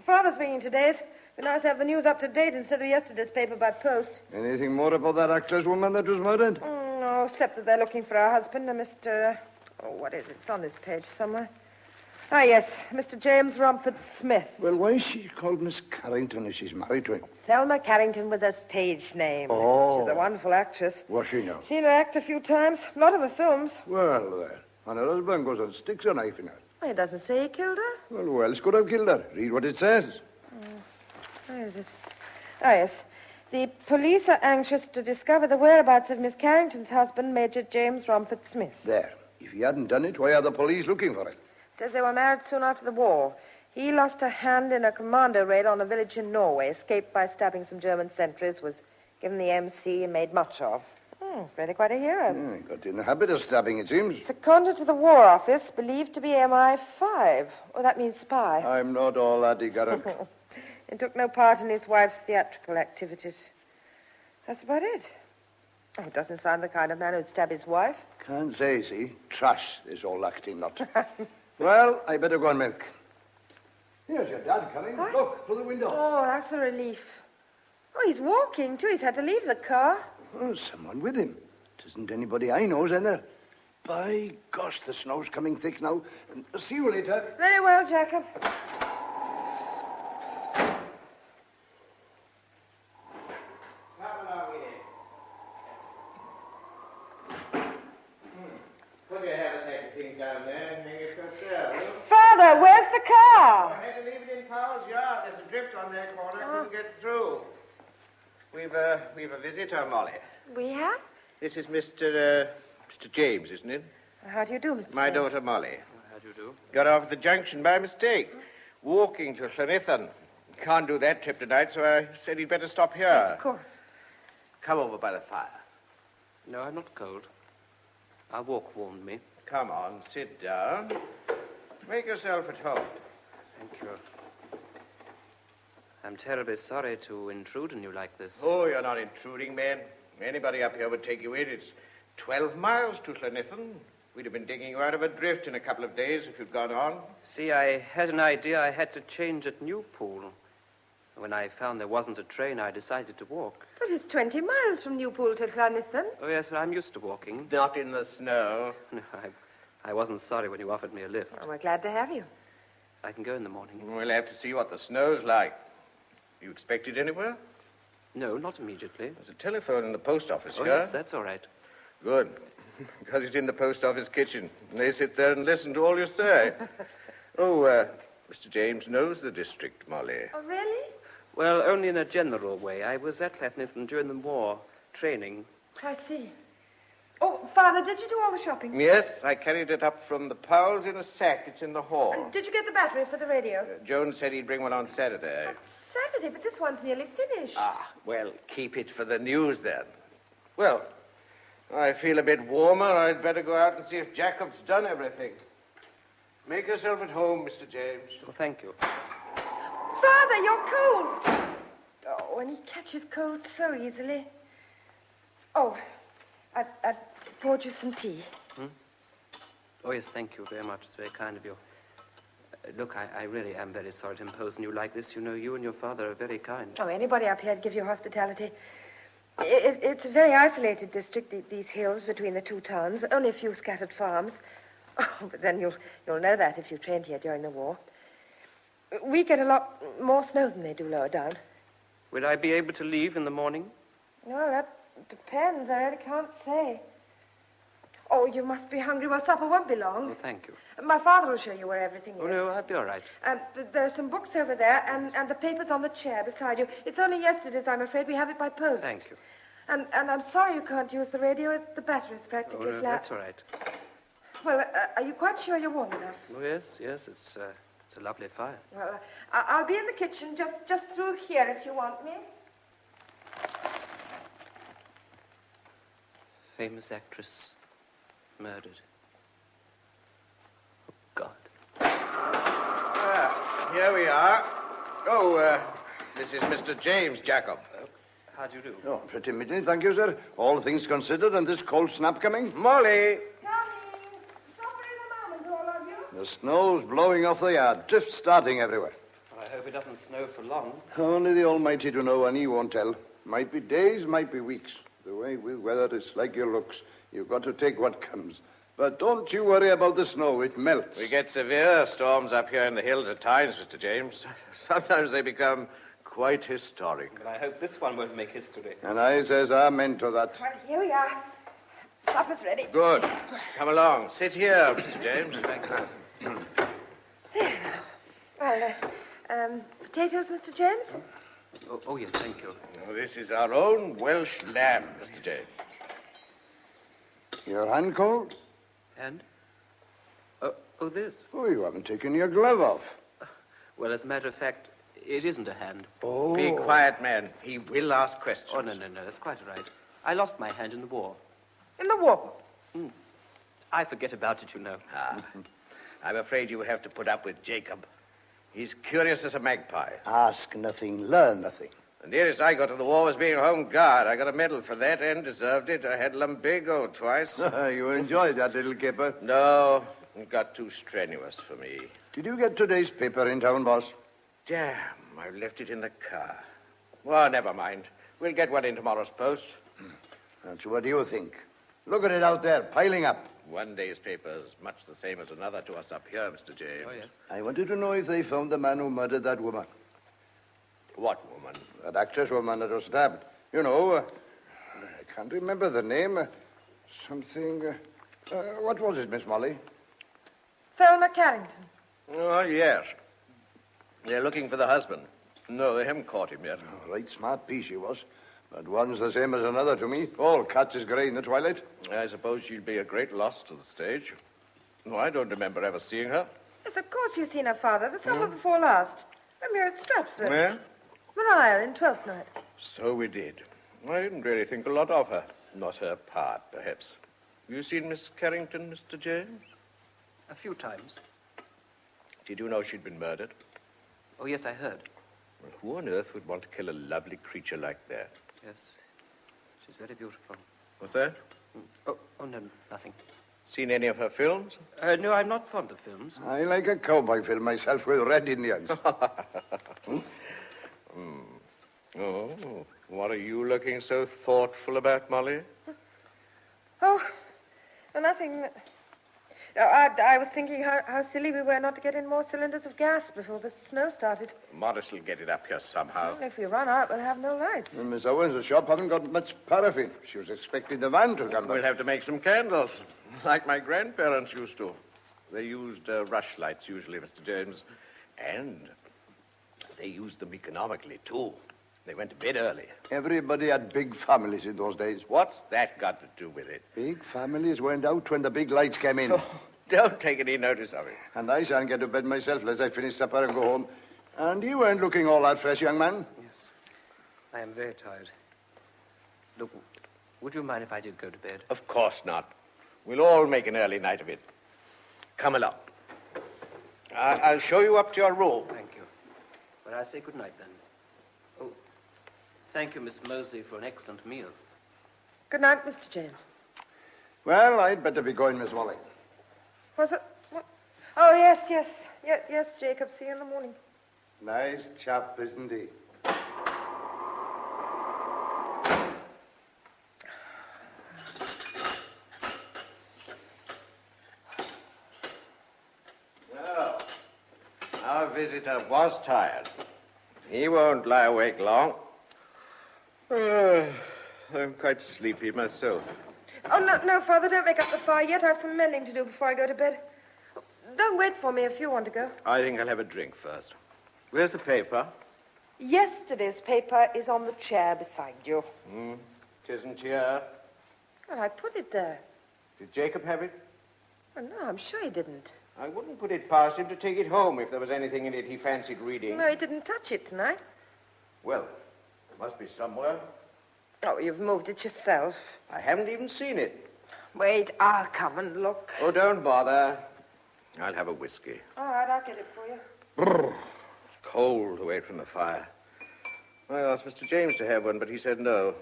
Father's bringing today's. It'd be nice to have the news up to date instead of yesterday's paper by post. Anything more about that actress woman that was murdered? No, except that they're looking for her husband, Mr. Oh, what is it? It's on this page somewhere. Ah, yes, Mr. James Romford Smith. Well, why is she called Miss Carrington if she's married to him? Thelma Carrington was a stage name. Oh. She's a wonderful actress. Was she now? Seen her act a few times. A lot of her films. Well, there. And her husband goes and sticks a knife in her. Well, it doesn't say he killed her. Well, who else could have killed her? Read what it says. Where is it? Ah, yes. The police are anxious to discover the whereabouts of Miss Carrington's husband, Major James Romford Smith. There. If he hadn't done it, why are the police looking for him? Says they were married soon after the war. He lost a hand in a commando raid on a village in Norway, escaped by stabbing some German sentries, was given the MC and made much of. Really quite a hero. He got in the habit of stabbing, it seems. Seconded to the War Office, believed to be MI5. Oh, that means spy. I'm not all that ignorant. And took no part in his wife's theatrical activities. That's about it. Oh, it doesn't sound the kind of man who'd stab his wife. Can't say, see. Trash, this old acting lot. Well, I better go and milk. Here's your dad coming. What? Look, through the window. Oh, that's a relief. Oh, he's walking, too. He's had to leave the car. Oh, someone with him. It isn't anybody I know, is there? By gosh, the snow's coming thick now. See you later. Very well, Jacob. Put your haversack thing down there and hang it yourself. Father, where's the car? I had to leave it in Powell's yard. There's a drift on that corner. I couldn't get through. We've a visitor, Molly. We have? This is Mr. James, isn't it? How do you do, Mr. My James? daughter, Molly. How do you do? Got off at the junction by mistake. Walking to Llanithan. Can't do that trip tonight, so I said he'd better stop here. Of course. Come over by the fire. No, I'm not cold. Our walk warmed me. Come on, sit down. Make yourself at home. Thank you. I'm terribly sorry to intrude on you like this. Oh, you're not intruding, man. Anybody up here would take you in. It's 12 miles to Llanithan. We'd have been digging you out of a drift in a couple of days if you'd gone on. See, I had an idea I had to change at Newpool. When I found there wasn't a train, I decided to walk. But it's 20 miles from Newpool to Llanithan. Oh, yes, well, I'm used to walking. Not in the snow. No, I wasn't sorry when you offered me a lift. Oh, we're glad to have you. I can go in the morning. We'll have to see what the snow's like. You expected anywhere? No, not immediately. There's a telephone in the post office Oh, here. yes, that's all right. Good. Got it in the post office kitchen. And they sit there and listen to all you say. Mr. James knows the district, Molly. Oh, really? Well, only in a general way. I was at Clatnithan during the war, training. I see. Oh, Father, did you do all the shopping? Yes, I carried it up from the Powell's in a sack. It's in the hall. Did you get the battery for the radio? Jones said he'd bring one on Saturday. Saturday, but this one's nearly finished. Well, keep it for the news then. Well, I feel a bit warmer. I'd better go out and see if Jacob's done everything. Make yourself at home, Mr. James. Well, thank you. Father, you're cold. Oh, and he catches cold so easily. Oh, I poured you some tea. Oh, yes, thank you very much. It's very kind of you. Look, I really am very sorry to impose on you like this. You know, you and your father are very kind. Oh, anybody up here'd give you hospitality. It's a very isolated district, these hills between the two towns. Only a few scattered farms. Oh, but then you'll know that if you trained here during the war. We get a lot more snow than they do lower down. Will I be able to leave in the morning? Well, that depends. I really can't say. Oh, you must be hungry. Well, supper won't be long. Oh, thank you. My father will show you where everything is. Oh, no, I'll be all right. There are some books over there, and the papers on the chair beside you. It's only yesterday's, I'm afraid. We have it by post. Thank you. And I'm sorry you can't use the radio. The battery's practically Oh, no, flat. that's all right. Well, are you quite sure you're warm enough? Oh, yes, it's a lovely fire. Well, I'll be in the kitchen just through here if you want me. Famous actress murdered. Oh, God. Here we are. Oh, this is Mr. James Jacob. How do you do? Oh, pretty meeting, thank you, sir. All things considered, and this cold snap coming. Molly! The snow's blowing off the yard. Drifts starting everywhere. I hope it doesn't snow for long. Only the Almighty to know, and he won't tell. Might be days, might be weeks. The way with weather is like your looks. You've got to take what comes. But don't you worry about the snow. It melts. We get severe storms up here in the hills at times, Mr. James. Sometimes they become quite historic. But I hope this one won't make history. And I says amen to that. Well, here we are. Supper's ready. Good. Come along. Sit here, Mr. James. Thank you. Well, potatoes, Mr. James? Oh, yes, thank you. Oh, this is our own Welsh lamb, Mr. James. Your hand cold? And? Oh, this? Oh, you haven't taken your glove off. Well, as a matter of fact, it isn't a hand. Oh. Be quiet, man. He will ask questions. Oh, no, that's quite all right. I lost my hand in the war. In the war? I forget about it, you know. I'm afraid you have to put up with Jacob. He's curious as a magpie. Ask nothing, learn nothing. The nearest I got to the war was being home guard. I got a medal for that and deserved it. I had lumbago twice. You enjoyed that little caper? No, it got too strenuous for me. Did you get today's paper in town, boss? Damn, I left it in the car. Well, never mind. We'll get one in tomorrow's post. That's what you think. Look at it out there, piling up. One day's paper is much the same as another to us up here, Mr. James. Oh, yes. I wanted to know if they found the man who murdered that woman. What woman? That actress woman that was stabbed. You know, I can't remember the name. Something... what was it, Miss Molly? Thelma Carrington. Oh, yes. They're looking for the husband. No, they haven't caught him yet. Oh, right smart piece she was. But one's the same as another to me. All cats is grey in the twilight. I suppose she'll be a great loss to the stage. No, I don't remember ever seeing her. Yes, of course you've seen her father, the summer before last. I'm here at Stratford. Where? Maria in 12th night. So we did. I didn't really think a lot of her. Not her part, perhaps. You seen Miss Carrington, Mr. James? A few times. Did you know she'd been murdered? Oh, yes, I heard. Well, who on earth would want to kill a lovely creature like that? Yes. She's very beautiful. What's that? Oh, no, nothing. Seen any of her films? No, I'm not fond of films. I like a cowboy film myself with red Indians. Oh, what are you looking so thoughtful about, Molly? Oh, nothing. I was thinking how silly we were not to get in more cylinders of gas before the snow started. Morris will get it up here somehow. If we run out, we'll have no lights. Well, Miss Owens' shop haven't got much paraffin. She was expecting the van to come. We'll have to make some candles, like my grandparents used to. They used rushlights usually, Mr. James. And they used them economically, too. They went to bed early. Everybody had big families in those days. What's that got to do with it? Big families went out when the big lights came in. Oh, don't take any notice of it. And I shan't get to bed myself unless I finish supper and go home. And you weren't looking all that fresh, young man. Yes. I am very tired. Look, would you mind if I did go to bed? Of course not. We'll all make an early night of it. Come along. I'll show you up to your room. Thank you. But I say good night, then. Oh, thank you, Miss Mosley, for an excellent meal. Good night, Mr. James. Well, I'd better be going, Miss Wally. Was it? What? Oh, yes, Jacob. See you in the morning. Nice chap, isn't he? Well, our visitor was tired. He won't lie awake long. I'm quite sleepy myself. Oh, no, Father, don't make up the fire yet. I have some mending to do before I go to bed. Don't wait for me if you want to go. I think I'll have a drink first. Where's the paper? Yesterday's paper is on the chair beside you. Tisn't here. Well, I put it there. Did Jacob have it? Well, no, I'm sure he didn't. I wouldn't put it past him to take it home if there was anything in it he fancied reading. No, he didn't touch it tonight. Well, it must be somewhere. Oh, you've moved it yourself. I haven't even seen it. Wait, I'll come and look. Oh, don't bother. I'll have a whiskey. All right, I'll get it for you. Brr. It's cold away from the fire. I asked Mr. James to have one, but he said no.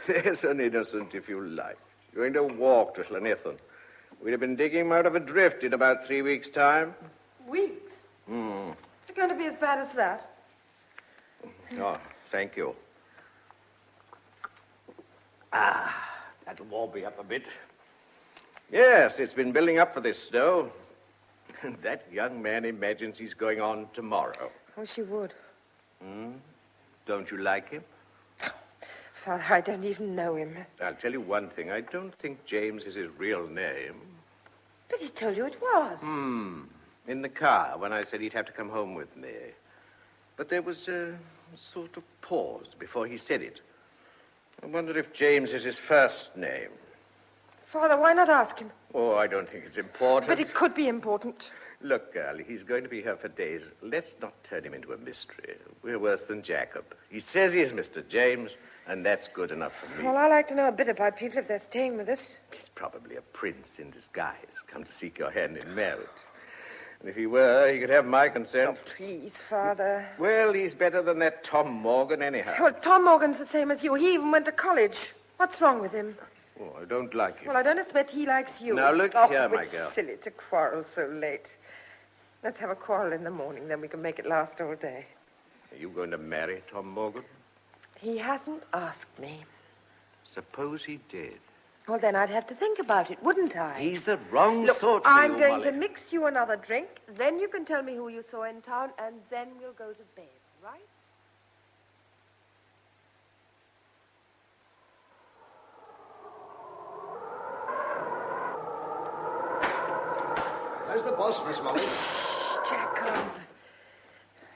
There's an innocent, if you like. You're going to walk to Llanithan. We'd have been digging him out of a drift in about 3 weeks' time. Weeks? Hmm. Is it going to be as bad as that? Oh, thank you. That'll warm me up a bit. Yes, it's been building up for this snow. And that young man imagines he's going on tomorrow. I wish you would. Don't you like him? Father, I don't even know him. I'll tell you one thing. I don't think James is his real name. But he told you it was. In the car, when I said he'd have to come home with me. But there was a sort of pause before he said it. I wonder if James is his first name. Father, why not ask him? Oh, I don't think it's important. But it could be important. Look, girl, he's going to be here for days. Let's not turn him into a mystery. We're worse than Jacob. He says he's Mr. James, and that's good enough for me. Well, I like to know a bit about people if they're staying with us. He's probably a prince in disguise, come to seek your hand in marriage. And if he were, he could have my consent. Oh, please, Father. Well, he's better than that Tom Morgan anyhow. Well, Tom Morgan's the same as you. He even went to college. What's wrong with him? Oh, I don't like him. Well, I don't expect he likes you. Now, look here, my girl. It's silly to quarrel so late. Let's have a quarrel in the morning, then we can make it last all day. Are you going to marry Tom Morgan? He hasn't asked me. Suppose he did. Well, then I'd have to think about it, wouldn't I? He's the wrong Look, sort for I'm you, going Molly. to mix you another drink, then you can tell me who you saw in town, and then we'll go to bed, right? Where's the boss, Miss Molly? Jacob.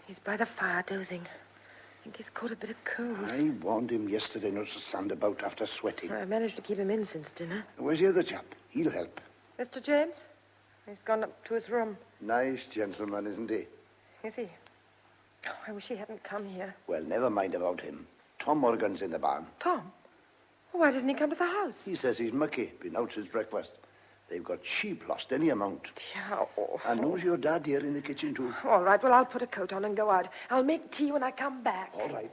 He's by the fire dozing. I think he's caught a bit of cold. I warned him yesterday not to stand about after sweating. I managed to keep him in since dinner. Where's the other chap? He'll help. Mr. James? He's gone up to his room. Nice gentleman, isn't he? Is he? Oh, I wish he hadn't come here. Well, never mind about him. Tom Morgan's in the barn. Tom? Well, why doesn't he come to the house? He says he's mucky. Been out since breakfast. They've got sheep lost any amount. How awful. And knows your dad here in the kitchen, too. All right, well, I'll put a coat on and go out. I'll make tea when I come back. All right.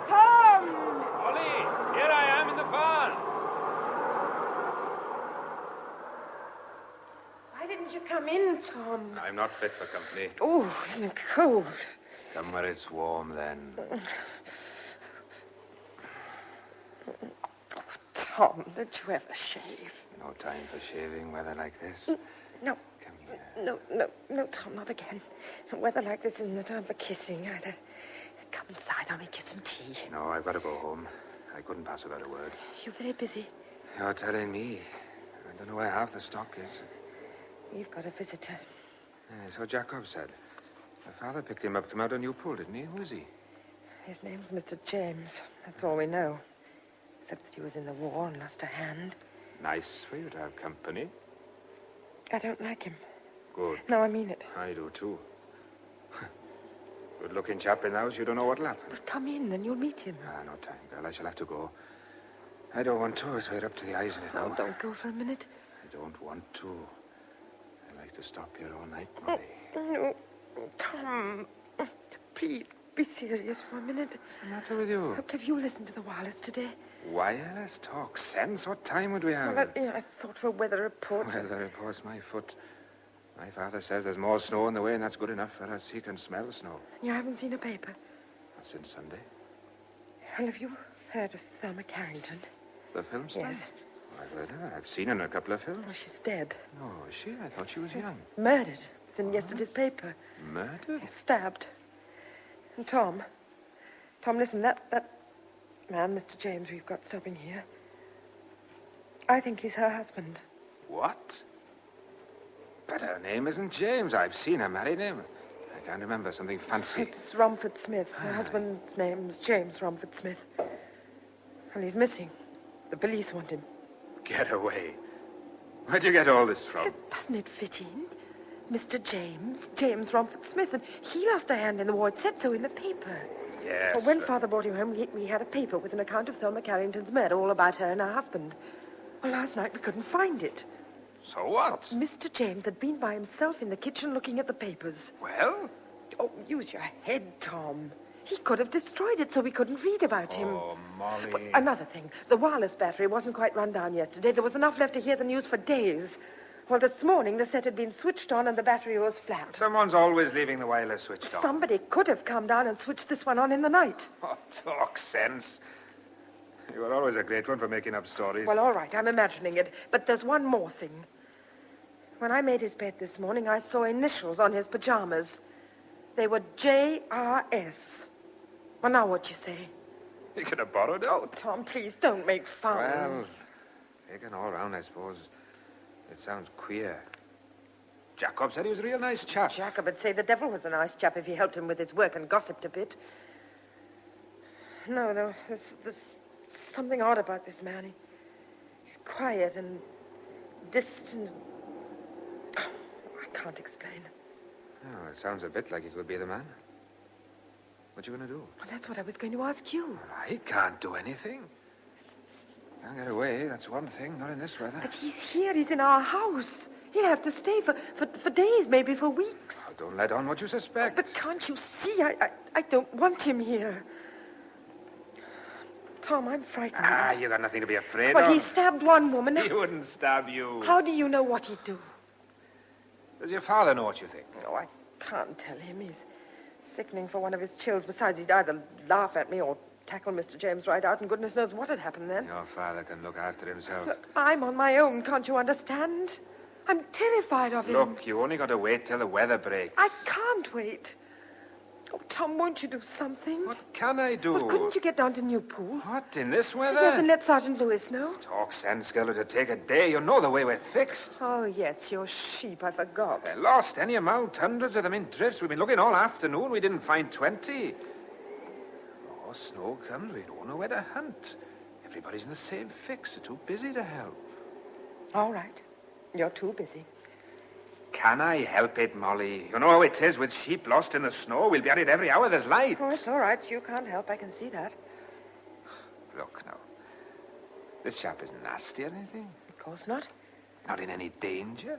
Tom! Molly, here I am in the barn. Why didn't you come in, Tom? I'm not fit for company. Oh, isn't it cold? Somewhere it's warm, then. Tom, don't you ever shave? No time for shaving, weather like this. No. No, Tom, not again. Weather like this isn't the time for kissing either. Come inside, I'll make you some tea. No, I've got to go home. I couldn't pass without a word. You're very busy. You're telling me. I don't know where half the stock is. We've got a visitor. So Jacob said. My father picked him up, came out on Newpool, didn't he? Who is he? His name's Mr. James. That's all we know. Except that he was in the war and lost a hand. Nice for you to have company. I don't like him. Good. No, I mean it. I do, too. Good-looking chap in the house. You don't know what'll happen. But come in, and you'll meet him. No time, girl. I shall have to go. I don't want to. It's right up to the eyes in it now. Oh, don't go for a minute. I don't want to. I like to stop here all night, Molly. No, Tom. Please, be serious for a minute. What's the matter with you? Look, have you listened to the wireless today? Wireless? Talk sense? What time would we have? Well, I thought for weather reports. Weather reports, my foot. My father says there's more snow on the way, and that's good enough for us. He can smell the snow. You haven't seen a paper? Not since Sunday. Well, have you heard of Thelma Carrington? The film star? Yes. Oh, I've heard her. I've seen her in a couple of films. Well, she's dead. Oh, is she? I thought she was young. Murdered. It's in yesterday's paper. Murdered? Stabbed. And Tom, listen, that man, Mr. James, we've got stopping here, I think he's her husband. What? But her name isn't James. I've seen her married him. I can't remember. Something fancy. It's Romford Smith. Her husband's name's James Romford Smith. Well, he's missing. The police want him. Get away. Where'd you get all this from? Doesn't it fit in? Mr. James Romford Smith, and he lost a hand in the war. It said so in the paper. Yes. Well, when Father brought him home, we had a paper with an account of Thelma Carrington's murder, all about her and her husband. Well, last night we couldn't find it. So what? Mr. James had been by himself in the kitchen looking at the papers. Well? Oh, use your head, Tom. He could have destroyed it so we couldn't read about him. Oh, Molly. But another thing. The wireless battery wasn't quite run down yesterday. There was enough left to hear the news for days. Well, this morning the set had been switched on and the battery was flat. Someone's always leaving the wireless switched on. Somebody could have come down and switched this one on in the night. Oh, talk sense. You were always a great one for making up stories. Well, all right, I'm imagining it. But there's one more thing. When I made his bed this morning, I saw initials on his pajamas. They were J.R.S. Well, now what you say? You could have borrowed it. Oh, Tom, please, don't make fun. Well, taken all round, I suppose. It sounds queer. Jacob said he was a real nice chap. Jacob would say the devil was a nice chap if he helped him with his work and gossiped a bit. No, there's something odd about this man. He's quiet and distant. Oh, I can't explain. Oh, it sounds a bit like he could be the man. What you going to do? Well, that's what I was going to ask you. I can't do anything. Can't get away, that's one thing. Not in this weather. But he's here. He's in our house. He'll have to stay for days, maybe for weeks. Oh, don't let on what you suspect. But can't you see? I don't want him here. Tom, I'm frightened. You got nothing to be afraid Well, of. he stabbed one woman. He wouldn't stab you. How do you know what he'd do? Does your father know what you think? Oh, I can't tell him. He's sickening for one of his chills. Besides, he'd either laugh at me or tackle Mr. James right out, and goodness knows what had happened then. Your father can look after himself. Look, I'm on my own, can't you understand? I'm terrified of him. Look, you only got to wait till the weather breaks. I can't wait. Oh, Tom, won't you do something? What can I do? Well, couldn't you get down to Newpool? What, in this weather? Yes, and let Sergeant Lewis know. Talk sense, girl. It'll take a day. You know the way we're fixed. Oh, yes, your sheep. I forgot. They're lost any amount. Hundreds of them in drifts. We've been looking all afternoon. We didn't find 20. Oh, snow comes. We don't know where to hunt. Everybody's in the same fix. They're too busy to help. All right. You're too busy. Can I help it, Molly? You know how it is with sheep lost in the snow. We'll be at it every hour there's light. Oh, it's all right. You can't help. I can see that. Look, now. This chap isn't nasty or anything. Of course not. Not in any danger.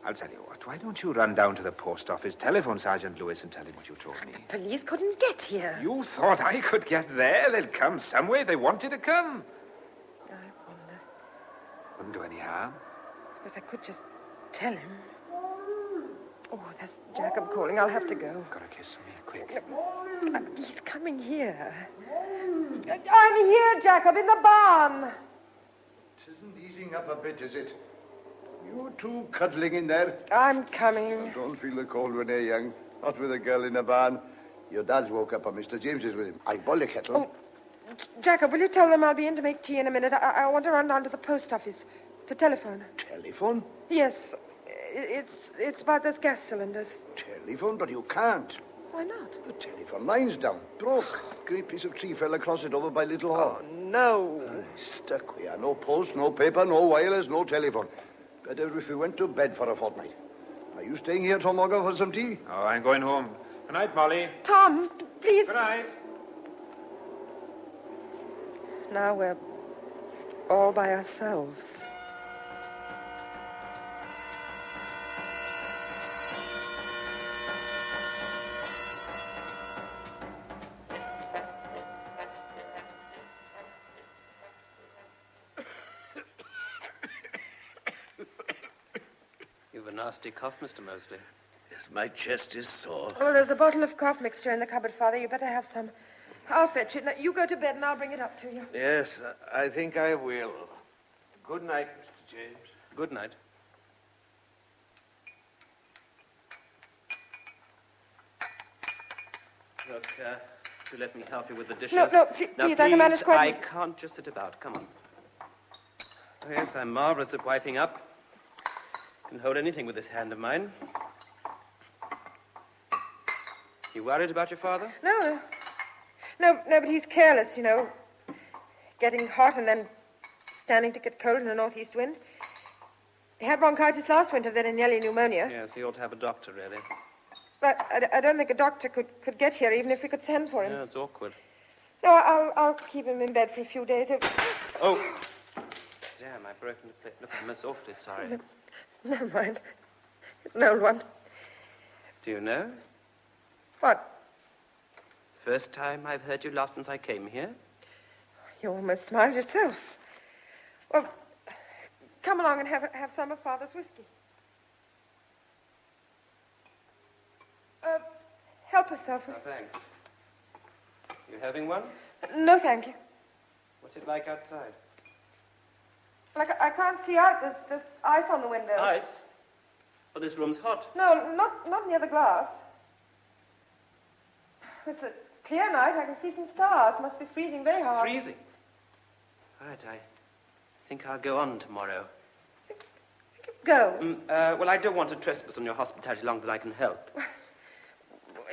I'll tell you what. Why don't you run down to the post office, telephone Sergeant Lewis, and tell him what you told me? The police couldn't get here. You thought I could get there? They'll come some way if they wanted to come. I wonder. Wouldn't do any harm. I suppose I could just tell him. Oh, that's Jacob calling. I'll have to go. Got a kiss for me, quick. He's coming here. I'm here, Jacob, in the barn. It isn't easing up a bit, is it? You two cuddling in there? I'm coming. Don't feel the cold when they're young. Not with a girl in a barn. Your dad's woke up and Mr. James is with him. I boil the kettle. Oh, Jacob, will you tell them I'll be in to make tea in a minute? I want to run down to the post office to telephone. Telephone? Yes. It's about those gas cylinders. Telephone? But you can't. Why not? The telephone line's down. Broke. Great piece of tree fell across it over by Little Hall. Oh, no. Stuck we are. No post, no paper, no wireless, no telephone. Better if we went to bed for a fortnight. Are you staying here, Tom Morgan, for some tea? Oh, I'm going home. Good night, Molly. Tom, please. Good night. Now we're all by ourselves. You've a nasty cough, Mr. Mosley. Yes, my chest is sore. Oh, there's a bottle of cough mixture in the cupboard, Father. You better have some. I'll fetch it. Now, you go to bed and I'll bring it up to you. Yes, I think I will. Good night, Mr. James. Good night. Look, you let me help you with the dishes. No, please, now, I can manage quite I easy. can't just sit about. Come on. Oh, yes, I'm marvelous at wiping up. Can hold anything with this hand of mine. You worried about your father? No, but he's careless, you know. Getting hot and then standing to get cold in a northeast wind. He had bronchitis last winter, then nearly pneumonia. Yes, he ought to have a doctor, really. But I don't think a doctor could get here, even if we could send for him. Yeah, it's awkward. No, I'll keep him in bed for a few days. Oh! Damn, I've broken the plate. Look, I'm most awfully sorry. Never mind. It's an old one. Do you know? What? First time I've heard you laugh since I came here. You almost smiled yourself. Well, come along and have some of Father's whiskey. Help yourself. Oh, thanks. You having one? No, thank you. What's it like outside? Like, I can't see out. There's ice on the window. Ice? Well, this room's hot. No, not near the glass. It's a clear night. I can see some stars. Must be freezing very hard. Freezing? Right, I think I'll go on tomorrow. Go. Well, I don't want to trespass on your hospitality longer than I can help.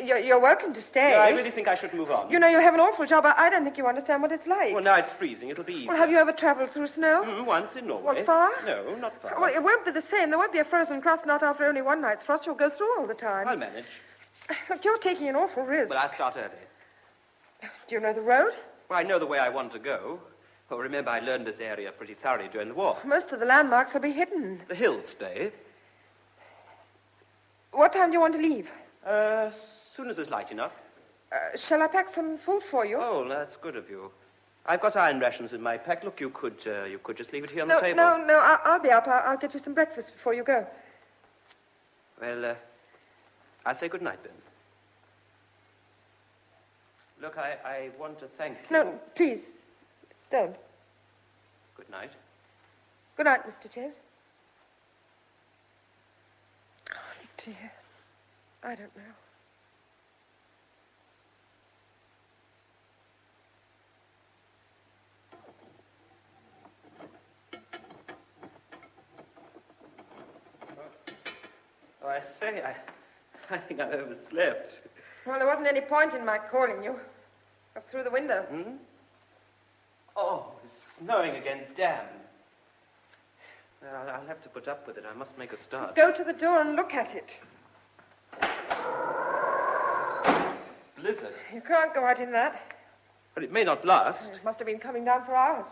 You're welcome to stay. No, I really think I should move on. You know, you'll have an awful job. I don't think you understand what it's like. Well, now it's freezing. It'll be easy. Well, have you ever traveled through snow? Once in Norway. What, far? No, not far. Well, it won't be the same. There won't be a frozen crust, not after only one night's frost. You'll go through all the time. I'll manage. Look, you're taking an awful risk. Well, I'll start early. Do you know the road? Well, I know the way I want to go. Well, remember, I learned this area pretty thoroughly during the war. Most of the landmarks will be hidden. The hills stay. What time do you want to leave? Soon as it's light enough. Shall I pack some food for you? Oh, that's good of you. I've got iron rations in my pack. Look, you could just leave it here on the table. No, I'll be up. I'll get you some breakfast before you go. Well, I'll say good night then. Look, I want to thank you. No, please, don't. Good night. Good night, Mr. James. Oh, dear. I don't know. Oh, I say, I think I've overslept. Well, there wasn't any point in my calling you. Up through the window. Oh, it's snowing again. Damn. Well, I'll have to put up with it. I must make a start. Go to the door and look at it. Blizzard. You can't go out in that. But it may not last. It must have been coming down for hours.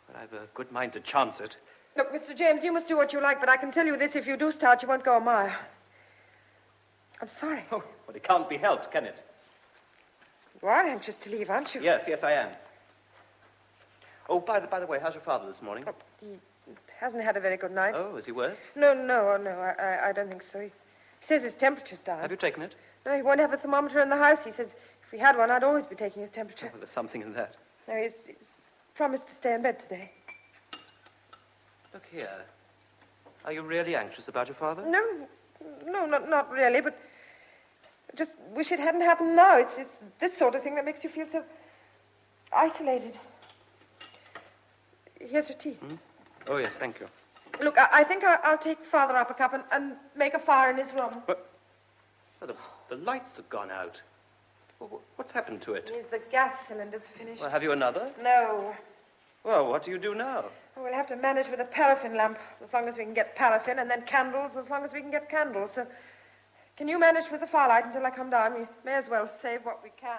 But I've a good mind to chance it. Look, Mr. James, you must do what you like, but I can tell you this, if you do start, you won't go a mile. I'm sorry. Oh, but it can't be helped, can it? You are anxious to leave, aren't you? Yes, I am. Oh, by the way, how's your father this morning? He hasn't had a very good night. Oh, is he worse? No, I don't think so. He says his temperature's down. Have you taken it? No, he won't have a thermometer in the house. He says if we had one, I'd always be taking his temperature. Well, there's something in that. No, he's promised to stay in bed today. Look here. Are you really anxious about your father? No, not really, but I just wish it hadn't happened now. It's this sort of thing that makes you feel so isolated. Here's your tea. Oh, yes, thank you. Look, I think I'll take Father up a cup and make a fire in his room. But the lights have gone out. What's happened to it? The gas cylinder's finished. Well, have you another? No. Well, what do you do now? We'll have to manage with a paraffin lamp as long as we can get paraffin, and then candles as long as we can get candles. So, can you manage with the firelight until I come down? We may as well save what we can.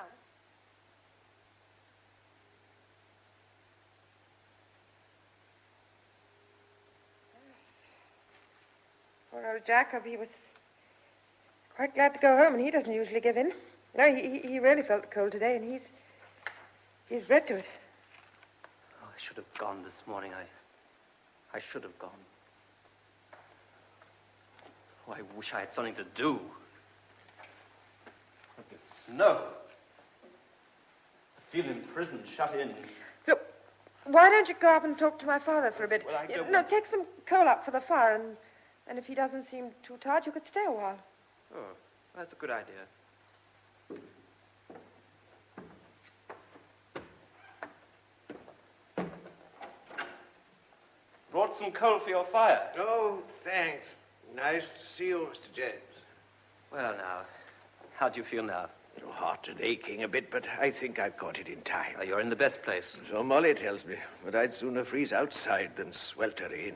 Poor old Jacob, he was quite glad to go home, and he doesn't usually give in. No, he really felt the cold today, and he's bred to it. Oh, I should have gone this morning. I should have gone. Oh, I wish I had something to do. Look, it's snow. I feel in prison, shut in. Look, why don't you go up and talk to my father for a bit? Well, I don't No, want take some coal up for the fire, and if he doesn't seem too tired, you could stay a while. Oh, that's a good idea. Brought some coal for your fire. Oh, thanks. Nice to see you, Mr. James. Well, now, how do you feel now? Hot and aching a bit, but I think I've caught it in time. You're in the best place. So Molly tells me, but I'd sooner freeze outside than swelter in.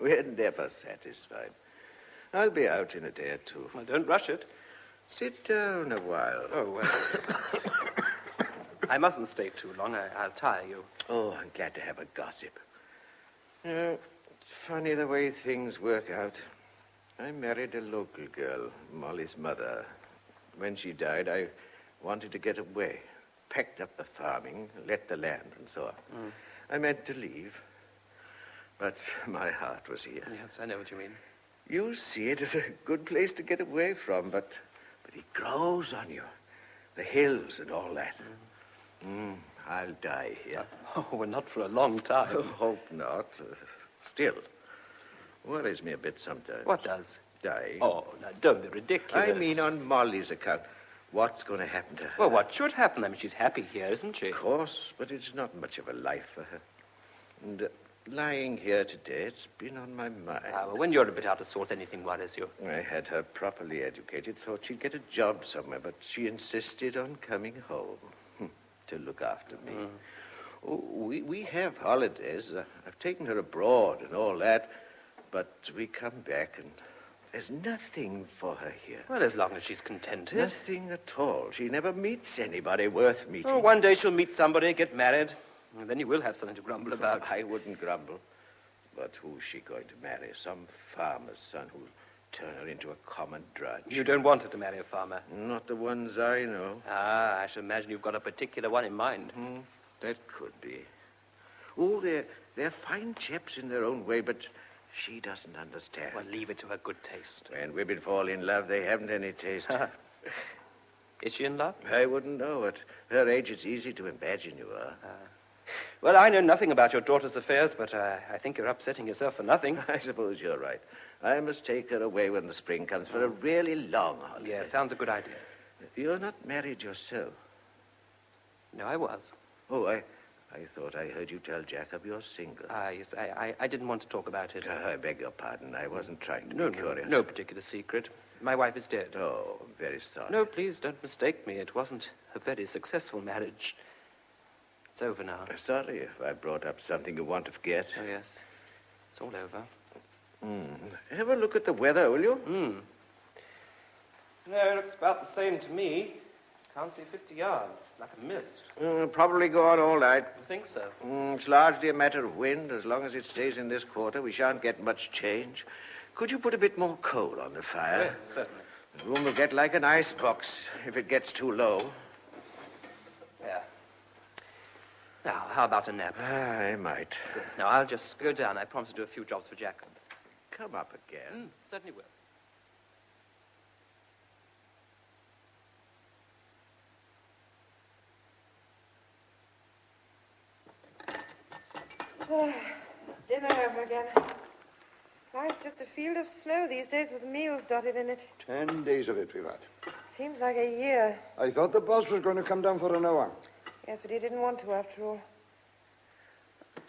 We're never satisfied. I'll be out in a day or two. Well, don't rush it. Sit down a while. Oh, well. I mustn't stay too long. I'll tire you. Oh, I'm glad to have a gossip. It's funny the way things work out. I married a local girl, Molly's mother. When she died, I wanted to get away. Packed up the farming, let the land, and so on. I meant to leave. But my heart was here. Yes, I know what you mean. You see it as a good place to get away from, but it grows on you. The hills and all that. I'll die here. Oh, well, not for a long time. Hope not. Still, worries me a bit sometimes. What does? Dying. Oh, now, don't be ridiculous. I mean on Molly's account. What's going to happen to her? Well, what should happen? I mean, she's happy here, isn't she? Of course, but it's not much of a life for her. And lying here today, it's been on my mind. Well, when you're a bit out of sorts, anything worries you. I had her properly educated, thought she'd get a job somewhere, but she insisted on coming home to look after me. Oh, we have holidays. I've taken her abroad and all that, but we come back and there's nothing for her here. Well, as long as she's contented. Nothing at all. She never meets anybody worth meeting. Oh, one day she'll meet somebody, get married, and then you will have something to grumble about. I wouldn't grumble. But who's she going to marry? Some farmer's son who'll turn her into a common drudge. You don't want her to marry a farmer? Not the ones I know. I should imagine you've got a particular one in mind. That could be. Oh, they're fine chaps in their own way, but she doesn't understand. Well, leave it to her good taste. When women fall in love, they haven't any taste. Is she in love? I wouldn't know. At her age, it's easy to imagine you are. Well, I know nothing about your daughter's affairs, but I think you're upsetting yourself for nothing. I suppose you're right. I must take her away when the spring comes for a really long holiday. Yeah, sounds a good idea. You're not married yourself. No, I was. Oh, I thought I heard you tell Jacob you're single. Yes, I didn't want to talk about it. I beg your pardon. I wasn't trying to be curious. No particular secret. My wife is dead. Oh, I'm very sorry. No, please don't mistake me. It wasn't a very successful marriage. It's over now. Sorry if I brought up something you want to forget. Oh, yes. It's all over. Have a look at the weather, will you? No, it looks about the same to me. Can't see 50 yards, like a mist. Probably go on all night. You think so? It's largely a matter of wind. As long as it stays in this quarter, we shan't get much change. Could you put a bit more coal on the fire? Yes, certainly. The room will get like an icebox if it gets too low. Yeah. Now, how about a nap? I might. Good. Now, I'll just go down. I promise to do a few jobs for Jacob. Come up again. Certainly will. Dinner over again. Life's just a field of snow these days with meals dotted in it. 10 days of it we've had. Seems like a year. I thought the boss was going to come down for an hour. Yes, but he didn't want to after all.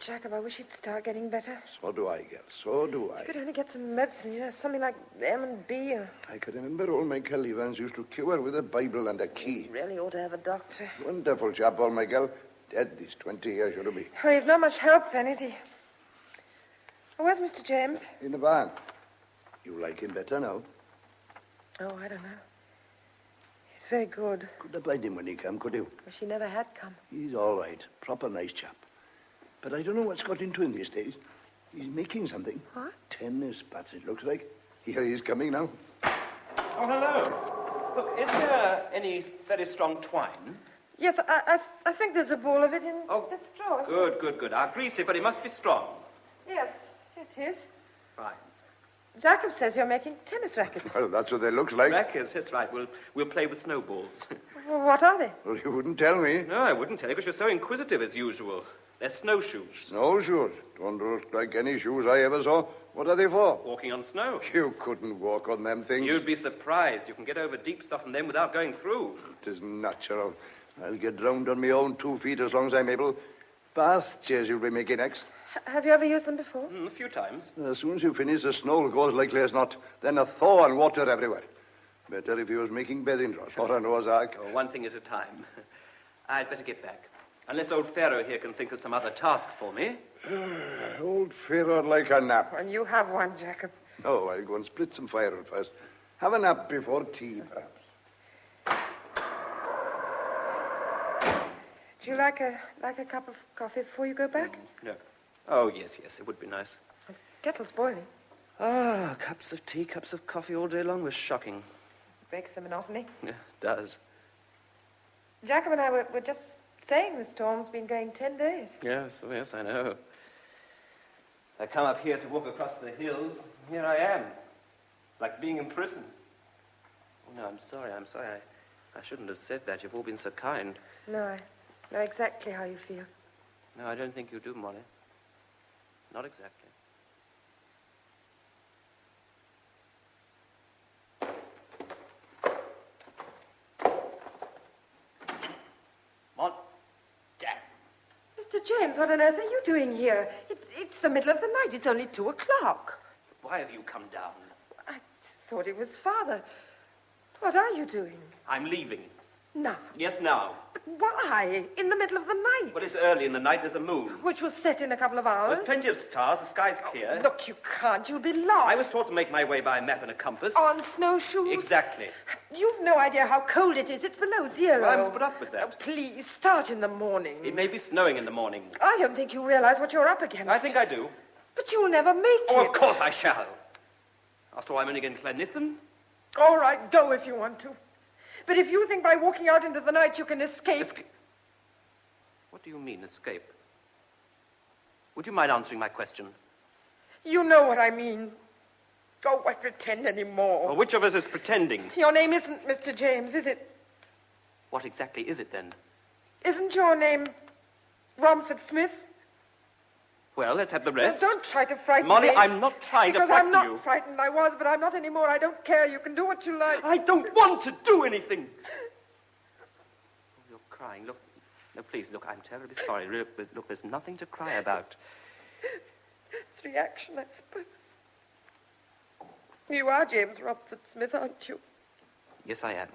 Jacob, I wish he'd start getting better. So do I, girl. So do I. He could only get some medicine, something like M&B or... I can remember old Michael Evans used to cure with a Bible and a key. He really ought to have a doctor. Wonderful chap, old Michael. Dead these 20 years, should be. Oh, he's not much help then, is he? Oh, where's Mr. James? In the barn. You like him better now? Oh, I don't know. He's very good. Could have played him when he come, could you? Wish he never had come. He's all right. Proper nice chap. But I don't know what's got into him these days. He's making something. What? Tennis bats, it looks like. Here he is coming now. Oh, hello. Look, is there any very strong twine? Yes, I think there's a ball of it in the straw. Good. I'll grease it, but it must be strong. Yes, it is. Fine. Jacob says you're making tennis rackets. Well, that's what they look like. Rackets, that's right. We'll play with snowballs. Well, what are they? Well, you wouldn't tell me. No, I wouldn't tell you because you're so inquisitive as usual. They're snowshoes. Snowshoes? Don't look like any shoes I ever saw. What are they for? Walking on snow. You couldn't walk on them things. You'd be surprised. You can get over deep stuff on them without going through. It is natural. I'll get drowned on my own 2 feet as long as I'm able. Bath chairs you'll be making next. Have you ever used them before? A few times. As soon as you finish, the snow goes likely as not. Then a thaw and water everywhere. Better if you was making bathing drawers or a Noah's Ark. Oh, one thing at a time. I'd better get back. Unless old Pharaoh here can think of some other task for me. Old Pharaoh'd like a nap. Well, you have one, Jacob. No, I'll go and split some firewood first. Have a nap before tea, perhaps. Do you like a cup of coffee before you go back? No. Oh, yes, it would be nice. Kettle's boiling. Ah, cups of tea, cups of coffee all day long was shocking. Breaks the monotony. Yeah, it does. Jacob and I were just saying the storm's been going 10 days. Yes, I know. I come up here to walk across the hills. Here I am. Like being in prison. Oh, no, I'm sorry. I shouldn't have said that. You've all been so kind. No, I know exactly how you feel. No, I don't think you do, Molly. Not exactly. Mr. James, what on earth are you doing here? It's the middle of the night. It's only 2 o'clock. Why have you come down? I thought it was Father. What are you doing? I'm leaving. Now. Yes, now. But why? In the middle of the night. Well, it's early in the night. There's a moon. Which will set in a couple of hours. There's plenty of stars. The sky's clear. Look, you can't. You'll be lost. I was taught to make my way by a map and a compass. On snowshoes? Exactly. You've no idea how cold it is. It's below 0. Well, I must put up with that. Oh, please, start in the morning. It may be snowing in the morning. I don't think you realize what you're up against. I think I do. But you'll never make it. Oh, of course I shall. After all, I'm only going to Glenithan. All right, go if you want to. But if you think by walking out into the night you can escape... What do you mean, escape? Would you mind answering my question? You know what I mean. Oh, why pretend anymore? Well, which of us is pretending? Your name isn't Mr. James, is it? What exactly is it, then? Isn't your name Romford Smith? Well, let's have the rest. Well, don't try to frighten Molly, me. I'm not trying to frighten you. Because I'm not frightened. I was, but I'm not anymore. I don't care. You can do what you like. I don't want to do anything. Oh, you're crying. Look. No, please, look, I'm terribly sorry. Look, there's nothing to cry about. It's reaction, I suppose. You are James Romford Smith, aren't you? Yes, I am.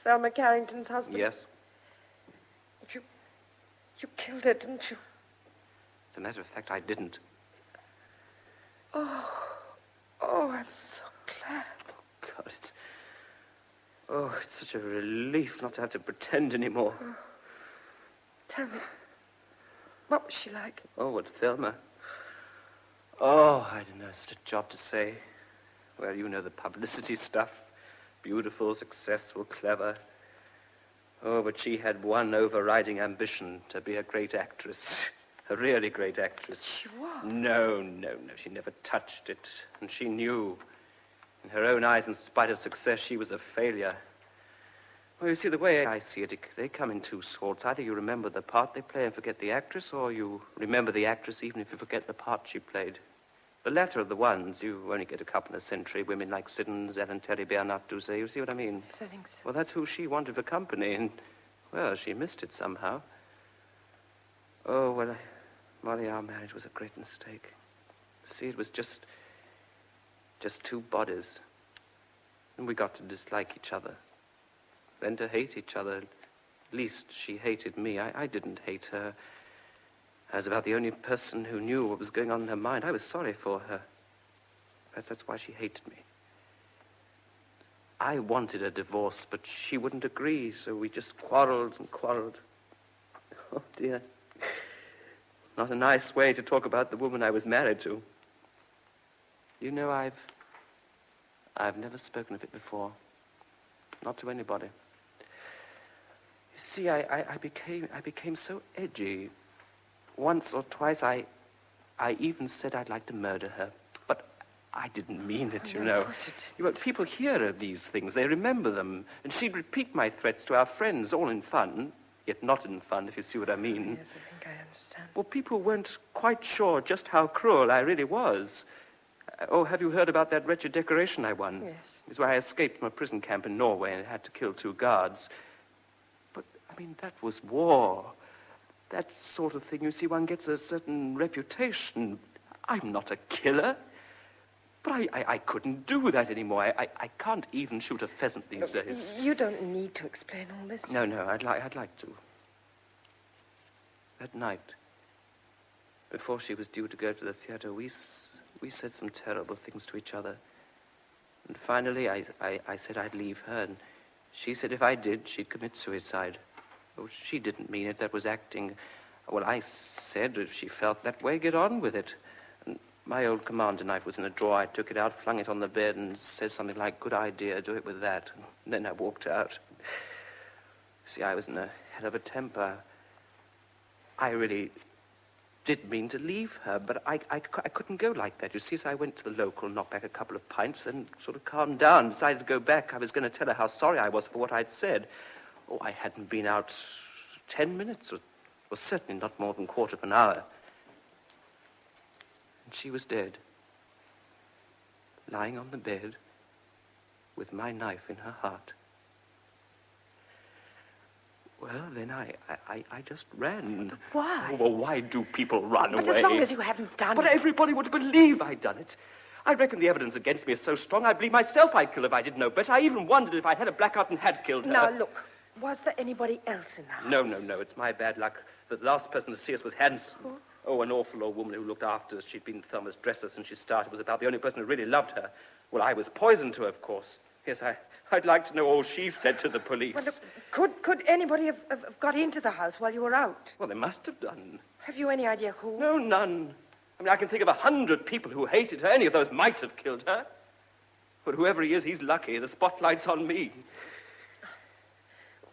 Thelma Carrington's husband? Yes. You killed her, didn't you? As a matter of fact, I didn't. Oh, I'm so glad. Oh, God, it's such a relief not to have to pretend anymore. Oh. Tell me, what was she like? Oh, what, Thelma? Oh, I don't know. It's such a job to say. Well, you know the publicity stuff. Beautiful, successful, clever. Oh, but she had one overriding ambition, to be a great actress. A really great actress. She was? No. She never touched it. And she knew. In her own eyes, in spite of success, she was a failure. Well, you see, the way I see it, they come in two sorts. Either you remember the part they play and forget the actress, or you remember the actress even if you forget the part she played. The latter of the ones, you only get a couple of century. Women like Siddons, Ellen Terry, Bernard Doucet. You see what I mean? Yes, I think so. Well, that's who she wanted for company, and, well, she missed it somehow. Oh, well, Molly, our marriage was a great mistake. See, it was just two bodies. And we got to dislike each other. Then to hate each other. At least she hated me. I didn't hate her. I was about the only person who knew what was going on in her mind. I was sorry for her. Perhaps that's why she hated me. I wanted a divorce, but she wouldn't agree, so we just quarreled and quarreled. Oh, dear. Not a nice way to talk about the woman I was married to. You know, I've never spoken of it before. Not to anybody. You see, I became so edgy. Once or twice I even said I'd like to murder her. But I didn't mean it, you know. People hear of these things. They remember them. And she'd repeat my threats to our friends, all in fun. Yet not in fun, if you see what I mean. Yes, I think I understand. Well, people weren't quite sure just how cruel I really was. Oh, have you heard about that wretched decoration I won? Yes. It's where I escaped from a prison camp in Norway and had to kill 2 guards. But, I mean, that was war. That sort of thing, you see, one gets a certain reputation. I'm not a killer. But I couldn't do that anymore. I can't even shoot a pheasant these days. You don't need to explain all this. No, I'd like to. That night, before she was due to go to the theater, we said some terrible things to each other. And finally, I said I'd leave her, and she said if I did, she'd commit suicide. Oh, she didn't mean it. That was acting. Well, I said if she felt that way, get on with it. And my old commander knife was in a drawer. I took it out, flung it on the bed, and said something like, good idea, do it with that. And then I walked out. See, I was in a hell of a temper. I really did mean to leave her, but I couldn't go like that, you see, so I went to the local, knocked back a couple of pints, and sort of calmed down, decided to go back. I was going to tell her how sorry I was for what I'd said. Oh, I hadn't been out 10 minutes, or certainly not more than a quarter of an hour. And she was dead, lying on the bed with my knife in her heart. Well, then I just ran. But why? Oh, well, why do people run but away? As long as you hadn't done But it. everybody would believe I'd done it. I reckon the evidence against me is so strong, I believe myself I'd kill if I didn't know better. I even wondered if I'd had a blackout and had killed her. Now, look, was there anybody else in the house? No. It's my bad luck. The last person to see us was Hanson. Who? Oh, an awful old woman who looked after us. She'd been Thelma's dresser since she started. Was about the only person who really loved her. Well, I was poison to her, of course. Yes, I'd like to know all she said to the police. Well, look, could anybody have got into the house while you were out? Well, they must have done. Have you any idea who? No, none. I mean, I can think of 100 people who hated her. Any of those might have killed her. But whoever he is, he's lucky. The spotlight's on me.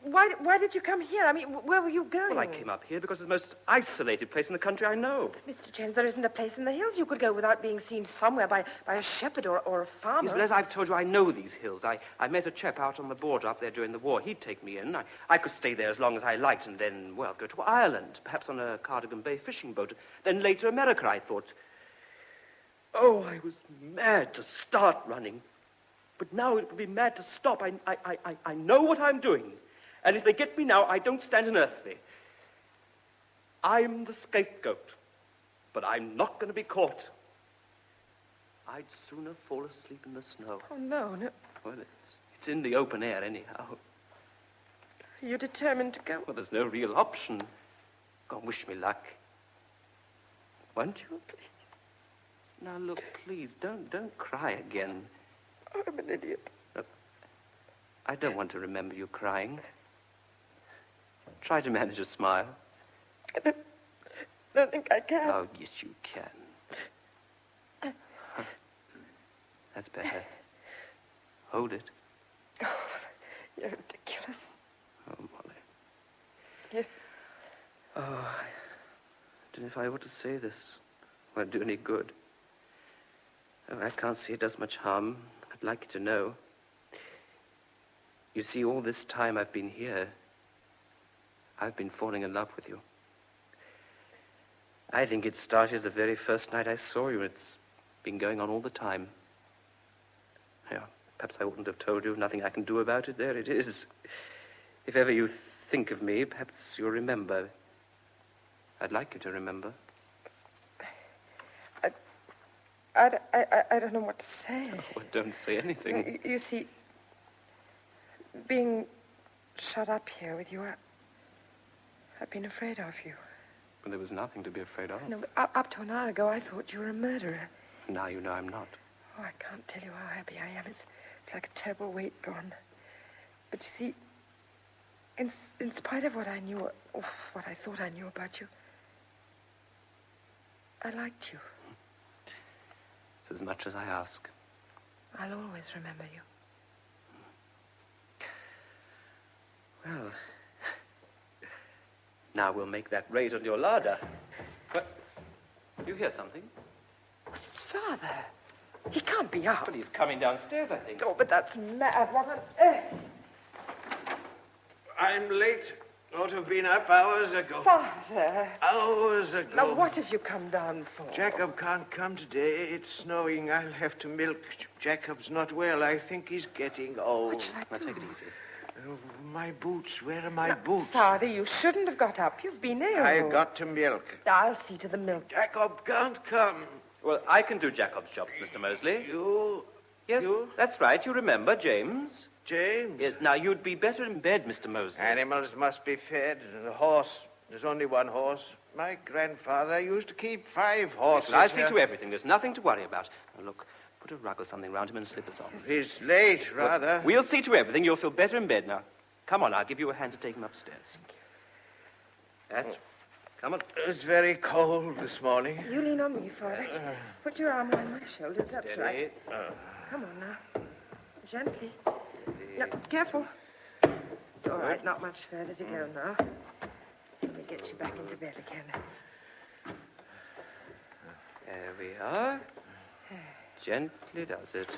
Why did you come here? I mean, where were you going? Well, I came up here because it's the most isolated place in the country I know. Mr. James, there isn't a place in the hills you could go without being seen somewhere by a shepherd or a farmer. Yes, but as I've told you, I know these hills. I met a chap out on the border up there during the war. He'd take me in. I could stay there as long as I liked and then, well, go to Ireland, perhaps on a Cardigan Bay fishing boat. Then later America, I thought. Oh, I was mad to start running. But now it would be mad to stop. I know what I'm doing. And if they get me now, I don't stand an earthly. I'm the scapegoat, but I'm not going to be caught. I'd sooner fall asleep in the snow. Oh, no. Well, it's in the open air anyhow. Are you determined to go? Well, there's no real option. Go and wish me luck. Won't you? Now, look, please, don't cry again. I'm an idiot. Look, I don't want to remember you crying. Try to manage a smile. I don't think I can. Oh, yes, you can. That's better. Hold it. Oh, you're ridiculous. Oh, Molly. Yes. Oh, I don't know if I ought to say this. Won't do any good. Oh, I can't see it does much harm. I'd like you to know. You see, all this time I've been here, I've been falling in love with you. I think it started the very first night I saw you. It's been going on all the time. Yeah, perhaps I wouldn't have told you. Nothing I can do about it. There it is. If ever you think of me, perhaps you'll remember. I'd like you to remember. I don't know what to say. Oh, don't say anything. You see, being shut up here with you, I've been afraid of you. Well, there was nothing to be afraid of. No, but up to an hour ago, I thought you were a murderer. Now you know I'm not. Oh, I can't tell you how happy I am. It's like a terrible weight gone. But you see, in spite of what I knew, or what I thought I knew about you, I liked you. It's as much as I ask. I'll always remember you. Well, now we'll make that raid on your larder. What? You hear something? It's Father. He can't be up. But he's coming downstairs, I think. Oh, but that's mad. What on earth? I'm late. Ought to have been up hours ago. Father. Hours ago. Now, what have you come down for? Jacob can't come today. It's snowing. I'll have to milk. Jacob's not well. I think he's getting old. What shall I do? Now, take it easy. Oh, my boots. Where are my boots? Father, you shouldn't have got up. You've been ill. I've got to milk. I'll see to the milk. Jacob can't come. Well, I can do Jacob's jobs, Mr. Mosley. You? Yes, You? that's right. You remember, James. James? Yes, now, you'd be better in bed, Mr. Mosley. Animals must be fed. The horse. There's only one horse. My grandfather used to keep 5 horses. Yes, I'll see to everything. There's nothing to worry about. Now, look, put a rug or something round him and slip us on. He's late, rather. Well, we'll see to everything. You'll feel better in bed now. Come on, I'll give you a hand to take him upstairs. Thank you. Come on. It was very cold this morning. You lean on me, Father. Put your arm on my shoulders. That's Steady. right. Come on now. Gently. No, careful. It's all right. Not much further to go now. Let me get you back into bed again. There we are. Gently does it.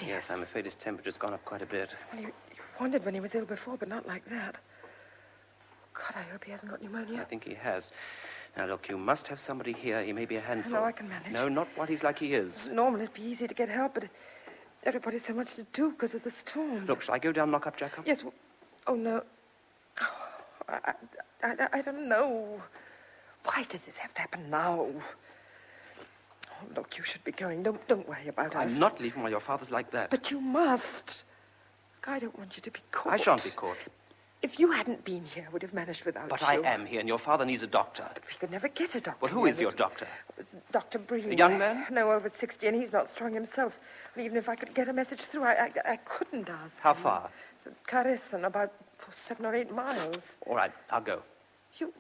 Yes, I'm afraid his temperature's gone up quite a bit. Well, you wondered when he was ill before, but not like that. God, I hope he hasn't got pneumonia. I think he has. Now, look, you must have somebody here. He may be a handful. No, I can manage. No, not while he's like he is. Normally, it'd be easy to get help, but everybody's so much to do because of the storm. Look, shall I go down and knock up Jacob? Yes. Oh, no. Oh, I don't know. Why does this have to happen now? Oh, look, you should be going. Don't worry about us. I'm not leaving while your father's like that. But you must. Look, I don't want you to be caught. I shan't be caught. If you hadn't been here, we'd have managed without But you. I am here, and your father needs a doctor. But we could never get a doctor. Well, who is your doctor? It's Dr. Breen. A young man? No, over 60, and he's not strong himself. And even if I could get a message through, I couldn't ask. How far? Carson, about 7 or 8 miles. All right, I'll go. You...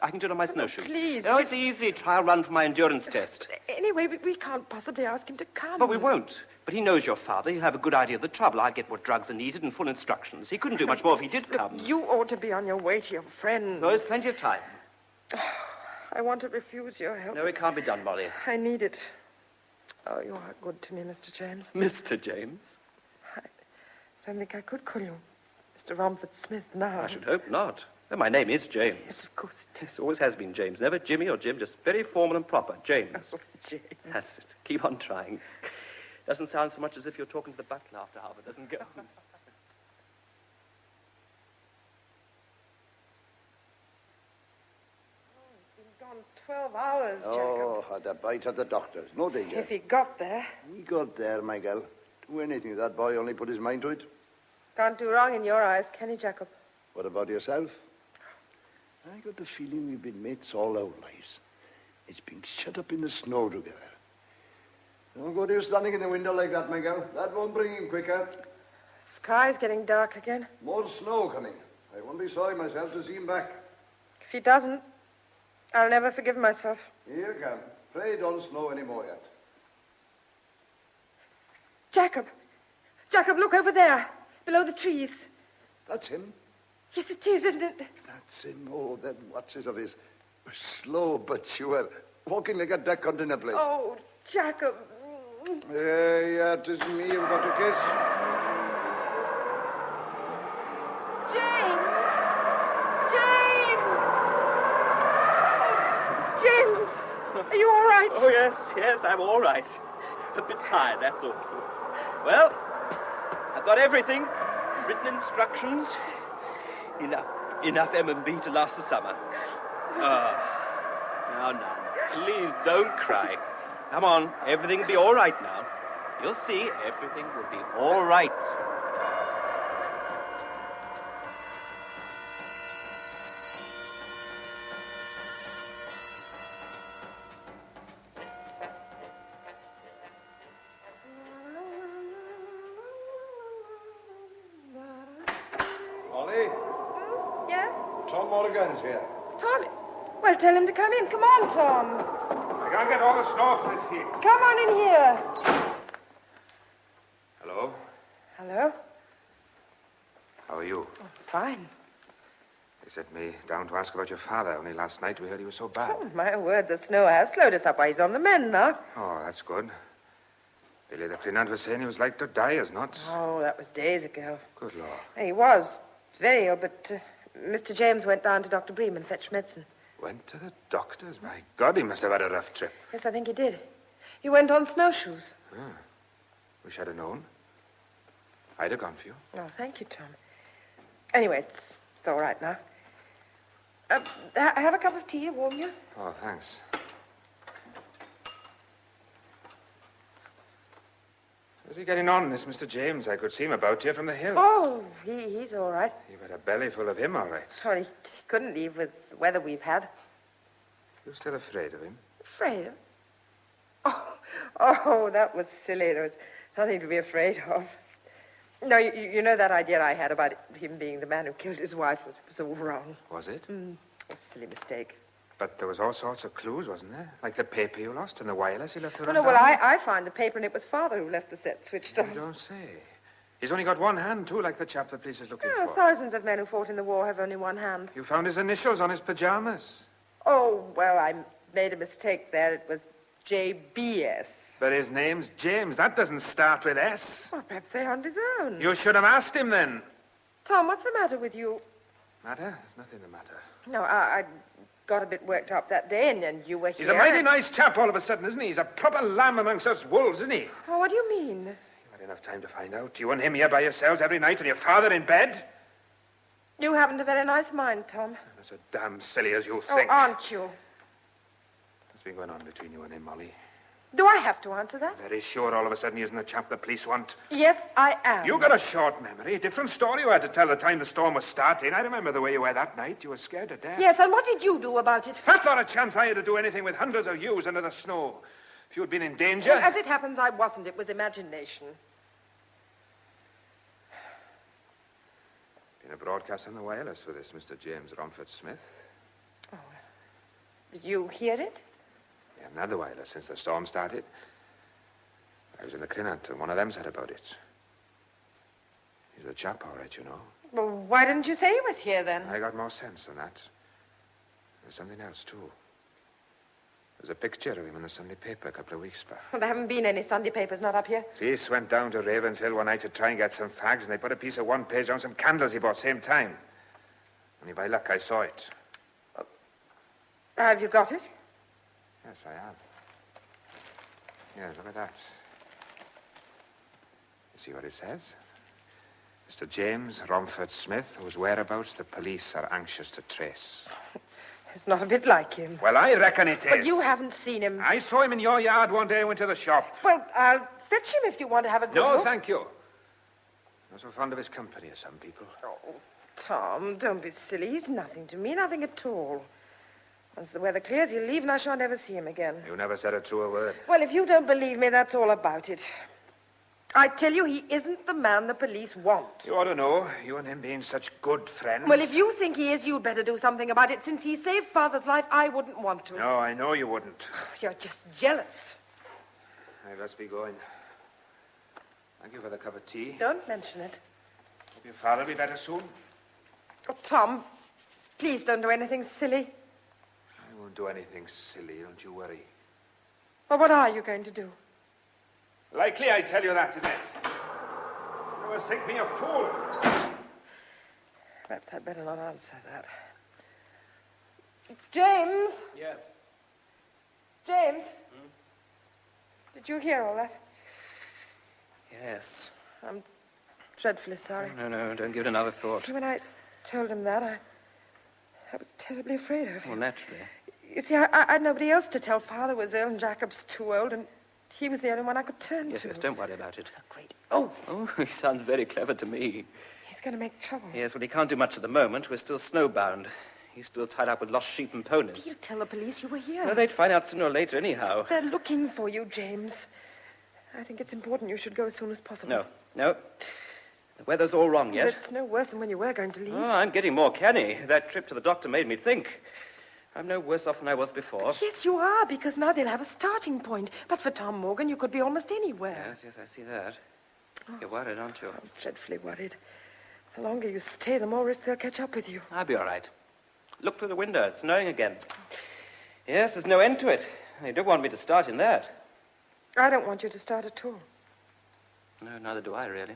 I can do it on my snowshoes. Please. Oh, it's easy. Trial run for my endurance test. Anyway, we can't possibly ask him to come. But we won't. But he knows your father. He'll have a good idea of the trouble. I'll get what drugs are needed and full instructions. He couldn't do much more if he did come. You ought to be on your way to your friend. No, there's plenty of time. I want to refuse your help. No, it can't be done, Molly. I need it. Oh, you are good to me, Mr. James. Mr. James? I don't think I could call you Mr. Romford Smith now. I should hope not. Well, my name is James. Yes, of course it is. It always has been James. Never Jimmy or Jim, just very formal and proper. James. Oh, James. That's it. Keep on trying. Doesn't sound so much as if you're talking to the butler after half a dozen goes. He's been gone 12 hours, Jacob. Oh, had a bite at the doctor's. No danger. If he got there. He got there, my girl. Do anything. That boy only put his mind to it. Can't do wrong in your eyes, can he, Jacob? What about yourself? I got the feeling we've been mates all our lives. It's been shut up in the snow together. Don't go to you standing in the window like that, my girl. That won't bring him quicker. Sky's getting dark again. More snow coming. I won't be sorry myself to see him back. If he doesn't, I'll never forgive myself. Here you come. Pray don't snow any more yet. Jacob! Jacob, look over there. Below the trees. That's him. Yes, it is, isn't it? That's him. Oh, that watches of his. Slow but sure. Walking like a duck hunting a place. Oh, Jacob. Yeah, it is me. You've got a kiss. James! James! Are you all right? Oh, yes, I'm all right. A bit tired, that's all. Well, I've got everything. Written instructions. Enough M&B to last the summer. Now, please don't cry. Come on, everything will be all right now. You'll see, everything will be all right. Molly, Yes? Tom Morgan's here. Tom? Well, tell him to come in. Come on, Tom. I can't get all the snow off this heat. Come on in here. Hello? Hello? How are you? Fine. They sent me down to ask about your father. Only last night we heard he was so bad. Oh, my word, the snow has slowed us up. Why, he's on the mend now. Oh, that's good. Billy the cleaner was saying he was like to die as not. Oh, that was days ago. Good Lord. He was very ill, but Mr. James went down to Dr. Bream and fetched medicine. Went to the doctor's? My God, he must have had a rough trip. Yes, I think he did. He went on snowshoes. Ah. Wish I'd have known. I'd have gone for you. Oh, thank you, Tom. Anyway, it's all right now. Have a cup of tea, warm you. Oh, thanks. How's he getting on, this Mr. James? I could see him about here from the hill. Oh, he's all right. You've had a belly full of him, all right. Oh, he couldn't leave with the weather we've had. You're still afraid of him? Afraid of? Oh, that was silly. There was nothing to be afraid of. No, you know that idea I had about him being the man who killed his wife was all wrong. Was it? It was a silly mistake. But there was all sorts of clues, wasn't there? Like the paper you lost and the wireless you left to Oh, run no, well, down. I found the paper, and it was Father who left the set switched on. You don't say. He's only got one hand, too, like the chap the police is looking Oh, for. thousands of men who fought in the war have only one hand. You found his initials on his pajamas. Oh, well, I made a mistake there. It was JBS. But his name's James. That doesn't start with S. Well, perhaps they aren't his own. You should have asked him then. Tom, what's the matter with you? Matter? There's nothing the matter. No, I got a bit worked up that day, and you were here. He's a mighty nice chap all of a sudden, isn't he? He's a proper lamb amongst us wolves, isn't he? Oh, what do you mean? You had enough time to find out. You and him here by yourselves every night and your father in bed? You haven't a very nice mind, Tom. That's as damn silly as you Oh, think. aren't you? What's been going on between you and him, Molly? Do I have to answer that? Very sure all of a sudden he isn't the chap the police want. Yes, I am. You got a short memory. A different story you had to tell the time the storm was starting. I remember the way you were that night. You were scared to death. Yes, and what did you do about it? Fat lot of chance I had to do anything with hundreds of yous under the snow. If you had been in danger... Well, as it happens, I wasn't. It was imagination. Been a broadcast on the wireless for this Mr. James Romford Smith. Oh, did you hear it? We haven't had the wireless since the storm started. I was in the Crinant, and one of them said about it. He's the chap, all right, you know. Well, why didn't you say he was here, then? I got more sense than that. There's something else, too. There's a picture of him in the Sunday paper a couple of weeks back. Well, there haven't been any Sunday papers, not up here. Police went down to Ravenshill one night to try and get some fags, and they put a piece of one page on some candles he bought same time. Only by luck I saw it. Have you got it? Yes, I have. Yeah, look at that. You see what it says? Mr. James Romford Smith, whose whereabouts the police are anxious to trace. It's not a bit like him. Well, I reckon it is. But you haven't seen him. I saw him in your yard one day I went to the shop. Well, I'll fetch him if you want to have a good No, look. thank you. I'm not so fond of his company as some people. Oh, Tom, don't be silly. He's nothing to me, nothing at all. Once the weather clears, he'll leave and I shan't ever see him again. You never said a truer word. Well, if you don't believe me, that's all about it. I tell you, he isn't the man the police want. You ought to know, you and him being such good friends. Well, if you think he is, you'd better do something about it. Since he saved Father's life, I wouldn't want to. No, I know you wouldn't. You're just jealous. I must be going. Thank you for the cup of tea. Don't mention it. Hope your father'll be better soon. Oh, Tom, please don't do anything silly. I won't do anything silly, don't you worry. Well, what are you going to do? Likely I tell you that, Inez. You always think me a fool. Perhaps I'd better not answer that. James? Yes. James? Did you hear all that? Yes. I'm dreadfully sorry. No, don't give it another thought. See, when I told him that, I was terribly afraid of him. Well, naturally. You see, I had nobody else to tell. Father was ill and Jacob's too old, and he was the only one I could turn to. Yes, don't worry about it. Great. Oh, he sounds very clever to me. He's going to make trouble. Yes, well, he can't do much at the moment. We're still snowbound. He's still tied up with lost sheep and ponies. He'll tell the police you were here. No, they'd find out sooner or later anyhow. They're looking for you, James. I think it's important you should go as soon as possible. No. The weather's all wrong yet. It's no worse than when you were going to leave. Oh, I'm getting more canny. That trip to the doctor made me think. I'm no worse off than I was before. Yes, you are, because now they'll have a starting point. But for Tom Morgan, you could be almost anywhere. Yes, I see that. You're worried, aren't you? I'm dreadfully worried. The longer you stay, the more risk they'll catch up with you. I'll be all right. Look through the window. It's snowing again. Yes, there's no end to it. You don't want me to start in that. I don't want you to start at all. No, neither do I, really.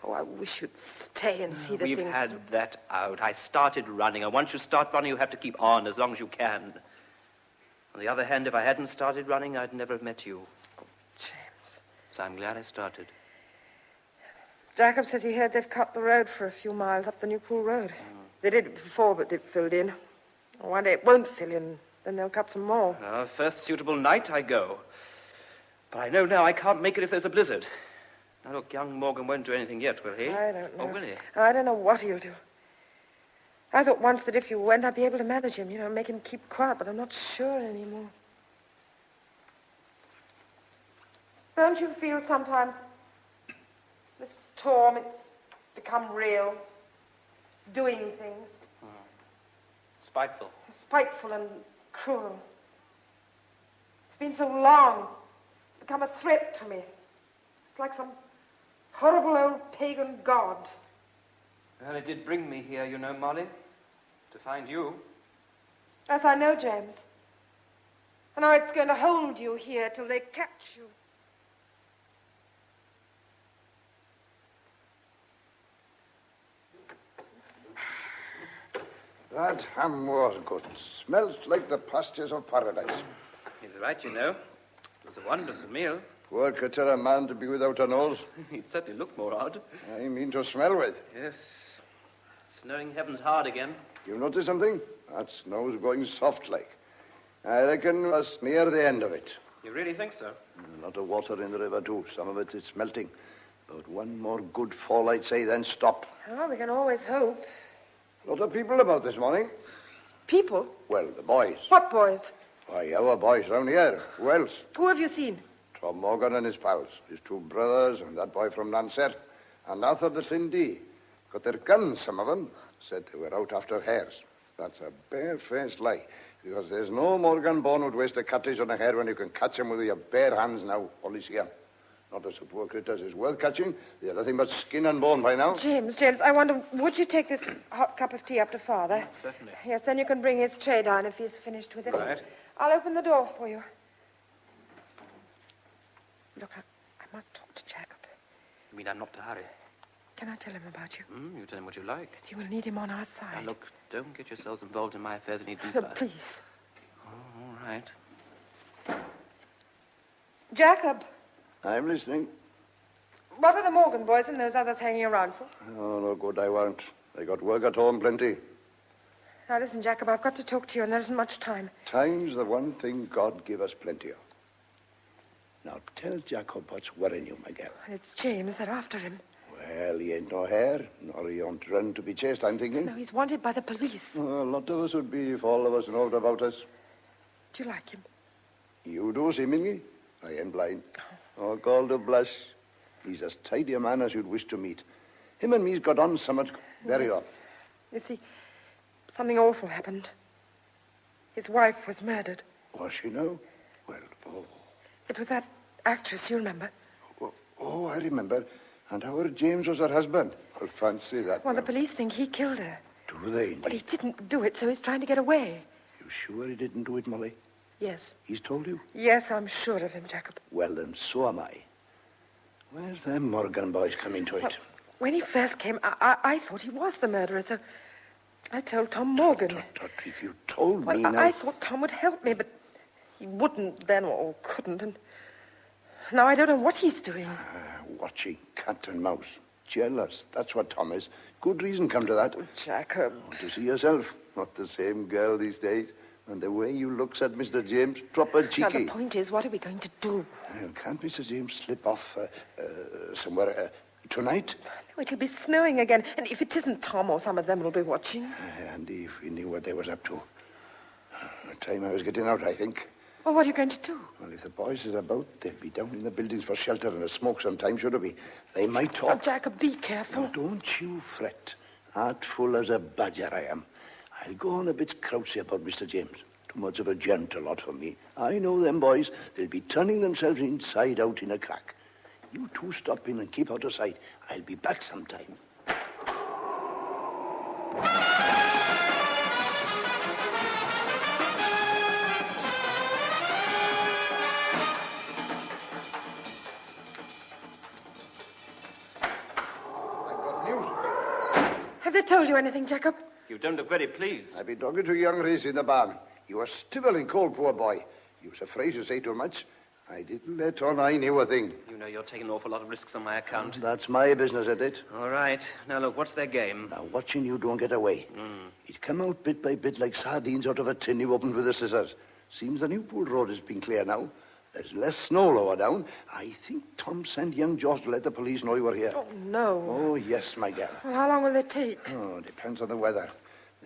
Oh, I wish you'd stay and see the We've things. had that out. I started running, and once you start running, you have to keep on as long as you can. On the other hand, if I hadn't started running, I'd never have met you. Oh, James. So I'm glad I started. Jacob says he heard they've cut the road for a few miles up the New Pool Road. They did it before, but it filled in. One day it won't fill in, then they'll cut some more. First suitable night, I go. But I know now I can't make it if there's a blizzard. Now, look, young Morgan won't do anything yet, will he? I don't know. Oh, will he? I don't know what he'll do. I thought once that if you went, I'd be able to manage him, make him keep quiet, but I'm not sure anymore. Don't you feel sometimes this storm, it's become real, doing things? Spiteful. Spiteful and cruel. It's been so long, it's become a threat to me. It's like some horrible old pagan god. Well, it did bring me here, you know, Molly, to find you. Yes, I know, James. And now it's going to hold you here till they catch you. That ham was good. Smelt like the pastures of paradise. He's right, you know. It was a wonderful meal. Poor creature, a man to be without a nose. He'd certainly look more odd. I mean to smell with. Yes. Snowing heavens hard again. You notice something? That snow's going soft like. I reckon we're near the end of it. You really think so? A lot of water in the river, too. Some of it is melting. About one more good fall, I'd say, then stop. Oh, we can always hope. A lot of people about this morning. People? Well, the boys. What boys? Why, our boys round here. Who else? Who have you seen? Tom Morgan and his pals. His two brothers and that boy from Lancet. And Arthur the Lindy. Got their guns, some of them. Said they were out after hares. That's a bare-faced lie. Because there's no Morgan born would waste a cartridge on a hare when you can catch him with your bare hands now. Police here. Not as the poor critters is worth catching. They're nothing but skin and bone by now. James, I wonder, would you take this hot cup of tea up to Father? Certainly. Yes, then you can bring his tray down if he's finished with it. Right. I'll open the door for you. Look, I must talk to Jacob. You mean I'm not to hurry? Can I tell him about you? You tell him what you like. Because you will need him on our side. Now, look, don't get yourselves involved in my affairs any deeper. Please. Oh, all right. Jacob, I'm listening. what are the Morgan boys and those others hanging around for? Oh, no good I won't. They got work at home plenty. Now, listen, Jacob, I've got to talk to you, and there isn't much time. Time's the one thing God give us plenty of. Now, tell Jacob what's worrying you, my girl. And it's James. They're after him. Well, he ain't no hare, nor he won't run to be chased, I'm thinking. No, he's wanted by the police. Oh, a lot of us would be if all of us knowed about us. Do you like him? You do, seemingly. I ain't blind. Oh, call to blush. He's as tidy a man as you'd wish to meet. Him and me's got on somewhat very off. You see, something awful happened. His wife was murdered. Was she now? Well, oh. It was that actress, you remember? Oh, I remember. And our James was her husband. I'll fancy that. Well, now. the police think he killed her. Do they? But he didn't do it, so he's trying to get away. You sure he didn't do it, Molly? Yes. He's told you? Yes, I'm sure of him, Jacob. Well, then, so am I. Where's them Morgan boys come into it? Well, when he first came, I thought he was the murderer, so I told Tom Morgan. If you told me now... I thought Tom would help me, but he wouldn't then or couldn't, and now I don't know what he's doing. Watching cat and mouse. Jealous. That's what Tom is. Good reason come to that. Oh, Jacob. To see yourself. Not the same girl these days. And the way you looks at Mr. James, proper cheeky. Now, the point is, what are we going to do? Well, can't Mr. James slip off somewhere tonight? No, it'll be snowing again. And if it isn't Tom or some of them will be watching. And if we knew what they was up to. The time I was getting out, I think. Well, what are you going to do? Well, if the boys is about, they'll be down in the buildings for shelter and a smoke sometime, should be. They might talk. Oh, Jacob, be careful. Now, don't you fret. Artful as a badger I am. I'll go on a bit crouchy about Mr. James. Too much of a gentle lot for me. I know them boys. They'll be turning themselves inside out in a crack. You two stop in and keep out of sight. I'll be back sometime. Have they told you anything, Jacob? You don't look very pleased. I've been talking to young Reese in the barn. You were stiveling cold, poor boy. You was afraid to say too much. I didn't let on I knew a thing. You know you're taking an awful lot of risks on my account. That's my business, isn't it? All right. Now, look, what's their game? Now, watching you don't get away. It come out bit by bit like sardines out of a tin you opened with the scissors. Seems the Newpool Road has been clear now. There's less snow lower down. I think Tom sent young George to let the police know you were here. Oh, no. Oh, yes, my girl. Well, how long will it take? Oh, depends on the weather.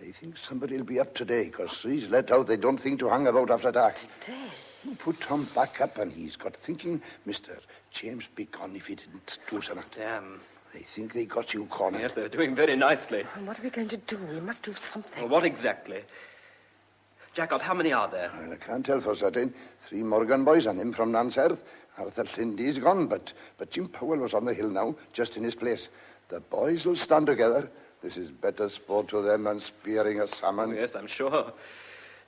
They think somebody will be up today, because he's let out they don't think to hang about after dark. Today? You put Tom back up, and he's got thinking Mr. James be gone if he didn't do something. Damn. They think they got you cornered. Yes, they're doing very nicely. And what are we going to do? We must do something. Well, what exactly? Jacob, how many are there? Well, I can't tell for certain. 3 Morgan boys and him from Nanserth. Arthur Lindy's gone, but Jim Powell was on the hill now, just in his place. The boys will stand together. This is better sport to them than spearing a salmon. Oh, yes, I'm sure.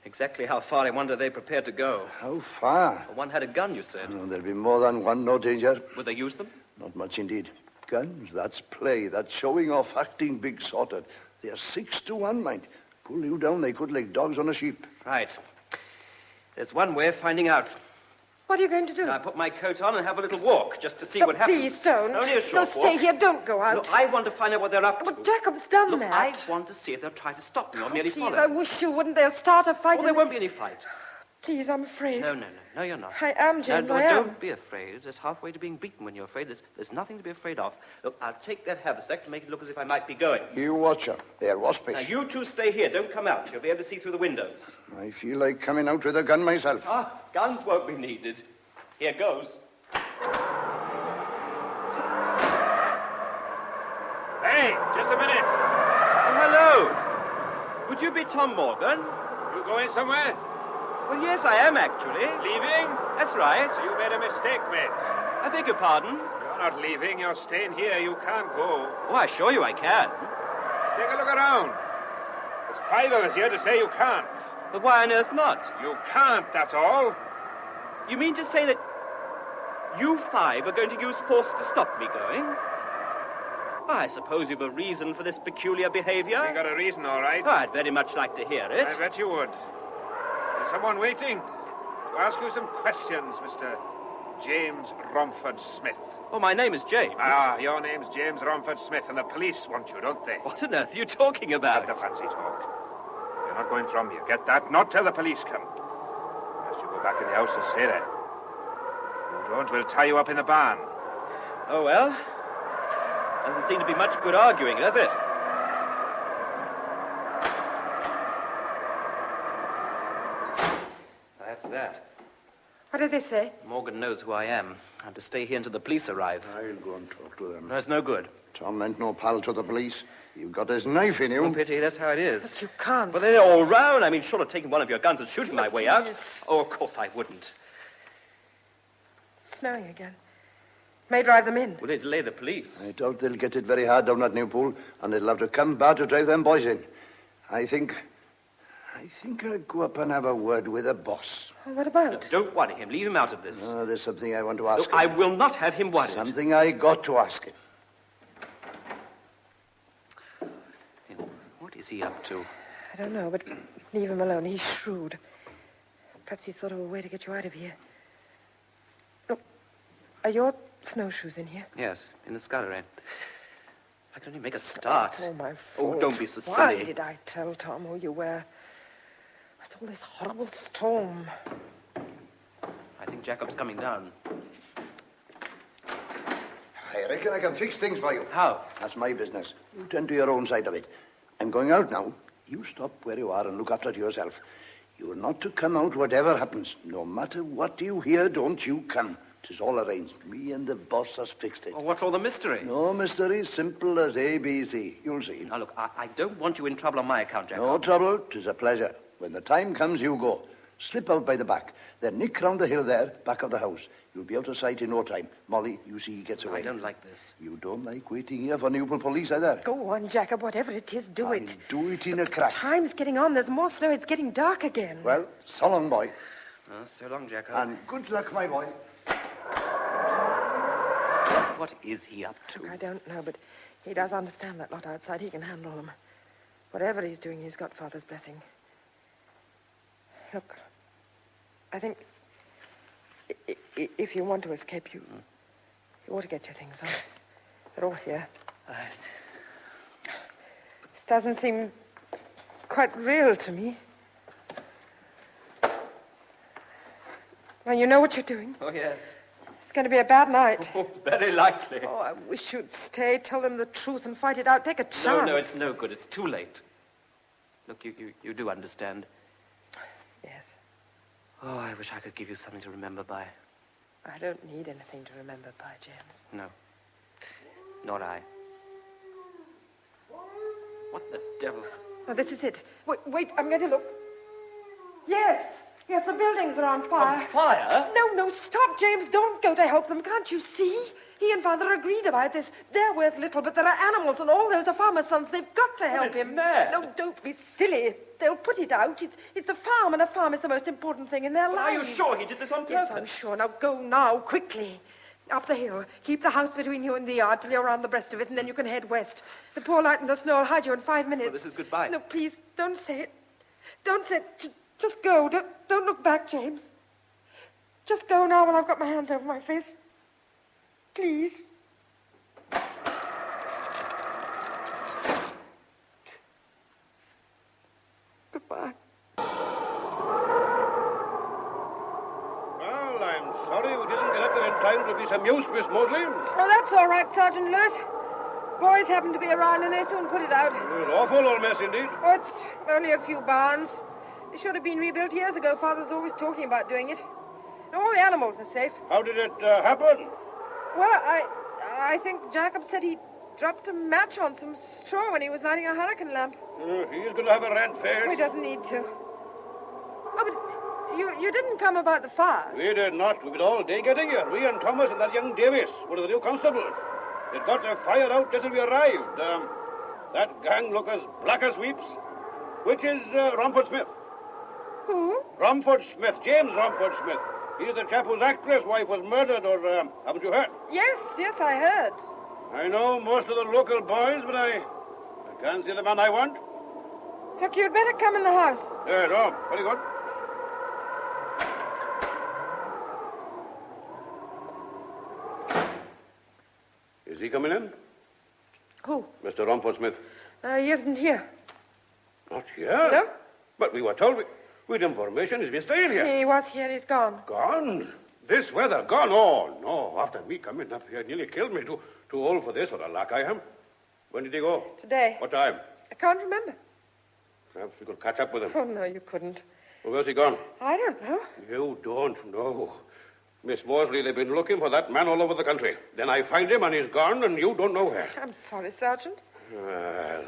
Exactly how far, I wonder, they prepared to go. How far? Well, one had a gun, you said. Oh, there'll be more than one, no danger. Would they use them? Not much indeed. Guns, that's play. That's showing off, acting big-sorted. They're 6 to 1, mind. Pull you down, they could like dogs on a sheep. Right. There's one way of finding out. What are you going to do? Now, I put my coat on and have a little walk, just to see what happens. Please don't. Only a short Stay here. Don't go out. Look, I want to find out what they're up to. But Jacob's done Look, that. I want to see if they'll try to stop me or merely Please, follow. I wish you wouldn't. They'll start a fight. Oh, there won't be any fight. Please, I'm afraid. No, you're not. I am, James, no, I am. Don't be afraid. It's halfway to being beaten when you're afraid. There's nothing to be afraid of. Look, I'll take that haversack to make it look as if I might be going. You watch her. They're waspish. Now, you two stay here. Don't come out. You'll be able to see through the windows. I feel like coming out with a gun myself. Guns won't be needed. Here goes. Hey, just a minute. Oh, hello. Would you be Tom Morgan? You going somewhere? Well, yes, I am, actually. Leaving? That's right. You made a mistake, mate. I beg your pardon? You're not leaving. You're staying here. You can't go. Oh, I assure you I can. Take a look around. There's 5 of us here to say you can't. But why on earth not? You can't, that's all. You mean to say that you 5 are going to use force to stop me going? I suppose you've a reason for this peculiar behavior. You got a reason, all right. Oh, I'd very much like to hear it. I bet you would. There's someone waiting to ask you some questions, Mr. James Romford Smith. Oh, my name is James. Your name's James Romford Smith, and the police want you, don't they? What on earth are you talking about? Not the fancy talk. You're not going from here. Get that? Not till the police come. Unless you go back in the house and stay there. If you don't, we'll tie you up in the barn. Oh, well. Doesn't seem to be much good arguing, does it? That's that. What did they say? Morgan knows who I am. I'm to stay here until the police arrive. I'll go and talk to them. No, it's no good. Tom ain't no pal to the police. You've got his knife in you. Oh, pity, that's how it is. But you can't. Well, they're all round. I mean, short of taking one of your guns and shooting my way out. Please. Oh, of course I wouldn't. It's snowing again. May drive them in. Will they delay the police? I doubt they'll get it very hard down at Newpool, and they'll have to come back to drive them boys in. I think I think I'll go up and have a word with the boss. What about? Don't worry him. Leave him out of this. Oh, there's something I want to ask Look, him. I will not have him worried. Something I got to ask him. What is he up to? I don't know, but leave him alone. He's shrewd. Perhaps he's thought of a way to get you out of here. Look, are your snowshoes in here? Yes, in the scullery. I can only make a start. It's all my Oh, fault. don't be so silly. Why did I tell Tom who you were? It's all this horrible storm. I think Jacob's coming down. I reckon I can fix things for you. How? That's my business. You tend to your own side of it. I'm going out now. You stop where you are and look after yourself. You're not to come out whatever happens. No matter what you hear, don't you come. 'Tis all arranged. Me and the boss has fixed it. Well, what's all the mystery? No mystery, simple as ABC. You'll see. Now, look, I don't want you in trouble on my account, Jacob. No trouble. 'Tis a pleasure. When the time comes, you go. Slip out by the back. Then nick round the hill there, back of the house. You'll be out of sight in no time. Molly, you see he gets away. I don't like this. You don't like waiting here for Newport police either. Go on, Jacob. Whatever it is, do it. Do it in a crack. Time's getting on. There's more snow. It's getting dark again. Well, so long, boy. So long, Jacob. And good luck, my boy. What is he up to? Look, I don't know, but he does understand that lot outside. He can handle them. Whatever he's doing, he's got Father's blessing. Look, I think if you want to escape, you ought to get your things on. They're all here. This doesn't seem quite real to me. Now, you know what you're doing. Oh, yes. It's going to be a bad night. Oh, very likely. Oh, I wish you'd stay, tell them the truth, and fight it out. Take a chance. No, it's no good. It's too late. Look, you do understand. Yes. Oh, I wish I could give you something to remember by. I don't need anything to remember by, James. No. Nor I. What the devil? Oh, this is it. Wait, I'm going to look. Yes, the buildings are on fire. On fire? No, stop, James. Don't go to help them. Can't you see? He and Father agreed about this. They're worth little, but there are animals, and all those are farmers' sons. They've got to help him. Mad. No, don't be silly. They'll put it out. It's a farm, and a farm is the most important thing in their But lives. are you sure he did this on purpose? Yes, I'm sure. Now, go now, quickly. Up the hill. Keep the house between you and the yard till you're around the breast of it, and then you can head west. The poor light in the snow will hide you in 5 minutes. Well, this is goodbye. No, please, don't say it. Don't say it. Just go. Don't look back, James. Just go now while I've got my hands over my face. Please. Goodbye. Well, I'm sorry we didn't get up there in time to be some use, Miss Mosley. Oh, that's all right, Sergeant Lewis. Boys happened to be around, and they soon put it out. It was an awful old mess indeed. Oh, it's only a few barns. It should have been rebuilt years ago. Father's always talking about doing it. All the animals are safe. How did it happen? Well, I think Jacob said he dropped a match on some straw when he was lighting a hurricane lamp. He's going to have a red face. Oh, he doesn't need to. Oh, but you didn't come about the fire. We did not. We've been all day getting here. We and Thomas and that young Davis, one of the new constables. It got the fire out just as we arrived. That gang look as black as sweeps. Which is Romford Smith. Who? Romford Smith, James Romford Smith. He's the chap whose actress wife was murdered, or haven't you heard? Yes, I heard. I know most of the local boys, but I can't see the man I want. Look, you'd better come in the house. No, very good. Is he coming in? Who? Mr. Romford Smith. He isn't here. Not here? No? But we were told we'd information he's been staying here. He was here. He's gone. Gone? This weather? Gone? Oh, no. After me coming up here, nearly killed me. Too old for this. What a luck I am. When did he go? Today. What time? I can't remember. Perhaps we could catch up with him. Oh, no, you couldn't. Well, where's he gone? I don't know. You don't know. Miss Mosley, they've been looking for that man all over the country. Then I find him and he's gone and you don't know where. I'm sorry, Sergeant. Well,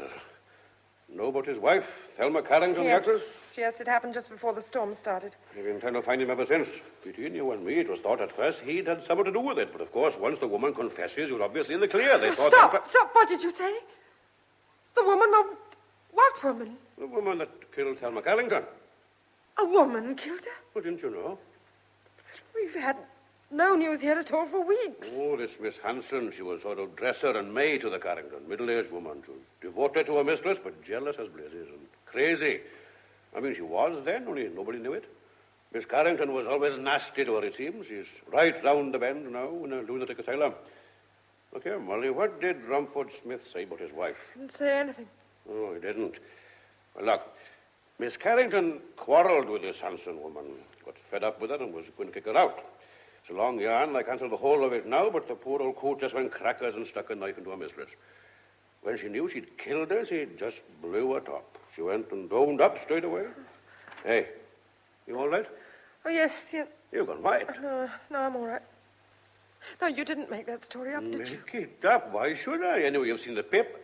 know about his wife, Thelma Carrington, the actress? Yes, it happened just before the storm started. They've been trying to find him ever since. Between you and me, it was thought at first he'd had something to do with it. But, of course, once the woman confesses, you're obviously in the clear. They thought... Stop! What did you say? The woman... What woman? The woman that killed Thelma Carrington. A woman killed her? Well, didn't you know? We've had no news here at all for weeks. Oh, this Miss Hanson, she was sort of dresser and maid to the Carrington. Middle-aged woman. She was devoted to her mistress, but jealous as blazes and crazy. I mean, she was then, only nobody knew it. Miss Carrington was always nasty to her, it seems. She's right round the bend now in a lunatic asylum. Look here, Molly, what did Rumford Smith say about his wife? Didn't say anything. Oh, he didn't. Well, look, Miss Carrington quarreled with this Hanson woman, got fed up with her and was going to kick her out. It's a long yarn. I can't tell the whole of it now, but the poor old coot just went crackers and stuck a knife into her mistress. When she knew she'd killed her, she just blew her top. She went and owned up straight away. Hey, you all right? Oh, yes. You've gone white. No, I'm all right. No, you didn't make that story up, did you? Make it up. Why should I? Anyway, you've seen the pip.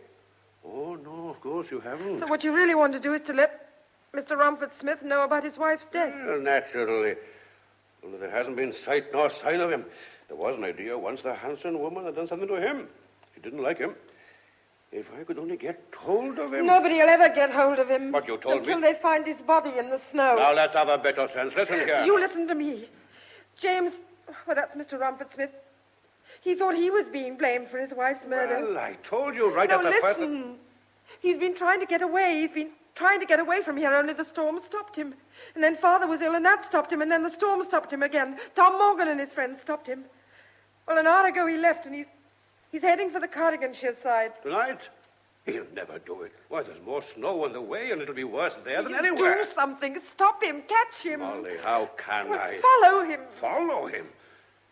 Oh, no, of course you haven't. So what you really want to do is to let Mr. Rumford Smith know about his wife's death? Well, naturally. Only there hasn't been sight nor sign of him. There was an idea once the Hanson woman had done something to him. She didn't like him. If I could only get hold of him... Nobody will ever get hold of him. But you told until me... they find his body in the snow. Now, let's have a bit of sense. Listen here. You listen to me. James... Well, that's Mr. Rumford Smith. He thought he was being blamed for his wife's murder. Well, I told you right at the first... listen. He's been trying to get away. He's been trying to get away from here, only the storm stopped him. And then Father was ill, and that stopped him, and then the storm stopped him again. Tom Morgan and his friends stopped him. Well, an hour ago he left, and he's heading for the Cardiganshire side. Tonight? He'll never do it. Why, there's more snow on the way, and it'll be worse there than Please anywhere. do something. Stop him. Catch him. Molly, how can I? Follow him. Follow him?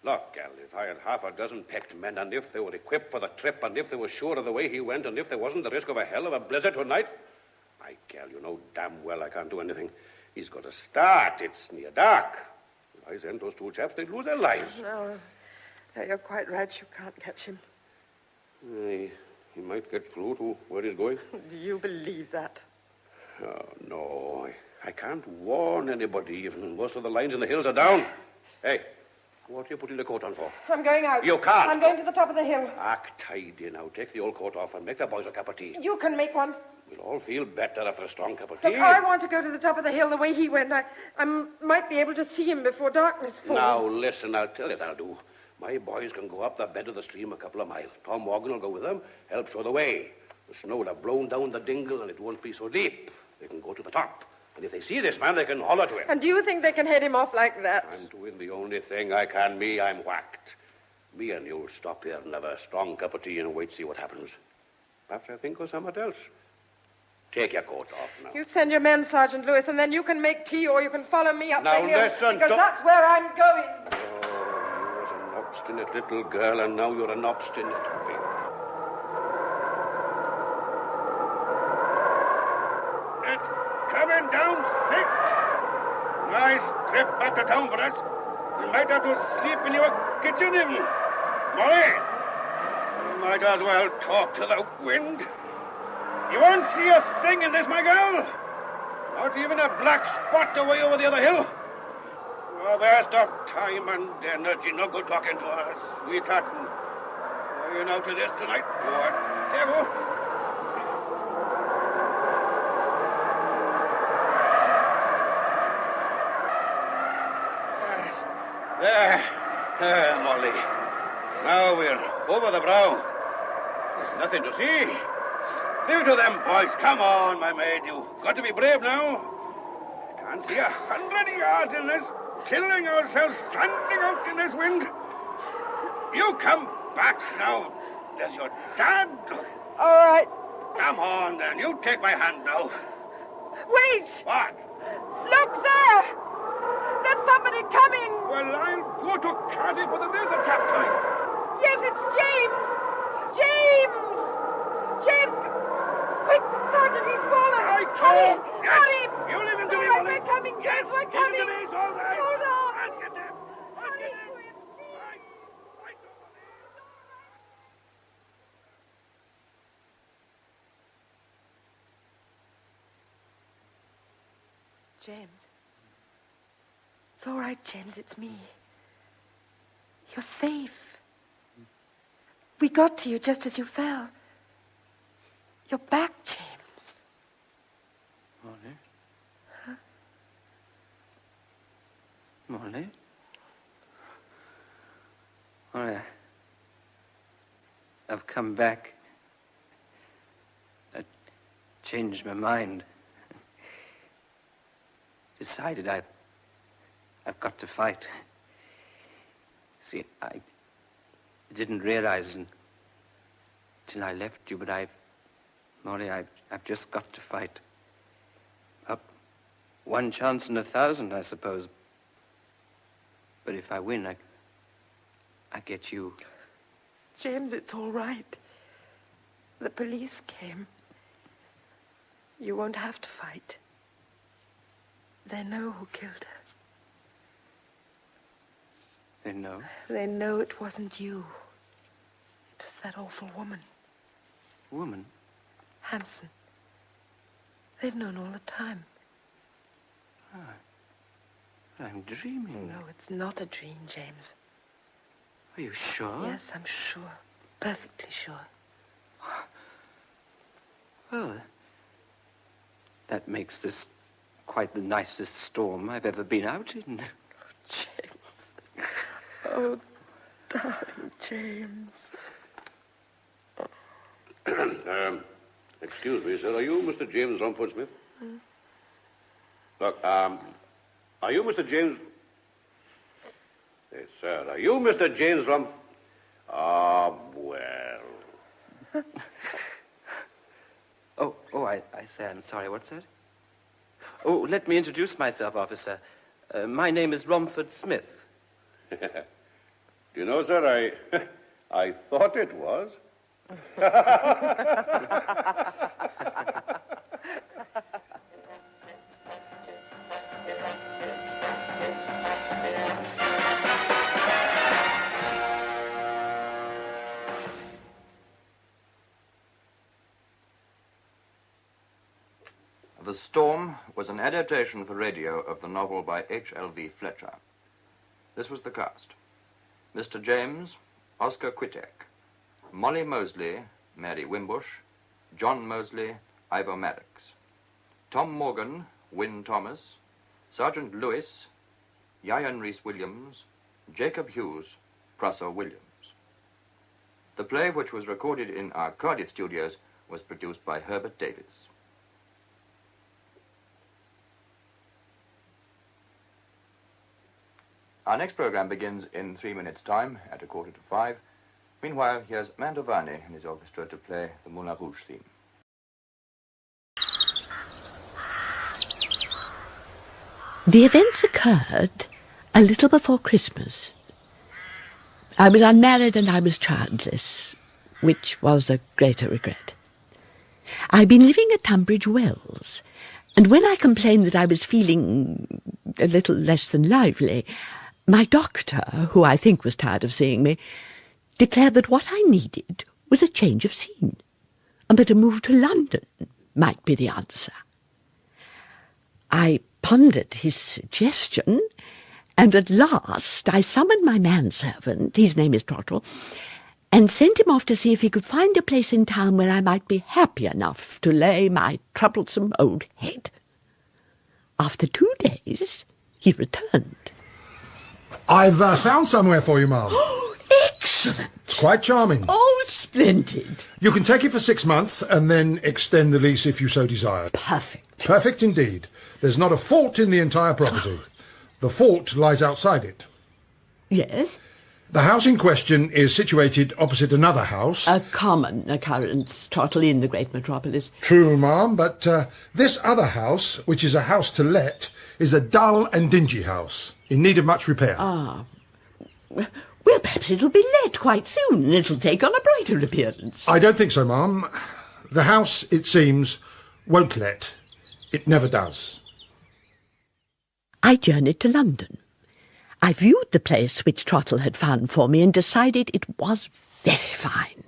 Look, gal, if I had half a dozen picked men, and if they were equipped for the trip, and if they were sure of the way he went, and if there wasn't the risk of a hell of a blizzard tonight, my gal, you know damn well I can't do anything. He's got to start. It's near dark. If I send those two chaps, they'd lose their lives. No, you're quite right. You can't catch him. He might get through to where he's going. Do you believe that? Oh, no. I can't warn anybody, even. Most of the lines in the hills are down. Hey, what are you putting the coat on for? I'm going out. You can't. I'm going to the top of the hill. Act tidy now. Take the old coat off and make the boys a cup of tea. You can make one. We'll all feel better after a strong cup of tea. Look, I want to go to the top of the hill the way he went. I might be able to see him before darkness falls. Now, listen, I'll tell you what I'll do. My boys can go up the bed of the stream a couple of miles. Tom Morgan will go with them, help show the way. The snow will have blown down the dingle, and it won't be so deep. They can go to the top. And if they see this man, they can holler to him. And do you think they can head him off like that? I'm doing the only thing I can. I'm whacked. Me and you'll stop here and have a strong cup of tea and wait to see what happens. Perhaps I think of something else. Take your coat off now. You send your men, Sergeant Lewis, and then you can make tea or you can follow me up Now the hill. listen, because don't- that's where I'm going. You was an obstinate little girl, and now you're an obstinate babe. It's coming down thick. Nice trip back to town for us. We might have to sleep in your kitchen even. Molly, you might as well talk to the wind. You won't see a thing in this, my girl. Not even a black spot away over the other hill. A waste of time and energy. No good talking to us, sweetheart. Are you now to this tonight? Poor devil. There, Molly. Now we're over the brow. There's nothing to see. Leave it to them, boys. Come on, my maid. You've got to be brave now. I can't see 100 yards in this. Killing ourselves standing out in this wind. You come back now. There's your dad. All right. Come on, then. You take my hand now. Wait! What? Look there! There's somebody coming! Well, I'll go to Cardiff, but there is a chap coming. Yes, it's James! James! James! Quick, Sergeant, he's fallen! I Hurry! told you. Hurry! You leave him to All me, right, Molly. we're coming, James, we're coming! It's all right. Hold on! I'll get them. I'll get them. James. It's all right, James. It's me. You're safe. We got to you just as you fell. You're back, James. come back. I changed my mind. Decided I've got to fight. See, I didn't realize until I left you, but Molly, I've just got to fight. Up 1 chance in 1,000, I suppose. But if I win, I get you. James, it's all right. The police came. You won't have to fight. They know who killed her. They know? They know it wasn't you. It was that awful woman. Woman? Hanson. They've known all the time. I'm dreaming. No, it's not a dream, James. Are you sure? Yes, I'm sure. Perfectly sure. Well, that makes this quite the nicest storm I've ever been out in. James. Oh, darling James. Excuse me, sir. Are you Mr. James Rumford Smith? Look, are you Mr. James... Yes, sir. Are you Mr. James Rumford? Ah, well. I say I'm sorry. What's that? Oh, let me introduce myself, officer. My name is Rumford Smith. Do you know, sir, I thought it was. The Storm was an adaptation for radio of the novel by H.L.V. Fletcher. This was the cast. Mr. James, Oscar Quittek. Molly Mosley, Mary Wimbush. John Mosley, Ivor Maddox. Tom Morgan, Wynne Thomas. Sergeant Lewis, Yayan Rhys-Williams. Jacob Hughes, Prosser Williams. The play, which was recorded in our Cardiff studios, was produced by Herbert Davis. Our next program begins in 3 minutes' time at 4:45. Meanwhile, here's Mantovani and his orchestra to play the Moulin Rouge theme. The events occurred a little before Christmas. I was unmarried and I was childless, which was a greater regret. I'd been living at Tunbridge Wells, and when I complained that I was feeling a little less than lively, my doctor, who I think was tired of seeing me, declared that what I needed was a change of scene, and that a move to London might be the answer. I pondered his suggestion, and at last I summoned my manservant, his name is Trottle, and sent him off to see if he could find a place in town where I might be happy enough to lay my troublesome old head. After 2 days, he returned. I've found somewhere for you, ma'am. Oh, excellent. It's quite charming. Oh, splendid. You can take it for 6 months and then extend the lease if you so desire. Perfect. Perfect indeed. There's not a fault in the entire property. The fault lies outside it. Yes? The house in question is situated opposite another house. A common occurrence, Trottle, in the great metropolis. True, ma'am, but this other house, which is a house to let, is a dull and dingy house, in need of much repair. Ah. Well, perhaps it'll be let quite soon, and it'll take on a brighter appearance. I don't think so, ma'am. The house, it seems, won't let. It never does. I journeyed to London. I viewed the place which Trottle had found for me and decided it was very fine.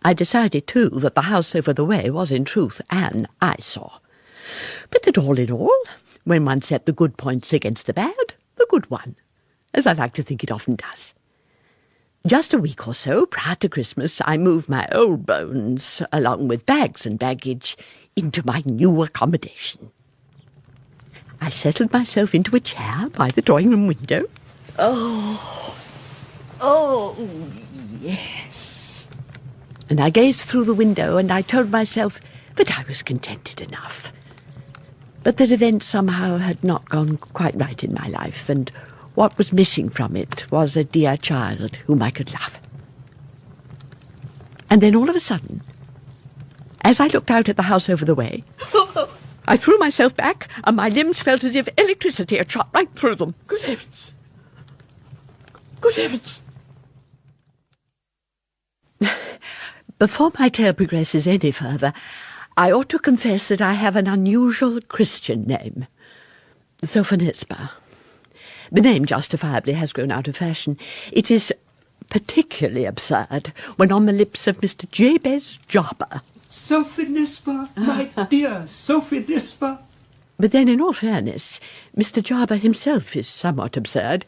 I decided, too, that the house over the way was in truth an eyesore. But that all in all, when one set the good points against the bad, the good won, as I like to think it often does. Just a week or so prior to Christmas, I moved my old bones, along with bags and baggage, into my new accommodation. I settled myself into a chair by the drawing-room window. Oh, yes. And I gazed through the window, and I told myself that I was contented enough. But that events somehow had not gone quite right in my life, and what was missing from it was a dear child whom I could love. And then all of a sudden, as I looked out at the house over the way, I threw myself back, and my limbs felt as if electricity had shot right through them. Good heavens! Good heavens! Before my tale progresses any further, I ought to confess that I have an unusual Christian name, Sophonisba. The name justifiably has grown out of fashion. It is particularly absurd when on the lips of Mr. Jabez Jarber. Sophonisba, my dear Sophonisba. But then, in all fairness, Mr. Jarber himself is somewhat absurd.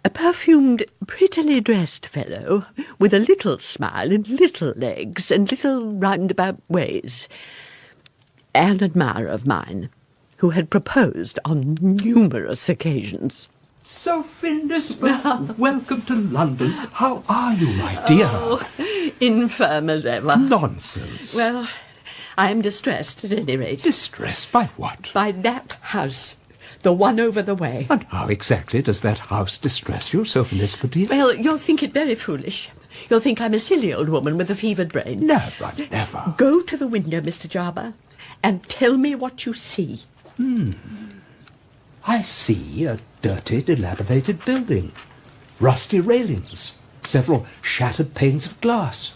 A perfumed, prettily dressed fellow with a little smile and little legs and little roundabout ways. An admirer of mine who had proposed on numerous occasions. Sophonisba, welcome to London. How are you, my dear? Oh, infirm as ever. Nonsense. Well, I am distressed at any rate. Distressed by what? By that house. The one over the way. And how exactly does that house distress you, Sophonisba, dear? Well, you'll think it very foolish. You'll think I'm a silly old woman with a fevered brain. Never, never. Go to the window, Mr. Jarber, and tell me what you see. I see a dirty, dilapidated building. Rusty railings. Several shattered panes of glass.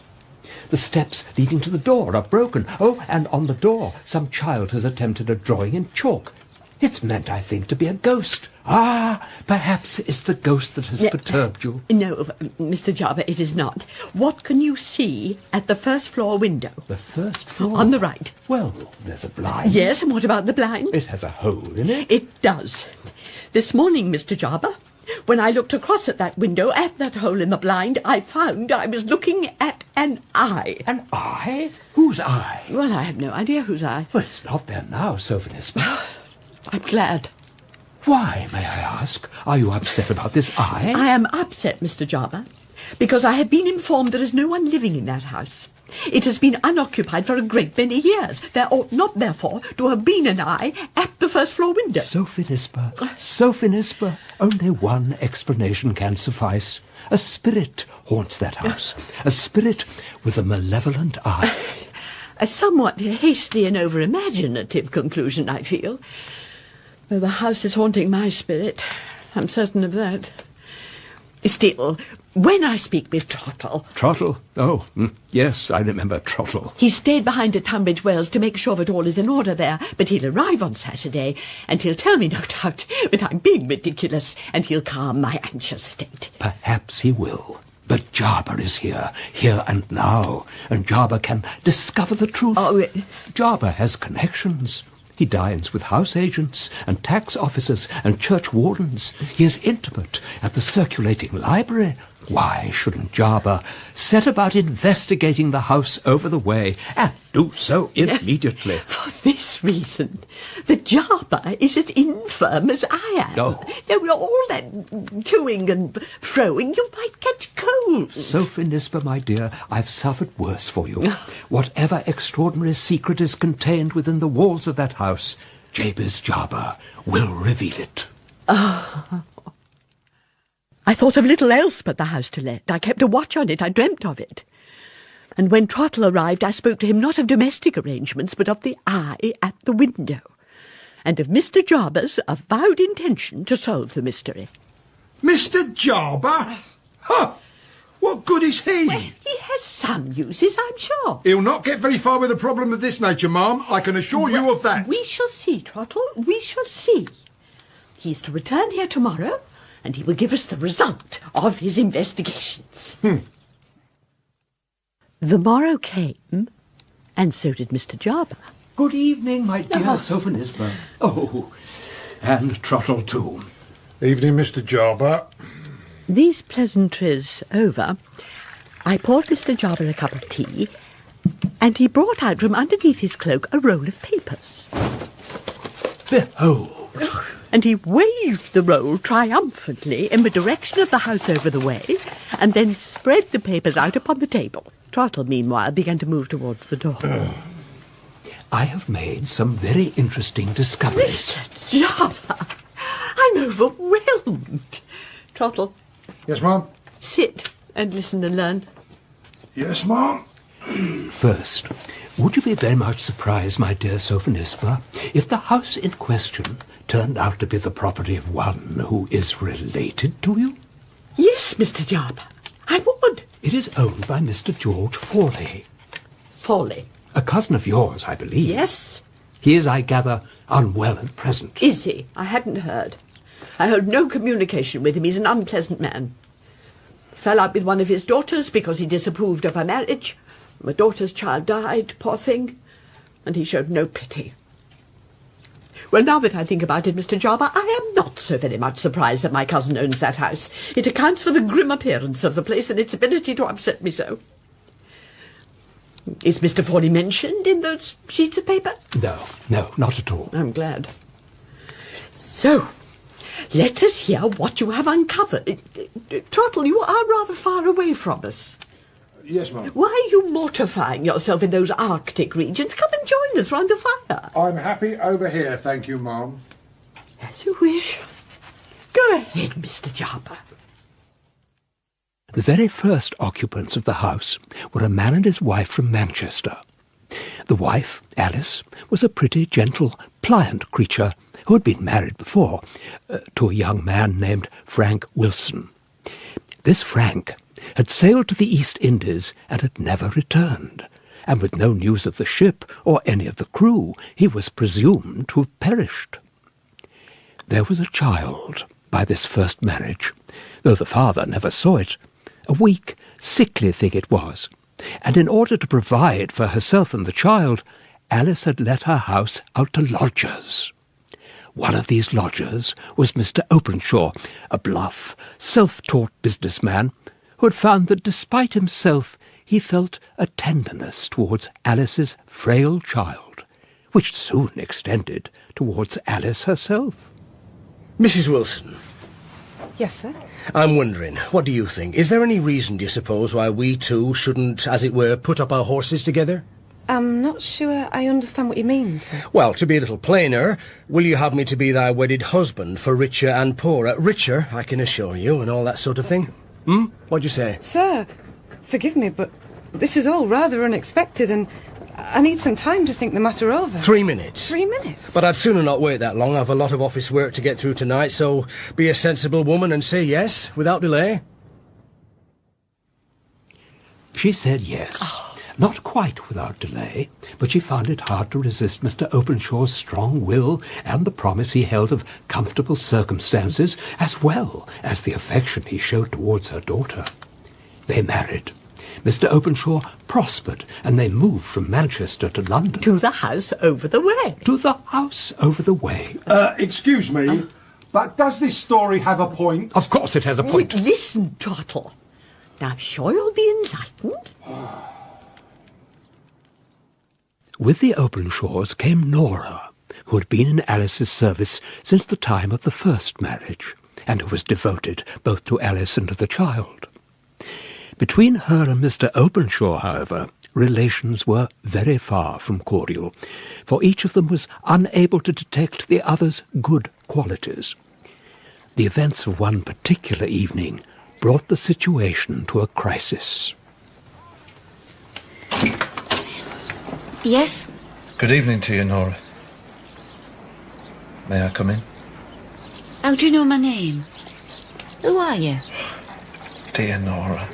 The steps leading to the door are broken. Oh, and on the door some child has attempted a drawing in chalk. It's meant, I think, to be a ghost. Ah, perhaps it's the ghost that has perturbed you. No, Mr. Jarber, it is not. What can you see at the first floor window? The first floor? On the right. Well, there's a blind. Yes, and what about the blind? It has a hole in it. It does. This morning, Mr. Jarber, when I looked across at that window, at that hole in the blind, I found I was looking at an eye. An eye? Whose eye? Well, I have no idea whose eye. Well, it's not there now, Sophonisba. I'm glad. Why, may I ask? Are you upset about this eye? I am upset, Mr. Jarber, because I have been informed there is no one living in that house. It has been unoccupied for a great many years. There ought not, therefore, to have been an eye at the first floor window. Sophonisba, only one explanation can suffice. A spirit haunts that house. A spirit with a malevolent eye. A somewhat hasty and over-imaginative conclusion, I feel. Though the house is haunting my spirit, I'm certain of that. Still, when I speak with Trottle... Trottle? Oh, yes, I remember Trottle. He stayed behind at Tunbridge Wells to make sure that all is in order there, but he'll arrive on Saturday, and he'll tell me, no doubt, that I'm being ridiculous, and he'll calm my anxious state. Perhaps he will. But Jarber is here and now, and Jarber can discover the truth. Jarber has connections. He dines with house agents and tax officers and church wardens. He is intimate at the circulating library. Why shouldn't Jarber set about investigating the house over the way, and do so immediately? For this reason, that Jarber is as infirm as I am. Oh. There were all that toing and froing, you might catch cold. Sophonisba, my dear, I've suffered worse for you. Whatever extraordinary secret is contained within the walls of that house, Jabez Jarber will reveal it. I thought of little else but the house to let. I kept a watch on it. I dreamt of it. And when Trottle arrived, I spoke to him not of domestic arrangements, but of the eye at the window, and of Mr. Jarber's avowed intention to solve the mystery. Mr. Jarber? Huh! What good is he? Well, he has some uses, I'm sure. He'll not get very far with a problem of this nature, ma'am. I can assure you of that. We shall see, Trottle. We shall see. He's to return here tomorrow, and he will give us the result of his investigations. The morrow came, and so did Mr. Jarber. Good evening, my dear Sophonisba. Oh, and Trottle too. Evening, Mr. Jarber. These pleasantries over, I poured Mr. Jarber a cup of tea, and he brought out from underneath his cloak a roll of papers. Behold! And he waved the roll triumphantly in the direction of the house over the way, and then spread the papers out upon the table. Trottle, meanwhile, began to move towards the door. I have made some very interesting discoveries. Mr. Jarber, I'm overwhelmed. Trottle. Yes, Ma'am? Sit and listen and learn. Yes, Ma'am? First, would you be very much surprised, my dear Sophonisba, if the house in question turned out to be the property of one who is related to you? Yes, Mr. Jarber, I would. It is owned by Mr. George Fawley. Fawley? A cousin of yours, I believe. Yes. He is, I gather, unwell at present. Is he? I hadn't heard. I hold no communication with him. He's an unpleasant man. Fell out with one of his daughters because he disapproved of her marriage. My daughter's child died, poor thing, and he showed no pity. Well, now that I think about it, Mr. Jarber, I am not so very much surprised that my cousin owns that house. It accounts for the grim appearance of the place and its ability to upset me so. Is Mr. Fawley mentioned in those sheets of paper? No, not at all. I'm glad. So, let us hear what you have uncovered. Trottle, you are rather far away from us. Yes, Ma'am. Why are you mortifying yourself in those Arctic regions? Come and join us round the fire. I'm happy over here, thank you, Ma'am. As you wish. Go ahead, Mr. Jarber. The very first occupants of the house were a man and his wife from Manchester. The wife, Alice, was a pretty, gentle, pliant creature who had been married before to a young man named Frank Wilson. This Frank had sailed to the East Indies and had never returned, and with no news of the ship or any of the crew, he was presumed to have perished. There was a child by this first marriage, though the father never saw it. A weak, sickly thing it was, and in order to provide for herself and the child, Alice had let her house out to lodgers. One of these lodgers was Mr. Openshaw, a bluff, self-taught businessman, who had found that despite himself he felt a tenderness towards Alice's frail child, which soon extended towards Alice herself. Mrs. Wilson. Yes, sir? I'm wondering, what do you think? Is there any reason, do you suppose, why we two shouldn't, as it were, put up our horses together? I'm not sure I understand what you mean, sir. Well, to be a little plainer, will you have me to be thy wedded husband for richer and poorer? Richer, I can assure you, and all that sort of thing. What'd you say? Sir, forgive me, but this is all rather unexpected, and I need some time to think the matter over. 3 minutes. 3 minutes? But I'd sooner not wait that long. I've a lot of office work to get through tonight, so be a sensible woman and say yes, without delay. She said yes. Not quite without delay, but she found it hard to resist Mr. Openshaw's strong will and the promise he held of comfortable circumstances, as well as the affection he showed towards her daughter. They married. Mr. Openshaw prospered, and they moved from Manchester to London. To the house over the way. To the house over the way. Excuse me, but does this story have a point? Of course it has a point. Listen, Trottle. Now, I'm sure you'll be enlightened. With the Openshaws came Nora, who had been in Alice's service since the time of the first marriage, and who was devoted both to Alice and to the child. Between her and Mr. Openshaw, however, relations were very far from cordial, for each of them was unable to detect the other's good qualities. The events of one particular evening brought the situation to a crisis. Yes? Good evening to you, Nora. May I come in? How do you know my name? Who are you? Dear Nora,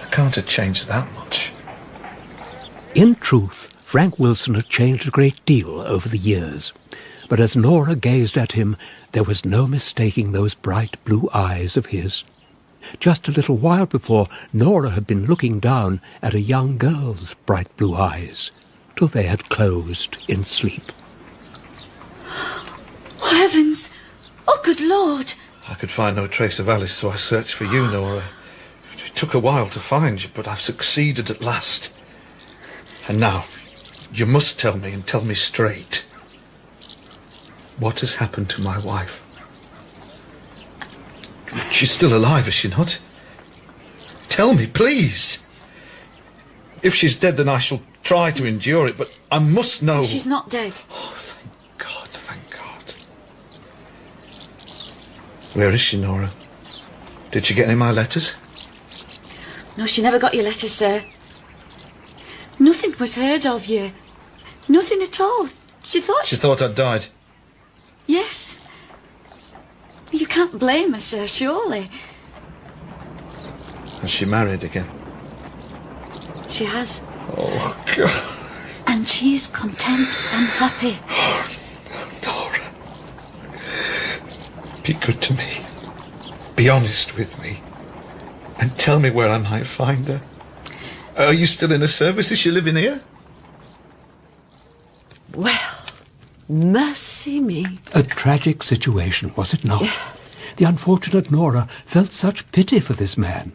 I can't have changed that much. In truth, Frank Wilson had changed a great deal over the years, but as Nora gazed at him, there was no mistaking those bright blue eyes of his. Just a little while before, Nora had been looking down at a young girl's bright blue eyes, till they had closed in sleep. Oh, heavens! Oh, good Lord! I could find no trace of Alice, so I searched for you, Nora. It took a while to find you, but I've succeeded at last. And now, you must tell me, and tell me straight. What has happened to my wife? She's still alive, is she not? Tell me, please. If she's dead, then I shall try to endure it, but I must know... She's not dead. Oh, thank God, thank God. Where is she, Nora? Did she get any of my letters? No, she never got your letter, sir. Nothing was heard of you. Nothing at all. She thought I'd died. Yes. You can't blame her, sir, surely. Has she married again? She has. Oh, God. And she is content and happy. Nora. Be good to me. Be honest with me. And tell me where I might find her. Are you still in her service? Is she living here? Well, mercy me. A tragic situation, was it not? Yes. The unfortunate Nora felt such pity for this man,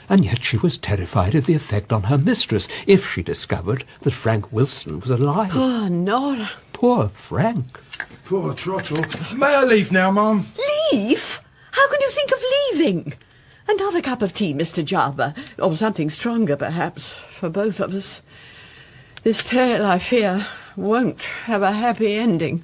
and yet she was terrified of the effect on her mistress if she discovered that Frank Wilson was alive. Poor Nora. Poor Frank. Poor Trottle. May I leave now, Mum? Leave? How can you think of leaving? Another cup of tea, Mr. Jarber, or something stronger, perhaps, for both of us. This tale, I fear, won't have a happy ending.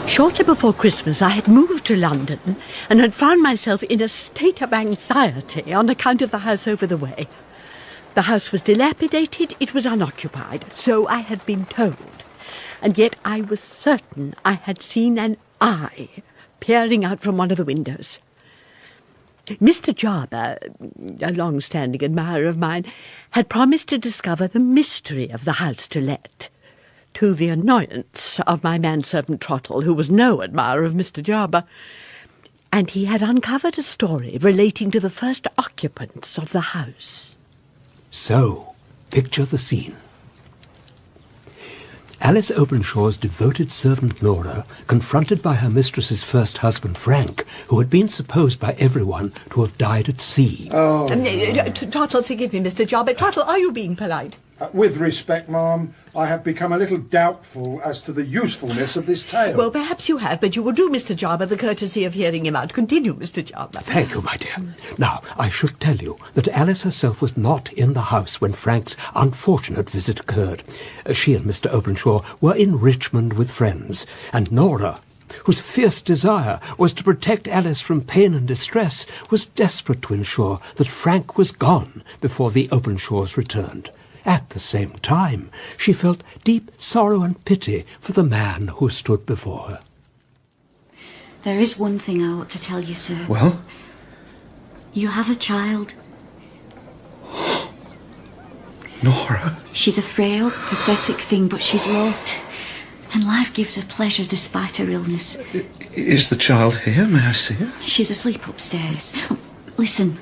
Shortly before Christmas, I had moved to London and had found myself in a state of anxiety on account of the house over the way. The house was dilapidated, it was unoccupied, so I had been told. And yet I was certain I had seen an eye peering out from one of the windows. Mr. Jarber, a long-standing admirer of mine, had promised to discover the mystery of the house to let, to the annoyance of my manservant Trottle, who was no admirer of Mr. Jarber, and he had uncovered a story relating to the first occupants of the house. So, picture the scene. Alice Openshaw's devoted servant Nora, confronted by her mistress's first husband Frank, who had been supposed by everyone to have died at sea. Oh. Trottle, forgive me, Mr. Jarber. Trottle, are you being polite? With respect, ma'am, I have become a little doubtful as to the usefulness of this tale. Well, perhaps you have, but you will do Mr. Jarber the courtesy of hearing him out. Continue, Mr. Jarber. Thank you, my dear. Now, I should tell you that Alice herself was not in the house when Frank's unfortunate visit occurred. She and Mr. Openshaw were in Richmond with friends, and Nora, whose fierce desire was to protect Alice from pain and distress, was desperate to ensure that Frank was gone before the Openshaws returned. At the same time, she felt deep sorrow and pity for the man who stood before her. There is one thing I ought to tell you, sir. Well? You have a child. Nora? She's a frail, pathetic thing, but she's loved. And life gives her pleasure despite her illness. Is the child here? May I see her? She's asleep upstairs. Listen.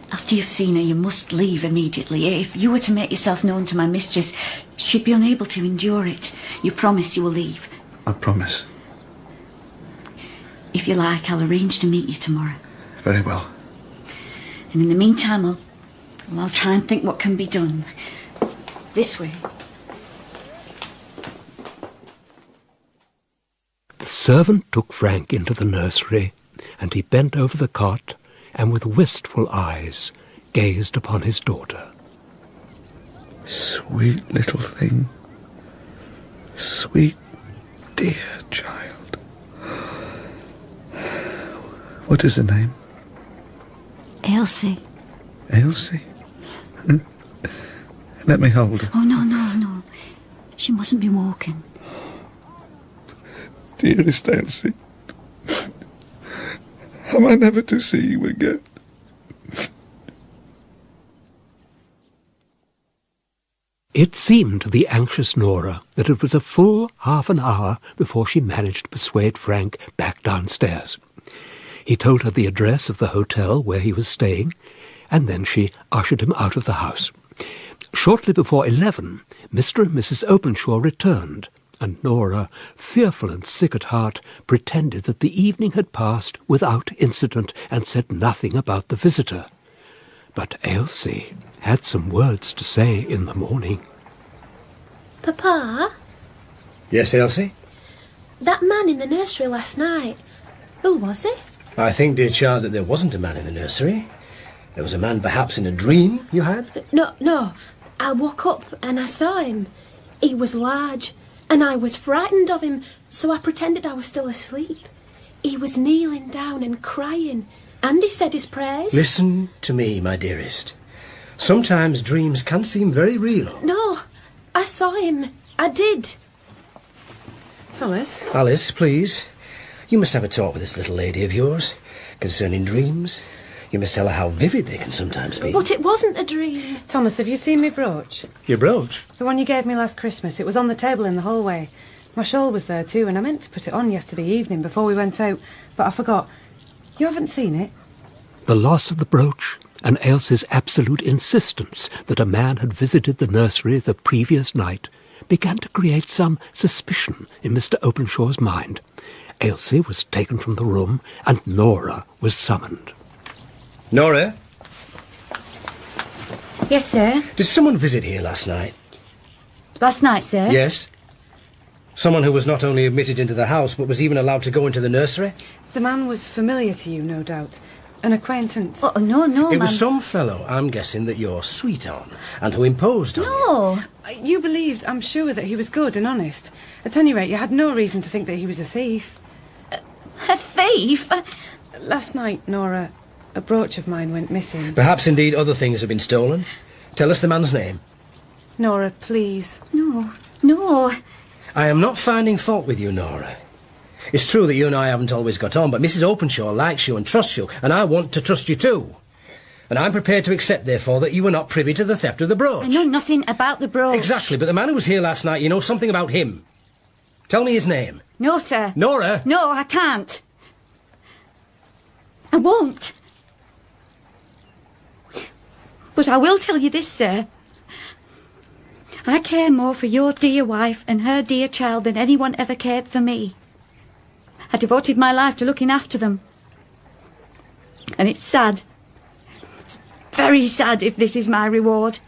After you've seen her, you must leave immediately. If you were to make yourself known to my mistress, she'd be unable to endure it. You promise you will leave? I promise. If you like, I'll arrange to meet you tomorrow. Very well. And in the meantime, I'll try and think what can be done. This way. The servant took Frank into the nursery, and he bent over the cot and with wistful eyes gazed upon his daughter. Sweet little thing. Sweet, dear child. What is her name? Elsie. Elsie? Let me hold her. Oh, no. She mustn't be walking. Dearest Elsie, am I never to see you again? It seemed to the anxious Nora that it was a full half an hour before she managed to persuade Frank back downstairs. He told her the address of the hotel where he was staying, and then she ushered him out of the house. Shortly before 11, Mr. and Mrs. Openshaw returned, and Nora, fearful and sick at heart, pretended that the evening had passed without incident and said nothing about the visitor. But Elsie had some words to say in the morning. Papa, Yes, Elsie? That man in the nursery last night, who was he? I think, dear child, that there wasn't a man in the nursery. There was a man perhaps in a dream you had? No. I woke up and I saw him. He was large, and I was frightened of him, so I pretended I was still asleep. He was kneeling down and crying, and he said his prayers. Listen to me, my dearest. Sometimes dreams can seem very real. No, I saw him. I did. Thomas? Alice, please. You must have a talk with this little lady of yours concerning dreams. You must tell her how vivid they can sometimes be. But it wasn't a dream. Thomas, have you seen my brooch? Your brooch? The one you gave me last Christmas. It was on the table in the hallway. My shawl was there too, and I meant to put it on yesterday evening before we went out, but I forgot. You haven't seen it? The loss of the brooch and Ailsie's absolute insistence that a man had visited the nursery the previous night began to create some suspicion in Mr. Openshaw's mind. Ailsie was taken from the room, and Nora was summoned. Nora? Yes, sir. Did someone visit here last night? Last night, sir? Yes. Someone who was not only admitted into the house, but was even allowed to go into the nursery? The man was familiar to you, no doubt. An acquaintance. Oh, no, It was some fellow, I'm guessing, that you're sweet on, and who imposed on you. No. You believed, I'm sure, that he was good and honest. At any rate, you had no reason to think that he was a thief. A thief? Last night, Nora, a brooch of mine went missing. Perhaps, indeed, other things have been stolen. Tell us the man's name. Nora, please. No. I am not finding fault with you, Nora. It's true that you and I haven't always got on, but Mrs. Openshaw likes you and trusts you, and I want to trust you too. And I'm prepared to accept, therefore, that you were not privy to the theft of the brooch. I know nothing about the brooch. Exactly, but the man who was here last night, you know something about him. Tell me his name. No, sir. Nora! No, I can't. I won't. But I will tell you this, sir. I care more for your dear wife and her dear child than anyone ever cared for me. I devoted my life to looking after them. And it's sad. It's very sad if this is my reward.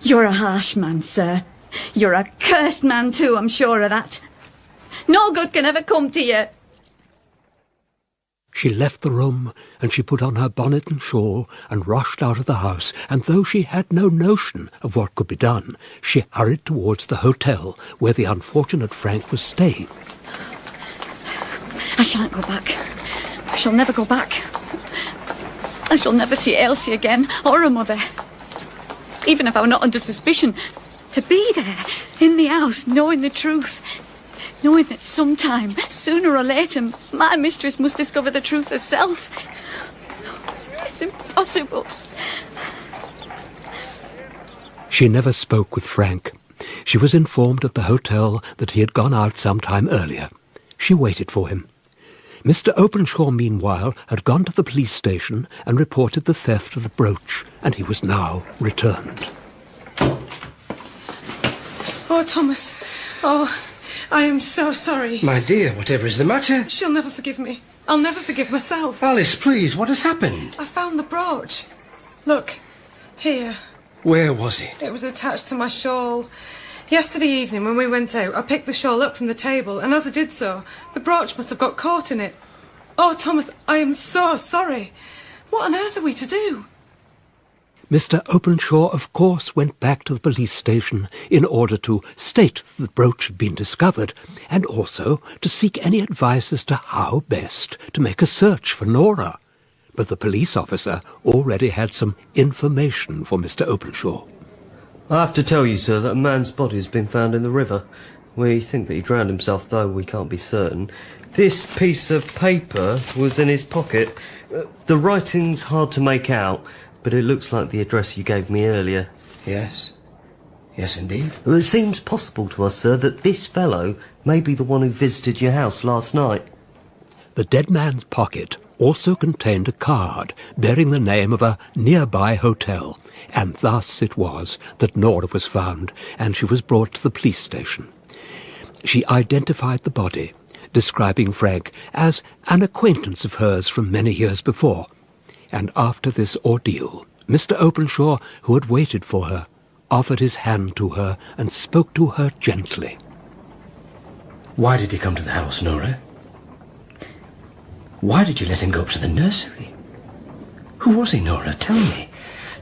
You're a harsh man, sir. You're a cursed man too, I'm sure of that. No good can ever come to you. She left the room, and she put on her bonnet and shawl and rushed out of the house, and though she had no notion of what could be done, she hurried towards the hotel where the unfortunate Frank was staying. I shan't go back. I shall never go back. I shall never see Ailsie again, or her mother. Even if I were not under suspicion, to be there, in the house, knowing the truth, knowing that sometime, sooner or later, my mistress must discover the truth herself. It's impossible. She never spoke with Frank. She was informed at the hotel that he had gone out some time earlier. She waited for him. Mr. Openshaw, meanwhile, had gone to the police station and reported the theft of the brooch, and he was now returned. Oh, Thomas. Oh, I am so sorry. My dear, whatever is the matter? She'll never forgive me. I'll never forgive myself. Alice, please, what has happened? I found the brooch. Look, here. Where was it? It was attached to my shawl. Yesterday evening, when we went out, I picked the shawl up from the table, and as I did so, the brooch must have got caught in it. Oh, Thomas, I am so sorry. What on earth are we to do? Mr. Openshaw, of course, went back to the police station in order to state that the brooch had been discovered, and also to seek any advice as to how best to make a search for Nora. But the police officer already had some information for Mr. Openshaw. I have to tell you, sir, that a man's body has been found in the river. We think that he drowned himself, though we can't be certain. This piece of paper was in his pocket. The writing's hard to make out, but it looks like the address you gave me earlier. Yes. Yes, indeed. It seems possible to us, sir, that this fellow may be the one who visited your house last night. The dead man's pocket also contained a card bearing the name of a nearby hotel, and thus it was that Nora was found, and she was brought to the police station. She identified the body, describing Frank as an acquaintance of hers from many years before, and after this ordeal, Mr. Openshaw, who had waited for her, offered his hand to her and spoke to her gently. Why did he come to the house, Nora? Why did you let him go up to the nursery? Who was he, Nora? Tell me.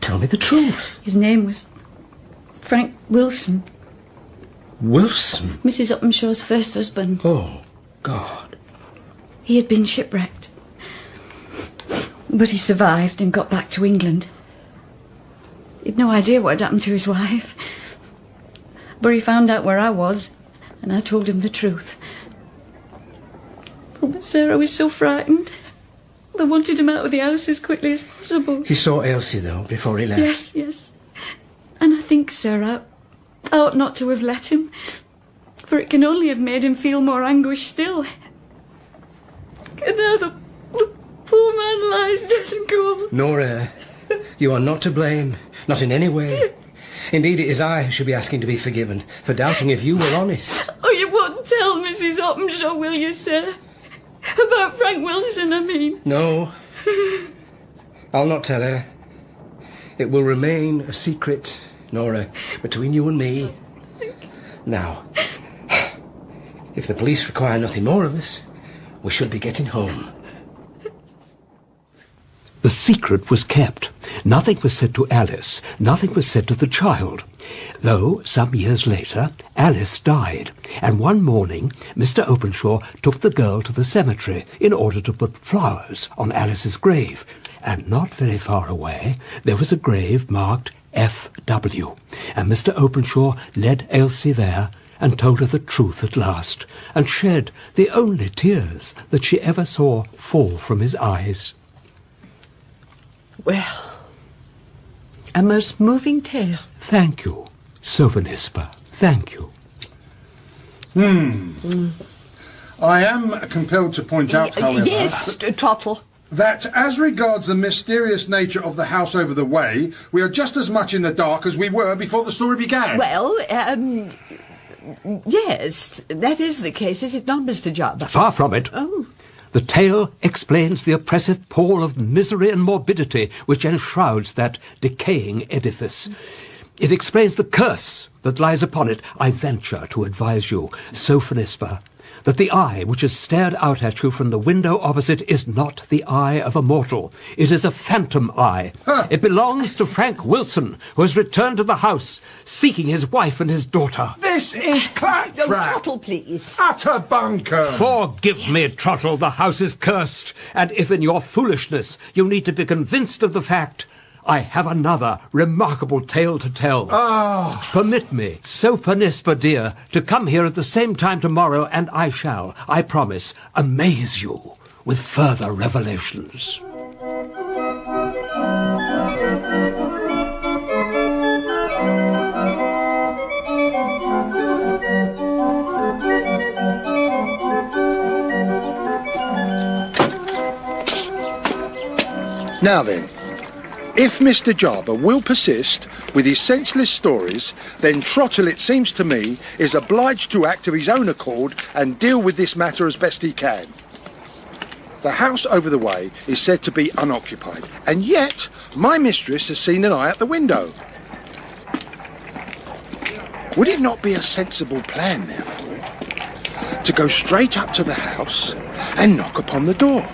Tell me the truth. His name was Frank Wilson. Wilson? Mrs. Uppenshaw's first husband. Oh, God. He had been shipwrecked. But he survived and got back to England. He'd no idea what had happened to his wife. But he found out where I was, and I told him the truth. Oh, but Sarah was so frightened. I wanted him out of the house as quickly as possible. He saw Elsie, though, before he left. Yes, yes. And I think, sir, I ought not to have let him, for it can only have made him feel more anguish still. And now the poor man lies dead and cold. Nora, you are not to blame, not in any way. Indeed, it is I who should be asking to be forgiven for doubting if you were honest. Oh, you won't tell Mrs. Oppenshaw, will you, sir? About Frank Wilson, I mean. No. I'll not tell her. It will remain a secret, Nora, between you and me. Now, if the police require nothing more of us, we should be getting home. The secret was kept. Nothing was said to Alice. Nothing was said to the child. Though, some years later, Alice died, and one morning Mr. Openshaw took the girl to the cemetery in order to put flowers on Alice's grave. And not very far away, there was a grave marked F.W., and Mr. Openshaw led Elsie there and told her the truth at last, and shed the only tears that she ever saw fall from his eyes. Well, a most moving tale. Thank you, Sophonisba. Thank you. I am compelled to point out, however... Yes, Trottle. That as regards the mysterious nature of the house over the way, we are just as much in the dark as we were before the story began. Well, yes, that is the case, is it not, Mr. Jarber? Far from it. Oh. The tale explains the oppressive pall of misery and morbidity which enshrouds that decaying edifice. It explains the curse that lies upon it. I venture to advise you, Sophonisba, that the eye which has stared out at you from the window opposite is not the eye of a mortal. It is a phantom eye. It belongs to Frank Wilson, who has returned to the house, seeking his wife and his daughter. This is claptrap! Trottle, please. Utter bunkum! Forgive me, Trottle, the house is cursed, and if in your foolishness you need to be convinced of the fact, I have another remarkable tale to tell. Permit me, Sophonisba dear, to come here at the same time tomorrow, and I shall, I promise, amaze you with further revelations. Now then, if Mr. Jarber will persist with his senseless stories, then Trottle, it seems to me, is obliged to act of his own accord and deal with this matter as best he can. The house over the way is said to be unoccupied, and yet my mistress has seen an eye at the window. Would it not be a sensible plan, therefore, to go straight up to the house and knock upon the door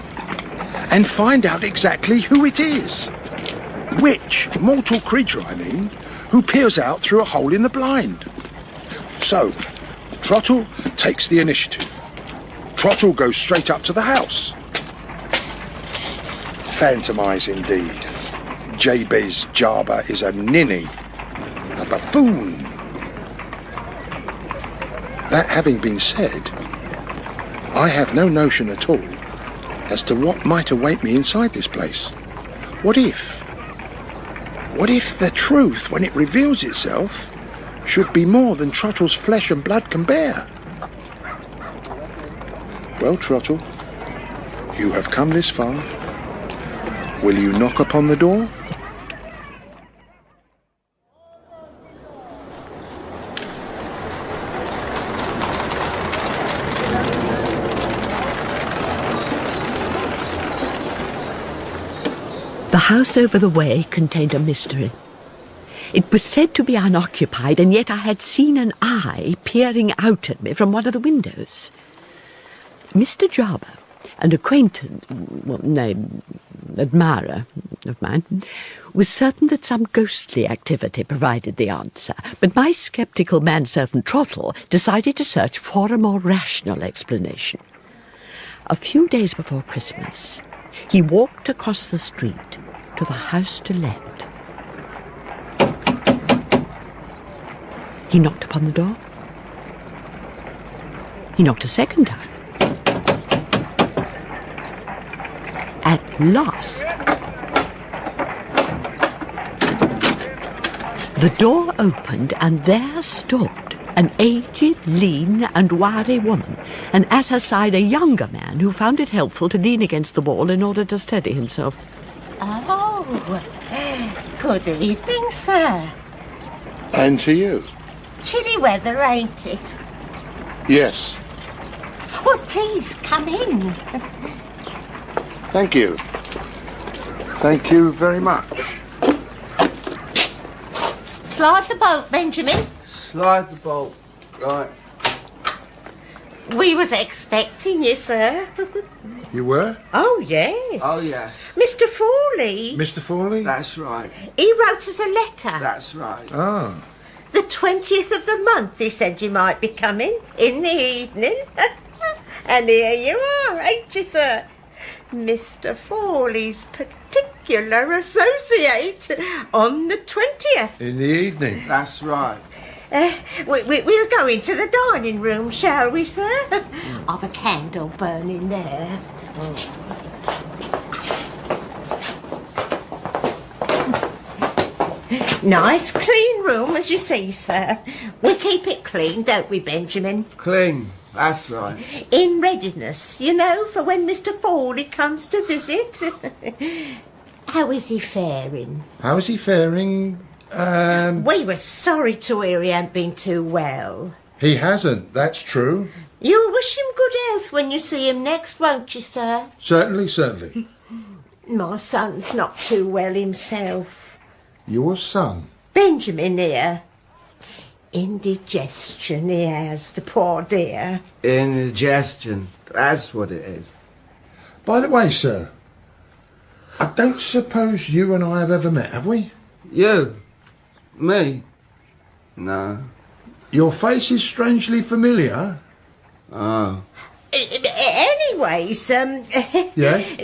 and find out exactly who it is? Which mortal creature, I mean, who peers out through a hole in the blind. So, Trottle takes the initiative. Trottle goes straight up to the house. Phantom eyes indeed. Jabez Jarber is a ninny, a buffoon. That having been said, I have no notion at all as to what might await me inside this place. What if the truth, when it reveals itself, should be more than Trottle's flesh and blood can bear? Well, Trottle, you have come this far. Will you knock upon the door? The house over the way contained a mystery. It was said to be unoccupied, and yet I had seen an eye peering out at me from one of the windows. Mr. Jarber, an acquaintance, admirer of mine, was certain that some ghostly activity provided the answer, but my sceptical manservant Trottle decided to search for a more rational explanation. A few days before Christmas, he walked across the street to the house to let. He knocked upon the door. He knocked a second time. At last, the door opened, and there stood an aged, lean and wiry woman, and at her side a younger man who found it helpful to lean against the wall in order to steady himself. Oh, good evening, sir. And to you. Chilly weather, ain't it? Yes. Well, please, come in. Thank you. Thank you very much. Slide the bolt, Benjamin. Slide the bolt. Right. We was expecting you, sir. You were? Oh, yes. Oh, yes. Mr. Fawley. Mr. Fawley? That's right. He wrote us a letter. That's right. Oh. The 20th of the month, he said you might be coming in the evening. And here you are, ain't you, sir? Mr. Fawley's particular associate on the 20th. In the evening? That's right. We'll go into the dining room, shall we, sir? I've a candle burning there. Nice, clean room, as you see, sir. We keep it clean, don't we, Benjamin? Clean. That's right. In readiness, you know, for when Mr. Fawley comes to visit. How is he faring? How is he faring? We were sorry to hear he hadn't been too well. He hasn't, that's true. You'll wish him good health when you see him next, won't you, sir? Certainly, certainly. My son's not too well himself. Your son? Benjamin here. Indigestion he has, the poor dear. Indigestion. That's what it is. By the way, sir, I don't suppose you and I have ever met, have we? You? Me? No. Your face is strangely familiar. Oh. Anyways, Yes?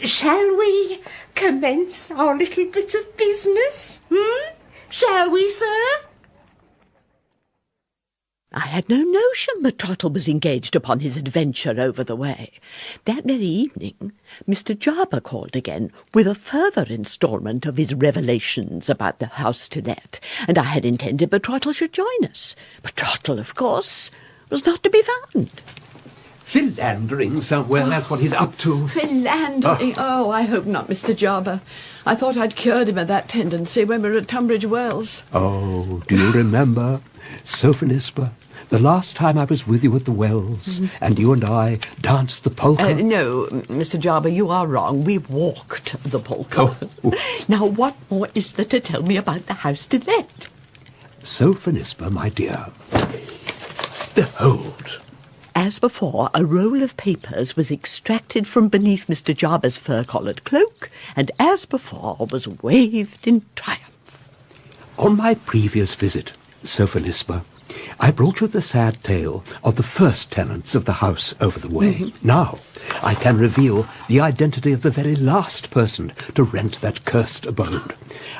Shall we commence our little bit of business? Shall we, sir? I had no notion that Trottle was engaged upon his adventure over the way. That very evening, Mr. Jarber called again with a further instalment of his revelations about the house to let, and I had intended that Trottle should join us. But Trottle, of course, was not to be found. Philandering somewhere, that's what he's up to. Philandering? Oh, I hope not, Mr. Jarber. I thought I'd cured him of that tendency when we were at Tunbridge Wells. Oh, do you remember, Sophonisba, the last time I was with you at the Wells, and you and I danced the polka? No, Mr. Jarber, you are wrong. We walked the polka. Oh. Now, what more is there to tell me about the house to let? Sophonisba, my dear, behold. As before, a roll of papers was extracted from beneath Mr. Jarber's fur-collared cloak, and as before was waved in triumph. On my previous visit, Sophonisba, I brought you the sad tale of the first tenants of the house over the way. Now, I can reveal the identity of the very last person to rent that cursed abode.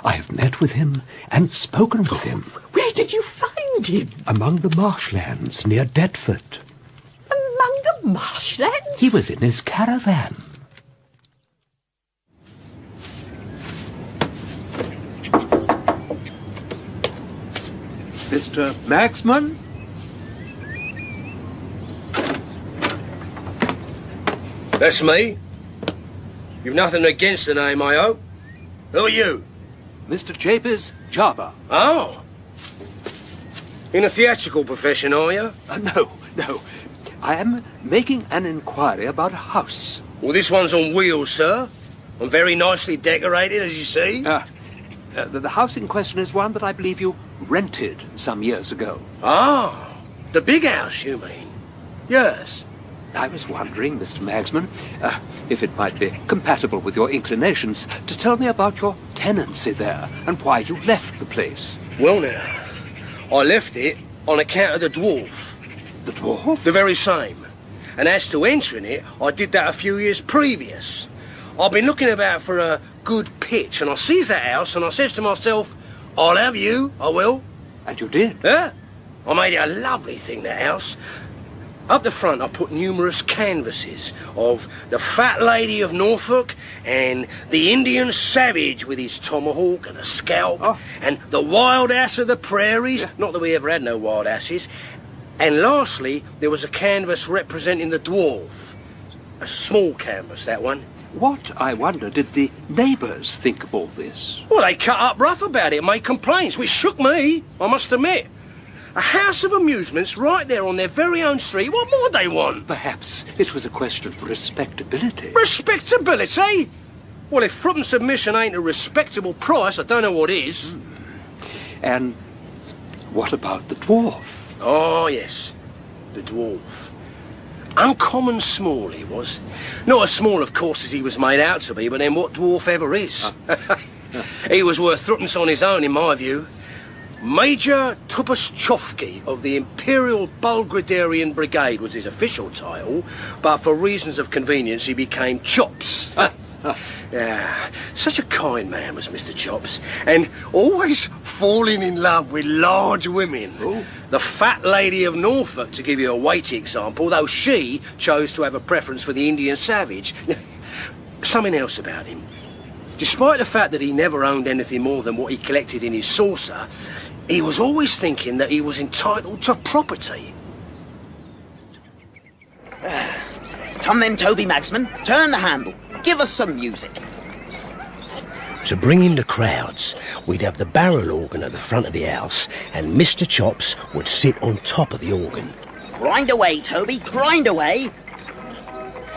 I have met with him and spoken with him. Where did you find him? Among the marshlands near Deptford. Among the marshlands? He was in his caravan. Mr. Maxman? That's me. You've nothing against the name, I hope. Who are you? Mr. Japers Jarber. Oh. In a theatrical profession, are you? No. I am making an inquiry about a house. Well, this one's on wheels, sir. And very nicely decorated, as you see. The house in question is one that I believe you rented some years ago. Ah, the big house, you mean? Yes. I was wondering, Mr. Magsman, if it might be compatible with your inclinations to tell me about your tenancy there and why you left the place. Well, now, I left it on account of the dwarf. The dwarf? The very same. And as to entering it, I did that a few years previous. I've been looking about for a good pitch, and I sees that house, and I says to myself, I'll have you, I will. And you did? Yeah. I made it a lovely thing, that house. Up the front, I put numerous canvases of the Fat Lady of Norfolk and the Indian Savage with his tomahawk and a scalp, and the Wild Ass of the Prairies, not that we ever had no wild asses, and lastly, there was a canvas representing the dwarf. A small canvas, that one. What, I wonder, did the neighbours think of all this? Well, they cut up rough about it and made complaints, which shook me, I must admit. A house of amusements right there on their very own street. What more they want? Perhaps it was a question of respectability. Respectability? Well, if fruit and submission ain't a respectable price, I don't know what is. And what about the dwarf? Oh, yes, the dwarf. Uncommon small he was. Not as small, of course, as he was made out to be, but then what dwarf ever is? He was worth threepence on his own, in my view. Major Tupaschovsky of the Imperial Bulgarian Brigade was his official title, but for reasons of convenience he became Chops. Yeah, such a kind man was Mr. Chops, and always falling in love with large women. Ooh. The Fat Lady of Norfolk, to give you a weighty example, though she chose to have a preference for the Indian Savage. Something else about him. Despite the fact that he never owned anything more than what he collected in his saucer, he was always thinking that he was entitled to property. Come then, Toby Magsman. Turn the handle. Give us some music. To bring in the crowds, we'd have the barrel organ at the front of the house, and Mr. Chops would sit on top of the organ. Grind away, Toby, grind away.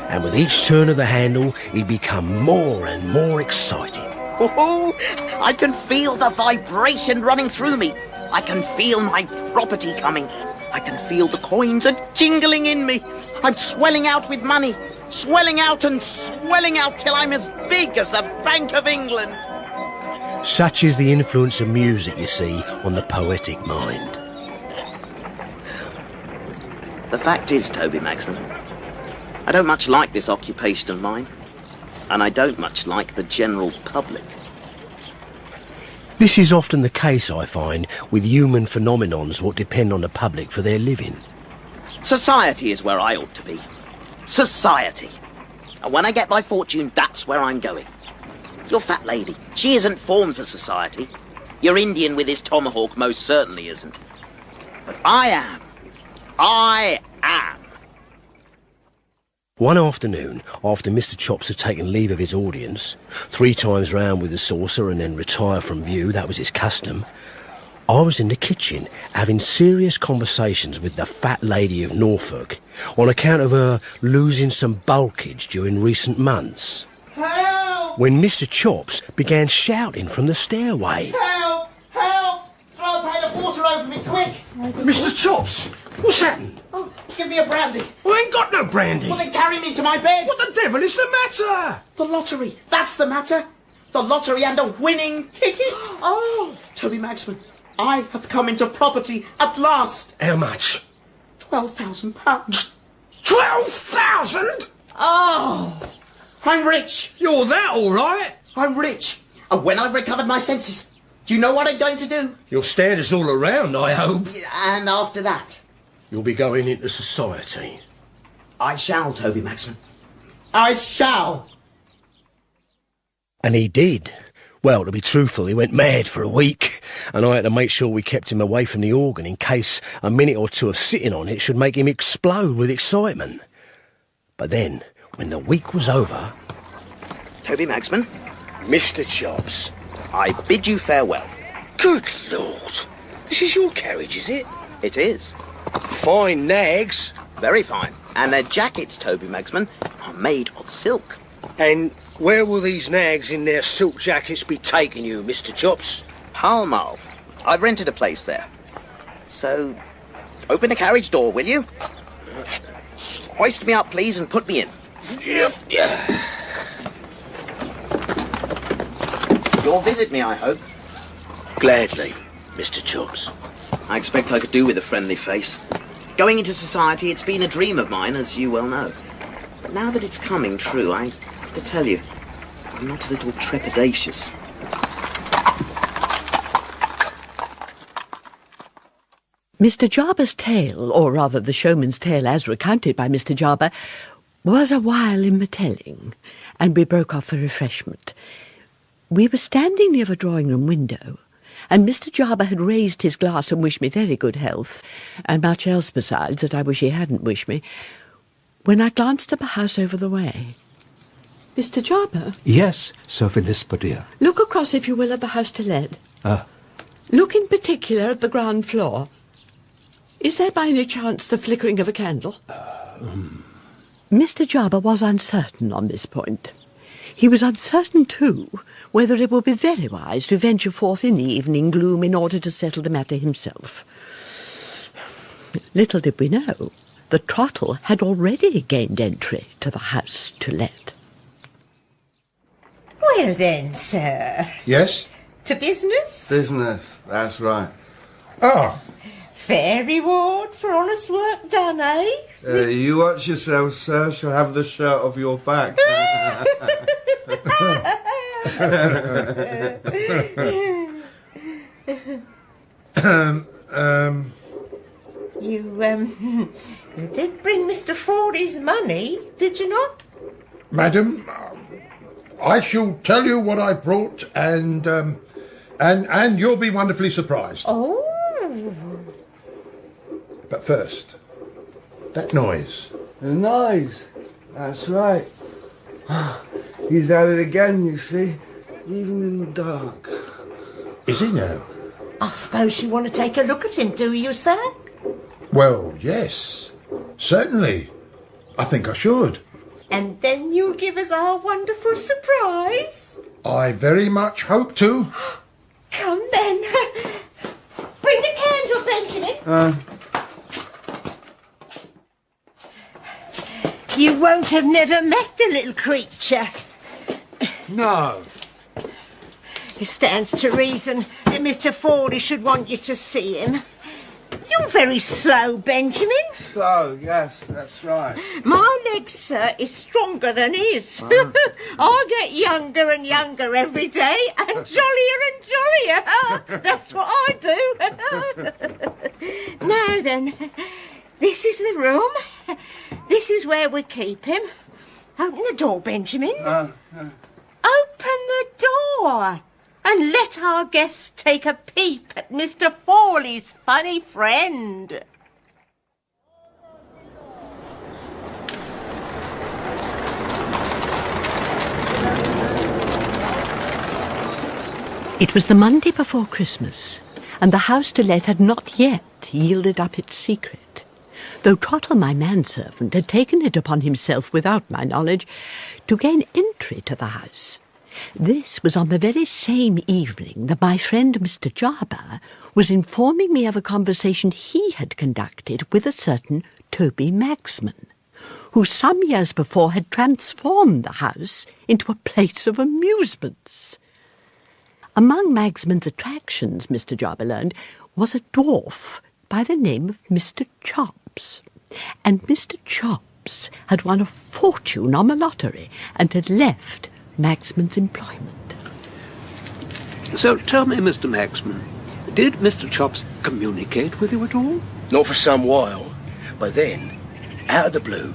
And with each turn of the handle, he'd become more and more excited. Oh, I can feel the vibration running through me. I can feel my property coming. I can feel the coins are jingling in me. I'm swelling out with money. Swelling out and swelling out till I'm as big as the Bank of England. Such is the influence of music, you see, on the poetic mind. The fact is, Toby Magsman, I don't much like this occupation of mine, and I don't much like the general public. This is often the case, I find, with human phenomenons what depend on the public for their living. Society is where I ought to be. Society. And when I get my fortune, that's where I'm going. Your fat lady, she isn't formed for society. Your Indian with his tomahawk most certainly isn't. But I am. I am. One afternoon, after Mr. Chops had taken leave of his audience, 3 times round with the saucer and then retire from view, that was his custom, I was in the kitchen having serious conversations with the Fat Lady of Norfolk on account of her losing some bulkage during recent months. Help! When Mr. Chops began shouting from the stairway. Help! Help! Throw a pail of water over me, quick! Mr. Chops, what's happened? Oh, give me a brandy. I ain't got no brandy. Well, then carry me to my bed. What the devil is the matter? The lottery, that's the matter. The lottery and a winning ticket. Oh, Toby Magsman, I have come into property at last. How much? £12,000. 12,000? Oh, I'm rich. You're that all right? I'm rich. And when I've recovered my senses, do you know what I'm going to do? You'll stand us all around, I hope. And after that? You'll be going into society. I shall, Toby Magsman. I shall. And he did. Well, to be truthful, he went mad for a week, and I had to make sure we kept him away from the organ in case a minute or two of sitting on it should make him explode with excitement. But then, when the week was over... Toby Magsman? Mr. Chops. I bid you farewell. Good Lord. This is your carriage, is it? It is. Fine nags. Very fine. And their jackets, Toby Magsman, are made of silk. And Where will these nags in their silk jackets be taking you, Mr. Chops? Pall Mall. I've rented a place there. So, open the carriage door, will you? Hoist me up, please, and put me in. Yep. Yeah. You'll visit me, I hope. Gladly, Mr. Chops. I expect I could do with a friendly face. Going into society, it's been a dream of mine, as you well know. But now that it's coming true, I have to tell you, I'm not a little trepidatious. Mr. Jarber's tale, or rather the showman's tale as recounted by Mr. Jarber, was a while in the telling, and we broke off for refreshment. We were standing near the drawing-room window, and Mr. Jarber had raised his glass and wished me very good health, and much else besides that I wish he hadn't wished me, when I glanced at the house over the way. Mr. Jarber? Yes, Sophie Lisper, dear. Look across, if you will, at the house to let. Look in particular at the ground floor. Is there by any chance the flickering of a candle? Mr. Jarber was uncertain on this point. He was uncertain, too, whether it would be very wise to venture forth in the evening gloom in order to settle the matter himself. Little did we know that Trottle had already gained entry to the house to let. Well then, sir. Yes? To business? Business, that's right. Ah. Fair reward for honest work done, eh? You watch yourself, sir. She'll have the shirt off your back. You did bring Mr. Fordy's money, did you not? Madam, I shall tell you what I brought, and you'll be wonderfully surprised. Oh. But first, that noise. The noise. That's right. He's at it again, you see. Even in the dark. Is he now? I suppose you want to take a look at him, do you, sir? Well, yes. Certainly. I think I should. And then you'll give us our wonderful surprise? I very much hope to. Come then. Bring the candle, Benjamin. You won't have never met the little creature. No. It stands to reason that Mr. Fordy should want you to see him. You're very slow, Benjamin. Slow, yes, that's right. My leg, sir, is stronger than his. I get younger and younger every day, and jollier and jollier. That's what I do. Now then, this is the room. This is where we keep him. Open the door, Benjamin. Open the door. And let our guests take a peep at Mr. Forley's funny friend. It was the Monday before Christmas, and the house to let had not yet yielded up its secret, though Trottle, my manservant, had taken it upon himself, without my knowledge, to gain entry to the house. This was on the very same evening that my friend Mr. Jarber was informing me of a conversation he had conducted with a certain Toby Magsman, who some years before had transformed the house into a place of amusements. Among Magsman's attractions, Mr. Jarber learned, was a dwarf by the name of Mr. Chops, and Mr. Chops had won a fortune on the lottery and had left Magsman's employment. So tell me, Mr. Magsman, did Mr. Chops communicate with you at all? Not for some while, but then, out of the blue,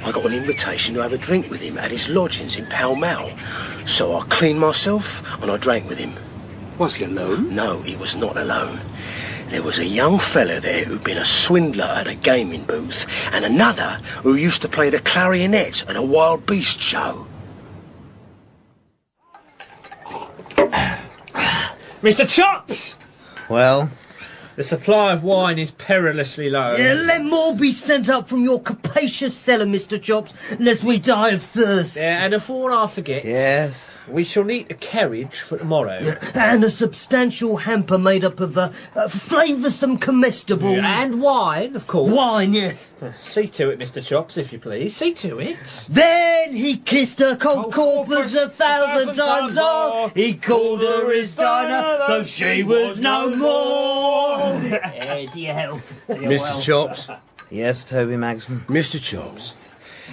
I got an invitation to have a drink with him at his lodgings in Pall Mall. So I cleaned myself and I drank with him. Was he alone? No, he was not alone. There was a young fella there who'd been a swindler at a gaming booth, and another who used to play the clarionet at a wild beast show. Mr. Chops! Well, The supply of wine is perilously low. Yeah, let more be sent up from your capacious cellar, Mr. Chops, lest we die of thirst. Yeah, and before I forget... Yes? We shall need a carriage for tomorrow. Yeah, and a substantial hamper made up of flavoursome comestibles. Yeah, and wine, of course. Wine, yes. See to it, Mr. Chops, if you please. See to it. Then he kissed her cold corpus 1,000 times more. He called her his diner, though she was no more. To your health. Mr. Chops. Yes, Toby Magsman? Mr. Chops.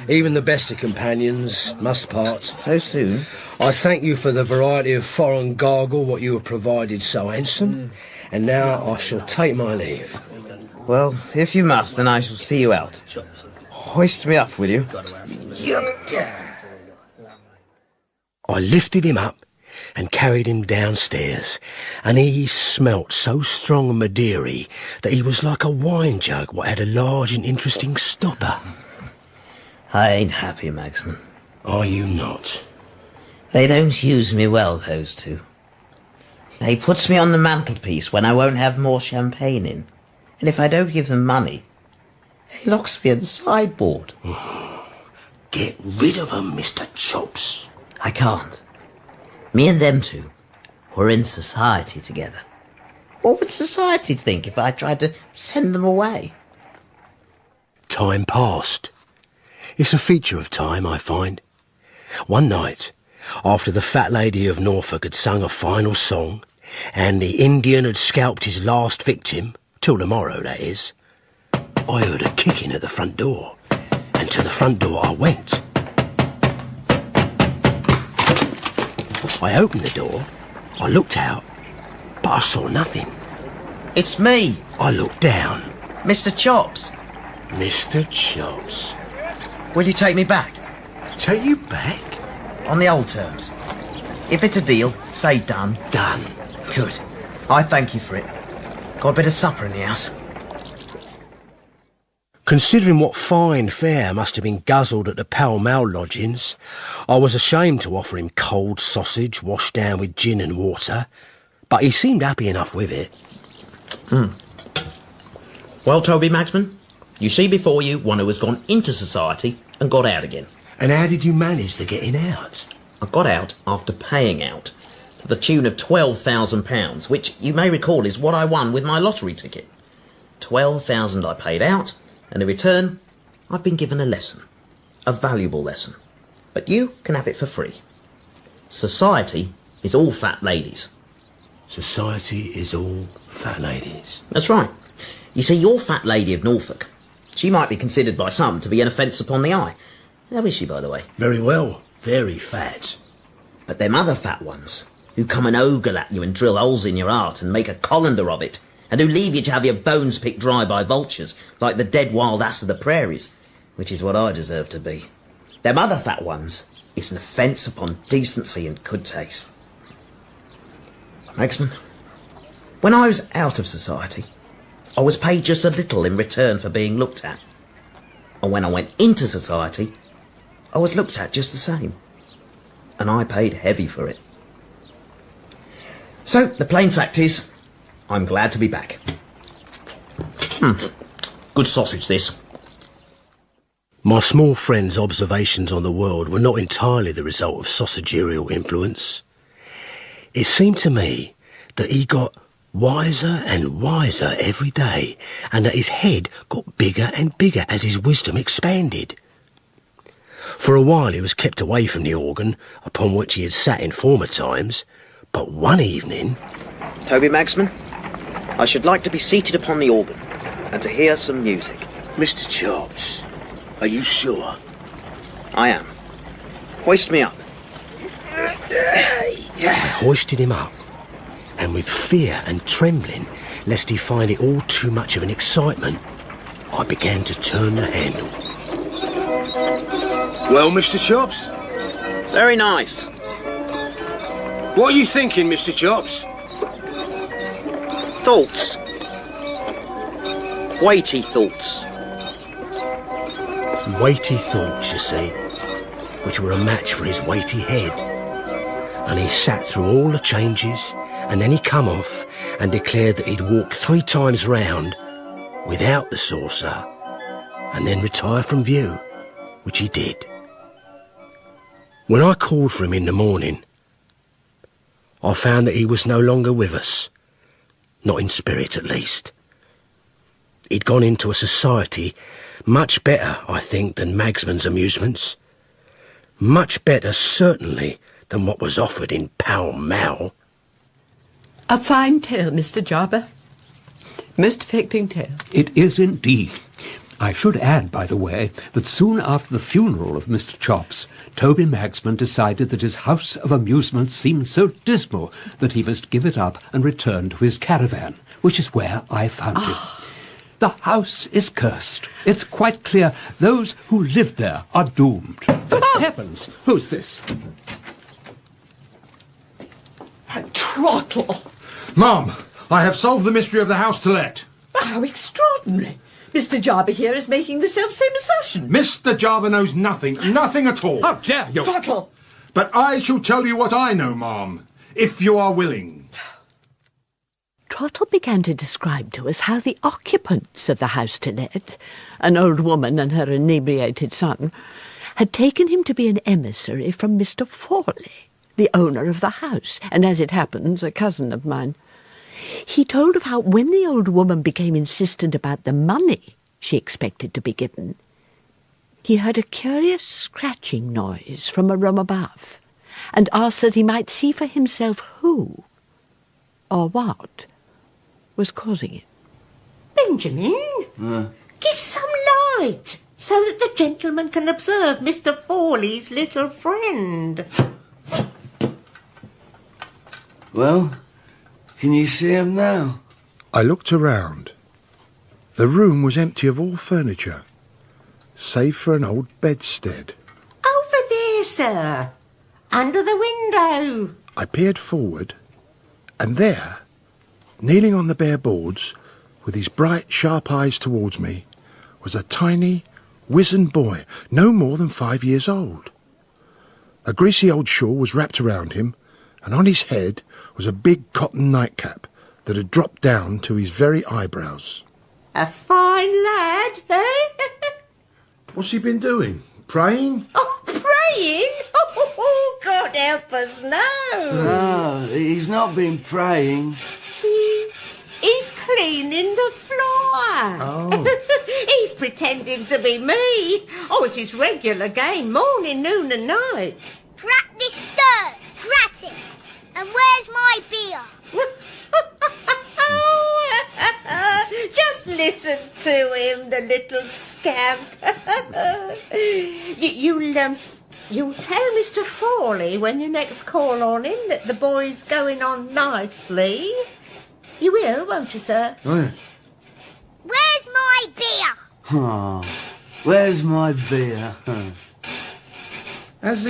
Even the best of companions must part. So soon? I thank you for the variety of foreign gargle what you have provided so handsome, and now I shall take my leave. Well, if you must, then I shall see you out. Hoist me up, will you? I lifted him up and carried him downstairs, and he smelt so strong and Madeira that he was like a wine jug what had a large and interesting stopper. I ain't happy, Magsman. Are you not? They don't use me well, those two. They puts me on the mantelpiece when I won't have more champagne in. And if I don't give them money, they locks me in the sideboard. Get rid of 'em, Mr. Chops. I can't. Me and them two were in society together. What would society think if I tried to send them away? Time passed. It's a feature of time, I find. One night, after the fat lady of Norfolk had sung a final song, and the Indian had scalped his last victim, till tomorrow, that is, I heard a kicking at the front door, and to the front door I went. I opened the door, I looked out, but I saw nothing. It's me. I looked down. Mr. Chops. Mr. Chops. Will you take me back? Take you back? On the old terms. If it's a deal, say done. Done. Good. I thank you for it. Got a bit of supper in the house. Considering what fine fare must have been guzzled at the Pall Mall lodgings, I was ashamed to offer him cold sausage washed down with gin and water, but he seemed happy enough with it. Well, Toby Magsman, you see before you one who has gone into society and got out again. And how did you manage to get in out? I got out after paying out, to the tune of £12,000, which you may recall is what I won with my lottery ticket. 12,000 I paid out, and in return, I've been given a lesson. A valuable lesson. But you can have it for free. Society is all fat ladies. Society is all fat ladies? That's right. You see, your fat lady of Norfolk, she might be considered by some to be an offence upon the eye. How is she, by the way? Very well. Very fat. But them other fat ones, who come and ogle at you and drill holes in your heart and make a colander of it, and who leave you to have your bones picked dry by vultures, like the dead wild ass of the prairies, which is what I deserve to be. Them other fat ones is an offence upon decency and good taste. Magsman, when I was out of society, I was paid just a little in return for being looked at. And when I went into society, I was looked at just the same. And I paid heavy for it. So, the plain fact is, I'm glad to be back. Good sausage, this. My small friend's observations on the world were not entirely the result of sausagerial influence. It seemed to me that he got wiser and wiser every day, and that his head got bigger and bigger as his wisdom expanded. For a while he was kept away from the organ, upon which he had sat in former times, but one evening... Toby Magsman, I should like to be seated upon the organ, and to hear some music. Mr. Chops, are you sure? I am. Hoist me up. I hoisted him up, and with fear and trembling, lest he find it all too much of an excitement, I began to turn the handle. Well, Mr. Chops? Very nice. What are you thinking, Mr. Chops? Thoughts. Weighty thoughts. Weighty thoughts, you see, which were a match for his weighty head. And he sat through all the changes, and then he come off, and declared that he'd walk 3 times round without the saucer and then retire from view, which he did. When I called for him in the morning, I found that he was no longer with us, not in spirit at least. He'd gone into a society much better, I think, than Magsman's amusements. Much better, certainly, than what was offered in Pall Mall. A fine tale, Mr. Jarber. Most affecting tale. It is indeed. I should add, by the way, that soon after the funeral of Mr. Chops, Toby Magsman decided that his house of amusements seemed so dismal that he must give it up and return to his caravan, which is where I found him. The house is cursed. It's quite clear those who live there are doomed. Good heavens! Who's this? Trottle! Mum, I have solved the mystery of the house to let. How extraordinary. Mr. Jarber here is making the self-same assertion. Mr. Jarber knows nothing at all. How dare you! Trottle! But I shall tell you what I know, ma'am, if you are willing. Trottle began to describe to us how the occupants of the house to let, an old woman and her inebriated son, had taken him to be an emissary from Mr. Forley, the owner of the house, and as it happens, a cousin of mine. He told of how when the old woman became insistent about the money she expected to be given, he heard a curious scratching noise from a room above, and asked that he might see for himself who, or what, was causing it. Benjamin, give some light, so that the gentleman can observe Mr. Forley's little friend. Well, can you see him now? I looked around. The room was empty of all furniture, save for an old bedstead. Over there, sir, under the window. I peered forward, and there, kneeling on the bare boards, with his bright, sharp eyes towards me, was a tiny, wizened boy, no more than 5 years old. A greasy old shawl was wrapped around him, and on his head was a big cotton nightcap that had dropped down to his very eyebrows. A fine lad, eh? What's he been doing? Praying? Oh, praying? Oh, God help us, no. No, he's not been praying. See, he's cleaning the floor. Oh. He's pretending to be me. Oh, it's his regular game, morning, noon and night. Drat this dirt, drat it. And where's my beer? Just listen to him, the little scamp. You'll tell Mr. Forley when you next call on him that the boy's going on nicely. You will, won't you, sir? Oh, yeah. Where's my beer? Oh, where's my beer? Has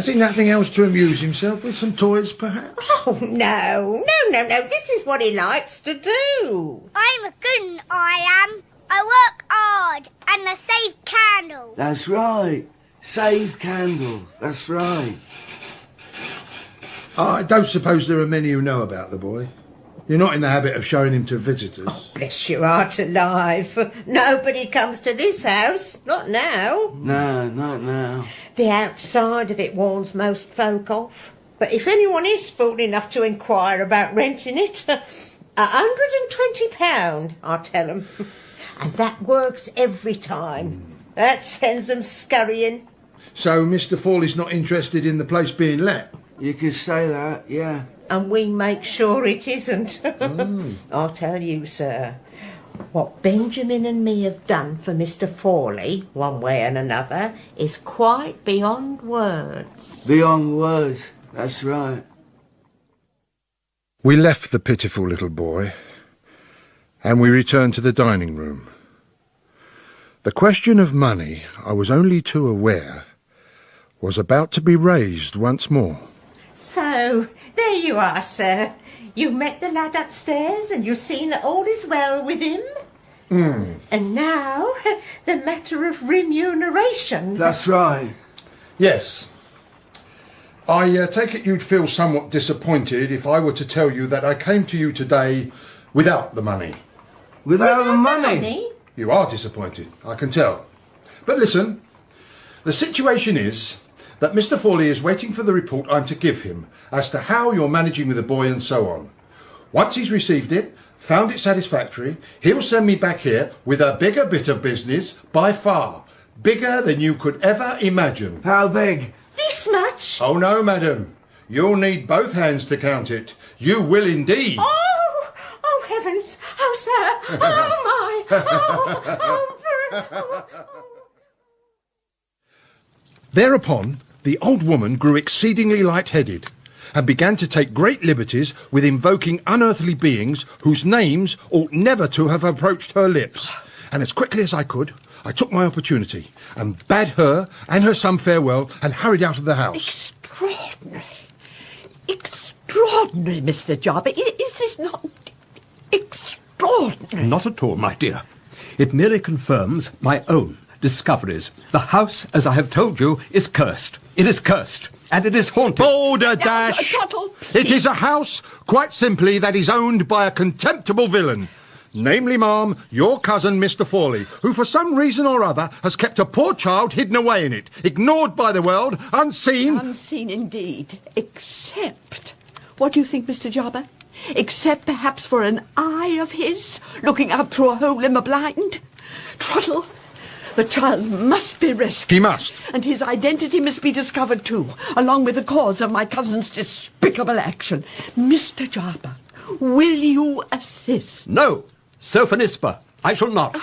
he nothing else to amuse himself with? Some toys, perhaps? Oh, no. This is what he likes to do. I'm a good un, I am. I work hard and I save candles. That's right. Save candles. That's right. I don't suppose there are many who know about the boy. You're not in the habit of showing him to visitors. Oh, bless your heart alive. Nobody comes to this house. Not now. No, not now. The outside of it warns most folk off. But if anyone is fool enough to inquire about renting it, £120, I'll tell them. And that works every time. That sends them scurrying. So Mr. Forley's not interested in the place being let? You could say that, yeah. And we make sure it isn't. I'll tell you, sir, what Benjamin and me have done for Mr. Forley, one way and another, is quite beyond words. Beyond words, that's right. We left the pitiful little boy, and we returned to the dining room. The question of money, I was only too aware, was about to be raised once more. So, there you are, sir. You've met the lad upstairs and you've seen that all is well with him. And now, the matter of remuneration. That's right. Yes. I take it you'd feel somewhat disappointed if I were to tell you that I came to you today without the money. Without the money? You are disappointed, I can tell. But listen, the situation is that Mr. Fawley is waiting for the report I'm to give him as to how you're managing with the boy and so on. Once he's received it, found it satisfactory, he'll send me back here with a bigger bit of business by far. Bigger than you could ever imagine. How big? This much? Oh no, madam. You'll need both hands to count it. You will indeed. Oh, heavens. Oh, sir. Oh, my. Thereupon, the old woman grew exceedingly light-headed and began to take great liberties with invoking unearthly beings whose names ought never to have approached her lips. And as quickly as I could, I took my opportunity and bade her and her son farewell and hurried out of the house. Extraordinary. Extraordinary, Mr. Jarber. Is this not extraordinary? Not at all, my dear. It merely confirms my own discoveries. The house, as I have told you, is cursed. It is cursed, and it is haunted. Balderdash! It is a house, quite simply, that is owned by a contemptible villain. Namely, ma'am, your cousin, Mr. Fawley, who for some reason or other has kept a poor child hidden away in it, ignored by the world, unseen. Unseen indeed. Except, what do you think, Mr. Jarber? Except perhaps for an eye of his, looking out through a hole in the blind? Trottle, the child must be rescued. He must. And his identity must be discovered too, along with the cause of my cousin's despicable action. Mr. Jarber, will you assist? No. Sophonisba, I shall not.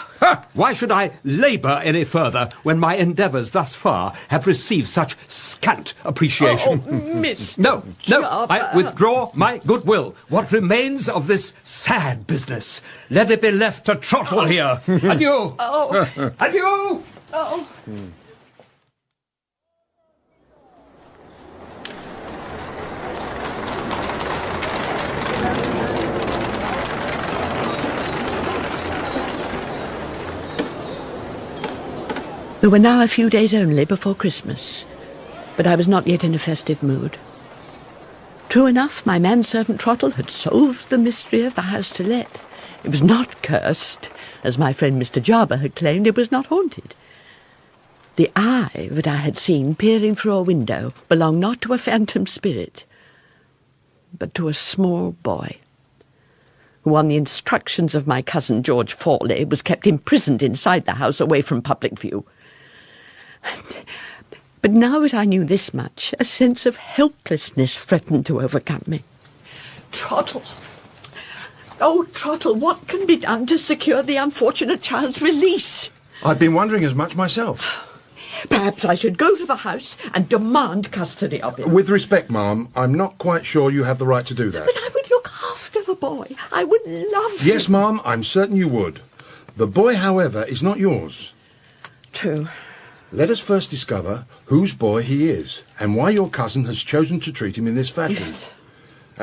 Why should I labour any further when my endeavours thus far have received such scant appreciation? Mr. No, Jarber. I withdraw my goodwill. What remains of this sad business, let it be left to Trottle here. Adieu. Adieu. There were now a few days only before Christmas, but I was not yet in a festive mood. True enough, my manservant Trottle had solved the mystery of the house to let. It was not cursed, as my friend Mr. Jarber had claimed. It was not haunted. The eye that I had seen peering through a window belonged not to a phantom spirit, but to a small boy, who on the instructions of my cousin George Fawley was kept imprisoned inside the house away from public view. But now that I knew this much, a sense of helplessness threatened to overcome me. Trottle! Oh, Trottle, what can be done to secure the unfortunate child's release? I've been wondering as much myself. Perhaps I should go to the house and demand custody of him. With respect, ma'am, I'm not quite sure you have the right to do that. But I would look after the boy. I would love him. Yes, ma'am, I'm certain you would. The boy, however, is not yours. True. Let us first discover whose boy he is and why your cousin has chosen to treat him in this fashion. Yes.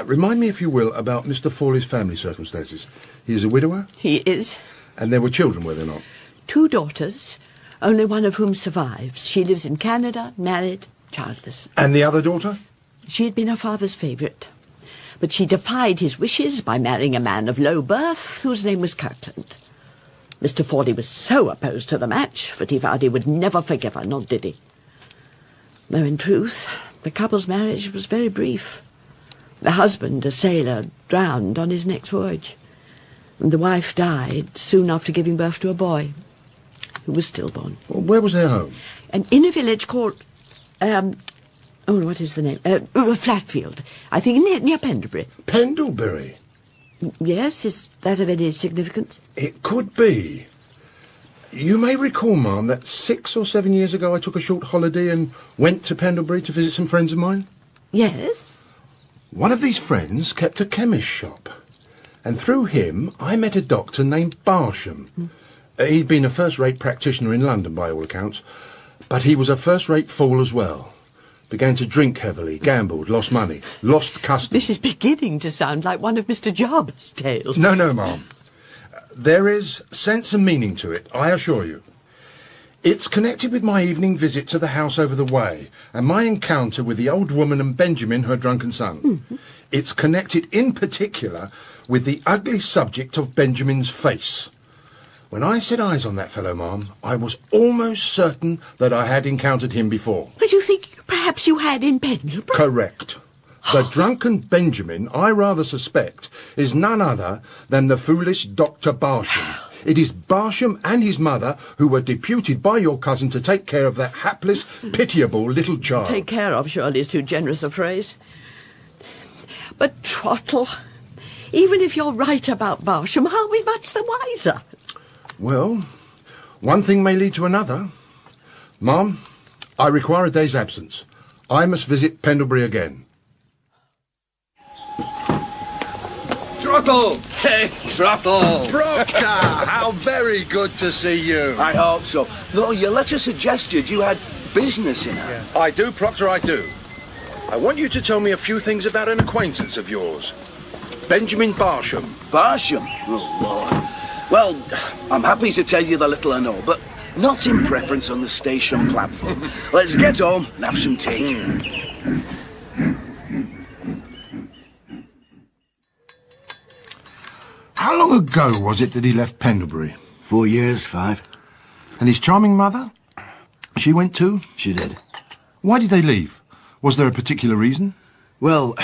Remind me, if you will, about Mr. Fawley's family circumstances. He is a widower? He is. And there were children, were there not? 2 daughters, only one of whom survives. She lives in Canada, married, childless. And the other daughter? She had been her father's favourite, but she defied his wishes by marrying a man of low birth whose name was Kirkland. Mr. Fawley was so opposed to the match that he vowed he would never forgive her, nor did he. Though in truth, the couple's marriage was very brief. The husband, a sailor, drowned on his next voyage, and the wife died soon after giving birth to a boy, who was stillborn. Well, where was their home? In a village called, what is the name? Flatfield, I think, near Pendlebury. Pendlebury? Yes, is that of any significance? It could be. You may recall, ma'am, that 6 or 7 years ago I took a short holiday and went to Pendlebury to visit some friends of mine. Yes? One of these friends kept a chemist's shop, and through him I met a doctor named Barsham. He'd been a first-rate practitioner in London, by all accounts, but he was a first-rate fool as well. Began to drink heavily, gambled, lost money, lost custom. This is beginning to sound like one of Mr. Jarber's tales. No, ma'am. There is sense and meaning to it, I assure you. It's connected with my evening visit to the house over the way and my encounter with the old woman and Benjamin, her drunken son. Mm-hmm. It's connected in particular with the ugly subject of Benjamin's face. When I set eyes on that fellow, Ma'am, I was almost certain that I had encountered him before. But you think perhaps you had in Pendlebury? Correct. The drunken Benjamin, I rather suspect, is none other than the foolish Dr. Barsham. It is Barsham and his mother who were deputed by your cousin to take care of that hapless, pitiable little child. Take care of surely is too generous a phrase. But, Trottle, even if you're right about Barsham, are we much the wiser? Well, one thing may lead to another. Ma'am, I require a day's absence. I must visit Pendlebury again. Trottle! Hey, Trottle! Proctor, how very good to see you. I hope so. Though your letter suggested you had business in her. Yeah. I do, Proctor, I do. I want you to tell me a few things about an acquaintance of yours. Benjamin Barsham. Barsham? Oh, Lord. Well, I'm happy to tell you the little I know, but not in preference on the station platform. Let's get home and have some tea. How long ago was it that he left Pendlebury? 4 years, 5. And his charming mother? She went too? She did. Why did they leave? Was there a particular reason? Well,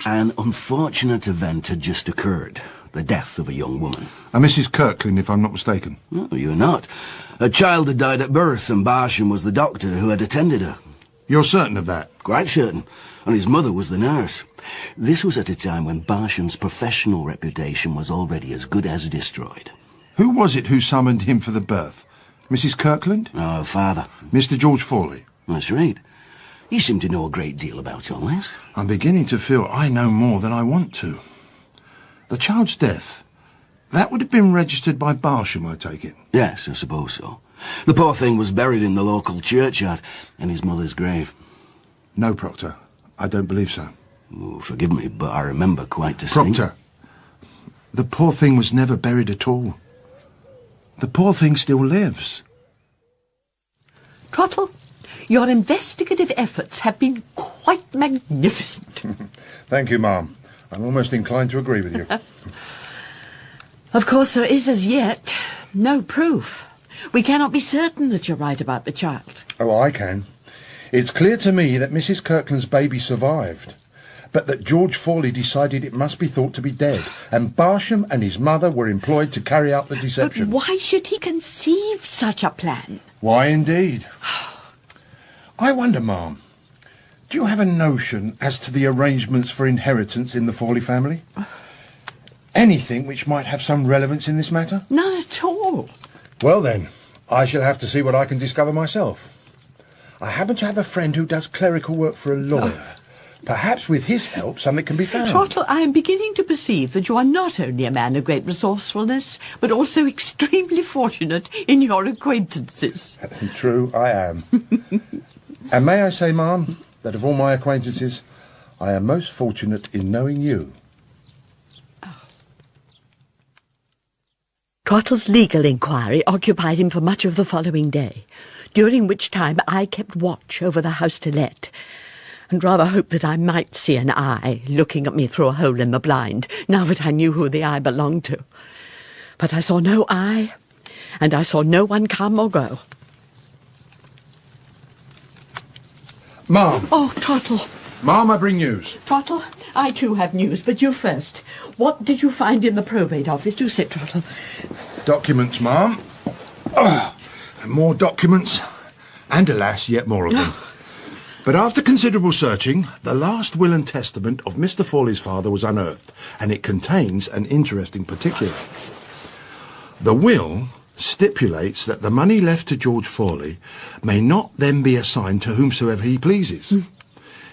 an unfortunate event had just occurred. The death of a young woman. A Mrs. Kirkland, if I'm not mistaken. No, you're not. A child had died at birth, and Barsham was the doctor who had attended her. You're certain of that? Quite certain. And his mother was the nurse. This was at a time when Barsham's professional reputation was already as good as destroyed. Who was it who summoned him for the birth? Mrs. Kirkland? No, her father. Mr. George Fawley? That's right. You seem to know a great deal about all this. I'm beginning to feel I know more than I want to. The child's death, that would have been registered by Barsham, I take it? Yes, I suppose so. The poor thing was buried in the local churchyard, in his mother's grave. No, Proctor. I don't believe so. Oh, forgive me, but I remember quite distinctly. Proctor, the poor thing was never buried at all. The poor thing still lives. Trottle, your investigative efforts have been quite magnificent. Thank you, Ma'am. I'm almost inclined to agree with you. Of course, there is as yet no proof. We cannot be certain that you're right about the child. Oh, I can. It's clear to me that Mrs. Kirkland's baby survived, but that George Fawley decided it must be thought to be dead, and Barsham and his mother were employed to carry out the deception. But why should he conceive such a plan? Why, indeed? I wonder, Ma'am, do you have a notion as to the arrangements for inheritance in the Fawley family? Anything which might have some relevance in this matter? None at all. Well, then, I shall have to see what I can discover myself. I happen to have a friend who does clerical work for a lawyer. Perhaps with his help something can be found. Trottle, I am beginning to perceive that you are not only a man of great resourcefulness, but also extremely fortunate in your acquaintances. True, I am. And may I say, Ma'am, that of all my acquaintances, I am most fortunate in knowing you. Trottle's legal inquiry occupied him for much of the following day, during which time I kept watch over the house to let, and rather hoped that I might see an eye looking at me through a hole in the blind, now that I knew who the eye belonged to. But I saw no eye, and I saw no one come or go. Ma'am! Oh, Trottle! Ma'am, I bring news. Trottle, I too have news, but you first. What did you find in the probate office? Do sit, Trottle. Documents, Ma'am. And more documents, and alas, yet more of them. But after considerable searching, the last will and testament of Mr. Fawley's father was unearthed, and it contains an interesting particular. The will stipulates that the money left to George Fawley may not then be assigned to whomsoever he pleases.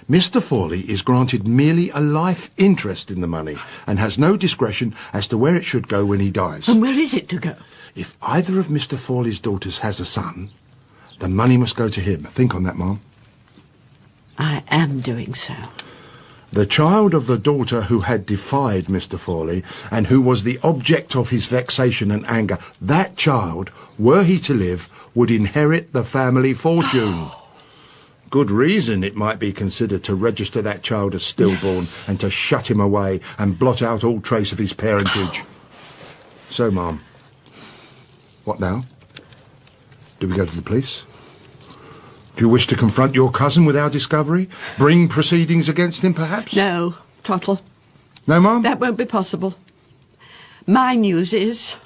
Mr. Fawley is granted merely a life interest in the money and has no discretion as to where it should go when he dies. And where is it to go? If either of Mr. Fawley's daughters has a son, the money must go to him. Think on that, Ma'am. I am doing so. The child of the daughter who had defied Mr. Fawley, and who was the object of his vexation and anger, that child, were he to live, would inherit the family fortune. Good reason, it might be considered, to register that child as stillborn and to shut him away and blot out all trace of his parentage. So, Ma'am, what now? Do we go to the police? Do you wish to confront your cousin with our discovery? Bring proceedings against him, perhaps? No, Trottle. No, Ma'am? That won't be possible. My news is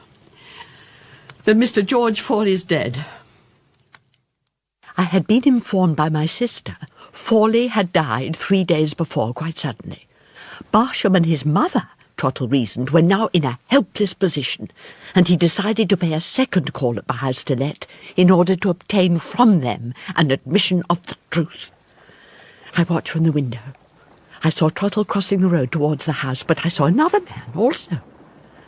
that Mr. George Fawley is dead. I had been informed by my sister Fawley had died 3 days before, quite suddenly. Barsham and his mother, Trottle reasoned, were now in a helpless position, and he decided to pay a second call at the house to let in order to obtain from them an admission of the truth. I watched from the window. I saw Trottle crossing the road towards the house, but I saw another man also.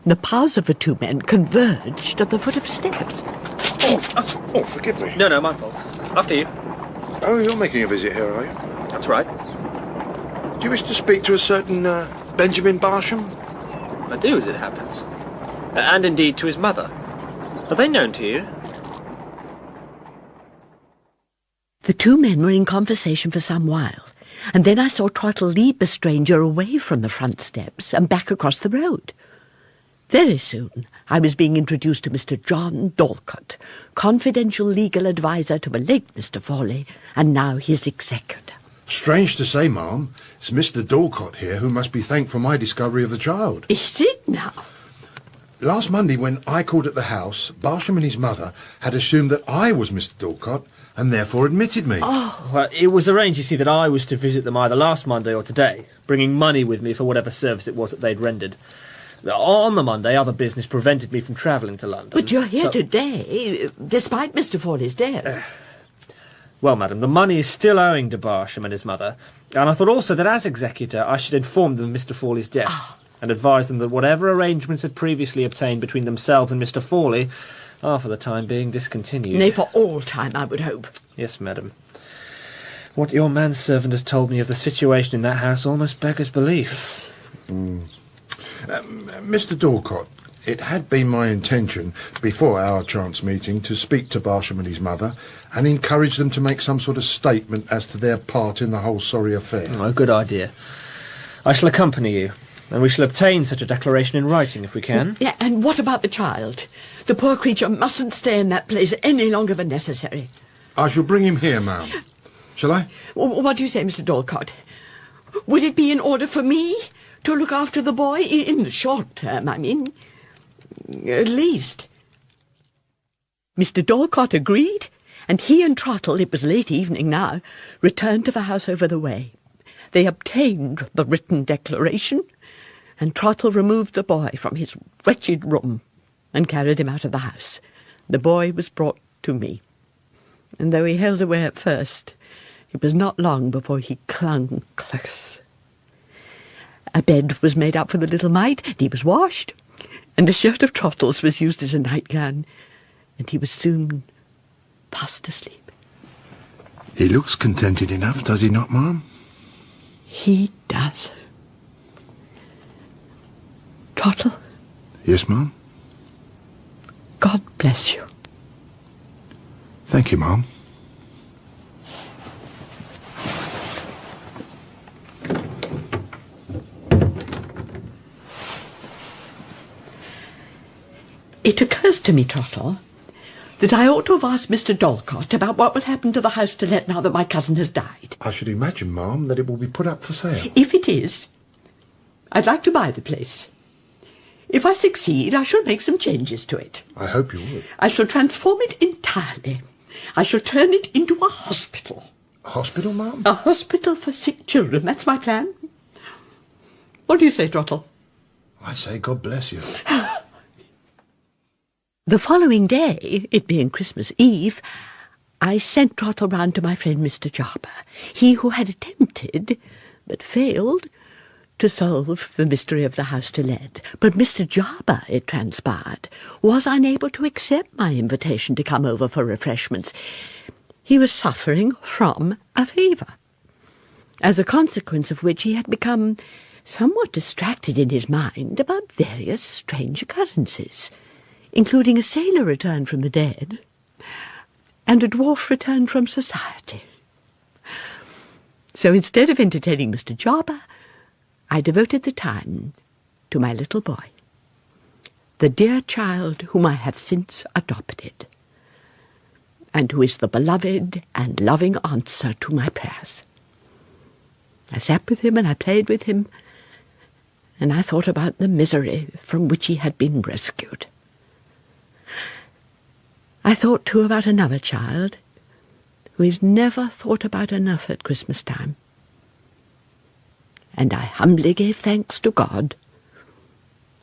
The paths of the two men converged at the foot of steps. Oh, forgive me. No, my fault. After you. Oh, you're making a visit here, are you? That's right. Do you wish to speak to a certain Benjamin Barsham? I do, as it happens. And indeed to his mother. Are they known to you? The two men were in conversation for some while, and then I saw Trottle lead the stranger away from the front steps and back across the road. Very soon I was being introduced to Mr. John Dorlcott, confidential legal adviser to the late Mr. Fawley, and now his executor. Strange to say, Ma'am, it's Mr. Dorlcott here who must be thanked for my discovery of the child. Is it now? Last Monday, when I called at the house, Barsham and his mother had assumed that I was Mr. Dorlcott and therefore admitted me. Oh, well, it was arranged, you see, that I was to visit them either last Monday or today, bringing money with me for whatever service it was that they'd rendered. On the Monday, other business prevented me from travelling to London. But you're here today, despite Mr. Fawley's death. Well, madam, the money is still owing to Barsham and his mother, and I thought also that as executor I should inform them of Mr. Fawley's death, and advise them that whatever arrangements had previously obtained between themselves and Mr. Fawley are for the time being discontinued. Nay, for all time, I would hope. Yes, madam. What your manservant has told me of the situation in that house almost beggars belief. Mr. Dorlcott, it had been my intention, before our chance meeting, to speak to Barsham and his mother and encourage them to make some sort of statement as to their part in the whole sorry affair. Oh, good idea. I shall accompany you, and we shall obtain such a declaration in writing if we can. Yeah, and what about the child? The poor creature mustn't stay in that place any longer than necessary. I shall bring him here, ma'am. Shall I? What do you say, Mr. Dorlcott? Would it be in order for me to look after the boy in the short term, I mean? At least. Mr. Dorlcott agreed, and he and Trottle, it was late evening now, returned to the house over the way. They obtained the written declaration, and Trottle removed the boy from his wretched room and carried him out of the house. The boy was brought to me, and though he held away at first, it was not long before he clung close. A bed was made up for the little mite, and he was washed, and a shirt of Trottle's was used as a nightgown, and he was soon fast asleep. He looks contented enough, does he not, ma'am? He does. Trottle? Yes, ma'am? God bless you. Thank you, ma'am. It occurs to me, Trottle, that I ought to have asked Mr. Dorlcott about what will happen to the house to let now that my cousin has died. I should imagine, ma'am, that it will be put up for sale. If it is, I'd like to buy the place. If I succeed, I shall make some changes to it. I hope you would. I shall transform it entirely. I shall turn it into a hospital. A hospital, ma'am? A hospital for sick children. That's my plan. What do you say, Trottle? I say God bless you. The following day, it being Christmas Eve, I sent Trottle round to my friend Mr. Jarber, he who had attempted, but failed, to solve the mystery of the house to let. But Mr. Jarber, it transpired, was unable to accept my invitation to come over for refreshments. He was suffering from a fever. as a consequence of which he had become somewhat distracted in his mind about various strange occurrences, including a sailor returned from the dead and a dwarf returned from society. So instead of entertaining Mr. Jobber, I devoted the time to my little boy, the dear child whom I have since adopted, and who is the beloved and loving answer to my prayers. I sat with him and I played with him, and I thought about the misery from which he had been rescued. I thought, too, about another child who is never thought about enough at Christmas time. And I humbly gave thanks to God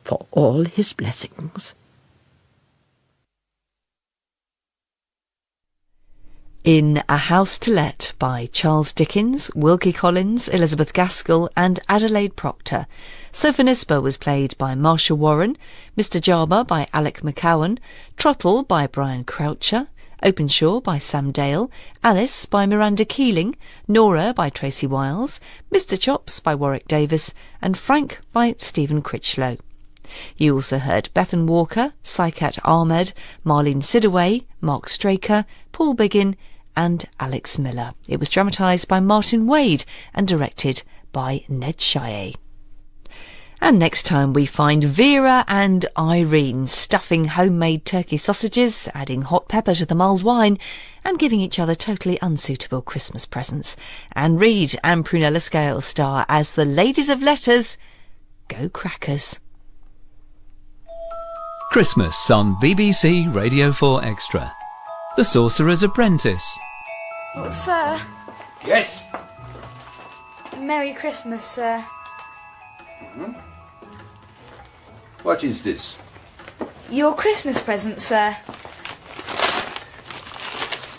for all his blessings. In A House to Let by Charles Dickens, Wilkie Collins, Elizabeth Gaskell and Adelaide Proctor, Sophonisba was played by Marsha Warren, Mr. Jarber by Alec McCowan, Trottle by Brian Croucher, Openshaw by Sam Dale, Alice by Miranda Keeling, Nora by Tracy Wiles, Mr. Chops by Warwick Davis and Frank by Stephen Critchlow. You also heard Bethan Walker, Sycat Ahmed, Marlene Sidaway, Mark Straker, Paul Biggin and Alex Miller. It was dramatised by Martin Wade and directed by Ned Shea. And next time we find Vera and Irene stuffing homemade turkey sausages, adding hot pepper to the mulled wine and giving each other totally unsuitable Christmas presents. And Reed and Prunella Scales star as the Ladies of Letters. Go Crackers. Christmas on BBC Radio 4 Extra. The Sorcerer's Apprentice. Oh, sir. Yes? Merry Christmas, sir. What is this? Your Christmas present, sir.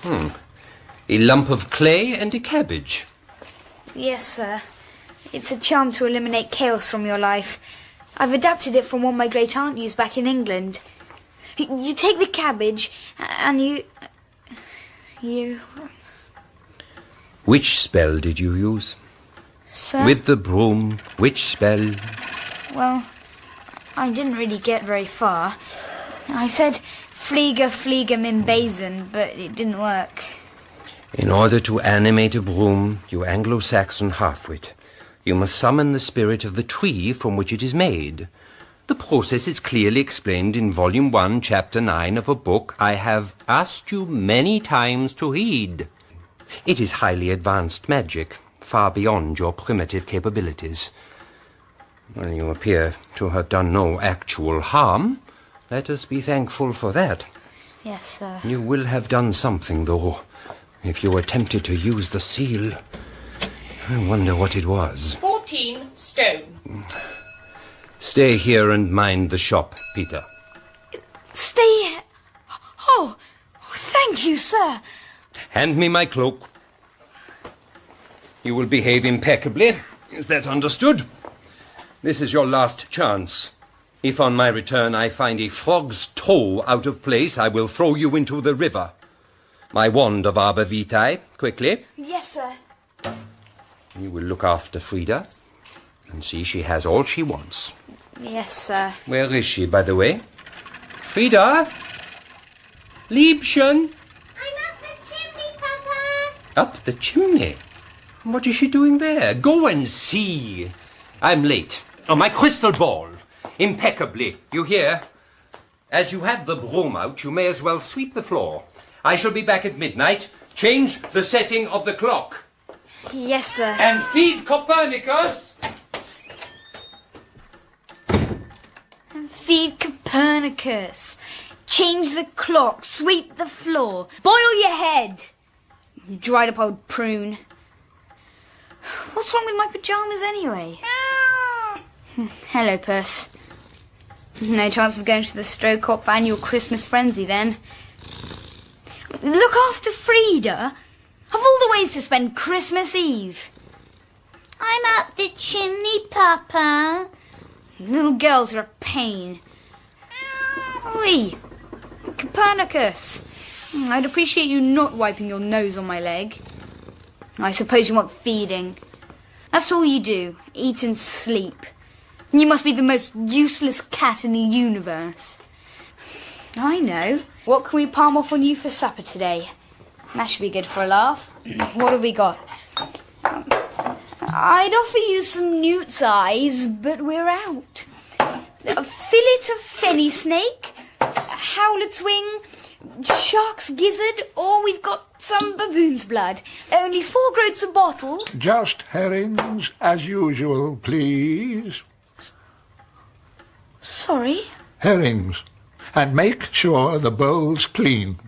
A lump of clay and a cabbage. Yes, sir. It's a charm to eliminate chaos from your life. I've adapted it from one my great-aunt used back in England. You take the cabbage and you... Which spell did you use? Sir? With the broom, which spell? Well, I didn't really get very far. I said Flieger, Flieger, min Basin, but it didn't work. In order to animate a broom, you Anglo-Saxon half-wit, you must summon the spirit of the tree from which it is made. The process is clearly explained in Volume 1, Chapter 9 of a book I have asked you many times to read. It is highly advanced magic, far beyond your primitive capabilities. Well, you appear to have done no actual harm. Let us be thankful for that. Yes, sir. You will have done something, though, if you attempted to use the seal. I wonder what it was. 14 stone. Stay here and mind the shop, Peter. Stay here? Oh, thank you, sir. Hand me my cloak. You will behave impeccably. Is that understood? This is your last chance. If on my return I find a frog's toe out of place, I will throw you into the river. My wand of Arbor Vitae, quickly. Yes, sir. You will look after Frida and see she has all she wants. Yes, sir. Where is she, by the way? Frida? Liebchen? I'm up the chimney, Papa. Up the chimney? What is she doing there? Go and see. I'm late. Oh, my crystal ball. Impeccably. You hear? As you had the broom out, you may as well sweep the floor. I shall be back at midnight. Change the setting of the clock. Yes, sir. And feed Copernicus. And feed Copernicus. Change the clock. Sweep the floor. Boil your head. You dried up old prune. What's wrong with my pyjamas anyway? Hello, Puss. No chance of going to the Strokop annual Christmas frenzy then. Look after Frida. Of all the ways to spend Christmas Eve. I'm up the chimney, Papa. Little girls are a pain. Oi, Copernicus. I'd appreciate you not wiping your nose on my leg. I suppose you want feeding. That's all you do, eat and sleep. You must be the most useless cat in the universe. I know. What can we palm off on you for supper today? That should be good for a laugh. What have we got? I'd offer you some newt's eyes, but we're out. A fillet of fenny snake, a howlet's wing, shark's gizzard, or we've got some baboon's blood. Only 4 groats a bottle. Just herrings, as usual, please. Sorry? Herrings. And make sure the bowl's clean.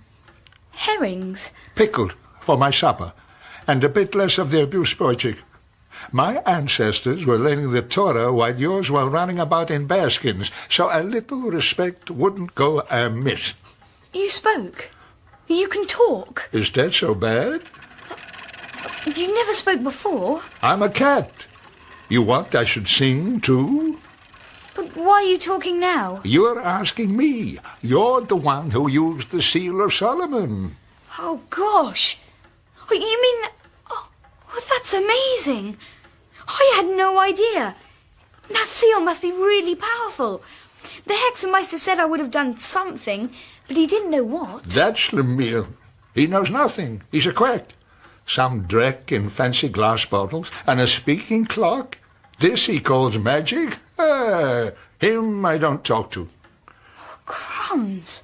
Herrings? Pickled, for my supper. And a bit less of their buspoichik. My ancestors were learning the Torah while yours were running about in bearskins, so a little respect wouldn't go amiss. You spoke. You can talk. Is that so bad? You never spoke before. I'm a cat. You want I should sing, too? But why are you talking now? You're asking me. You're the one who used the seal of Solomon. Oh, gosh. You mean that... Oh, that's amazing. I had no idea. That seal must be really powerful. The Hexameister said I would have done something, but he didn't know what. That's Lemire. He knows nothing. He's a quack. Some dreck in fancy glass bottles and a speaking clock. This he calls magic. Him I don't talk to. Oh, crumbs.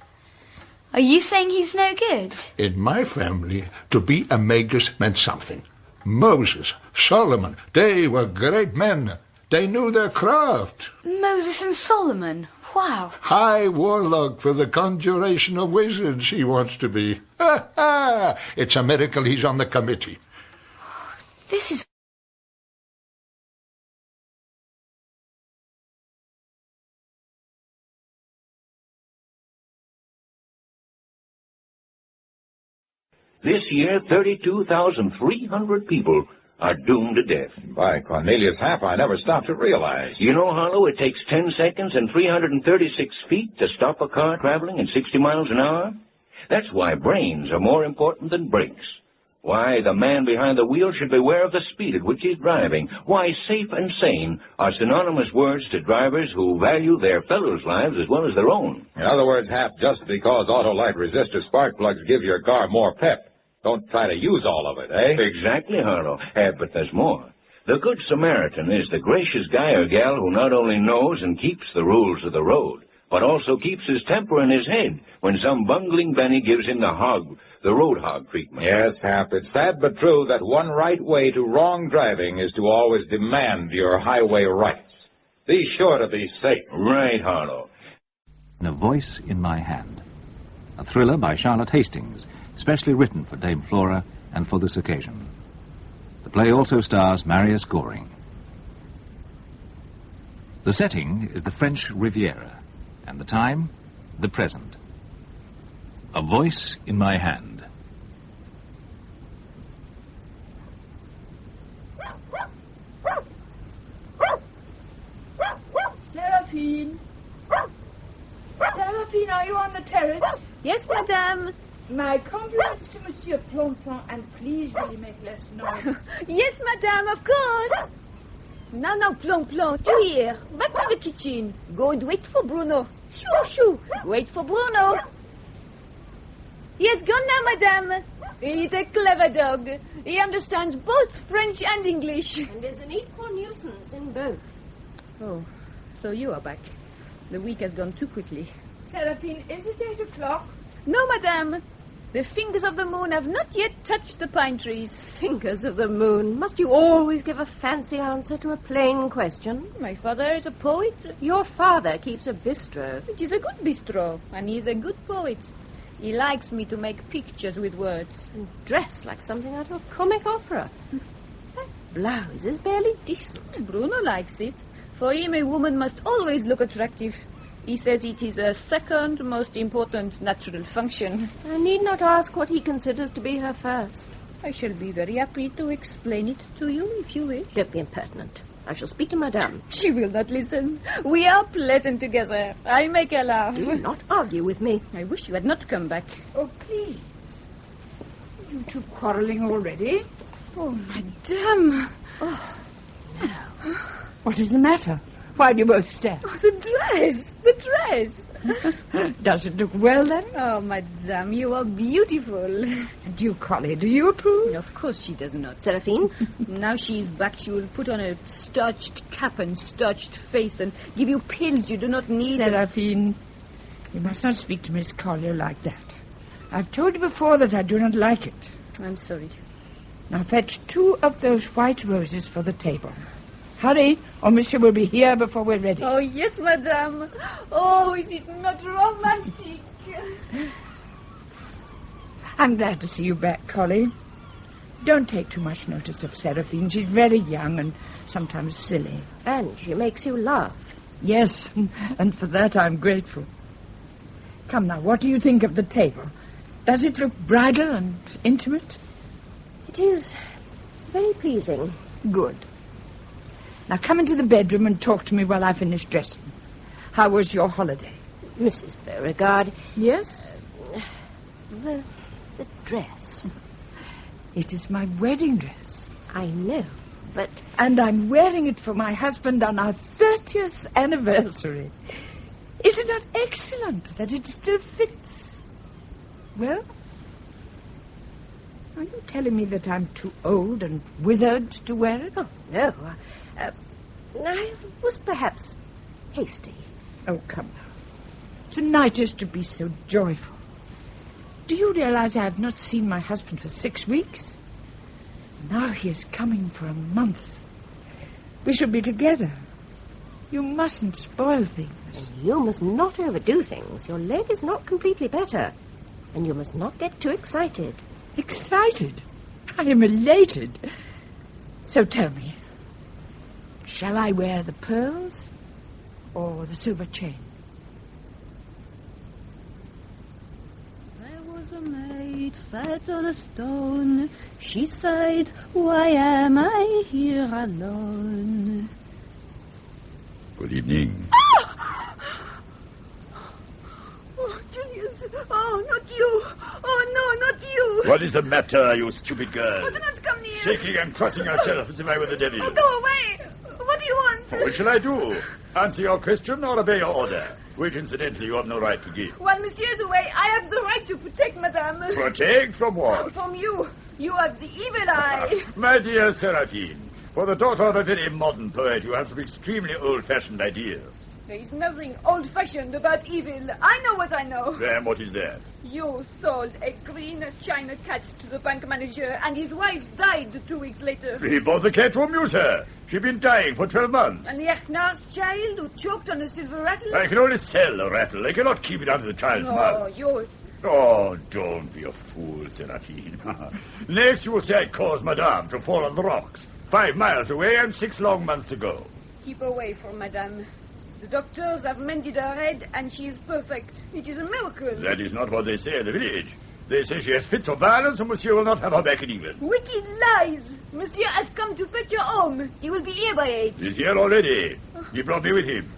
Are you saying he's no good? In my family, to be a magus meant something. Moses, Solomon, they were great men. They knew their craft. Moses and Solomon. Wow. High warlock for the conjuration of wizards he wants to be. It's a miracle he's on the committee. This is... This year, 32,300 people are doomed to death. By Cornelius Happ, I never stopped to realize. You know, Harlow, it takes 10 seconds and 336 feet to stop a car traveling at 60 miles an hour. That's why brains are more important than brakes. Why the man behind the wheel should beware of the speed at which he's driving. Why safe and sane are synonymous words to drivers who value their fellows' lives as well as their own. In other words, Hap, just because Autolite resistor spark plugs give your car more pep, don't try to use all of it, eh? Exactly, Harlow. But there's more. The Good Samaritan is the gracious guy or gal who not only knows and keeps the rules of the road, but also keeps his temper in his head when some bungling Benny gives him the road hog treatment. Yes, Hap, it's sad but true that one right way to wrong driving is to always demand your highway rights. Be sure to be safe. Right, Harlow. A Voice in My Hand, a thriller by Charlotte Hastings, specially written for Dame Flora and for this occasion. The play also stars Marius Goring. The setting is the French Riviera, and the time, the present. A Voice in My Hand. Seraphine! Seraphine, are you on the terrace? Yes, madame. My compliments to Monsieur Plonplon, and please will you make less noise. Yes, madame, of course. Now, Plonplon, tu hear? Back to the kitchen. Go and wait for Bruno. Shoo. Wait for Bruno. He has gone now, madame. He's a clever dog. He understands both French and English. And there's an equal nuisance in both. Oh, so you are back. The week has gone too quickly. Seraphine, is it 8 o'clock? No, madame. The fingers of the moon have not yet touched the pine trees. Fingers of the moon. Must you always give a fancy answer to a plain question? My father is a poet. Your father keeps a bistro. It is a good bistro, and he is a good poet. He likes me to make pictures with words. And dress like something out of a comic opera. That blouse is barely decent. Bruno likes it. For him, a woman must always look attractive. He says it is a second most important natural function. I need not ask what he considers to be her first. I shall be very happy to explain it to you if you wish. Don't be impertinent. I shall speak to madame. She will not listen. We are pleasant together. I make her laugh. Do not argue with me. I wish you had not come back. Oh, please. You two quarrelling already? Oh, madame. Oh, What is the matter? Why do you both stare? Oh, the dress! The dress! Does it look well, then? Oh, madame, you are beautiful. And you, Collie, do you approve? Of course she does not, Seraphine. Now she's back, she will put on a starched cap and starched face and give you pills you do not need. Seraphine, you must not speak to Miss Collier like that. I've told you before that I do not like it. I'm sorry. Now fetch 2 of those white roses for the table. Hurry, or Monsieur will be here before we're ready. Oh, yes, madame. Oh, is it not romantic? I'm glad to see you back, Collie. Don't take too much notice of Seraphine. She's very young and sometimes silly. And she makes you laugh. Yes, and for that I'm grateful. Come now, what do you think of the table? Does it look bridal and intimate? It is very pleasing. Good. Now come into the bedroom and talk to me while I finish dressing. How was your holiday? Mrs. Beauregard. Yes? The dress. It is my wedding dress. I know, but... And I'm wearing it for my husband on our 30th anniversary. Is it not excellent that it still fits? Well? Are you telling me that I'm too old and withered to wear it? Oh, no. I was perhaps hasty. Oh, come now. Tonight is to be so joyful. Do you realize I have not seen my husband for 6 weeks? Now he is coming for a month. We shall be together. You mustn't spoil things. And you must not overdo things. Your leg is not completely better. And you must not get too excited. Excited? I am elated. So tell me, shall I wear the pearls or the silver chain? There was a maid sat on a stone. She sighed, why am I here alone? Good evening. Oh, Julius. Oh, not you. Oh, no, not you. What is the matter, you stupid girl? Oh, do not come near. Shaking and crossing yourself as if I were the devil. Oh, go away. What do you want? What shall I do? Answer your question or obey your order? Which, incidentally, you have no right to give. While Monsieur's away, I have the right to protect Madame. Protect from what? From you. You have the evil eye. My dear Seraphine, for the daughter of a very modern poet, you have some extremely old-fashioned ideas. There is nothing old-fashioned about evil. I know what I know. Then what is that? You sold a green china cat to the bank manager, and his wife died 2 weeks later. He bought the cat to amuse her. She'd been dying for 12 months. And the Echnard's child who choked on a silver rattle? I can only sell a rattle. I cannot keep it out of the child's mouth. Oh, you... Oh, don't be a fool, Seraphine. Next you will say I caused Madame to fall on the rocks, 5 miles away and 6 long months ago. Keep away from Madame. The doctors have mended her head, and she is perfect. It is a miracle. That is not what they say in the village. They say she has fits of violence, and Monsieur will not have her back in England. Wicked lies! Monsieur has come to fetch her home. He will be here by 8. He's here already. He brought me with him.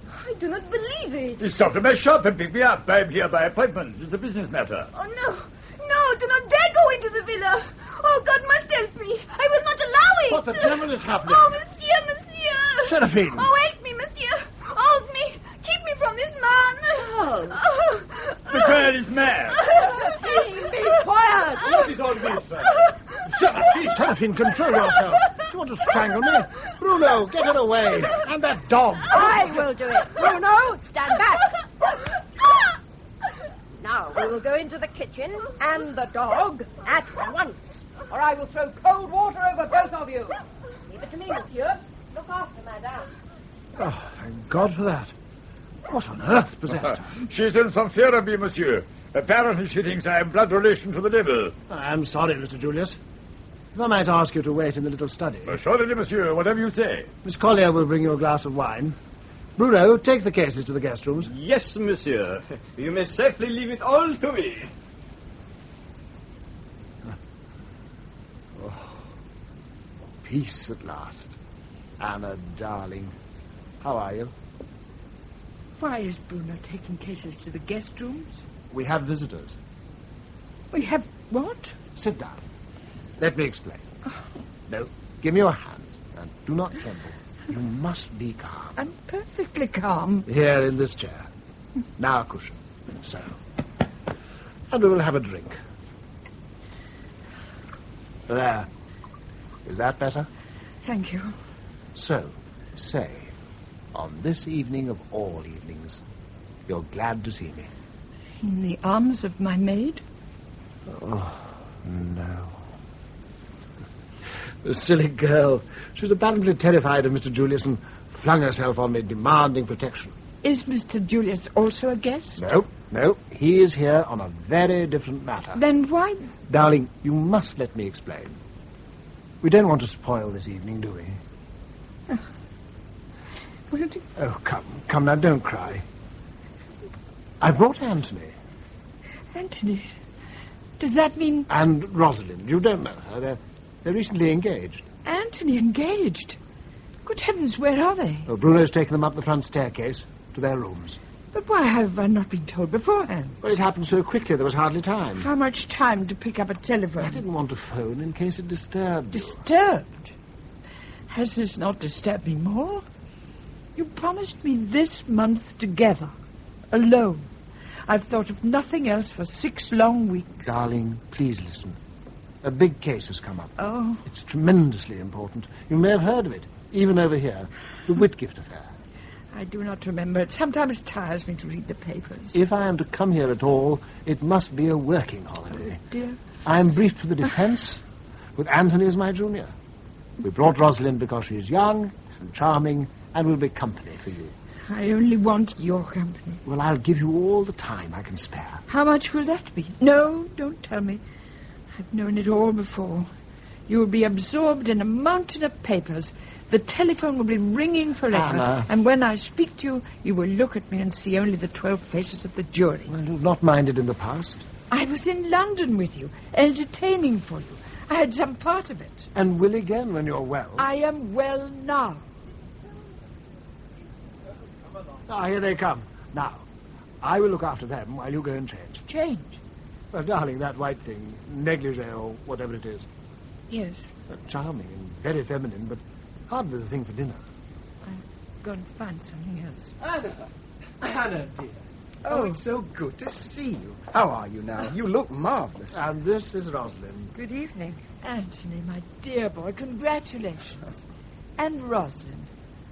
I do not believe it. He stopped at my shop and picked me up. I'm here by appointment. It's a business matter. Oh, no. No, do not dare go into the villa. Oh, God must help me. I will not allow it. What the devil is happening? Oh, Monsieur. Seraphine. Oh, help me, Monsieur. Hold me. Keep me from this man. Oh. The girl is mad. Be quiet. What is all this? Seraphine, control yourself. Do you want to strangle me? Bruno, get her away. And that dog. I will do it. Bruno, stand back. Now, we will go into the kitchen and the dog at once, or I will throw cold water over both of you. Leave it to me, Monsieur. Look after Madame. Oh, thank God for that. What on earth possessed her? She's in some fear of me, Monsieur. Apparently she thinks I am blood relation to the devil. I'm sorry, Mr. Julius. If I might ask you to wait in the little study. Assuredly, Monsieur, whatever you say. Miss Collier will bring you a glass of wine. Bruno, take the cases to the guest rooms. Yes, Monsieur. You may safely leave it all to me. Oh, peace at last. Anna, darling. How are you? Why is Bruno taking cases to the guest rooms? We have visitors. We have what? Sit down. Let me explain. No, give me your hands. And do not tremble. You must be calm. I'm perfectly calm. Here in this chair. Now a cushion. So. And we will have a drink. There. Is that better? Thank you. So, say, on this evening of all evenings, you're glad to see me. In the arms of my maid? Oh, no. The silly girl. She was apparently terrified of Mr. Julius and flung herself on me, demanding protection. Is Mr. Julius also a guest? No. He is here on a very different matter. Then why... Darling, you must let me explain. We don't want to spoil this evening, do we? Oh, come now, don't cry. I brought Anthony. Anthony? Does that mean... And Rosalind. You don't know her. They're recently engaged. Anthony engaged? Good heavens, where are they? Well, Bruno's taken them up the front staircase to their rooms. But why have I not been told beforehand? Well, it happened so quickly there was hardly time. How much time to pick up a telephone? I didn't want to phone in case it disturbed you. Disturbed? Has this not disturbed me more? You promised me this month together, alone. I've thought of nothing else for 6 long weeks. Darling, please listen. A big case has come up. Oh. It's tremendously important. You may have heard of it, even over here. The Whitgift affair. I do not remember. It sometimes tires me to read the papers. If I am to come here at all, it must be a working holiday. Oh, dear. I am briefed for the defence, with Anthony as my junior. We brought Rosalind because she is young and charming and will be company for you. I only want your company. Well, I'll give you all the time I can spare. How much will that be? No, don't tell me. I've known it all before. You will be absorbed in a mountain of papers. The telephone will be ringing forever. Anna. And when I speak to you, you will look at me and see only the 12 faces of the jury. Well, you've not minded in the past. I was in London with you, entertaining for you. I had some part of it. And will again when you're well. I am well now. Ah, here they come. Now, I will look after them while you go and change. Change? Well, darling, that white thing, negligee or whatever it is. Yes. Charming and very feminine, but hardly the thing for dinner. I'll go and find something else. Anna, dear. Oh, it's so good to see you. How are you now? You look marvellous. And this is Rosalind. Good evening. Anthony, my dear boy, congratulations. And Rosalind,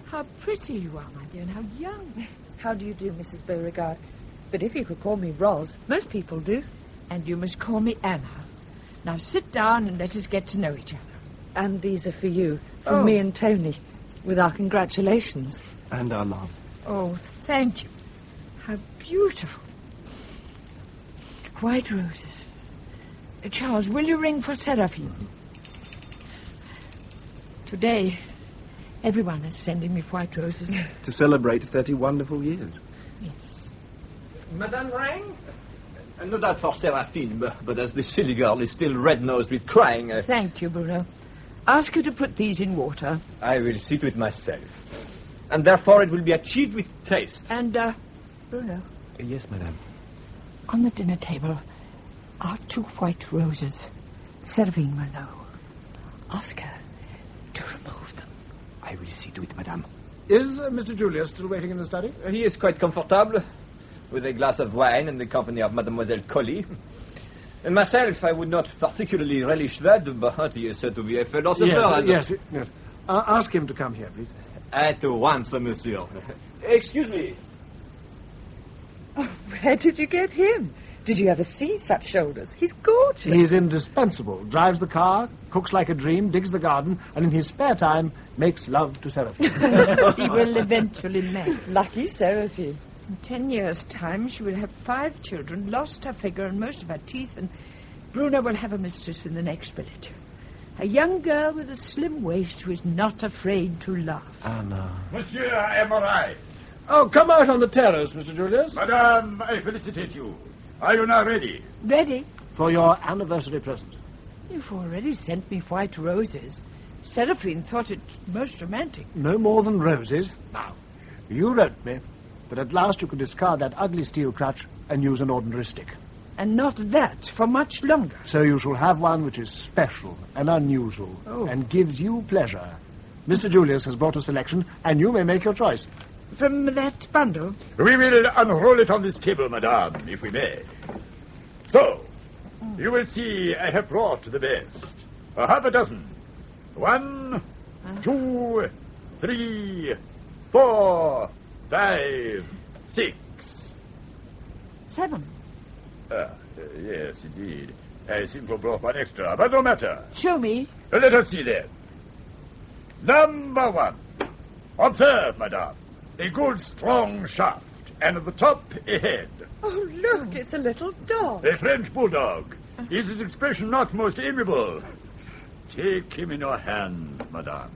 how pretty you are, my dear, and how young. How do you do, Mrs. Beauregard? But if you could call me Ros, most people do. And you must call me Anna. Now sit down and let us get to know each other. And these are for you, from me and Tony, with our congratulations. And our love. Oh, thank you. How beautiful. White roses. Charles, will you ring for Seraphine? Today, everyone is sending me white roses. To celebrate 30 wonderful years. Yes. Madame rang? No doubt for Seraphine, but as the silly girl is still red-nosed with crying... Thank you, Bruno. Ask you to put these in water. I will see to it myself. And therefore it will be achieved with taste. And, Bruno. Yes, madame. On the dinner table are 2 white roses. Seraphine will know. Ask her to remove them. I will see to it, madame. Is Mr. Julius still waiting in the study? He is quite comfortable, with a glass of wine in the company of Mademoiselle Collie. And myself, I would not particularly relish that, but he is said to be a philosopher. Yes. Ask him to come here, please. At once, monsieur. Excuse me. Oh, where did you get him? Did you ever see such shoulders? He's gorgeous. He's indispensable. Drives the car, cooks like a dream, digs the garden, and in his spare time makes love to Seraphine. He will eventually marry. Lucky Seraphine. In 10 years' time, she will have 5 children, lost her figure and most of her teeth, and Bruno will have a mistress in the next village. A young girl with a slim waist who is not afraid to laugh. Anna. Monsieur, am I? Oh, come out on the terrace, Mr. Julius. Madame, I felicitate you. Are you now ready? Ready? For your anniversary present. You've already sent me white roses. Seraphine thought it most romantic. No more than roses. Now, you wrote me that at last you could discard that ugly steel crutch and use an ordinary stick. And not that for much longer. So you shall have one which is special and unusual and gives you pleasure Mr. Julius has brought a selection, and you may make your choice. From that bundle? We will unroll it on this table, madame, if we may. So, you will see I have brought the best. Half a dozen. 1, 2, 3, 4, 5, 6. 7. Yes, indeed. I seem to have brought one extra, but no matter. Show me. Let us see then. Number 1. Observe, madame. A good strong shaft, and at the top a head. Oh, look, it's a little dog. A French bulldog. Is his expression not most amiable? Take him in your hand, madame.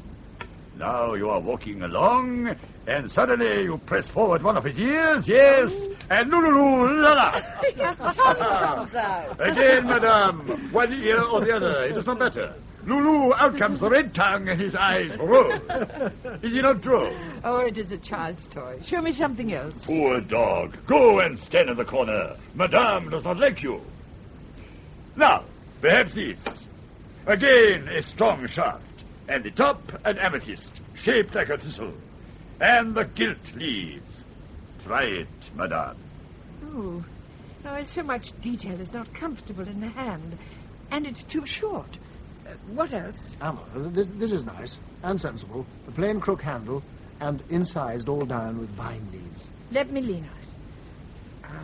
Now you are walking along, and suddenly you press forward one of his ears, yes, and lulu-la-la. His tongue comes out. Again, madame, one ear or the other, it does not matter. Lulu, out comes the red tongue, and his eyes roll. Is he not droll? Oh, it is a child's toy. Show me something else. Poor dog. Go and stand in the corner. Madame does not like you. Now, perhaps this. Again, a strong shaft. And the top, an amethyst, shaped like a thistle. And the gilt leaves. Try it, madame. Oh, no, so much detail is not comfortable in the hand. And it's too short. What else? This is nice and sensible. A plain crook handle and incised all down with vine leaves. Let me lean on it.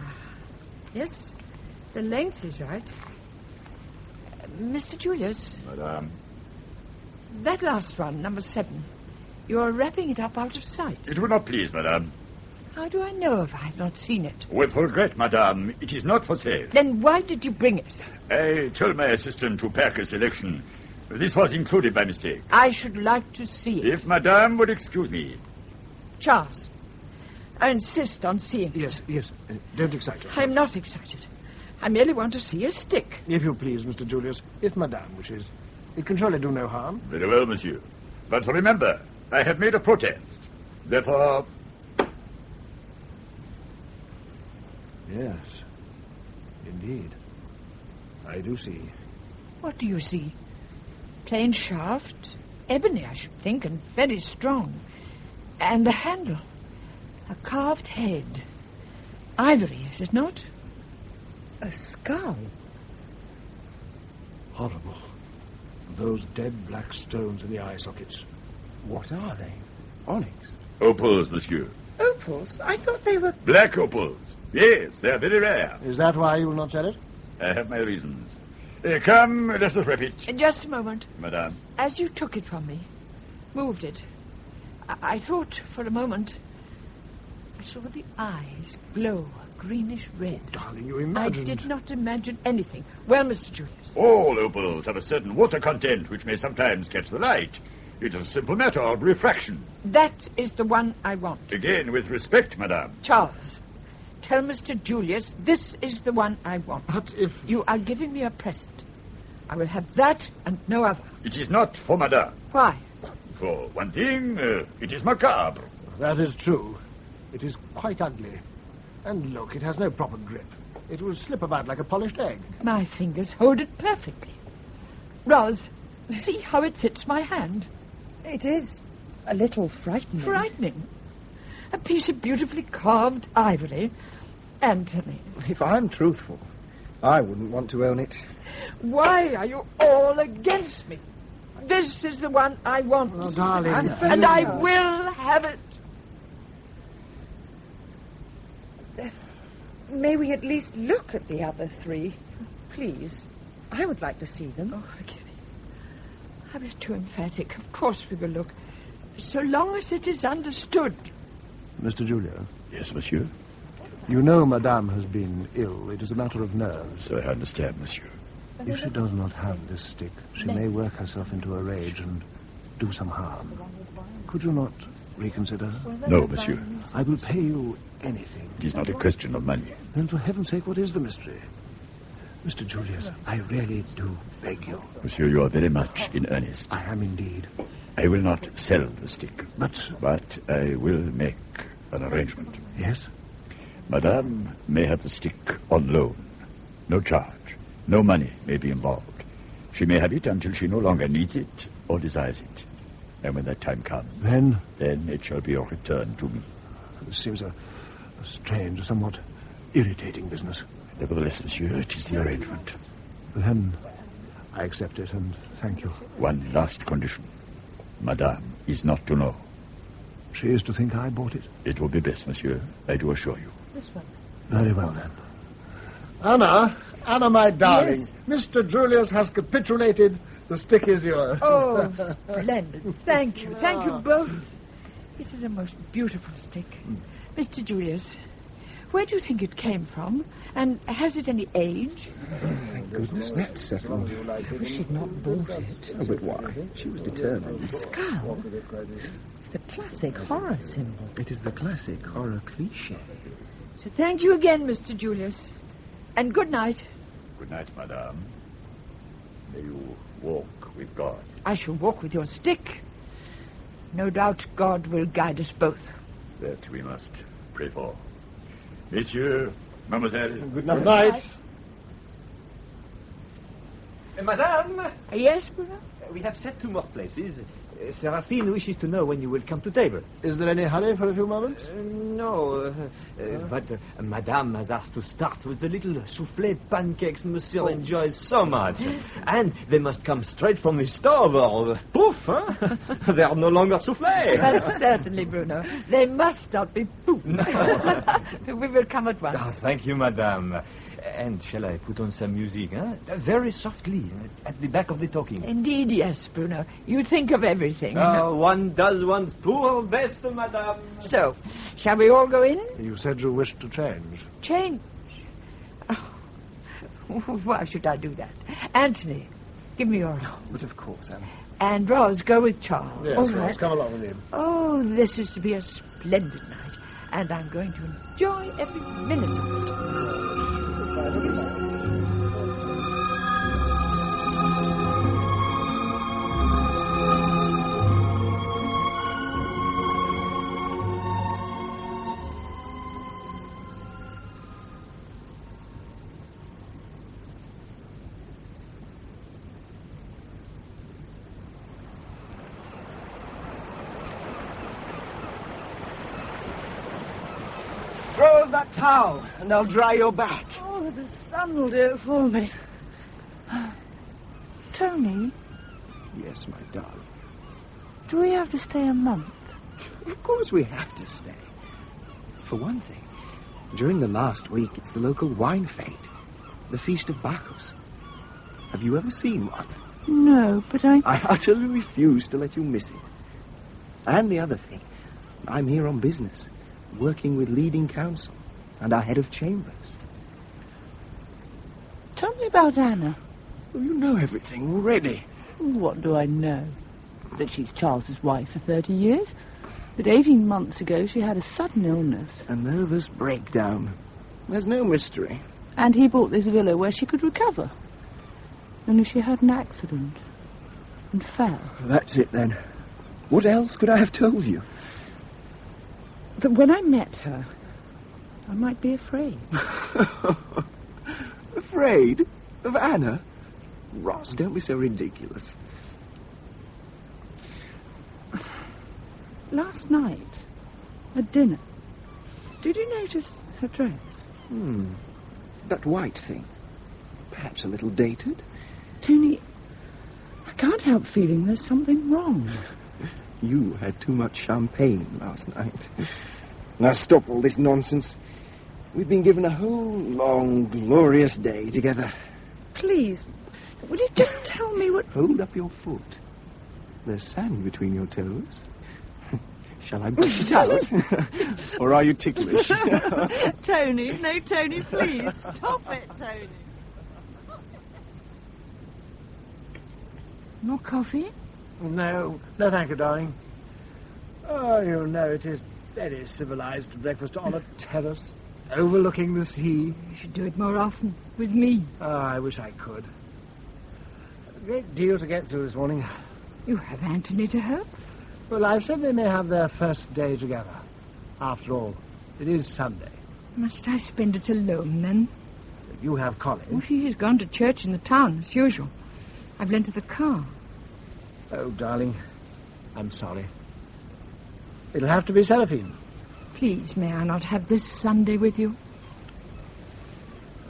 Yes, the length is right. Mr. Julius. Madame. That last one, number 7. You're wrapping it up out of sight. It will not please, madame. How do I know if I have not seen it? With regret, madame, it is not for sale. Then why did you bring it? I told my assistant to pack a selection. This was included by mistake. I should like to see it. If madame would excuse me. Charles, I insist on seeing it. Yes. Don't excite yourself. I'm not excited. I merely want to see a stick. If you please, Mr. Julius, if madame wishes. It can surely do no harm. Very well, monsieur. But remember, I have made a protest. Therefore... Yes, indeed. I do see. What do you see? Plain shaft, ebony, I should think, and very strong. And a handle, a carved head. Ivory, is it not? A skull. Horrible. Those dead black stones in the eye sockets. What are they? Onyx? Opals, monsieur. Opals? I thought they were... Black opals. Yes, they are very rare. Is that why you will not sell it? I have my reasons. Come, let us wrap it. Just a moment. Madame. As you took it from me, moved it, I thought for a moment I saw the eyes glow a greenish red. Darling, you imagined... I did not imagine anything. Well, Mr. Julius. All opals have a certain water content which may sometimes catch the light. It is a simple matter of refraction. That is the one I want. Again, with respect, madame. Charles, tell Mr. Julius this is the one I want. But if... You are giving me a present. I will have that and no other. It is not for madame. Why? For one thing, it is macabre. That is true. It is quite ugly. And look, it has no proper grip. It will slip about like a polished egg. My fingers hold it perfectly. Roz, see how it fits my hand. It is a little frightening. Frightening? A piece of beautifully carved ivory. Anthony. If I'm truthful, I wouldn't want to own it. Why are you all against me? This is the one I want. Oh, darling. And I will have it. May we at least look at the other 3? Please. I would like to see them. Oh, forgive me. I was too emphatic. Of course we will look. So long as it is understood. Mr. Julia? Yes, monsieur? You know Madame has been ill. It is a matter of nerves. So I understand, monsieur. If she does not have this stick, she may work herself into a rage and do some harm. Could you not reconsider? No, monsieur. I will pay you anything. It is not a question of money. Then for heaven's sake, what is the mystery? Mr. Julius, I really do beg you. Monsieur, you are very much in earnest. I am indeed. I will not sell the stick. But I will make an arrangement. Yes? Madame may have the stick on loan. No charge. No money may be involved. She may have it until she no longer needs it or desires it. And when that time comes... Then? Then it shall be returned to me. This seems a strange, somewhat irritating business. Nevertheless, monsieur, it is the arrangement. Then I accept it, and thank you. One last condition. Madame is not to know. She is to think I bought it? It will be best, monsieur, I do assure you. This one. Very well, then. Anna, my darling, yes? Mr. Julius has capitulated. The stick is yours. Oh, splendid. Thank you. Thank you both. This is a most beautiful stick. Mr. Julius, where do you think it came from? And has it any age? Thank goodness that's settled. I wish she'd not bought it. Oh, but why? She was determined. The skull? It's the classic horror symbol. It is the classic horror cliché. So thank you again, Mr. Julius. And good night. Good night, madame. May you walk with God. I shall walk with your stick. No doubt God will guide us both. That we must pray for. Monsieur, mademoiselle. Good night. Good night. Madame? Yes, Bruno? We have set 2 more places. Seraphine wishes to know when you will come to table. Is there any hurry for a few moments? No, but Madame has asked to start with the little soufflé pancakes Monsieur enjoys so much. And they must come straight from the stove or poof, huh? They are no longer soufflé. Certainly, Bruno. They must not be poof. We will come at once. Oh, thank you, Madame. And shall I put on some music, huh? Very softly, at the back of the talking. Indeed, yes, Bruno. You think of everything. One does one's poor best, Madame. So, shall we all go in? You said you wished to change. Change? Oh, why should I do that? Anthony, give me your arm. But of course, Anne. And Roz, go with Charles. Yes, all right. Come along with him. Oh, this is to be a splendid night. And I'm going to enjoy every minute of it. Throw that towel, and I'll dry your back. Oh, the sun will do it for me. Tony? Yes, my darling. Do we have to stay a month? Of course we have to stay. For one thing, during the last week, it's the local wine fete, the Feast of Bacchus. Have you ever seen one? No, but I utterly refuse to let you miss it. And the other thing, I'm here on business, working with leading counsel and our head of chambers. Tell me about Anna. Well, you know everything already. What do I know? That she's Charles's wife for 30 years. But 18 months ago she had a sudden illness. A nervous breakdown. There's no mystery. And he bought this villa where she could recover. Only she had an accident and fell. That's it then. What else could I have told you? That when I met her, I might be afraid. Afraid? Of Anna? Ross, don't be so ridiculous. Last night, at dinner, did you notice her dress? That white thing. Perhaps a little dated? Tony, I can't help feeling there's something wrong. You had too much champagne last night. Now stop all this nonsense. We've been given a whole long, glorious day together. Please, would you just tell me what... Hold up your foot. There's sand between your toes. Shall I brush it out? Or are you ticklish? Tony, no, Tony, please. Stop it, Tony. More coffee? No, thank you, darling. Oh, you know, it is very civilized to breakfast on a terrace, overlooking the sea. You should do it more often, with me. Oh, I wish I could. A great deal to get through this morning. You have Anthony to help? Well, I've said they may have their first day together. After all, it is Sunday. Must I spend it alone, then? You have college. Oh, she has gone to church in the town, as usual. I've lent her the car. Oh, darling, I'm sorry. It'll have to be Seraphine. Please, may I not have this Sunday with you?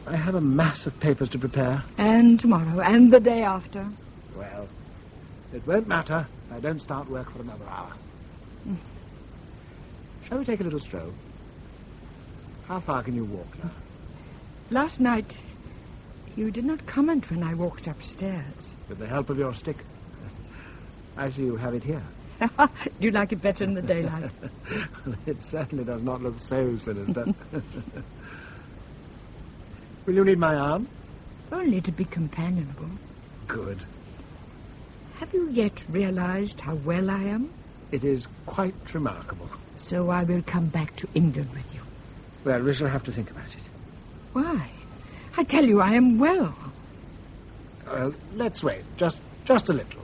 I have a mass of papers to prepare. And tomorrow, and the day after. Well, it won't matter if I don't start work for another hour. Shall we take a little stroll? How far can you walk now? Last night, you did not comment when I walked upstairs. With the help of your stick. I see you have it here. Do you like it better in the daylight? It certainly does not look so sinister. Will you need my arm? Only to be companionable. Good. Have you yet realized how well I am? It is quite remarkable. So I will come back to England with you. Well, we shall have to think about it. Why? I tell you I am well. Well, let's wait. Just a little.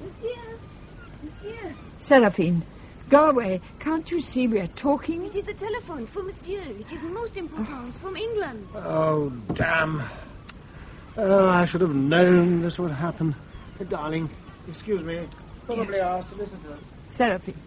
Monsieur. Seraphine, go away. Can't you see we are talking? It is the telephone for Monsieur. It is most important. From England. Oh, damn. Oh, I should have known this would happen. Darling, excuse me. Probably our solicitors. Seraphine,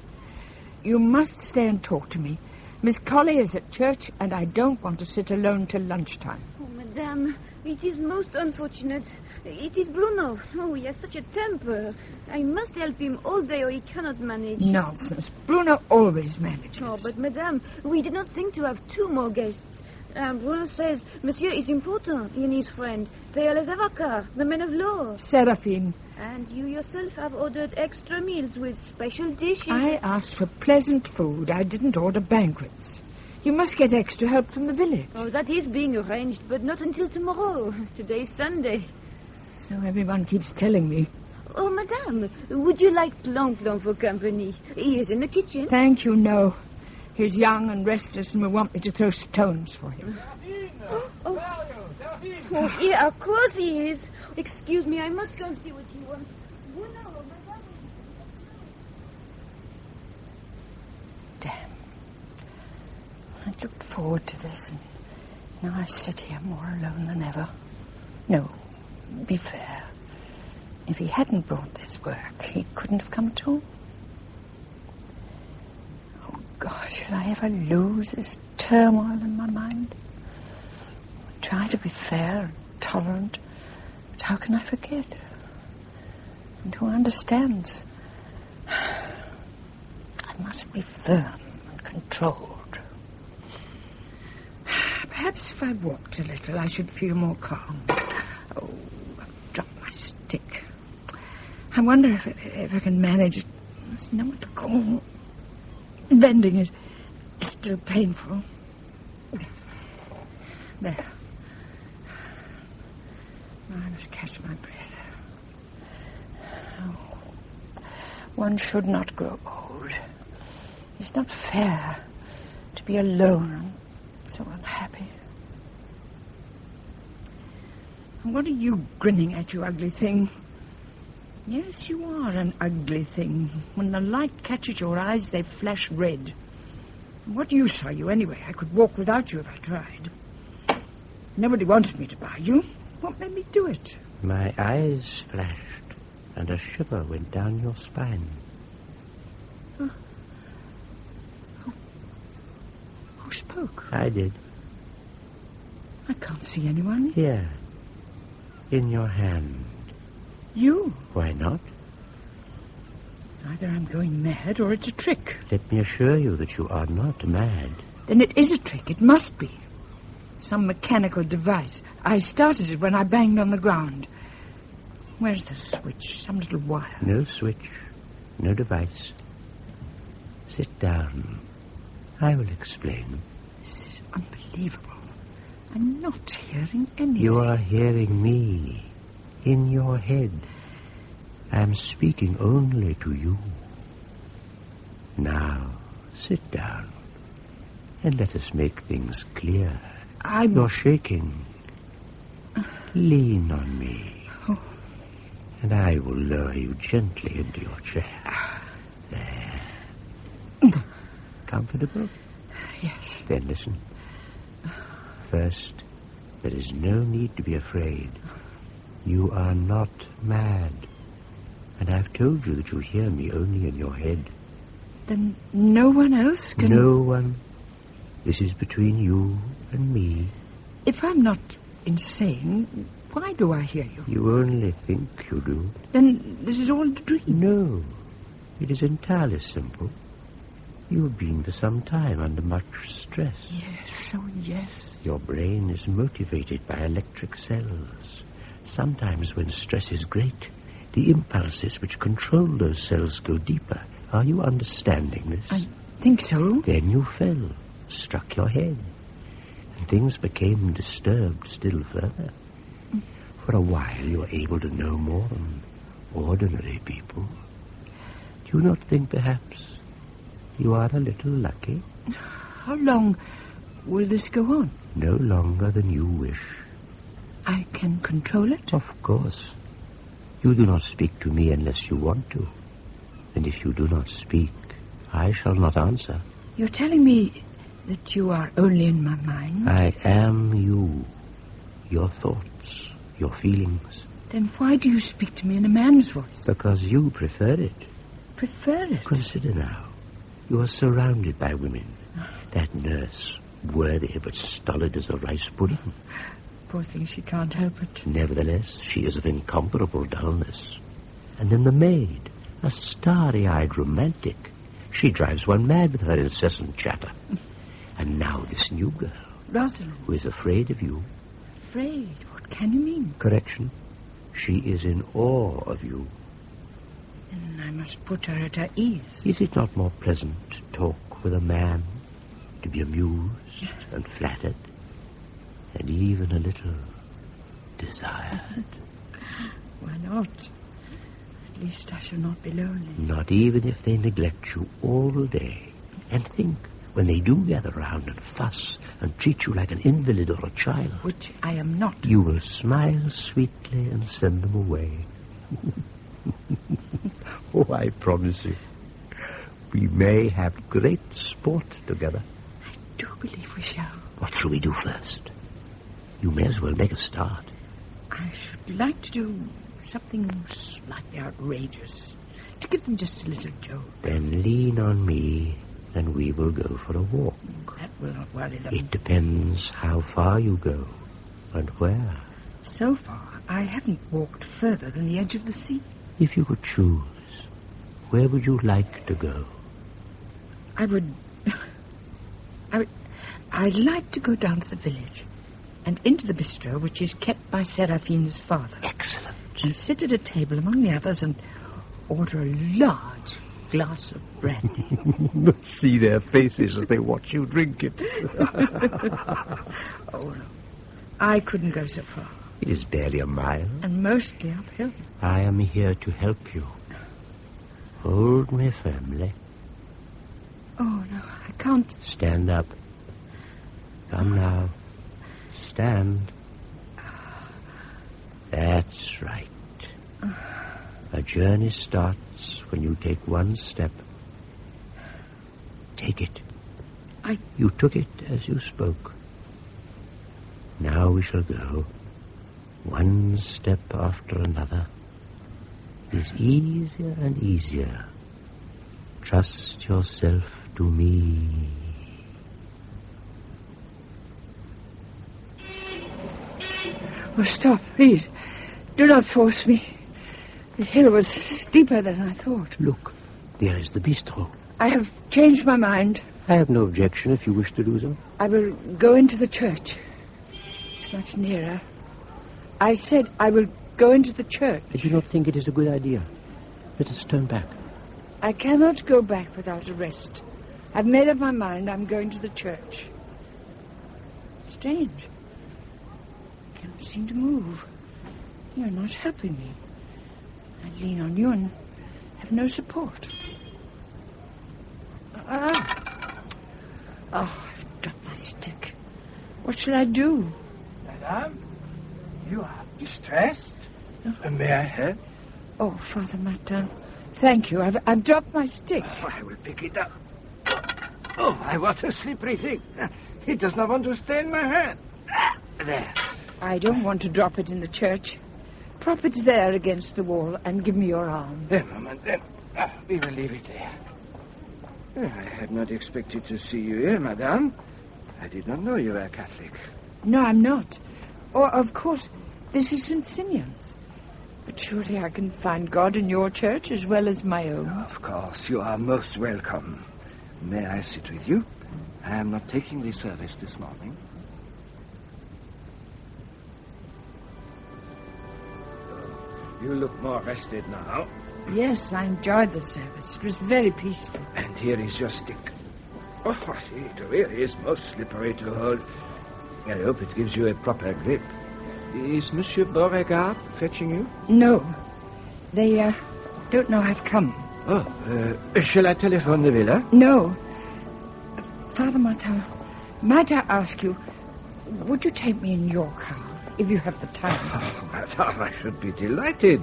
you must stay and talk to me. Miss Colley is at church, and I don't want to sit alone till lunchtime. Oh, Madame, it is most unfortunate. It is Bruno. Oh, he has such a temper. I must help him all day or he cannot manage. Nonsense. Bruno always manages. Oh, but Madame, we did not think to have 2 more guests. Bruno says Monsieur is important in his friend. They are les avocats, the men of law. Seraphine. And you yourself have ordered extra meals with special dishes. I asked for pleasant food. I didn't order banquets. You must get extra help from the village. Oh, that is being arranged, but not until tomorrow. Today is Sunday. So everyone keeps telling me. Oh, Madame, would you like Plankton for company? He is in the kitchen. Thank you, no. He's young and restless and will want me to throw stones for him. Oh, yeah, of course he is. Excuse me, I must go and see what he wants. Damn. I looked forward to this, and now I sit here more alone than ever. No, be fair. If he hadn't brought this work, he couldn't have come at all. Oh, God, shall I ever lose this turmoil in my mind? I try to be fair and tolerant, but how can I forget? And who understands? I must be firm and controlled. Perhaps if I walked a little, I should feel more calm. Oh, I've dropped my stick. I wonder if I can manage it. There's nowhere to go. Bending is still painful. There. I must catch my breath. Oh, one should not grow old. It's not fair to be alone and so unhappy. And what are you grinning at, you ugly thing? Yes, you are an ugly thing. When the light catches your eyes, they flash red. What use are you, anyway? I could walk without you if I tried. Nobody wanted me to buy you. What made me do it? My eyes flashed, and a shiver went down your spine. Who spoke? I did. I can't see anyone. Here, in your hand. You? Why not? Either I'm going mad or it's a trick. Let me assure you that you are not mad. Then it is a trick. It must be. Some mechanical device. I started it when I banged on the ground. Where's the switch? Some little wire. No switch. No device. Sit down. I will explain. This is unbelievable. I'm not hearing anything. You are hearing me. In your head. I am speaking only to you. Now, sit down. And let us make things clear. You're shaking. Lean on me. Oh. And I will lower you gently into your chair. There. Comfortable? Yes. Then listen. First, there is no need to be afraid. You are not mad. And I've told you that you hear me only in your head. Then no one else can... No one. This is between you and me. If I'm not insane, why do I hear you? You only think you do. Then this is all a dream? No. It is entirely simple. You have been for some time under much stress. Yes, oh yes. Your brain is motivated by electric cells. Sometimes when stress is great, the impulses which control those cells go deeper. Are you understanding this? I think so. Then you fell, struck your head, and things became disturbed still further. For a while you were able to know more than ordinary people. Do you not think perhaps you are a little lucky? How long will this go on? No longer than you wish. I can control it? Of course. You do not speak to me unless you want to. And if you do not speak, I shall not answer. You're telling me that you are only in my mind? I am you. Your thoughts, your feelings. Then why do you speak to me in a man's voice? Because you prefer it. Prefer it? Consider now. You are surrounded by women. That nurse, worthy but stolid as a rice pudding. Poor thing, she can't help it. Nevertheless, she is of incomparable dullness. And then the maid, a starry-eyed romantic. She drives one mad with her incessant chatter. And now this new girl, Rosalind, who is afraid of you. Afraid? What can you mean? Correction. She is in awe of you. Then I must put her at her ease. Is it not more pleasant to talk with a man, to be amused and flattered, and even a little desired? Why not? At least I shall not be lonely. Not even if they neglect you all day. And think, when they do gather round and fuss and treat you like an invalid or a child, which I am not, you will smile sweetly and send them away. Oh, I promise you, we may have great sport together. I do believe we shall. What shall we do first? You may as well make a start. I should like to do something slightly outrageous, to give them just a little jolt. Then lean on me, and we will go for a walk. That will not worry them. It depends how far you go, and where. So far, I haven't walked further than the edge of the sea. If you could choose, where would you like to go? I'd like to go down to the village and into the bistro which is kept by Seraphine's father. Excellent. And sit at a table among the others and order a large glass of brandy. See their faces as they watch you drink it. Oh, no. I couldn't go so far. It is barely a mile. And mostly uphill. I am here to help you. Hold me firmly. Oh, no, I can't. Stand up. Come now. Stand. That's right. A journey starts when you take one step. Take it. You took it as you spoke. Now we shall go. One step after another. It is easier and easier. Trust yourself to me. Oh, stop, please. Do not force me. The hill was steeper than I thought. Look, there is the bistro. I have changed my mind. I have no objection if you wish to do so. I will go into the church. It's much nearer. I said I will go into the church. I do not think it is a good idea. Let us turn back. I cannot go back without a rest. I've made up my mind I'm going to the church. Strange. I cannot seem to move. You're not helping me. I lean on you and have no support. Oh, I've dropped my stick. What shall I do? Madame, you are distressed. May I help? Oh, Father Martin, thank you. I've dropped my stick. Oh, I will pick it up. Oh, what a slippery thing. It does not want to stay in my hand. There. I don't want to drop it in the church. Prop it there against the wall and give me your arm. A moment, then. We will leave it there. I had not expected to see you here, madame. I did not know you were a Catholic. No, I'm not. Or, of course, this is St. Simeon's. But surely I can find God in your church as well as my own. Of course, you are most welcome. May I sit with you? I am not taking the service this morning. You look more rested now. Yes, I enjoyed the service. It was very peaceful. And here is your stick. Oh, it really is most slippery to hold. I hope it gives you a proper grip. Is Monsieur Beauregard fetching you? No. They, don't know I've come. Oh, shall I telephone the villa? No. Father Martin, might I ask you, would you take me in your car, if you have the time? Oh, madame, I should be delighted.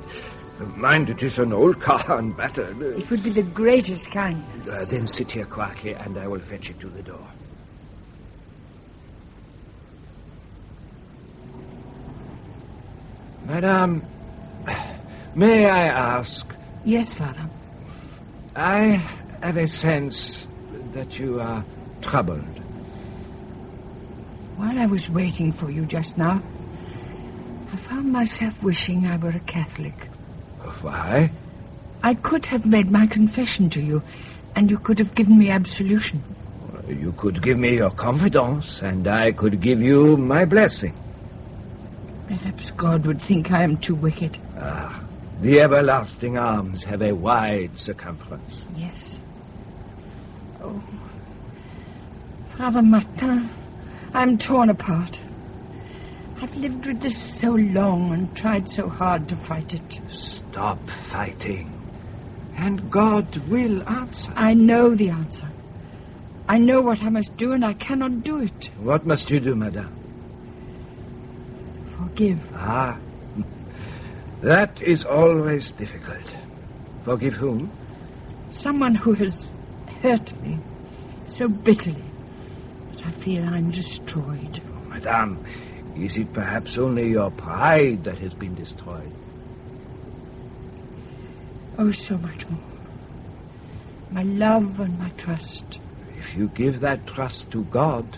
Mind, it is an old car and battered. It would be the greatest kindness. Then sit here quietly, and I will fetch it to the door. Madame, may I ask? Yes, Father. I have a sense that you are troubled. While I was waiting for you just now, I found myself wishing I were a Catholic. Why? I could have made my confession to you, and you could have given me absolution. You could give me your confidence, and I could give you my blessing. Perhaps God would think I am too wicked. Ah, the everlasting arms have a wide circumference. Yes. Oh, Father Martin, I'm torn apart. I've lived with this so long and tried so hard to fight it. Stop fighting, and God will answer. I know the answer. I know what I must do, and I cannot do it. What must you do, madame? Forgive. Ah, that is always difficult. Forgive whom? Someone who has hurt me so bitterly that I feel I'm destroyed. Oh, madame, is it perhaps only your pride that has been destroyed? Oh, so much more. My love and my trust. If you give that trust to God,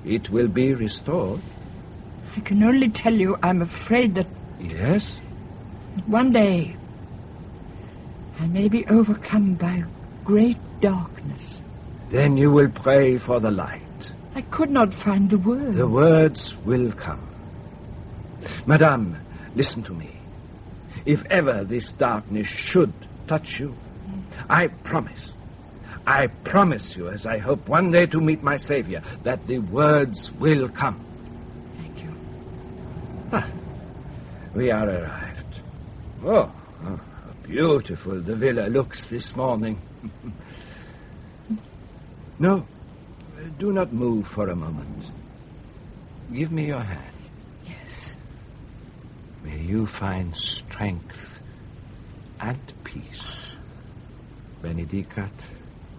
it will be restored. I can only tell you I'm afraid that... Yes? One day I may be overcome by great darkness. Then you will pray for the light. I could not find the words. The words will come. Madame, listen to me. If ever this darkness should touch you, I promise you, as I hope one day to meet my Savior, that the words will come. Thank you. Ah, we are arrived. Oh, how beautiful the villa looks this morning. No, do not move for a moment. Give me your hand. Yes. May you find strength and peace. Benedicat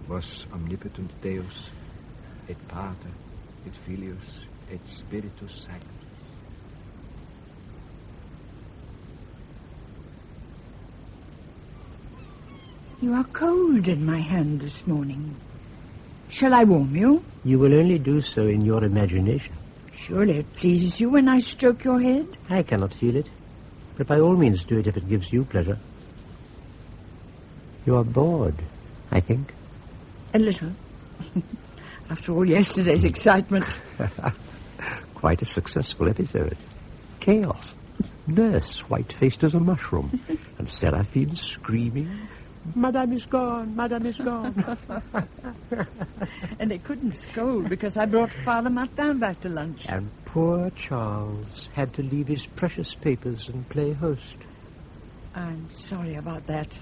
vos omnipotent Deus, et Pater, et Filius, et Spiritus Sanctus. You are cold in my hand this morning. Shall I warm you? You will only do so in your imagination. Surely it pleases you when I stroke your head? I cannot feel it, but by all means do it if it gives you pleasure. You are bored, I think. A little. After all yesterday's excitement. Quite a successful episode. Chaos. Nurse white-faced as a mushroom, and Seraphine screaming, "Madame is gone, Madame is gone." And they couldn't scold because I brought Father Martin back to lunch. And poor Charles had to leave his precious papers and play host. I'm sorry about that.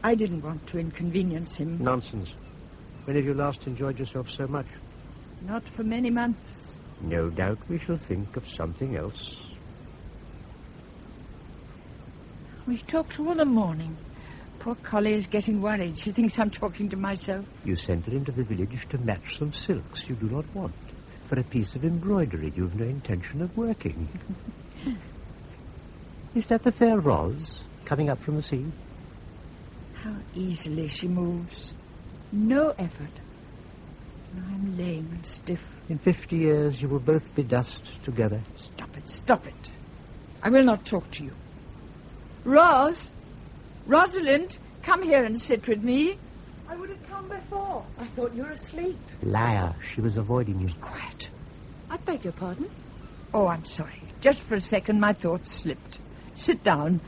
I didn't want to inconvenience him. Nonsense. When have you last enjoyed yourself so much? Not for many months. No doubt we shall think of something else. We've talked all the morning. Poor Collie is getting worried. She thinks I'm talking to myself. You sent her into the village to match some silks you do not want. For a piece of embroidery you've no intention of working. Is that the fair Roz coming up from the sea? How easily she moves. No effort. I'm lame and stiff. In 50 years you will both be dust together. Stop it, stop it. I will not talk to you. Rosalind, come here and sit with me. I would have come before. I thought you were asleep. Liar, she was avoiding you. Quiet. I beg your pardon? Oh, I'm sorry. Just for a second my thoughts slipped. Sit down.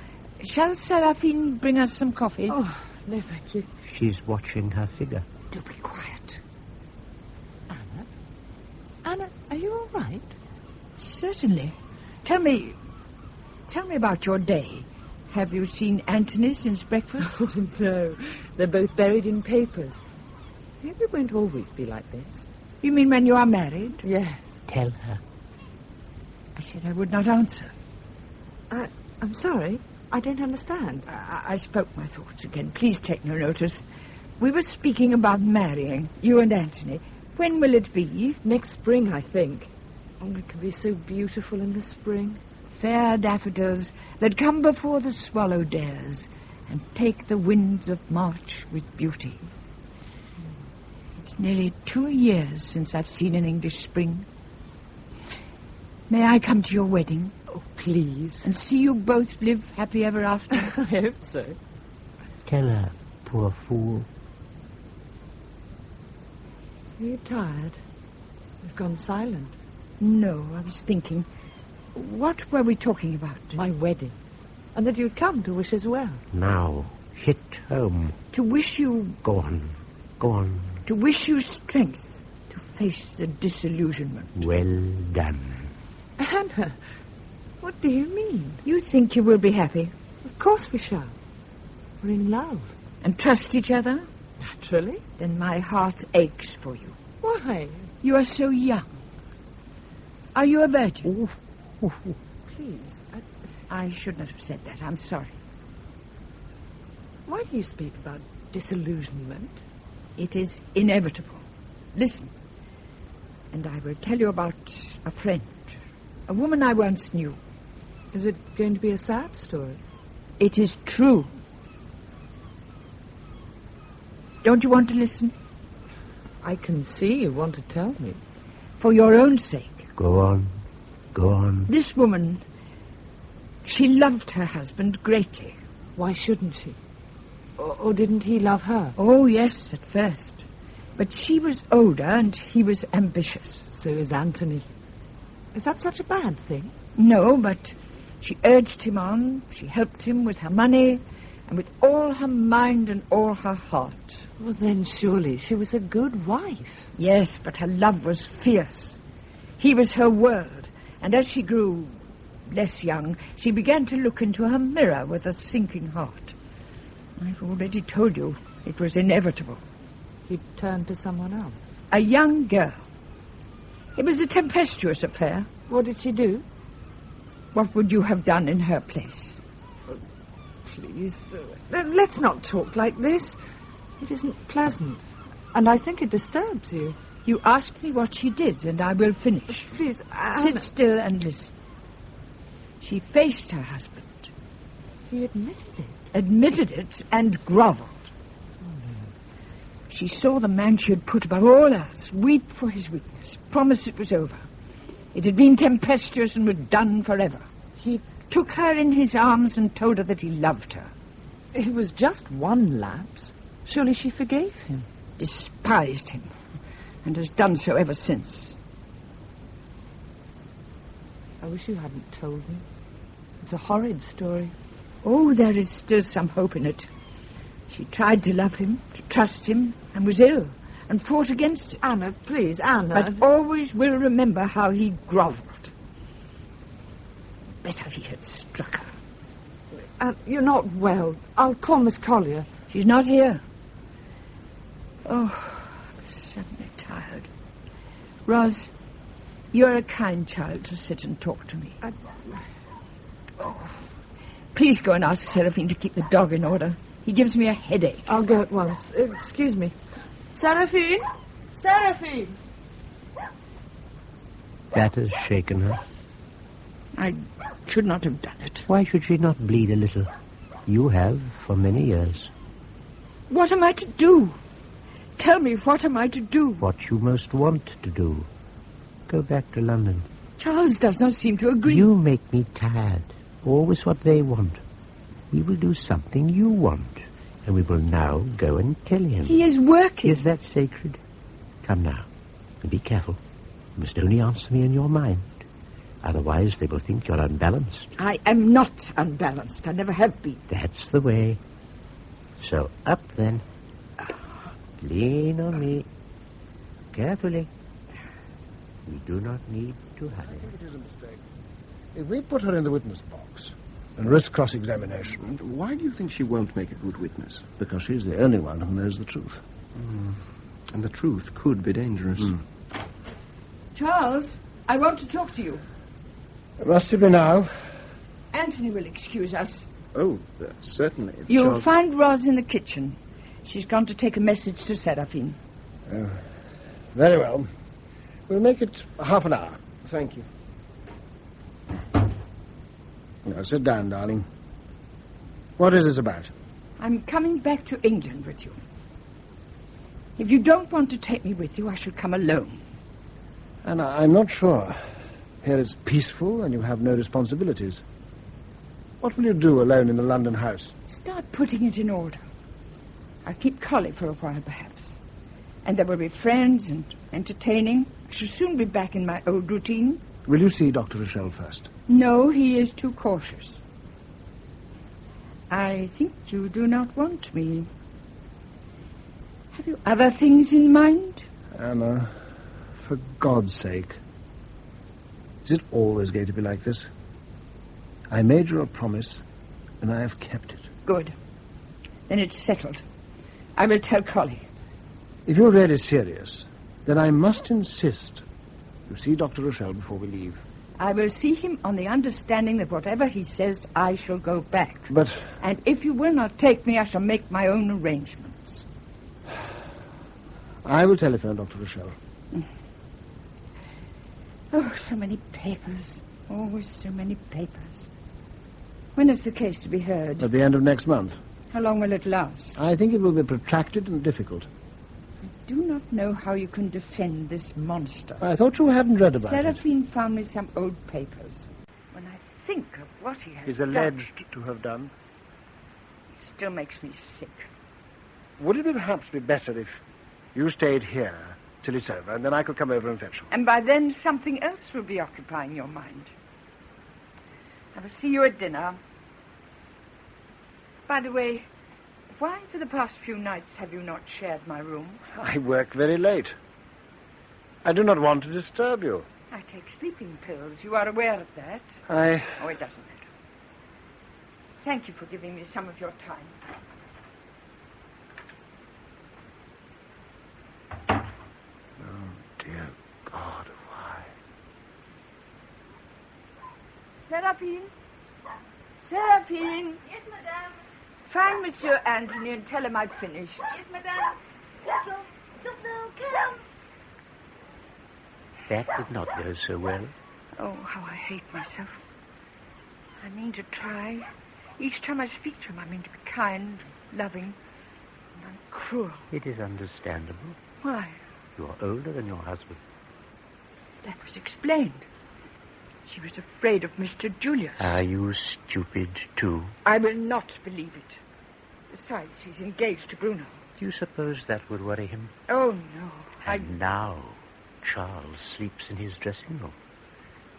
Shall Seraphine bring us some coffee? Oh, no, thank you. She's watching her figure. Do be quiet. Anna, are you all right? Certainly. Tell me about your day. Have you seen Anthony since breakfast? Oh, no. They're both buried in papers. It won't always be like this. You mean when you are married? Yes. Tell her. I said I would not answer. I'm sorry. I don't understand. I spoke my thoughts again. Please take no notice. We were speaking about marrying, you and Anthony. When will it be? Next spring, I think. Oh, it can be so beautiful in the spring. Fair daffodils that come before the swallow dares and take the winds of March with beauty. It's nearly 2 years since I've seen an English spring. May I come to your wedding? Oh, please. And see you both live happy ever after? I hope so. Tell her, poor fool. Are you tired? You've gone silent. No, I was thinking. What were we talking about? My wedding. And that you'd come to wish us well. Now, hit home. To wish you... Go on. Go on. To wish you strength to face the disillusionment. Well done. Anna, what do you mean? You think you will be happy? Of course we shall. We're in love. And trust each other? Naturally. Then my heart aches for you. Why? You are so young. Are you a virgin? Please. I should not have said that. I'm sorry. Why do you speak about disillusionment? It is inevitable. Listen. And I will tell you about a friend. A woman I once knew. Is it going to be a sad story? It is true. Don't you want to listen? I can see you want to tell me. For your own sake. Go on. Go on. This woman, she loved her husband greatly. Why shouldn't she? Or didn't he love her? Oh, yes, at first. But she was older and he was ambitious. So is Anthony. Is that such a bad thing? No, but she urged him on. She helped him with her money and with all her mind and all her heart. Well, then surely she was a good wife. Yes, but her love was fierce. He was her world, and as she grew less young, she began to look into her mirror with a sinking heart. I've already told you it was inevitable. He turned to someone else? A young girl. It was a tempestuous affair. What did she do? What would you have done in her place? Please, let's not talk like this. It isn't pleasant, and I think it disturbs you. You asked me what she did, and I will finish. Please, Anna. Sit still and listen. She faced her husband. He admitted it? Admitted it and grovelled. She saw the man she had put above all else weep for his weakness, promise it was over. It had been tempestuous and was done forever. He took her in his arms and told her that he loved her. It was just one lapse. Surely she forgave him. Despised him, and has done so ever since. I wish you hadn't told me. It's a horrid story. Oh, there is still some hope in it. She tried to love him, to trust him, and was ill, and fought against it. Anna, please, Anna. But always will remember how he grovelled. Better he had struck her. You're not well. I'll call Miss Collier. She's not here. Oh, I'm suddenly tired. Ros, you're a kind child to sit and talk to me. Please go and ask Seraphine to keep the dog in order. He gives me a headache. I'll go at once. Excuse me. Seraphine? Seraphine! That has shaken her. I should not have done it. Why should she not bleed a little? You have for many years. What am I to do? Tell me, what am I to do? What you most want to do. Go back to London. Charles does not seem to agree. You make me tired. Always what they want. We will do something you want. And we will now go and tell him. He is working. Is that sacred? Come now. And be careful. You must only answer me in your mind. Otherwise, they will think you're unbalanced. I am not unbalanced. I never have been. That's the way. So up then. Lean on me. Carefully. We do not need to hurry. I think it is a mistake. If we put her in the witness box and risk cross-examination... Why do you think she won't make a good witness? Because she's the only one who knows the truth. And the truth could be dangerous. Charles, I want to talk to you. Must it be now? Anthony will excuse us. Oh, certainly. You'll Charles... find Roz in the kitchen. She's gone to take a message to Seraphine. Oh, very well. We'll make it half an hour. Thank you. Now, sit down, darling. What is this about? I'm coming back to England with you. If you don't want to take me with you, I shall come alone. And I'm not sure. Here it's peaceful and you have no responsibilities. What will you do alone in the London house? Start putting it in order. I'll keep Collie for a while, perhaps. And there will be friends and entertaining. I shall soon be back in my old routine. Will you see Dr. Rochelle first? No, he is too cautious. I think you do not want me. Have you other things in mind? Anna, for God's sake. Is it always going to be like this? I made you a promise, and I have kept it. Good. Then it's settled. I will tell Collie. If you're really serious, then I must insist you see Dr. Rochelle before we leave. I will see him on the understanding that whatever he says, I shall go back. But... And if you will not take me, I shall make my own arrangements. I will telephone Dr. Rochelle. Oh, so many papers. Always so many papers. When is the case to be heard? At the end of next month. How long will it last? I think it will be protracted and difficult. I do not know how you can defend this monster. I thought you hadn't read about Seraphine found me some old papers. When I think of what he has He's alleged to have done. It still makes me sick. Would it perhaps be better if you stayed here till it's over, and then I could come over and fetch you? And by then something else will be occupying your mind. I will see you at dinner. By the way, why for the past few nights have you not shared my room? I work very late. I do not want to disturb you. I take sleeping pills. You are aware of that? Oh, it doesn't matter. Thank you for giving me some of your time. Oh, dear God, why? Seraphine? Seraphine? Yes, madame. Find Monsieur Anthony and tell him I've finished. Yes, madame. Come. That did not go so well. Oh, how I hate myself. I mean to try. Each time I speak to him, I mean to be kind, loving, and I'm cruel. It is understandable. Why? You are older than your husband. That was explained. She was afraid of Mr. Julius. Are you stupid, too? I will not believe it. Besides, he's engaged to Bruno. Do you suppose that would worry him? Oh, no. And now Charles sleeps in his dressing room.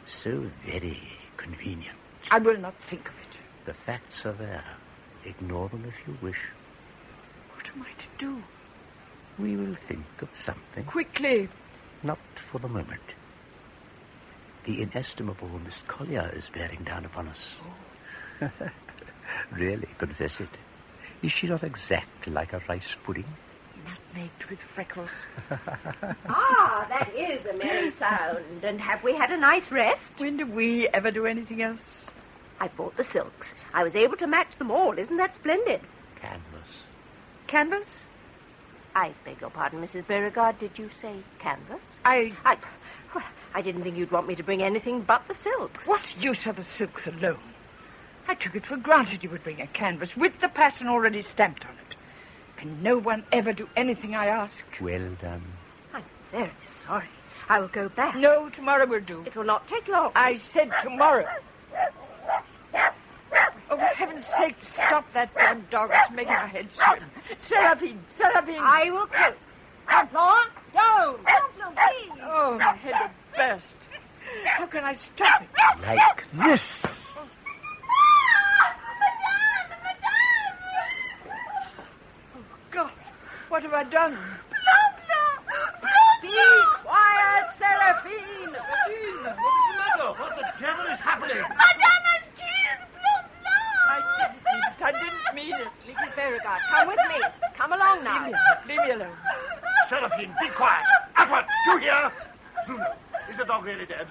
So very convenient. I will not think of it. The facts are there. Ignore them if you wish. What am I to do? We will think of something. Quickly. Not for the moment. The inestimable Miss Collier is bearing down upon us. Oh. Really, confess it. Is she not exactly like a rice pudding? Nutmegged with freckles. Ah, that is a merry sound. And have we had a nice rest? When do we ever do anything else? I bought the silks. I was able to match them all. Isn't that splendid? Canvas. Canvas? I beg your pardon, Mrs. Beauregard. Did you say canvas? Well, I didn't think you'd want me to bring anything but the silks. What use are the silks alone? I took it for granted you would bring a canvas with the pattern already stamped on it. Can no one ever do anything I ask? Well done. I'm very sorry. I will go back. No, tomorrow will do. It will not take long. I said tomorrow. Oh, for heaven's sake, stop that damn dog. It's making my head swim. Seraphine! I will cope. Pamplon, go! Pamplon, please! Oh, my head will burst. How can I stop it? Like this. Oh, God. What have I done? Be quiet, Seraphine! Seraphine, what is the matter? What the devil is happening? Madame has killed I didn't mean it. Mrs. Beauregard, come with me. Come along now. Leave me alone. Seraphine, be quiet. At once, you hear? Bruno, is the dog really dead?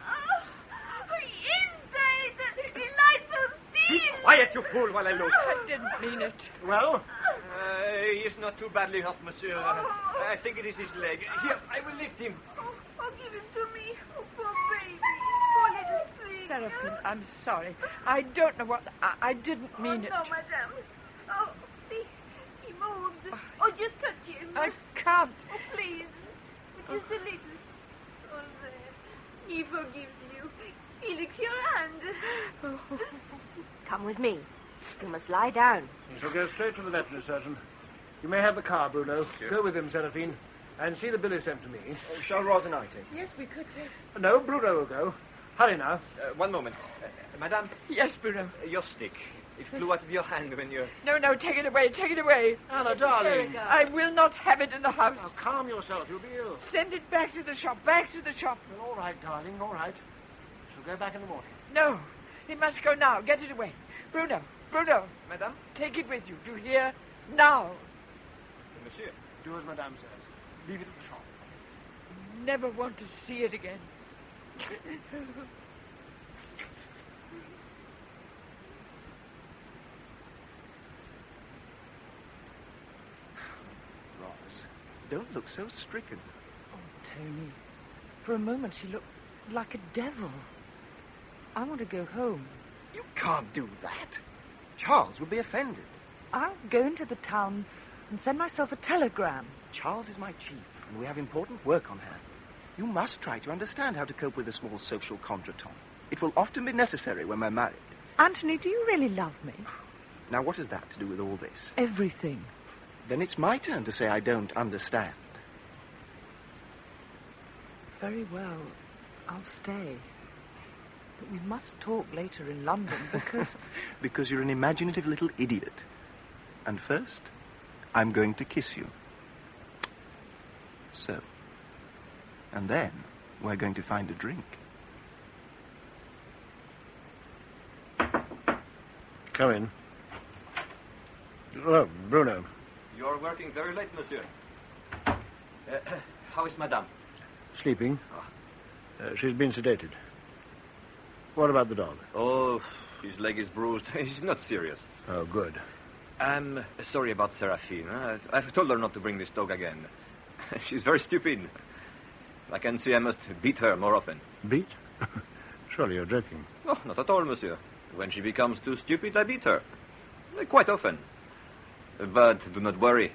He is dead. He lies so still. Be quiet, you fool, while I look. I didn't mean it. Well? He is not too badly hurt, monsieur. I think it is his leg. Here, I will lift him. Oh, give him to me. Oh, poor baby. Poor little thing. Seraphine, I'm sorry. I don't know what... I didn't mean it. No, madame. Oh, see, he moved. Oh, just touch him. I can't. Oh, please. Just a little. Oh, there. He forgives you. He licks your hand. Come with me. You must lie down. We shall go straight to the veterinary surgeon. You may have the car, Bruno. Go with him, Seraphine. And see the billy sent to me. Shall Rosa and I take? Yes, we could take. No, Bruno will go. Hurry now. One moment. Madame? Yes, Bruno. Your stick. It flew out of your hand when you... No, take it away. Take it away. Anna, darling. I will not have it in the house. Now, calm yourself. You'll be ill. Send it back to the shop. Back to the shop. Well, all right, darling. All right. She'll go back in the morning. No. It must go now. Get it away. Bruno. Madame? Take it with you. Do you hear? Now. Monsieur. Do as Madame says. Leave it at the shop. Never want to see it again. Don't look so stricken. Oh, Tony. For a moment she looked like a devil. I want to go home. You can't do that. Charles would be offended. I'll go into the town and send myself a telegram. Charles is my chief, and we have important work on hand. You must try to understand how to cope with a small social contretemps. It will often be necessary when we're married. Anthony, do you really love me? Now, what has that to do with all this? Everything. Then it's my turn to say I don't understand. Very well. I'll stay. But we must talk later in London because... Because you're an imaginative little idiot. And first, I'm going to kiss you. So. And then, we're going to find a drink. Come in. Oh, Bruno. You're working very late, monsieur. How is Madame? Sleeping. She's been sedated. What about the dog? Oh, his leg is bruised. He's not serious. Oh, good. I'm sorry about Seraphine. I've told her not to bring this dog again. She's very stupid. I can see I must beat her more often. Beat? Surely you're joking. Oh, not at all, monsieur. When she becomes too stupid, I beat her. Quite often. But do not worry.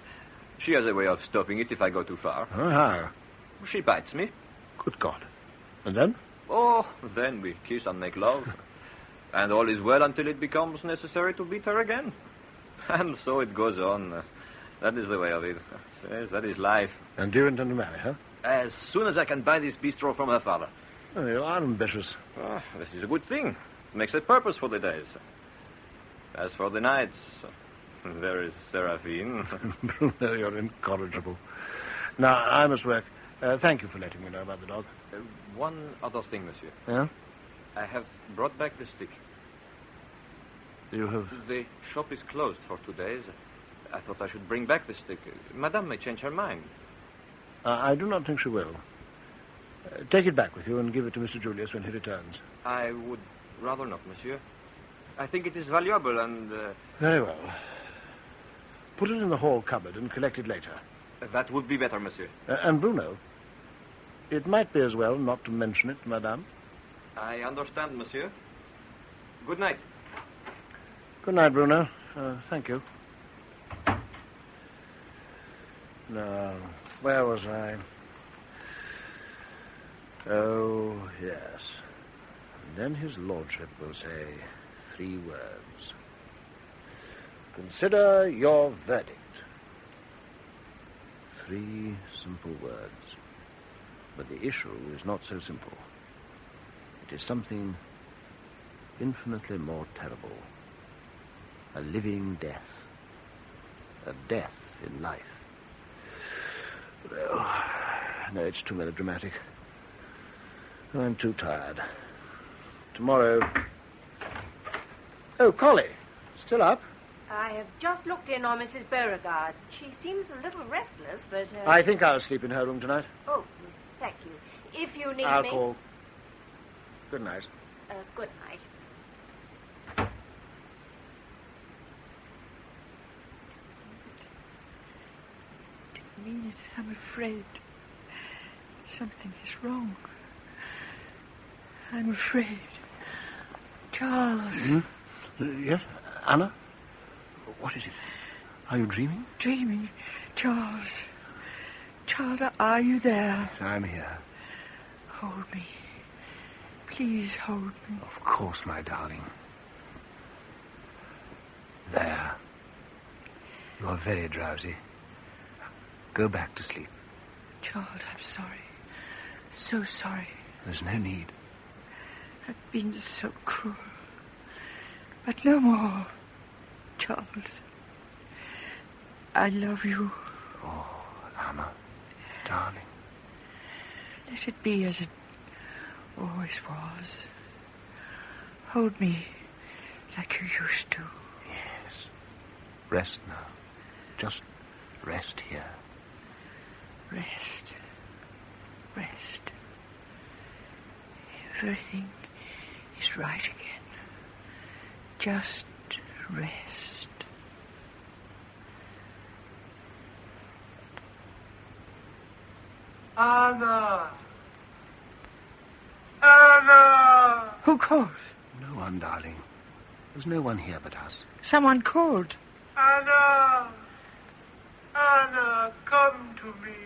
She has a way of stopping it if I go too far. Oh, how? She bites me. Good God. And then? Oh, then we kiss and make love. And all is well until it becomes necessary to beat her again. And so it goes on. That is the way of it. Yes, that is life. And do you intend to marry her? As soon as I can buy this bistro from her father. Oh, you are ambitious. Oh, this is a good thing. It makes a purpose for the days. As for the nights, there is Seraphine. Bruno, you're incorrigible. Now, I must work. Thank you for letting me know about the dog. One other thing, monsieur. Yeah? I have brought back the stick. You have... The shop is closed for 2 days. I thought I should bring back the stick. Madame may change her mind. I do not think she will. Take it back with you and give it to Mr. Julius when he returns. I would rather not, monsieur. I think it is valuable and... Very well. Put it in the hall cupboard and collect it later. That would be better, monsieur. And Bruno, it might be as well not to mention it, madame. I understand, monsieur. Good night. Good night, Bruno. Thank you. No. Where was I? Oh, yes. And then his lordship will say 3 words. Consider your verdict. 3 simple words. But the issue is not so simple. It is something infinitely more terrible. A living death. A death in life. No, it's too melodramatic. I'm too tired. Tomorrow... Oh, Collie. Still up? I have just looked in on Mrs. Beauregard. She seems a little restless, but... I think I'll sleep in her room tonight. Oh, thank you. If you need I'll me... call. Good night. Good night. Didn't mean it. I'm afraid. Something is wrong. I'm afraid. Charles. Yes? Anna? What is it? Are you dreaming? Dreaming. Charles. Charles, are you there? I'm here. Hold me. Please hold me. Of course, my darling. There. You are very drowsy. Go back to sleep. Charles, I'm sorry. So sorry. There's no need. I've been so cruel. But no more. Charles. I love you. Oh, Anna, darling. Let it be as it always was. Hold me like you used to. Yes. Rest now. Just rest here. Rest. Rest. Everything is right again. Just rest. Anna! Anna! Who called? No one, darling. There's no one here but us. Someone called. Anna! Anna, come to me.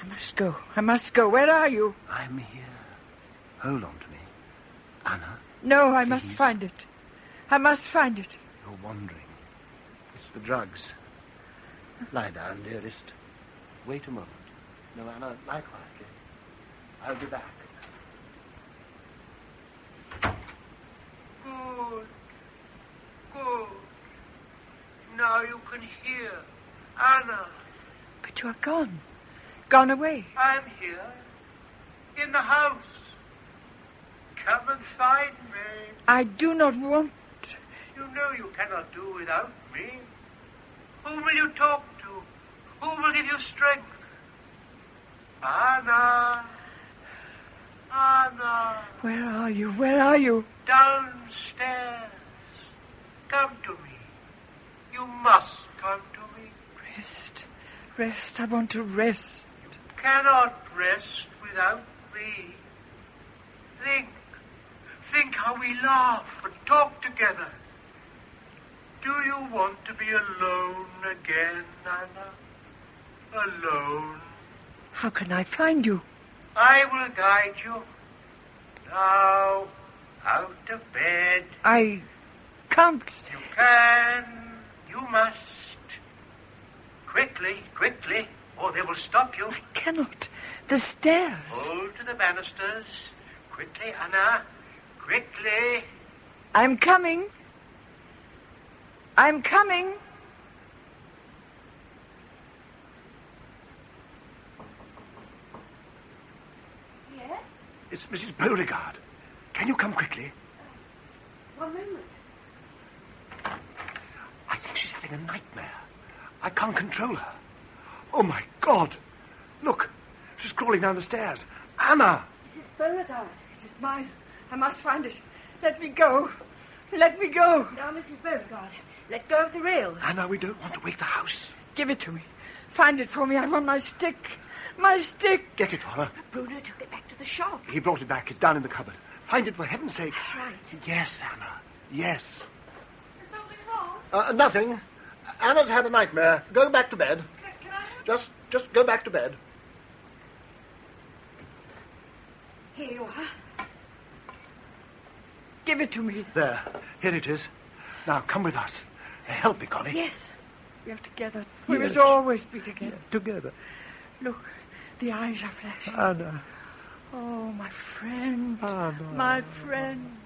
I must go. I must go. Where are you? I'm here. Hold on to me. Anna? No, I must find it. I must find it. You're wandering. It's the drugs. Lie down, dearest. Wait a moment. No, Anna, lie quietly. I'll be back. Good. Good. Now you can hear. Anna. But you are gone. Gone away. I'm here. In the house. Come and find me. I do not want... You know you cannot do without me. Whom will you talk to? Who will give you strength? Anna. Anna. Where are you? Where are you? Downstairs. Come to me. You must come to me. Rest. Rest. I want to rest. You cannot rest without me. Think. Think how we laugh and talk together. Do you want to be alone again, Anna? Alone? How can I find you? I will guide you. Now, out of bed. I can't. You can. You must. Quickly, quickly, or they will stop you. I cannot. The stairs. Hold to the banisters. Quickly, Anna. Quickly. I'm coming. I'm coming. Yes? It's Mrs. Beauregard. Can you come quickly? 1 moment. I think she's having a nightmare. I can't control her. Oh, my God. Look, she's crawling down the stairs. Anna! Mrs. Beauregard. It is mine. I must find it. Let me go. Let me go. Now, Mrs. Beauregard, let go of the rail. Anna, we don't want to wake the house. Give it to me. Find it for me. I want my stick. My stick. Get it for her. Bruno took it back to the shop. He brought it back. It's down in the cupboard. Find it for heaven's sake. Right. Yes, Anna. Yes. Is something wrong? Nothing. Anna's had a nightmare. Go back to bed. Can I? Just go back to bed. Here you are. Give it to me. There. Here it is. Now, come with us. Help me, Connie. Yes. We are together. We Yes. must always be together. Together. Look, the eyes are flashing. Anna. Oh, my friend. Anna. My friend.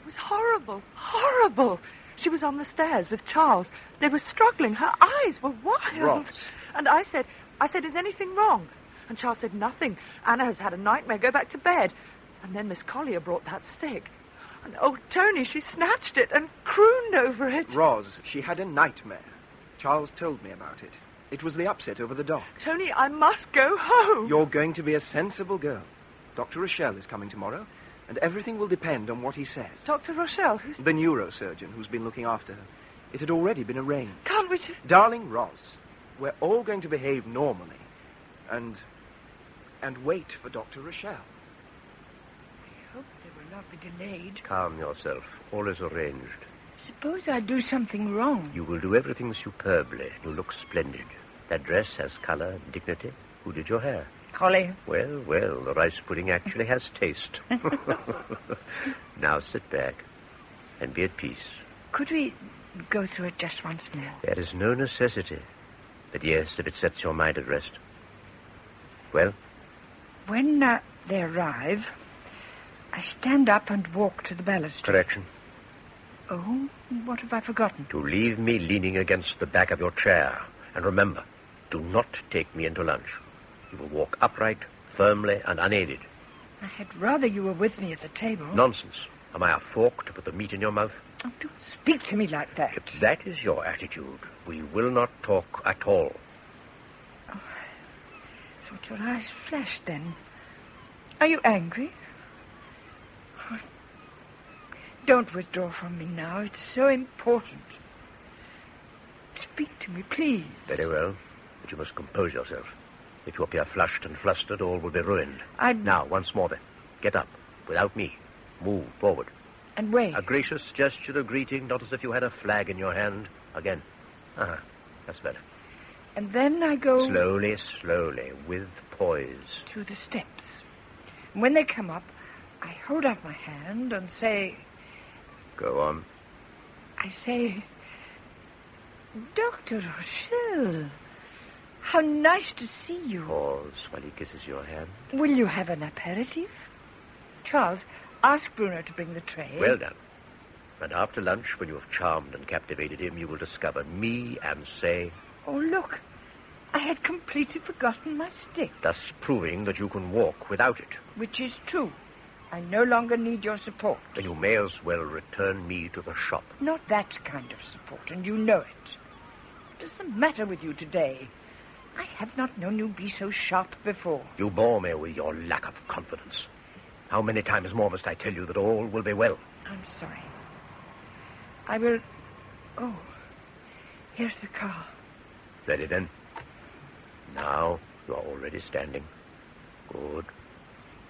It was horrible. Horrible. She was on the stairs with Charles. They were struggling. Her eyes were wild. Ross. And I said, is anything wrong? And Charles said, nothing. Anna has had a nightmare. Go back to bed. And then Miss Collier brought that stick. And, oh, Tony, she snatched it and crooned over it. Roz, she had a nightmare. Charles told me about it. It was the upset over the dock. Tony, I must go home. You're going to be a sensible girl. Dr. Rochelle is coming tomorrow, and everything will depend on what he says. Dr. Rochelle? The neurosurgeon who's been looking after her. It had already been arranged. Can't we... Darling Roz, we're all going to behave normally and wait for Dr. Rochelle. I hope they will not be delayed. Calm yourself. All is arranged. Suppose I do something wrong. You will do everything superbly. You look splendid. That dress has colour and dignity. Who did your hair? Collie. Well, the rice pudding actually has taste. Now sit back and be at peace. Could we go through it just once more? There is no necessity. But yes, if it sets your mind at rest. Well? When they arrive, I stand up and walk to the balustrade. Correction. Oh, what have I forgotten? To leave me leaning against the back of your chair. And remember, do not take me into lunch. You will walk upright, firmly, and unaided. I had rather you were with me at the table. Nonsense. Am I a fork to put the meat in your mouth? Oh, don't speak to me like that. If that is your attitude, we will not talk at all. Oh, I thought your eyes flashed then. Are you angry? Oh, don't withdraw from me now. It's so important. Speak to me, please. Very well, but you must compose yourself. If you appear flushed and flustered, all will be ruined. Now, once more then. Get up. Without me. Move forward. And wait. A gracious gesture of greeting, not as if you had a flag in your hand. Again. That's better. And then I go... Slowly, with poise. To the steps. When they come up, I hold up my hand and say... Go on. I say... Dr. Rochelle, how nice to see you. Pause while he kisses your hand. Will you have an aperitif? Charles, ask Bruno to bring the tray. Well done. And after lunch, when you have charmed and captivated him, you will discover me and say... Oh, look. I had completely forgotten my stick. Thus proving that you can walk without it. Which is true. I no longer need your support. Then you may as well return me to the shop. Not that kind of support, and you know it. What is the matter with you today? I have not known you be so sharp before. You bore me with your lack of confidence. How many times more must I tell you that all will be well? I'm sorry. I will... Oh, here's the car. Ready then? Now you are already standing. Good.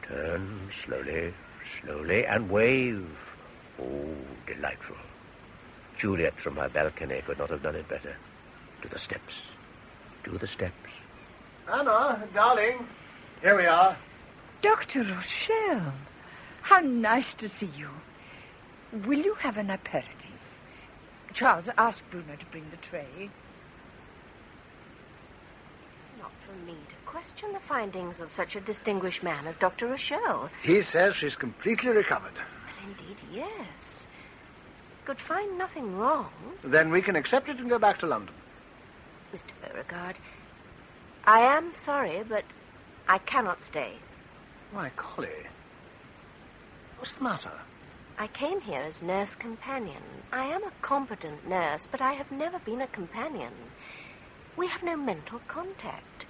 Turn slowly, and wave. Oh, delightful. Juliet from her balcony could not have done it better. To the steps. Anna, darling, here we are. Dr. Rochelle, how nice to see you. Will you have an aperitif? Charles, ask Bruno to bring the tray. It's not for me to question the findings of such a distinguished man as Dr. Rochelle. He says she's completely recovered. Well, indeed, yes. Could find nothing wrong. Then we can accept it and go back to London. Mr. Beauregard, I am sorry, but I cannot stay. Why, Collie, what's the matter? I came here as nurse companion. I am a competent nurse, but I have never been a companion. We have no mental contact.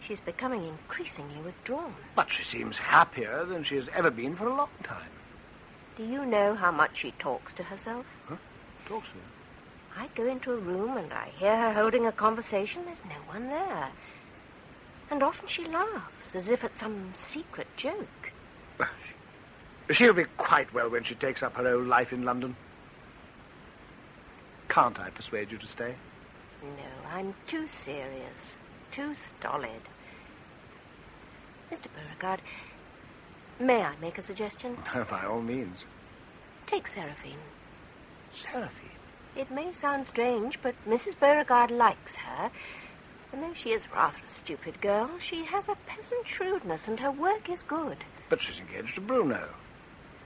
She's becoming increasingly withdrawn. But she seems happier than she has ever been for a long time. Do you know how much she talks to herself? Huh? Talks to her? I go into a room and I hear her holding a conversation. There's no one there. And often she laughs, as if at some secret joke. She'll be quite well when she takes up her old life in London. Can't I persuade you to stay? No, I'm too serious, too stolid. Mr. Beauregard, may I make a suggestion? By all means. Take Seraphine. Seraphine? It may sound strange, but Mrs. Beauregard likes her. And though she is rather a stupid girl, she has a peasant shrewdness and her work is good. But she's engaged to Bruno.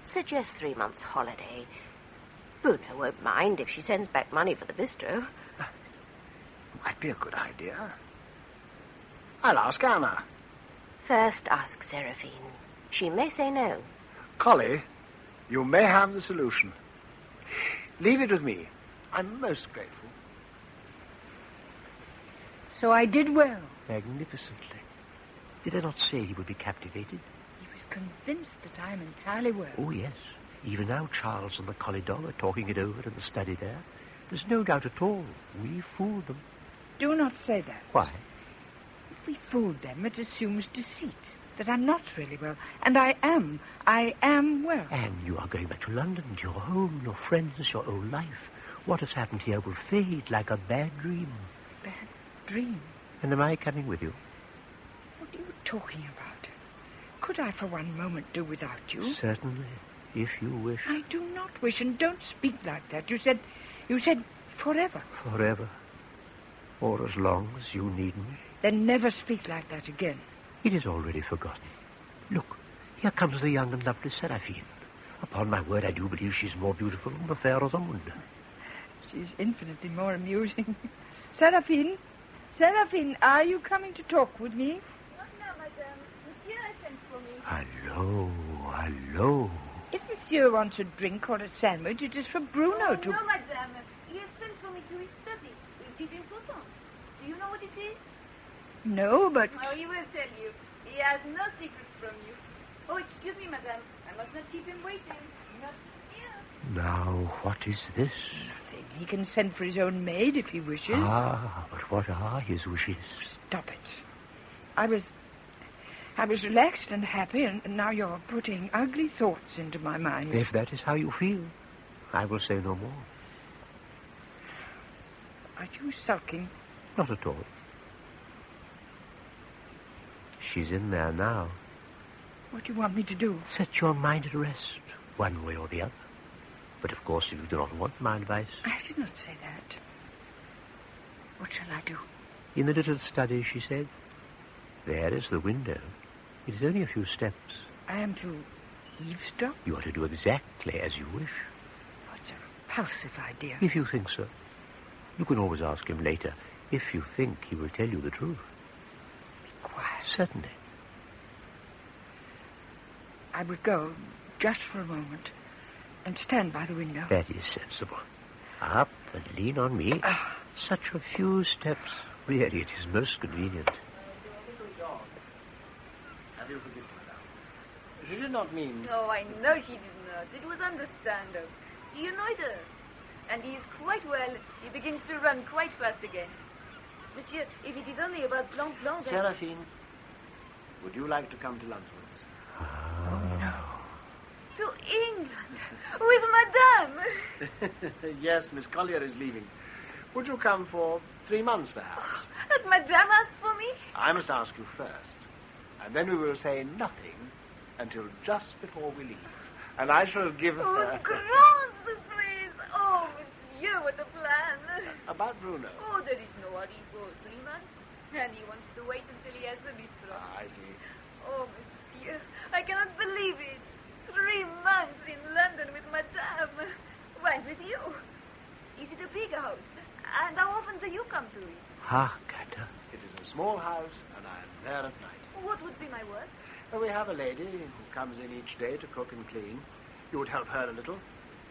Suggest 3 months' holiday. Bruno won't mind if she sends back money for the bistro. Might be a good idea. I'll ask Anna. First ask Seraphine. She may say no. Collie, you may have the solution. Leave it with me. I'm most grateful. So I did well. Magnificently. Did I not say he would be captivated? He was convinced that I am entirely well. Oh, yes. Even now Charles and the corridor are talking it over in the study there. There's no doubt at all. We fooled them. Do not say that. Why? If we fooled them, it assumes deceit. That I'm not really well. And I am. I am well. And you are going back to London, your home, your friends, your old life. What has happened here will fade like a bad dream. Bad dream? And am I coming with you? What are you talking about? Could I for one moment do without you? Certainly, if you wish. I do not wish, and don't speak like that. You said forever. Forever. Or as long as you need me. Then never speak like that again. It is already forgotten. Look, here comes the young and lovely Seraphine. Upon my word, I do believe she's more beautiful than the fair Rosamund. She's infinitely more amusing. Seraphine, are you coming to talk with me? Not now, madame. Monsieur has sent for me. Hello. If Monsieur wants a drink or a sandwich, it is for Bruno to... No, madame. He has sent for me to his study. It is important. Do you know what it is? No, but... Oh, he will tell you. He has no secrets from you. Oh, excuse me, madame. I must not keep him waiting. Not here. Now, what is this? Nothing. He can send for his own maid if he wishes. But what are his wishes? Stop it. I was relaxed and happy, and now you're putting ugly thoughts into my mind. If that is how you feel, I will say no more. Are you sulking? Not at all. She's in there now. What do you want me to do? Set your mind at rest, one way or the other. But of course, if you do not want my advice... I did not say that. What shall I do? In the little study, she said. There is the window. It is only a few steps. I am to eavesdrop? You are to do exactly as you wish. What a repulsive idea. If you think so. You can always ask him later. If you think he will tell you the truth. Be quiet. Certainly. I would go, just for a moment, and stand by the window. That is sensible. Up and lean on me. Such a few steps. Really, it is most convenient. Have you forgiven her? She did not mean... No, I know she did not. It was understandable. You annoyed her. And he is quite well. He begins to run quite fast again. Monsieur, if it is only about Blanc, then... Seraphine, would you like to come to lunch with us? Oh, no. To England? With Madame? Yes, Miss Collier is leaving. Would you come for 3 months, perhaps? Has Madame asked for me? I must ask you first. And then we will say nothing until just before we leave. And I shall give her... Oh, grand surprise! Oh, Monsieur, what a plan! About Bruno? Oh, there is no hurry for 3 months. And he wants to wait until he has the bistro. I see. Oh, Monsieur, I cannot believe it. 3 months in London with Madame. Why, with you? Is it a big house? And how often do you come to it? Gata. It is a small house, and I am there at night. What would be my work? We have a lady who comes in each day to cook and clean. You would help her a little,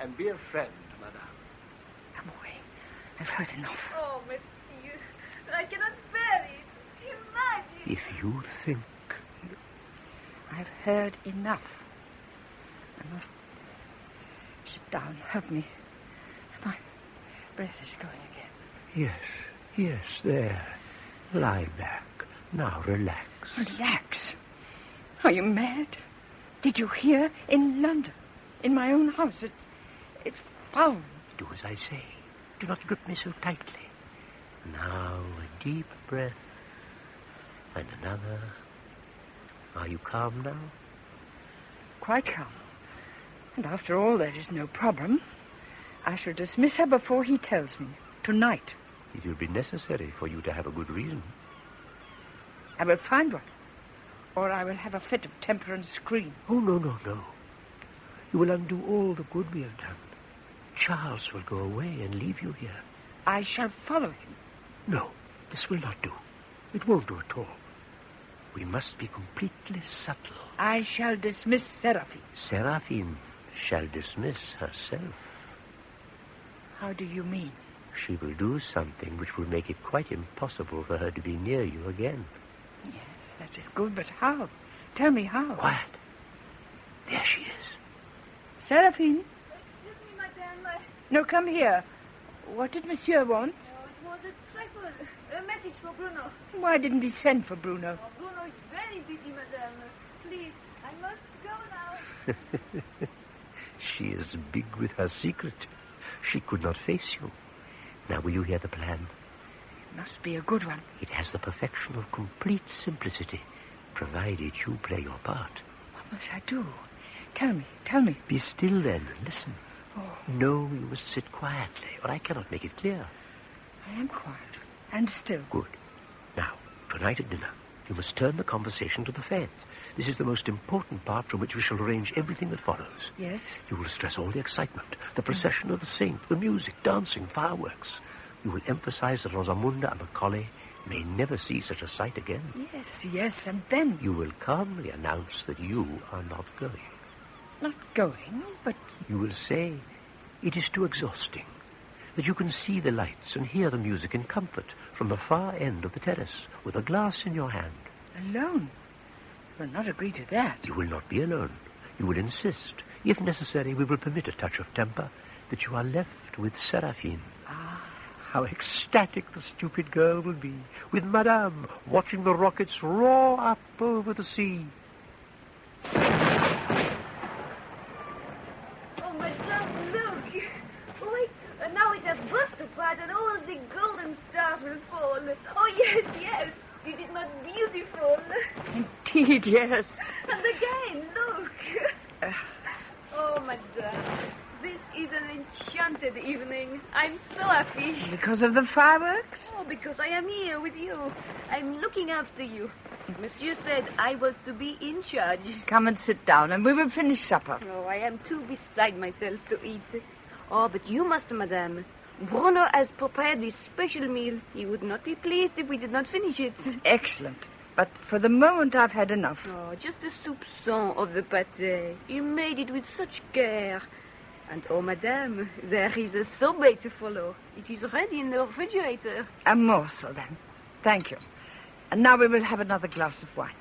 and be a friend to Madame. Come away. I've heard enough. Oh, Monsieur, I cannot bear it. Imagine. If you think... I've heard enough. I must sit down. Help me. My breath is going again. Yes, there. Lie back. Now relax. Relax? Are you mad? Did you hear? In London. In my own house. It's found. Do as I say. Do not grip me so tightly. Now, a deep breath. And another. Are you calm now? Quite calm. And after all, there is no problem. I shall dismiss her before he tells me. Tonight. It will be necessary for you to have a good reason. I will find one. Or I will have a fit of temper and scream. Oh, no. You will undo all the good we have done. Charles will go away and leave you here. I shall follow him. No, this will not do. It won't do at all. We must be completely subtle. I shall dismiss Seraphine. Seraphine shall dismiss herself. How do you mean? She will do something which will make it quite impossible for her to be near you again. Yes, that is good, but how? Tell me how. Quiet. There she is. Seraphine? Excuse me, madame. No, come here. What did Monsieur want? It was a trifle. A message for Bruno. Why didn't he send for Bruno? Oh, Bruno is very busy, madame. Please, I must go now. She is big with her secret. She could not face you. Now, will you hear the plan? It must be a good one. It has the perfection of complete simplicity, provided you play your part. What must I do? Tell me. Be still then and listen. Oh. No, you must sit quietly, or I cannot make it clear. I am quiet and still. Good. Now, tonight at dinner, you must turn the conversation to the fete. This is the most important part from which we shall arrange everything that follows. Yes? You will stress all the excitement, the procession of the saint, the music, dancing, fireworks. You will emphasize that Rosamunda and Macaulay may never see such a sight again. Yes, and then? You will calmly announce that you are not going. Not going, but... You will say it is too exhausting, that you can see the lights and hear the music in comfort from the far end of the terrace with a glass in your hand. Alone? I will not agree to that. You will not be alone. You will insist. If necessary, we will permit a touch of temper, that you are left with Seraphine. Ah. How ecstatic the stupid girl will be, with Madame watching the rockets roar up over the sea. Oh, madame, look. Wait, now it has burst apart and all the golden stars will fall. Oh, yes. Is it not beautiful? Indeed, yes. And again, look. Oh, madame, this is an enchanted evening. I'm so happy. Because of the fireworks? Oh, because I am here with you. I'm looking after you. Monsieur said I was to be in charge. Come and sit down, and we will finish supper. Oh, I am too beside myself to eat. Oh, but you must, madame. Bruno has prepared this special meal. He would not be pleased if we did not finish it. Excellent. But for the moment, I've had enough. Oh, just a soupçon of the pâté. He made it with such care. And, oh, madame, there is a sorbet to follow. It is ready in the refrigerator. A morsel, then. Thank you. And now we will have another glass of wine.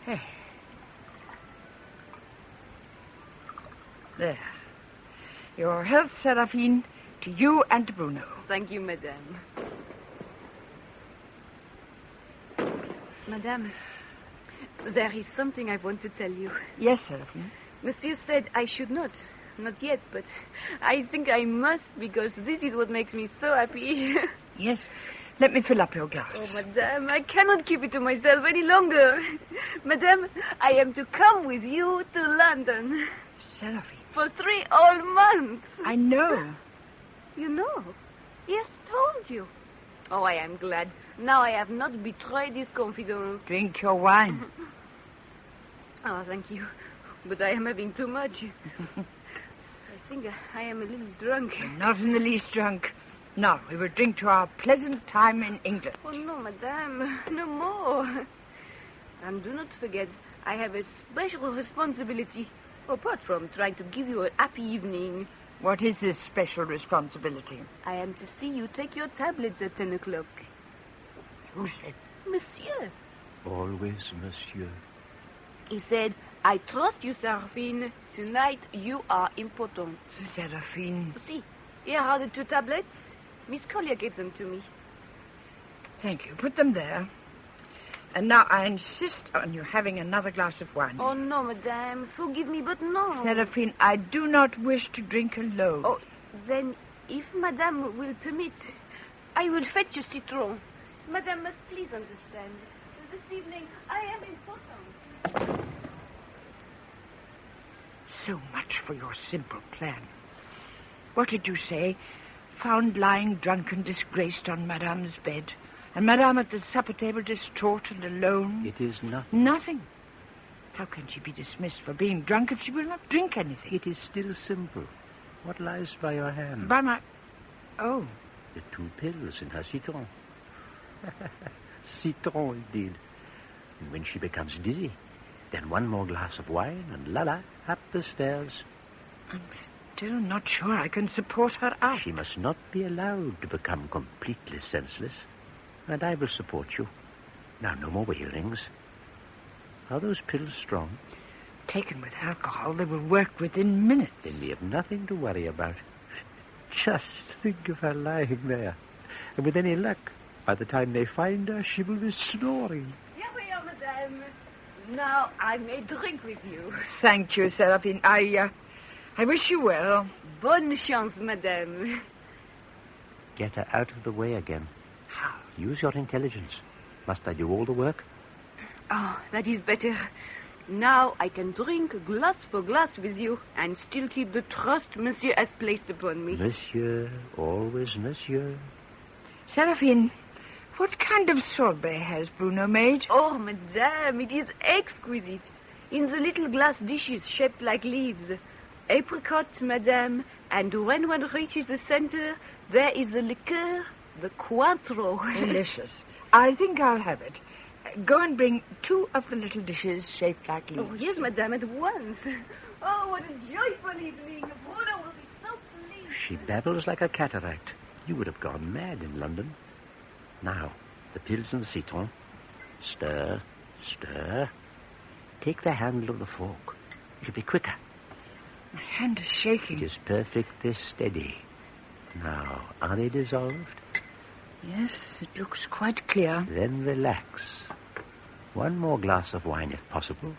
Hey. There. Your health, Seraphine, to you and to Bruno. Thank you, madame. Madame, there is something I want to tell you. Yes, Seraphine. Monsieur said I should not. Not yet, but I think I must, because this is what makes me so happy. Yes. Let me fill up your glass. Oh, madame, I cannot keep it to myself any longer. Madame, I am to come with you to London. Seraphine. For 3 whole months. I know. You know? He has told you. Oh, I am glad. Now I have not betrayed his confidence. Drink your wine. Oh, thank you. But I am having too much. I think I am a little drunk. Not in the least drunk. Now, we will drink to our pleasant time in England. Oh, no, madame. No more. And do not forget, I have a special responsibility. Apart from trying to give you a happy evening. What is this special responsibility? I am to see you take your tablets at 10 o'clock. Who said? Monsieur. Always, monsieur. He said, I trust you, Seraphine. Tonight you are important. Seraphine. See, here are the 2 tablets. Miss Collier gave them to me. Thank you. Put them there. And now I insist on you having another glass of wine. Oh, no, madame. Forgive me, but no. Seraphine, I do not wish to drink alone. Oh, then, if madame will permit, I will fetch a citron. Madame must please understand. This evening, I am important. So much for your simple plan. What did you say? Found lying drunk and disgraced on Madame's bed, and Madame at the supper table distraught and alone. It is nothing. Nothing? How can she be dismissed for being drunk if she will not drink anything? It is still simple. What lies by your hand? By my... Oh. The 2 pills in her citron. Citron, indeed. And when she becomes dizzy, then 1 more glass of wine, and la, up the stairs. I'm still not sure I can support her up. She must not be allowed to become completely senseless, and I will support you. Now, no more wailings. Are those pills strong? Taken with alcohol, they will work within minutes. Then we have nothing to worry about. Just think of her lying there. And with any luck, by the time they find her, she will be snoring. Here we are, madame. Now I may drink with you. Thank you, Seraphine. I wish you well. Bonne chance, madame. Get her out of the way again. How? Use your intelligence. Must I do all the work? Oh, that is better. Now I can drink glass for glass with you and still keep the trust Monsieur has placed upon me. Monsieur, always Monsieur. Seraphine, what kind of sorbet has Bruno made? Oh, madame, it is exquisite. In the little glass dishes shaped like leaves. Apricot, madame, and when one reaches the center, there is the liqueur, the Cointreau. Delicious. I think I'll have it. Go and bring 2 of the little dishes shaped like leaves. Oh, yes, madame, at once. Oh, what a joyful evening. Bruno will be so pleased. She babbles like a cataract. You would have gone mad in London. Now, the pills and the citron. Stir, stir. Take the handle of the fork. It'll be quicker. My hand is shaking. It is perfectly steady. Now, are they dissolved? Yes, it looks quite clear. Then relax. 1 more glass of wine, if possible,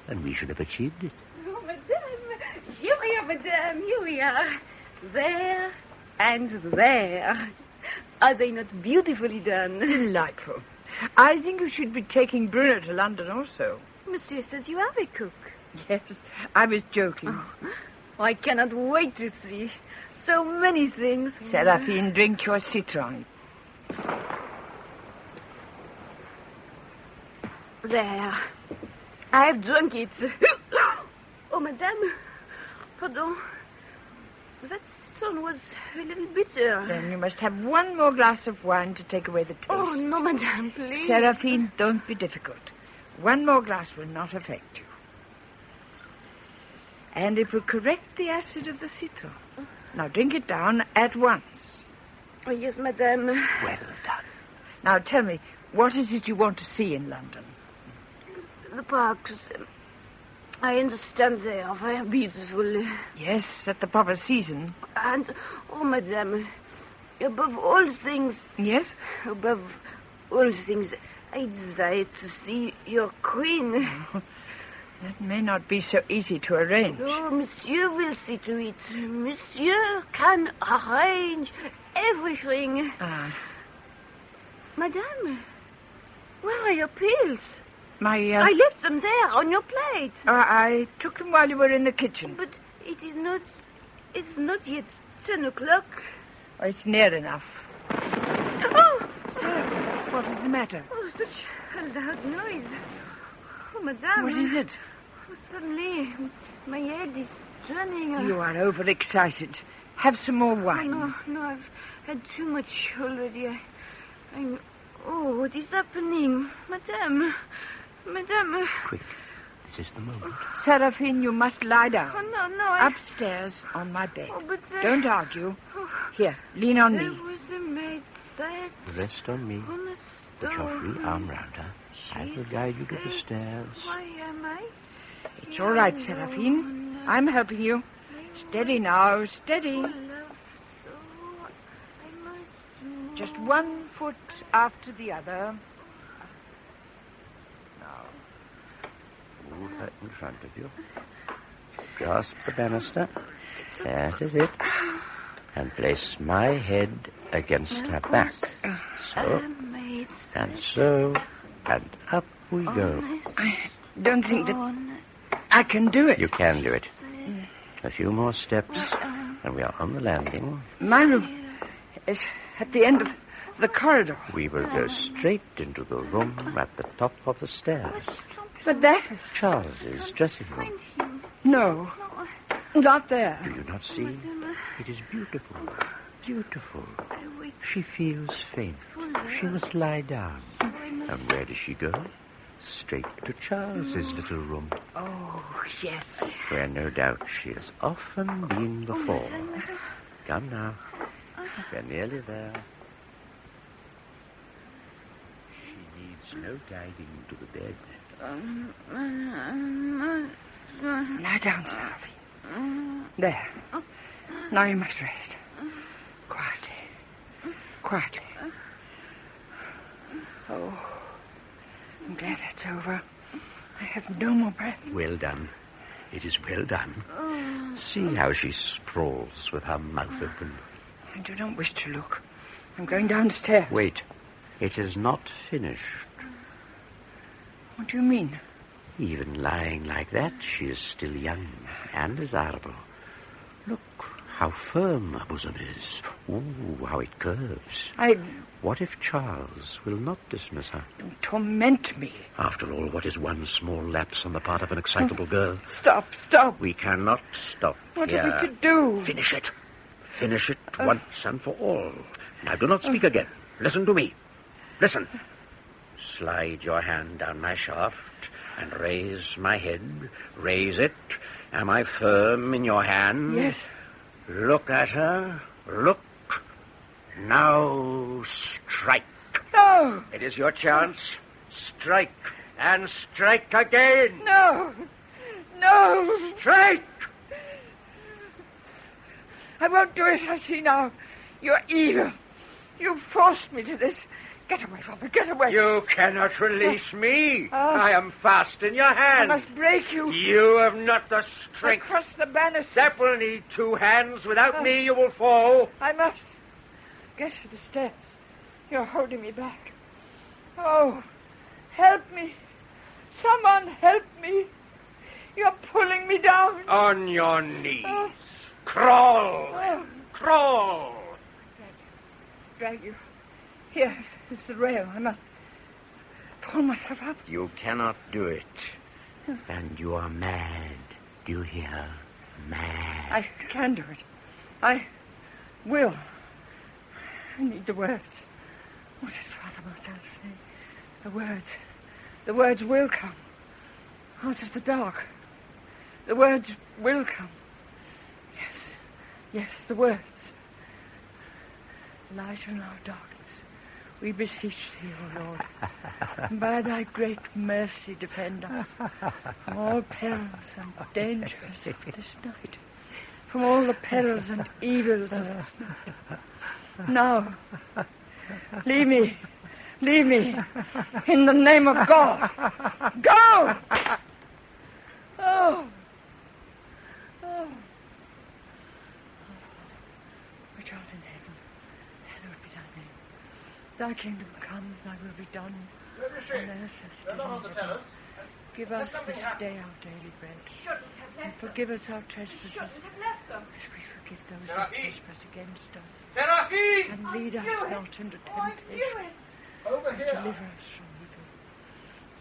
and we should have achieved it. Oh, madame. Here we are, madame. Here we are. There and there. Are they not beautifully done? Delightful. I think you should be taking Bruno to London also. Monsieur says you have a cook. Yes, I was joking. Oh, I cannot wait to see. So many things. Seraphine, drink your citron. There. I have drunk it. Oh, madame. Pardon. That citron was a little bitter. Then you must have 1 more glass of wine to take away the taste. Oh, no, madame, please. Seraphine, don't be difficult. 1 more glass will not affect you. And it will correct the acid of the citron. Now drink it down at once. Oh, yes, madame. Well done. Now tell me, what is it you want to see in London? The parks. I understand they are very beautiful. Yes, at the proper season. And, oh, madame, above all things... Yes? Above all things, I desire to see your queen. Oh, that may not be so easy to arrange. Oh, monsieur will see to it. Monsieur can arrange everything. Madame, where are your pills? I left them there on your plate. I took them while you were in the kitchen. But it's not yet 10 o'clock. Oh, it's near enough. Oh! Sarah, what is the matter? Oh, such a loud noise. Oh, madame. What is it? Oh, suddenly, my head is turning. You are overexcited. Have some more wine. No, I've had too much already. Oh, what is happening? Madame. Quick, this is the moment. Seraphine, you must lie down. Oh, no, Upstairs on my bed. Oh, but... Don't argue. Here, lean on me. There was a maid that... Rest on me. Put your free arm round her. I will guide you to the stairs. Why am I? It's all right, Seraphine. I'm helping you. Steady now, steady. Just 1 foot after the other. Move her in front of you. Grasp the banister. That is it. And place my head against her back. So. And so. And up we go. I don't think that I can do it. You can do it. A few more steps, and we are on the landing. My room is at the end of the corridor. We will go straight into the room at the top of the stairs. But that... Charles's dressing room. No, not there. Do you not see? It is beautiful. Beautiful. She feels faint. She must lie down. And where does she go? Straight to Charles's little room. Oh, yes. Where no doubt she has often been before. Come now. We're nearly there. She needs no guiding to the bed. Lie down, Sophie. There. Now you must rest. Quietly. Quietly. Oh, I'm glad that's over. I have no more breath. Well done. It is well done. See how she sprawls with her mouth open. I do not wish to look. I'm going downstairs. Wait. It is not finished. What do you mean? Even lying like that, she is still young and desirable. Look how firm her bosom is. Ooh, how it curves. What if Charles will not dismiss her? Don't torment me. After all, what is one small lapse on the part of an excitable girl? Stop. We cannot stop. What are we to do? Finish it. Finish it once and for all. Now, do not speak again. Listen to me. Listen. Slide your hand down my shaft and raise my head. Raise it. Am I firm in your hand? Yes. Look at her. Look. Now strike. No. It is your chance. Strike. And strike again. No. Strike. I won't do it, I see now. You're evil. You forced me to this. Get away from me. Get away. You cannot release me. I am fast in your hand. I must break you. You have not the strength. Across the banister. That will need two hands. Without me, you will fall. I must get to the stairs. You're holding me back. Oh, help me. Someone help me. You're pulling me down. On your knees. Crawl. Crawl. Drag you. Here is the rail. I must pull myself up. You cannot do it. And you are mad. Do you hear? Mad. I can do it. I will. I need the words. What did Father Martel say? The words. The words will come. Out of the dark. The words will come. Yes, the words. Light in our darkness. We beseech thee, O Lord, and by thy great mercy defend us from all perils and dangers of this night, from all the perils and evils of this night. Now, leave me, in the name of God. Go! Oh! Which art in heaven, hallowed be thy name. Thy kingdom come, thy will be done on earth as it is in heaven. Give us this day our daily bread, and forgive us our trespasses, as we forgive those who trespass against us. And lead us not into temptation, but deliver us from evil.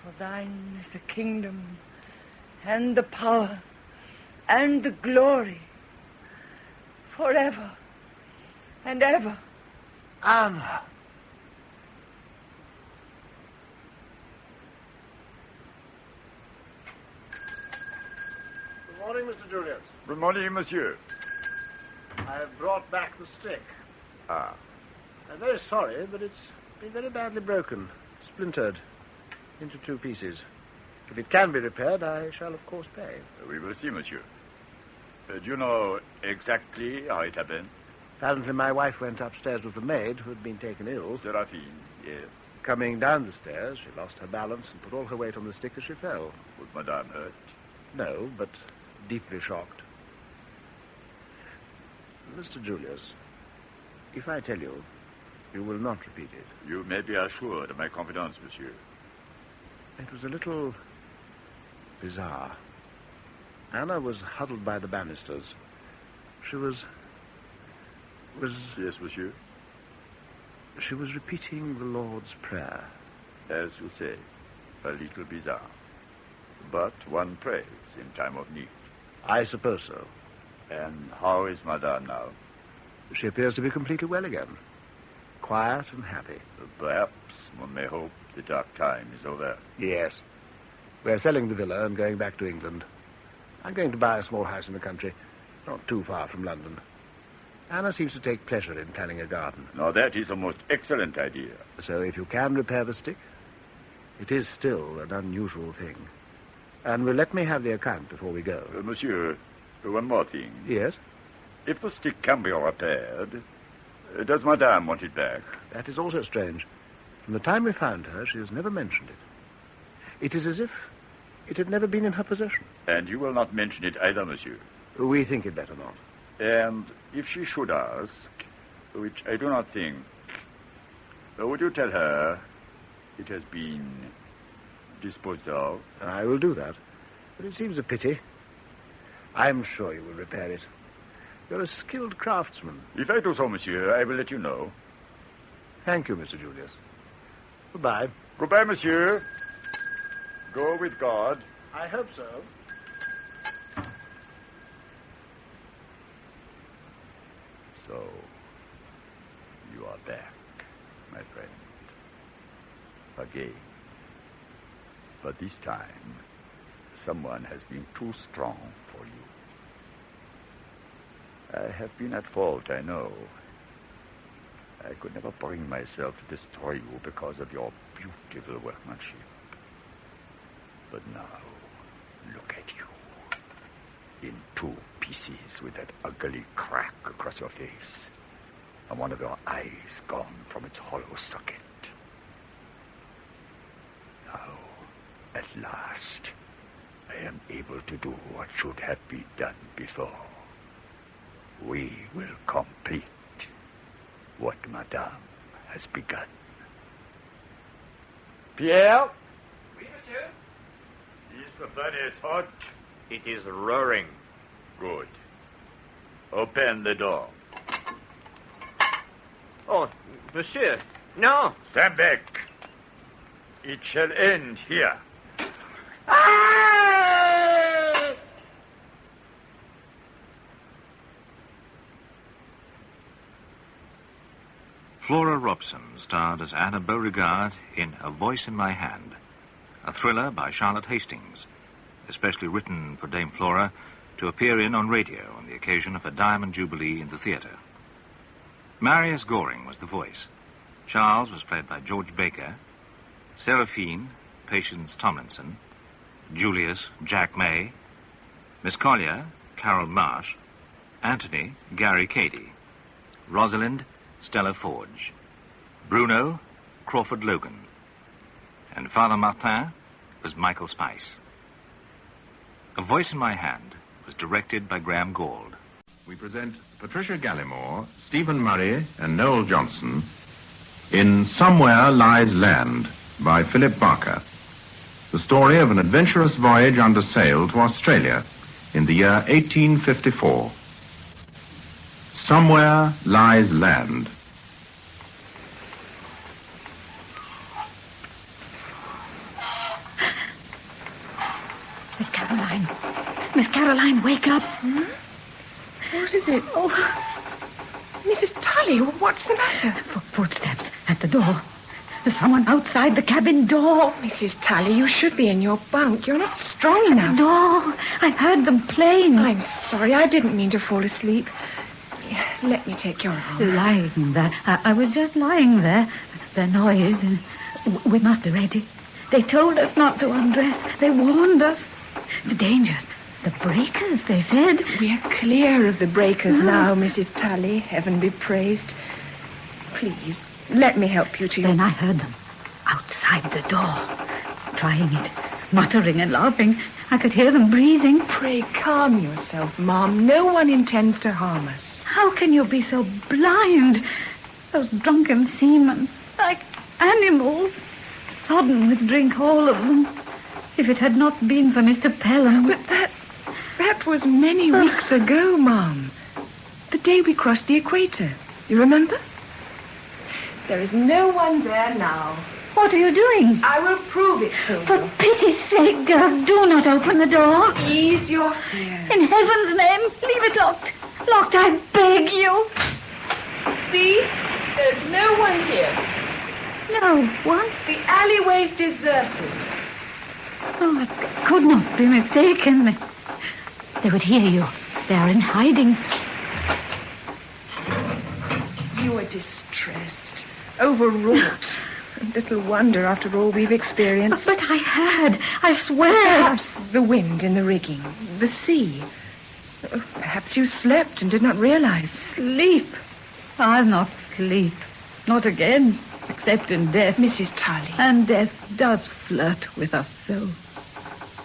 For thine is the kingdom, and the power, and the glory, forever and ever. Anna. Good morning, Mr. Julius. Good morning, monsieur. I have brought back the stick. Ah. I'm very sorry, but it's been very badly broken, splintered into two pieces. If it can be repaired, I shall, of course, pay. We will see, monsieur. Do you know exactly how it happened? Apparently my wife went upstairs with the maid who had been taken ill. Seraphine, yes. Coming down the stairs, she lost her balance and put all her weight on the stick as she fell. Was Madame hurt? No, but deeply shocked. Mr. Julius, if I tell you, you will not repeat it. You may be assured of my confidence, monsieur. It was a little bizarre. Anna was huddled by the banisters. She was... Yes, monsieur? She was repeating the Lord's Prayer. As you say, a little bizarre. But one prays in time of need. I suppose so. And how is Madame now? She appears to be completely well again. Quiet and happy. Perhaps one may hope the dark time is over. Yes. We're selling the villa and going back to England. I'm going to buy a small house in the country, not too far from London. Anna seems to take pleasure in planning a garden. Now, that is a most excellent idea. So if you can repair the stick, it is still an unusual thing. And will let me have the account before we go. Monsieur, one more thing. Yes? If the stick can be repaired, does Madame want it back? That is also strange. From the time we found her, she has never mentioned it. It is as if it had never been in her possession. And you will not mention it either, monsieur? We think it better not. And if she should ask, which I do not think, would you tell her it has been disposed of? I will do that. But it seems a pity. I'm sure you will repair it. You're a skilled craftsman. If I do so, monsieur, I will let you know. Thank you, Mr. Julius. Goodbye. Goodbye, monsieur. Go with God. I hope so. So, you are back, my friend. Again. But this time, someone has been too strong for you. I have been at fault, I know. I could never bring myself to destroy you because of your beautiful workmanship. But now, look at you. In 2 pieces with that ugly crack across your face. And one of your eyes gone from its hollow socket. Now, at last, I am able to do what should have been done before. We will complete what Madame has begun. Pierre? Oui, monsieur? Is the furnace hot? It is roaring. Good. Open the door. Oh, monsieur, no. Stand back. It shall end here. Flora Robson starred as Anna Beauregard in A Voice in My Hand, a thriller by Charlotte Hastings, especially written for Dame Flora to appear in on radio on the occasion of her Diamond Jubilee in the theatre. Marius Goring was the voice. Charles was played by George Baker, Seraphine, Patience Tomlinson, Julius, Jack May, Miss Collier, Carol Marsh, Anthony, Gary Cady, Rosalind, Stella Forge, Bruno, Crawford Logan, and Father Martin was Michael Spice. A Voice in My Hand was directed by Graham Gould. We present Patricia Gallimore, Stephen Murray, and Noel Johnson in Somewhere Lies Land by Philip Barker, the story of an adventurous voyage under sail to Australia in the year 1854. Somewhere Lies Land. Miss Caroline, wake up. What is it? Oh, Mrs. Tully, what's the matter? Footsteps at the door. There's someone outside the cabin door. Mrs. Tully, you should be in your bunk. You're not strong enough. No, I heard them plain. I'm sorry. I didn't mean to fall asleep. Let me take your arm. Lying there. I was just lying there. The noise. We must be ready. They told us not to undress. They warned us. The danger. The breakers, they said. We're clear of the breakers now, Mrs. Tully. Heaven be praised. Please, let me help you to your... Then I heard them. outside the door, trying it, muttering and laughing. I could hear them breathing. Pray calm yourself, Mom. No one intends to harm us. How can you be so blind? Those drunken seamen, like animals, sodden with drink, all of them. If it had not been for Mr. Pelham... But that was many weeks ago, Mom. The day we crossed the equator. You remember? There is no one there now. What are you doing? I will prove it to you. For pity's sake, girl, do not open the door. Ease your fears. In heaven's name, leave it locked. Locked, I beg you. See? There is no one here. No one? The alleyway's deserted. Oh, I could not be mistaken. They would hear you. They are in hiding. You are distressed, overwrought. Little wonder after all we've experienced. But I had, I swear. Perhaps the wind in the rigging, the sea. Perhaps you slept and did not realize. Sleep? I'll not sleep. Not again, except in death. Mrs. Tully. And death does flirt with us so.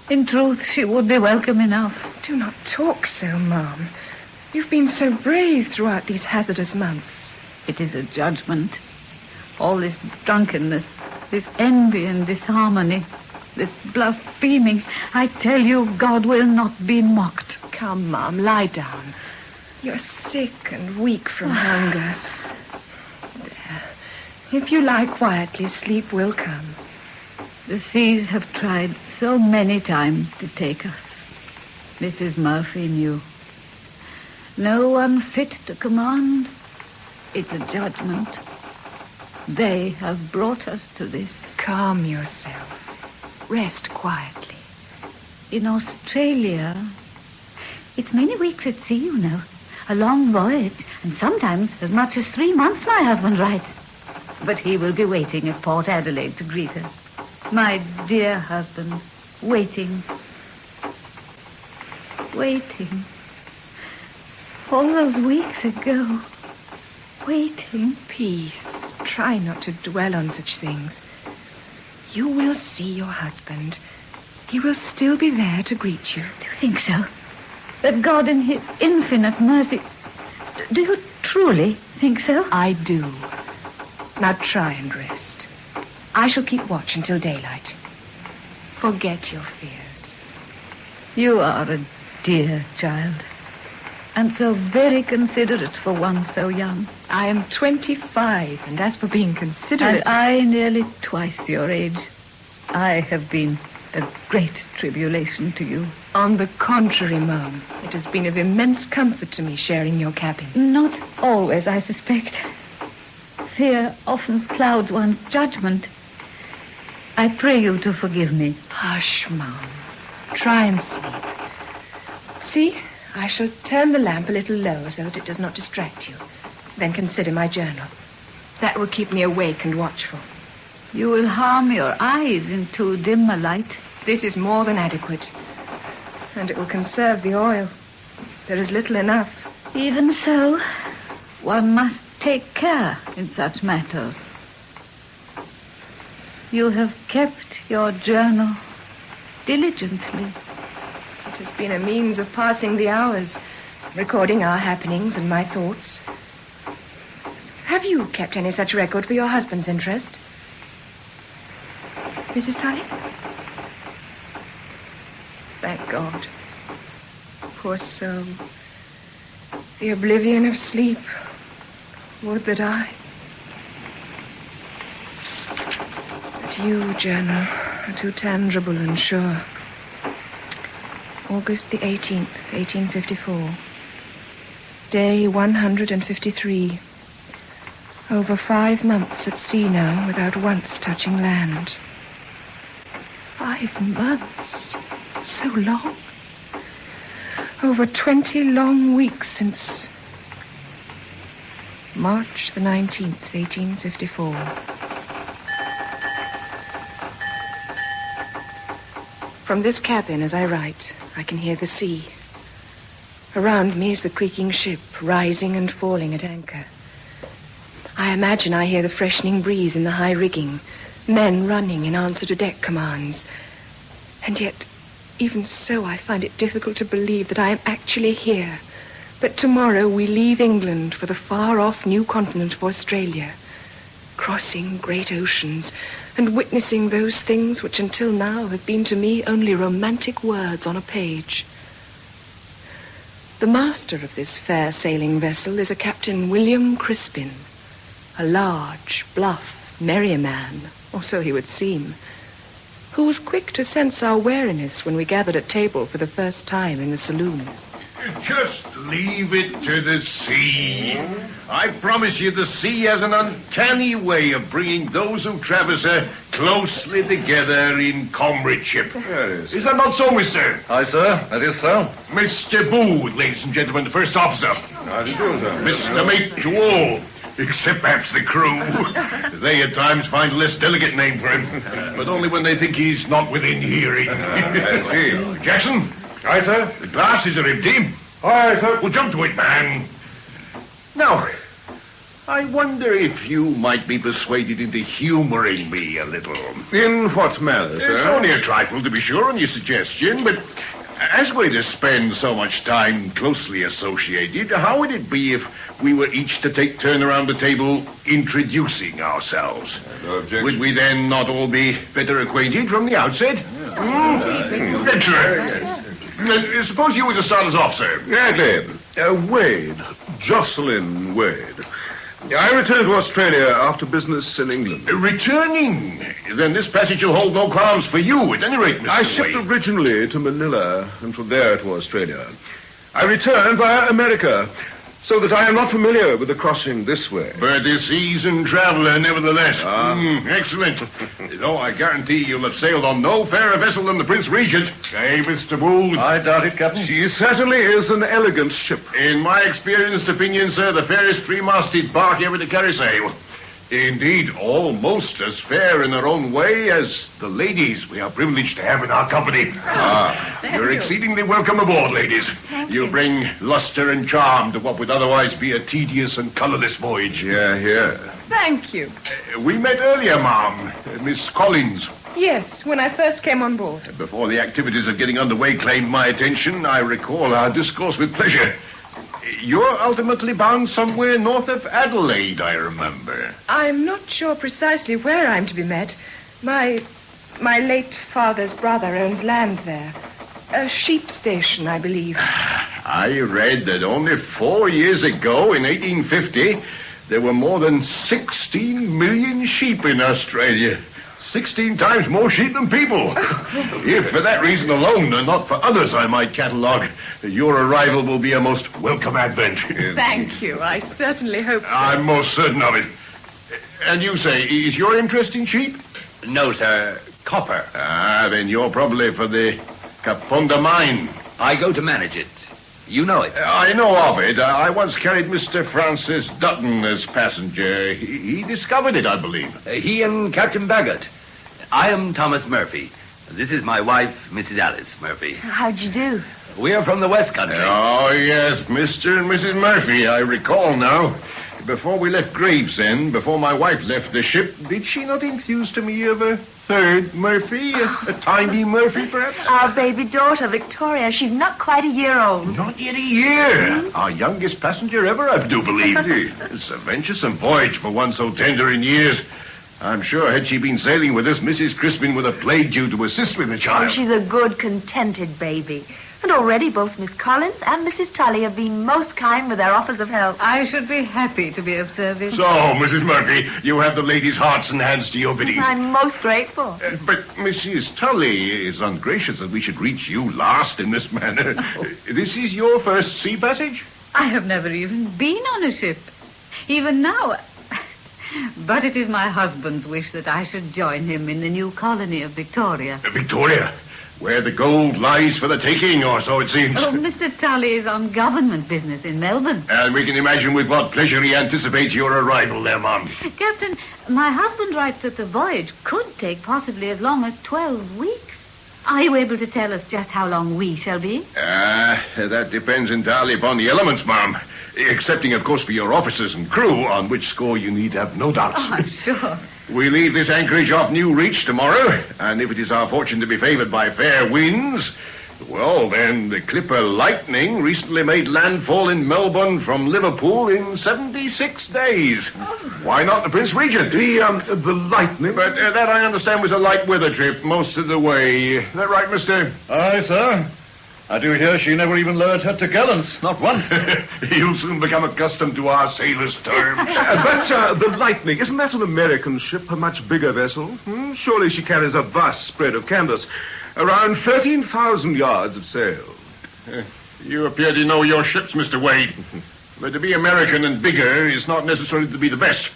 In truth, she would be welcome enough. Do not talk so, Mom. You've been so brave throughout these hazardous months. It is a judgment. All this drunkenness, this envy and disharmony, this blaspheming. I tell you, God will not be mocked. Come, Mom, lie down. You're sick and weak from hunger. There. If you lie quietly, sleep will come. The seas have tried so many times to take us. Mrs. Murphy knew. No one fit to command. It's a judgment. They have brought us to this. Calm yourself. Rest quietly. In Australia, it's many weeks at sea, you know. A long voyage, and sometimes as much as 3 months, my husband writes. But he will be waiting at Port Adelaide to greet us. My dear husband, waiting. Waiting. All those weeks ago. Waiting. Peace. Try not to dwell on such things. You will see your husband. He will still be there to greet you. Do you think so? That God in his infinite mercy... Do you truly think so? I do. Now try and rest. I shall keep watch until daylight. Forget your fears. You are a dear child. And so very considerate for one so young. I am 25, and as for being considerate... And I nearly twice your age. I have been a great tribulation to you. On the contrary, Mom, it has been of immense comfort to me sharing your cabin. Not always, I suspect. Fear often clouds one's judgment. I pray you to forgive me. Hush, Mom. Try and sleep. See, I shall turn the lamp a little low so that it does not distract you. Then consider my journal. That will keep me awake and watchful. You will harm your eyes in too dim a light. This is more than adequate. And it will conserve the oil. There is little enough. Even so, one must take care in such matters. You have kept your journal diligently. It has been a means of passing the hours, recording our happenings and my thoughts. Have you kept any such record for your husband's interest? Mrs. Tully? Thank God. Poor soul. The oblivion of sleep. Would that I... But you, Journal, are too tangible and sure. August the 18th, 1854. Day 153. Over 5 months at sea now without once touching land. 5 months? So long? Over 20 long weeks since... March the 19th, 1854. From this cabin, as I write, I can hear the sea. Around me is the creaking ship, rising and falling at anchor. I imagine I hear the freshening breeze in the high rigging, Men running in answer to deck commands. And yet, even so, I find it difficult to believe that I am actually here. That tomorrow we leave England for the far-off new continent of Australia, crossing great oceans and witnessing those things which until now have been to me only romantic words on a page. The master of this fair sailing vessel is a Captain William Crispin, a large, bluff, merry man, or so he would seem, who was quick to sense our wariness when we gathered at table for the first time in the saloon. Just leave it to the sea. I promise you the sea has an uncanny way of bringing those who traverse her closely together in comradeship. Yes. Is that not so, mister? Aye, sir. That is so. Mr. Booth, ladies and gentlemen, the first officer. How do you do, sir? Mr. Mate to all, except perhaps the crew. They at times find a less delicate name for him, but only when they think he's not within hearing. I see. Jackson? Aye, sir. The glasses are empty. Aye, sir. Well, jump to it, man. Now, I wonder if you might be persuaded into humoring me a little. In what manner, sir? It's only a trifle, to be sure, on your suggestion, but as we're to spend so much time closely associated, how would it be if we were each to take turn around the table introducing ourselves? No objection. Would we then not all be better acquainted from the outset? That's right. Suppose you were to start us off, sir. Gladly. Wade. Jocelyn Wade. I returned to Australia after business in England. Returning? Then this passage will hold no qualms for you, at any rate, Mr. I shipped Wade. originally to Manila, and from there to Australia. I returned via America, so that I am not familiar with the crossing this way. But a seasoned traveler, nevertheless. Excellent. Though I guarantee you'll have sailed on no fairer vessel than the Prince Regent. Hey, Mr. Booth. I doubt it, Captain. She certainly is an elegant ship. In my experienced opinion, sir, the fairest three-masted bark ever to carry sail. Indeed, almost as fair in their own way as the ladies we are privileged to have in our company. You're exceedingly welcome aboard, ladies. You bring luster and charm to what would otherwise be a tedious and colorless voyage. Yeah. Thank you. We met earlier, ma'am. Miss Collins. Yes, when I first came on board. Before the activities of getting underway claimed my attention, I recall our discourse with pleasure. You're ultimately bound somewhere north of Adelaide, I remember. I'm not sure precisely where I'm to be met. My late father's brother owns land there. A sheep station, I believe. I read that only 4 years ago, in 1850, there were more than 16 million sheep in Australia. 16 times more sheep than people. If for that reason alone, and not for others I might catalogue, your arrival will be a most welcome advent. Thank you. I certainly hope so. I'm most certain of it. And you say, is your interest in sheep? No, sir. Copper. Then you're probably for the Kapunda mine. I go to manage it. You know it. I know of it. I once carried Mr. Francis Dutton as passenger. He discovered it, I believe. He and Captain Baggett. I am Thomas Murphy. This is my wife, Mrs. Alice Murphy. How'd you do? We are from the West Country. Oh, yes, Mr. and Mrs. Murphy, I recall now. Before we left Gravesend, before my wife left the ship, did she not enthuse to me of a third Murphy? A tiny Murphy, perhaps? Our baby daughter, Victoria. She's not quite a year old. Not yet a year. Our youngest passenger ever, I do believe. It's a venturesome voyage for one so tender in years. I'm sure had she been sailing with us, Mrs. Crispin would have plagued you to assist with the child. Oh, she's a good, contented baby. And already both Miss Collins and Mrs. Tully have been most kind with their offers of help. I should be happy to be of service. So, Mrs. Murphy, you have the ladies' hearts and hands to your bidding. I'm most grateful. But Mrs. Tully is ungracious that we should reach you last in this manner. This is your first sea passage? I have never even been on a ship. Even now. But it is my husband's wish that I should join him in the new colony of Victoria. Victoria? Where the gold lies for the taking, or so it seems. Oh, Mr. Tully is on government business in Melbourne. And we can imagine with what pleasure he anticipates your arrival there, Mum. Captain, my husband writes that the voyage could take possibly as long as 12 weeks. Are you able to tell us just how long we shall be? That depends entirely upon the elements, ma'am. Excepting, of course, for your officers and crew, on which score you need have no doubts. Oh, I'm sure. We leave this anchorage off New Reach tomorrow, and if it is our fortune to be favored by fair winds, well, then the clipper Lightning recently made landfall in Melbourne from Liverpool in 76 days. Why not the Prince Regent? The Lightning? But that, I understand, was a light weather trip most of the way. Is that right, mister? Aye, sir. I do hear she never even lowered her topgallants, not once. You'll soon become accustomed to our sailors' terms. But the Lightning, isn't that an American ship, a much bigger vessel? Surely she carries a vast spread of canvas. Around 13,000 yards of sail. You appear to know your ships, Mr. Wade. But to be American and bigger is not necessarily to be the best,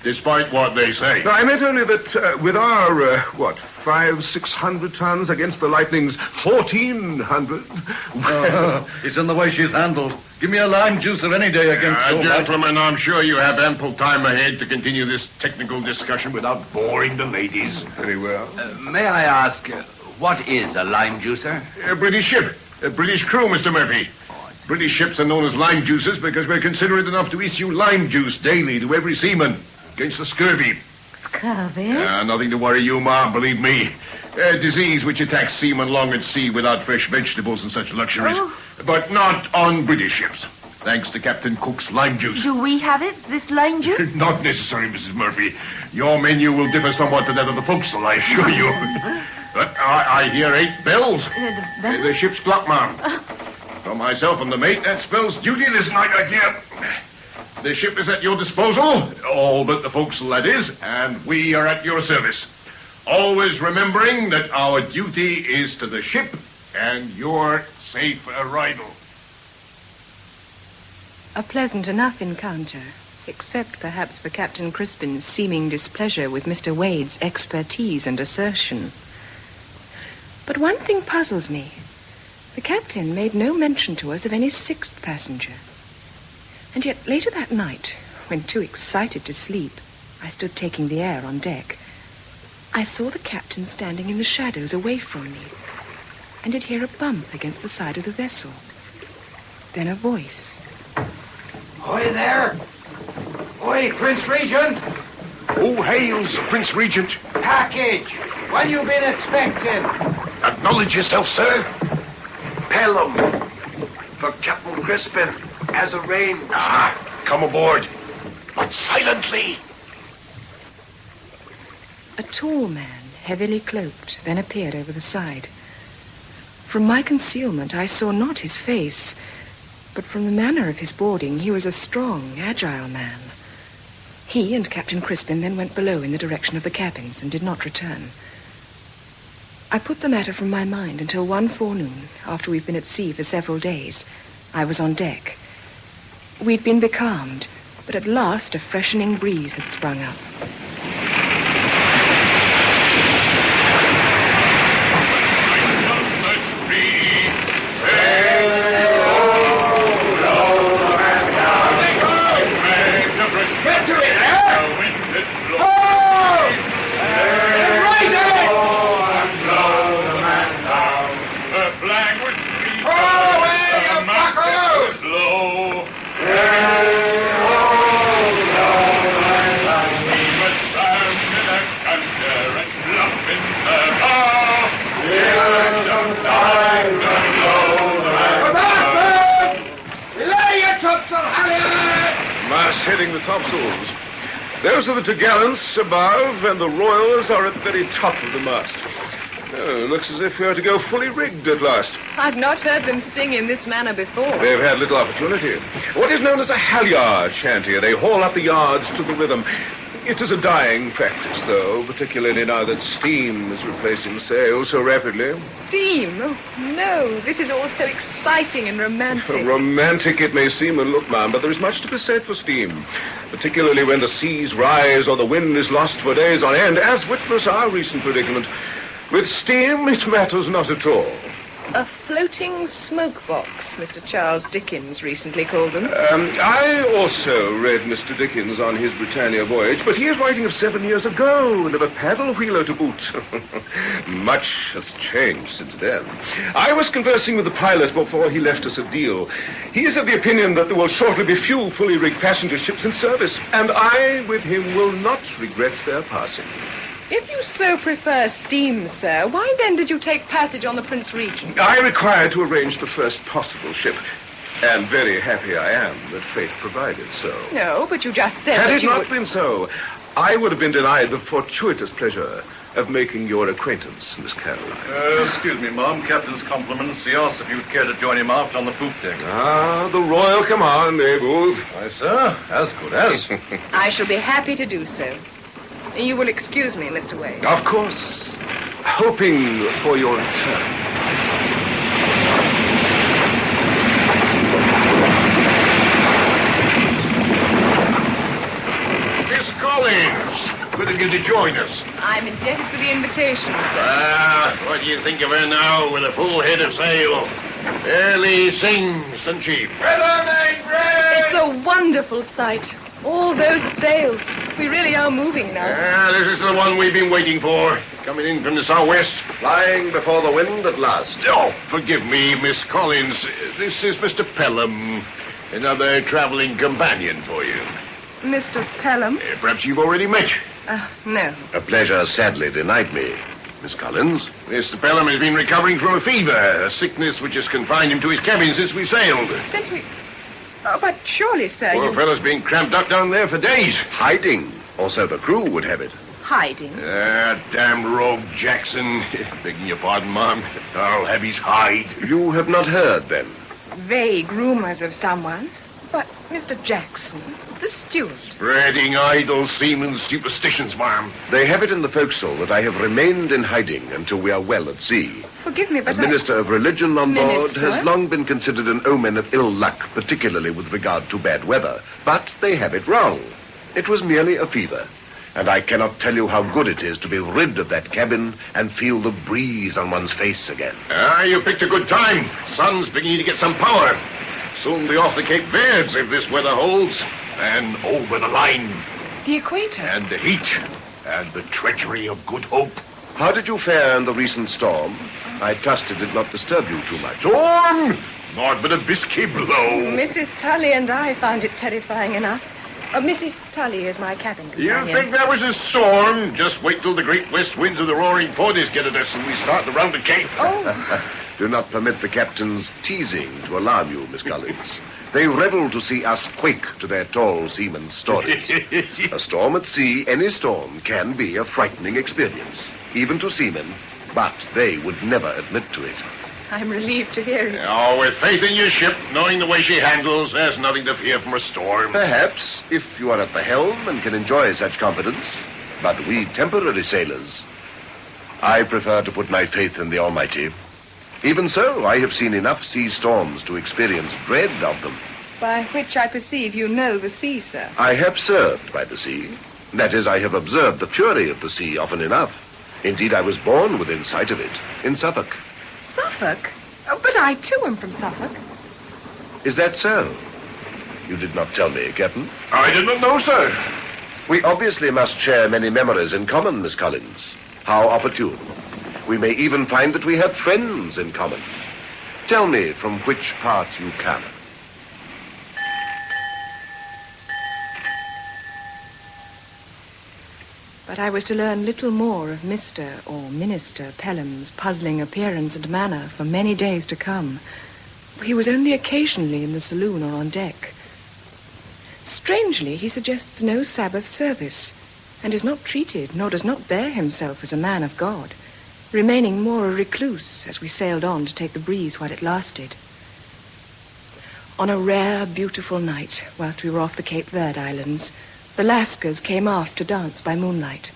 despite what they say. I meant only that with our, 500-600 tons against the Lightning's 1,400... It's in the way she's handled. Give me a lime juicer any day against... Gentlemen, I'm sure you have ample time ahead to continue this technical discussion without boring the ladies. Very well. May I ask, what is a lime juicer? A British ship. A British crew, Mr. Murphy. British ships are known as lime juicers because we're considerate enough to issue lime juice daily to every seaman against the scurvy. Scurvy? Nothing to worry you, ma'am, believe me. A disease which attacks seamen long at sea without fresh vegetables and such luxuries. But not on British ships, thanks to Captain Cook's lime juice. Do we have it, this lime juice? Not necessary, Mrs. Murphy. Your menu will differ somewhat to that of the forecastle, I assure you. But I hear 8 bells. The ship's clock, ma'am. For myself and the mate, that spells duty this night, I fear. The ship is at your disposal, all but the forecastle, that is, and we are at your service. Always remembering that our duty is to the ship and your safe arrival. A pleasant enough encounter, except perhaps for Captain Crispin's seeming displeasure with Mr. Wade's expertise and assertion. But one thing puzzles me. The captain made no mention to us of any 6th passenger. And yet later that night, when too excited to sleep, I stood taking the air on deck, I saw the captain standing in the shadows away from me, and did hear a bump against the side of the vessel. Then a voice. Oi there! Oi, Prince Regent! Who hails Prince Regent? Package! When you been expecting? Acknowledge yourself, sir. Pelham. For Captain Crispin, as arranged. Come aboard. But silently. A tall man, heavily cloaked, then appeared over the side. From my concealment, I saw not his face, but from the manner of his boarding, he was a strong, agile man. He and Captain Crispin then went below in the direction of the cabins and did not return. I put the matter from my mind until one forenoon, after we'd been at sea for several days, I was on deck. We'd been becalmed, but at last a freshening breeze had sprung up. Heading the topsails. Those are the topgallants above, and the royals are at the very top of the mast. Looks as if we are to go fully rigged at last. I've not heard them sing in this manner before. They've had little opportunity. What is known as a halyard chanty. They haul up the yards to the rhythm. It is a dying practice, though, particularly now that steam is replacing sail so rapidly. Steam? Oh, no. This is all so exciting and romantic. Romantic it may seem and look, ma'am, but there is much to be said for steam, particularly when the seas rise or the wind is lost for days on end, as witness our recent predicament. With steam, it matters not at all. A floating smoke box, Mr. Charles Dickens recently called them. I also read Mr. Dickens on his Britannia voyage, but he is writing of 7 years ago, and of a paddle wheeler to boot. Much has changed since then. I was conversing with the pilot before he left us at Deal. He is of the opinion that there will shortly be few fully rigged passenger ships in service, and I, with him, will not regret their passing. If you so prefer steam, sir, why then did you take passage on the Prince Regent? I required to arrange the first possible ship, and very happy I am that fate provided so. No, but you just said Had that it you not would... been so, I would have been denied the fortuitous pleasure of making your acquaintance, Miss Caroline. Excuse me, Mom. Captain's compliments. He asked if you'd care to join him aft on the poop deck. Ah, the royal command, eh, Booth? Aye, sir. As good as. I shall be happy to do so. You will excuse me, Mr. Wade. Of course. Hoping for your return. Miss Collins, good of you to join us. I'm indebted for the invitation, sir. What do you think of her now with a full head of sail? Barely sings, doesn't she? It's a wonderful sight. All those sails. We really are moving now. This is the one we've been waiting for. Coming in from the southwest. Flying before the wind at last. Oh, forgive me, Miss Collins. This is Mr. Pelham. Another traveling companion for you. Mr. Pelham? Perhaps you've already met. No. A pleasure sadly denied me, Miss Collins. Mr. Pelham has been recovering from a fever, a sickness which has confined him to his cabin since we sailed. Since we... Oh, but surely, sir, Poor fellow's been cramped up down there for days. Hiding, or so the crew would have it. Hiding? Damn rogue Jackson. Begging your pardon, Ma'am. I'll have his hide. You have not heard, then? Vague rumors of someone. But, Mr. Jackson, the steward. Spreading idle seaman's superstitions, Ma'am. They have it in the forecastle that I have remained in hiding until we are well at sea. Forgive me, but the minister of religion on board Minister? has long been considered an omen of ill luck, particularly with regard to bad weather. But they have it wrong. It was merely a fever. And I cannot tell you how good it is to be rid of that cabin and feel the breeze on one's face again. You picked a good time. Sun's beginning to get some power. Soon be off the Cape Verdes if this weather holds. And over the line. The equator? And the heat. And the treachery of Good Hope. How did you fare in the recent storm? I trust it did not disturb you too much. Storm? Not but a bisky blow. Mrs. Tully and I found it terrifying enough. Mrs. Tully is my cabin companion. You think that was a storm? Just wait till the great west winds of the roaring forties get at us and we start to round the Cape. Oh. Do not permit the captain's teasing to alarm you, Miss Collins. They revel to see us quake to their tall seaman's stories. A storm at sea, any storm, can be a frightening experience, even to seamen, but they would never admit to it. I'm relieved to hear it. Oh, with faith in your ship, knowing the way she handles, there's nothing to fear from a storm. Perhaps, if you are at the helm and can enjoy such confidence. But we temporary sailors, I prefer to put my faith in the Almighty. Even so, I have seen enough sea storms to experience dread of them. By which I perceive you know the sea, sir. I have served by the sea. That is, I have observed the fury of the sea often enough. Indeed, I was born within sight of it, in Suffolk. Suffolk? Oh, but I, too, am from Suffolk. Is that so? You did not tell me, Captain. I did not know, sir. We obviously must share many memories in common, Miss Collins. How opportune. We may even find that we have friends in common. Tell me from which part you come. But I was to learn little more of Mr. or Minister Pelham's puzzling appearance and manner for many days to come. He was only occasionally in the saloon or on deck. Strangely, he suggests no Sabbath service, and is not treated, nor does not bear himself as a man of God, remaining more a recluse as we sailed on to take the breeze while it lasted. On a rare, beautiful night, whilst we were off the Cape Verde Islands, the Lascars came aft to dance by moonlight,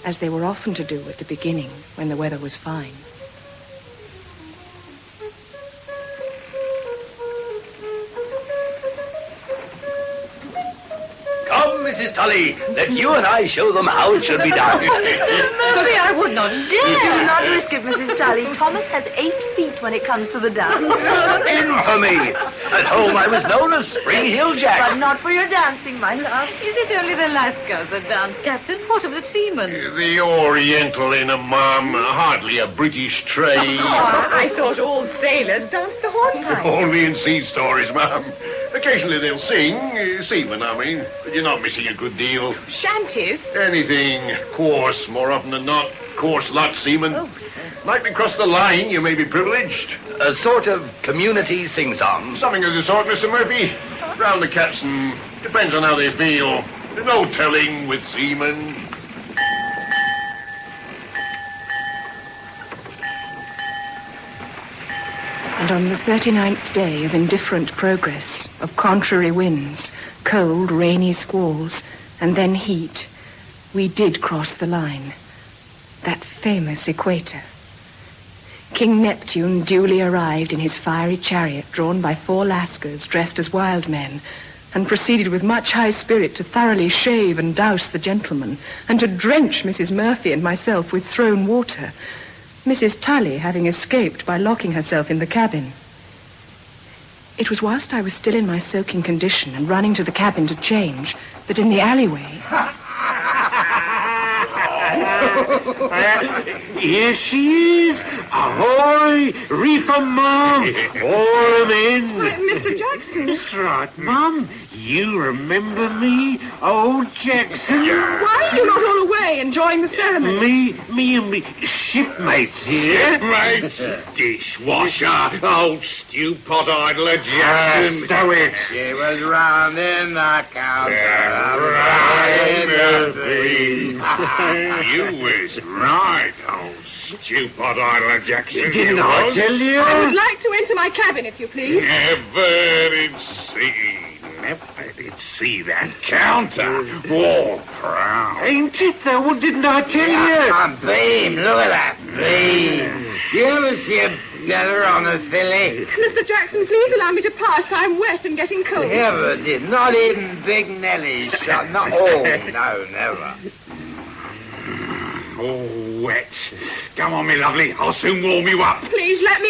as they were often to do at the beginning when the weather was fine. Come, Mrs. Mrs. Tully. Let you and I show them how it should be done. Murphy, I would not dare. Do not risk it, Mrs. Tully. Thomas has 8 feet when it comes to the dance. Infamy. At home I was known as Spring Hill Jack. But not for your dancing, my love. Is it only the Lascars that dance, Captain? What of the seamen? The Oriental in a mum, hardly a British trade. I thought all sailors danced the hornpipe. Only in sea stories, ma'am. Occasionally they'll sing, seamen, I mean. But you're not missing a good deal. Shanties? Anything coarse, more often than not. Coarse lot, seamen. Might be crossed the line, you may be privileged. A sort of community sing-song. Something of the sort, Mr. Murphy. Round the capstan. Depends on how they feel. There's no telling with seamen. And on the 39th day of indifferent progress, of contrary winds, cold, rainy squalls, and then heat, we did cross the line. That famous equator. King Neptune duly arrived in his fiery chariot drawn by 4 Lascars dressed as wild men, and proceeded with much high spirit to thoroughly shave and douse the gentlemen, and to drench Mrs. Murphy and myself with thrown water, Mrs. Tully having escaped by locking herself in the cabin. It was whilst I was still in my soaking condition and running to the cabin to change that in the alleyway... Here she is. Ahoy, reefer, Mum. All men. Mr. Jackson. That's right, Mum. You remember me, old Jackson? Why are you not all away enjoying the ceremony? Me and me shipmates here. Shipmates? Dishwasher, old stew-pot idler Jackson. Stow it. She was rounding the counter. You was right, old stew-pot idler Jackson. Didn't I tell you? I would like to enter my cabin, if you please. Never did see that counter. Oh, proud. Ain't it, though? What didn't I tell you? On beam, look at that beam. You ever see a together on the filly? Mr. Jackson, please allow me to pass. I'm wet and getting cold. Never did. Not even Big Nellie's shot. Not all. No, never. Oh, wet. Come on, me lovely. I'll soon warm you up. Please let me